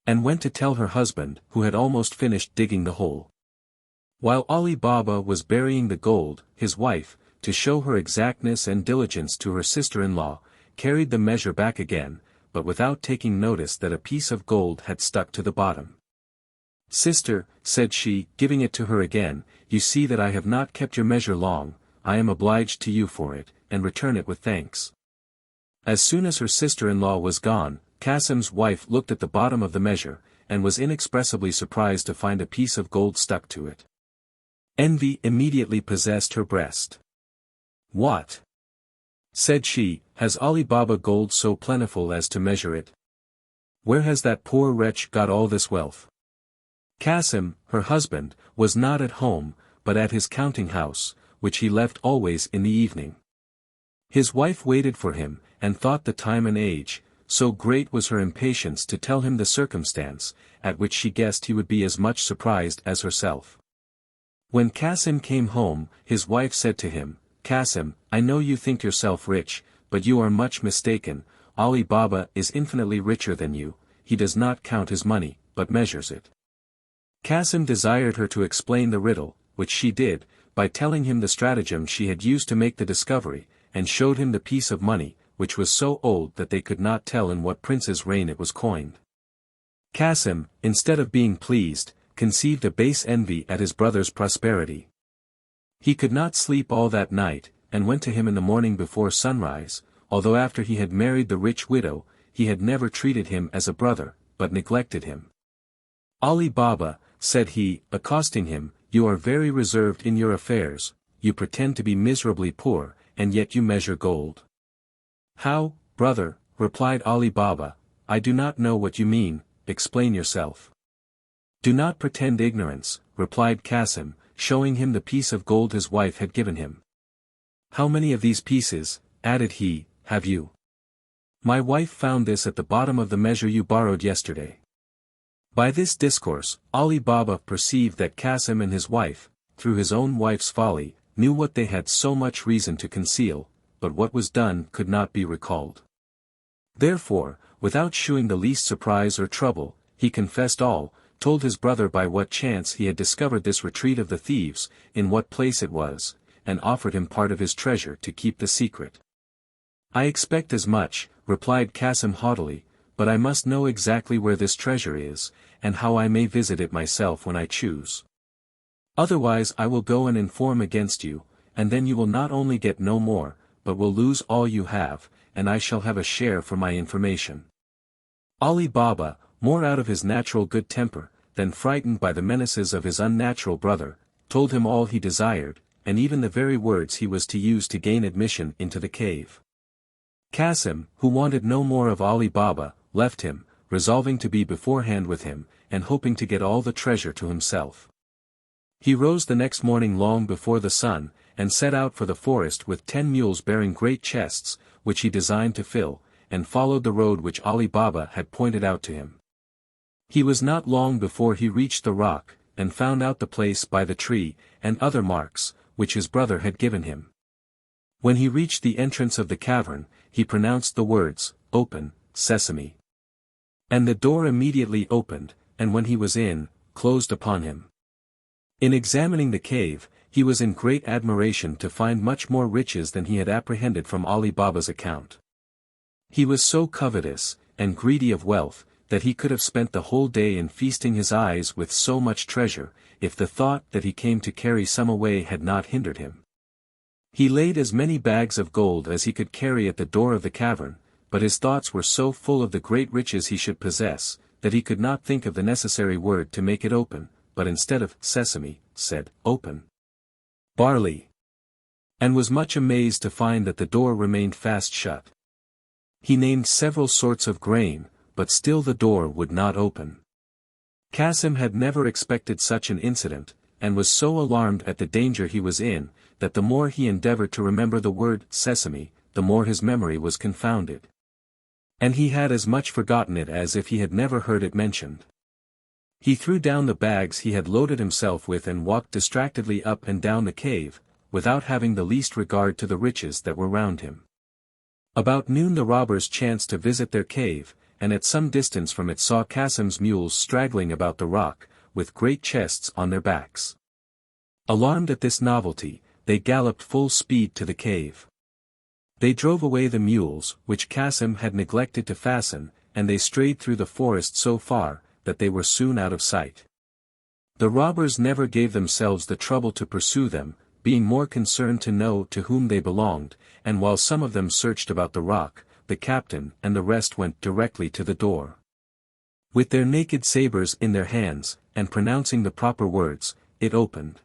And went to tell her husband, who had almost finished digging the hole. While Ali Baba was burying the gold, his wife, to show her exactness and diligence to her sister-in-law, carried the measure back again, but without taking notice that a piece of gold had stuck to the bottom. "Sister," said she, giving it to her again, "you see that I have not kept your measure long, I am obliged to you for it, and return it with thanks." As soon as her sister-in-law was gone, Qasim's wife looked at the bottom of the measure, and was inexpressibly surprised to find a piece of gold stuck to it. Envy immediately possessed her breast. "What?" said she, "has Ali Baba gold so plentiful as to measure it? Where has that poor wretch got all this wealth?" Qasim, her husband, was not at home, but at his counting-house, which he left always in the evening. His wife waited for him, and thought the time and age, so great was her impatience to tell him the circumstance, at which she guessed he would be as much surprised as herself. When Qasim came home, his wife said to him, "Qasim, I know you think yourself rich, but you are much mistaken. Ali Baba is infinitely richer than you, he does not count his money, but measures it." Qasim desired her to explain the riddle, which she did, by telling him the stratagem she had used to make the discovery, and showed him the piece of money, which was so old that they could not tell in what prince's reign it was coined. Qasim, instead of being pleased, conceived a base envy at his brother's prosperity. He could not sleep all that night, and went to him in the morning before sunrise, although after he had married the rich widow, he had never treated him as a brother, but neglected him. "Ali Baba," said he, accosting him, "you are very reserved in your affairs, you pretend to be miserably poor, and yet you measure gold." "How, brother," replied Ali Baba, "I do not know what you mean, explain yourself." "Do not pretend ignorance," replied Qasim, showing him the piece of gold his wife had given him. "How many of these pieces," added he, "have you?" "My wife found this at the bottom of the measure you borrowed yesterday." By this discourse, Ali Baba perceived that Qasim and his wife, through his own wife's folly, knew what they had so much reason to conceal, but what was done could not be recalled. Therefore, without shewing the least surprise or trouble, he confessed all, told his brother by what chance he had discovered this retreat of the thieves, in what place it was, and offered him part of his treasure to keep the secret. "I expect as much," replied Qasim haughtily, "but I must know exactly where this treasure is, and how I may visit it myself when I choose. Otherwise I will go and inform against you, and then you will not only get no more, but will lose all you have, and I shall have a share for my information." Ali Baba, more out of his natural good temper, than frightened by the menaces of his unnatural brother, told him all he desired, and even the very words he was to use to gain admission into the cave. Qasim, who wanted no more of Ali Baba, left him, resolving to be beforehand with him, and hoping to get all the treasure to himself. He rose the next morning long before the sun, and set out for the forest with 10 mules bearing great chests, which he designed to fill, and followed the road which Ali Baba had pointed out to him. He was not long before he reached the rock, and found out the place by the tree, and other marks, which his brother had given him. When he reached the entrance of the cavern, he pronounced the words, "Open, Sesame." And the door immediately opened, and when he was in, closed upon him. In examining the cave, he was in great admiration to find much more riches than he had apprehended from Ali Baba's account. He was so covetous, and greedy of wealth, that he could have spent the whole day in feasting his eyes with so much treasure, if the thought that he came to carry some away had not hindered him. He laid as many bags of gold as he could carry at the door of the cavern, but his thoughts were so full of the great riches he should possess, that he could not think of the necessary word to make it open, but instead of "sesame," said, "Open." Barley. and was much amazed to find that the door remained fast shut. He named several sorts of grain, but still the door would not open. Qasim had never expected such an incident, and was so alarmed at the danger he was in, that the more he endeavored to remember the word sesame, the more his memory was confounded. And he had as much forgotten it as if he had never heard it mentioned. He threw down the bags he had loaded himself with and walked distractedly up and down the cave, without having the least regard to the riches that were round him. About noon the robbers chanced to visit their cave, and at some distance from it saw Qasim's mules straggling about the rock, with great chests on their backs. Alarmed at this novelty, they galloped full speed to the cave. They drove away the mules, which Qasim had neglected to fasten, and they strayed through the forest so far, that they were soon out of sight. The robbers never gave themselves the trouble to pursue them, being more concerned to know to whom they belonged, and while some of them searched about the rock, the captain and the rest went directly to the door. With their naked sabers in their hands, and pronouncing the proper words, it opened.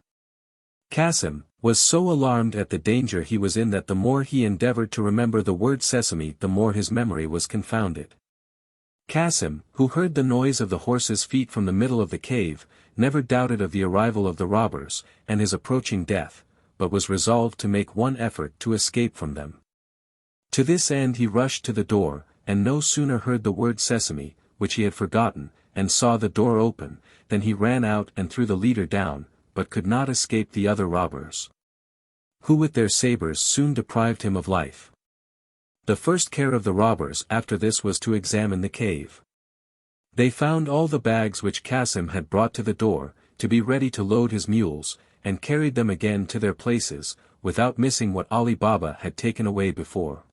Qasim was so alarmed at the danger he was in that the more he endeavored to remember the word sesame the more his memory was confounded. Qasim, who heard the noise of the horses' feet from the middle of the cave, never doubted of the arrival of the robbers, and his approaching death, but was resolved to make one effort to escape from them. To this end he rushed to the door, and no sooner heard the word sesame, which he had forgotten, and saw the door open, than he ran out and threw the leader down, but could not escape the other robbers, who with their sabers soon deprived him of life. The first care of the robbers after this was to examine the cave. They found all the bags which Qasim had brought to the door, to be ready to load his mules, and carried them again to their places, without missing what Ali Baba had taken away before.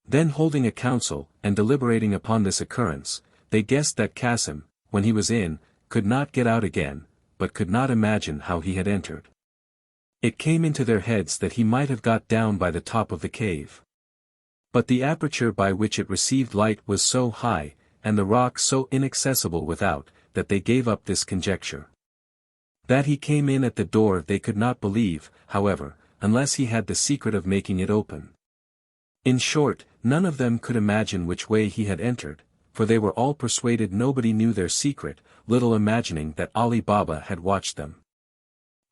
Then holding a council, and deliberating upon this occurrence, they guessed that Qasim, when he was in, could not get out again, but could not imagine how he had entered. It came into their heads that he might have got down by the top of the cave. But the aperture by which it received light was so high, and the rock so inaccessible without, that they gave up this conjecture. That he came in at the door they could not believe, however, unless he had the secret of making it open. In short, none of them could imagine which way he had entered, for they were all persuaded nobody knew their secret, little imagining that Ali Baba had watched them.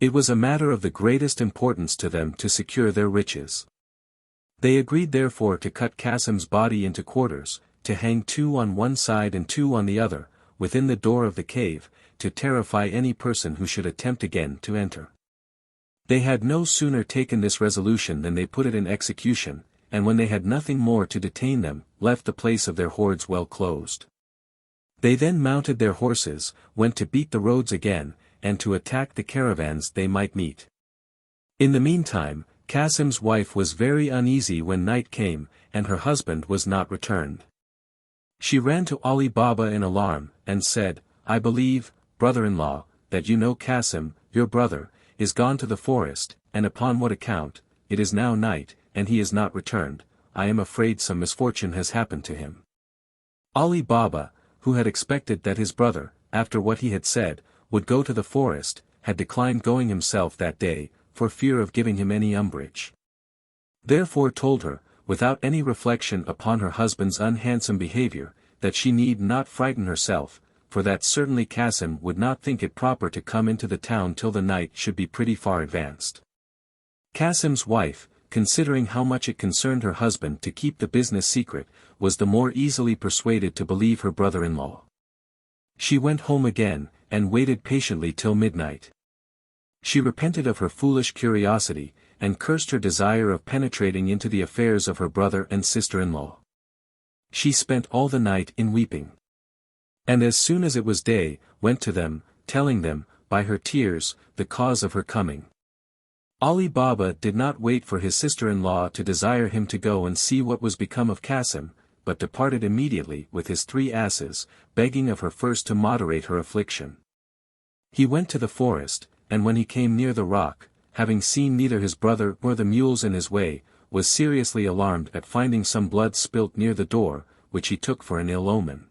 It was a matter of the greatest importance to them to secure their riches. They agreed therefore to cut Qasim's body into quarters, to hang 2 on one side and 2 on the other, within the door of the cave, to terrify any person who should attempt again to enter. They had no sooner taken this resolution than they put it in execution, and when they had nothing more to detain them, left the place of their hoards well closed. They then mounted their horses, went to beat the roads again, and to attack the caravans they might meet. In the meantime, Qasim's wife was very uneasy when night came, and her husband was not returned. She ran to Ali Baba in alarm, and said, "I believe, brother-in-law, that you know Qasim, your brother, is gone to the forest, and upon what account, it is now night, and he is not returned. I am afraid some misfortune has happened to him." Ali Baba, who had expected that his brother, after what he had said, would go to the forest, had declined going himself that day, for fear of giving him any umbrage. Therefore told her, without any reflection upon her husband's unhandsome behavior, that she need not frighten herself, for that certainly Qasim would not think it proper to come into the town till the night should be pretty far advanced. Qasim's wife, considering how much it concerned her husband to keep the business secret, was the more easily persuaded to believe her brother-in-law. She went home again, and waited patiently till midnight. She repented of her foolish curiosity, and cursed her desire of penetrating into the affairs of her brother and sister-in-law. She spent all the night in weeping. And as soon as it was day, went to them, telling them, by her tears, the cause of her coming. Ali Baba did not wait for his sister-in-law to desire him to go and see what was become of Qasim, but departed immediately with his 3 asses, begging of her first to moderate her affliction. He went to the forest, and when he came near the rock, having seen neither his brother nor the mules in his way, was seriously alarmed at finding some blood spilt near the door, which he took for an ill omen.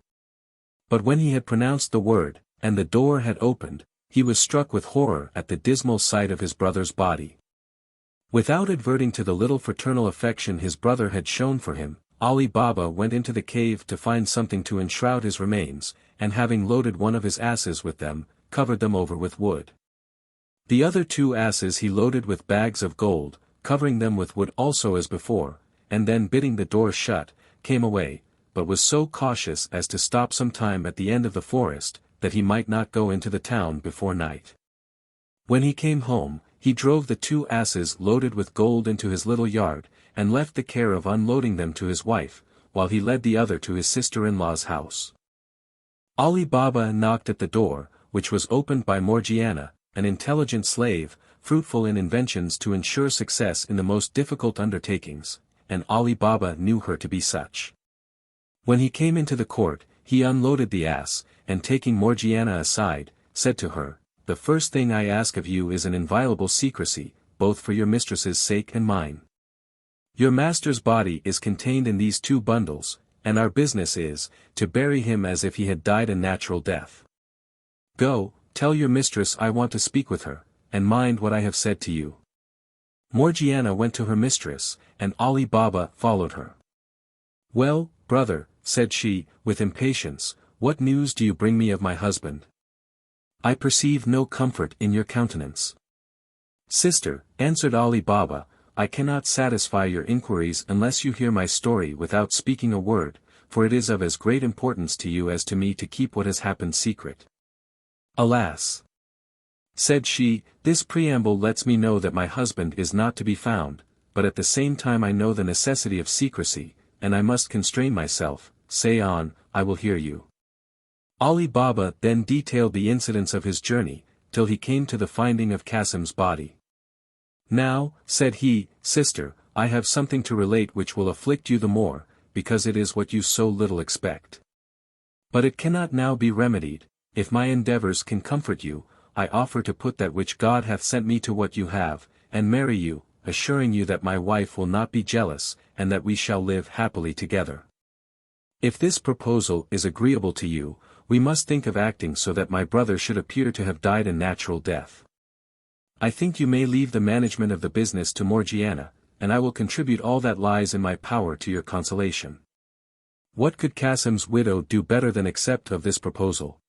But when he had pronounced the word, and the door had opened, he was struck with horror at the dismal sight of his brother's body. Without adverting to the little fraternal affection his brother had shown for him, Ali Baba went into the cave to find something to enshroud his remains, and having loaded one of his asses with them, covered them over with wood. The other 2 asses he loaded with bags of gold, covering them with wood also as before, and then bidding the door shut, came away, but was so cautious as to stop some time at the end of the forest, that he might not go into the town before night. When he came home, he drove the 2 asses loaded with gold into his little yard, and left the care of unloading them to his wife, while he led the other to his sister-in-law's house. Ali Baba knocked at the door, which was opened by Morgiana, an intelligent slave, fruitful in inventions to ensure success in the most difficult undertakings, and Ali Baba knew her to be such. When he came into the court, he unloaded the ass, and taking Morgiana aside, said to her, "The first thing I ask of you is an inviolable secrecy, both for your mistress's sake and mine. Your master's body is contained in these 2 bundles, and our business is, to bury him as if he had died a natural death. Go, tell your mistress I want to speak with her, and mind what I have said to you." Morgiana went to her mistress, and Ali Baba followed her. "Well, brother," said she, with impatience, "what news do you bring me of my husband? I perceive no comfort in your countenance." "Sister," answered Ali Baba, "I cannot satisfy your inquiries unless you hear my story without speaking a word, for it is of as great importance to you as to me to keep what has happened secret." "Alas!" said she, "this preamble lets me know that my husband is not to be found, but at the same time I know the necessity of secrecy, and I must constrain myself. Say on, I will hear you." Ali Baba then detailed the incidents of his journey, till he came to the finding of Qasim's body. "Now," said he, "sister, I have something to relate which will afflict you the more, because it is what you so little expect. But it cannot now be remedied. If my endeavors can comfort you, I offer to put that which God hath sent me to what you have, and marry you, assuring you that my wife will not be jealous, and that we shall live happily together. If this proposal is agreeable to you, we must think of acting so that my brother should appear to have died a natural death. I think you may leave the management of the business to Morgiana, and I will contribute all that lies in my power to your consolation." What could Qasim's widow do better than accept of this proposal?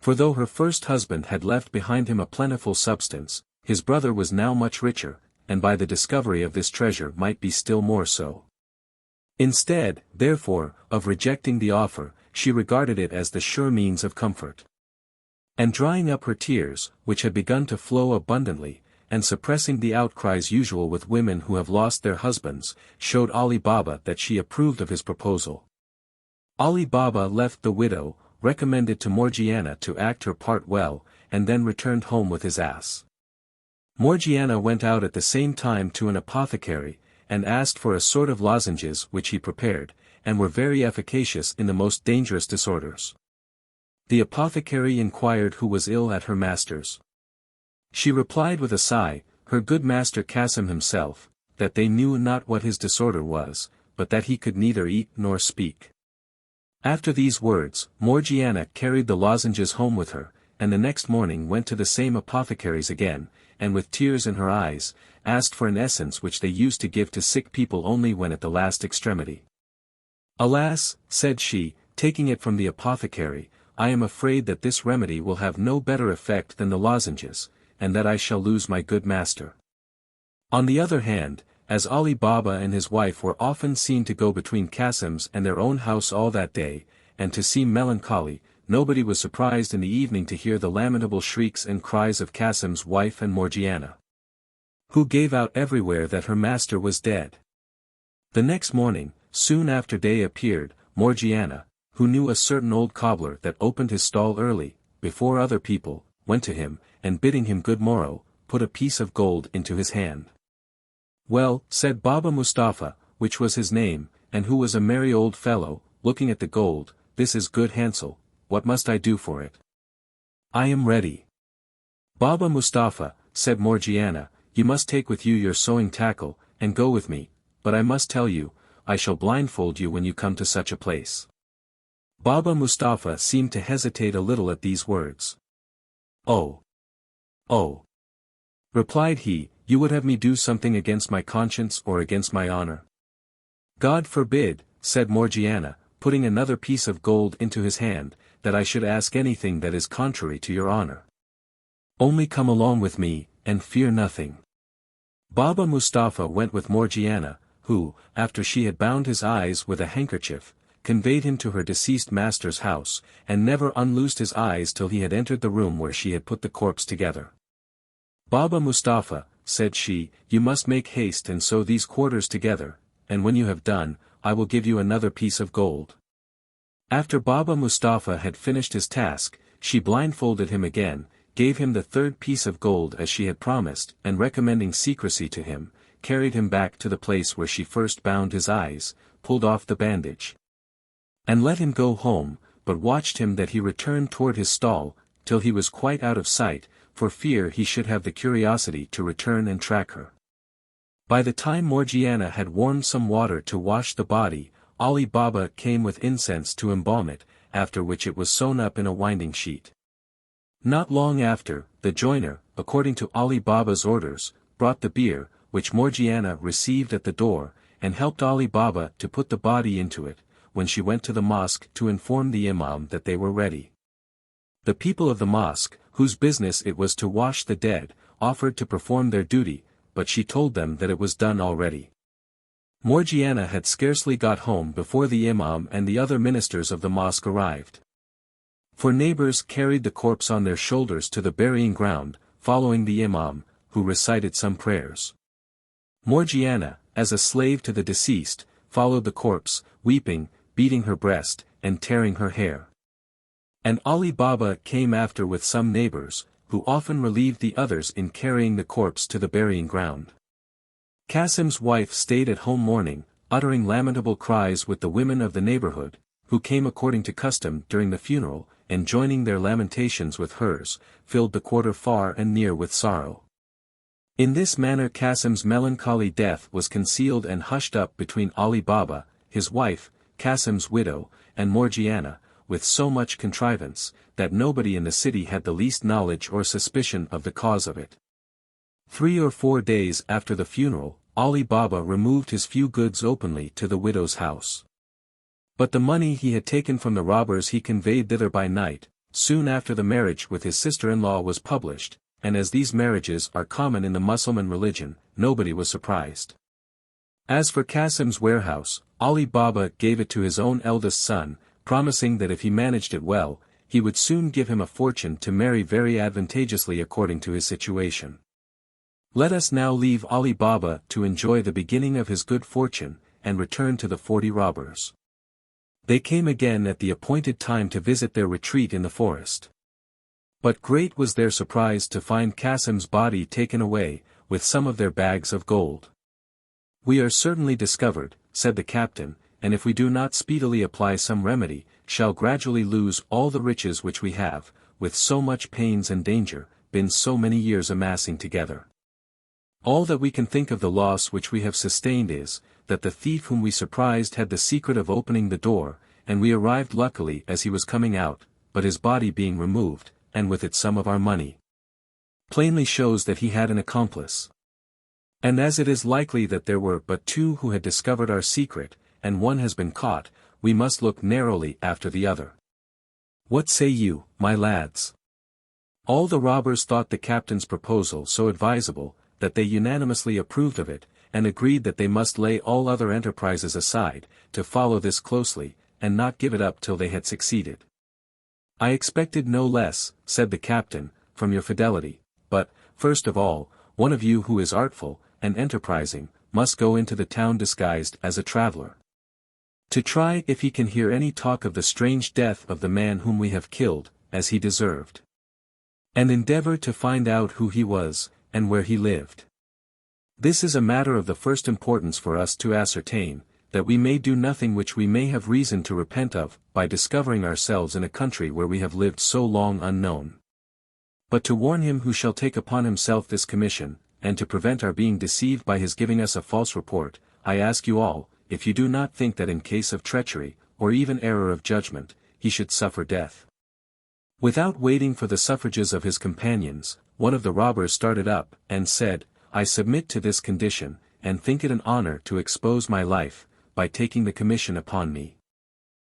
For though her first husband had left behind him a plentiful substance, his brother was now much richer, and by the discovery of this treasure might be still more so. Instead, therefore, of rejecting the offer, she regarded it as the sure means of comfort. And drying up her tears, which had begun to flow abundantly, and suppressing the outcries usual with women who have lost their husbands, showed Ali Baba that she approved of his proposal. Ali Baba left the widow, recommended to Morgiana to act her part well, and then returned home with his ass. Morgiana went out at the same time to an apothecary, and asked for a sort of lozenges which he prepared, and were very efficacious in the most dangerous disorders. The apothecary inquired who was ill at her master's. She replied with a sigh, her good master Qasim himself, that they knew not what his disorder was, but that he could neither eat nor speak. After these words, Morgiana carried the lozenges home with her, and the next morning went to the same apothecary's again, and with tears in her eyes, asked for an essence which they used to give to sick people only when at the last extremity. "Alas," said she, taking it from the apothecary, "I am afraid that this remedy will have no better effect than the lozenges, and that I shall lose my good master." On the other hand, as Ali Baba and his wife were often seen to go between Qasim's and their own house all that day, and to seem melancholy, nobody was surprised in the evening to hear the lamentable shrieks and cries of Qasim's wife and Morgiana, who gave out everywhere that her master was dead. The next morning, soon after day appeared, Morgiana, who knew a certain old cobbler that opened his stall early, before other people, went to him, and bidding him good morrow, put a piece of gold into his hand. "Well," said Baba Mustafa, which was his name, and who was a merry old fellow, looking at the gold, "this is good Hansel, what must I do for it?" "I am ready." "Baba Mustafa," said Morgiana, "you must take with you your sewing tackle, and go with me, but I must tell you, I shall blindfold you when you come to such a place." Baba Mustafa seemed to hesitate a little at these words. "Oh! Oh!" replied he, you would have me do something against my conscience or against my honor? God forbid, said Morgiana, putting another piece of gold into his hand, that I should ask anything that is contrary to your honor. Only come along with me, and fear nothing. Baba Mustafa went with Morgiana, who, after she had bound his eyes with a handkerchief, conveyed him to her deceased master's house, and never unloosed his eyes till he had entered the room where she had put the corpse together. Baba Mustafa, said she, you must make haste and sew these quarters together, and when you have done, I will give you another piece of gold. After Baba Mustafa had finished his task, she blindfolded him again, gave him the third piece of gold as she had promised, and recommending secrecy to him, carried him back to the place where she first bound his eyes, pulled off the bandage, and let him go home, but watched him that he returned toward his stall, till he was quite out of sight, for fear he should have the curiosity to return and track her. By the time Morgiana had warmed some water to wash the body, Ali Baba came with incense to embalm it, after which it was sewn up in a winding sheet. Not long after, the joiner, according to Ali Baba's orders, brought the bier, which Morgiana received at the door, and helped Ali Baba to put the body into it, when she went to the mosque to inform the imam that they were ready. The people of the mosque, whose business it was to wash the dead, offered to perform their duty, but she told them that it was done already. Morgiana had scarcely got home before the imam and the other ministers of the mosque arrived. For neighbors carried the corpse on their shoulders to the burying ground, following the imam, who recited some prayers. Morgiana, as a slave to the deceased, followed the corpse, weeping, beating her breast, and tearing her hair. And Ali Baba came after with some neighbors, who often relieved the others in carrying the corpse to the burying ground. Qasim's wife stayed at home mourning, uttering lamentable cries with the women of the neighborhood, who came according to custom during the funeral, and joining their lamentations with hers, filled the quarter far and near with sorrow. In this manner Qasim's melancholy death was concealed and hushed up between Ali Baba, his wife, Qasim's widow, and Morgiana, with so much contrivance, that nobody in the city had the least knowledge or suspicion of the cause of it. 3 or 4 days after the funeral, Ali Baba removed his few goods openly to the widow's house. But the money he had taken from the robbers he conveyed thither by night, soon after the marriage with his sister-in-law was published, and as these marriages are common in the Mussulman religion, nobody was surprised. As for Qasim's warehouse, Ali Baba gave it to his own eldest son, promising that if he managed it well, he would soon give him a fortune to marry very advantageously according to his situation. Let us now leave Ali Baba to enjoy the beginning of his good fortune, and return to the 40 robbers. They came again at the appointed time to visit their retreat in the forest. But great was their surprise to find Qasim's body taken away, with some of their bags of gold. We are certainly discovered, said the captain, and if we do not speedily apply some remedy, shall gradually lose all the riches which we have, with so much pains and danger, been so many years amassing together. All that we can think of the loss which we have sustained is, that the thief whom we surprised had the secret of opening the door, and we arrived luckily as he was coming out, but his body being removed, and with it some of our money, plainly shows that he had an accomplice. And as it is likely that there were but 2 who had discovered our secret, and one has been caught, we must look narrowly after the other. What say you, my lads? All the robbers thought the captain's proposal so advisable, that they unanimously approved of it, and agreed that they must lay all other enterprises aside, to follow this closely, and not give it up till they had succeeded. I expected no less, said the captain, from your fidelity, but, first of all, one of you who is artful, and enterprising, must go into the town disguised as a traveler, to try if he can hear any talk of the strange death of the man whom we have killed, as he deserved, and endeavor to find out who he was, and where he lived. This is a matter of the first importance for us to ascertain, that we may do nothing which we may have reason to repent of, by discovering ourselves in a country where we have lived so long unknown. But to warn him who shall take upon himself this commission, and to prevent our being deceived by his giving us a false report, I ask you all, if you do not think that in case of treachery, or even error of judgment, he should suffer death. Without waiting for the suffrages of his companions, one of the robbers started up, and said, I submit to this condition, and think it an honor to expose my life, by taking the commission upon me.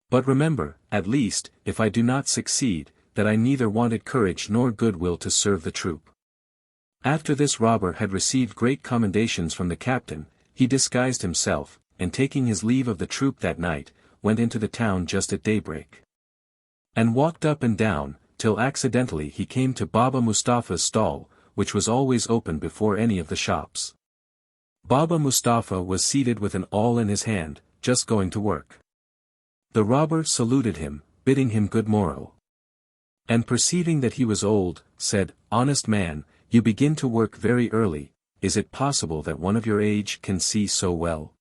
But remember, at least, if I do not succeed, that I neither wanted courage nor goodwill to serve the troop. After this robber had received great commendations from the captain, he disguised himself, and taking his leave of the troop that night, went into the town just at daybreak. And walked up and down, till accidentally he came to Baba Mustafa's stall, which was always open before any of the shops. Baba Mustafa was seated with an awl in his hand, just going to work. The robber saluted him, bidding him good morrow. And perceiving that he was old, said, "Honest man, you begin to work very early. Is it possible that one of your age can see so well?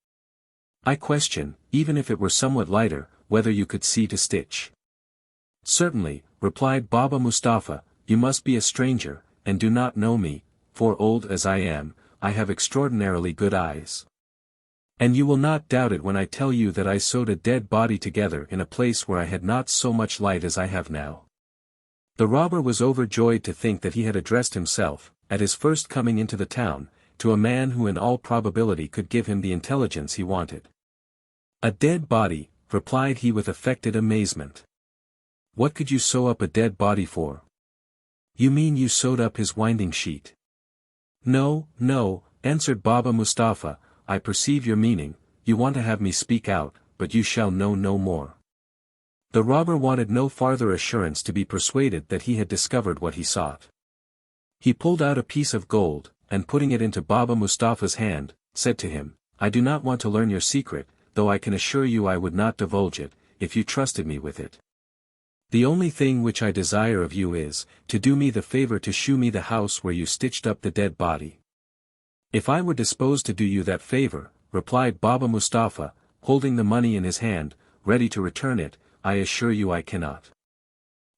I question, even if it were somewhat lighter, whether you could see to stitch." "Certainly," replied Baba Mustafa, "you must be a stranger, and do not know me, for old as I am, I have extraordinarily good eyes. And you will not doubt it when I tell you that I sewed a dead body together in a place where I had not so much light as I have now." The robber was overjoyed to think that he had addressed himself, at his first coming into the town, to a man who in all probability could give him the intelligence he wanted. "A dead body," replied he with affected amazement. "What could you sew up a dead body for?" "You mean you sewed up his winding sheet?" "No, no," answered Baba Mustafa, "I perceive your meaning, you want to have me speak out, but you shall know no more." The robber wanted no farther assurance to be persuaded that he had discovered what he sought. He pulled out a piece of gold, and putting it into Baba Mustafa's hand, said to him, "I do not want to learn your secret, though I can assure you I would not divulge it, if you trusted me with it. The only thing which I desire of you is, to do me the favor to shew me the house where you stitched up the dead body." "If I were disposed to do you that favor," replied Baba Mustafa, holding the money in his hand, ready to return it, "I assure you I cannot.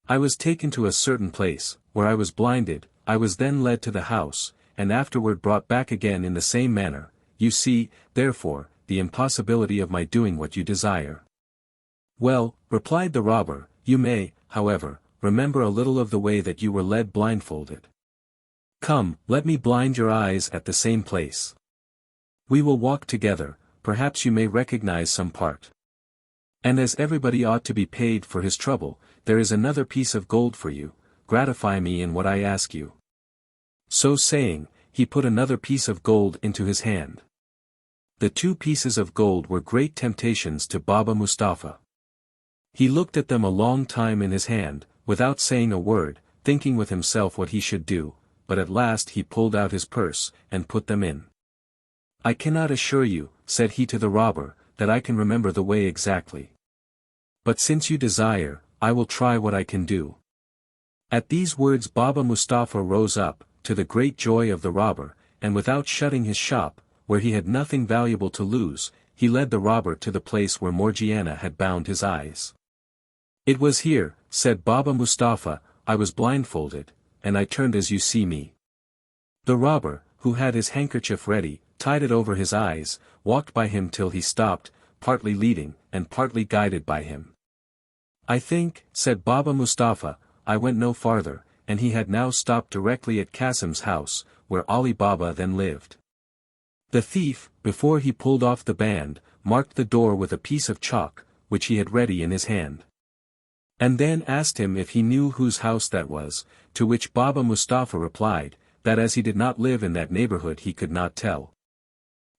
I was taken to a certain place, where I was blinded, I was then led to the house, and afterward brought back again in the same manner. You see, therefore, the impossibility of my doing what you desire." "Well," replied the robber, "you may, however, remember a little of the way that you were led blindfolded. Come, let me blind your eyes at the same place. We will walk together, perhaps you may recognize some part. And as everybody ought to be paid for his trouble, there is another piece of gold for you, gratify me in what I ask you." So saying, he put another piece of gold into his hand. The 2 pieces of gold were great temptations to Baba Mustafa. He looked at them a long time in his hand, without saying a word, thinking with himself what he should do, but at last he pulled out his purse, and put them in. "I cannot assure you," said he to the robber, "that I can remember the way exactly. But since you desire, I will try what I can do." At these words Baba Mustafa rose up, to the great joy of the robber, and without shutting his shop, where he had nothing valuable to lose, he led the robber to the place where Morgiana had bound his eyes. "It was here," said Baba Mustafa, "I was blindfolded, and I turned as you see me." The robber, who had his handkerchief ready, tied it over his eyes, walked by him till he stopped, partly leading, and partly guided by him. "I think," said Baba Mustafa, "I went no farther," and he had now stopped directly at Qasim's house, where Ali Baba then lived. The thief, before he pulled off the band, marked the door with a piece of chalk, which he had ready in his hand. And then asked him if he knew whose house that was, to which Baba Mustafa replied, that as he did not live in that neighborhood he could not tell.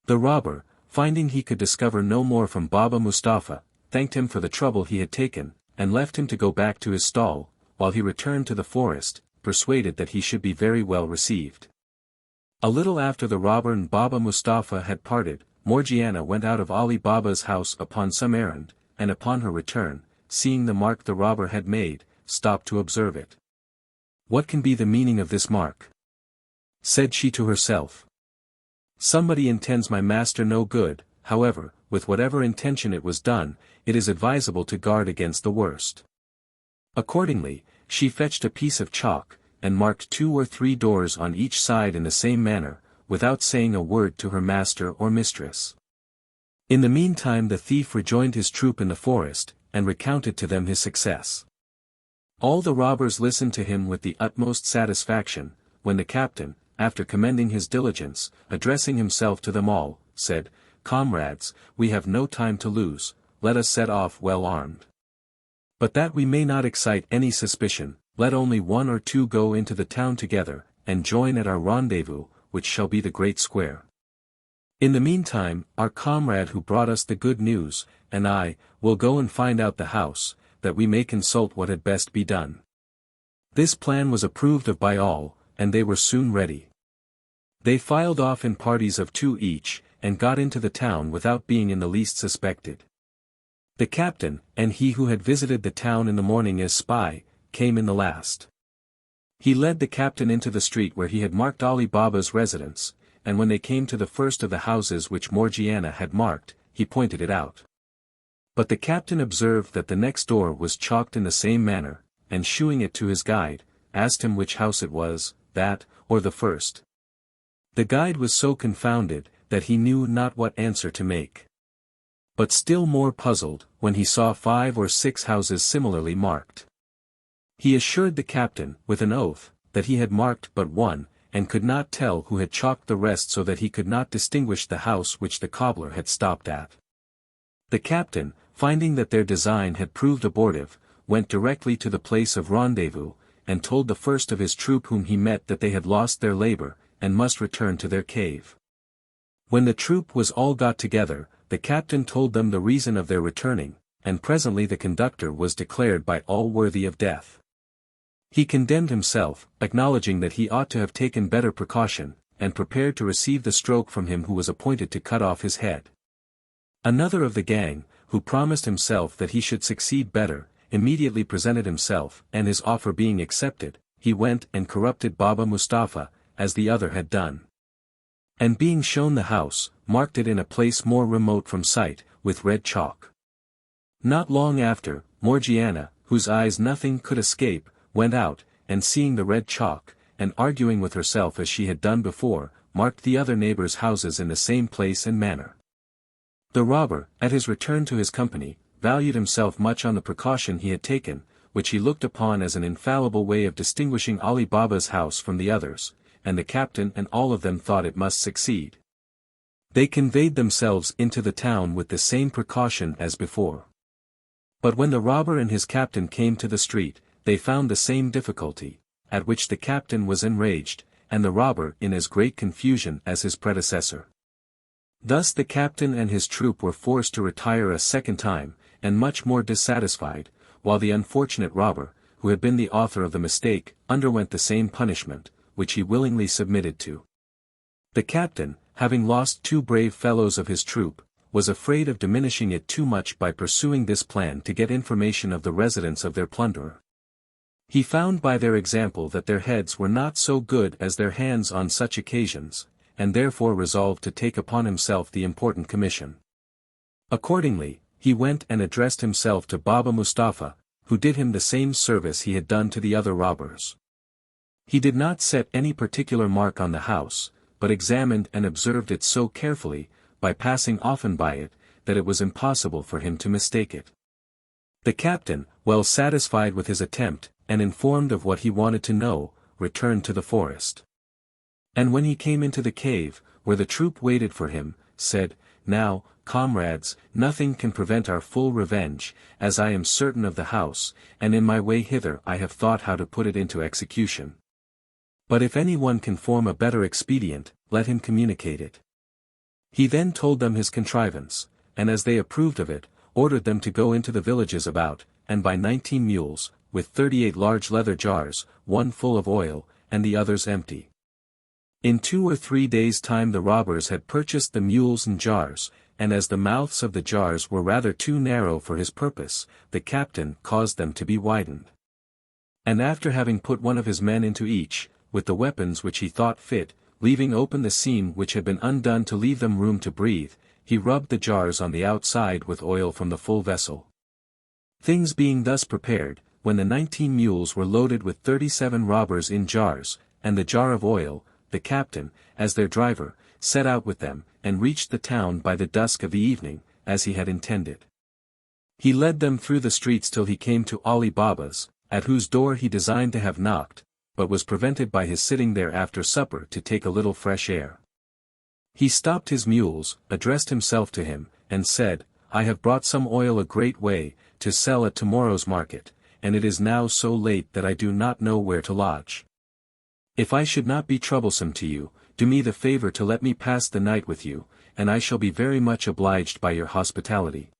The robber, finding he could discover no more from Baba Mustafa, thanked him for the trouble he had taken, and left him to go back to his stall, while he returned to the forest, persuaded that he should be very well received. A little after the robber and Baba Mustafa had parted, Morgiana went out of Ali Baba's house upon some errand, and upon her return, seeing the mark the robber had made, stopped to observe it. "What can be the meaning of this mark?" said she to herself. "Somebody intends my master no good, however, with whatever intention it was done, it is advisable to guard against the worst." Accordingly, she fetched a piece of chalk, and marked 2 or 3 doors on each side in the same manner, without saying a word to her master or mistress. In the meantime the thief rejoined his troop in the forest, and recounted to them his success. All the robbers listened to him with the utmost satisfaction, when the captain, after commending his diligence, addressing himself to them all, said, "Comrades, we have no time to lose, let us set off well armed. But that we may not excite any suspicion, let only one or two go into the town together, and join at our rendezvous, which shall be the great square. In the meantime, our comrade who brought us the good news, and I, will go and find out the house, that we may consult what had best be done." This plan was approved of by all, and they were soon ready. They filed off in parties of 2 each, and got into the town without being in the least suspected. The captain, and he who had visited the town in the morning as spy, came in the last. He led the captain into the street where he had marked Ali Baba's residence, and when they came to the first of the houses which Morgiana had marked, he pointed it out. But the captain observed that the next door was chalked in the same manner, and shewing it to his guide, asked him which house it was, that, or the first. The guide was so confounded, that he knew not what answer to make. But still more puzzled, when he saw 5 or 6 houses similarly marked. He assured the captain, with an oath, that he had marked but one, and could not tell who had chalked the rest, so that he could not distinguish the house which the cobbler had stopped at. The captain, finding that their design had proved abortive, went directly to the place of rendezvous, and told the first of his troop whom he met that they had lost their labor, and must return to their cave. When the troop was all got together, the captain told them the reason of their returning, and presently the conductor was declared by all worthy of death. He condemned himself, acknowledging that he ought to have taken better precaution, and prepared to receive the stroke from him who was appointed to cut off his head. Another of the gang, who promised himself that he should succeed better, immediately presented himself, and his offer being accepted, he went and corrupted Baba Mustafa, as the other had done. And being shown the house, marked it in a place more remote from sight, with red chalk. Not long after, Morgiana, whose eyes nothing could escape, went out, and seeing the red chalk, and arguing with herself as she had done before, marked the other neighbors' houses in the same place and manner. The robber, at his return to his company, valued himself much on the precaution he had taken, which he looked upon as an infallible way of distinguishing Ali Baba's house from the others, and the captain and all of them thought it must succeed. They conveyed themselves into the town with the same precaution as before. But when the robber and his captain came to the street, they found the same difficulty, at which the captain was enraged, and the robber in as great confusion as his predecessor. Thus the captain and his troop were forced to retire a second time, and much more dissatisfied, while the unfortunate robber, who had been the author of the mistake, underwent the same punishment, which he willingly submitted to. The captain, having lost 2 brave fellows of his troop, was afraid of diminishing it too much by pursuing this plan to get information of the residence of their plunderer. He found by their example that their heads were not so good as their hands on such occasions, and therefore resolved to take upon himself the important commission. Accordingly, he went and addressed himself to Baba Mustafa, who did him the same service he had done to the other robbers. He did not set any particular mark on the house, but examined and observed it so carefully, by passing often by it, that it was impossible for him to mistake it. The captain, well satisfied with his attempt, and informed of what he wanted to know, returned to the forest. And when he came into the cave, where the troop waited for him, said, "Now, comrades, nothing can prevent our full revenge, as I am certain of the house, and in my way hither I have thought how to put it into execution. But if any one can form a better expedient, let him communicate it." He then told them his contrivance, and as they approved of it, ordered them to go into the villages about, and buy 19 mules, with 38 large leather jars, one full of oil, and the others empty. In 2 or 3 days' time the robbers had purchased the mules and jars, and as the mouths of the jars were rather too narrow for his purpose, the captain caused them to be widened. And after having put one of his men into each, with the weapons which he thought fit, leaving open the seam which had been undone to leave them room to breathe, he rubbed the jars on the outside with oil from the full vessel. Things being thus prepared, when the 19 mules were loaded with 37 robbers in jars, and the jar of oil, the captain, as their driver, set out with them, and reached the town by the dusk of the evening, as he had intended. He led them through the streets till he came to Ali Baba's, at whose door he designed to have knocked, but was prevented by his sitting there after supper to take a little fresh air. He stopped his mules, addressed himself to him, and said, "I have brought some oil a great way, to sell at tomorrow's market, and it is now so late that I do not know where to lodge. If I should not be troublesome to you, do me the favor to let me pass the night with you, and I shall be very much obliged by your hospitality."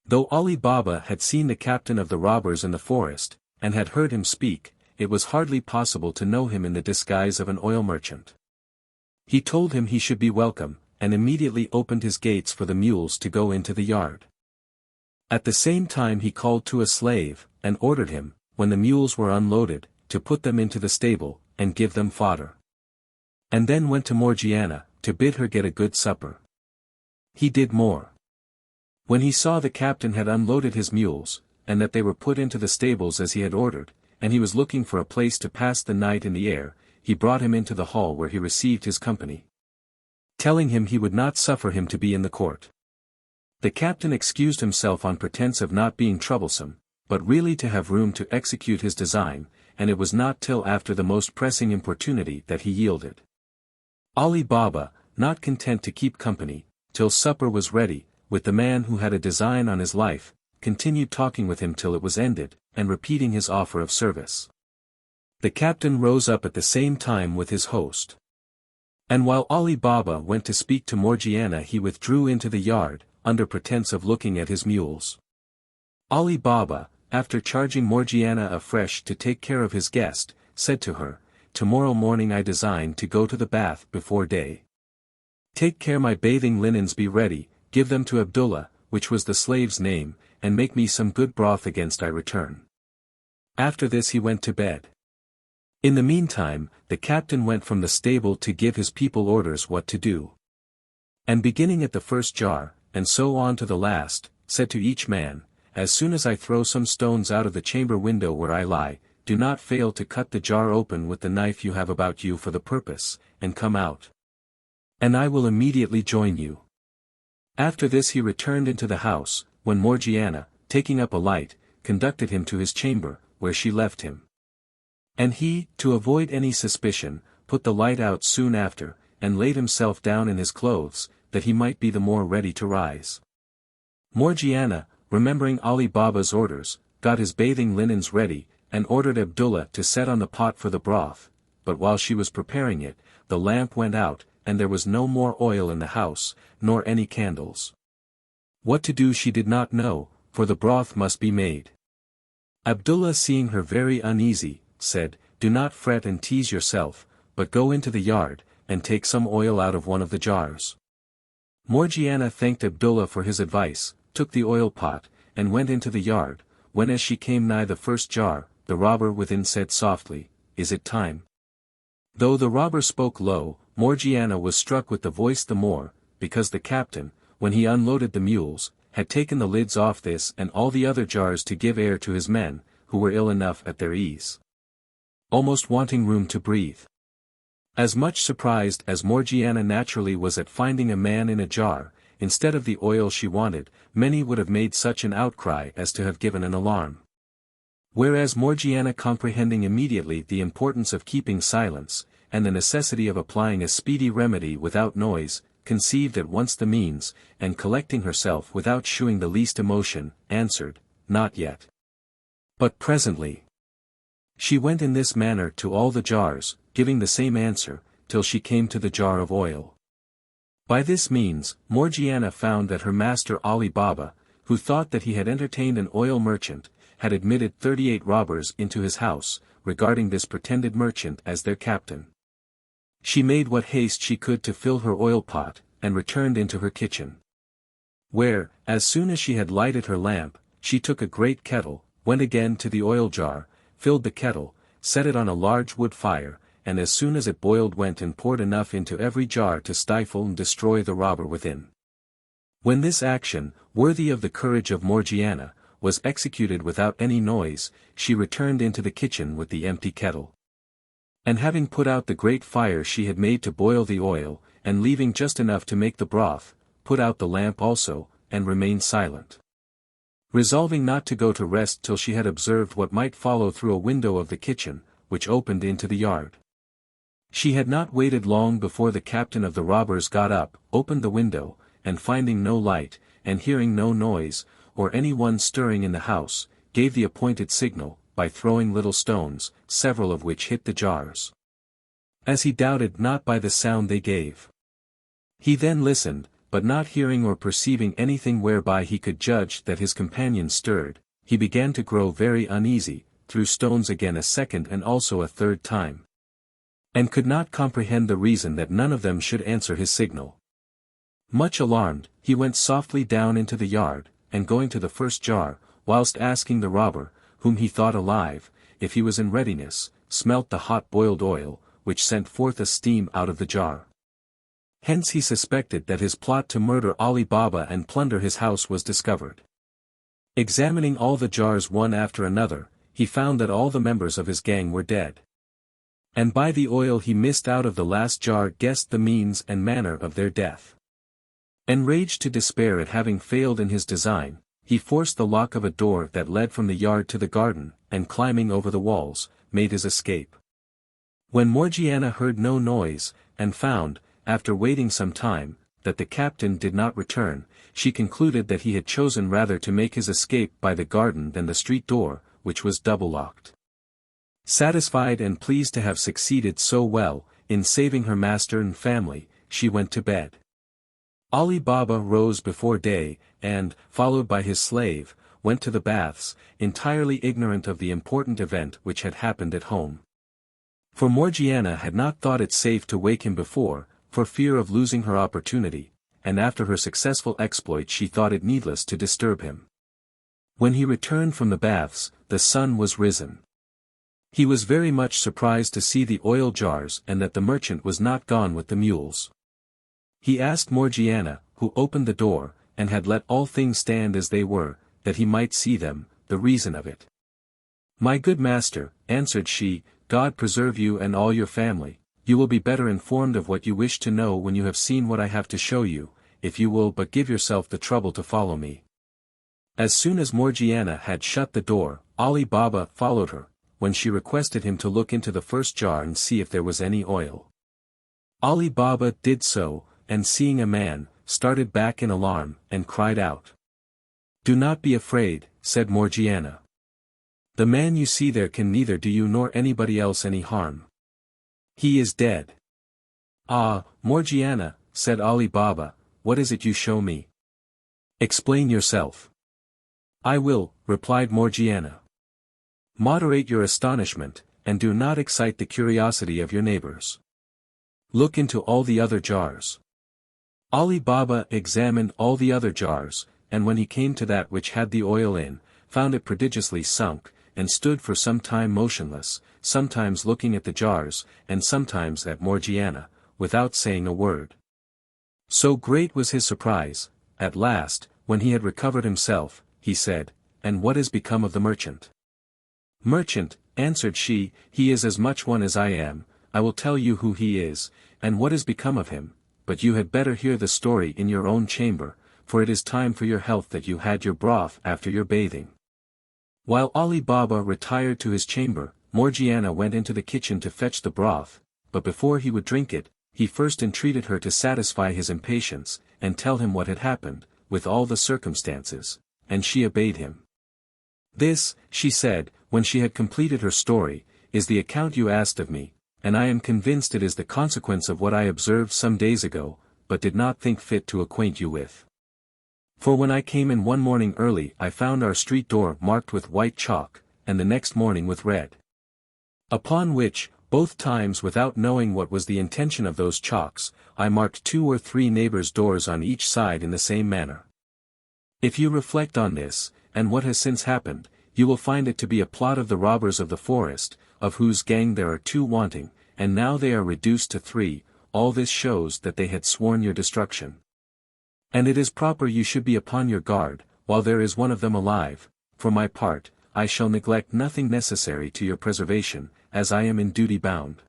Though Ali Baba had seen the captain of the robbers in the forest, and had heard him speak, it was hardly possible to know him in the disguise of an oil merchant. He told him he should be welcome, and immediately opened his gates for the mules to go into the yard. At the same time he called to a slave, and ordered him, when the mules were unloaded, to put them into the stable, and give them fodder. And then went to Morgiana, to bid her get a good supper. He did more. When he saw the captain had unloaded his mules, and that they were put into the stables as he had ordered, and he was looking for a place to pass the night in the air, he brought him into the hall where he received his company, telling him he would not suffer him to be in the court. The captain excused himself on pretense of not being troublesome, but really to have room to execute his design, and it was not till after the most pressing importunity that he yielded. Ali Baba, not content to keep company, till supper was ready, with the man who had a design on his life, continued talking with him till it was ended, and repeating his offer of service. The captain rose up at the same time with his host. And while Ali Baba went to speak to Morgiana he withdrew into the yard, under pretense of looking at his mules. Ali Baba, after charging Morgiana afresh to take care of his guest, said to her, "Tomorrow morning I design to go to the bath before day. Take care my bathing linens be ready, give them to Abdullah, which was the slave's name, and make me some good broth against I return." After this he went to bed. In the meantime, the captain went from the stable to give his people orders what to do. And beginning at the first jar, and so on to the last, said to each man, "As soon as I throw some stones out of the chamber window where I lie, do not fail to cut the jar open with the knife you have about you for the purpose, and come out. And I will immediately join you." After this he returned into the house, when Morgiana, taking up a light, conducted him to his chamber, where she left him. And he, to avoid any suspicion, put the light out soon after, and laid himself down in his clothes, that he might be the more ready to rise. Morgiana, remembering Ali Baba's orders, got his bathing linens ready, and ordered Abdullah to set on the pot for the broth, but while she was preparing it, the lamp went out, and there was no more oil in the house, nor any candles. What to do she did not know, for the broth must be made. Abdullah, seeing her very uneasy, said, "Do not fret and tease yourself, but go into the yard, and take some oil out of one of the jars." Morgiana thanked Abdullah for his advice, took the oil pot, and went into the yard. When as she came nigh the first jar, the robber within said softly, "Is it time?" Though the robber spoke low, Morgiana was struck with the voice the more, because the captain, when he unloaded the mules, had taken the lids off this and all the other jars to give air to his men, who were ill enough at their ease, almost wanting room to breathe. As much surprised as Morgiana naturally was at finding a man in a jar, instead of the oil she wanted, many would have made such an outcry as to have given an alarm. Whereas Morgiana, comprehending immediately the importance of keeping silence, and the necessity of applying a speedy remedy without noise, conceived at once the means, and collecting herself without shewing the least emotion, answered, "Not yet. But presently." She went in this manner to all the jars, giving the same answer, till she came to the jar of oil. By this means, Morgiana found that her master Ali Baba, who thought that he had entertained an oil merchant, had admitted 38 robbers into his house, regarding this pretended merchant as their captain. She made what haste she could to fill her oil pot, and returned into her kitchen, where, as soon as she had lighted her lamp, she took a great kettle, went again to the oil jar, filled the kettle, set it on a large wood fire, and as soon as it boiled went and poured enough into every jar to stifle and destroy the robber within. When this action, worthy of the courage of Morgiana, was executed without any noise, she returned into the kitchen with the empty kettle. And having put out the great fire she had made to boil the oil, and leaving just enough to make the broth, put out the lamp also, and remained silent. Resolving not to go to rest till she had observed what might follow through a window of the kitchen, which opened into the yard. She had not waited long before the captain of the robbers got up, opened the window, and finding no light, and hearing no noise, or any one stirring in the house, gave the appointed signal, by throwing little stones, several of which hit the jars. As he doubted not by the sound they gave. He then listened, but not hearing or perceiving anything whereby he could judge that his companion stirred, he began to grow very uneasy, threw stones again a second and also a third time. And could not comprehend the reason that none of them should answer his signal. Much alarmed, he went softly down into the yard, and going to the first jar, whilst asking the robber, whom he thought alive, if he was in readiness, smelt the hot boiled oil, which sent forth a steam out of the jar. Hence he suspected that his plot to murder Ali Baba and plunder his house was discovered. Examining all the jars one after another, he found that all the members of his gang were dead. And by the oil he missed out of the last jar guessed the means and manner of their death. Enraged to despair at having failed in his design, he forced the lock of a door that led from the yard to the garden, and climbing over the walls, made his escape. When Morgiana heard no noise, and found, after waiting some time, that the captain did not return, she concluded that he had chosen rather to make his escape by the garden than the street door, which was double-locked. Satisfied and pleased to have succeeded so well, in saving her master and family, she went to bed. Ali Baba rose before day, and, followed by his slave, went to the baths, entirely ignorant of the important event which had happened at home. For Morgiana had not thought it safe to wake him before, for fear of losing her opportunity, and after her successful exploit she thought it needless to disturb him. When he returned from the baths, the sun was risen. He was very much surprised to see the oil jars and that the merchant was not gone with the mules. He asked Morgiana, who opened the door, and had let all things stand as they were, that he might see them, the reason of it. "My good master," answered she, "God preserve you and all your family, you will be better informed of what you wish to know when you have seen what I have to show you, if you will but give yourself the trouble to follow me." As soon as Morgiana had shut the door, Ali Baba followed her, when she requested him to look into the first jar and see if there was any oil. Ali Baba did so, and seeing a man, started back in alarm, and cried out. "Do not be afraid," said Morgiana. "The man you see there can neither do you nor anybody else any harm. He is dead." "Ah, Morgiana," said Ali Baba, "what is it you show me? Explain yourself." "I will," replied Morgiana. "Moderate your astonishment, and do not excite the curiosity of your neighbors. Look into all the other jars." Ali Baba examined all the other jars, and when he came to that which had the oil in, found it prodigiously sunk, and stood for some time motionless, sometimes looking at the jars, and sometimes at Morgiana, without saying a word. So great was his surprise, at last, when he had recovered himself, he said, "And what has become of the merchant?" "Merchant," answered she, "he is as much one as I am, I will tell you who he is, and what has become of him, but you had better hear the story in your own chamber, for it is time for your health that you had your broth after your bathing." While Ali Baba retired to his chamber, Morgiana went into the kitchen to fetch the broth, but before he would drink it, he first entreated her to satisfy his impatience, and tell him what had happened, with all the circumstances, and she obeyed him. "This," she said, when she had completed her story, "is the account you asked of me, and I am convinced it is the consequence of what I observed some days ago, but did not think fit to acquaint you with. For when I came in one morning early I found our street door marked with white chalk, and the next morning with red. Upon which, both times without knowing what was the intention of those chalks, I marked 2 or 3 neighbors' doors on each side in the same manner. If you reflect on this, and what has since happened, you will find it to be a plot of the robbers of the forest, of whose gang there are 2 wanting, and now they are reduced to 3, all this shows that they had sworn your destruction. And it is proper you should be upon your guard, while there is one of them alive. For my part, I shall neglect nothing necessary to your preservation, as I am in duty bound."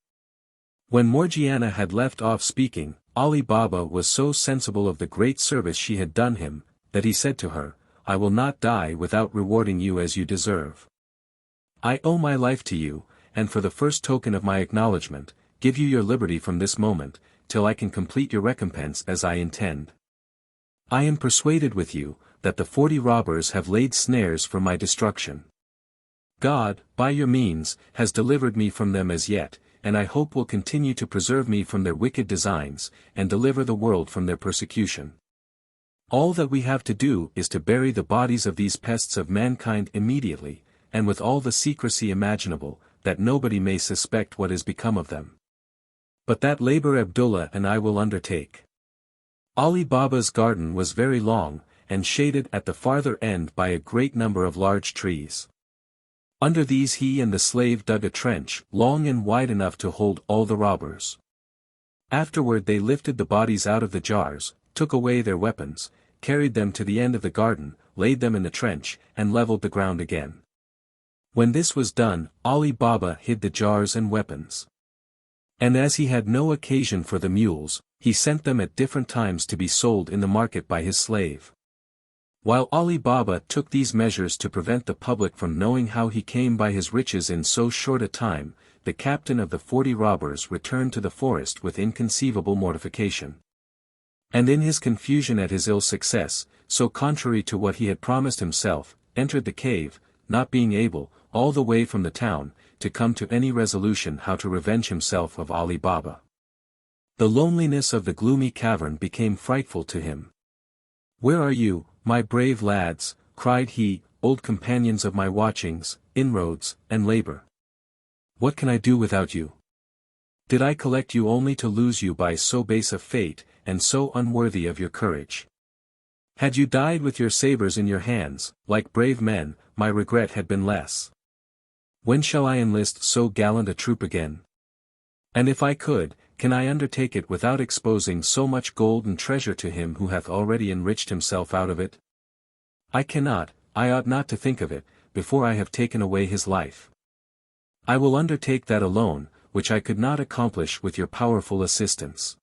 When Morgiana had left off speaking, Ali Baba was so sensible of the great service she had done him, that he said to her, "I will not die without rewarding you as you deserve. I owe my life to you, and for the first token of my acknowledgment, give you your liberty from this moment, till I can complete your recompense as I intend. I am persuaded with you, that the 40 robbers have laid snares for my destruction. God, by your means, has delivered me from them as yet, and I hope will continue to preserve me from their wicked designs, and deliver the world from their persecution. All that we have to do is to bury the bodies of these pests of mankind immediately, and with all the secrecy imaginable, that nobody may suspect what is become of them. But that labor Abdullah and I will undertake. Ali Baba's garden was very long, and shaded at the farther end by a great number of large trees. Under these he and the slave dug a trench, long and wide enough to hold all the robbers. Afterward they lifted the bodies out of the jars, took away their weapons, carried them to the end of the garden, laid them in the trench, and leveled the ground again. When this was done, Ali Baba hid the jars and weapons. And as he had no occasion for the mules, he sent them at different times to be sold in the market by his slave. While Ali Baba took these measures to prevent the public from knowing how he came by his riches in so short a time, the captain of the 40 robbers returned to the forest with inconceivable mortification. And in his confusion at his ill success, so contrary to what he had promised himself, entered the cave, not being able, all the way from the town, to come to any resolution how to revenge himself of Ali Baba. The loneliness of the gloomy cavern became frightful to him. "Where are you, my brave lads?" cried he, "old companions of my watchings, inroads, and labor? What can I do without you? Did I collect you only to lose you by so base a fate, and so unworthy of your courage? Had you died with your sabers in your hands, like brave men, my regret had been less. When shall I enlist so gallant a troop again? And if I could, can I undertake it without exposing so much gold and treasure to him who hath already enriched himself out of it? I cannot, I ought not to think of it, before I have taken away his life. I will undertake that alone, which I could not accomplish with your powerful assistance.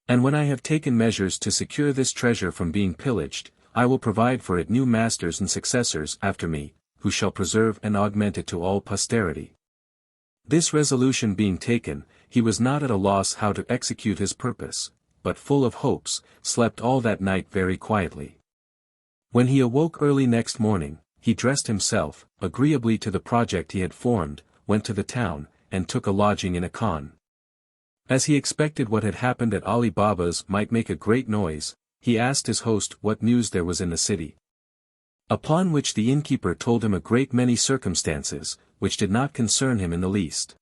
And when I have taken measures to secure this treasure from being pillaged, I will provide for it new masters and successors after me, who shall preserve and augment it to all posterity." This resolution being taken, he was not at a loss how to execute his purpose, but full of hopes, slept all that night very quietly. When he awoke early next morning, he dressed himself, agreeably to the project he had formed, went to the town, and took a lodging in a khan. As he expected what had happened at Ali Baba's might make a great noise, he asked his host what news there was in the city. Upon which the innkeeper told him a great many circumstances, which did not concern him in the least.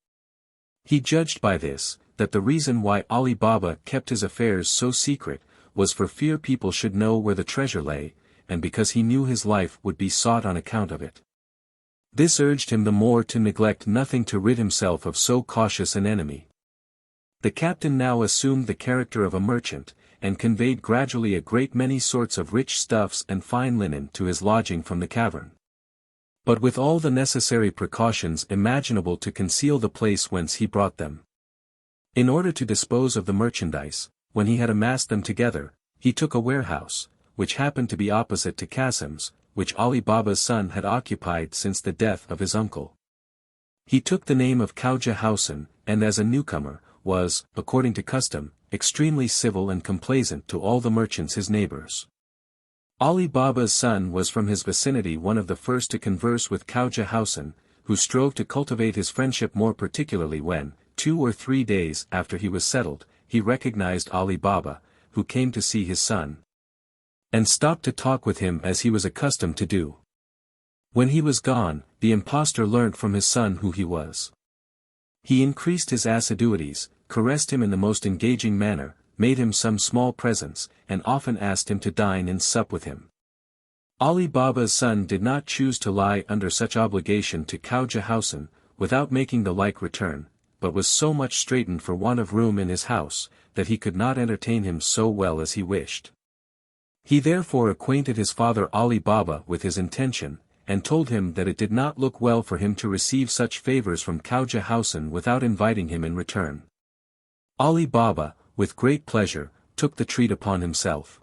He judged by this, that the reason why Ali Baba kept his affairs so secret, was for fear people should know where the treasure lay, and because he knew his life would be sought on account of it. This urged him the more to neglect nothing to rid himself of so cautious an enemy. The captain now assumed the character of a merchant, and conveyed gradually a great many sorts of rich stuffs and fine linen to his lodging from the cavern. But with all the necessary precautions imaginable to conceal the place whence he brought them. In order to dispose of the merchandise, when he had amassed them together, he took a warehouse, which happened to be opposite to Qasim's, which Ali Baba's son had occupied since the death of his uncle. He took the name of Khwaja Housen, and as a newcomer, was, according to custom, extremely civil and complaisant to all the merchants his neighbors. Ali Baba's son was from his vicinity one of the first to converse with Khwaja Housen, who strove to cultivate his friendship more particularly when, 2 or 3 days after he was settled, he recognized Ali Baba, who came to see his son, and stopped to talk with him as he was accustomed to do. When he was gone, the impostor learnt from his son who he was. He increased his assiduities, caressed him in the most engaging manner, made him some small presents, and often asked him to dine and sup with him. Ali Baba's son did not choose to lie under such obligation to Khwaja Housen, without making the like return, but was so much straitened for want of room in his house, that he could not entertain him so well as he wished. He therefore acquainted his father Ali Baba with his intention, and told him that it did not look well for him to receive such favors from Khwaja Housen without inviting him in return. Ali Baba, with great pleasure, took the treat upon himself.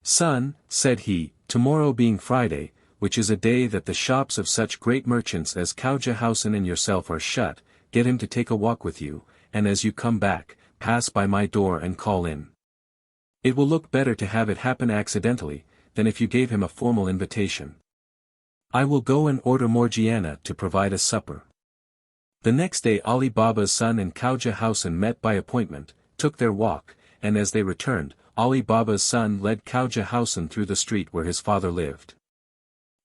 "Son," said he, "tomorrow being Friday, which is a day that the shops of such great merchants as Coudahousen and yourself are shut, get him to take a walk with you, and as you come back, pass by my door and call in. It will look better to have it happen accidentally, than if you gave him a formal invitation. I will go and order Morgiana to provide a supper. The next day Ali Baba's son and Coudahousen met by appointment, took their walk, and as they returned, Ali Baba's son led Coudahousen through the street where his father lived.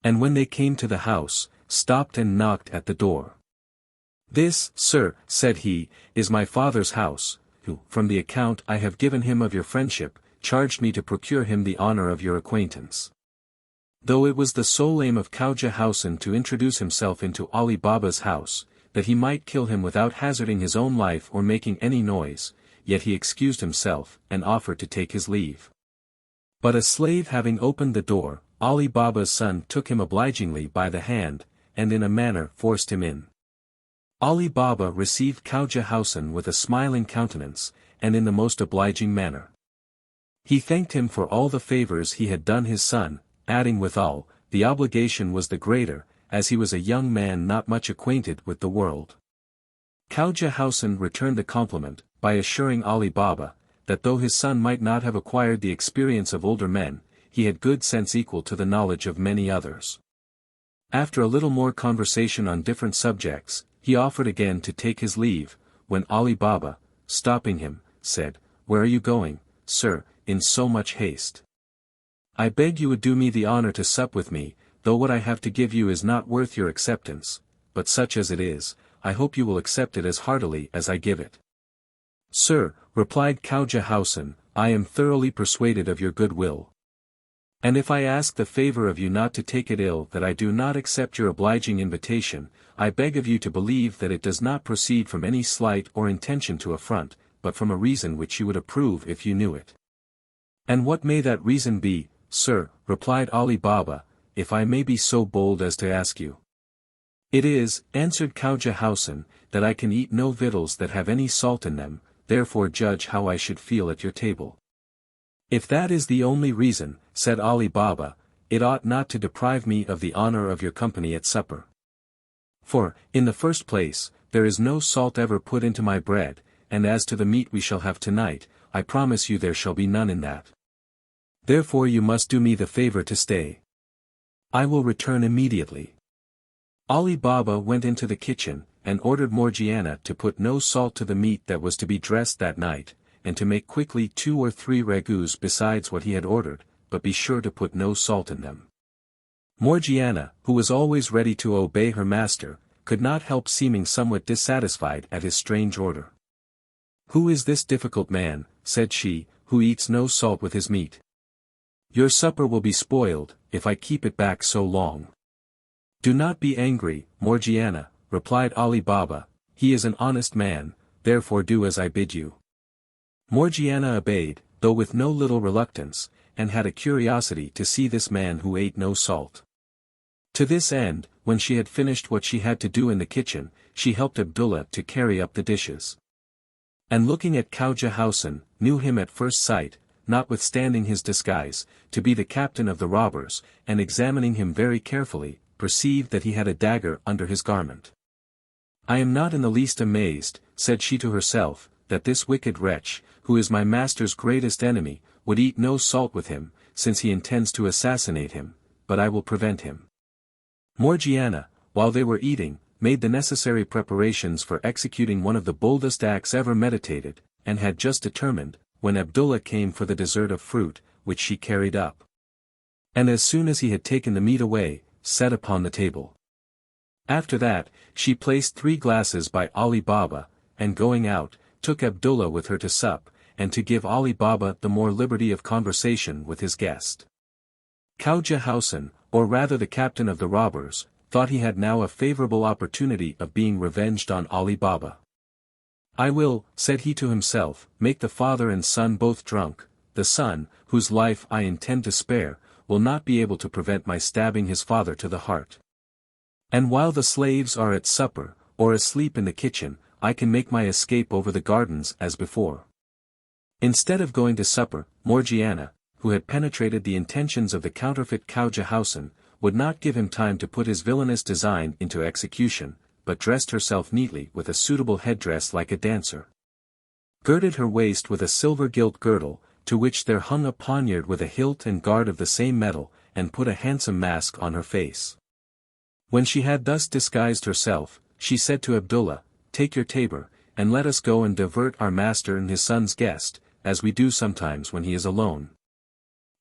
And when they came to the house, stopped and knocked at the door. "This, sir," said he, "is my father's house, who, from the account I have given him of your friendship, charged me to procure him the honor of your acquaintance." Though it was the sole aim of Coudahousen to introduce himself into Ali Baba's house, that he might kill him without hazarding his own life or making any noise, yet he excused himself, and offered to take his leave. But a slave having opened the door, Ali Baba's son took him obligingly by the hand, and in a manner forced him in. Ali Baba received Coudahousen with a smiling countenance, and in the most obliging manner. He thanked him for all the favors he had done his son, adding withal, the obligation was the greater, as he was a young man not much acquainted with the world. Coudahousen returned the compliment, by assuring Ali Baba, that though his son might not have acquired the experience of older men, he had good sense equal to the knowledge of many others. After a little more conversation on different subjects, he offered again to take his leave, when Ali Baba, stopping him, said, "Where are you going, sir, in so much haste? I beg you would do me the honor to sup with me, though what I have to give you is not worth your acceptance, but such as it is, I hope you will accept it as heartily as I give it." "Sir," replied Coudahousen, "I am thoroughly persuaded of your good will. And if I ask the favor of you not to take it ill that I do not accept your obliging invitation, I beg of you to believe that it does not proceed from any slight or intention to affront, but from a reason which you would approve if you knew it." "And what may that reason be, sir?" replied Ali Baba, "if I may be so bold as to ask you?" "It is," answered Coudahousen, "that I can eat no victuals that have any salt in them, therefore judge how I should feel at your table." "If that is the only reason," said Ali Baba, "it ought not to deprive me of the honor of your company at supper. For, in the first place, there is no salt ever put into my bread, and as to the meat we shall have tonight, I promise you there shall be none in that. Therefore you must do me the favor to stay. I will return immediately." Ali Baba went into the kitchen, and ordered Morgiana to put no salt to the meat that was to be dressed that night, and to make quickly 2 or 3 ragouts besides what he had ordered, but be sure to put no salt in them. Morgiana, who was always ready to obey her master, could not help seeming somewhat dissatisfied at his strange order. "Who is this difficult man," said she, "who eats no salt with his meat? Your supper will be spoiled, if I keep it back so long." "Do not be angry, Morgiana," replied Ali Baba, "he is an honest man, therefore do as I bid you." Morgiana obeyed, though with no little reluctance, and had a curiosity to see this man who ate no salt. To this end, when she had finished what she had to do in the kitchen, she helped Abdullah to carry up the dishes. And looking at Coudahousen, knew him at first sight, notwithstanding his disguise, to be the captain of the robbers, and examining him very carefully, perceived that he had a dagger under his garment. "I am not in the least amazed," said she to herself, "that this wicked wretch, who is my master's greatest enemy, would eat no salt with him, since he intends to assassinate him, but I will prevent him." Morgiana, while they were eating, made the necessary preparations for executing one of the boldest acts ever meditated, and had just determined, when Abdullah came for the dessert of fruit, which she carried up. And as soon as he had taken the meat away, set upon the table. After that, she placed 3 glasses by Ali Baba, and going out, took Abdullah with her to sup, and to give Ali Baba the more liberty of conversation with his guest. Coudahousen, or rather the captain of the robbers, thought he had now a favorable opportunity of being revenged on Ali Baba. "I will," said he to himself, "make the father and son both drunk. The son, whose life I intend to spare, will not be able to prevent my stabbing his father to the heart. And while the slaves are at supper, or asleep in the kitchen, I can make my escape over the gardens as before." Instead of going to supper, Morgiana, who had penetrated the intentions of the counterfeit Coudahousen, would not give him time to put his villainous design into execution, but dressed herself neatly with a suitable headdress like a dancer. Girded her waist with a silver gilt girdle, to which there hung a poniard with a hilt and guard of the same metal, and put a handsome mask on her face. When she had thus disguised herself, she said to Abdullah, "Take your tabor, and let us go and divert our master and his son's guest, as we do sometimes when he is alone."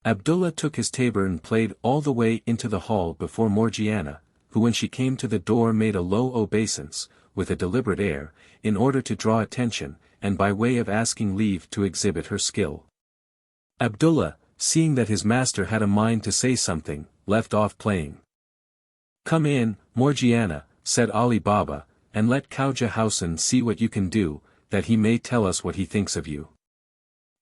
Abdullah took his tabor and played all the way into the hall before Morgiana, who when she came to the door made a low obeisance, with a deliberate air, in order to draw attention, and by way of asking leave to exhibit her skill. Abdullah, seeing that his master had a mind to say something, left off playing. "Come in, Morgiana," said Ali Baba, "and let Khaujah Hausan see what you can do, that he may tell us what he thinks of you."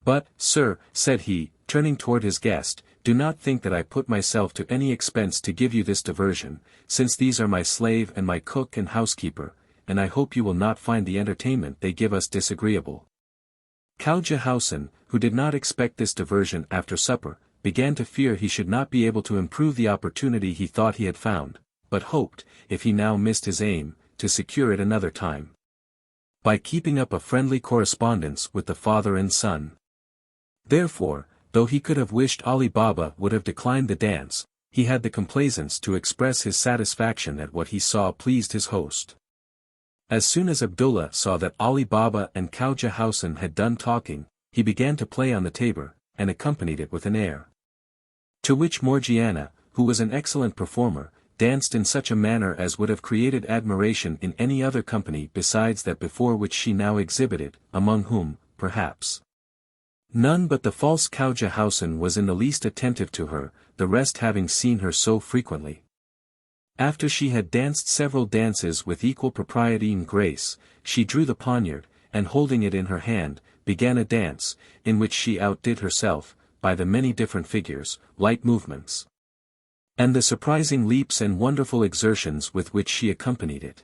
"But, sir," said he, turning toward his guest, "do not think that I put myself to any expense to give you this diversion, since these are my slave and my cook and housekeeper, and I hope you will not find the entertainment they give us disagreeable." Khaujah Hausan, who did not expect this diversion after supper, began to fear he should not be able to improve the opportunity he thought he had found, but hoped, if he now missed his aim, to secure it another time, by keeping up a friendly correspondence with the father and son. Therefore, though he could have wished Ali Baba would have declined the dance, he had the complaisance to express his satisfaction at what he saw pleased his host. As soon as Abdullah saw that Ali Baba and Khaujah Hausan had done talking, he began to play on the tabor, and accompanied it with an air. To which Morgiana, who was an excellent performer, danced in such a manner as would have created admiration in any other company besides that before which she now exhibited, among whom, perhaps, none but the false Khaujah Hausan was in the least attentive to her, the rest having seen her so frequently. After she had danced several dances with equal propriety and grace, she drew the poniard, and holding it in her hand, began a dance, in which she outdid herself, by the many different figures, light movements, and the surprising leaps and wonderful exertions with which she accompanied it.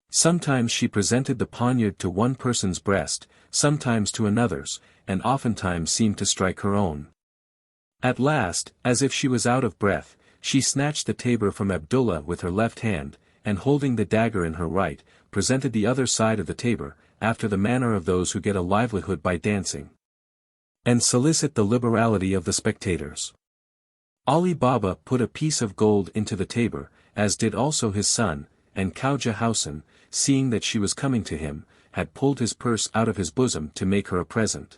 Sometimes she presented the poniard to one person's breast, sometimes to another's, and oftentimes seemed to strike her own. At last, as if she was out of breath, she snatched the tabor from Abdullah with her left hand, and holding the dagger in her right, presented the other side of the tabor, after the manner of those who get a livelihood by dancing, and solicit the liberality of the spectators. Ali Baba put a piece of gold into the tabor, as did also his son, and Khaujah Hausan, seeing that she was coming to him, had pulled his purse out of his bosom to make her a present.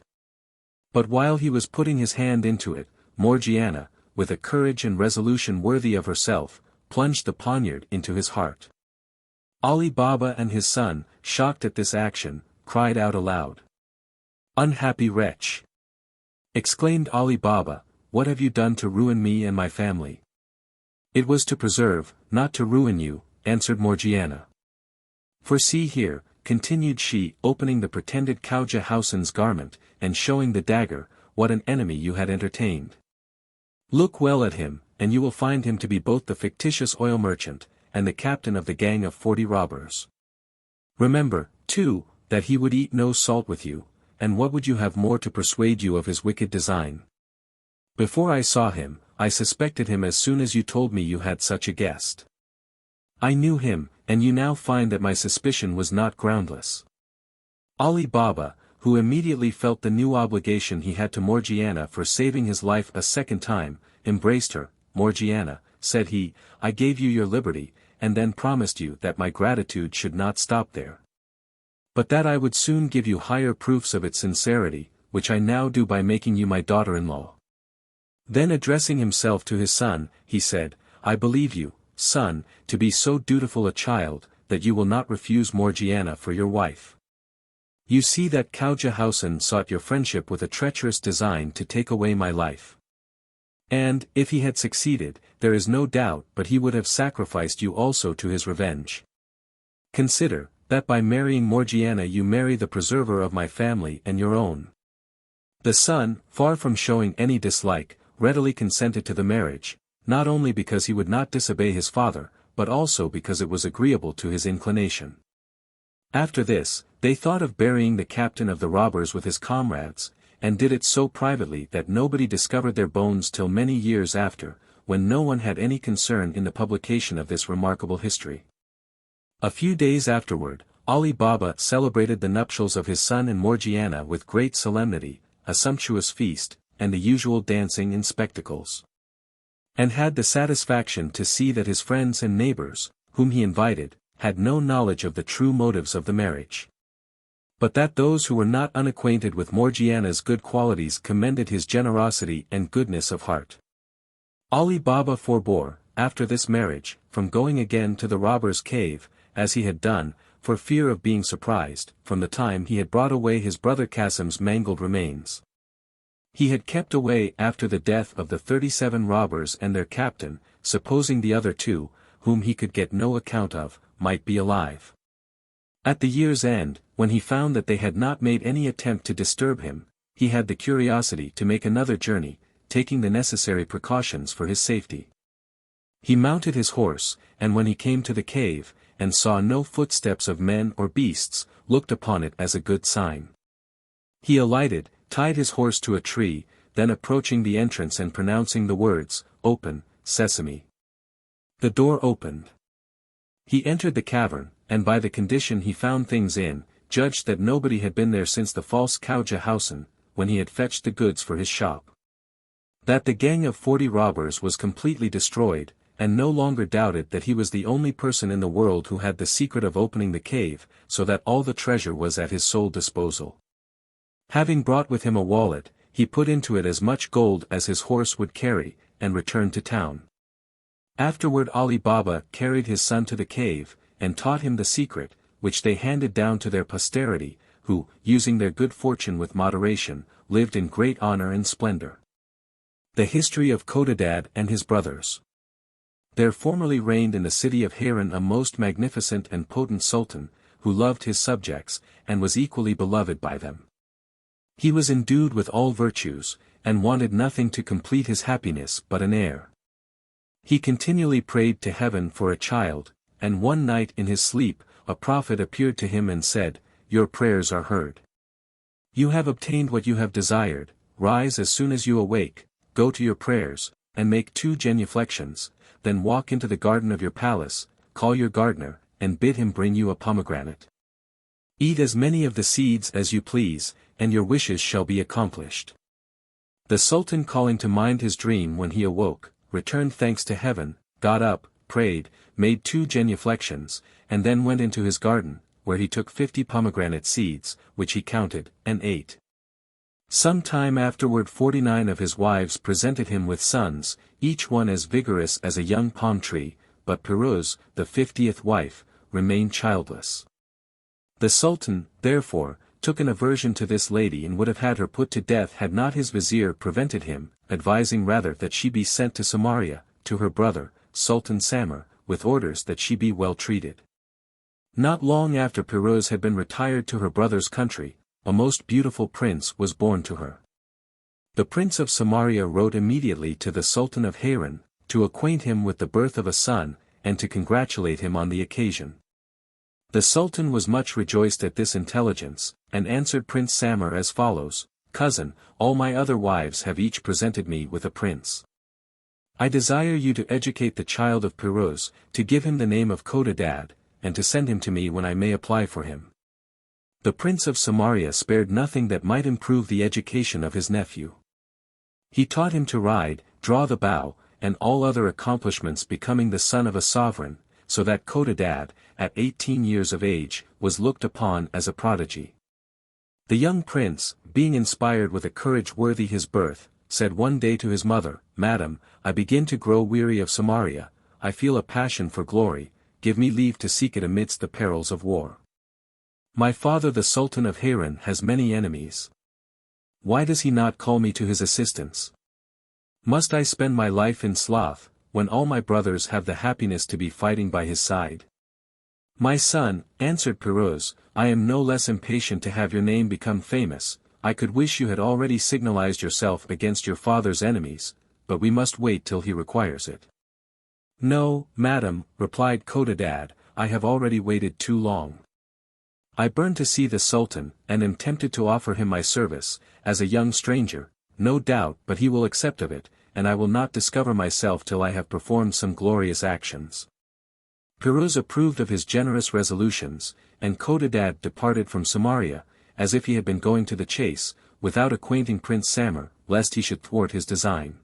But while he was putting his hand into it, Morgiana, with a courage and resolution worthy of herself, plunged the poniard into his heart. Ali Baba and his son, shocked at this action, cried out aloud. "Unhappy wretch!" exclaimed Ali Baba, "what have you done to ruin me and my family?" "It was to preserve, not to ruin you," answered Morgiana. "For see here," continued she, opening the pretended Khaujah Hausan's garment, and showing the dagger, "what an enemy you had entertained. Look well at him, and you will find him to be both the fictitious oil merchant, and the captain of the gang of 40 robbers. Remember, too, that he would eat no salt with you, and what would you have more to persuade you of his wicked design? Before I saw him, I suspected him as soon as you told me you had such a guest. I knew him, and you now find that my suspicion was not groundless." Ali Baba, who immediately felt the new obligation he had to Morgiana for saving his life a second time, embraced her. "Morgiana," said he, "I gave you your liberty, and then promised you that my gratitude should not stop there, but that I would soon give you higher proofs of its sincerity, which I now do by making you my daughter-in-law." Then addressing himself to his son, he said, "I believe you, son, to be so dutiful a child, that you will not refuse Morgiana for your wife. You see that Khaujah Hausan sought your friendship with a treacherous design to take away my life. And, if he had succeeded, there is no doubt but he would have sacrificed you also to his revenge. Consider, that by marrying Morgiana you marry the preserver of my family and your own." The son, far from showing any dislike, readily consented to the marriage, not only because he would not disobey his father, but also because it was agreeable to his inclination. After this, they thought of burying the captain of the robbers with his comrades, and did it so privately that nobody discovered their bones till many years after, when no one had any concern in the publication of this remarkable history. A few days afterward, Ali Baba celebrated the nuptials of his son and Morgiana with great solemnity, a sumptuous feast, and the usual dancing and spectacles. And had the satisfaction to see that his friends and neighbors, whom he invited, had no knowledge of the true motives of the marriage. But that those who were not unacquainted with Morgiana's good qualities commended his generosity and goodness of heart. Ali Baba forbore, after this marriage, from going again to the robber's cave, as he had done, for fear of being surprised, from the time he had brought away his brother Qasim's mangled remains. He had kept away after the death of the 37 robbers and their captain, supposing the other 2, whom he could get no account of, might be alive. At the year's end, when he found that they had not made any attempt to disturb him, he had the curiosity to make another journey, taking the necessary precautions for his safety. He mounted his horse, and when he came to the cave, and saw no footsteps of men or beasts, looked upon it as a good sign. He alighted, tied his horse to a tree, then approaching the entrance and pronouncing the words, "Open, Sesame." The door opened. He entered the cavern, and by the condition he found things in, judged that nobody had been there since the false Khwaja Housen, when he had fetched the goods for his shop. That the gang of 40 robbers was completely destroyed, and no longer doubted that he was the only person in the world who had the secret of opening the cave, so that all the treasure was at his sole disposal. Having brought with him a wallet, he put into it as much gold as his horse would carry, and returned to town. Afterward Ali Baba carried his son to the cave, and taught him the secret, which they handed down to their posterity, who, using their good fortune with moderation, lived in great honor and splendor. The history of CODADAD and his brothers. There formerly reigned in the city of Harran a most magnificent and potent sultan, who loved his subjects, and was equally beloved by them. He was endued with all virtues, and wanted nothing to complete his happiness but an heir. He continually prayed to heaven for a child, and one night in his sleep, a prophet appeared to him and said, "Your prayers are heard. You have obtained what you have desired, rise as soon as you awake, go to your prayers, and make 2 genuflections, then walk into the garden of your palace, call your gardener, and bid him bring you a pomegranate. Eat as many of the seeds as you please, and your wishes shall be accomplished." The Sultan, calling to mind his dream when he awoke, returned thanks to heaven, got up, prayed, made 2 genuflections, and then went into his garden, where he took 50 pomegranate seeds, which he counted, and ate. Some time afterward 49 of his wives presented him with sons, each one as vigorous as a young palm tree, but Piruz, the 50th wife, remained childless. The Sultan, therefore, took an aversion to this lady and would have had her put to death had not his vizier prevented him, advising rather that she be sent to Samaria, to her brother, Sultan Samar, with orders that she be well treated. Not long after Piruz had been retired to her brother's country, a most beautiful prince was born to her. The prince of Samaria wrote immediately to the Sultan of Harran, to acquaint him with the birth of a son, and to congratulate him on the occasion. The Sultan was much rejoiced at this intelligence, and answered Prince Samar as follows, "Cousin, all my other wives have each presented me with a prince. I desire you to educate the child of Piruz, to give him the name of CODADAD, and to send him to me when I may apply for him." The prince of Samaria spared nothing that might improve the education of his nephew. He taught him to ride, draw the bow, and all other accomplishments becoming the son of a sovereign, so that CODADAD, at 18 years of age, was looked upon as a prodigy. The young prince, being inspired with a courage worthy his birth, said one day to his mother, "Madam, I begin to grow weary of Samaria, I feel a passion for glory, give me leave to seek it amidst the perils of war. My father the Sultan of Harran has many enemies. Why does he not call me to his assistance? Must I spend my life in sloth, when all my brothers have the happiness to be fighting by his side?" "My son," answered Piruz, "I am no less impatient to have your name become famous. I could wish you had already signalized yourself against your father's enemies, but we must wait till he requires it." "No, madam," replied CODADAD, "I have already waited too long. I burn to see the Sultan, and am tempted to offer him my service, as a young stranger, no doubt but he will accept of it, and I will not discover myself till I have performed some glorious actions. Piruz approved of his generous resolutions, and CODADAD departed from Samaria, as if he had been going to the chase, without acquainting Prince Samer, lest he should thwart his design.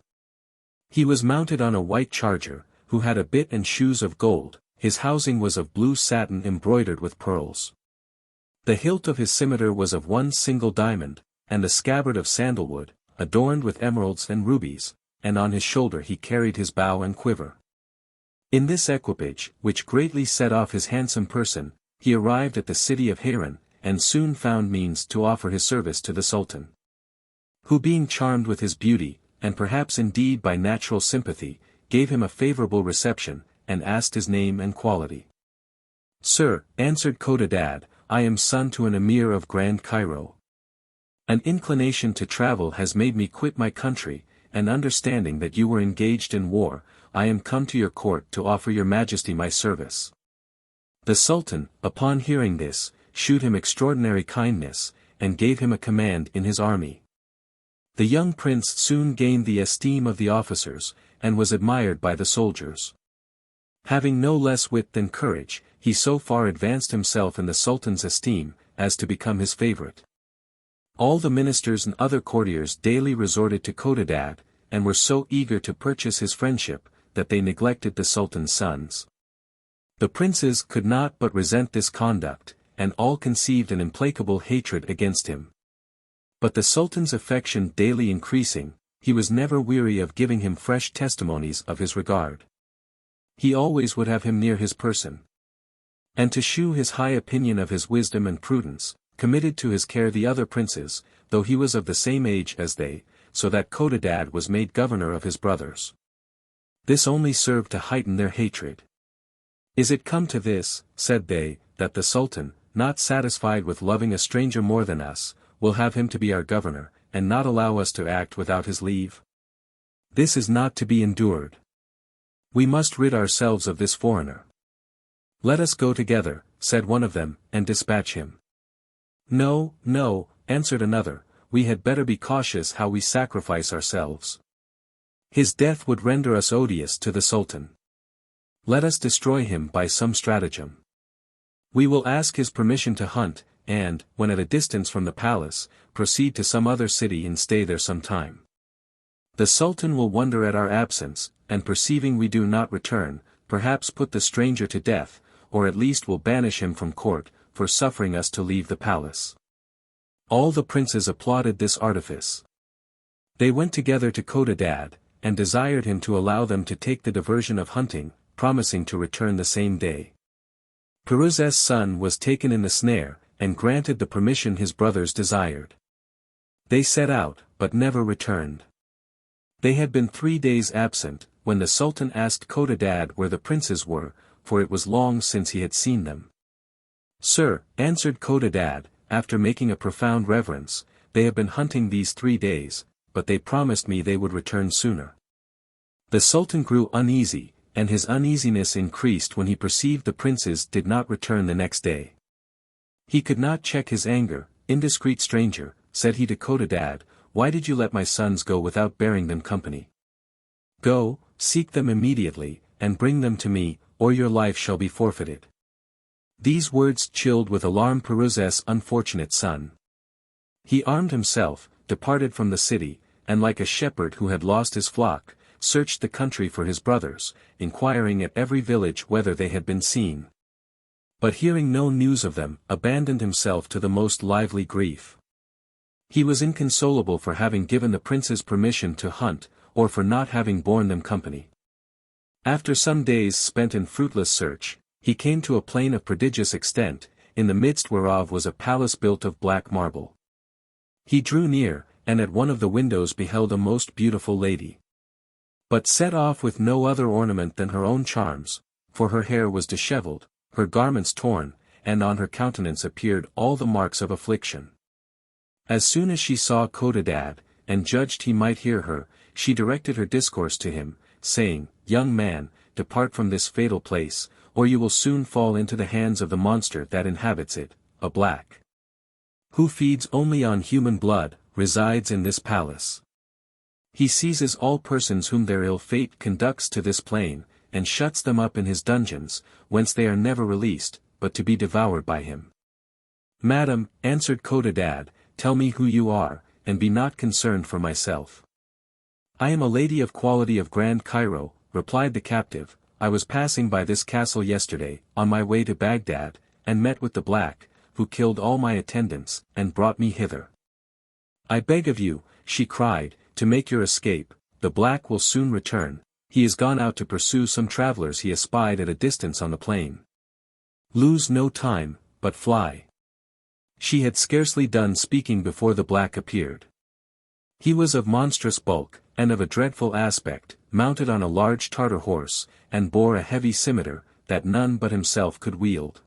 He was mounted on a white charger, who had a bit and shoes of gold, his housing was of blue satin embroidered with pearls. The hilt of his scimitar was of one single diamond, and the scabbard of sandalwood, adorned with emeralds and rubies, and on his shoulder he carried his bow and quiver. In this equipage, which greatly set off his handsome person, he arrived at the city of Harran, and soon found means to offer his service to the Sultan. Who being charmed with his beauty, and perhaps indeed by natural sympathy, gave him a favorable reception, and asked his name and quality. "Sir," answered CODADAD, "I am son to an emir of Grand Cairo. An inclination to travel has made me quit my country, and understanding that you were engaged in war, I am come to your court to offer your majesty my service." The Sultan, upon hearing this, shewed him extraordinary kindness, and gave him a command in his army. The young prince soon gained the esteem of the officers, and was admired by the soldiers. Having no less wit than courage, he so far advanced himself in the Sultan's esteem, as to become his favorite. All the ministers and other courtiers daily resorted to CODADAD, and were so eager to purchase his friendship, that they neglected the Sultan's sons. The princes could not but resent this conduct, and all conceived an implacable hatred against him. But the Sultan's affection daily increasing, he was never weary of giving him fresh testimonies of his regard. He always would have him near his person. And to shew his high opinion of his wisdom and prudence, committed to his care the other princes, though he was of the same age as they, so that CODADAD was made governor of his brothers. This only served to heighten their hatred. "Is it come to this," said they, "that the Sultan, not satisfied with loving a stranger more than us, will have him to be our governor, and not allow us to act without his leave? This is not to be endured. We must rid ourselves of this foreigner." "Let us go together," said one of them, "and dispatch him." "No, no," answered another, "we had better be cautious how we sacrifice ourselves. His death would render us odious to the Sultan. Let us destroy him by some stratagem. We will ask his permission to hunt, and, when at a distance from the palace, proceed to some other city and stay there some time. The Sultan will wonder at our absence, and perceiving we do not return, perhaps put the stranger to death, or at least will banish him from court, for suffering us to leave the palace." All the princes applauded this artifice. They went together to CODADAD, and desired him to allow them to take the diversion of hunting, promising to return the same day. Piruz's son was taken in the snare, and granted the permission his brothers desired. They set out, but never returned. They had been 3 days absent, when the Sultan asked CODADAD where the princes were, for it was long since he had seen them. "Sir," answered CODADAD, after making a profound reverence, "they have been hunting these 3 days, but they promised me they would return sooner." The Sultan grew uneasy, and his uneasiness increased when he perceived the princes did not return the next day. He could not check his anger. "Indiscreet stranger," said he to CODADAD, "why did you let my sons go without bearing them company? Go, seek them immediately, and bring them to me, or your life shall be forfeited." These words chilled with alarm Piruz's unfortunate son. He armed himself, departed from the city, and like a shepherd who had lost his flock, searched the country for his brothers, inquiring at every village whether they had been seen. But hearing no news of them, abandoned himself to the most lively grief. He was inconsolable for having given the princes permission to hunt, or for not having borne them company. After some days spent in fruitless search, he came to a plain of prodigious extent, in the midst whereof was a palace built of black marble. He drew near, and at one of the windows beheld a most beautiful lady. But set off with no other ornament than her own charms, for her hair was dishevelled, her garments torn, and on her countenance appeared all the marks of affliction. As soon as she saw CODADAD, and judged he might hear her, she directed her discourse to him, saying, "Young man, depart from this fatal place, or you will soon fall into the hands of the monster that inhabits it, a black, who feeds only on human blood, resides in this palace. He seizes all persons whom their ill fate conducts to this plane, and shuts them up in his dungeons, whence they are never released, but to be devoured by him. Madam, answered CODADAD, tell me who you are, and be not concerned for myself. I am a lady of quality of Grand Cairo, replied the captive. I was passing by this castle yesterday, on my way to Baghdad, and met with the black, who killed all my attendants, and brought me hither. I beg of you, she cried, to make your escape. The black will soon return. He is gone out to pursue some travelers he espied at a distance on the plain. Lose no time, but fly. She had scarcely done speaking before the black appeared. He was of monstrous bulk, and of a dreadful aspect, mounted on a large Tartar horse, and bore a heavy scimitar, that none but himself could wield.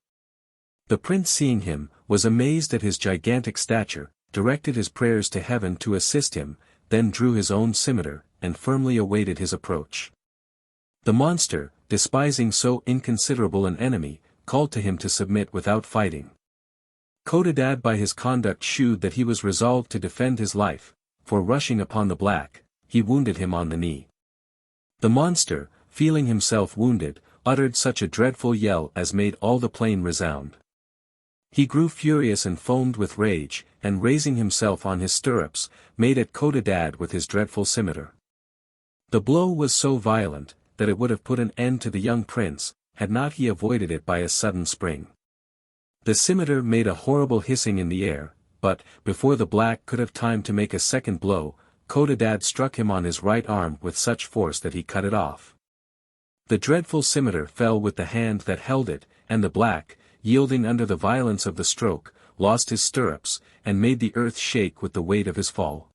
The prince seeing him, was amazed at his gigantic stature, directed his prayers to heaven to assist him, then drew his own scimitar, and firmly awaited his approach. The monster, despising so inconsiderable an enemy, called to him to submit without fighting. CODADAD by his conduct shewed that he was resolved to defend his life, for rushing upon the black, he wounded him on the knee. The monster, feeling himself wounded, uttered such a dreadful yell as made all the plain resound. He grew furious and foamed with rage, and raising himself on his stirrups, made at CODADAD with his dreadful scimitar. The blow was so violent, that it would have put an end to the young prince, had not he avoided it by a sudden spring. The scimitar made a horrible hissing in the air, but, before the black could have time to make a second blow, CODADAD struck him on his right arm with such force that he cut it off. The dreadful scimitar fell with the hand that held it, and the black, yielding under the violence of the stroke, lost his stirrups, and made the earth shake with the weight of his fall.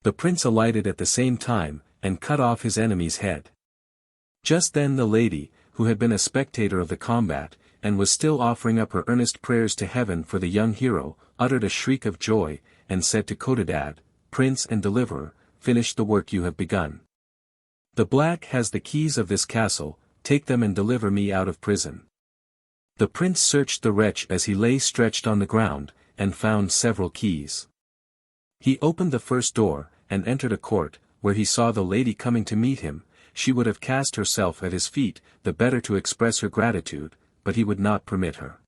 The prince alighted at the same time, and cut off his enemy's head. Just then the lady, who had been a spectator of the combat, and was still offering up her earnest prayers to heaven for the young hero, uttered a shriek of joy, and said to CODADAD, Prince and Deliverer, finish the work you have begun. The black has the keys of this castle, take them and deliver me out of prison. The prince searched the wretch as he lay stretched on the ground, and found several keys. He opened the first door, and entered a court, where he saw the lady coming to meet him. She would have cast herself at his feet, the better to express her gratitude, but he would not permit her.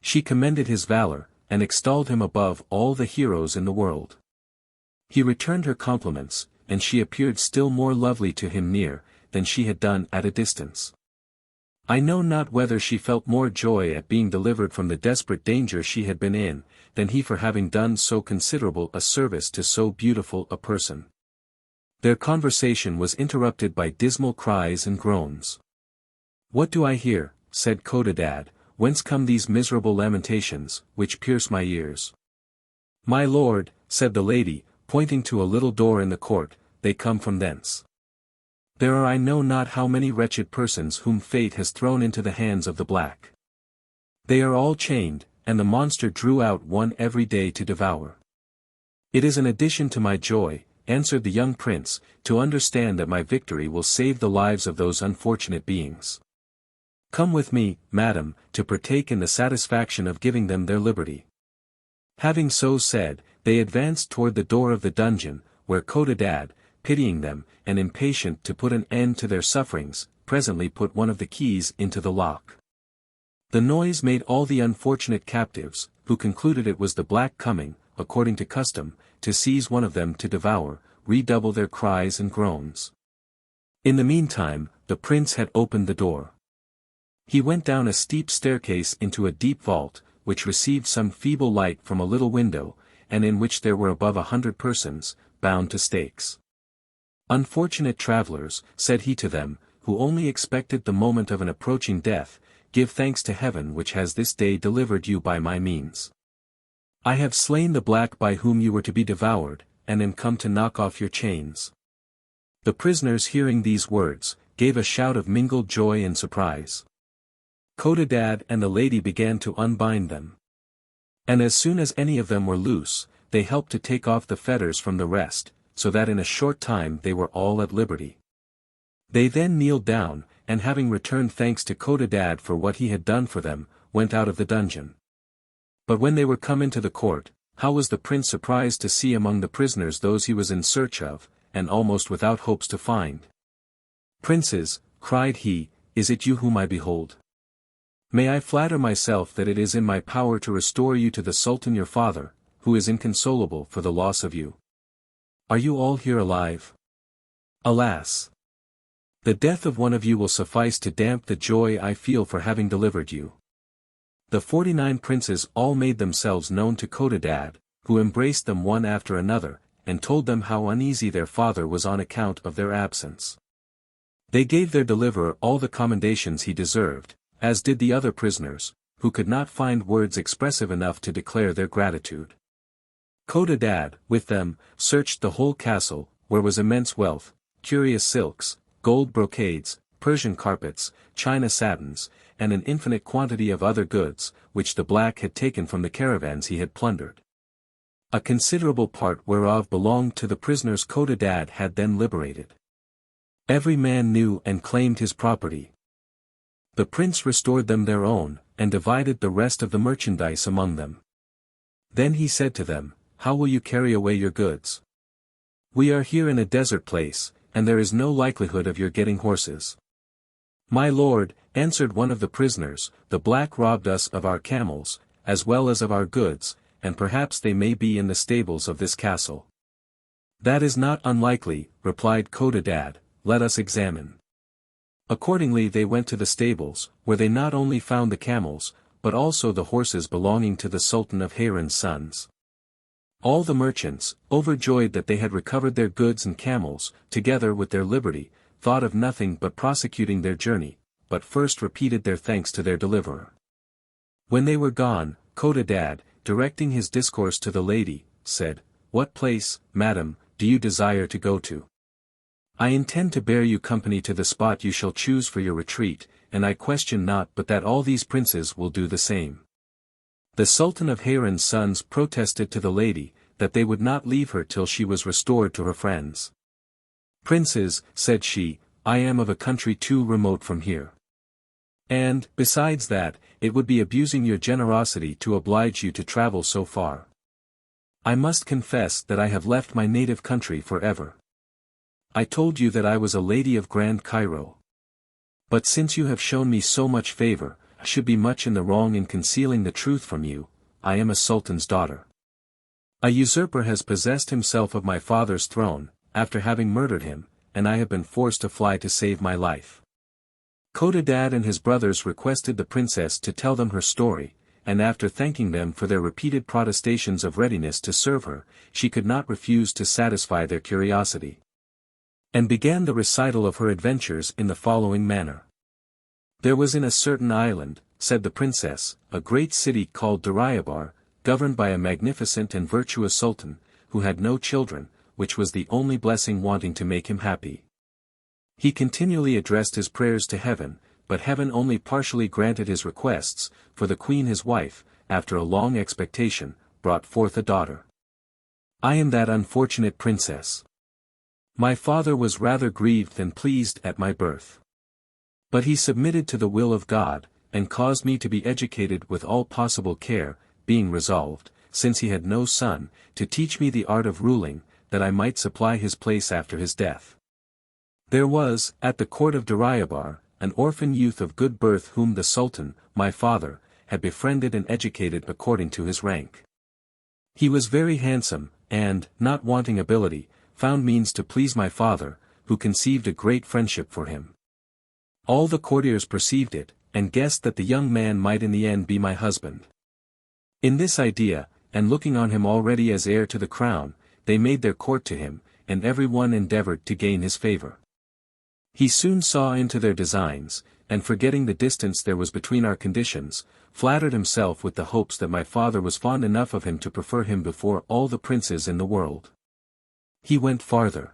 She commended his valor, and extolled him above all the heroes in the world. He returned her compliments, and she appeared still more lovely to him near, than she had done at a distance. I know not whether she felt more joy at being delivered from the desperate danger she had been in, than he for having done so considerable a service to so beautiful a person. Their conversation was interrupted by dismal cries and groans. What do I hear, said CODADAD, whence come these miserable lamentations, which pierce my ears? My lord, said the lady, pointing to a little door in the court, they come from thence. There are I know not how many wretched persons whom fate has thrown into the hands of the black. They are all chained, and the monster drew out one every day to devour. It is an addition to my joy, answered the young prince, to understand that my victory will save the lives of those unfortunate beings. Come with me, madam, to partake in the satisfaction of giving them their liberty. Having so said, they advanced toward the door of the dungeon, where CODADAD, pitying them, and impatient to put an end to their sufferings, presently put one of the keys into the lock. The noise made all the unfortunate captives, who concluded it was the black coming, according to custom, to seize one of them to devour, redouble their cries and groans. In the meantime, the prince had opened the door. He went down a steep staircase into a deep vault, which received some feeble light from a little window, and in which there were above 100 persons, bound to stakes. Unfortunate travelers, said he to them, who only expected the moment of an approaching death, give thanks to heaven which has this day delivered you by my means. I have slain the black by whom you were to be devoured, and am come to knock off your chains. The prisoners hearing these words, gave a shout of mingled joy and surprise. CODADAD and the lady began to unbind them. And as soon as any of them were loose, they helped to take off the fetters from the rest, so that in a short time they were all at liberty. They then kneeled down, and having returned thanks to CODADAD for what he had done for them, went out of the dungeon. But when they were come into the court, how was the prince surprised to see among the prisoners those he was in search of, and almost without hopes to find. "Princes," cried he, "is it you whom I behold? May I flatter myself that it is in my power to restore you to the Sultan your father, who is inconsolable for the loss of you? Are you all here alive? Alas! The death of one of you will suffice to damp the joy I feel for having delivered you." The 49 princes all made themselves known to CODADAD, who embraced them one after another, and told them how uneasy their father was on account of their absence. They gave their deliverer all the commendations he deserved, as did the other prisoners, who could not find words expressive enough to declare their gratitude. CODADAD, with them, searched the whole castle, where was immense wealth, curious silks, gold brocades, Persian carpets, China satins, and an infinite quantity of other goods, which the black had taken from the caravans he had plundered. A considerable part whereof belonged to the prisoners CODADAD had then liberated. Every man knew and claimed his property. The prince restored them their own, and divided the rest of the merchandise among them. Then he said to them, "How will you carry away your goods? We are here in a desert place, and there is no likelihood of your getting horses." "My lord," answered one of the prisoners, "the black robbed us of our camels, as well as of our goods, and perhaps they may be in the stables of this castle." "That is not unlikely," replied CODADAD, "let us examine." Accordingly they went to the stables, where they not only found the camels, but also the horses belonging to the Sultan of Harran's sons. All the merchants, overjoyed that they had recovered their goods and camels, together with their liberty, thought of nothing but prosecuting their journey, but first repeated their thanks to their deliverer. When they were gone, CODADAD, directing his discourse to the lady, said, "What place, madam, do you desire to go to? I intend to bear you company to the spot you shall choose for your retreat, and I question not but that all these princes will do the same." The Sultan of Harran's sons protested to the lady, that they would not leave her till she was restored to her friends. "Princes," said she, "I am of a country too remote from here. And, besides that, it would be abusing your generosity to oblige you to travel so far. I must confess that I have left my native country forever. I told you that I was a lady of Grand Cairo. But since you have shown me so much favor, I should be much in the wrong in concealing the truth from you. I am a sultan's daughter. A usurper has possessed himself of my father's throne, after having murdered him, and I have been forced to fly to save my life." CODADAD and his brothers requested the princess to tell them her story, and after thanking them for their repeated protestations of readiness to serve her, she could not refuse to satisfy their curiosity, and began the recital of her adventures in the following manner. "There was in a certain island," said the princess, "a great city called Durayabar, governed by a magnificent and virtuous sultan, who had no children, which was the only blessing wanting to make him happy. He continually addressed his prayers to heaven, but heaven only partially granted his requests, for the queen his wife, after a long expectation, brought forth a daughter. I am that unfortunate princess. My father was rather grieved than pleased at my birth. But he submitted to the will of God, and caused me to be educated with all possible care, being resolved, since he had no son, to teach me the art of ruling, that I might supply his place after his death. There was, at the court of Durayabar, an orphan youth of good birth whom the Sultan, my father, had befriended and educated according to his rank. He was very handsome, and, not wanting ability, found means to please my father, who conceived a great friendship for him. All the courtiers perceived it, and guessed that the young man might in the end be my husband. In this idea, and looking on him already as heir to the crown, they made their court to him, and every one endeavored to gain his favor. He soon saw into their designs, and forgetting the distance there was between our conditions, flattered himself with the hopes that my father was fond enough of him to prefer him before all the princes in the world. He went farther.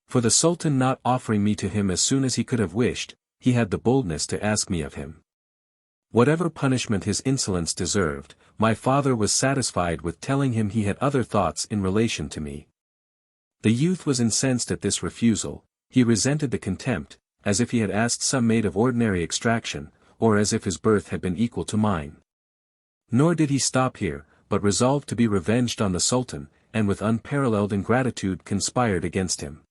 For the Sultan not offering me to him as soon as he could have wished, he had the boldness to ask me of him. Whatever punishment his insolence deserved, my father was satisfied with telling him he had other thoughts in relation to me. The youth was incensed at this refusal, he resented the contempt, as if he had asked some maid of ordinary extraction, or as if his birth had been equal to mine. Nor did he stop here, but resolved to be revenged on the Sultan, and with unparalleled ingratitude conspired against him.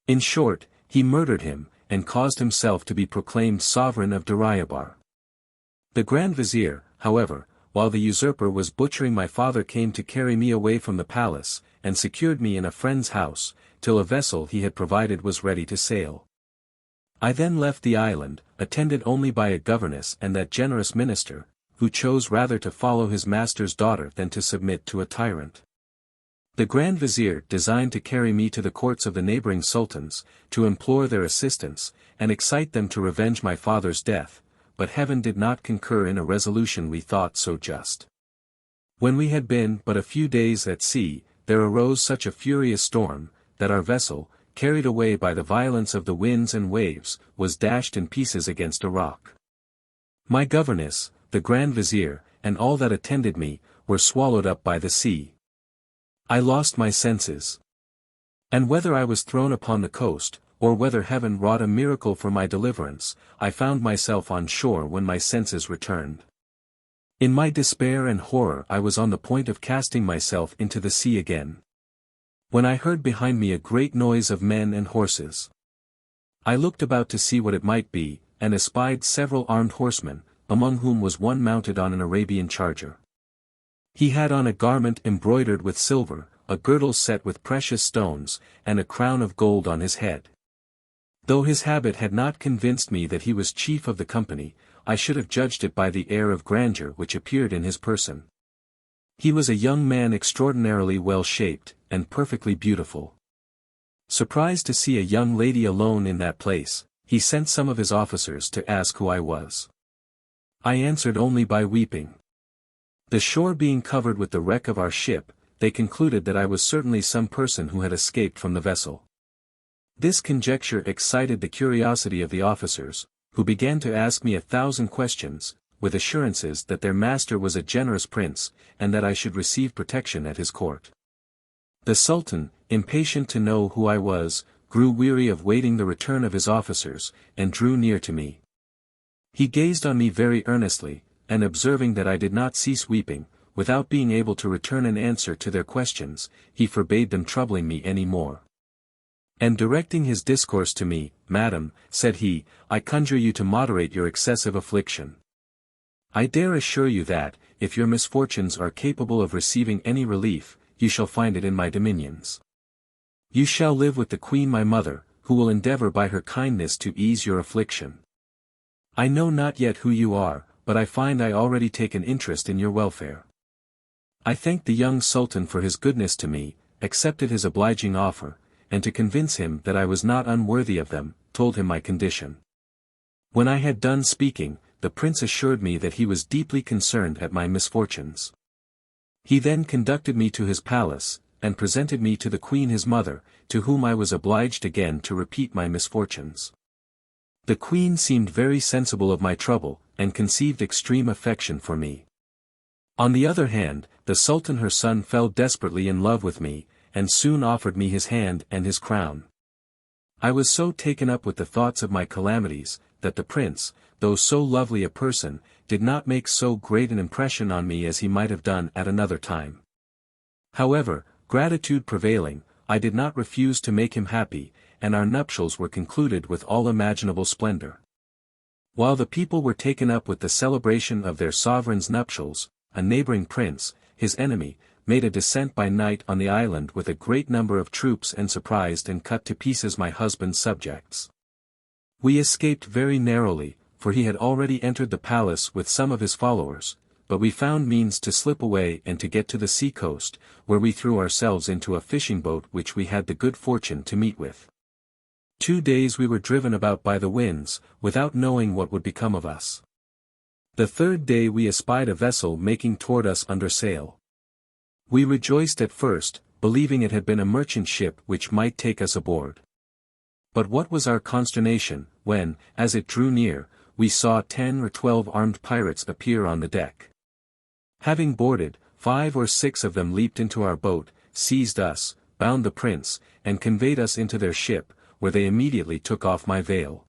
In short, he murdered him, and caused himself to be proclaimed sovereign of Durayabar. The Grand Vizier, however, while the usurper was butchering my father, came to carry me away from the palace, and secured me in a friend's house, till a vessel he had provided was ready to sail. I then left the island, attended only by a governess and that generous minister, who chose rather to follow his master's daughter than to submit to a tyrant. The Grand Vizier designed to carry me to the courts of the neighboring sultans, to implore their assistance, and excite them to revenge my father's death, but heaven did not concur in a resolution we thought so just. When we had been but a few days at sea, there arose such a furious storm, that our vessel, carried away by the violence of the winds and waves, was dashed in pieces against a rock. My governess, the Grand Vizier, and all that attended me, were swallowed up by the sea. I lost my senses. And whether I was thrown upon the coast, or whether heaven wrought a miracle for my deliverance, I found myself on shore when my senses returned. In my despair and horror I was on the point of casting myself into the sea again, when I heard behind me a great noise of men and horses. I looked about to see what it might be, and espied several armed horsemen, among whom was one mounted on an Arabian charger. He had on a garment embroidered with silver, a girdle set with precious stones, and a crown of gold on his head. Though his habit had not convinced me that he was chief of the company, I should have judged it by the air of grandeur which appeared in his person. He was a young man extraordinarily well shaped, and perfectly beautiful. Surprised to see a young lady alone in that place, he sent some of his officers to ask who I was. I answered only by weeping. The shore being covered with the wreck of our ship, they concluded that I was certainly some person who had escaped from the vessel. This conjecture excited the curiosity of the officers, who began to ask me 1,000 questions, with assurances that their master was a generous prince, and that I should receive protection at his court. The Sultan, impatient to know who I was, grew weary of waiting the return of his officers, and drew near to me. He gazed on me very earnestly, and observing that I did not cease weeping, without being able to return an answer to their questions, he forbade them troubling me any more. And directing his discourse to me, "Madam," said he, "I conjure you to moderate your excessive affliction. I dare assure you that, if your misfortunes are capable of receiving any relief, you shall find it in my dominions. You shall live with the Queen my mother, who will endeavor by her kindness to ease your affliction. I know not yet who you are, but I find I already take an interest in your welfare." I thanked the young Sultan for his goodness to me, accepted his obliging offer, and to convince him that I was not unworthy of them, told him my condition. When I had done speaking, the prince assured me that he was deeply concerned at my misfortunes. He then conducted me to his palace, and presented me to the queen his mother, to whom I was obliged again to repeat my misfortunes. The queen seemed very sensible of my trouble, and conceived extreme affection for me. On the other hand, the Sultan her son fell desperately in love with me, and soon offered me his hand and his crown. I was so taken up with the thoughts of my calamities, that the prince, though so lovely a person, did not make so great an impression on me as he might have done at another time. However, gratitude prevailing, I did not refuse to make him happy, and our nuptials were concluded with all imaginable splendor. While the people were taken up with the celebration of their sovereign's nuptials, a neighboring prince, his enemy, made a descent by night on the island with a great number of troops and surprised and cut to pieces my husband's subjects. We escaped very narrowly, for he had already entered the palace with some of his followers, but we found means to slip away and to get to the sea coast, where we threw ourselves into a fishing boat which we had the good fortune to meet with. 2 days we were driven about by the winds, without knowing what would become of us. The 3rd day we espied a vessel making toward us under sail. We rejoiced at first, believing it had been a merchant ship which might take us aboard. But what was our consternation, when, as it drew near, we saw 10 or 12 armed pirates appear on the deck. Having boarded, 5 or 6 of them leaped into our boat, seized us, bound the prince, and conveyed us into their ship, where they immediately took off my veil.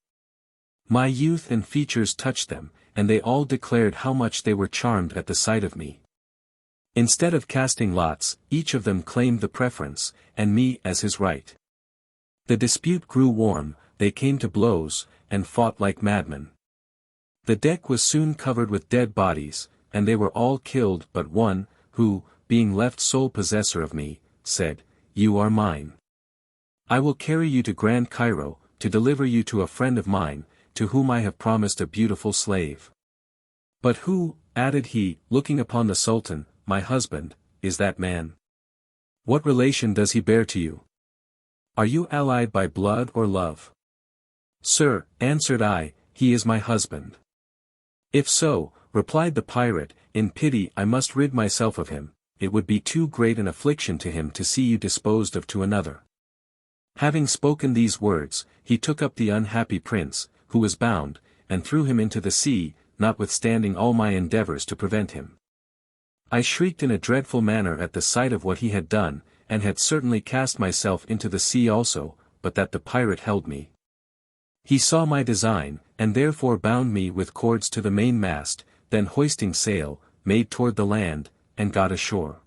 My youth and features touched them, and they all declared how much they were charmed at the sight of me. Instead of casting lots, each of them claimed the preference, and me as his right. The dispute grew warm, they came to blows, and fought like madmen. The deck was soon covered with dead bodies, and they were all killed but one, who, being left sole possessor of me, said, "You are mine. I will carry you to Grand Cairo, to deliver you to a friend of mine, to whom I have promised a beautiful slave." "But who," added he, looking upon the Sultan, "my husband, is that man? What relation does he bear to you? Are you allied by blood or love?" "Sir," answered I, "he is my husband." "If so," replied the pirate, "in pity I must rid myself of him, it would be too great an affliction to him to see you disposed of to another." Having spoken these words, he took up the unhappy prince, who was bound, and threw him into the sea, notwithstanding all my endeavors to prevent him. I shrieked in a dreadful manner at the sight of what he had done, and had certainly cast myself into the sea also, but that the pirate held me. He saw my design, and therefore bound me with cords to the mainmast, then hoisting sail, made toward the land, and got ashore.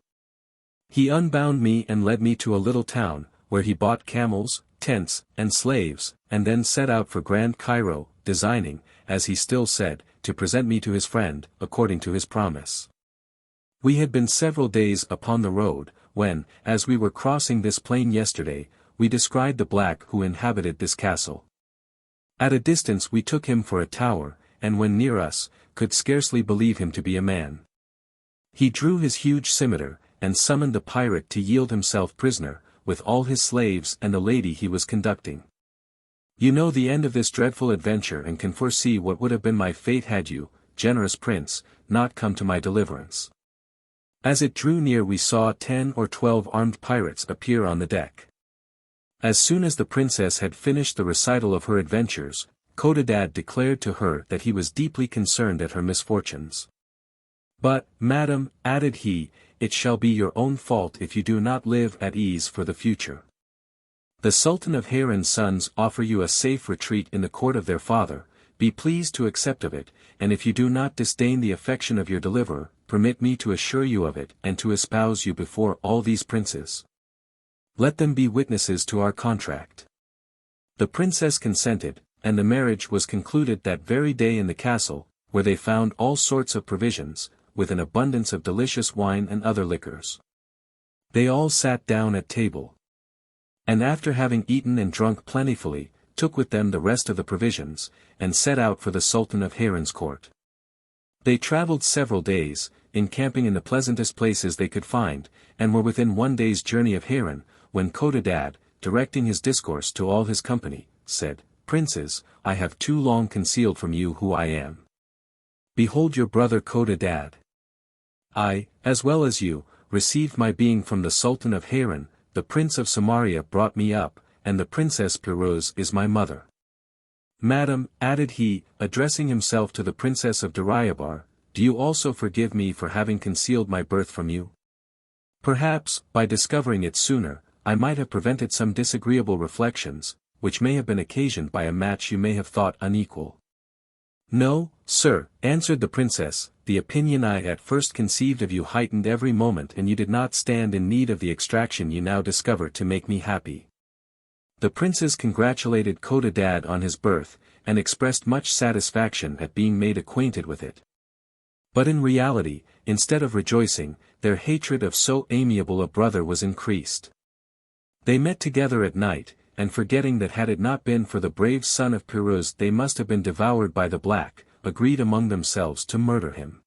He unbound me and led me to a little town, where he bought camels, tents, and slaves, and then set out for Grand Cairo, designing, as he still said, to present me to his friend, according to his promise. We had been several days upon the road, when, as we were crossing this plain yesterday, we descried the black who inhabited this castle. At a distance we took him for a tower, and when near us, could scarcely believe him to be a man. He drew his huge scimitar, and summoned the pirate to yield himself prisoner, with all his slaves and the lady he was conducting. You know the end of this dreadful adventure and can foresee what would have been my fate had you, generous prince, not come to my deliverance. As it drew near we saw 10 or 12 armed pirates appear on the deck. As soon as the princess had finished the recital of her adventures, CODADAD declared to her that he was deeply concerned at her misfortunes. "But, madam," added he, "it shall be your own fault if you do not live at ease for the future. The Sultan of Harran's sons offer you a safe retreat in the court of their father, be pleased to accept of it, and if you do not disdain the affection of your deliverer, permit me to assure you of it and to espouse you before all these princes. Let them be witnesses to our contract." The princess consented, and the marriage was concluded that very day in the castle, where they found all sorts of provisions, with an abundance of delicious wine and other liquors. They all sat down at table, and after having eaten and drunk plentifully, took with them the rest of the provisions, and set out for the Sultan of Harran's court. They travelled several days, encamping in the pleasantest places they could find, and were within 1 day's journey of Harran, when CODADAD, directing his discourse to all his company, said, "Princes, I have too long concealed from you who I am. Behold your brother CODADAD. I, as well as you, received my being from the Sultan of Harran, the Prince of Samaria brought me up, and the Princess Piruz is my mother. Madam," added he, addressing himself to the Princess of Dariabar, "do you also forgive me for having concealed my birth from you? Perhaps, by discovering it sooner, I might have prevented some disagreeable reflections, which may have been occasioned by a match you may have thought unequal." "No, sir," answered the princess, "the opinion I at first conceived of you heightened every moment and you did not stand in need of the extraction you now discover to make me happy." The princes congratulated CODADAD on his birth, and expressed much satisfaction at being made acquainted with it. But in reality, instead of rejoicing, their hatred of so amiable a brother was increased. They met together at night, and forgetting that had it not been for the brave son of Piruz they must have been devoured by the black, agreed among themselves to murder him.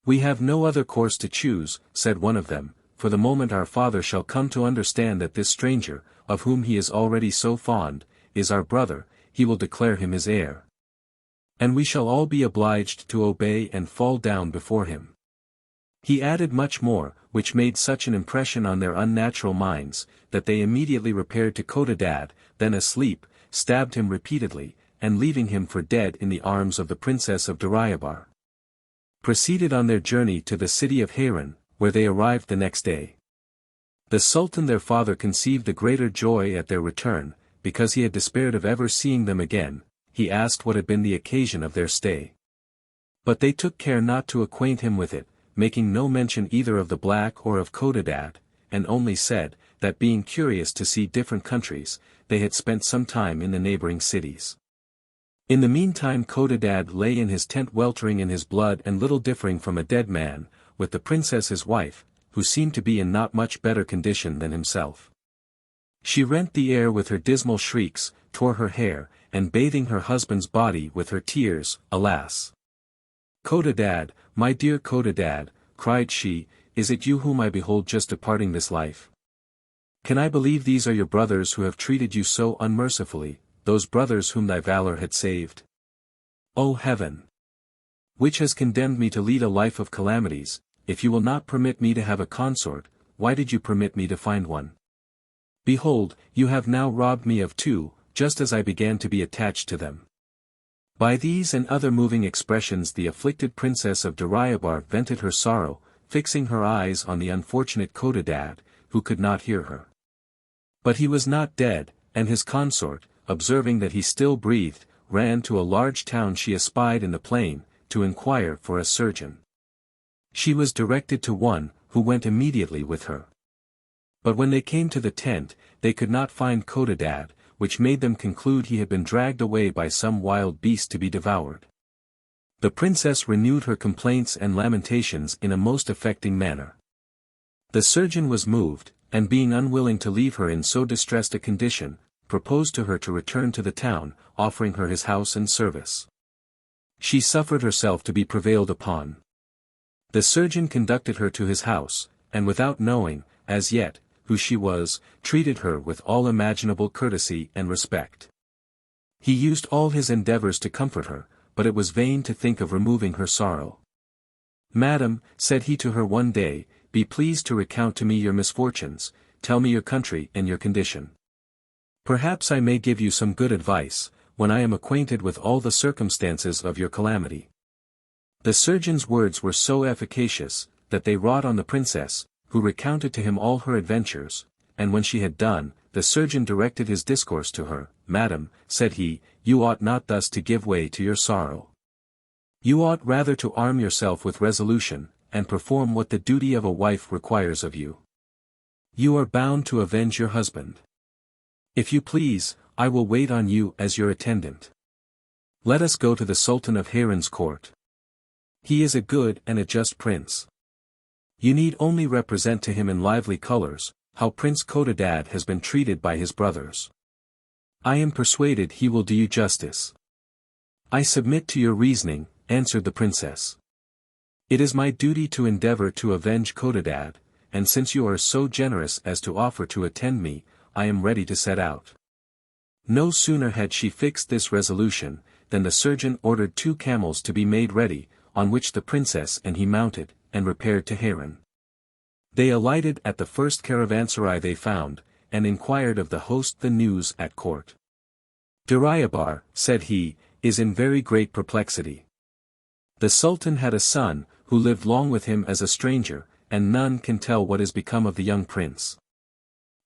"We have no other course to choose," said one of them, "for the moment our father shall come to understand that this stranger, of whom he is already so fond, is our brother, he will declare him his heir. And we shall all be obliged to obey and fall down before him." He added much more, which made such an impression on their unnatural minds, that they immediately repaired to CODADAD, then asleep, stabbed him repeatedly, and leaving him for dead in the arms of the Princess of Dariabar, proceeded on their journey to the city of Harran, where they arrived the next day. The Sultan their father conceived the greater joy at their return, because he had despaired of ever seeing them again. He asked what had been the occasion of their stay. But they took care not to acquaint him with it, making no mention either of the black or of CODADAD, and only said, that being curious to see different countries, they had spent some time in the neighboring cities. In the meantime CODADAD lay in his tent weltering in his blood and little differing from a dead man, with the princess his wife, who seemed to be in not much better condition than himself. She rent the air with her dismal shrieks, tore her hair, and bathing her husband's body with her tears, alas! CODADAD, my dear CODADAD, cried she, is it you whom I behold just departing this life? Can I believe these are your brothers who have treated you so unmercifully, those brothers whom thy valor had saved? O heaven! Which has condemned me to lead a life of calamities? If you will not permit me to have a consort, why did you permit me to find one? Behold, you have now robbed me of two, just as I began to be attached to them. By these and other moving expressions the afflicted princess of Dariabar vented her sorrow, fixing her eyes on the unfortunate CODADAD, who could not hear her. But he was not dead, and his consort, observing that he still breathed, ran to a large town she espied in the plain, to inquire for a surgeon. She was directed to one, who went immediately with her. But when they came to the tent, they could not find CODADAD, which made them conclude he had been dragged away by some wild beast to be devoured. The princess renewed her complaints and lamentations in a most affecting manner. The surgeon was moved, and being unwilling to leave her in so distressed a condition, proposed to her to return to the town, offering her his house and service. She suffered herself to be prevailed upon. The surgeon conducted her to his house, and without knowing, as yet, who she was, treated her with all imaginable courtesy and respect. He used all his endeavors to comfort her, but it was vain to think of removing her sorrow. Madam, said he to her one day, be pleased to recount to me your misfortunes, tell me your country and your condition. Perhaps I may give you some good advice, when I am acquainted with all the circumstances of your calamity. The surgeon's words were so efficacious, that they wrought on the princess, who recounted to him all her adventures, and when she had done, the surgeon directed his discourse to her. Madam, said he, you ought not thus to give way to your sorrow. You ought rather to arm yourself with resolution, and perform what the duty of a wife requires of you. You are bound to avenge your husband. If you please, I will wait on you as your attendant. Let us go to the Sultan of Harran's court. He is a good and a just prince. You need only represent to him in lively colors, how Prince CODADAD has been treated by his brothers. I am persuaded he will do you justice. I submit to your reasoning, answered the princess. It is my duty to endeavor to avenge CODADAD, and since you are so generous as to offer to attend me, I am ready to set out. No sooner had she fixed this resolution, than the surgeon ordered 2 camels to be made ready, on which the princess and he mounted, and repaired to Harran. They alighted at the first caravanserai they found, and inquired of the host the news at court. Dariabar, said he, is in very great perplexity. The Sultan had a son, who lived long with him as a stranger, and none can tell what is become of the young prince.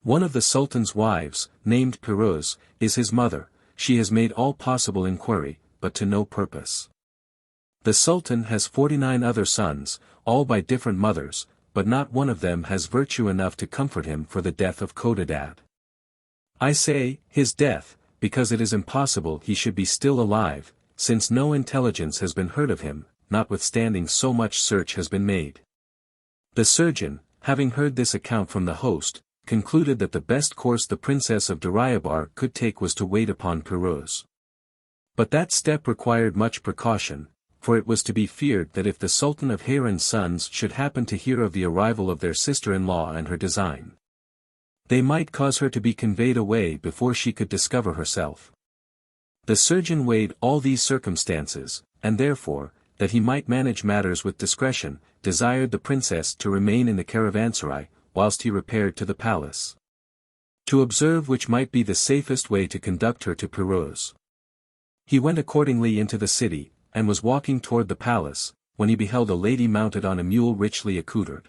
One of the Sultan's wives, named Piruz, is his mother. She has made all possible inquiry, but to no purpose. The Sultan has 49 other sons, all by different mothers, but not one of them has virtue enough to comfort him for the death of CODADAD. I say, his death, because it is impossible he should be still alive, since no intelligence has been heard of him, notwithstanding so much search has been made. The surgeon, having heard this account from the host, concluded that the best course the princess of Dariabar could take was to wait upon Piruz. But that step required much precaution, for it was to be feared that if the Sultan of Harran's sons should happen to hear of the arrival of their sister-in-law and her design, they might cause her to be conveyed away before she could discover herself. The surgeon weighed all these circumstances, and therefore, that he might manage matters with discretion, desired the princess to remain in the caravanserai, whilst he repaired to the palace, to observe which might be the safest way to conduct her to Piruz. He went accordingly into the city, and was walking toward the palace, when he beheld a lady mounted on a mule richly accoutred.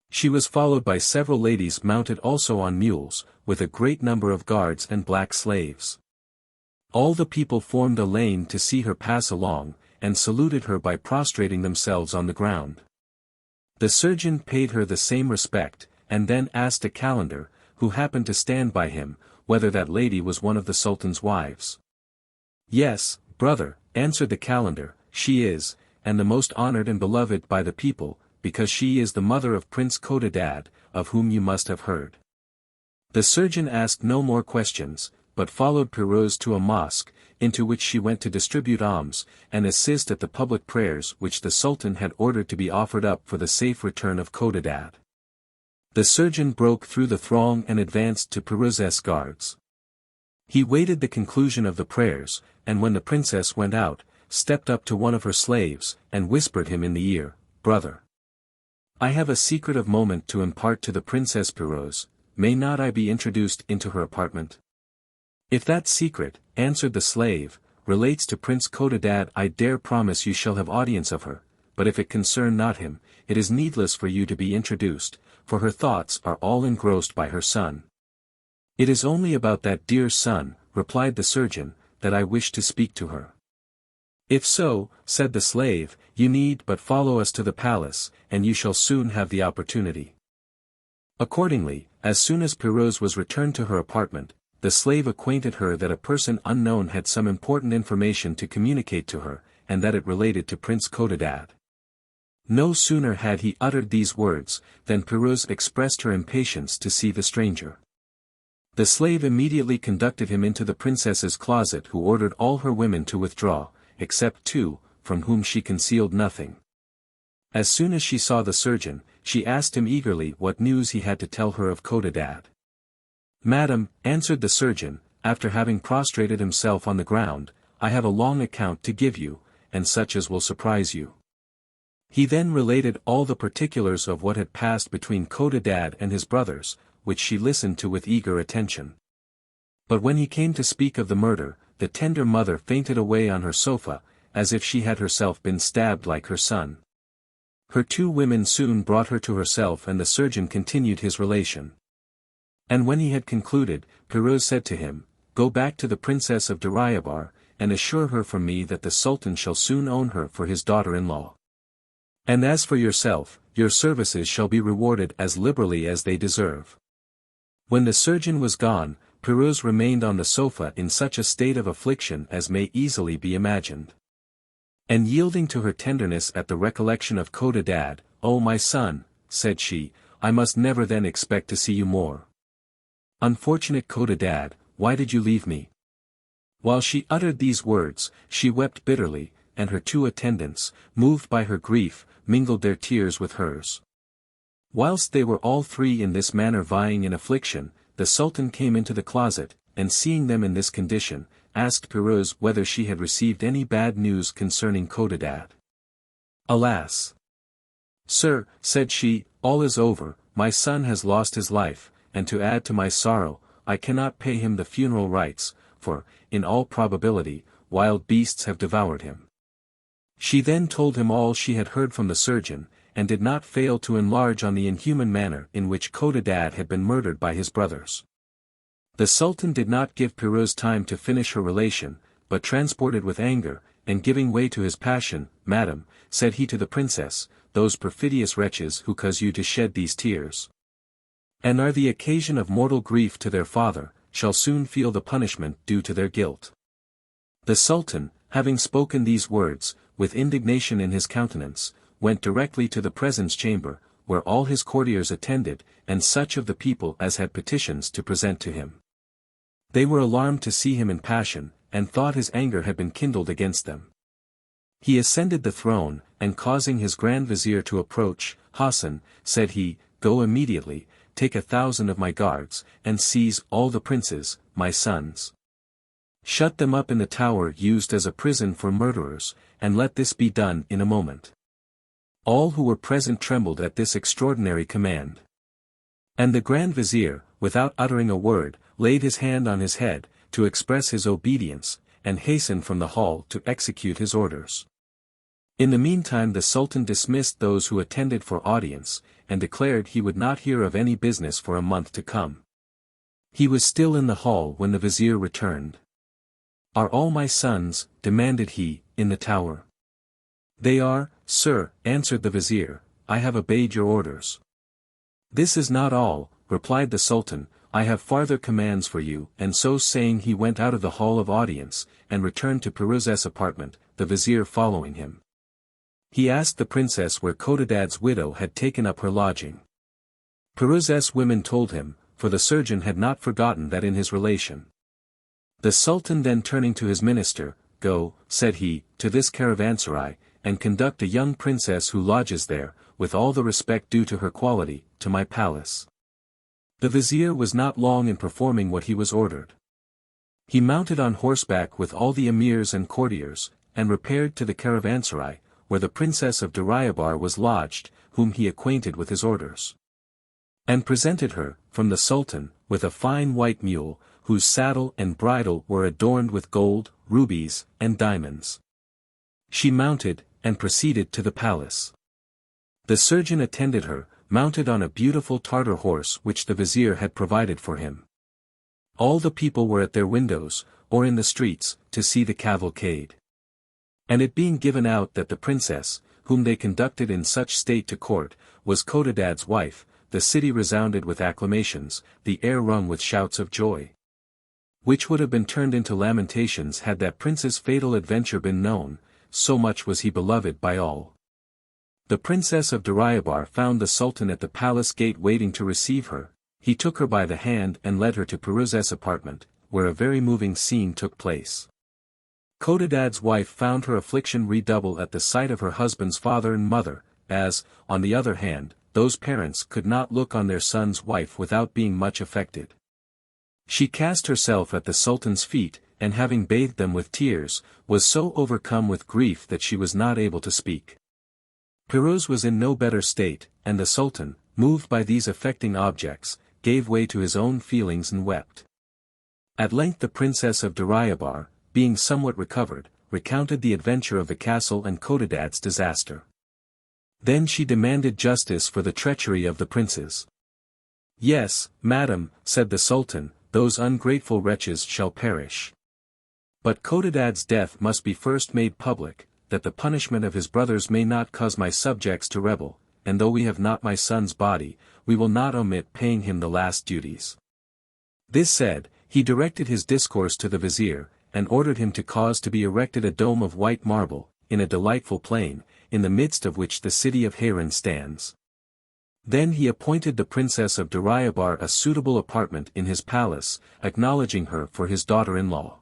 She was followed by several ladies mounted also on mules, with a great number of guards and black slaves. All the people formed a lane to see her pass along, and saluted her by prostrating themselves on the ground. The surgeon paid her the same respect, and then asked a calender, who happened to stand by him, whether that lady was one of the Sultan's wives. "Yes, brother," answered the calender, "she is, and the most honored and beloved by the people, because she is the mother of Prince CODADAD, of whom you must have heard." The surgeon asked no more questions, but followed Pirroz to a mosque, into which she went to distribute alms, and assist at the public prayers which the Sultan had ordered to be offered up for the safe return of CODADAD. The surgeon broke through the throng and advanced to Pirroz's guards. He waited the conclusion of the prayers, and when the princess went out, stepped up to one of her slaves, and whispered him in the ear, "Brother, I have a secret of moment to impart to the Princess Pirroz, may not I be introduced into her apartment?" "If that secret," answered the slave, "relates to Prince CODADAD, I dare promise you shall have audience of her, but if it concern not him, it is needless for you to be introduced, for her thoughts are all engrossed by her son." "It is only about that dear son," replied the surgeon, "that I wish to speak to her." "If so," said the slave, "you need but follow us to the palace, and you shall soon have the opportunity." Accordingly, as soon as Pirroz was returned to her apartment, the slave acquainted her that a person unknown had some important information to communicate to her, and that it related to Prince CODADAD. No sooner had he uttered these words, than Pirroz expressed her impatience to see the stranger. The slave immediately conducted him into the princess's closet, who ordered all her women to withdraw, except 2, from whom she concealed nothing. As soon as she saw the surgeon, she asked him eagerly what news he had to tell her of CODADAD. "Madam," answered the surgeon, after having prostrated himself on the ground, "I have a long account to give you, and such as will surprise you." He then related all the particulars of what had passed between CODADAD and his brothers, which she listened to with eager attention. But when he came to speak of the murder, the tender mother fainted away on her sofa, as if she had herself been stabbed like her son. Her 2 women soon brought her to herself, and the surgeon continued his relation. And when he had concluded, Pirroz said to him, "Go back to the Princess of Dariabar, and assure her from me that the Sultan shall soon own her for his daughter-in-law. And as for yourself, your services shall be rewarded as liberally as they deserve." When the surgeon was gone, Pirroz remained on the sofa in such a state of affliction as may easily be imagined. And yielding to her tenderness at the recollection of CODADAD, "O my son," said she, "I must never then expect to see you more. Unfortunate CODADAD, why did you leave me?" While she uttered these words, she wept bitterly, and her 2 attendants, moved by her grief, mingled their tears with hers. Whilst they were all 3 in this manner vying in affliction, the Sultan came into the closet, and seeing them in this condition, asked Pirroz whether she had received any bad news concerning CODADAD. "Alas! Sir," said she, "all is over, my son has lost his life, and to add to my sorrow, I cannot pay him the funeral rites, for, in all probability, wild beasts have devoured him." She then told him all she had heard from the surgeon, and did not fail to enlarge on the inhuman manner in which CODADAD had been murdered by his brothers. The Sultan did not give Pirroz time to finish her relation, but transported with anger, and giving way to his passion, "Madam," said he to the princess, "those perfidious wretches who cause you to shed these tears, and are the occasion of mortal grief to their father, shall soon feel the punishment due to their guilt." The Sultan, having spoken these words, with indignation in his countenance, went directly to the presence chamber, where all his courtiers attended, and such of the people as had petitions to present to him. They were alarmed to see him in passion, and thought his anger had been kindled against them. He ascended the throne, and causing his Grand Vizier to approach, "Hassan," said he, "go immediately, take 1,000 of my guards, and seize all the princes, my sons. Shut them up in the tower used as a prison for murderers, and let this be done in a moment." All who were present trembled at this extraordinary command. And the Grand Vizier, without uttering a word, laid his hand on his head, to express his obedience, and hastened from the hall to execute his orders. In the meantime the Sultan dismissed those who attended for audience, and declared he would not hear of any business for a month to come. He was still in the hall when the Vizier returned. "Are all my sons," demanded he, "in the tower?" "They are, sir," answered the Vizier, I have obeyed your orders. This is not all, replied the Sultan, I have farther commands for you, and so saying he went out of the hall of audience, and returned to Piruz's apartment, the vizier following him. He asked the princess where CODADAD's widow had taken up her lodging. Piruz's women told him, for the surgeon had not forgotten that in his relation. The Sultan then turning to his minister, Go, said he, to this caravanserai, and conduct a young princess who lodges there, with all the respect due to her quality, to my palace. The vizier was not long in performing what he was ordered. He mounted on horseback with all the emirs and courtiers, and repaired to the caravanserai, where the princess of Durayabar was lodged, whom he acquainted with his orders. And presented her, from the Sultan, with a fine white mule, whose saddle and bridle were adorned with gold, rubies, and diamonds. She mounted, and proceeded to the palace. The surgeon attended her, mounted on a beautiful Tartar horse which the vizier had provided for him. All the people were at their windows, or in the streets, to see the cavalcade. And it being given out that the princess, whom they conducted in such state to court, was CODADAD's wife, the city resounded with acclamations, the air rung with shouts of joy, which would have been turned into lamentations had that prince's fatal adventure been known, so much was he beloved by all. The princess of Durayabar found the Sultan at the palace gate waiting to receive her. He took her by the hand and led her to Piruz's apartment, where a very moving scene took place. CODADAD's wife found her affliction redouble at the sight of her husband's father and mother, as, on the other hand, those parents could not look on their son's wife without being much affected. She cast herself at the Sultan's feet, and having bathed them with tears, was so overcome with grief that she was not able to speak. Piruz was in no better state, and the Sultan, moved by these affecting objects, gave way to his own feelings and wept. At length the princess of Durayabar, being somewhat recovered, recounted the adventure of the castle and CODADAD's disaster. Then she demanded justice for the treachery of the princes. Yes, madam, said the Sultan, those ungrateful wretches shall perish. But CODADAD's death must be first made public, that the punishment of his brothers may not cause my subjects to rebel, and though we have not my son's body, we will not omit paying him the last duties. This said, he directed his discourse to the vizier, and ordered him to cause to be erected a dome of white marble, in a delightful plain, in the midst of which the city of Harran stands. Then he appointed the princess of Durayabar a suitable apartment in his palace, acknowledging her for his daughter-in-law.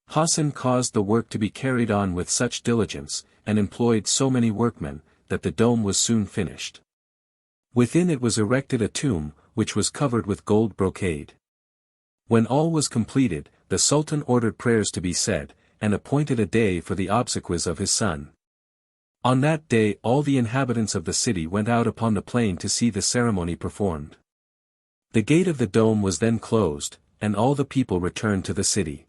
Hassan caused the work to be carried on with such diligence, and employed so many workmen, that the dome was soon finished. Within it was erected a tomb, which was covered with gold brocade. When all was completed, the Sultan ordered prayers to be said, and appointed a day for the obsequies of his son. On that day all the inhabitants of the city went out upon the plain to see the ceremony performed. The gate of the dome was then closed, and all the people returned to the city.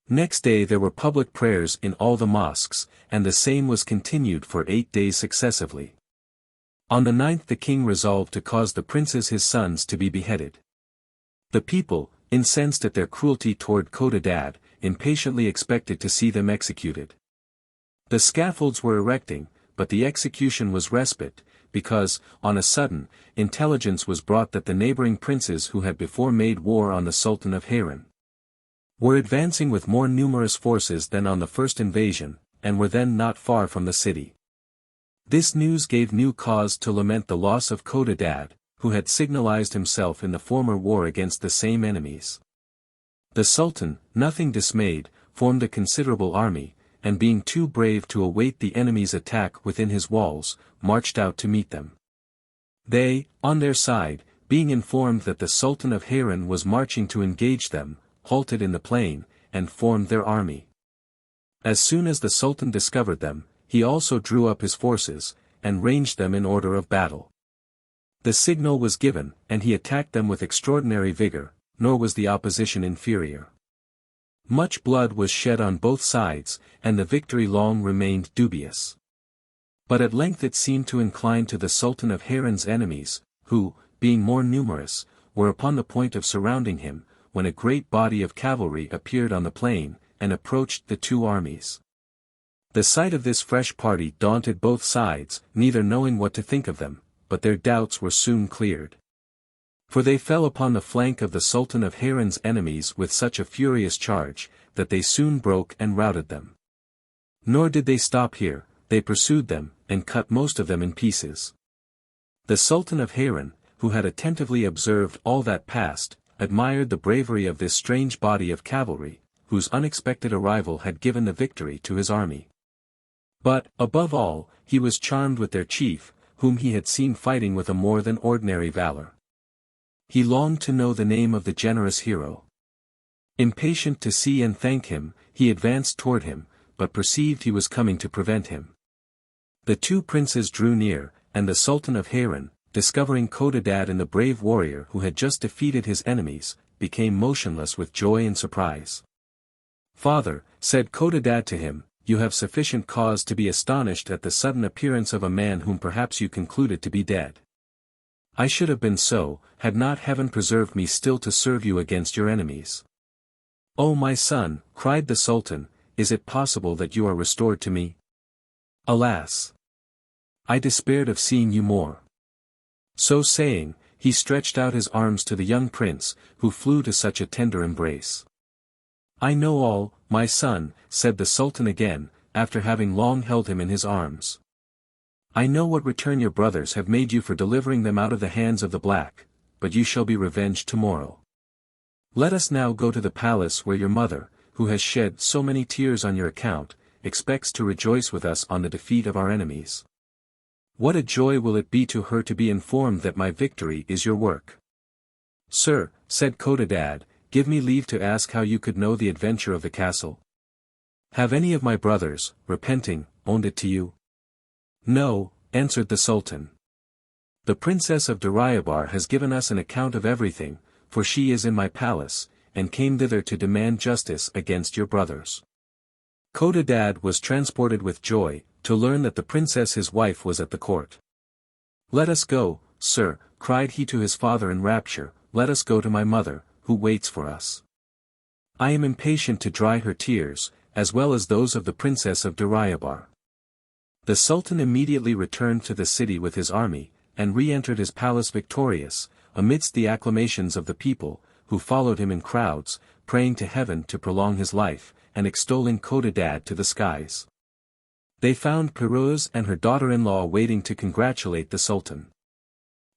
Next day there were public prayers in all the mosques, and the same was continued for 8 days successively. On the 9th the king resolved to cause the princes his sons to be beheaded. The people, incensed at their cruelty toward CODADAD, impatiently expected to see them executed. The scaffolds were erecting, but the execution was respite, because, on a sudden, intelligence was brought that the neighboring princes who had before made war on the Sultan of Harran were advancing with more numerous forces than on the first invasion, and were then not far from the city. This news gave new cause to lament the loss of CODADAD, who had signalized himself in the former war against the same enemies. The Sultan, nothing dismayed, formed a considerable army, and being too brave to await the enemy's attack within his walls, marched out to meet them. They, on their side, being informed that the Sultan of Harran was marching to engage them, halted in the plain, and formed their army. As soon as the Sultan discovered them, he also drew up his forces, and ranged them in order of battle. The signal was given, and he attacked them with extraordinary vigor, nor was the opposition inferior. Much blood was shed on both sides, and the victory long remained dubious. But at length it seemed to incline to the Sultan of Harran's enemies, who, being more numerous, were upon the point of surrounding him, when a great body of cavalry appeared on the plain, and approached the two armies. The sight of this fresh party daunted both sides, neither knowing what to think of them, but their doubts were soon cleared. For they fell upon the flank of the Sultan of Harran's enemies with such a furious charge, that they soon broke and routed them. Nor did they stop here, they pursued them, and cut most of them in pieces. The Sultan of Harran, who had attentively observed all that passed, admired the bravery of this strange body of cavalry, whose unexpected arrival had given the victory to his army. But, above all, he was charmed with their chief, whom he had seen fighting with a more than ordinary valor. He longed to know the name of the generous hero. Impatient to see and thank him, he advanced toward him, but perceived he was coming to prevent him. The two princes drew near, and the Sultan of Harran, discovering CODADAD in the brave warrior who had just defeated his enemies, became motionless with joy and surprise. "Father," said CODADAD to him, "you have sufficient cause to be astonished at the sudden appearance of a man whom perhaps you concluded to be dead. I should have been so, had not heaven preserved me still to serve you against your enemies." "Oh my son," cried the Sultan, "is it possible that you are restored to me? Alas! I despaired of seeing you more." So saying, he stretched out his arms to the young prince, who flew to such a tender embrace. "I know all, my son," said the Sultan again, after having long held him in his arms. "I know what return your brothers have made you for delivering them out of the hands of the black, but you shall be revenged tomorrow. Let us now go to the palace where your mother, who has shed so many tears on your account, expects to rejoice with us on the defeat of our enemies. What a joy will it be to her to be informed that my victory is your work." "Sir," said CODADAD, "give me leave to ask how you could know the adventure of the castle. Have any of my brothers, repenting, owned it to you?" "No," answered the Sultan. "The Princess of Durayabar has given us an account of everything, for she is in my palace, and came thither to demand justice against your brothers." CODADAD was transported with joy, to learn that the princess his wife was at the court. "Let us go, sir," cried he to his father in rapture, "let us go to my mother, who waits for us. I am impatient to dry her tears, as well as those of the Princess of Durayabar." The Sultan immediately returned to the city with his army, and re-entered his palace victorious, amidst the acclamations of the people, who followed him in crowds, praying to heaven to prolong his life, and extolling CODADAD to the skies. They found Piruz and her daughter-in-law waiting to congratulate the Sultan.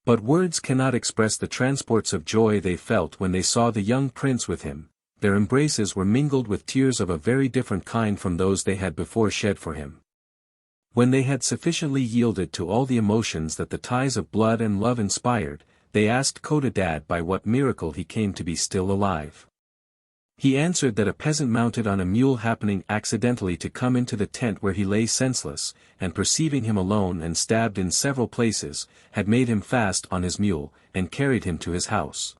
But words cannot express the transports of joy they felt when they saw the young prince with him. Their embraces were mingled with tears of a very different kind from those they had before shed for him. When they had sufficiently yielded to all the emotions that the ties of blood and love inspired, they asked CODADAD by what miracle he came to be still alive. He answered that a peasant mounted on a mule happening accidentally to come into the tent where he lay senseless, and perceiving him alone and stabbed in several places, had made him fast on his mule, and carried him to his house,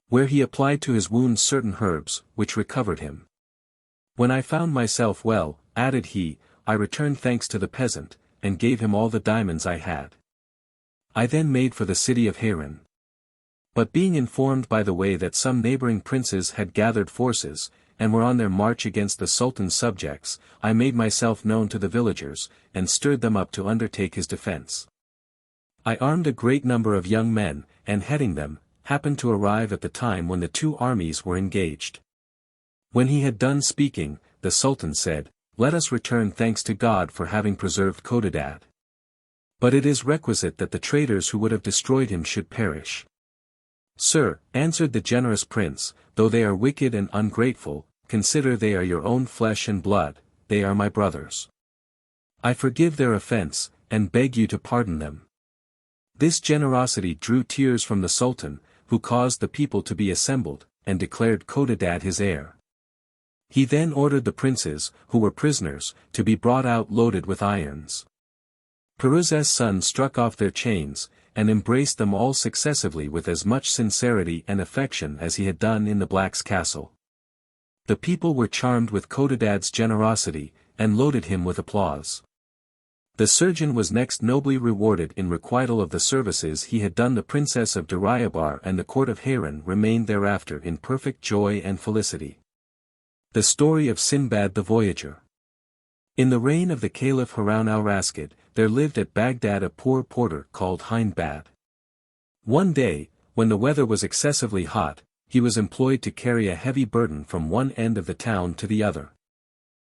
where he applied to his wounds certain herbs, which recovered him. "When I found myself well," added he, "I returned thanks to the peasant, and gave him all the diamonds I had. I then made for the city of Harran. But being informed by the way that some neighboring princes had gathered forces, and were on their march against the Sultan's subjects, I made myself known to the villagers, and stirred them up to undertake his defense. I armed a great number of young men, and heading them, happened to arrive at the time when the two armies were engaged." When he had done speaking, the Sultan said, "Let us return thanks to God for having preserved CODADAD. But it is requisite that the traitors who would have destroyed him should perish." "Sir," answered the generous prince, "though they are wicked and ungrateful, consider they are your own flesh and blood, they are my brothers. I forgive their offense, and beg you to pardon them." This generosity drew tears from the Sultan, who caused the people to be assembled, and declared CODADAD his heir. He then ordered the princes, who were prisoners, to be brought out loaded with irons. Piruz's son struck off their chains, and embraced them all successively with as much sincerity and affection as he had done in the Black's castle. The people were charmed with CODADAD's generosity, and loaded him with applause. The surgeon was next nobly rewarded in requital of the services he had done. The Princess of Durayabar and the court of Harran remained thereafter in perfect joy and felicity. The story of Sinbad the Voyager. In the reign of the Caliph Harun al-Rashid, there lived at Baghdad a poor porter called Sinbad. One day, when the weather was excessively hot, he was employed to carry a heavy burden from one end of the town to the other.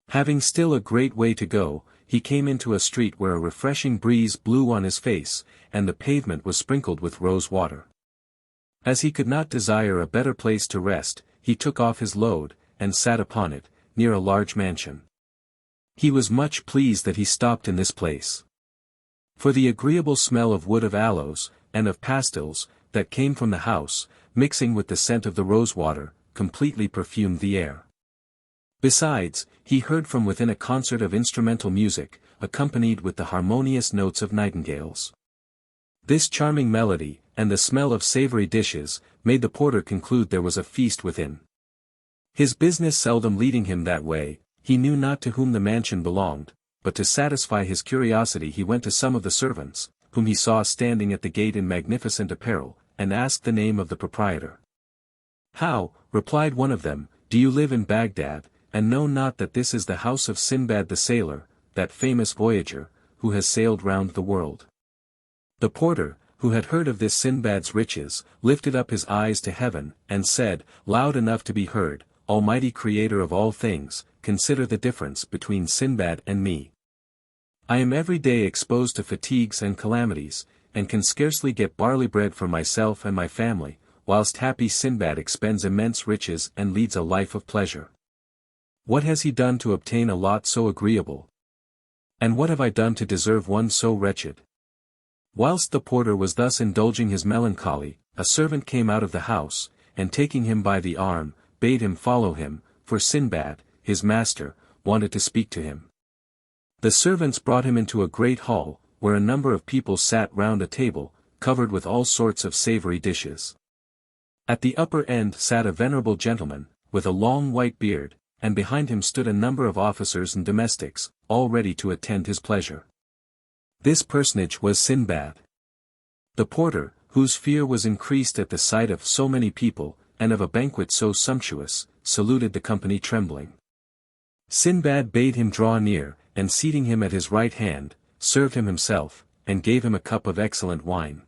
Having still a great way to go, he came into a street where a refreshing breeze blew on his face, and the pavement was sprinkled with rose water. As he could not desire a better place to rest, he took off his load, and sat upon it, near a large mansion. He was much pleased that he stopped in this place. For the agreeable smell of wood of aloes, and of pastils, that came from the house, mixing with the scent of the rosewater, completely perfumed the air. Besides, he heard from within a concert of instrumental music, accompanied with the harmonious notes of nightingales. This charming melody, and the smell of savory dishes, made the porter conclude there was a feast within. His business seldom leading him that way, he knew not to whom the mansion belonged, but to satisfy his curiosity he went to some of the servants, whom he saw standing at the gate in magnificent apparel, and asked the name of the proprietor. "How," replied one of them, "do you live in Baghdad, and know not that this is the house of Sinbad the Sailor, that famous voyager, who has sailed round the world?" The porter, who had heard of this Sinbad's riches, lifted up his eyes to heaven, and said, loud enough to be heard, "Almighty Creator of all things, consider the difference between Sinbad and me. I am every day exposed to fatigues and calamities, and can scarcely get barley bread for myself and my family, whilst happy Sinbad expends immense riches and leads a life of pleasure. What has he done to obtain a lot so agreeable? And what have I done to deserve one so wretched?" Whilst the porter was thus indulging his melancholy, a servant came out of the house, and taking him by the arm, bade him follow him, for Sinbad, his master, wanted to speak to him. The servants brought him into a great hall, where a number of people sat round a table, covered with all sorts of savory dishes. At the upper end sat a venerable gentleman, with a long white beard, and behind him stood a number of officers and domestics, all ready to attend his pleasure. This personage was Sinbad. The porter, whose fear was increased at the sight of so many people, and of a banquet so sumptuous, saluted the company trembling. Sinbad bade him draw near, and seating him at his right hand, served him himself, and gave him a cup of excellent wine.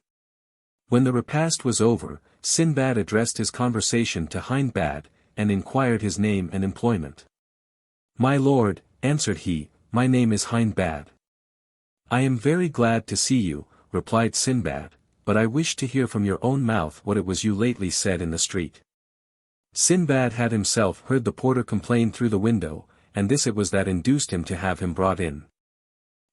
When the repast was over, Sinbad addressed his conversation to Sinbad, and inquired his name and employment. "My lord," answered he, "my name is Sinbad." "I am very glad to see you," replied Sinbad, "but I wish to hear from your own mouth what it was you lately said in the street." Sinbad had himself heard the porter complain through the window, and this it was that induced him to have him brought in.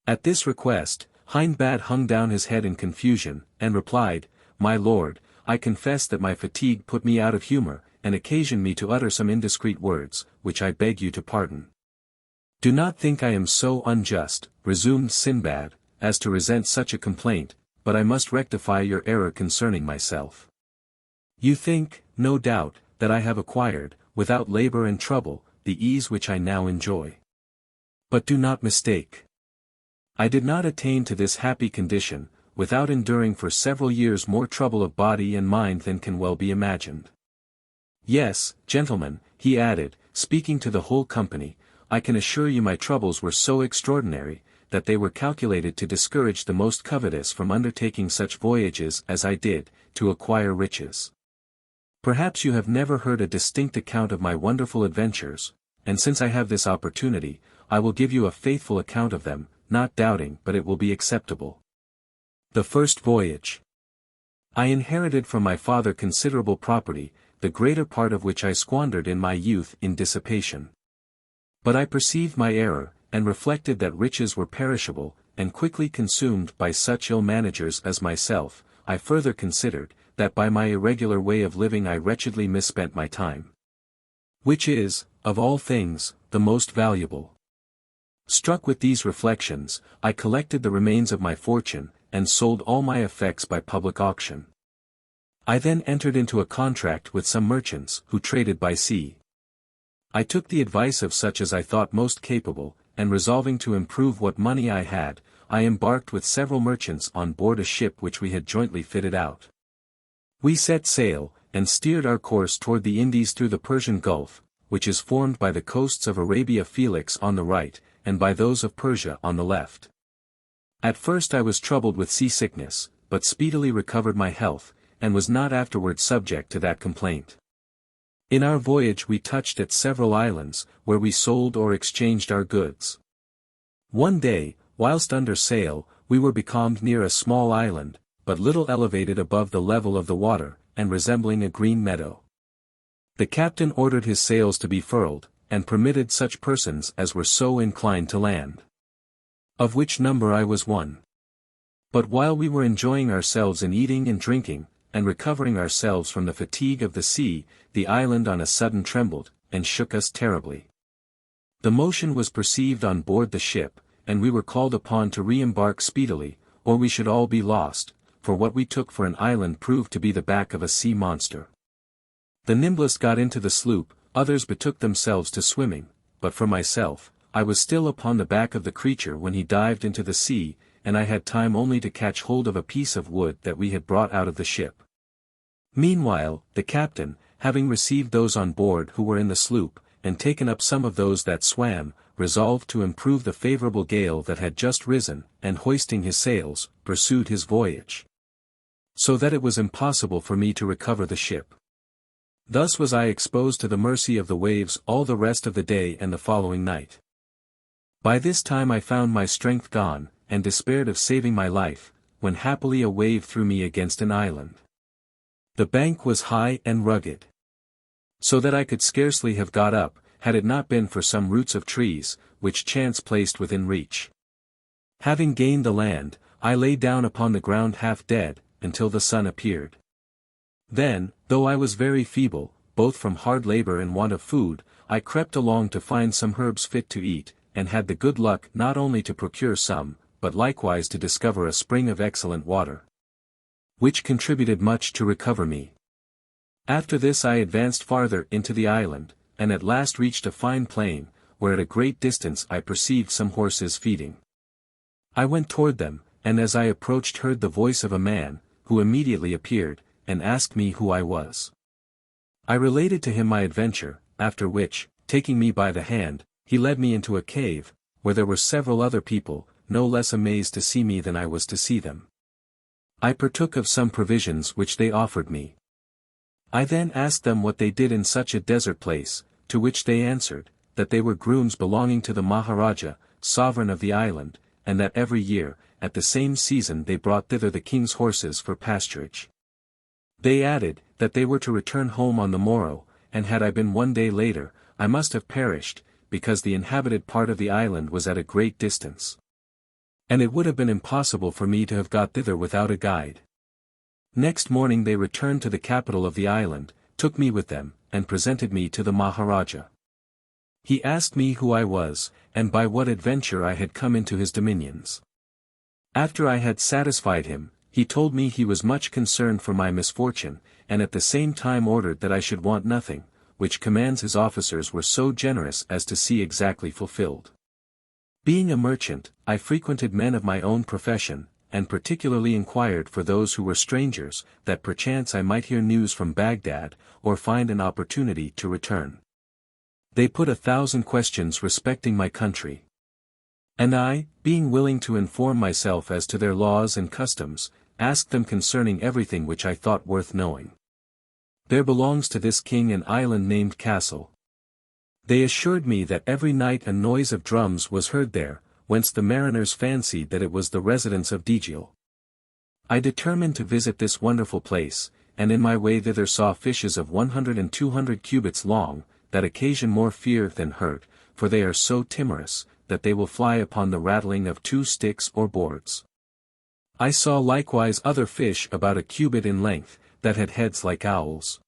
At this request, Sinbad hung down his head in confusion, and replied, "My lord, I confess that my fatigue put me out of humor, and occasioned me to utter some indiscreet words, which I beg you to pardon." "Do not think I am so unjust," resumed Sinbad, "as to resent such a complaint, but I must rectify your error concerning myself. You think, no doubt, that I have acquired, without labor and trouble, the ease which I now enjoy. But do not mistake. I did not attain to this happy condition, without enduring for several years more trouble of body and mind than can well be imagined. Yes, gentlemen," he added, speaking to the whole company, "I can assure you my troubles were so extraordinary, that they were calculated to discourage the most covetous from undertaking such voyages as I did, to acquire riches. Perhaps you have never heard a distinct account of my wonderful adventures, and since I have this opportunity, I will give you a faithful account of them, not doubting but it will be acceptable. The first voyage. I inherited from my father considerable property, the greater part of which I squandered in my youth in dissipation. But I perceived my error, and reflected that riches were perishable, and quickly consumed by such ill managers as myself. I further considered, that by my irregular way of living I wretchedly misspent my time. Which is, of all things, the most valuable. Struck with these reflections, I collected the remains of my fortune, and sold all my effects by public auction. I then entered into a contract with some merchants who traded by sea. I took the advice of such as I thought most capable, and resolving to improve what money I had, I embarked with several merchants on board a ship which we had jointly fitted out. We set sail, and steered our course toward the Indies through the Persian Gulf, which is formed by the coasts of Arabia Felix on the right, and by those of Persia on the left. At first I was troubled with seasickness, but speedily recovered my health, and was not afterward subject to that complaint. In our voyage we touched at several islands, where we sold or exchanged our goods. One day, whilst under sail, we were becalmed near a small island, but little elevated above the level of the water, and resembling a green meadow. The captain ordered his sails to be furled, and permitted such persons as were so inclined to land. Of which number I was one. But while we were enjoying ourselves in eating and drinking, and recovering ourselves from the fatigue of the sea, the island on a sudden trembled, and shook us terribly. The motion was perceived on board the ship, and we were called upon to re-embark speedily, or we should all be lost, for what we took for an island proved to be the back of a sea monster. The nimblest got into the sloop, others betook themselves to swimming, but for myself, I was still upon the back of the creature when he dived into the sea, and I had time only to catch hold of a piece of wood that we had brought out of the ship. Meanwhile, the captain, having received those on board who were in the sloop, and taken up some of those that swam, resolved to improve the favourable gale that had just risen, and hoisting his sails, pursued his voyage. So that it was impossible for me to recover the ship. Thus was I exposed to the mercy of the waves all the rest of the day and the following night. By this time I found my strength gone, and despaired of saving my life, when happily a wave threw me against an island. The bank was high and rugged, so that I could scarcely have got up, had it not been for some roots of trees, which chance placed within reach. Having gained the land, I lay down upon the ground half dead, until the sun appeared. Then, though I was very feeble, both from hard labor and want of food, I crept along to find some herbs fit to eat, and had the good luck not only to procure some, but likewise to discover a spring of excellent water, which contributed much to recover me. After this I advanced farther into the island, and at last reached a fine plain, where at a great distance I perceived some horses feeding. I went toward them, and as I approached heard the voice of a man, who immediately appeared, and asked me who I was. I related to him my adventure, after which, taking me by the hand, he led me into a cave, where there were several other people, no less amazed to see me than I was to see them. I partook of some provisions which they offered me. I then asked them what they did in such a desert place, to which they answered, that they were grooms belonging to the Maharaja, sovereign of the island, and that every year, at the same season they brought thither the king's horses for pasturage. They added, that they were to return home on the morrow, and had I been one day later, I must have perished, because the inhabited part of the island was at a great distance. And it would have been impossible for me to have got thither without a guide. Next morning they returned to the capital of the island, took me with them, and presented me to the Maharaja. He asked me who I was, and by what adventure I had come into his dominions. After I had satisfied him, he told me he was much concerned for my misfortune, and at the same time ordered that I should want nothing, which commands his officers were so generous as to see exactly fulfilled. Being a merchant, I frequented men of my own profession, and particularly inquired for those who were strangers, that perchance I might hear news from Baghdad, or find an opportunity to return. They put 1,000 questions respecting my country. And I, being willing to inform myself as to their laws and customs, asked them concerning everything which I thought worth knowing. There belongs to this king an island named Castle. They assured me that every night a noise of drums was heard there, whence the mariners fancied that it was the residence of Djil. I determined to visit this wonderful place, and in my way thither saw fishes of 100 and 200 cubits long, that occasion more fear than hurt, for they are so timorous, that they will fly upon the rattling of 2 sticks or boards. I saw likewise other fish about a cubit in length, that had heads like owls.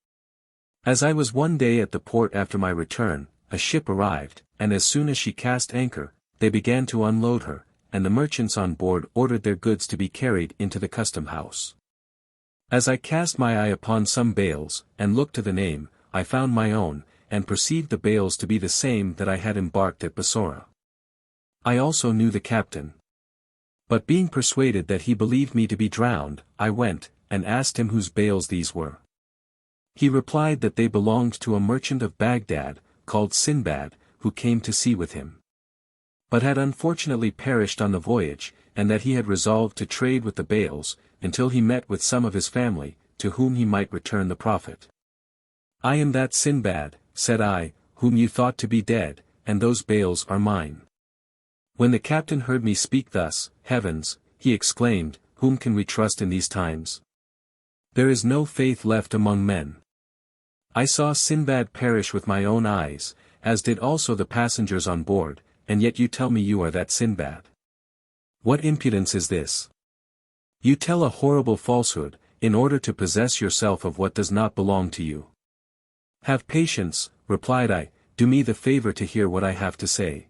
As I was one day at the port after my return, a ship arrived, and as soon as she cast anchor, they began to unload her, and the merchants on board ordered their goods to be carried into the custom house. As I cast my eye upon some bales, and looked to the name, I found my own, and perceived the bales to be the same that I had embarked at Bassora. I also knew the captain. But being persuaded that he believed me to be drowned, I went, and asked him whose bales these were. He replied that they belonged to a merchant of Baghdad, called Sinbad, who came to sea with him. but had unfortunately perished on the voyage, and that he had resolved to trade with the bales, until he met with some of his family, to whom he might return the profit. I am that Sinbad, said I, whom you thought to be dead, and those bales are mine. When the captain heard me speak thus, heavens, he exclaimed, whom can we trust in these times? There is no faith left among men. I saw Sinbad perish with my own eyes, as did also the passengers on board, and yet you tell me you are that Sinbad. What impudence is this? You tell a horrible falsehood, in order to possess yourself of what does not belong to you. Have patience, replied I, do me the favor to hear what I have to say.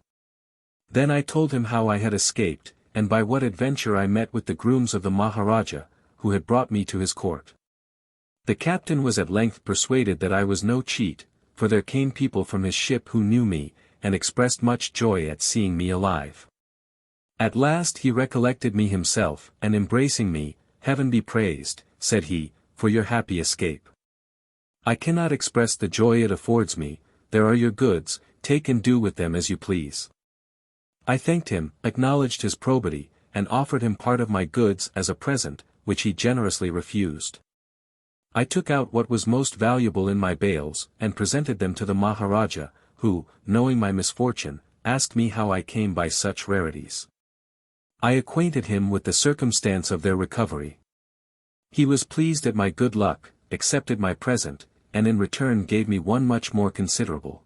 Then I told him how I had escaped, and by what adventure I met with the grooms of the Maharaja, who had brought me to his court. The captain was at length persuaded that I was no cheat, for there came people from his ship who knew me, and expressed much joy at seeing me alive. At last he recollected me himself, and embracing me, Heaven be praised, said he, for your happy escape. I cannot express the joy it affords me. There are your goods, take and do with them as you please. I thanked him, acknowledged his probity, and offered him part of my goods as a present, which he generously refused. I took out what was most valuable in my bales, and presented them to the Maharaja, who, knowing my misfortune, asked me how I came by such rarities. I acquainted him with the circumstance of their recovery. He was pleased at my good luck, accepted my present, and in return gave me one much more considerable.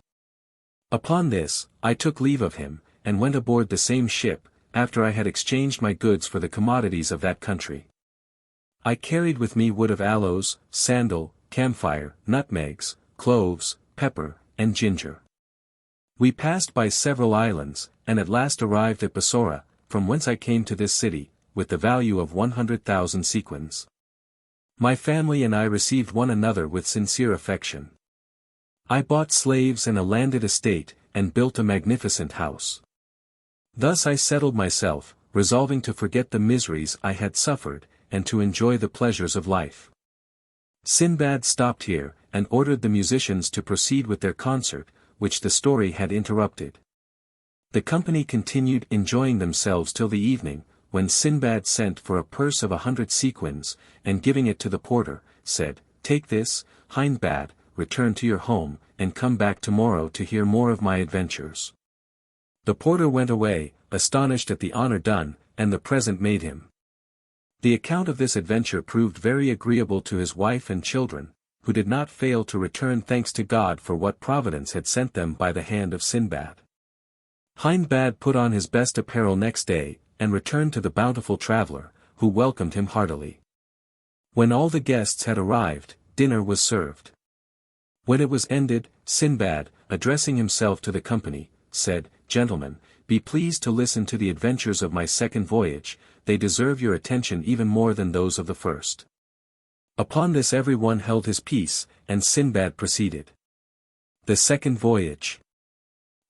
Upon this, I took leave of him, and went aboard the same ship, after I had exchanged my goods for the commodities of that country. I carried with me wood of aloes, sandal, camphire, nutmegs, cloves, pepper, and ginger. We passed by several islands, and at last arrived at Bassora, from whence I came to this city, with the value of 100,000 sequins. My family and I received one another with sincere affection. I bought slaves and a landed estate, and built a magnificent house. Thus I settled myself, resolving to forget the miseries I had suffered, and to enjoy the pleasures of life. Sinbad stopped here, and ordered the musicians to proceed with their concert, which the story had interrupted. The company continued enjoying themselves till the evening, when Sinbad sent for a purse of 100 sequins, and giving it to the porter, said, Take this, Hindbad, return to your home, and come back tomorrow to hear more of my adventures. The porter went away, astonished at the honor done, and the present made him. The account of this adventure proved very agreeable to his wife and children, who did not fail to return thanks to God for what Providence had sent them by the hand of Sinbad. Hindbad put on his best apparel next day, and returned to the bountiful traveler, who welcomed him heartily. When all the guests had arrived, dinner was served. When it was ended, Sinbad, addressing himself to the company, said, Gentlemen, be pleased to listen to the adventures of my second voyage, they deserve your attention even more than those of the first. Upon this every one held his peace, and Sinbad proceeded. The second voyage.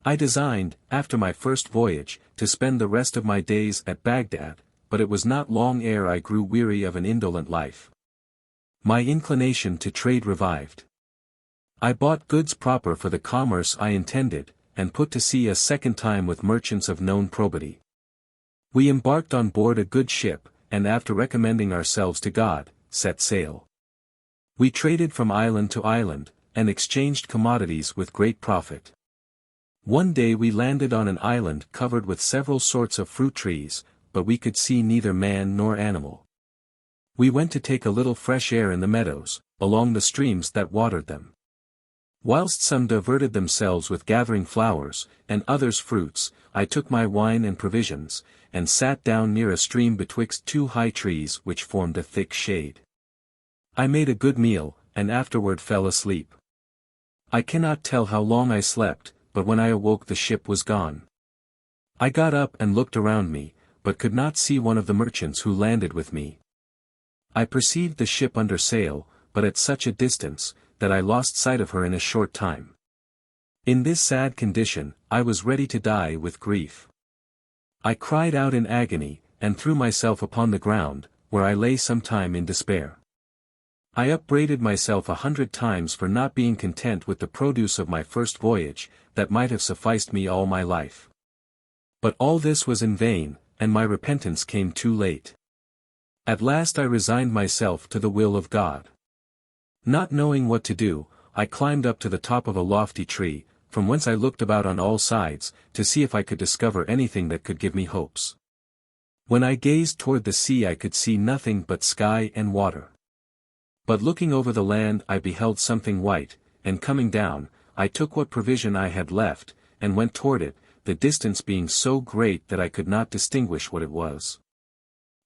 I designed, after my first voyage, to spend the rest of my days at Baghdad, but it was not long ere I grew weary of an indolent life. My inclination to trade revived. I bought goods proper for the commerce I intended, and put to sea a second time with merchants of known probity. We embarked on board a good ship, and after recommending ourselves to God, set sail. We traded from island to island, and exchanged commodities with great profit. One day we landed on an island covered with several sorts of fruit trees, but we could see neither man nor animal. We went to take a little fresh air in the meadows, along the streams that watered them. Whilst some diverted themselves with gathering flowers, and others fruits, I took my wine and provisions, and sat down near a stream betwixt two high trees which formed a thick shade. I made a good meal, and afterward fell asleep. I cannot tell how long I slept, but when I awoke the ship was gone. I got up and looked around me, but could not see one of the merchants who landed with me. I perceived the ship under sail, but at such a distance, that I lost sight of her in a short time. In this sad condition, I was ready to die with grief. I cried out in agony, and threw myself upon the ground, where I lay some time in despair. I upbraided myself 100 times for not being content with the produce of my first voyage, that might have sufficed me all my life. But all this was in vain, and my repentance came too late. At last I resigned myself to the will of God. Not knowing what to do, I climbed up to the top of a lofty tree, from whence I looked about on all sides, to see if I could discover anything that could give me hopes. When I gazed toward the sea I could see nothing but sky and water. But looking over the land I beheld something white, and coming down, I took what provision I had left, and went toward it, the distance being so great that I could not distinguish what it was.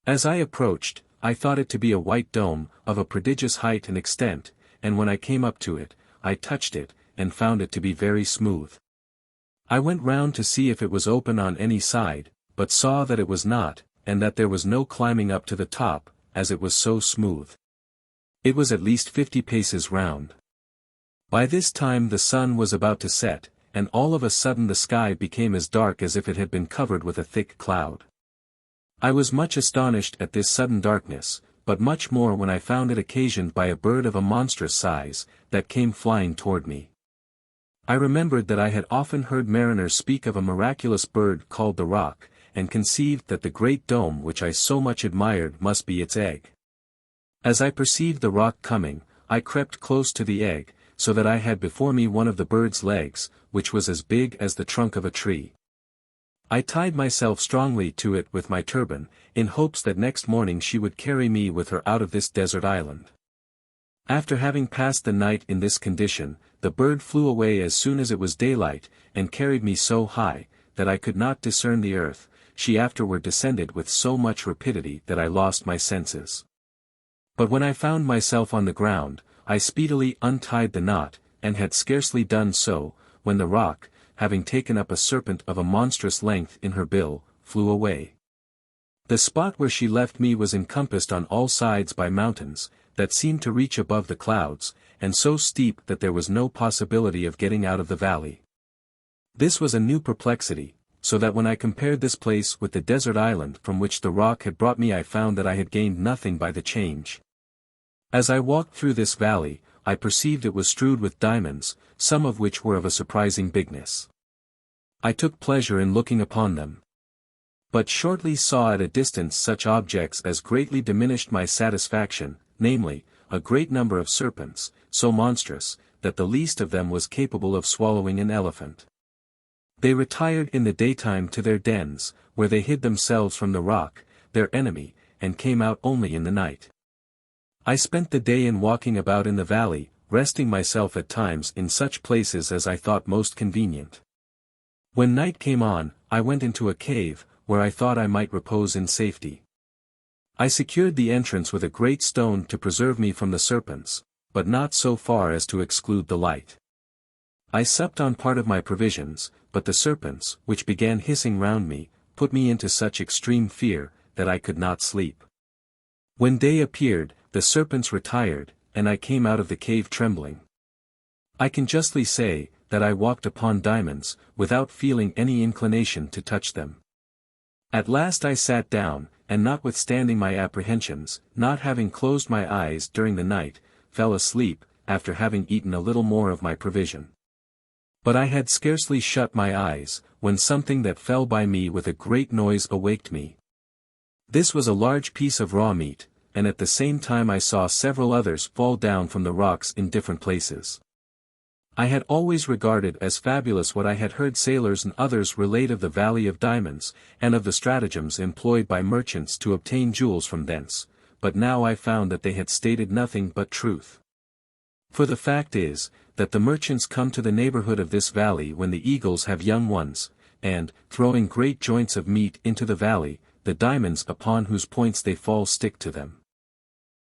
As I approached, I thought it to be a white dome, of a prodigious height and extent, and when I came up to it, I touched it, and found it to be very smooth. I went round to see if it was open on any side, but saw that it was not, and that there was no climbing up to the top, as it was so smooth. It was at least 50 paces round. By this time the sun was about to set, and all of a sudden the sky became as dark as if it had been covered with a thick cloud. I was much astonished at this sudden darkness, but much more when I found it occasioned by a bird of a monstrous size, that came flying toward me. I remembered that I had often heard mariners speak of a miraculous bird called the roc, and conceived that the great dome which I so much admired must be its egg. As I perceived the roc coming, I crept close to the egg, so that I had before me one of the bird's legs, which was as big as the trunk of a tree. I tied myself strongly to it with my turban, in hopes that next morning she would carry me with her out of this desert island. After having passed the night in this condition, the bird flew away as soon as it was daylight, and carried me so high, that I could not discern the earth. She afterward descended with so much rapidity that I lost my senses. But when I found myself on the ground, I speedily untied the knot, and had scarcely done so, when the roc, having taken up a serpent of a monstrous length in her bill, flew away. The spot where she left me was encompassed on all sides by mountains, that seemed to reach above the clouds, and so steep that there was no possibility of getting out of the valley. This was a new perplexity, so that when I compared this place with the desert island from which the roc had brought me I found that I had gained nothing by the change. As I walked through this valley, I perceived it was strewed with diamonds, some of which were of a surprising bigness. I took pleasure in looking upon them, but shortly saw at a distance such objects as greatly diminished my satisfaction, namely, a great number of serpents, so monstrous, that the least of them was capable of swallowing an elephant. They retired in the daytime to their dens, where they hid themselves from the roc, their enemy, and came out only in the night. I spent the day in walking about in the valley, resting myself at times in such places as I thought most convenient. When night came on, I went into a cave, where I thought I might repose in safety. I secured the entrance with a great stone to preserve me from the serpents, but not so far as to exclude the light. I supped on part of my provisions, but the serpents, which began hissing round me, put me into such extreme fear, that I could not sleep. When day appeared, the serpents retired, and I came out of the cave trembling. I can justly say, that I walked upon diamonds, without feeling any inclination to touch them. At last I sat down, and notwithstanding my apprehensions, not having closed my eyes during the night, fell asleep, after having eaten a little more of my provision. But I had scarcely shut my eyes, when something that fell by me with a great noise awaked me. This was a large piece of raw meat, and at the same time I saw several others fall down from the rocks in different places. I had always regarded as fabulous what I had heard sailors and others relate of the Valley of Diamonds, and of the stratagems employed by merchants to obtain jewels from thence, but now I found that they had stated nothing but truth. For the fact is, that the merchants come to the neighborhood of this valley when the eagles have young ones, and, throwing great joints of meat into the valley, the diamonds upon whose points they fall stick to them.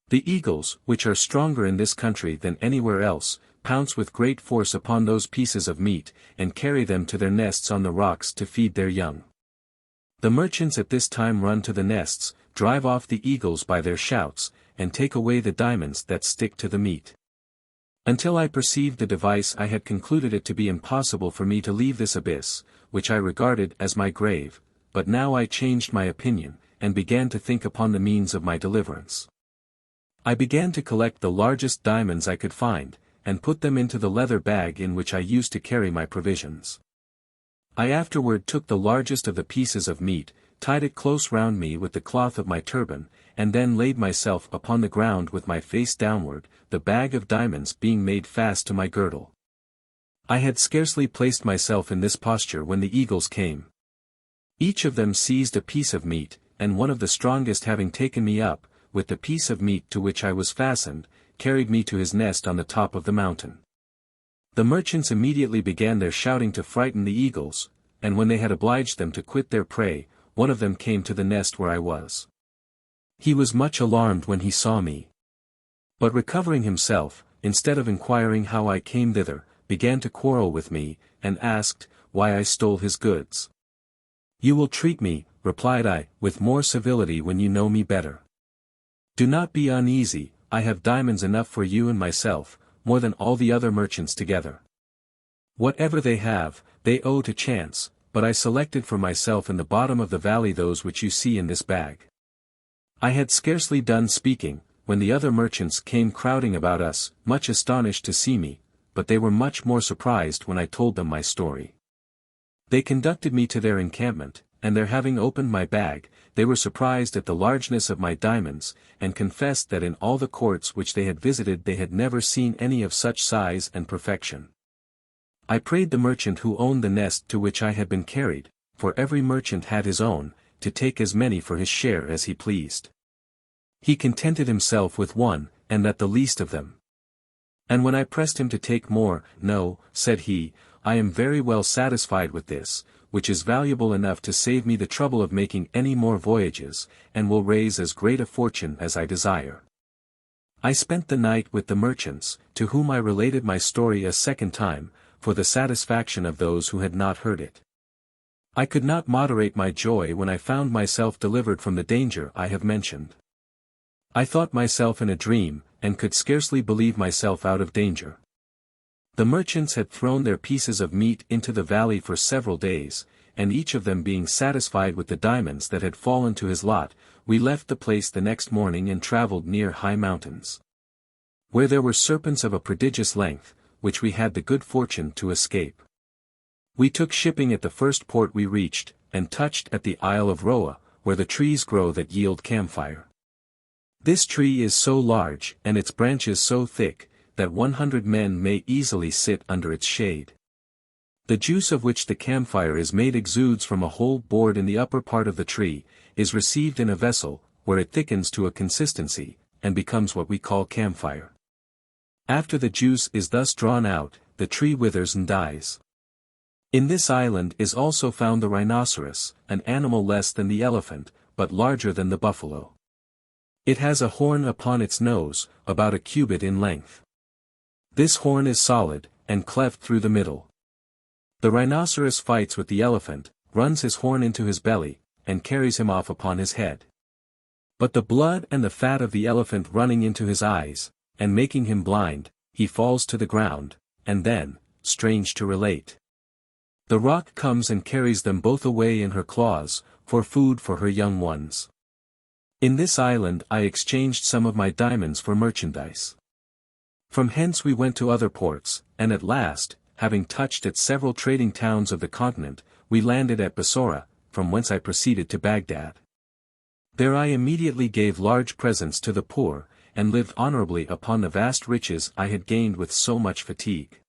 The eagles, which are stronger in this country than anywhere else, pounce with great force upon those pieces of meat, and carry them to their nests on the rocks to feed their young. The merchants at this time run to the nests, drive off the eagles by their shouts, and take away the diamonds that stick to the meat. Until I perceived the device I had concluded it to be impossible for me to leave this abyss, which I regarded as my grave, but now I changed my opinion, and began to think upon the means of my deliverance. I began to collect the largest diamonds I could find, and put them into the leather bag in which I used to carry my provisions. I afterward took the largest of the pieces of meat, tied it close round me with the cloth of my turban, and then laid myself upon the ground with my face downward, the bag of diamonds being made fast to my girdle. I had scarcely placed myself in this posture when the eagles came. Each of them seized a piece of meat, and one of the strongest having taken me up, with the piece of meat to which I was fastened, carried me to his nest on the top of the mountain. The merchants immediately began their shouting to frighten the eagles, and when they had obliged them to quit their prey, one of them came to the nest where I was. He was much alarmed when he saw me. But recovering himself, instead of inquiring how I came thither, began to quarrel with me, and asked, why I stole his goods. You will treat me, replied I, with more civility when you know me better. Do not be uneasy, I have diamonds enough for you and myself, more than all the other merchants together. Whatever they have, they owe to chance, but I selected for myself in the bottom of the valley those which you see in this bag. I had scarcely done speaking, when the other merchants came crowding about us, much astonished to see me, but they were much more surprised when I told them my story. They conducted me to their encampment, and there having opened my bag, they were surprised at the largeness of my diamonds, and confessed that in all the courts which they had visited they had never seen any of such size and perfection. I prayed the merchant who owned the nest to which I had been carried, for every merchant had his own, to take as many for his share as he pleased. He contented himself with one, and that the least of them. And when I pressed him to take more, no, said he, I am very well satisfied with this, which is valuable enough to save me the trouble of making any more voyages, and will raise as great a fortune as I desire. I spent the night with the merchants, to whom I related my story a second time, for the satisfaction of those who had not heard it. I could not moderate my joy when I found myself delivered from the danger I have mentioned. I thought myself in a dream, and could scarcely believe myself out of danger. The merchants had thrown their pieces of meat into the valley for several days, and each of them being satisfied with the diamonds that had fallen to his lot, we left the place the next morning and travelled near high mountains, where there were serpents of a prodigious length, which we had the good fortune to escape. We took shipping at the first port we reached, and touched at the Isle of Roa, where the trees grow that yield camphire. This tree is so large, and its branches so thick, that 100 men may easily sit under its shade. The juice of which the camphire is made exudes from a hole bored in the upper part of the tree, is received in a vessel, where it thickens to a consistency, and becomes what we call camphire. After the juice is thus drawn out, the tree withers and dies. In this island is also found the rhinoceros, an animal less than the elephant, but larger than the buffalo. It has a horn upon its nose, about a cubit in length. This horn is solid, and cleft through the middle. The rhinoceros fights with the elephant, runs his horn into his belly, and carries him off upon his head. But the blood and the fat of the elephant running into his eyes, and making him blind, he falls to the ground, and then, strange to relate, the roc comes and carries them both away in her claws, for food for her young ones. In this island I exchanged some of my diamonds for merchandise. From hence we went to other ports, and at last, having touched at several trading towns of the continent, we landed at Bassora, from whence I proceeded to Baghdad. There I immediately gave large presents to the poor, and lived honorably upon the vast riches I had gained with so much fatigue.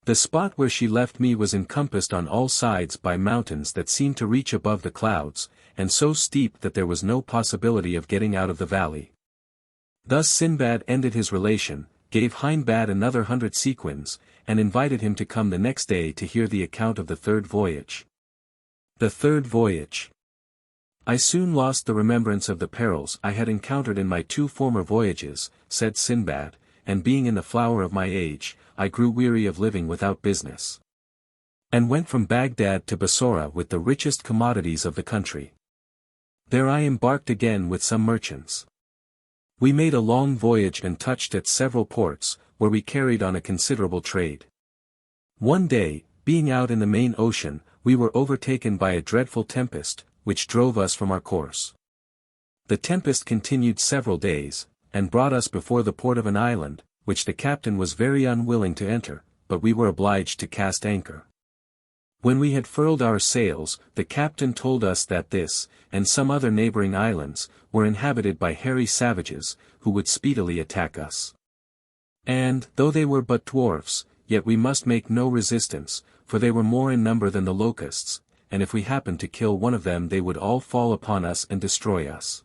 The spot where she left me was encompassed on all sides by mountains that seemed to reach above the clouds, and so steep that there was no possibility of getting out of the valley. Thus Sinbad ended his relation, gave Hindbad another 100 sequins, and invited him to come the next day to hear the account of the third voyage. The third voyage. I soon lost the remembrance of the perils I had encountered in my 2 former voyages, said Sinbad, and being in the flower of my age, I grew weary of living without business, and went from Baghdad to Bassora with the richest commodities of the country. There I embarked again with some merchants. We made a long voyage and touched at several ports, where we carried on a considerable trade. One day, being out in the main ocean, we were overtaken by a dreadful tempest, which drove us from our course. The tempest continued several days, and brought us before the port of an island, which the captain was very unwilling to enter, but we were obliged to cast anchor. When we had furled our sails, the captain told us that this, and some other neighboring islands, were inhabited by hairy savages, who would speedily attack us. And, though they were but dwarfs, yet we must make no resistance, for they were more in number than the locusts, and if we happened to kill one of them they would all fall upon us and destroy us.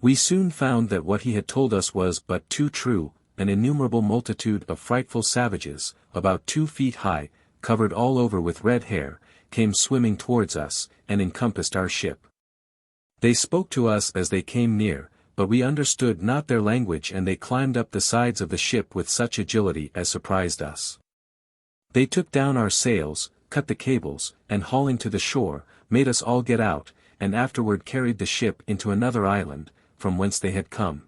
We soon found that what he had told us was but too true. An innumerable multitude of frightful savages, about 2 feet high, covered all over with red hair, came swimming towards us, and encompassed our ship. They spoke to us as they came near, but we understood not their language, and they climbed up the sides of the ship with such agility as surprised us. They took down our sails, cut the cables, and hauling to the shore, made us all get out, and afterward carried the ship into another island, from whence they had come.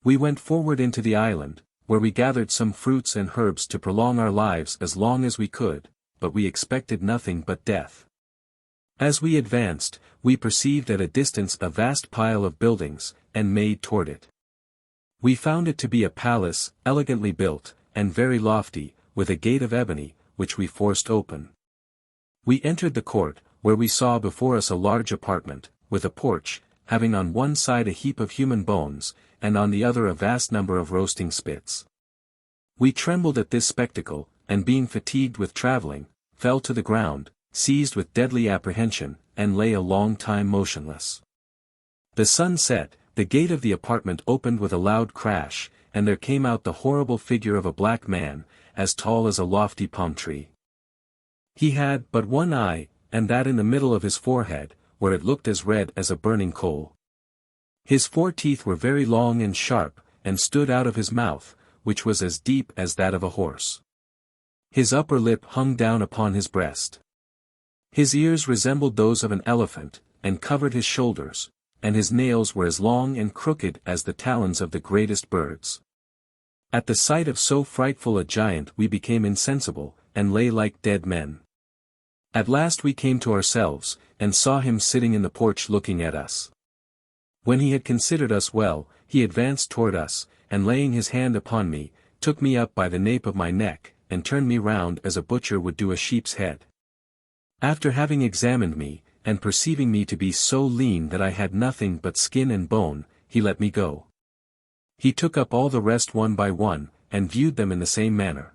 We went forward into the island, where we gathered some fruits and herbs to prolong our lives as long as we could, but we expected nothing but death. As we advanced, we perceived at a distance a vast pile of buildings, and made toward it. We found it to be a palace, elegantly built, and very lofty, with a gate of ebony, which we forced open. We entered the court, where we saw before us a large apartment, with a porch, having on one side a heap of human bones, and on the other a vast number of roasting spits. We trembled at this spectacle, and being fatigued with travelling, fell to the ground, seized with deadly apprehension, and lay a long time motionless. The sun set, the gate of the apartment opened with a loud crash, and there came out the horrible figure of a black man, as tall as a lofty palm tree. He had but one eye, and that in the middle of his forehead, where it looked as red as a burning coal. His 4 teeth were very long and sharp, and stood out of his mouth, which was as deep as that of a horse. His upper lip hung down upon his breast. His ears resembled those of an elephant, and covered his shoulders, and his nails were as long and crooked as the talons of the greatest birds. At the sight of so frightful a giant we became insensible, and lay like dead men. At last we came to ourselves, and saw him sitting in the porch looking at us. When he had considered us well, he advanced toward us, and laying his hand upon me, took me up by the nape of my neck, and turned me round as a butcher would do a sheep's head. After having examined me, and perceiving me to be so lean that I had nothing but skin and bone, he let me go. He took up all the rest one by one, and viewed them in the same manner.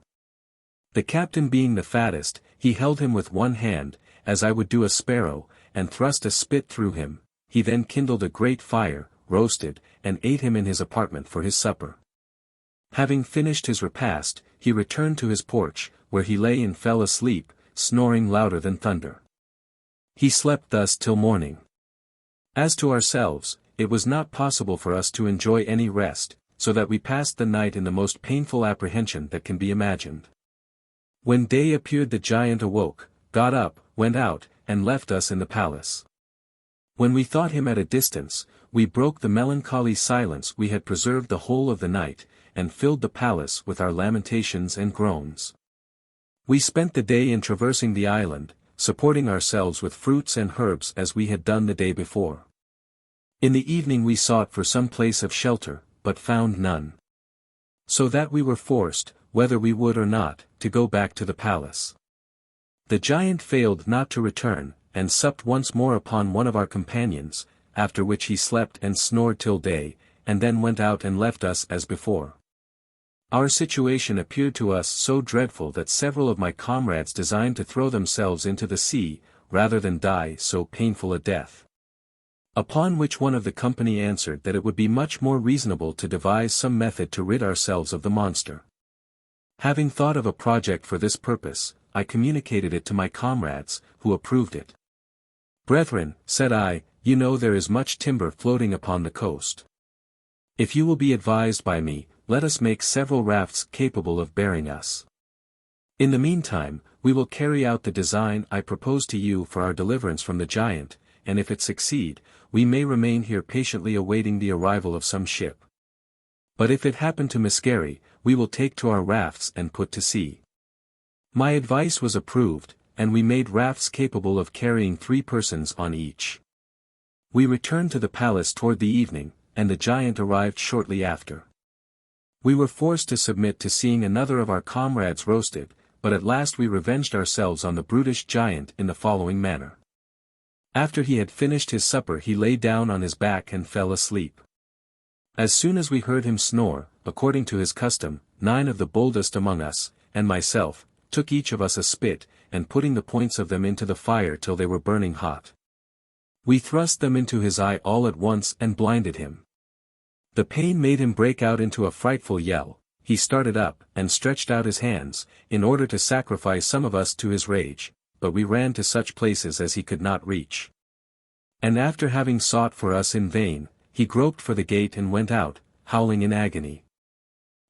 The captain being the fattest, he held him with one hand, as I would do a sparrow, and thrust a spit through him. He then kindled a great fire, roasted, and ate him in his apartment for his supper. Having finished his repast, he returned to his porch, where he lay and fell asleep, snoring louder than thunder. He slept thus till morning. As to ourselves, it was not possible for us to enjoy any rest, so that we passed the night in the most painful apprehension that can be imagined. When day appeared the giant awoke, got up, went out, and left us in the palace. When we thought him at a distance, we broke the melancholy silence we had preserved the whole of the night, and filled the palace with our lamentations and groans. We spent the day in traversing the island, supporting ourselves with fruits and herbs as we had done the day before. In the evening we sought for some place of shelter, but found none. So that we were forced, whether we would or not, to go back to the palace. The giant failed not to return, and supped once more upon one of our companions, after which he slept and snored till day, and then went out and left us as before. Our situation appeared to us so dreadful that several of my comrades designed to throw themselves into the sea, rather than die so painful a death. Upon which one of the company answered that it would be much more reasonable to devise some method to rid ourselves of the monster. Having thought of a project for this purpose, I communicated it to my comrades, who approved it. "Brethren," said I, "you know there is much timber floating upon the coast. If you will be advised by me, let us make several rafts capable of bearing us. In the meantime, we will carry out the design I propose to you for our deliverance from the giant, and if it succeed, we may remain here patiently awaiting the arrival of some ship. But if it happen to miscarry, we will take to our rafts and put to sea." My advice was approved, and we made rafts capable of carrying 3 persons on each. We returned to the palace toward the evening, and the giant arrived shortly after. We were forced to submit to seeing another of our comrades roasted, but at last we revenged ourselves on the brutish giant in the following manner. After he had finished his supper he lay down on his back and fell asleep. As soon as we heard him snore, according to his custom, 9 of the boldest among us, and myself, took each of us a spit, and putting the points of them into the fire till they were burning hot, we thrust them into his eye all at once and blinded him. The pain made him break out into a frightful yell. He started up, and stretched out his hands, in order to sacrifice some of us to his rage, but we ran to such places as he could not reach. And after having sought for us in vain, he groped for the gate and went out, howling in agony.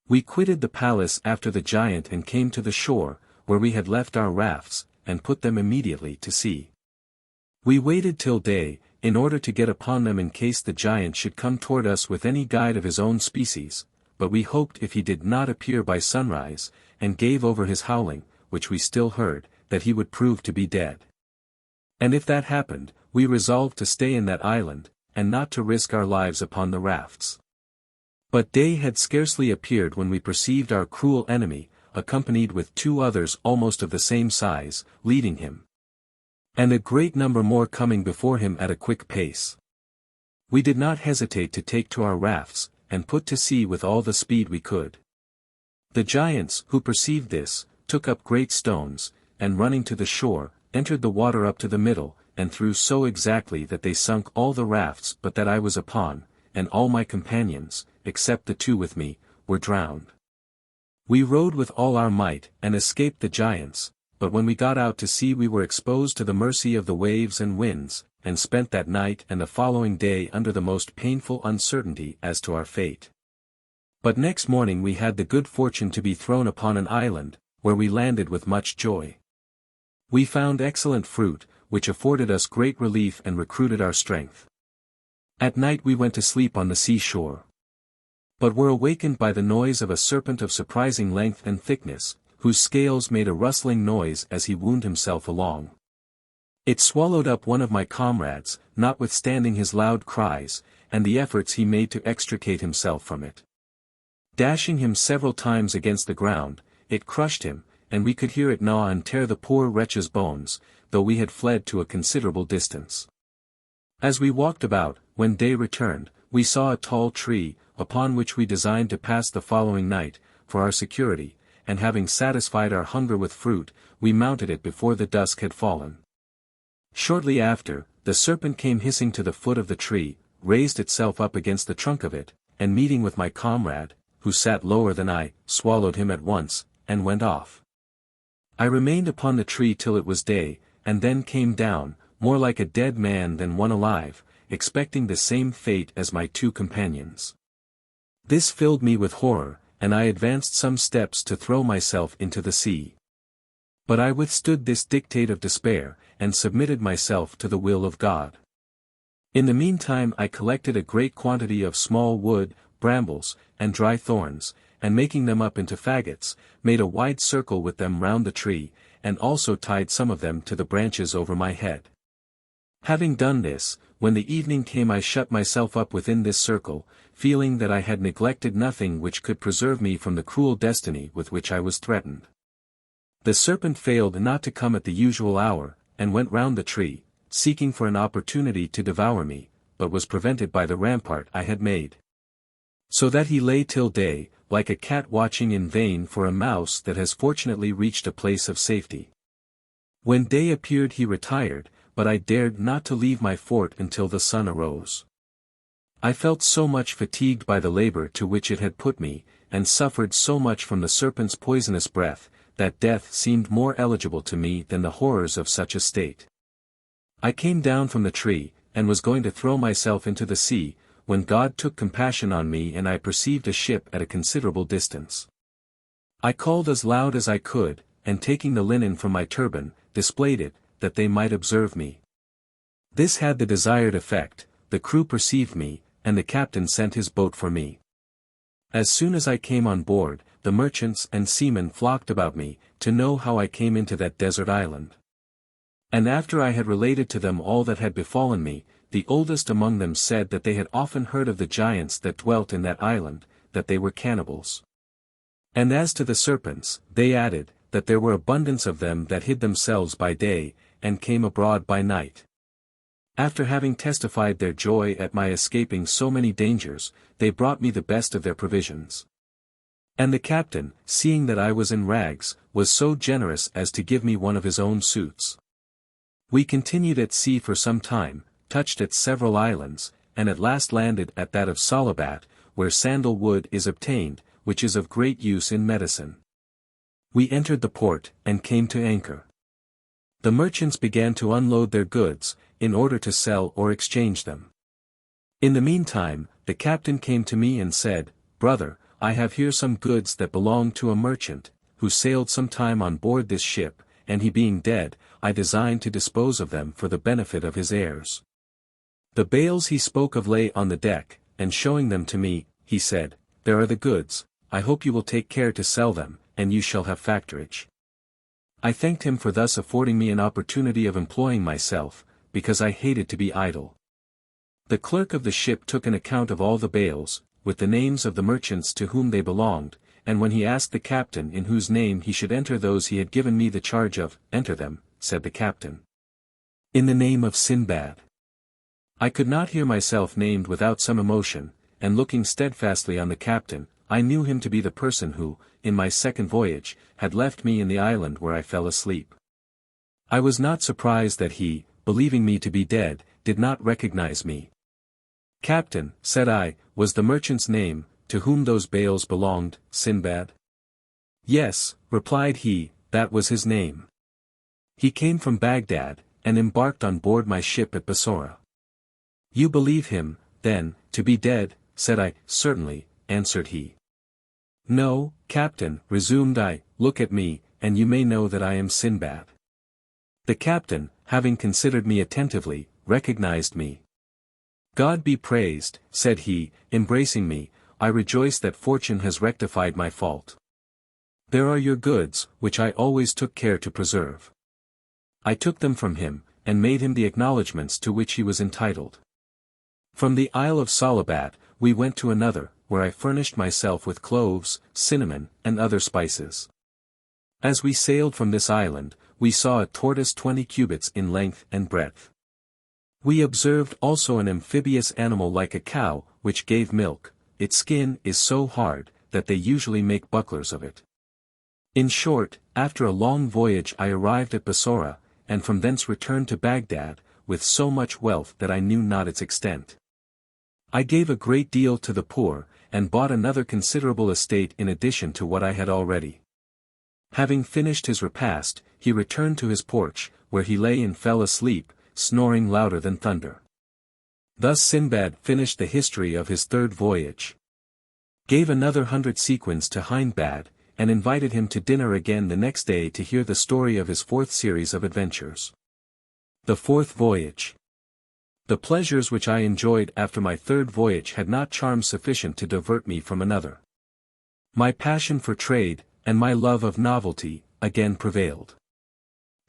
We quitted the palace after the giant and came to the shore, where we had left our rafts, and put them immediately to sea. We waited till day, in order to get upon them in case the giant should come toward us with any guide of his own species, but we hoped if he did not appear by sunrise, and gave over his howling, which we still heard, that he would prove to be dead. And if that happened, we resolved to stay in that island, and not to risk our lives upon the rafts. But day had scarcely appeared when we perceived our cruel enemy, accompanied with 2 others almost of the same size, leading him, and a great number more coming before him at a quick pace. We did not hesitate to take to our rafts, and put to sea with all the speed we could. The giants, who perceived this, took up great stones, and running to the shore, entered the water up to the middle, and threw so exactly that they sunk all the rafts but that I was upon, and all my companions, except the 2 with me, were drowned. We rowed with all our might, and escaped the giants, but when we got out to sea we were exposed to the mercy of the waves and winds, and spent that night and the following day under the most painful uncertainty as to our fate. But next morning we had the good fortune to be thrown upon an island, where we landed with much joy. We found excellent fruit, which afforded us great relief and recruited our strength. At night we went to sleep on the sea-shore, but were awakened by the noise of a serpent of surprising length and thickness, whose scales made a rustling noise as he wound himself along. It swallowed up one of my comrades, notwithstanding his loud cries, and the efforts he made to extricate himself from it. Dashing him several times against the ground, it crushed him, and we could hear it gnaw and tear the poor wretch's bones, though we had fled to a considerable distance. As we walked about, when day returned, we saw a tall tree, upon which we designed to pass the following night, for our security, and having satisfied our hunger with fruit, we mounted it before the dusk had fallen. Shortly after, the serpent came hissing to the foot of the tree, raised itself up against the trunk of it, and meeting with my comrade, who sat lower than I, swallowed him at once, and went off. I remained upon the tree till it was day, and then came down, more like a dead man than one alive, expecting the same fate as my 2 companions. This filled me with horror, and I advanced some steps to throw myself into the sea. But I withstood this dictate of despair, and submitted myself to the will of God. In the meantime I collected a great quantity of small wood, brambles, and dry thorns, and making them up into faggots, made a wide circle with them round the tree, and also tied some of them to the branches over my head. Having done this, when the evening came I shut myself up within this circle, feeling that I had neglected nothing which could preserve me from the cruel destiny with which I was threatened. The serpent failed not to come at the usual hour, and went round the tree, seeking for an opportunity to devour me, but was prevented by the rampart I had made. So that he lay till day, like a cat watching in vain for a mouse that has fortunately reached a place of safety. When day appeared he retired, but I dared not to leave my fort until the sun arose. I felt so much fatigued by the labor to which it had put me, and suffered so much from the serpent's poisonous breath, that death seemed more eligible to me than the horrors of such a state. I came down from the tree, and was going to throw myself into the sea, when God took compassion on me and I perceived a ship at a considerable distance. I called as loud as I could, and taking the linen from my turban, displayed it, that they might observe me. This had the desired effect, the crew perceived me, and the captain sent his boat for me. As soon as I came on board, the merchants and seamen flocked about me, to know how I came into that desert island. And after I had related to them all that had befallen me, the oldest among them said that they had often heard of the giants that dwelt in that island, that they were cannibals. And as to the serpents, they added, that there were abundance of them that hid themselves by day, and came abroad by night. After having testified their joy at my escaping so many dangers, they brought me the best of their provisions. And the captain, seeing that I was in rags, was so generous as to give me one of his own suits. We continued at sea for some time, touched at several islands, and at last landed at that of Salabat, where sandal wood is obtained, which is of great use in medicine. We entered the port, and came to anchor. The merchants began to unload their goods, in order to sell or exchange them. In the meantime, the captain came to me and said, "Brother, I have here some goods that belong to a merchant, who sailed some time on board this ship, and he being dead, I design to dispose of them for the benefit of his heirs." The bales he spoke of lay on the deck, and showing them to me, he said, "There are the goods, I hope you will take care to sell them, and you shall have factorage." I thanked him for thus affording me an opportunity of employing myself, because I hated to be idle. The clerk of the ship took an account of all the bales, with the names of the merchants to whom they belonged, and when he asked the captain in whose name he should enter those he had given me the charge of, "Enter them," said the captain. "In the name of Sinbad." I could not hear myself named without some emotion, and looking steadfastly on the captain, I knew him to be the person who, in my second voyage, had left me in the island where I fell asleep. I was not surprised that he, believing me to be dead, did not recognize me. "Captain," said I, "was the merchant's name, to whom those bales belonged, Sinbad?" "Yes," replied he, "that was his name. He came from Baghdad, and embarked on board my ship at Bassorah." "You believe him, then, to be dead?" said I. "Certainly," answered he. "No, captain," resumed I, "look at me, and you may know that I am Sinbad." The captain, having considered me attentively, recognized me. "God be praised," said he, embracing me, "I rejoice that fortune has rectified my fault. There are your goods, which I always took care to preserve." I took them from him, and made him the acknowledgments to which he was entitled. From the Isle of Salabat, we went to another, where I furnished myself with cloves, cinnamon, and other spices. As we sailed from this island, we saw a tortoise 20 cubits in length and breadth. We observed also an amphibious animal like a cow, which gave milk. Its skin is so hard, that they usually make bucklers of it. In short, after a long voyage I arrived at Bassorah, and from thence returned to Baghdad, with so much wealth that I knew not its extent. I gave a great deal to the poor, and bought another considerable estate in addition to what I had already. Having finished his repast, he returned to his porch, where he lay and fell asleep, snoring louder than thunder. Thus Sinbad finished the history of his third voyage. Gave another 100 sequins to Hindbad, and invited him to dinner again the next day to hear the story of his fourth series of adventures. The Fourth Voyage. The pleasures which I enjoyed after my third voyage had not charms sufficient to divert me from another. My passion for trade, and my love of novelty, again prevailed.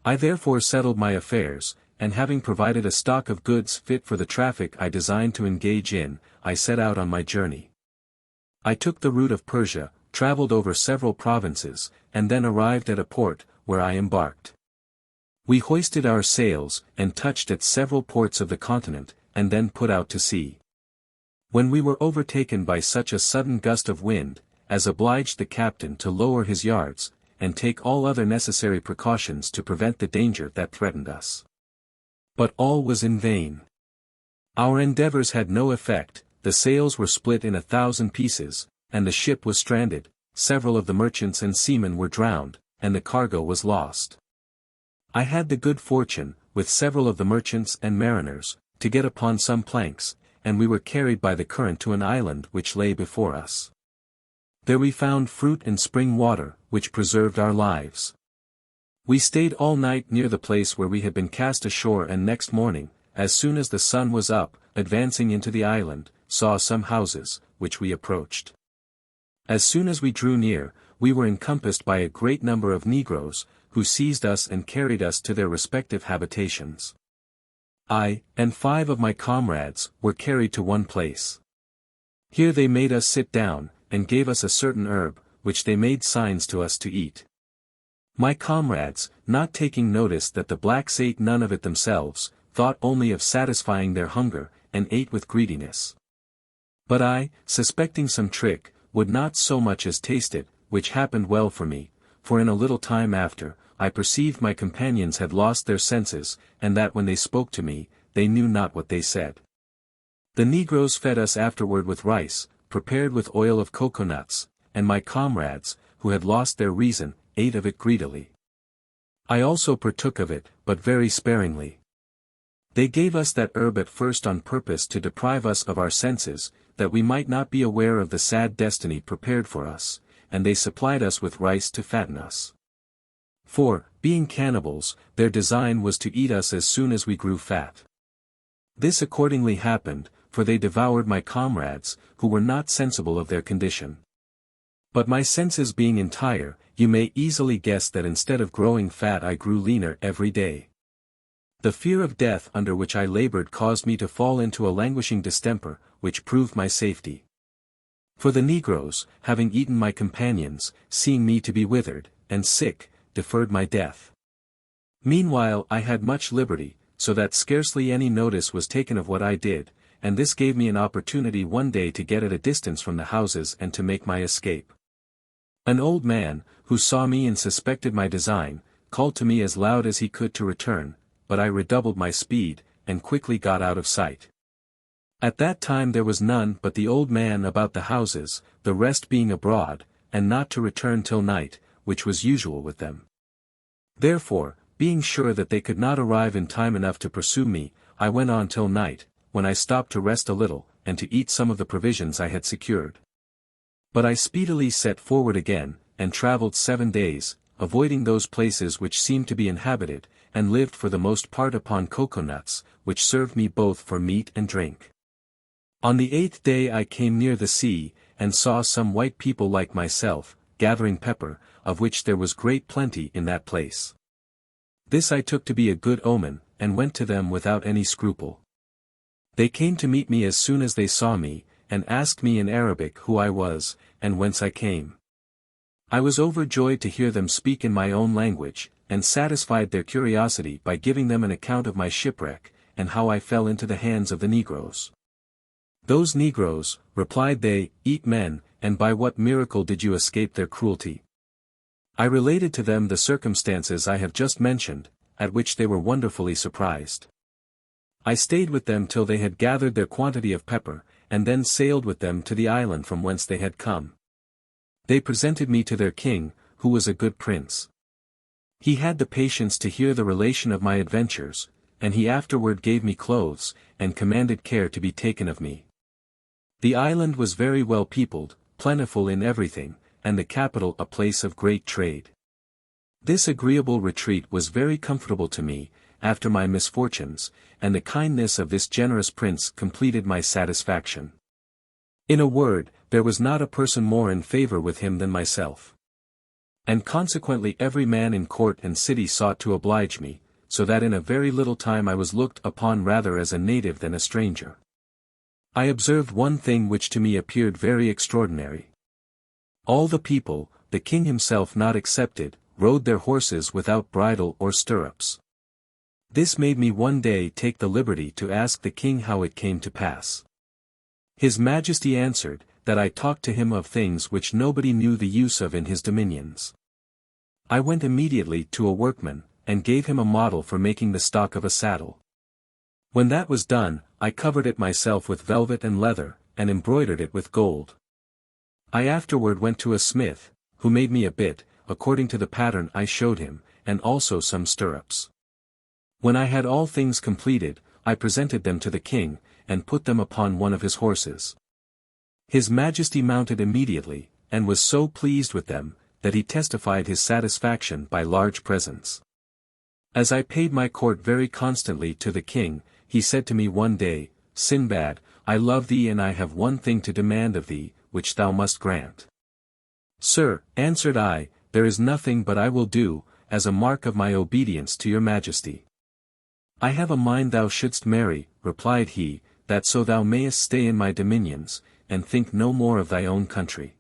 I therefore settled my affairs, and having provided a stock of goods fit for the traffic I designed to engage in, I set out on my journey. I took the route of Persia, travelled over several provinces, and then arrived at a port, where I embarked. We hoisted our sails, and touched at several ports of the continent, and then put out to sea. When we were overtaken by such a sudden gust of wind, as obliged the captain to lower his yards, and take all other necessary precautions to prevent the danger that threatened us. But all was in vain. Our endeavors had no effect, the sails were split in 1,000 pieces, and the ship was stranded, several of the merchants and seamen were drowned, and the cargo was lost. I had the good fortune, with several of the merchants and mariners, to get upon some planks, and we were carried by the current to an island which lay before us. There we found fruit and spring water, which preserved our lives. We stayed all night near the place where we had been cast ashore, and next morning, as soon as the sun was up, advancing into the island, saw some houses, which we approached. As soon as we drew near, we were encompassed by a great number of negroes, who seized us and carried us to their respective habitations. I, and 5 of my comrades, were carried to one place. Here they made us sit down, and gave us a certain herb, which they made signs to us to eat. My comrades, not taking notice that the blacks ate none of it themselves, thought only of satisfying their hunger, and ate with greediness. But I, suspecting some trick, would not so much as taste it, which happened well for me, for in a little time after, I perceived my companions had lost their senses, and that when they spoke to me, they knew not what they said. The negroes fed us afterward with rice, prepared with oil of coconuts, and my comrades, who had lost their reason, ate of it greedily. I also partook of it, but very sparingly. They gave us that herb at first on purpose to deprive us of our senses, that we might not be aware of the sad destiny prepared for us, and they supplied us with rice to fatten us. For, being cannibals, their design was to eat us as soon as we grew fat. This accordingly happened, for they devoured my comrades, who were not sensible of their condition. But my senses being entire, you may easily guess that instead of growing fat I grew leaner every day. The fear of death under which I labored caused me to fall into a languishing distemper, which proved my safety. For the negroes, having eaten my companions, seeing me to be withered, and sick, deferred my death. Meanwhile I had much liberty, so that scarcely any notice was taken of what I did, and this gave me an opportunity one day to get at a distance from the houses and to make my escape. An old man, who saw me and suspected my design, called to me as loud as he could to return, but I redoubled my speed, and quickly got out of sight. At that time there was none but the old man about the houses, the rest being abroad, and not to return till night, which was usual with them. Therefore, being sure that they could not arrive in time enough to pursue me, I went on till night, when I stopped to rest a little, and to eat some of the provisions I had secured. But I speedily set forward again, and travelled 7 days, avoiding those places which seemed to be inhabited, and lived for the most part upon coconuts, which served me both for meat and drink. On the 8th day I came near the sea, and saw some white people like myself, gathering pepper, of which there was great plenty in that place. This I took to be a good omen, and went to them without any scruple. They came to meet me as soon as they saw me, and asked me in Arabic who I was, and whence I came. I was overjoyed to hear them speak in my own language, and satisfied their curiosity by giving them an account of my shipwreck, and how I fell into the hands of the negroes. Those negroes, replied they, eat men, and by what miracle did you escape their cruelty? I related to them the circumstances I have just mentioned, at which they were wonderfully surprised. I stayed with them till they had gathered their quantity of pepper, and then sailed with them to the island from whence they had come. They presented me to their king, who was a good prince. He had the patience to hear the relation of my adventures, and he afterward gave me clothes, and commanded care to be taken of me. The island was very well peopled, plentiful in everything, and the capital a place of great trade. This agreeable retreat was very comfortable to me, after my misfortunes, and the kindness of this generous prince completed my satisfaction. In a word, there was not a person more in favor with him than myself. And consequently every man in court and city sought to oblige me, so that in a very little time I was looked upon rather as a native than a stranger. I observed one thing which to me appeared very extraordinary. All the people, the king himself not excepted, rode their horses without bridle or stirrups. This made me one day take the liberty to ask the king how it came to pass. His Majesty answered, that I talked to him of things which nobody knew the use of in his dominions. I went immediately to a workman, and gave him a model for making the stock of a saddle. When that was done, I covered it myself with velvet and leather, and embroidered it with gold. I afterward went to a smith, who made me a bit, according to the pattern I showed him, and also some stirrups. When I had all things completed, I presented them to the king, and put them upon one of his horses. His Majesty mounted immediately, and was so pleased with them, that he testified his satisfaction by large presents. As I paid my court very constantly to the king, he said to me one day, Sinbad, I love thee and I have one thing to demand of thee, which thou must grant. Sir, answered I, there is nothing but I will do, as a mark of my obedience to your Majesty. I have a mind thou shouldst marry, replied he, that so thou mayest stay in my dominions, and think no more of thy own country.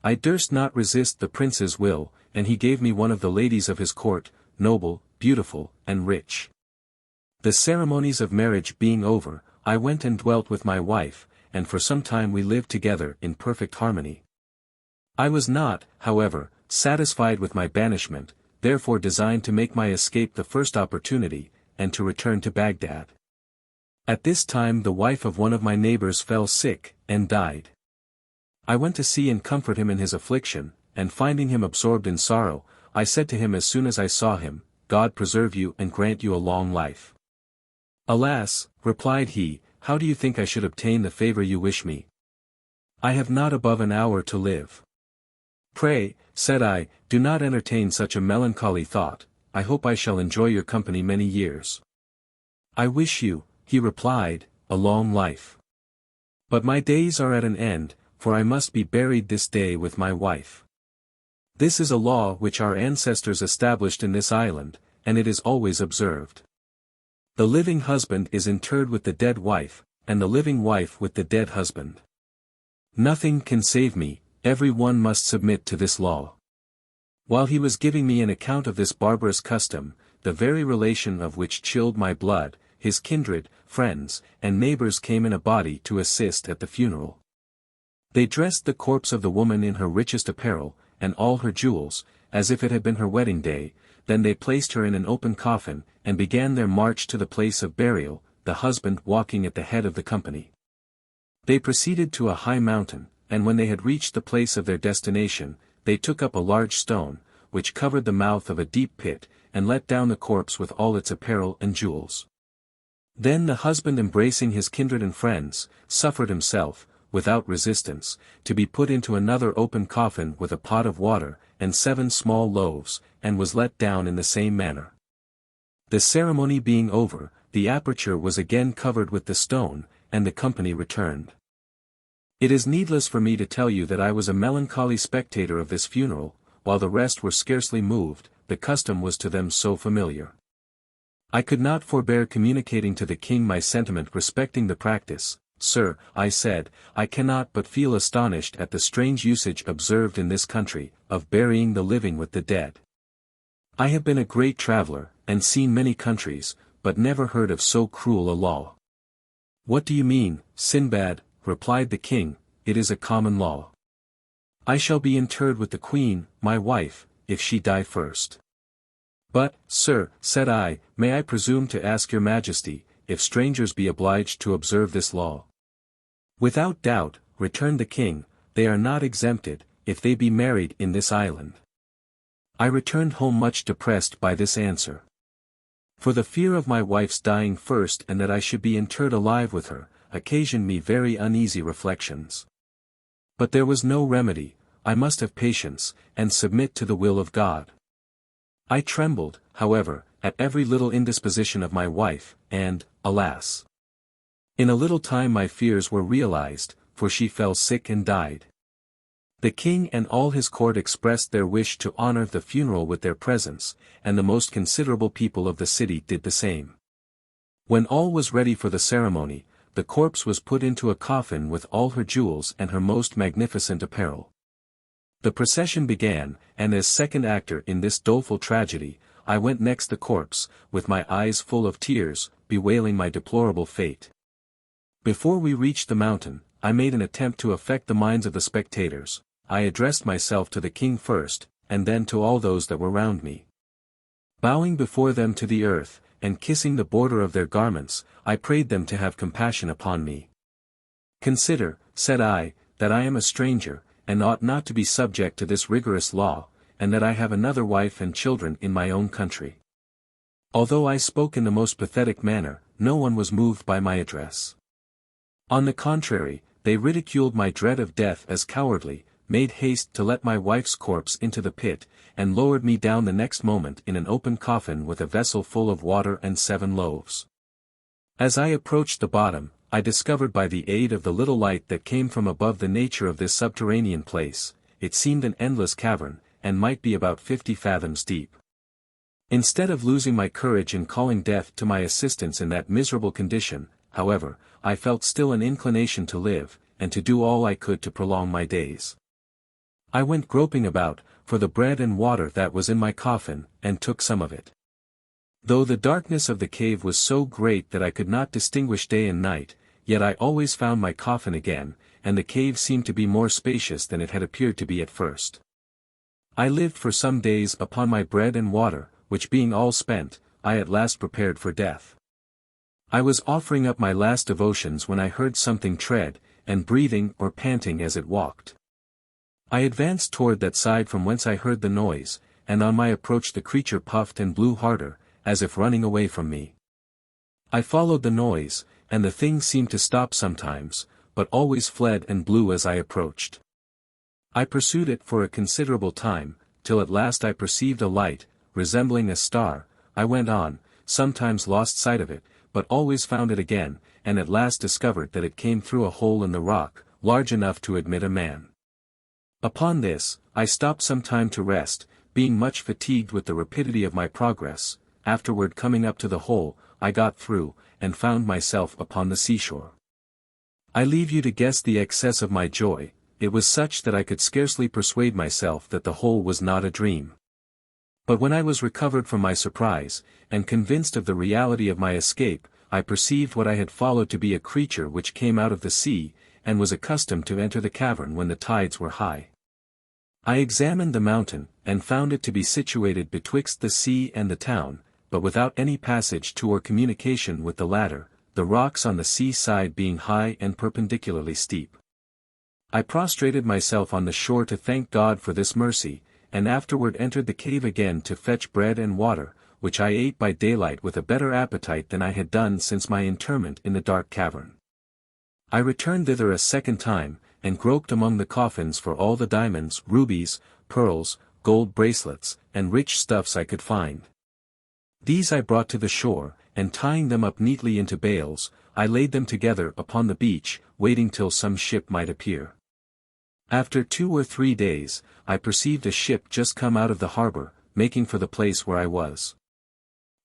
I durst not resist the prince's will, and he gave me one of the ladies of his court, noble, beautiful, and rich. The ceremonies of marriage being over, I went and dwelt with my wife, and for some time we lived together in perfect harmony. I was not, however, satisfied with my banishment, therefore designed to make my escape the first opportunity, and to return to Baghdad. At this time the wife of one of my neighbors fell sick, and died. I went to see and comfort him in his affliction, and finding him absorbed in sorrow, I said to him as soon as I saw him, God preserve you and grant you a long life. Alas, replied he, how do you think I should obtain the favor you wish me? I have not above an hour to live. Pray, said I, do not entertain such a melancholy thought, I hope I shall enjoy your company many years. I wish you, he replied, a long life. But my days are at an end, for I must be buried this day with my wife. This is a law which our ancestors established in this island, and it is always observed. The living husband is interred with the dead wife, and the living wife with the dead husband. Nothing can save me, every one must submit to this law. While he was giving me an account of this barbarous custom, the very relation of which chilled my blood, his kindred, friends, and neighbors came in a body to assist at the funeral. They dressed the corpse of the woman in her richest apparel, and all her jewels, as if it had been her wedding day, then they placed her in an open coffin, and began their march to the place of burial, the husband walking at the head of the company. They proceeded to a high mountain, and when they had reached the place of their destination, they took up a large stone, which covered the mouth of a deep pit, and let down the corpse with all its apparel and jewels. Then the husband, embracing his kindred and friends, suffered himself, without resistance, to be put into another open coffin with a pot of water, and 7 small loaves, and was let down in the same manner. The ceremony being over, the aperture was again covered with the stone, and the company returned. It is needless for me to tell you that I was a melancholy spectator of this funeral, while the rest were scarcely moved, the custom was to them so familiar. I could not forbear communicating to the king my sentiment respecting the practice. Sir, I said, I cannot but feel astonished at the strange usage observed in this country, of burying the living with the dead. I have been a great traveler, and seen many countries, but never heard of so cruel a law. What do you mean, Sinbad? Replied the king, it is a common law. I shall be interred with the queen, my wife, if she die first. But, sir, said I, may I presume to ask your majesty, if strangers be obliged to observe this law? Without doubt, returned the king, they are not exempted, if they be married in this island. I returned home much depressed by this answer. For the fear of my wife's dying first and that I should be interred alive with her, occasioned me very uneasy reflections. But there was no remedy, I must have patience, and submit to the will of God. I trembled, however, at every little indisposition of my wife, and, alas! In a little time my fears were realized, for she fell sick and died. The king and all his court expressed their wish to honor the funeral with their presence, and the most considerable people of the city did the same. When all was ready for the ceremony, the corpse was put into a coffin with all her jewels and her most magnificent apparel. The procession began, and as second actor in this doleful tragedy, I went next the corpse, with my eyes full of tears, bewailing my deplorable fate. Before we reached the mountain, I made an attempt to affect the minds of the spectators. I addressed myself to the king first, and then to all those that were round me. Bowing before them to the earth, and kissing the border of their garments, I prayed them to have compassion upon me. Consider, said I, that I am a stranger, and ought not to be subject to this rigorous law, and that I have another wife and children in my own country. Although I spoke in the most pathetic manner, no one was moved by my address. On the contrary, they ridiculed my dread of death as cowardly, made haste to let my wife's corpse into the pit, and lowered me down the next moment in an open coffin with a vessel full of water and 7 loaves. As I approached the bottom, I discovered by the aid of the little light that came from above the nature of this subterranean place. It seemed an endless cavern, and might be about 50 fathoms deep. Instead of losing my courage and calling death to my assistance in that miserable condition, however, I felt still an inclination to live, and to do all I could to prolong my days. I went groping about, for the bread and water that was in my coffin, and took some of it. Though the darkness of the cave was so great that I could not distinguish day and night, yet I always found my coffin again, and the cave seemed to be more spacious than it had appeared to be at first. I lived for some days upon my bread and water, which being all spent, I at last prepared for death. I was offering up my last devotions when I heard something tread, and breathing or panting as it walked. I advanced toward that side from whence I heard the noise, and on my approach the creature puffed and blew harder, as if running away from me. I followed the noise, and the thing seemed to stop sometimes, but always fled and blew as I approached. I pursued it for a considerable time, till at last I perceived a light, resembling a star. I went on, sometimes lost sight of it, but always found it again, and at last discovered that it came through a hole in the rock, large enough to admit a man. Upon this, I stopped some time to rest, being much fatigued with the rapidity of my progress. Afterward, coming up to the hole, I got through, and found myself upon the seashore. I leave you to guess the excess of my joy. It was such that I could scarcely persuade myself that the hole was not a dream. But when I was recovered from my surprise, and convinced of the reality of my escape, I perceived what I had followed to be a creature which came out of the sea, and was accustomed to enter the cavern when the tides were high. I examined the mountain, and found it to be situated betwixt the sea and the town, but without any passage to or communication with the latter, the rocks on the sea side being high and perpendicularly steep. I prostrated myself on the shore to thank God for this mercy, and afterward entered the cave again to fetch bread and water, which I ate by daylight with a better appetite than I had done since my interment in the dark cavern. I returned thither a second time, and groped among the coffins for all the diamonds, rubies, pearls, gold bracelets, and rich stuffs I could find. These I brought to the shore, and tying them up neatly into bales, I laid them together upon the beach, waiting till some ship might appear. After 2 or 3 days, I perceived a ship just come out of the harbor, making for the place where I was.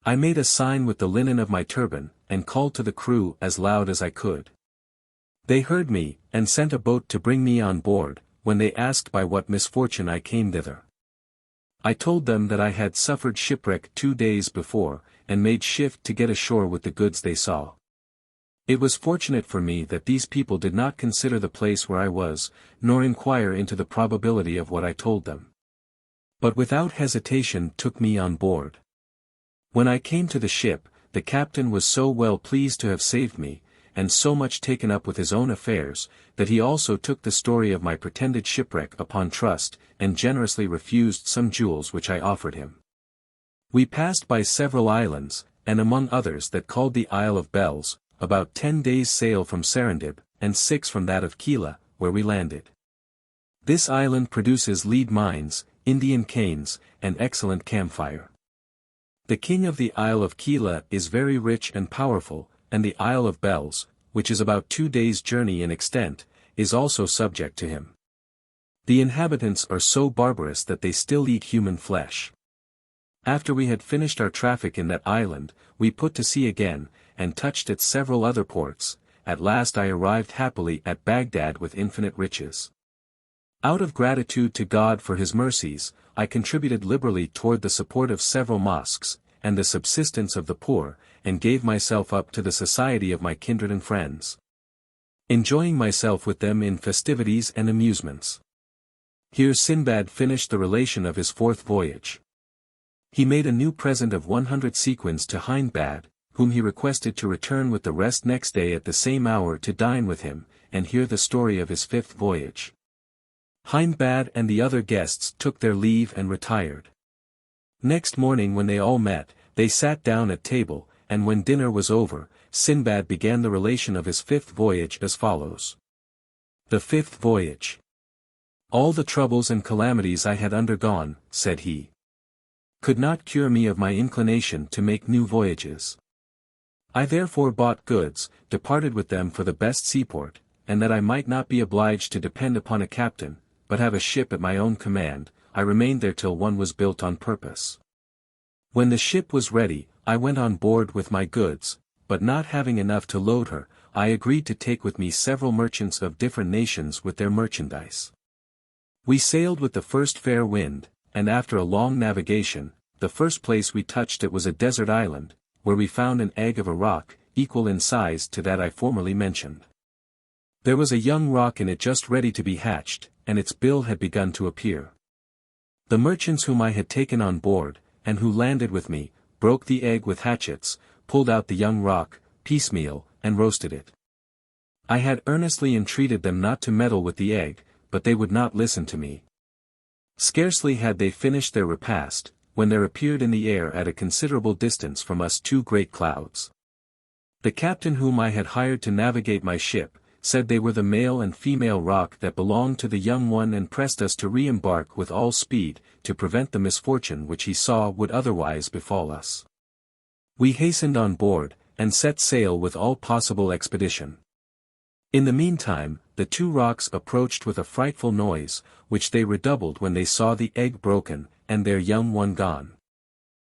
I made a sign with the linen of my turban, and called to the crew as loud as I could. They heard me, and sent a boat to bring me on board, when they asked by what misfortune I came thither. I told them that I had suffered shipwreck 2 days before, and made shift to get ashore with the goods they saw. It was fortunate for me that these people did not consider the place where I was, nor inquire into the probability of what I told them, but without hesitation took me on board. When I came to the ship, the captain was so well pleased to have saved me, and so much taken up with his own affairs, that he also took the story of my pretended shipwreck upon trust, and generously refused some jewels which I offered him. We passed by several islands, and among others that called the Isle of Bells, about 10 days' sail from Serendib, and 6 from that of Kela, where we landed. This island produces lead mines, Indian canes, and excellent camphire. The king of the Isle of Kela is very rich and powerful, and the Isle of Bells, which is about 2 days' journey in extent, is also subject to him. The inhabitants are so barbarous that they still eat human flesh. After we had finished our traffic in that island, we put to sea again, and touched at several other ports. At last I arrived happily at Baghdad with infinite riches. Out of gratitude to God for his mercies, I contributed liberally toward the support of several mosques, and the subsistence of the poor, and gave myself up to the society of my kindred and friends, enjoying myself with them in festivities and amusements. Here Sinbad finished the relation of his 4th voyage. He made a new present of 100 sequins to Hindbad, whom he requested to return with the rest next day at the same hour to dine with him, and hear the story of his 5th voyage. Hindbad and the other guests took their leave and retired. Next morning when they all met, they sat down at table, and when dinner was over, Sinbad began the relation of his 5th voyage as follows. The 5th voyage. All the troubles and calamities I had undergone, said he, could not cure me of my inclination to make new voyages. I therefore bought goods, departed with them for the best seaport, and that I might not be obliged to depend upon a captain, but have a ship at my own command, I remained there till one was built on purpose. When the ship was ready, I went on board with my goods, but not having enough to load her, I agreed to take with me several merchants of different nations with their merchandise. We sailed with the first fair wind, and after a long navigation, the first place we touched it was a desert island, where we found an egg of a roc, equal in size to that I formerly mentioned. There was a young roc in it just ready to be hatched, and its bill had begun to appear. The merchants whom I had taken on board, and who landed with me, broke the egg with hatchets, pulled out the young roc, piecemeal, and roasted it. I had earnestly entreated them not to meddle with the egg, but they would not listen to me. Scarcely had they finished their repast, when there appeared in the air at a considerable distance from us 2 great clouds. The captain whom I had hired to navigate my ship, said they were the male and female roc that belonged to the young one, and pressed us to re-embark with all speed, to prevent the misfortune which he saw would otherwise befall us. We hastened on board, and set sail with all possible expedition. In the meantime, the 2 rocs approached with a frightful noise, which they redoubled when they saw the egg broken, and their young one gone.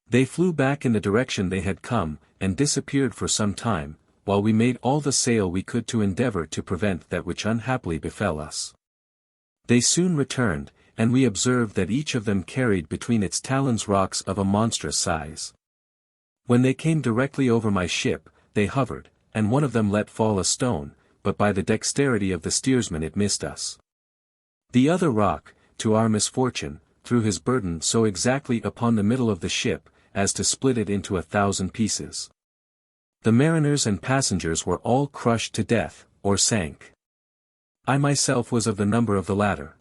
They flew back in the direction they had come, and disappeared for some time, while we made all the sail we could to endeavor to prevent that which unhappily befell us. They soon returned, and we observed that each of them carried between its talons rocks of a monstrous size. When they came directly over my ship, they hovered, and one of them let fall a stone, but by the dexterity of the steersman it missed us. The other roc, to our misfortune, threw his burden so exactly upon the middle of the ship, as to split it into 1,000 pieces. The mariners and passengers were all crushed to death, or sank. I myself was of the number of the latter.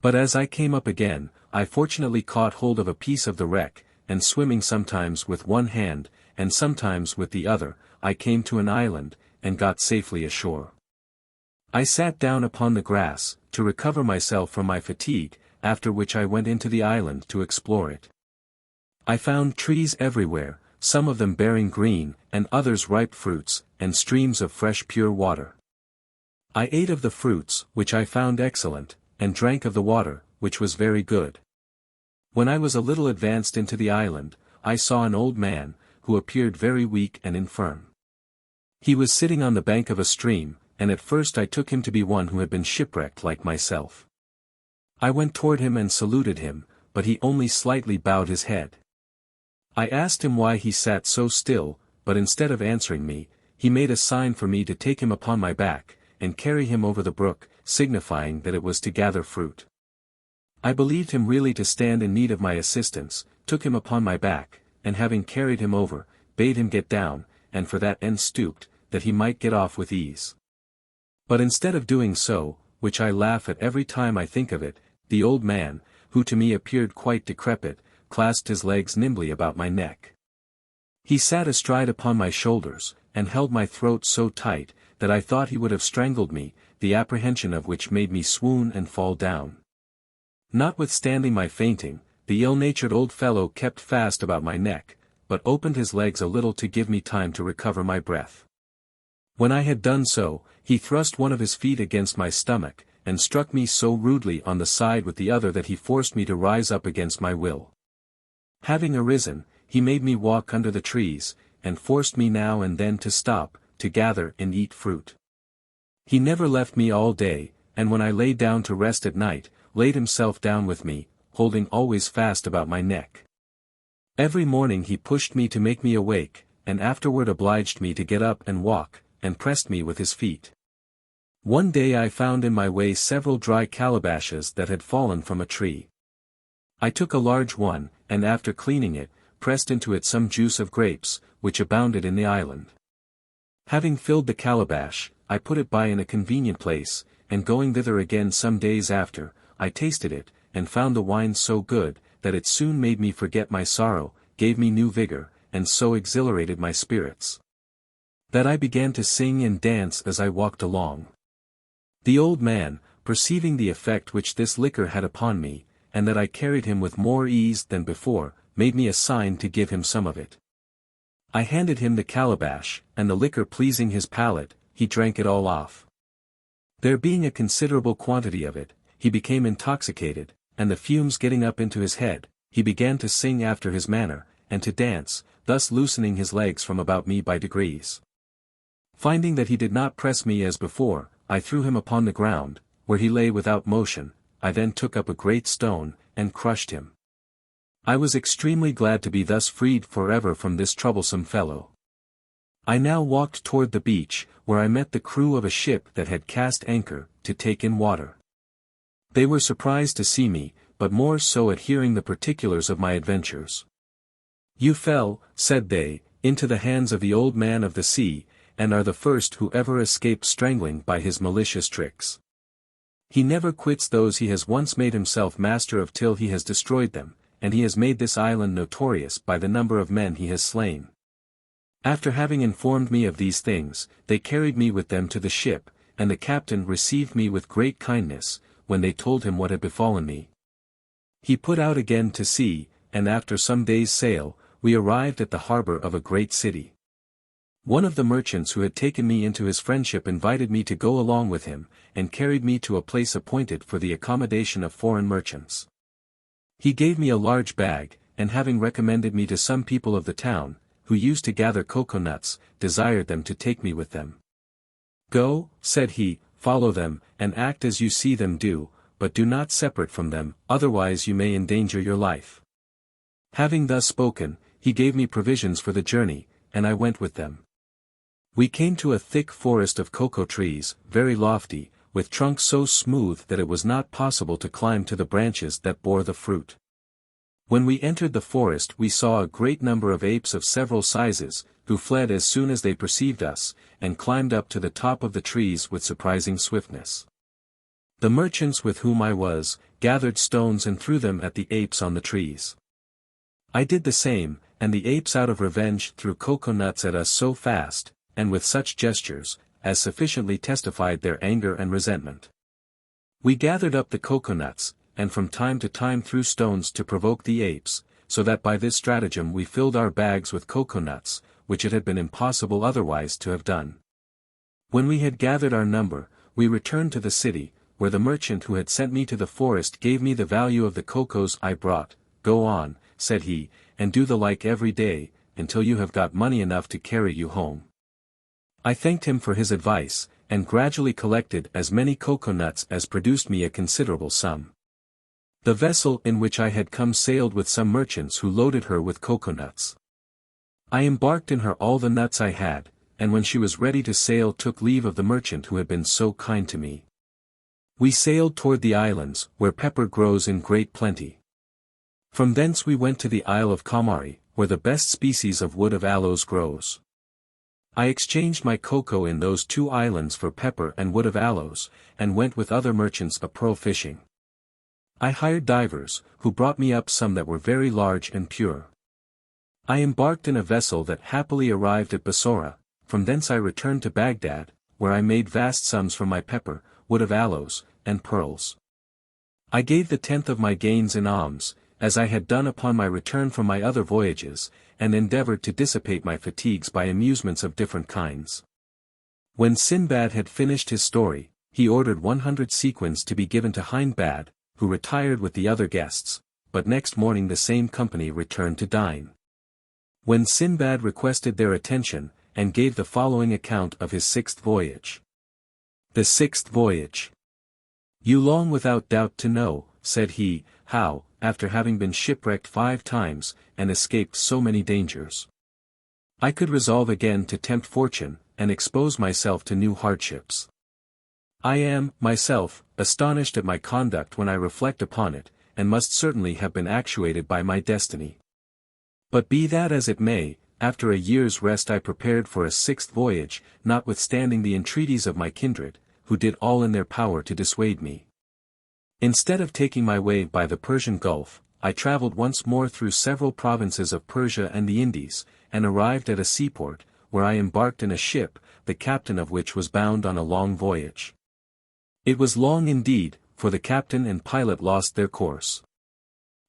But as I came up again, I fortunately caught hold of a piece of the wreck, and swimming sometimes with one hand, and sometimes with the other, I came to an island, and got safely ashore. I sat down upon the grass, to recover myself from my fatigue, after which I went into the island to explore it. I found trees everywhere, some of them bearing green, and others ripe fruits, and streams of fresh pure water. I ate of the fruits, which I found excellent, and drank of the water, which was very good. When I was a little advanced into the island, I saw an old man, who appeared very weak and infirm. He was sitting on the bank of a stream, and at first I took him to be one who had been shipwrecked like myself. I went toward him and saluted him, but he only slightly bowed his head. I asked him why he sat so still, but instead of answering me, he made a sign for me to take him upon my back, and carry him over the brook, signifying that it was to gather fruit. I believed him really to stand in need of my assistance, took him upon my back, and having carried him over, bade him get down, and for that end stooped, that he might get off with ease. But instead of doing so, which I laugh at every time I think of it, the old man, who to me appeared quite decrepit, clasped his legs nimbly about my neck. He sat astride upon my shoulders, and held my throat so tight, that I thought he would have strangled me, the apprehension of which made me swoon and fall down. Notwithstanding my fainting, the ill-natured old fellow kept fast about my neck, but opened his legs a little to give me time to recover my breath. When I had done so, he thrust one of his feet against my stomach, and struck me so rudely on the side with the other that he forced me to rise up against my will. Having arisen, he made me walk under the trees, and forced me now and then to stop, to gather and eat fruit. He never left me all day, and when I lay down to rest at night, laid himself down with me, holding always fast about my neck. Every morning he pushed me to make me awake, and afterward obliged me to get up and walk, and pressed me with his feet. One day I found in my way several dry calabashes that had fallen from a tree. I took a large one, and after cleaning it, pressed into it some juice of grapes, which abounded in the island. Having filled the calabash, I put it by in a convenient place, and going thither again some days after, I tasted it, and found the wine so good, that it soon made me forget my sorrow, gave me new vigor, and so exhilarated my spirits, that I began to sing and dance as I walked along. The old man, perceiving the effect which this liquor had upon me, and that I carried him with more ease than before, made me a sign to give him some of it. I handed him the calabash, and the liquor pleasing his palate, he drank it all off. There being a considerable quantity of it, he became intoxicated, and the fumes getting up into his head, he began to sing after his manner, and to dance, thus loosening his legs from about me by degrees. Finding that he did not press me as before, I threw him upon the ground, where he lay without motion. I then took up a great stone, and crushed him. I was extremely glad to be thus freed forever from this troublesome fellow. I now walked toward the beach, where I met the crew of a ship that had cast anchor, to take in water. They were surprised to see me, but more so at hearing the particulars of my adventures. "You fell," said they, "into the hands of the old man of the sea, and are the first who ever escaped strangling by his malicious tricks. He never quits those he has once made himself master of till he has destroyed them, and he has made this island notorious by the number of men he has slain." After having informed me of these things, they carried me with them to the ship, and the captain received me with great kindness, when they told him what had befallen me. He put out again to sea, and after some days' sail, we arrived at the harbor of a great city. One of the merchants who had taken me into his friendship invited me to go along with him, and carried me to a place appointed for the accommodation of foreign merchants. He gave me a large bag, and having recommended me to some people of the town, who used to gather coconuts, desired them to take me with them. "Go," said he, "follow them, and act as you see them do, but do not separate from them, otherwise you may endanger your life." Having thus spoken, he gave me provisions for the journey, and I went with them. We came to a thick forest of cocoa trees, very lofty, with trunks so smooth that it was not possible to climb to the branches that bore the fruit. When we entered the forest we saw a great number of apes of several sizes, who fled as soon as they perceived us, and climbed up to the top of the trees with surprising swiftness. The merchants with whom I was, gathered stones and threw them at the apes on the trees. I did the same, and the apes out of revenge threw coconuts at us so fast, and with such gestures, as sufficiently testified their anger and resentment. We gathered up the coconuts, and from time to time threw stones to provoke the apes, so that by this stratagem we filled our bags with coconuts, which it had been impossible otherwise to have done. When we had gathered our number, we returned to the city, where the merchant who had sent me to the forest gave me the value of the cocoas I brought. "Go on," said he, "and do the like every day, until you have got money enough to carry you home." I thanked him for his advice, and gradually collected as many coconuts as produced me a considerable sum. The vessel in which I had come sailed with some merchants who loaded her with coconuts. I embarked in her all the nuts I had, and when she was ready to sail took leave of the merchant who had been so kind to me. We sailed toward the islands, where pepper grows in great plenty. From thence we went to the Isle of Kamari, where the best species of wood of aloes grows. I exchanged my cocoa in those two islands for pepper and wood of aloes, and went with other merchants a pearl fishing. I hired divers, who brought me up some that were very large and pure. I embarked in a vessel that happily arrived at Bassora. From thence I returned to Baghdad, where I made vast sums from my pepper, wood of aloes, and pearls. I gave the 10th of my gains in alms, as I had done upon my return from my other voyages, and endeavored to dissipate my fatigues by amusements of different kinds. When Sinbad had finished his story, he ordered 100 sequins to be given to Hindbad, who retired with the other guests, but next morning the same company returned to dine. When Sinbad requested their attention, and gave the following account of his 6th voyage. The 6th voyage. "You long without doubt to know," said he, "how, after having been shipwrecked 5 times, and escaped so many dangers, I could resolve again to tempt fortune, and expose myself to new hardships. I am, myself, astonished at my conduct when I reflect upon it, and must certainly have been actuated by my destiny. But be that as it may, after a year's rest I prepared for a 6th voyage, notwithstanding the entreaties of my kindred, who did all in their power to dissuade me. Instead of taking my way by the Persian Gulf, I traveled once more through several provinces of Persia and the Indies, and arrived at a seaport, where I embarked in a ship, the captain of which was bound on a long voyage. It was long indeed, for the captain and pilot lost their course.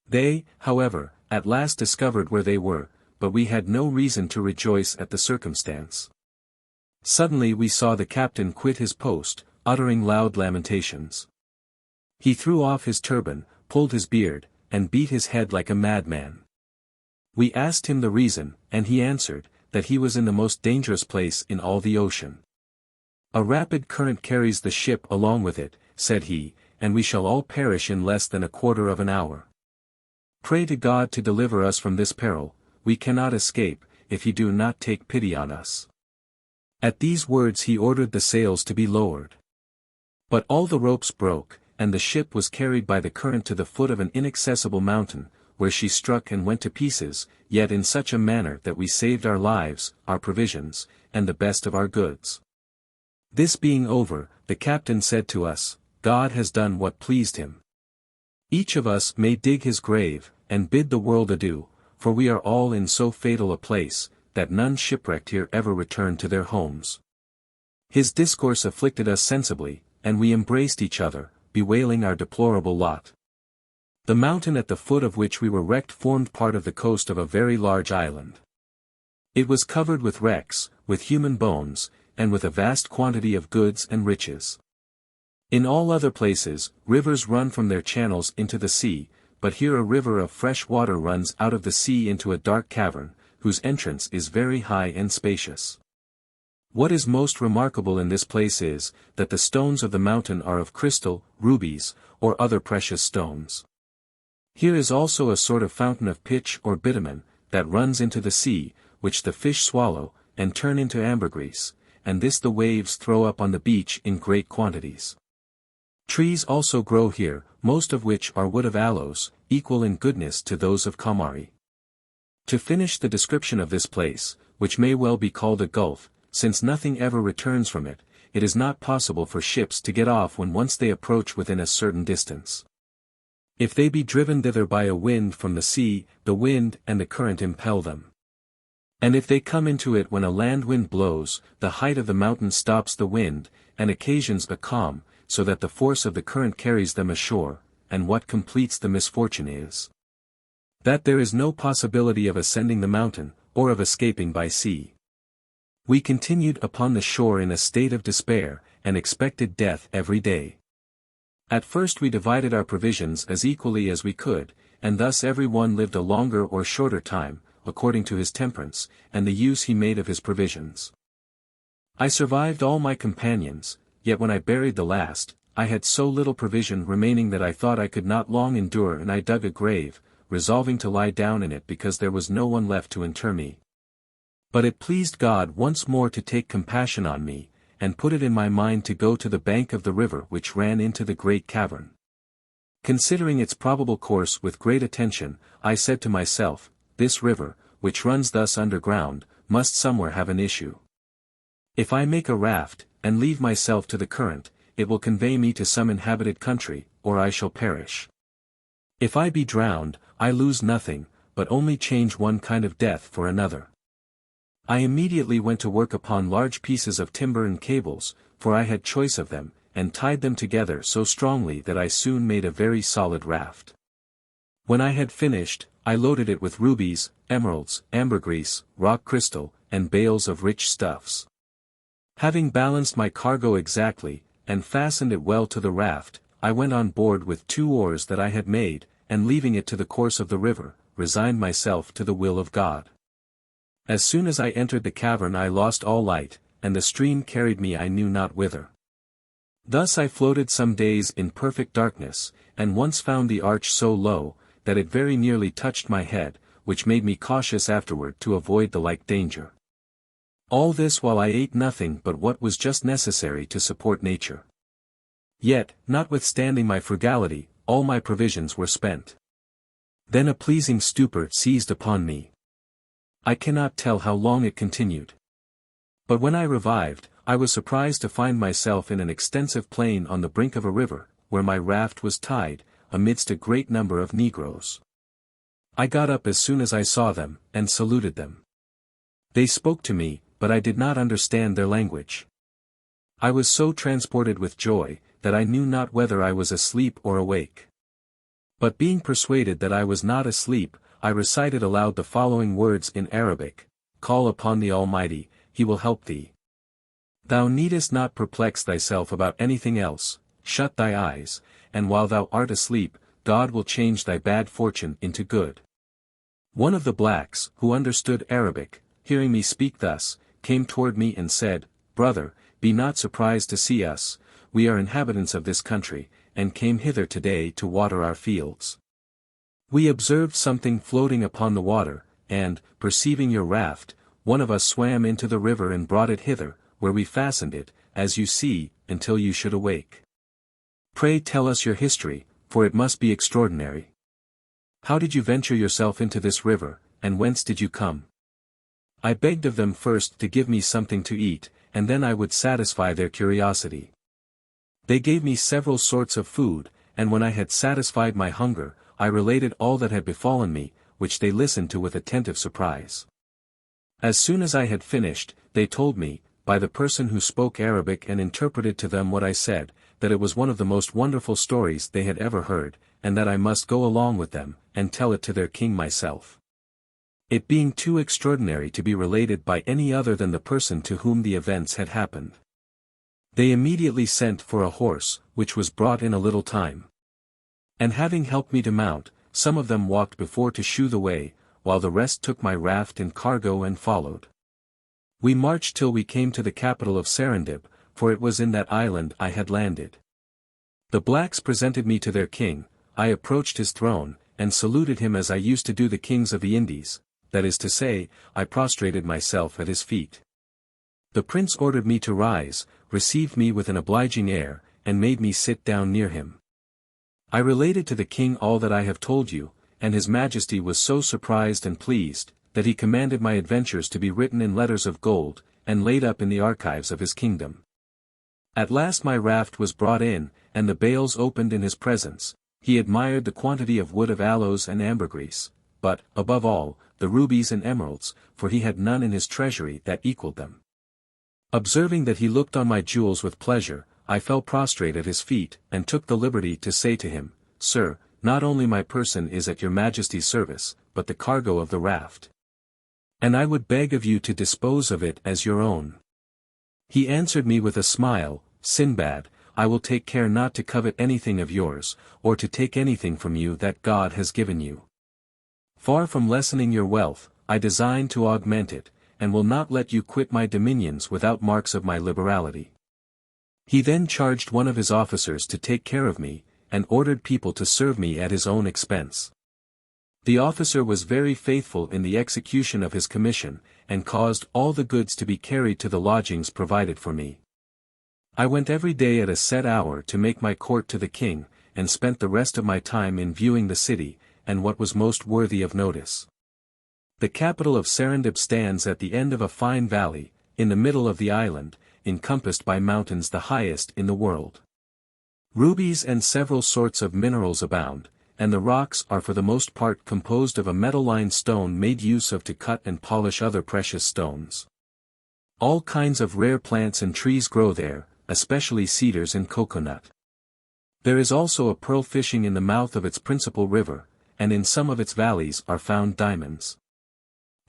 They, however, at last discovered where they were, but we had no reason to rejoice at the circumstance. Suddenly we saw the captain quit his post, uttering loud lamentations. He threw off his turban, pulled his beard, and beat his head like a madman. We asked him the reason, and he answered, that he was in the most dangerous place in all the ocean. "A rapid current carries the ship along with it," said he, "and we shall all perish in less than a quarter of an hour." Pray to God to deliver us from this peril, we cannot escape, if he do not take pity on us." At these words he ordered the sails to be lowered. But all the ropes broke, and the ship was carried by the current to the foot of an inaccessible mountain, where she struck and went to pieces, yet in such a manner that we saved our lives, our provisions, and the best of our goods. This being over, the captain said to us, "God has done what pleased him. Each of us may dig his grave, and bid the world adieu, for we are all in so fatal a place, that none shipwrecked here ever returned to their homes." His discourse afflicted us sensibly, and we embraced each other, bewailing our deplorable lot. The mountain at the foot of which we were wrecked formed part of the coast of a very large island. It was covered with wrecks, with human bones, and with a vast quantity of goods and riches. In all other places, rivers run from their channels into the sea, but here a river of fresh water runs out of the sea into a dark cavern, whose entrance is very high and spacious. What is most remarkable in this place is, that the stones of the mountain are of crystal, rubies, or other precious stones. Here is also a sort of fountain of pitch or bitumen, that runs into the sea, which the fish swallow, and turn into ambergris, and this the waves throw up on the beach in great quantities. Trees also grow here, most of which are wood of aloes, equal in goodness to those of Kamari. To finish the description of this place, which may well be called a gulf, since nothing ever returns from it, it is not possible for ships to get off when once they approach within a certain distance. If they be driven thither by a wind from the sea, the wind and the current impel them. And if they come into it when a land wind blows, the height of the mountain stops the wind, and occasions a calm, so that the force of the current carries them ashore, and what completes the misfortune is, that there is no possibility of ascending the mountain, or of escaping by sea. We continued upon the shore in a state of despair, and expected death every day. At first we divided our provisions as equally as we could, and thus every one lived a longer or shorter time, according to his temperance, and the use he made of his provisions. I survived all my companions, yet when I buried the last, I had so little provision remaining that I thought I could not long endure, and I dug a grave, resolving to lie down in it because there was no one left to inter me. But it pleased God once more to take compassion on me, and put it in my mind to go to the bank of the river which ran into the great cavern. Considering its probable course with great attention, I said to myself, "This river, which runs thus underground, must somewhere have an issue. If I make a raft, and leave myself to the current, it will convey me to some inhabited country, or I shall perish. If I be drowned, I lose nothing, but only change one kind of death for another." I immediately went to work upon large pieces of timber and cables, for I had choice of them, and tied them together so strongly that I soon made a very solid raft. When I had finished, I loaded it with rubies, emeralds, ambergris, rock crystal, and bales of rich stuffs. Having balanced my cargo exactly, and fastened it well to the raft, I went on board with 2 oars that I had made, and leaving it to the course of the river, resigned myself to the will of God. As soon as I entered the cavern I lost all light, and the stream carried me I knew not whither. Thus I floated some days in perfect darkness, and once found the arch so low, that it very nearly touched my head, which made me cautious afterward to avoid the like danger. All this while I ate nothing but what was just necessary to support nature. Yet, notwithstanding my frugality, all my provisions were spent. Then a pleasing stupor seized upon me. I cannot tell how long it continued. But when I revived, I was surprised to find myself in an extensive plain on the brink of a river, where my raft was tied, amidst a great number of negroes. I got up as soon as I saw them, and saluted them. They spoke to me, but I did not understand their language. I was so transported with joy, that I knew not whether I was asleep or awake. But being persuaded that I was not asleep, I recited aloud the following words in Arabic: "Call upon the Almighty, He will help thee. Thou needest not perplex thyself about anything else, shut thy eyes, and while thou art asleep, God will change thy bad fortune into good." One of the blacks, who understood Arabic, hearing me speak thus, came toward me and said, "Brother, be not surprised to see us, we are inhabitants of this country, and came hither today to water our fields." We observed something floating upon the water, and, perceiving your raft, one of us swam into the river and brought it hither, where we fastened it, as you see, until you should awake. Pray tell us your history, for it must be extraordinary. How did you venture yourself into this river, and whence did you come? I begged of them first to give me something to eat, and then I would satisfy their curiosity. They gave me several sorts of food, and when I had satisfied my hunger, I related all that had befallen me, which they listened to with attentive surprise. As soon as I had finished, they told me, by the person who spoke Arabic and interpreted to them what I said, that it was one of the most wonderful stories they had ever heard, and that I must go along with them, and tell it to their king myself. It being too extraordinary to be related by any other than the person to whom the events had happened. They immediately sent for a horse, which was brought in a little time. And having helped me to mount, some of them walked before to shew the way, while the rest took my raft and cargo and followed. We marched till we came to the capital of Serendib, for it was in that island I had landed. The blacks presented me to their king, I approached his throne, and saluted him as I used to do the kings of the Indies, that is to say, I prostrated myself at his feet. The prince ordered me to rise, received me with an obliging air, and made me sit down near him. I related to the king all that I have told you, and his majesty was so surprised and pleased, that he commanded my adventures to be written in letters of gold, and laid up in the archives of his kingdom. At last my raft was brought in, and the bales opened in his presence. He admired the quantity of wood of aloes and ambergris, but, above all, the rubies and emeralds, for he had none in his treasury that equaled them. Observing that he looked on my jewels with pleasure, I fell prostrate at his feet, and took the liberty to say to him, Sir, not only my person is at your majesty's service, but the cargo of the raft. And I would beg of you to dispose of it as your own. He answered me with a smile, Sinbad, I will take care not to covet anything of yours, or to take anything from you that God has given you. Far from lessening your wealth, I design to augment it, and will not let you quit my dominions without marks of my liberality. He then charged one of his officers to take care of me, and ordered people to serve me at his own expense. The officer was very faithful in the execution of his commission, and caused all the goods to be carried to the lodgings provided for me. I went every day at a set hour to make my court to the king, and spent the rest of my time in viewing the city, and what was most worthy of notice. The capital of Serendib stands at the end of a fine valley, in the middle of the island, encompassed by mountains the highest in the world. Rubies and several sorts of minerals abound, and the rocks are for the most part composed of a metal-lined stone made use of to cut and polish other precious stones. All kinds of rare plants and trees grow there, especially cedars and coconut. There is also a pearl fishing in the mouth of its principal river, and in some of its valleys are found diamonds.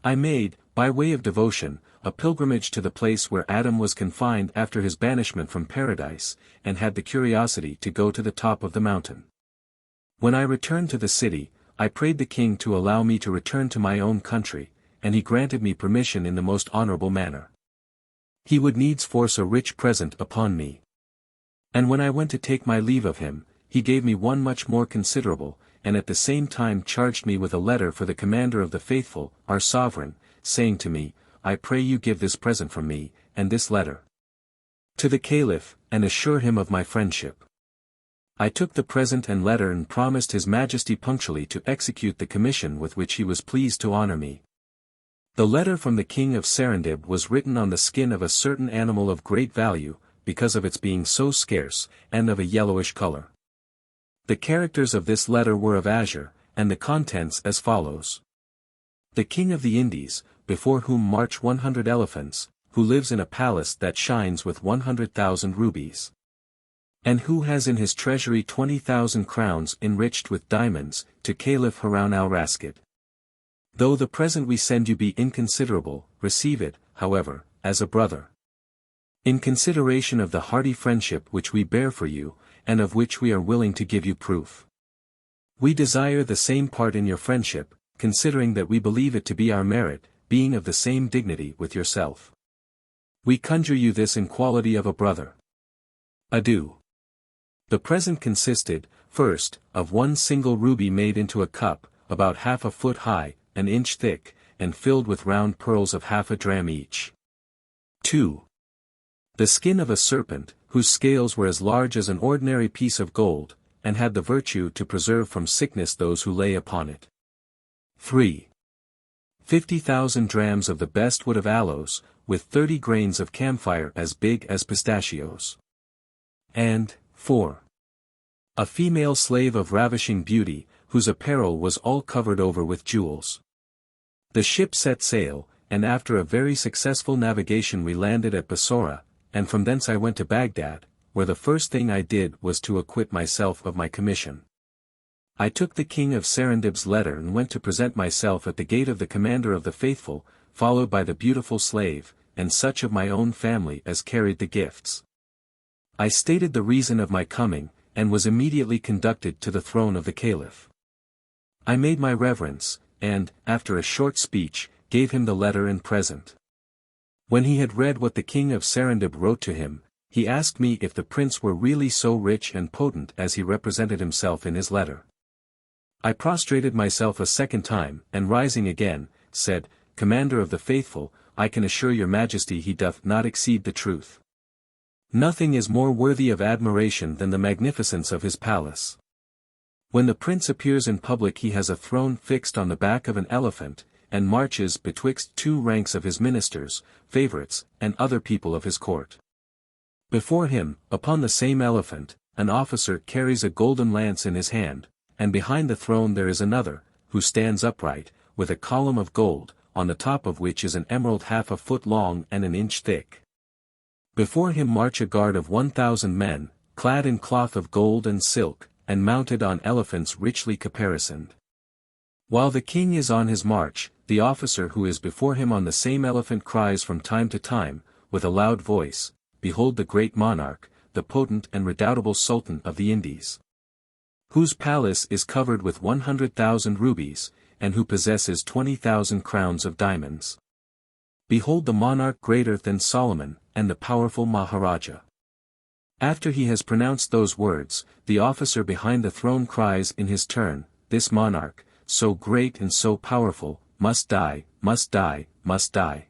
I made, by way of devotion, a pilgrimage to the place where Adam was confined after his banishment from paradise, and had the curiosity to go to the top of the mountain. When I returned to the city, I prayed the king to allow me to return to my own country, and he granted me permission in the most honorable manner. He would needs force a rich present upon me. And when I went to take my leave of him, he gave me one much more considerable, and at the same time charged me with a letter for the commander of the faithful, our sovereign, saying to me, I pray you give this present from me, and this letter to the caliph, and assure him of my friendship. I took the present and letter and promised his majesty punctually to execute the commission with which he was pleased to honor me. The letter from the king of Serendib was written on the skin of a certain animal of great value, because of its being so scarce, and of a yellowish color. The characters of this letter were of azure, and the contents as follows. The king of the Indies, before whom march 100 elephants, who lives in a palace that shines with 100,000 rubies. And who has in his treasury 20,000 crowns enriched with diamonds, to Caliph Harun al-Rashid. Though the present we send you be inconsiderable, receive it, however, as a brother. In consideration of the hearty friendship which we bear for you, and of which we are willing to give you proof. We desire the same part in your friendship, considering that we believe it to be our merit, being of the same dignity with yourself. We conjure you this in quality of a brother. Adieu. The present consisted, first, of one single ruby made into a cup, about half a foot high, an inch thick, and filled with round pearls of half a dram each. 2. The skin of a serpent, whose scales were as large as an ordinary piece of gold, and had the virtue to preserve from sickness those who lay upon it. 3. 50,000 drams of the best wood of aloes, with 30 grains of camphire as big as pistachios. And, 4. A female slave of ravishing beauty, whose apparel was all covered over with jewels. The ship set sail, and after a very successful navigation we landed at Bassora, and from thence I went to Baghdad, where the first thing I did was to acquit myself of my commission. I took the king of Serendib's letter and went to present myself at the gate of the commander of the faithful, followed by the beautiful slave, and such of my own family as carried the gifts. I stated the reason of my coming, and was immediately conducted to the throne of the caliph. I made my reverence, and, after a short speech, gave him the letter and present. When he had read what the king of Serendib wrote to him, he asked me if the prince were really so rich and potent as he represented himself in his letter. I prostrated myself a second time, and rising again, said, Commander of the faithful, I can assure your majesty he doth not exceed the truth. Nothing is more worthy of admiration than the magnificence of his palace. When the prince appears in public he has a throne fixed on the back of an elephant, and marches betwixt two ranks of his ministers, favorites, and other people of his court. Before him, upon the same elephant, an officer carries a golden lance in his hand, and behind the throne there is another, who stands upright, with a column of gold, on the top of which is an emerald half a foot long and an inch thick. Before him march a guard of 1,000 men, clad in cloth of gold and silk, and mounted on elephants richly caparisoned. While the king is on his march, the officer who is before him on the same elephant cries from time to time, with a loud voice, Behold the great monarch, the potent and redoubtable Sultan of the Indies, whose palace is covered with 100,000 rubies, and who possesses 20,000 crowns of diamonds. Behold the monarch greater than Solomon, and the powerful Maharaja. After he has pronounced those words, the officer behind the throne cries in his turn, This monarch, so great and so powerful, must die, must die, must die.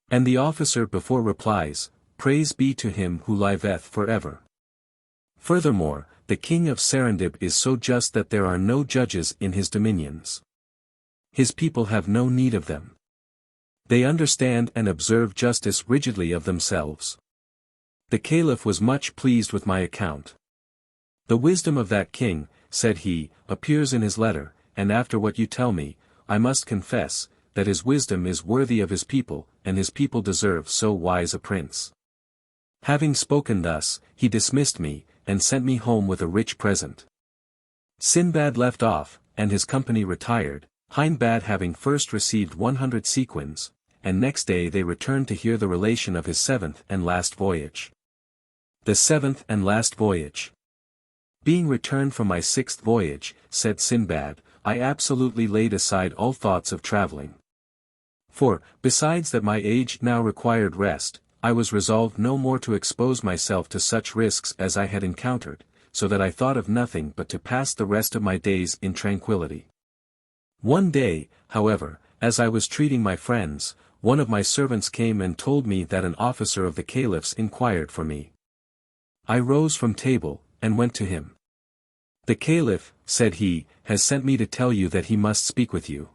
And the officer before replies, Praise be to him who liveth forever. Furthermore, the king of Serendib is so just that there are no judges in his dominions. His people have no need of them. They understand and observe justice rigidly of themselves. The caliph was much pleased with my account. The wisdom of that king, said he, appears in his letter, and after what you tell me, I must confess, that his wisdom is worthy of his people, and his people deserve so wise a prince. Having spoken thus, he dismissed me, and sent me home with a rich present. Sinbad left off, and his company retired, Hindbad having first received 100 sequins, and next day they returned to hear the relation of his seventh and last voyage. The seventh and last voyage. Being returned from my sixth voyage, said Sinbad, I absolutely laid aside all thoughts of travelling. For, besides that my age now required rest, I was resolved no more to expose myself to such risks as I had encountered, so that I thought of nothing but to pass the rest of my days in tranquillity. One day, however, as I was treating my friends, one of my servants came and told me that an officer of the caliph's inquired for me. I rose from table, and went to him. The caliph, said he, has sent me to tell you that he must speak with you.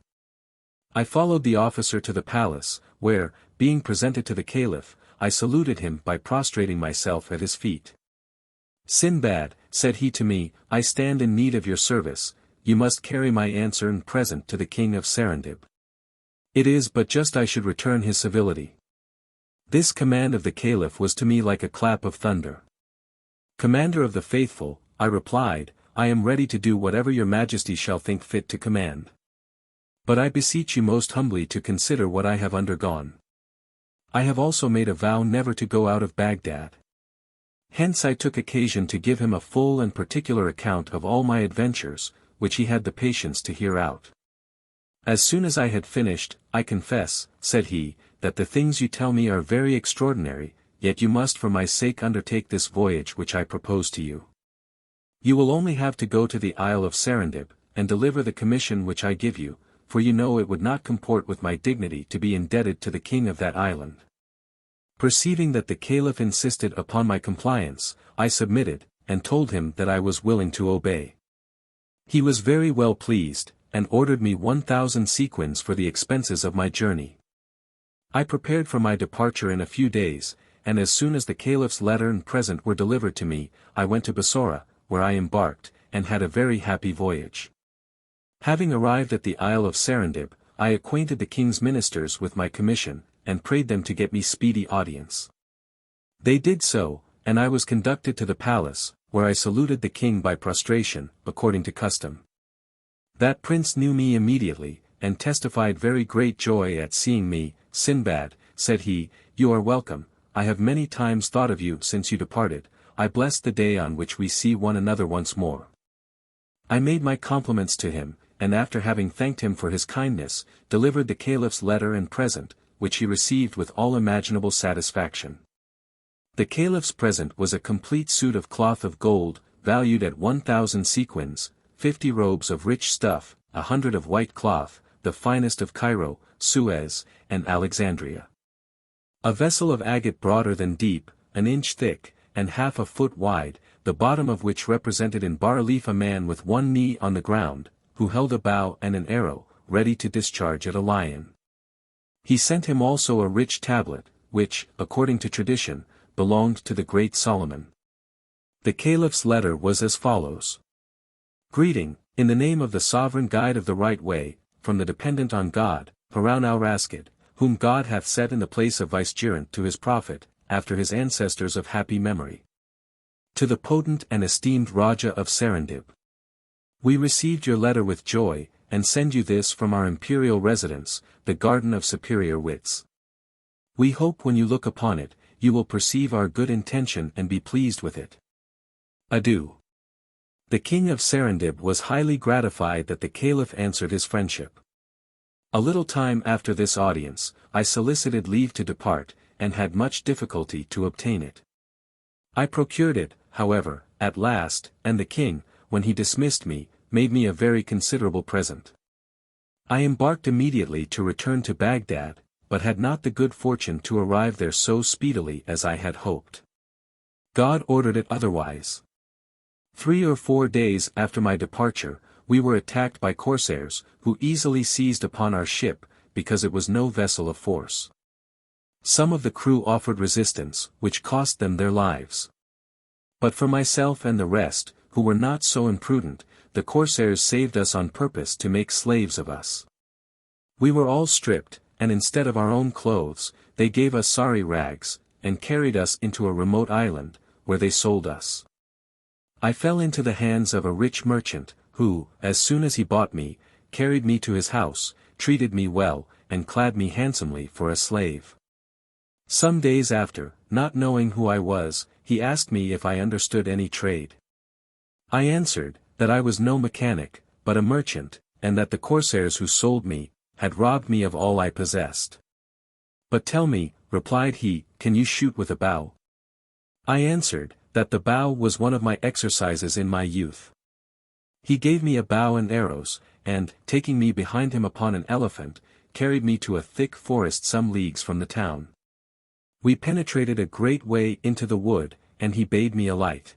I followed the officer to the palace, where, being presented to the caliph, I saluted him by prostrating myself at his feet. Sinbad, said he to me, I stand in need of your service, you must carry my answer and present to the king of Serendib. It is but just I should return his civility. This command of the caliph was to me like a clap of thunder. Commander of the faithful, I replied, I am ready to do whatever your majesty shall think fit to command. But I beseech you most humbly to consider what I have undergone. I have also made a vow never to go out of Baghdad. Hence I took occasion to give him a full and particular account of all my adventures, which he had the patience to hear out. As soon as I had finished, I confess, said he, that the things you tell me are very extraordinary, yet you must for my sake undertake this voyage which I propose to you. You will only have to go to the Isle of Serendib, and deliver the commission which I give you, for you know it would not comport with my dignity to be indebted to the king of that island. Perceiving that the Caliph insisted upon my compliance, I submitted, and told him that I was willing to obey. He was very well pleased, and ordered me 1,000 sequins for the expenses of my journey. I prepared for my departure in a few days, and as soon as the Caliph's letter and present were delivered to me, I went to Bassora, where I embarked, and had a very happy voyage. Having arrived at the Isle of Serendib, I acquainted the king's ministers with my commission, and prayed them to get me speedy audience. They did so, and I was conducted to the palace, where I saluted the king by prostration, according to custom. That prince knew me immediately, and testified very great joy at seeing me. Sinbad, said he, you are welcome, I have many times thought of you since you departed, I bless the day on which we see one another once more. I made my compliments to him, and after having thanked him for his kindness, delivered the Caliph's letter and present, which he received with all imaginable satisfaction. The Caliph's present was a complete suit of cloth of gold, valued at 1,000 sequins, 50 robes of rich stuff, 100 of white cloth, the finest of Cairo, Suez, and Alexandria. A vessel of agate broader than deep, an inch thick, and half a foot wide, the bottom of which represented in bas-relief a man with one knee on the ground, who held a bow and an arrow, ready to discharge at a lion. He sent him also a rich tablet, which, according to tradition, belonged to the great Solomon. The Caliph's letter was as follows. Greeting, in the name of the sovereign guide of the right way, from the dependent on God, Harun al-Rashid, whom God hath set in the place of vicegerent to his prophet, after his ancestors of happy memory. To the potent and esteemed Raja of Serendib. We received your letter with joy, and send you this from our imperial residence, the garden of superior wits. We hope when you look upon it, you will perceive our good intention and be pleased with it. Adieu. The king of Serendib was highly gratified that the Caliph answered his friendship. A little time after this audience, I solicited leave to depart, and had much difficulty to obtain it. I procured it, however, at last, and the king, when he dismissed me, made me a very considerable present. I embarked immediately to return to Baghdad, but had not the good fortune to arrive there so speedily as I had hoped. God ordered it otherwise. 3 or 4 days after my departure, we were attacked by corsairs, who easily seized upon our ship, because it was no vessel of force. Some of the crew offered resistance, which cost them their lives. But for myself and the rest, who were not so imprudent, the corsairs saved us on purpose to make slaves of us. We were all stripped, and instead of our own clothes, they gave us sorry rags, and carried us into a remote island, where they sold us. I fell into the hands of a rich merchant, who, as soon as he bought me, carried me to his house, treated me well, and clad me handsomely for a slave. Some days after, not knowing who I was, he asked me if I understood any trade. I answered, that I was no mechanic, but a merchant, and that the corsairs who sold me, had robbed me of all I possessed. But tell me, replied he, can you shoot with a bow? I answered, that the bow was one of my exercises in my youth. He gave me a bow and arrows, and, taking me behind him upon an elephant, carried me to a thick forest some leagues from the town. We penetrated a great way into the wood, and he bade me alight.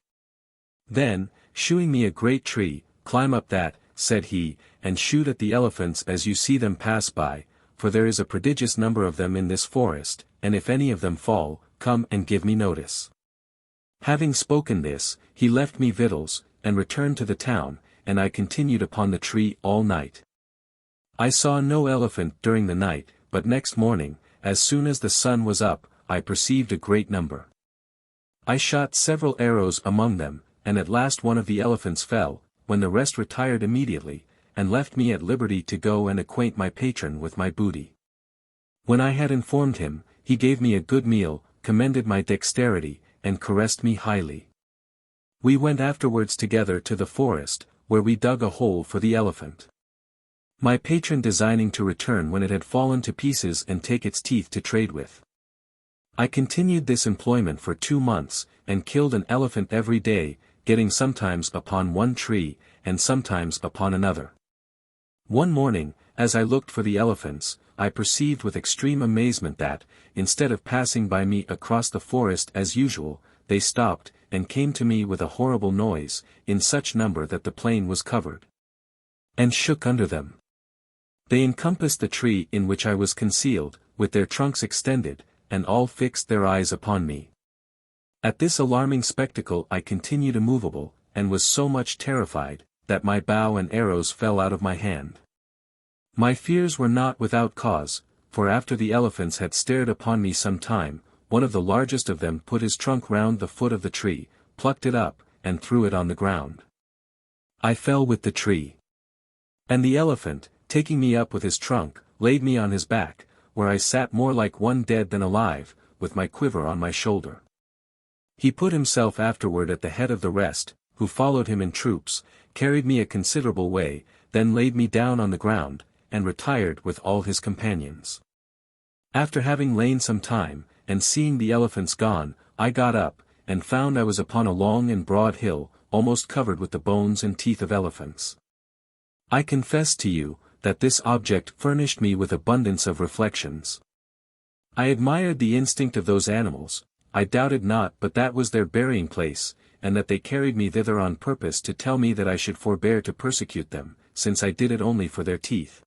Then, shewing me a great tree, climb up that, said he, and shoot at the elephants as you see them pass by, for there is a prodigious number of them in this forest, and if any of them fall, come and give me notice. Having spoken this, he left me victuals, and returned to the town, and I continued upon the tree all night. I saw no elephant during the night, but next morning, as soon as the sun was up, I perceived a great number. I shot several arrows among them, and at last one of the elephants fell, when the rest retired immediately, and left me at liberty to go and acquaint my patron with my booty. When I had informed him, he gave me a good meal, commended my dexterity, and caressed me highly. We went afterwards together to the forest, where we dug a hole for the elephant. My patron designing to return when it had fallen to pieces and take its teeth to trade with. I continued this employment for 2 months, and killed an elephant every day, getting sometimes upon one tree, and sometimes upon another. One morning, as I looked for the elephants, I perceived with extreme amazement that, instead of passing by me across the forest as usual, they stopped, and came to me with a horrible noise, in such number that the plain was covered, and shook under them. They encompassed the tree in which I was concealed, with their trunks extended, and all fixed their eyes upon me. At this alarming spectacle I continued immovable, and was so much terrified, that my bow and arrows fell out of my hand. My fears were not without cause, for after the elephants had stared upon me some time, one of the largest of them put his trunk round the foot of the tree, plucked it up, and threw it on the ground. I fell with the tree. And the elephant, taking me up with his trunk, laid me on his back, where I sat more like one dead than alive, with my quiver on my shoulder. He put himself afterward at the head of the rest, who followed him in troops, carried me a considerable way, then laid me down on the ground, and retired with all his companions. After having lain some time, and seeing the elephants gone, I got up, and found I was upon a long and broad hill, almost covered with the bones and teeth of elephants. I confess to you, that this object furnished me with abundance of reflections. I admired the instinct of those animals, I doubted not but that was their burying place, and that they carried me thither on purpose to tell me that I should forbear to persecute them, since I did it only for their teeth.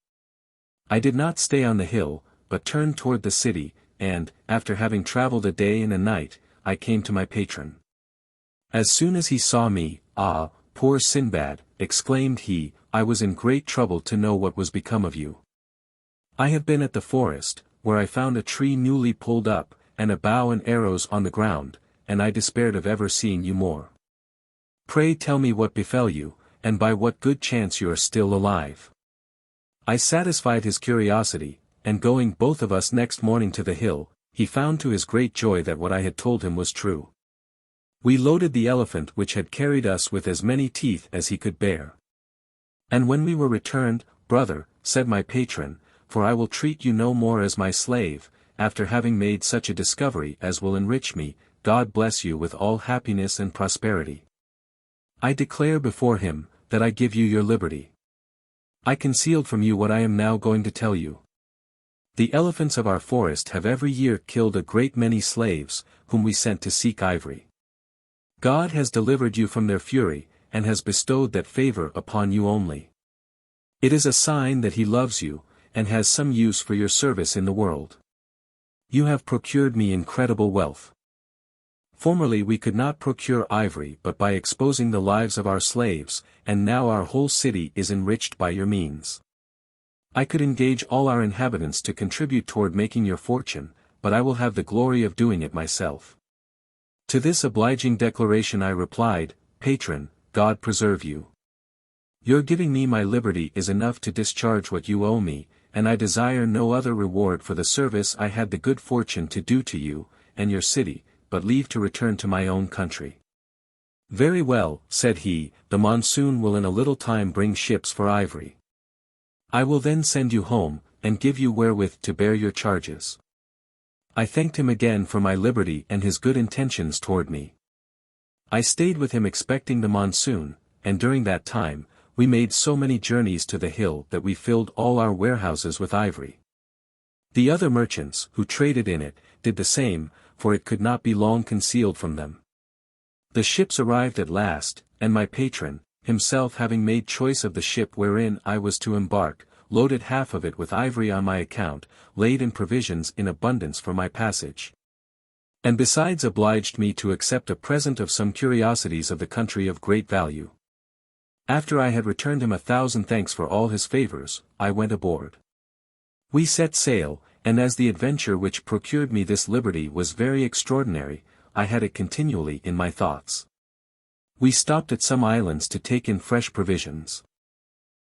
I did not stay on the hill, but turned toward the city, and, after having travelled a day and a night, I came to my patron. As soon as he saw me, "Ah, poor Sinbad," exclaimed he, "I was in great trouble to know what was become of you. I have been at the forest, where I found a tree newly pulled up, and a bow and arrows on the ground, and I despaired of ever seeing you more. Pray tell me what befell you, and by what good chance you are still alive." I satisfied his curiosity, and going both of us next morning to the hill, he found to his great joy that what I had told him was true. We loaded the elephant which had carried us with as many teeth as he could bear. And when we were returned, "Brother," said my patron, "for I will treat you no more as my slave, after having made such a discovery as will enrich me, God bless you with all happiness and prosperity. I declare before him, that I give you your liberty. I concealed from you what I am now going to tell you. The elephants of our forest have every year killed a great many slaves, whom we sent to seek ivory. God has delivered you from their fury, and has bestowed that favor upon you only. It is a sign that he loves you, and has some use for your service in the world. You have procured me incredible wealth. Formerly we could not procure ivory but by exposing the lives of our slaves, and now our whole city is enriched by your means. I could engage all our inhabitants to contribute toward making your fortune, but I will have the glory of doing it myself." To this obliging declaration I replied, "Patron, God preserve you. Your giving me my liberty is enough to discharge what you owe me, and I desire no other reward for the service I had the good fortune to do to you, and your city, but leave to return to my own country." "Very well," said he, "the monsoon will in a little time bring ships for ivory. I will then send you home, and give you wherewith to bear your charges." I thanked him again for my liberty and his good intentions toward me. I stayed with him expecting the monsoon, and during that time, we made so many journeys to the hill that we filled all our warehouses with ivory. The other merchants, who traded in it, did the same, for it could not be long concealed from them. The ships arrived at last, and my patron, himself having made choice of the ship wherein I was to embark, loaded half of it with ivory on my account, laid in provisions in abundance for my passage, and besides obliged me to accept a present of some curiosities of the country of great value. After I had returned him 1,000 thanks for all his favors, I went aboard. We set sail, and as the adventure which procured me this liberty was very extraordinary, I had it continually in my thoughts. We stopped at some islands to take in fresh provisions.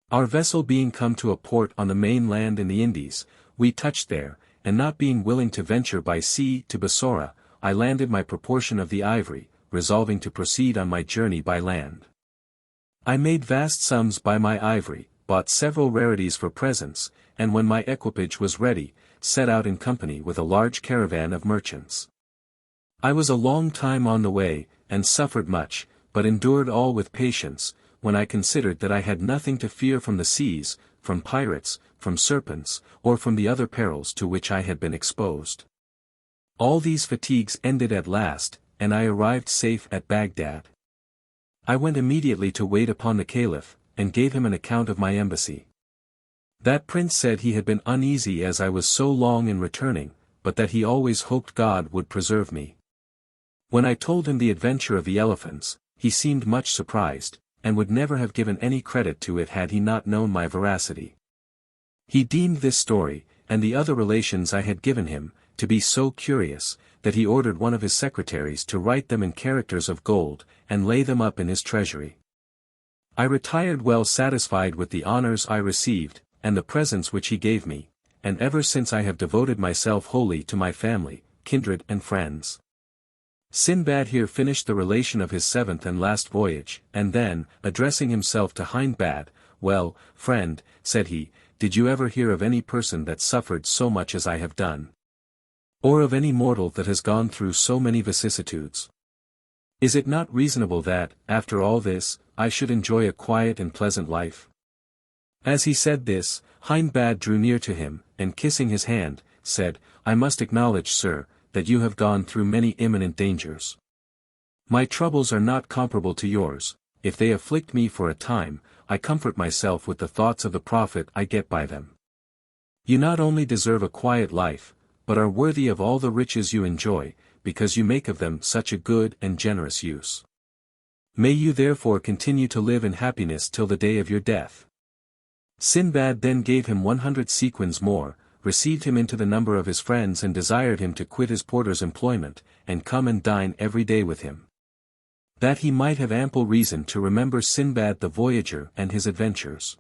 Our vessel being come to a port on the main land in the Indies, we touched there, and not being willing to venture by sea to Bassora, I landed my proportion of the ivory, resolving to proceed on my journey by land. I made vast sums by my ivory, bought several rarities for presents, and when my equipage was ready, set out in company with a large caravan of merchants. I was a long time on the way, and suffered much, but endured all with patience, when I considered that I had nothing to fear from the seas, from pirates, from serpents, or from the other perils to which I had been exposed. All these fatigues ended at last, and I arrived safe at Baghdad. I went immediately to wait upon the Caliph, and gave him an account of my embassy. That prince said he had been uneasy as I was so long in returning, but that he always hoped God would preserve me. When I told him the adventure of the elephants, he seemed much surprised, and would never have given any credit to it had he not known my veracity. He deemed this story, and the other relations I had given him, to be so curious, that he ordered one of his secretaries to write them in characters of gold, and lay them up in his treasury. I retired well satisfied with the honors I received, and the presents which he gave me, and ever since I have devoted myself wholly to my family, kindred and friends. Sinbad here finished the relation of his seventh and last voyage, and then, addressing himself to Hindbad, "Well, friend," said he, "did you ever hear of any person that suffered so much as I have done? Or of any mortal that has gone through so many vicissitudes? Is it not reasonable that, after all this, I should enjoy a quiet and pleasant life?" As he said this, Hindbad drew near to him, and kissing his hand, said, "I must acknowledge, sir, that you have gone through many imminent dangers. My troubles are not comparable to yours. If they afflict me for a time, I comfort myself with the thoughts of the profit I get by them. You not only deserve a quiet life, but are worthy of all the riches you enjoy, because you make of them such a good and generous use. May you therefore continue to live in happiness till the day of your death." Sinbad then gave him 100 sequins more, received him into the number of his friends and desired him to quit his porter's employment, and come and dine every day with him. That he might have ample reason to remember Sinbad the Voyager and his adventures.